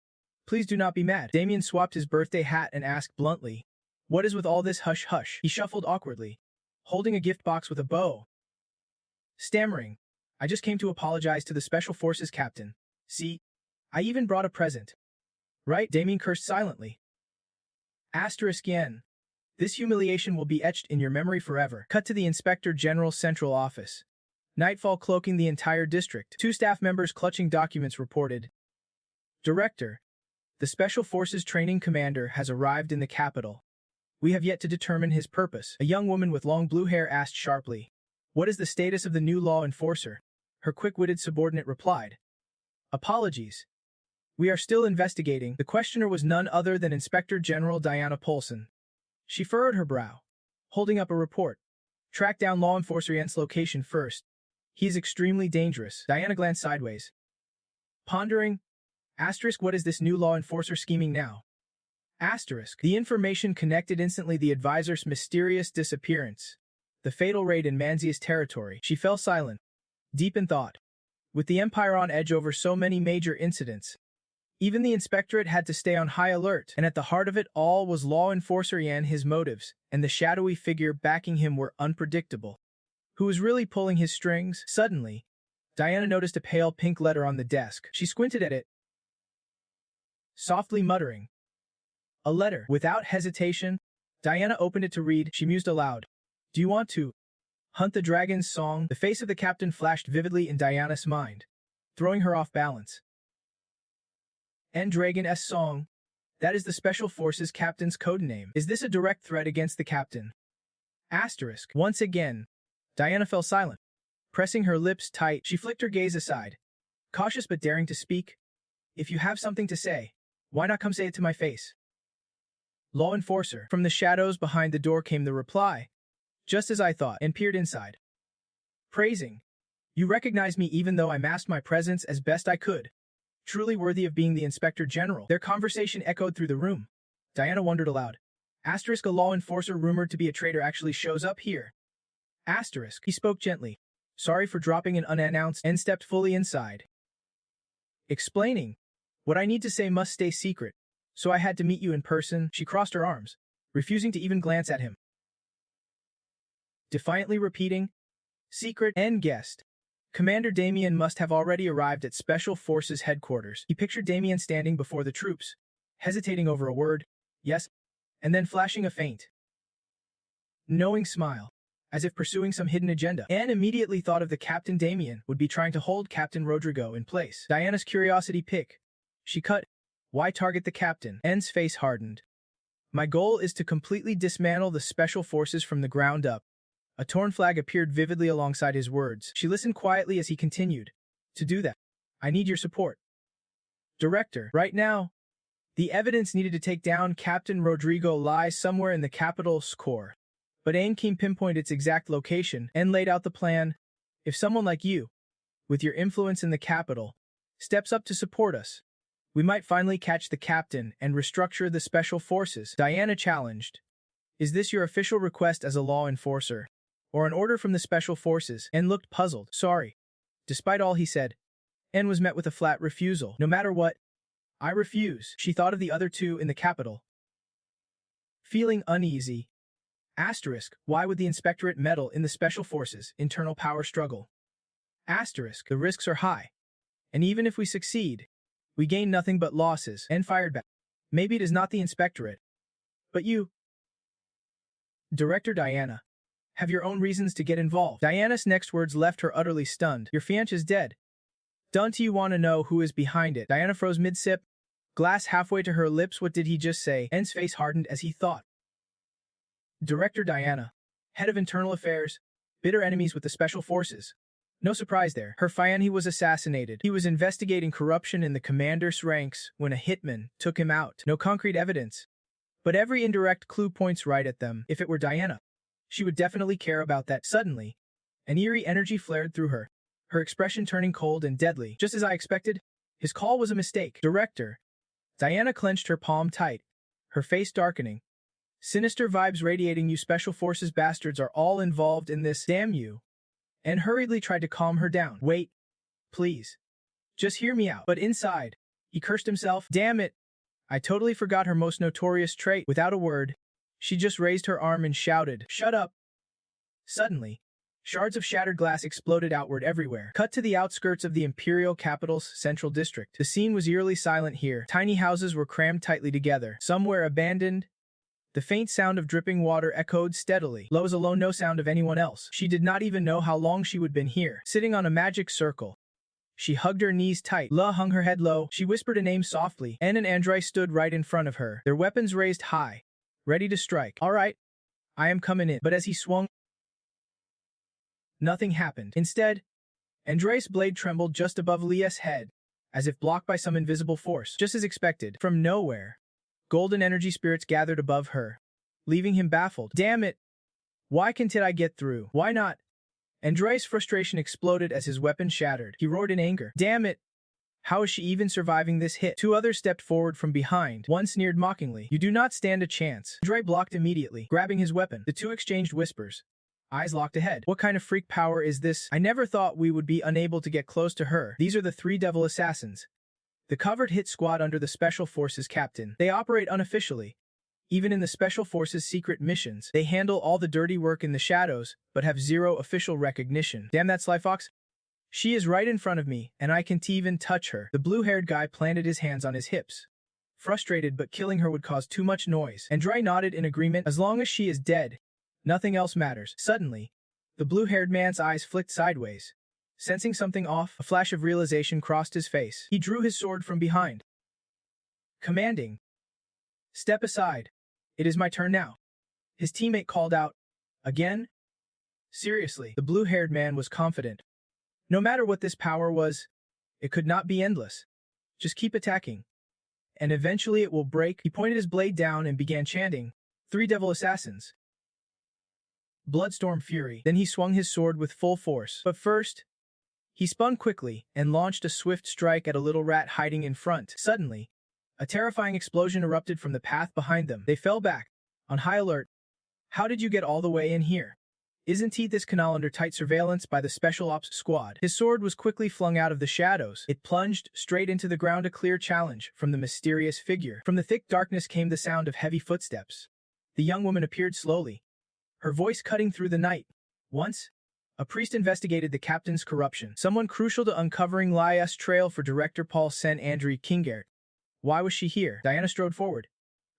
Speaker 1: Please do not be mad. Damien swapped his birthday hat and asked bluntly, what is with all this hush-hush? He shuffled awkwardly, holding a gift box with a bow. Stammering, I just came to apologize to the Special Forces captain. See, I even brought a present. Right? Damien cursed silently. Asterisk yen. This humiliation will be etched in your memory forever. Cut to the Inspector General's central office. Nightfall cloaking the entire district. 2 staff members clutching documents reported. Director, the Special Forces training commander has arrived in the capital. We have yet to determine his purpose. A young woman with long blue hair asked sharply. What is the status of the new law enforcer? Her quick-witted subordinate replied. Apologies. We are still investigating. The questioner was none other than Inspector General Diana Polson. She furrowed her brow, holding up a report. Track down law enforcer Jens' location first. He is extremely dangerous. Diana glanced sideways, pondering. Asterisk, what is this new law enforcer scheming now? Asterisk. The information connected instantly the advisor's mysterious disappearance. The fatal raid in Manzia's territory. She fell silent, deep in thought. With the Empire on edge over so many major incidents, even the Inspectorate had to stay on high alert, and at the heart of it all was law enforcer Yan. His motives, and the shadowy figure backing him were unpredictable. Who was really pulling his strings? Suddenly, Diana noticed a pale pink letter on the desk. She squinted at it, softly muttering, "A letter." Without hesitation, Diana opened it to read. She mused aloud. "Do you want to hunt the dragon's song?" The face of the captain flashed vividly in Diana's mind, throwing her off balance. Dragon's song? That is the Special Forces captain's code name. Is this a direct threat against the captain? Asterisk. Once again, Diana fell silent. Pressing her lips tight, she flicked her gaze aside, cautious but daring to speak. "If you have something to say, why not come say it to my face?" "Law enforcer." From the shadows behind the door came the reply. "Just as I thought," and peered inside. Praising. "You recognized me even though I masked my presence as best I could. Truly worthy of being the Inspector General." Their conversation echoed through the room. Diana wondered aloud. Asterisk. A law enforcer rumored to be a traitor actually shows up here. Asterisk. He spoke gently. "Sorry for dropping in unannounced," and stepped fully inside. Explaining. "What I need to say must stay secret, so I had to meet you in person." She crossed her arms, refusing to even glance at him. Defiantly repeating, "Secret." End guessed. Commander Damien must have already arrived at Special Forces headquarters. He pictured Damien standing before the troops, hesitating over a word, "Yes," and then flashing a faint, knowing smile, as if pursuing some hidden agenda. Anne immediately thought of the Captain. Damien would be trying to hold Captain Rodrigo in place. Diana's curiosity piqued. She cut, "Why target the captain?" Anne's face hardened. "My goal is to completely dismantle the Special Forces from the ground up." A torn flag appeared vividly alongside his words. She listened quietly as he continued. "To do that, I need your support. Director, right now, the evidence needed to take down Captain Rodrigo lies somewhere in the capital's core." But Ain Kim pinpointed its exact location and laid out the plan. "If someone like you, with your influence in the capital, steps up to support us, we might finally catch the captain and restructure the Special Forces." Diana challenged. "Is this your official request as a law enforcer, or an order from the Special Forces?" And looked puzzled. "Sorry." Despite all he said, N was met with a flat refusal. "No matter what, I refuse." She thought of the other two in the capital, feeling uneasy. Asterisk. Why would the Inspectorate meddle in the Special Forces' internal power struggle? Asterisk. The risks are high, and even if we succeed, we gain nothing but losses. And fired back. "Maybe it is not the Inspectorate, but you, Director Diana, have your own reasons to get involved." Diana's next words left her utterly stunned. "Your fiancé is dead. Don't you want to know who is behind it?" Diana froze mid-sip, glass halfway to her lips. What did he just say? N's face hardened as he thought. Director Diana, head of internal affairs, bitter enemies with the Special Forces. No surprise there. Her fiancé was assassinated. He was investigating corruption in the commander's ranks when a hitman took him out. No concrete evidence, but every indirect clue points right at them. If it were Diana, she would definitely care about that. Suddenly, an eerie energy flared through her, her expression turning cold and deadly. "Just as I expected, his call was a mistake." Director. Diana clenched her palm tight, her face darkening. "Sinister vibes radiating. You Special Forces bastards are all involved in this. Damn you." And hurriedly tried to calm her down. "Wait, please. Just hear me out." But inside, he cursed himself. "Damn it. I totally forgot her most notorious trait." Without a word, she just raised her arm and shouted, "Shut up." Suddenly, shards of shattered glass exploded outward everywhere. Cut to the outskirts of the Imperial Capital's central district. The scene was eerily silent here. Tiny houses were crammed tightly together. Some were abandoned. The faint sound of dripping water echoed steadily. Lo was alone, no sound of anyone else. She did not even know how long she would been here, sitting on a magic circle. She hugged her knees tight. La hung her head low. She whispered a name softly. N and Andrei stood right in front of her, their weapons raised high, ready to strike. "All right, I am coming in." But as he swung, nothing happened. Instead, Andrei's blade trembled just above Leah's head, as if blocked by some invisible force. Just as expected, from nowhere, golden energy spirits gathered above her, leaving him baffled. "Damn it! Why can't I get through? Why not?" Andrei's frustration exploded as his weapon shattered. He roared in anger. "Damn it! How is she even surviving this hit?" Two others stepped forward from behind. One sneered mockingly. "You do not stand a chance." Andrei blocked immediately, grabbing his weapon. The two exchanged whispers. eyes locked ahead. What kind of freak power is this? I never thought we would be unable to get close to her. These are the 3 devil assassins. The covered hit squad under the Special Forces captain. They operate unofficially. Even in the Special Forces secret missions, they handle all the dirty work in the shadows, but have 0 official recognition. Damn that Sly Fox. She is right in front of me, and I can't even touch her. The blue-haired guy planted his hands on his hips. Frustrated, but killing her would cause too much noise. Andre nodded in agreement. As long as she is dead, nothing else matters. Suddenly, the blue-haired man's eyes flicked sideways. Sensing something off, a flash of realization crossed his face. He drew his sword from behind, commanding, "Step aside. It is my turn now." His teammate called out, "Again?" Seriously, the blue-haired man was confident. No matter what this power was, it could not be endless. Just keep attacking, and eventually it will break. He pointed his blade down and began chanting, "3 devil assassins. Bloodstorm fury." Then he swung his sword with full force. But first, he spun quickly and launched a swift strike at a little rat hiding in front. Suddenly, a terrifying explosion erupted from the path behind them. They fell back, on high alert. "How did you get all the way in here? Isn't he this canal under tight surveillance by the Special Ops squad?" His sword was quickly flung out of the shadows. It plunged straight into the ground, a clear challenge from the mysterious figure. From the thick darkness came the sound of heavy footsteps. The young woman appeared slowly, her voice cutting through the night. Once, a priest investigated the captain's corruption, someone crucial to uncovering Laia's trail for director Paul Sen-André Kingert. Why was she here? Diana strode forward,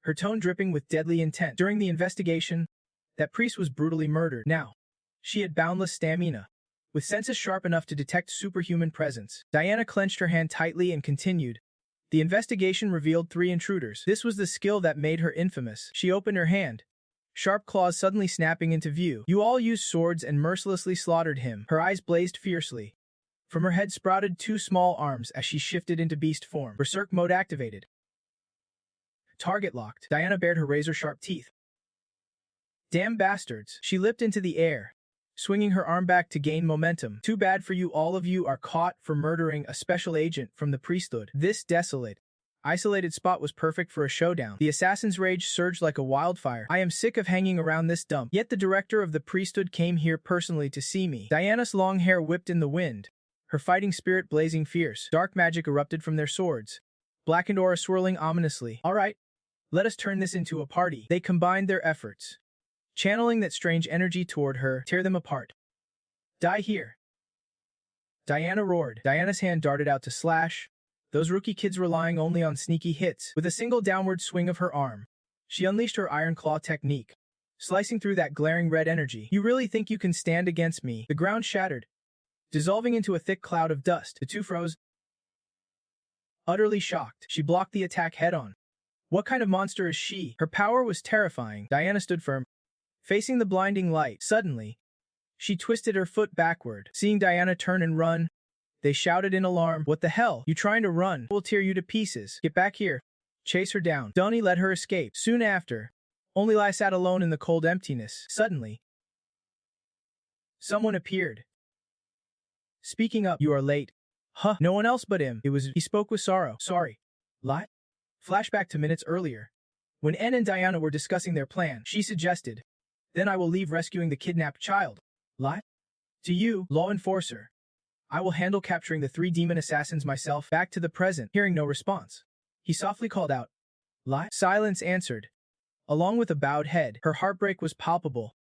Speaker 1: her tone dripping with deadly intent. During the investigation, that priest was brutally murdered. Now, she had boundless stamina, with senses sharp enough to detect superhuman presence. Diana clenched her hand tightly and continued. The investigation revealed 3 intruders. This was the skill that made her infamous. She opened her hand, sharp claws suddenly snapping into view. "You all used swords and mercilessly slaughtered him." Her eyes blazed fiercely. From her head sprouted 2 small arms as she shifted into beast form. Berserk mode activated. Target locked. Diana bared her razor-sharp teeth. "Damn bastards." She leapt into the air, swinging her arm back to gain momentum. "Too bad for you, all of you are caught for murdering a special agent from the priesthood." This desolate, isolated spot was perfect for a showdown. The assassin's rage surged like a wildfire. "I am sick of hanging around this dump. Yet the director of the priesthood came here personally to see me." Diana's long hair whipped in the wind, her fighting spirit blazing fierce. Dark magic erupted from their swords, blackened aura swirling ominously. "All right, let us turn this into a party." They combined their efforts, channeling that strange energy toward her. "Tear them apart. Die here." Diana roared. Diana's hand darted out to slash. Those rookie kids relying only on sneaky hits. With a single downward swing of her arm, she unleashed her iron claw technique, slicing through that glaring red energy. "You really think you can stand against me?" The ground shattered, dissolving into a thick cloud of dust. The 2 froze, utterly shocked. She blocked the attack head-on. What kind of monster is she? Her power was terrifying. Diana stood firm, facing the blinding light. Suddenly, she twisted her foot backward. Seeing Diana turn and run, they shouted in alarm. "What the hell? You trying to run? We'll tear you to pieces. Get back here." Chase her down. Donnie let her escape. Soon after, only Lai sat alone in the cold emptiness. Suddenly, someone appeared. "Speaking up, you are late." "Huh, no one else but him." It was. He spoke with sorrow. "Sorry, Lai." Flashback to minutes earlier, when Anne and Diana were discussing their plan. She suggested, "Then I will leave rescuing the kidnapped child. Lai? To you, law enforcer. I will handle capturing the 3 demon assassins myself." Back to the present. Hearing no response, he softly called out, "Lai?" Silence answered, along with a bowed head. Her heartbreak was palpable,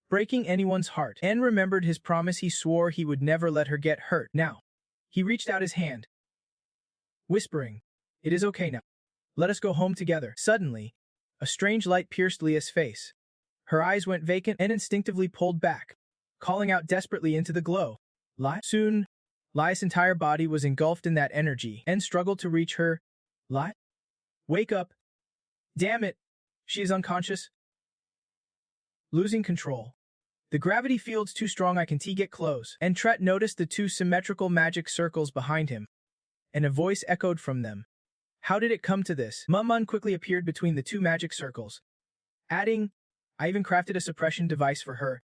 Speaker 1: breaking anyone's heart. Anne remembered his promise. He swore he would never let her get hurt. Now, he reached out his hand, whispering, "It is okay now. Let us go home together." Suddenly, a strange light pierced Leah's face. Her eyes went vacant and instinctively pulled back, calling out desperately into the glow, "Lai?" Soon, Lai's entire body was engulfed in that energy and struggled to reach her. "Lai? Wake up. Damn it. She is unconscious." Losing control. "The gravity field's too strong, I can't get close." And Tret noticed the 2 symmetrical magic circles behind him, and a voice echoed from them. "How did it come to this?" Mummun quickly appeared between the 2 magic circles, adding, "I even crafted a suppression device for her."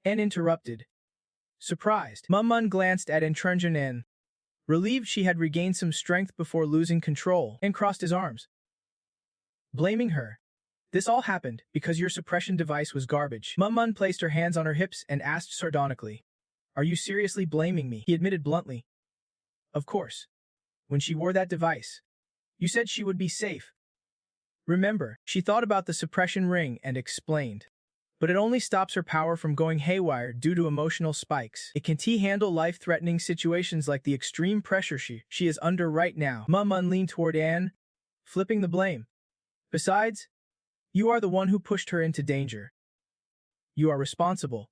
Speaker 1: And interrupted. Surprised, Mummun glanced at Entrenjanen, relieved she had regained some strength before losing control, and crossed his arms, blaming her. This all happened because your suppression device was garbage. Mun placed her hands on her hips and asked sardonically, "Are you seriously blaming me?" He admitted bluntly, "Of course. When she wore that device, you said she would be safe. Remember?" She thought about the suppression ring and explained. But it only stops her power from going haywire due to emotional spikes. It can handle life-threatening situations like the extreme pressure she is under right now. Mun leaned toward Anne, flipping the blame. "Besides, you are the one who pushed her into danger. You are responsible,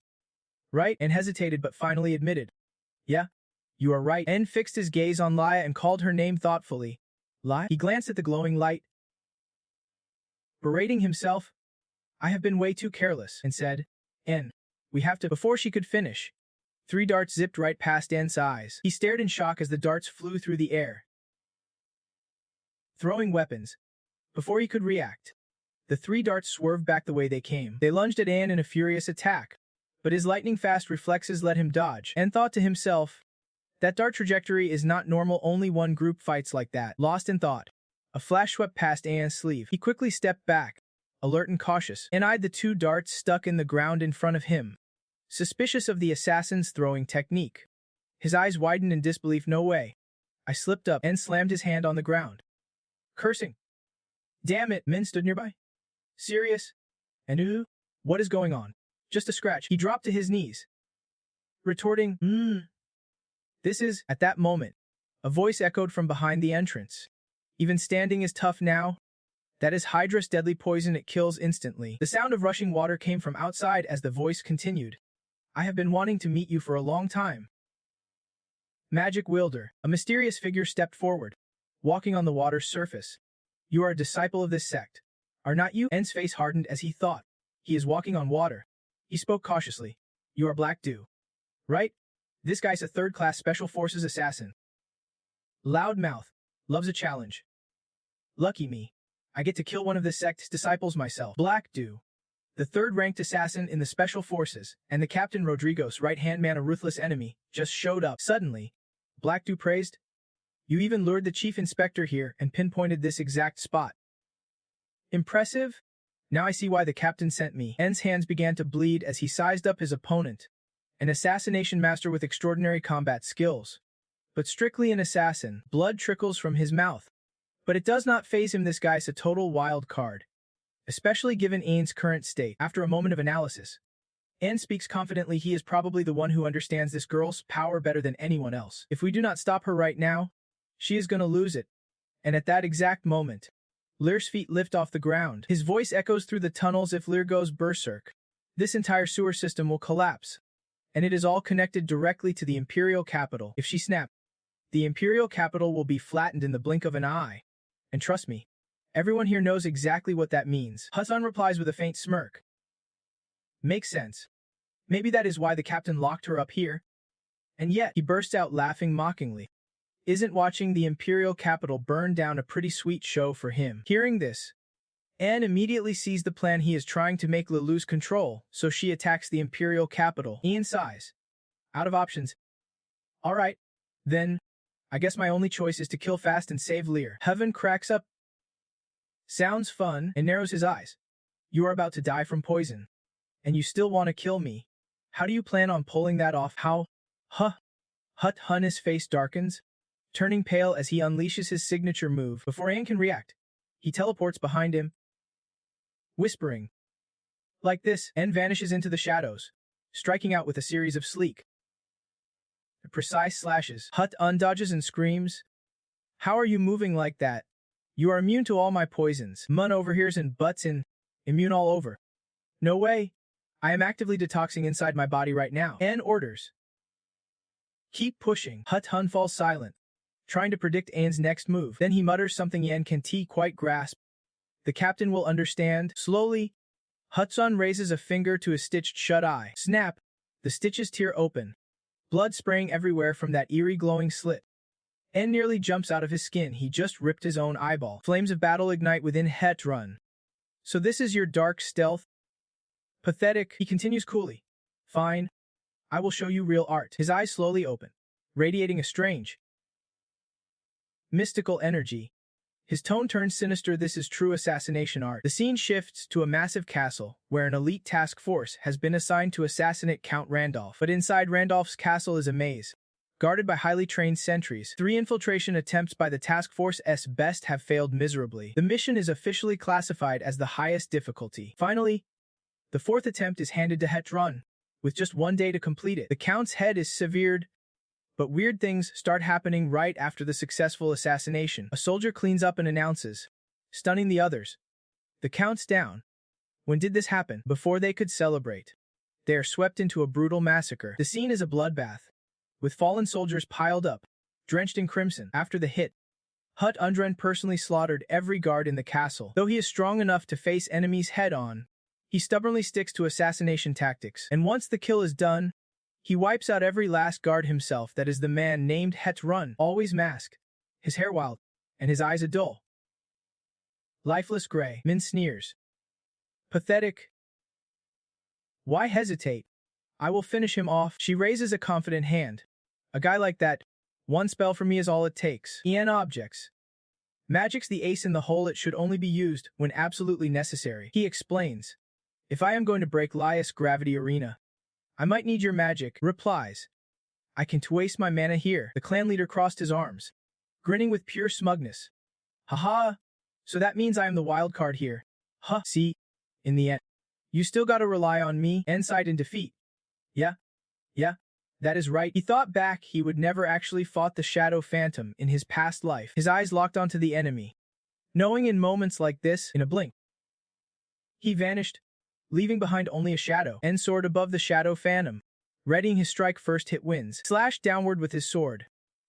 Speaker 1: right?" Anne hesitated but finally admitted, "Yeah, you are right." Anne fixed his gaze on Laya and called her name thoughtfully. "Laya?" He glanced at the glowing light, berating himself. "I have been way too careless," and said, "Anne, we have to—" Before she could finish, 3 darts zipped right past Anne's eyes. He stared in shock as the darts flew through the air, throwing weapons. Before he could react, the 3 darts swerved back the way they came. They lunged at Anne in a furious attack, but his lightning-fast reflexes let him dodge. Anne thought to himself, that dart trajectory is not normal, only one group fights like that. Lost in thought, a flash swept past Anne's sleeve. He quickly stepped back, alert and cautious, and eyed the 2 darts stuck in the ground in front of him, suspicious of the assassin's throwing technique. His eyes widened in disbelief. "No way." I slipped up and slammed his hand on the ground, cursing. "Damn it!" Min stood nearby. "Serious? And what is going on?" "Just a scratch." He dropped to his knees, retorting, This is—" At that moment, a voice echoed from behind the entrance. "Even standing is tough now? That is Hydra's deadly poison. It kills instantly." The sound of rushing water came from outside as the voice continued. "I have been wanting to meet you for a long time." Magic wielder. A mysterious figure stepped forward, walking on the water's surface. "You are a disciple of this sect, are not you?" En's face hardened as he thought. He is walking on water. He spoke cautiously. "You are Black Dew, right? This guy's a 3rd-class Special Forces assassin. Loudmouth. Loves a challenge. Lucky me. I get to kill one of this sect's disciples myself." Black Dew, the 3rd-ranked assassin in the Special Forces, and the Captain Rodrigo's right-hand man, a ruthless enemy, just showed up. Suddenly, Black Dew praised, "You even lured the Chief Inspector here and pinpointed this exact spot. Impressive. Now I see why the Captain sent me." En's hands began to bleed as he sized up his opponent, an assassination master with extraordinary combat skills, but strictly an assassin. Blood trickles from his mouth, but it does not faze him. This guy's a total wild card, especially given Anne's current state. After a moment of analysis, Anne speaks confidently. He is probably the one who understands this girl's power better than anyone else. If we do not stop her right now, she is gonna lose it. And at that exact moment, Lear's feet lift off the ground. His voice echoes through the tunnels. If Lear goes berserk, this entire sewer system will collapse. And it is all connected directly to the Imperial capital. If she snaps, the Imperial capital will be flattened in the blink of an eye. And trust me, everyone here knows exactly what that means. Hassan replies with a faint smirk. Makes sense. Maybe that is why the captain locked her up here. And yet, he burst out laughing mockingly. Isn't watching the Imperial capital burn down a pretty sweet show for him? Hearing this, Anne immediately sees the plan. He is trying to make Lear lose control, so she attacks the Imperial capital. Ian sighs. Out of options. Alright, then, I guess my only choice is to kill fast and save Lear. Heaven cracks up. Sounds fun, and narrows his eyes. You are about to die from poison, and you still want to kill me. How do you plan on pulling that off? How? His face darkens, turning pale as he unleashes his signature move. Before Anne can react, he teleports behind him, whispering. Like this, Anne vanishes into the shadows, striking out with a series of sleek, precise slashes. Hut undodges and screams. How are you moving like that? You are immune to all my poisons. Mun overhears and butts in. Immune all over. No way. I am actively detoxing inside my body right now. Anne orders. Keep pushing. Hut falls silent, trying to predict Anne's next move. Then he mutters something Anne can't quite grasp. The captain will understand. Slowly, Hudson raises a finger to a stitched shut eye. Snap! The stitches tear open, blood spraying everywhere from that eerie glowing slit. Anne nearly jumps out of his skin. He just ripped his own eyeball. Flames of battle ignite within Het Run. So this is your dark stealth? Pathetic, he continues coolly. Fine. I will show you real art. His eyes slowly open, radiating a strange, mystical energy. His tone turns sinister. This is true assassination art. The scene shifts to a massive castle, where an elite task force has been assigned to assassinate Count Randolph. But inside Randolph's castle is a maze, guarded by highly trained sentries. 3 infiltration attempts by the task force's best have failed miserably. The mission is officially classified as the highest difficulty. Finally, the 4th attempt is handed to Het Run, with just 1 day to complete it. The Count's head is severed, but weird things start happening right after the successful assassination. A soldier cleans up and announces, stunning the others, "The Count's down." When did this happen? Before they could celebrate, they are swept into a brutal massacre. The scene is a bloodbath, with fallen soldiers piled up, drenched in crimson. After the hit, Hut Undren personally slaughtered every guard in the castle. Though he is strong enough to face enemies head-on, he stubbornly sticks to assassination tactics. And once the kill is done, he wipes out every last guard himself. That is the man named Het Run, always masked, his hair wild, and his eyes a dull, lifeless gray. Min sneers. Pathetic. Why hesitate? I will finish him off. She raises a confident hand. A guy like that, 1 spell from me is all it takes. En objects. Magic's the ace in the hole. It should only be used when absolutely necessary. He explains. If I am going to break Lias Gravity Arena, I might need your magic. Replies. I can waste my mana here. The clan leader crossed his arms, grinning with pure smugness. Haha, so that means I am the wild card here. Huh, see, in the end, you still gotta rely on me. Inside in defeat. Yeah, that is right. He thought back. He would never actually fought the Shadow Phantom in his past life. His eyes locked onto the enemy, knowing in moments like this, in a blink, he vanished, leaving behind only a shadow. And soared above the Shadow Phantom, readying his strike. First hit wins. Slashed downward with his sword,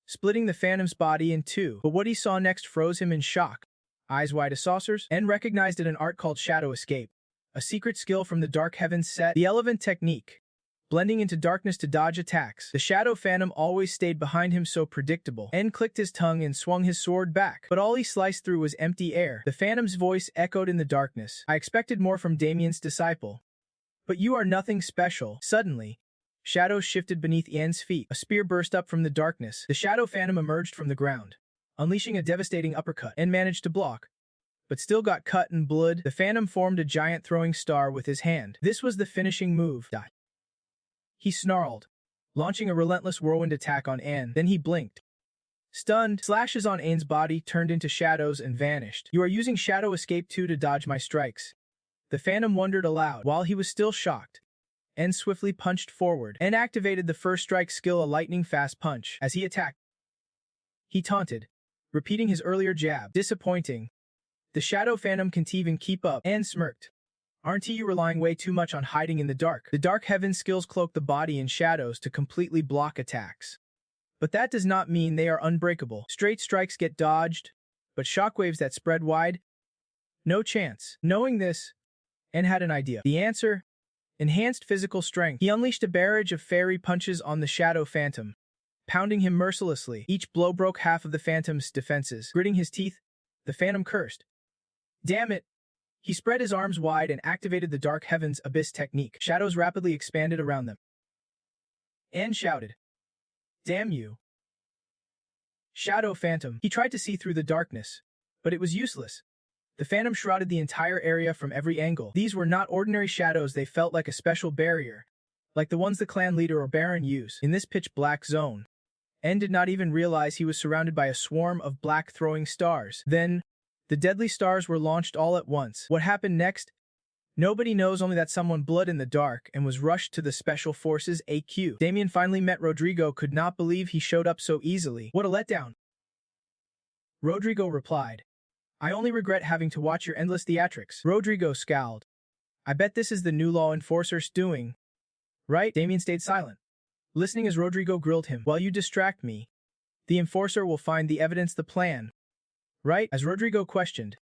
Speaker 1: splitting the Phantom's body in 2. But what he saw next froze him in shock. Eyes wide as saucers, and recognized it, an art called Shadow Escape, a secret skill from the Dark Heavens set. The Elephant technique, blending into darkness to dodge attacks. The Shadow Phantom always stayed behind him, so predictable. En clicked his tongue and swung his sword back, but all he sliced through was empty air. The Phantom's voice echoed in the darkness. I expected more from Damien's disciple, but you are nothing special. Suddenly, shadows shifted beneath En's feet. A spear burst up from the darkness. The Shadow Phantom emerged from the ground, unleashing a devastating uppercut. En managed to block, but still got cut and blood. The Phantom formed a giant throwing star with his hand. This was the finishing move. He snarled, launching a relentless whirlwind attack on En. Then he blinked. Stunned, slashes on En's body turned into shadows and vanished. You are using Shadow Escape 2 to dodge my strikes. The Phantom wondered aloud. While he was still shocked, En swiftly punched forward. En activated the first strike skill, a lightning-fast punch. As he attacked, he taunted, repeating his earlier jab. Disappointing. The Shadow Phantom can't even keep up. En smirked. Aren't you relying way too much on hiding in the dark? The Dark Heavens skills cloak the body in shadows to completely block attacks. But that does not mean they are unbreakable. Straight strikes get dodged, but shockwaves that spread wide? No chance. Knowing this, En had an idea. The answer? Enhanced physical strength. He unleashed a barrage of fairy punches on the Shadow Phantom, pounding him mercilessly. Each blow broke half of the Phantom's defenses. Gritting his teeth, the Phantom cursed. Damn it! He spread his arms wide and activated the Dark Heavens Abyss technique. Shadows rapidly expanded around them. En shouted, "Damn you, Shadow Phantom!" He tried to see through the darkness, but it was useless. The Phantom shrouded the entire area from every angle. These were not ordinary shadows. They felt like a special barrier, like the ones the clan leader or Baron use. In this pitch-black zone, En did not even realize he was surrounded by a swarm of black throwing stars. Then, the deadly stars were launched all at once. What happened next? Nobody knows, only that someone bled in the dark and was rushed to the Special Forces AQ. Damien finally met Rodrigo, could not believe he showed up so easily. What a letdown. Rodrigo replied, I only regret having to watch your endless theatrics. Rodrigo scowled. I bet this is the new law enforcer's doing. Right? Damien stayed silent, listening as Rodrigo grilled him. While you distract me, the enforcer will find the evidence, the plan. Right? As Rodrigo questioned,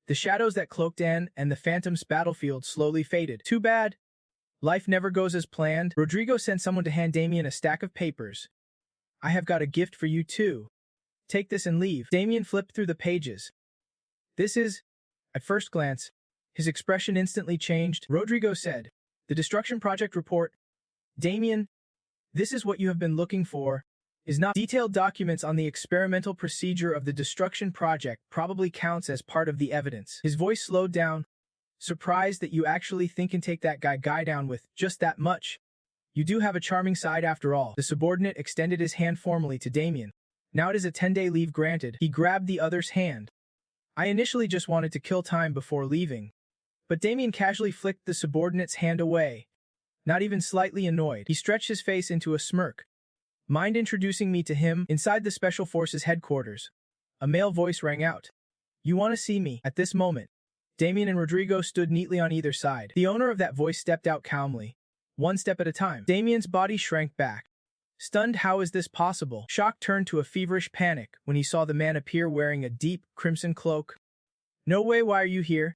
Speaker 1: the shadows that cloaked En and the Phantom's battlefield slowly faded. Too bad. Life never goes as planned. Rodrigo sent someone to hand Damien a stack of papers. I have got a gift for you too. Take this and leave. Damien flipped through the pages. This is... At first glance, his expression instantly changed. Rodrigo said, the Destruction Project report. Damien, this is what you have been looking for. is not detailed documents on the experimental procedure of the destruction project probably counts as part of the evidence. His voice slowed down. Surprised that you actually think and take that guy down with just that much. You do have a charming side after all. The subordinate extended his hand formally to Damien. Now it is a 10-day leave granted. He grabbed the other's hand. I initially just wanted to kill time before leaving. But Damien casually flicked the subordinate's hand away. Not even slightly annoyed. He stretched his face into a smirk. Mind introducing me to him? Inside the Special Forces headquarters, a male voice rang out. You want to see me? At this moment, Damien and Rodrigo stood neatly on either side. The owner of that voice stepped out calmly, one step at a time. Damien's body shrank back. Stunned, how is this possible? Shock turned to a feverish panic when he saw the man appear wearing a deep, crimson cloak. No way, why are you here?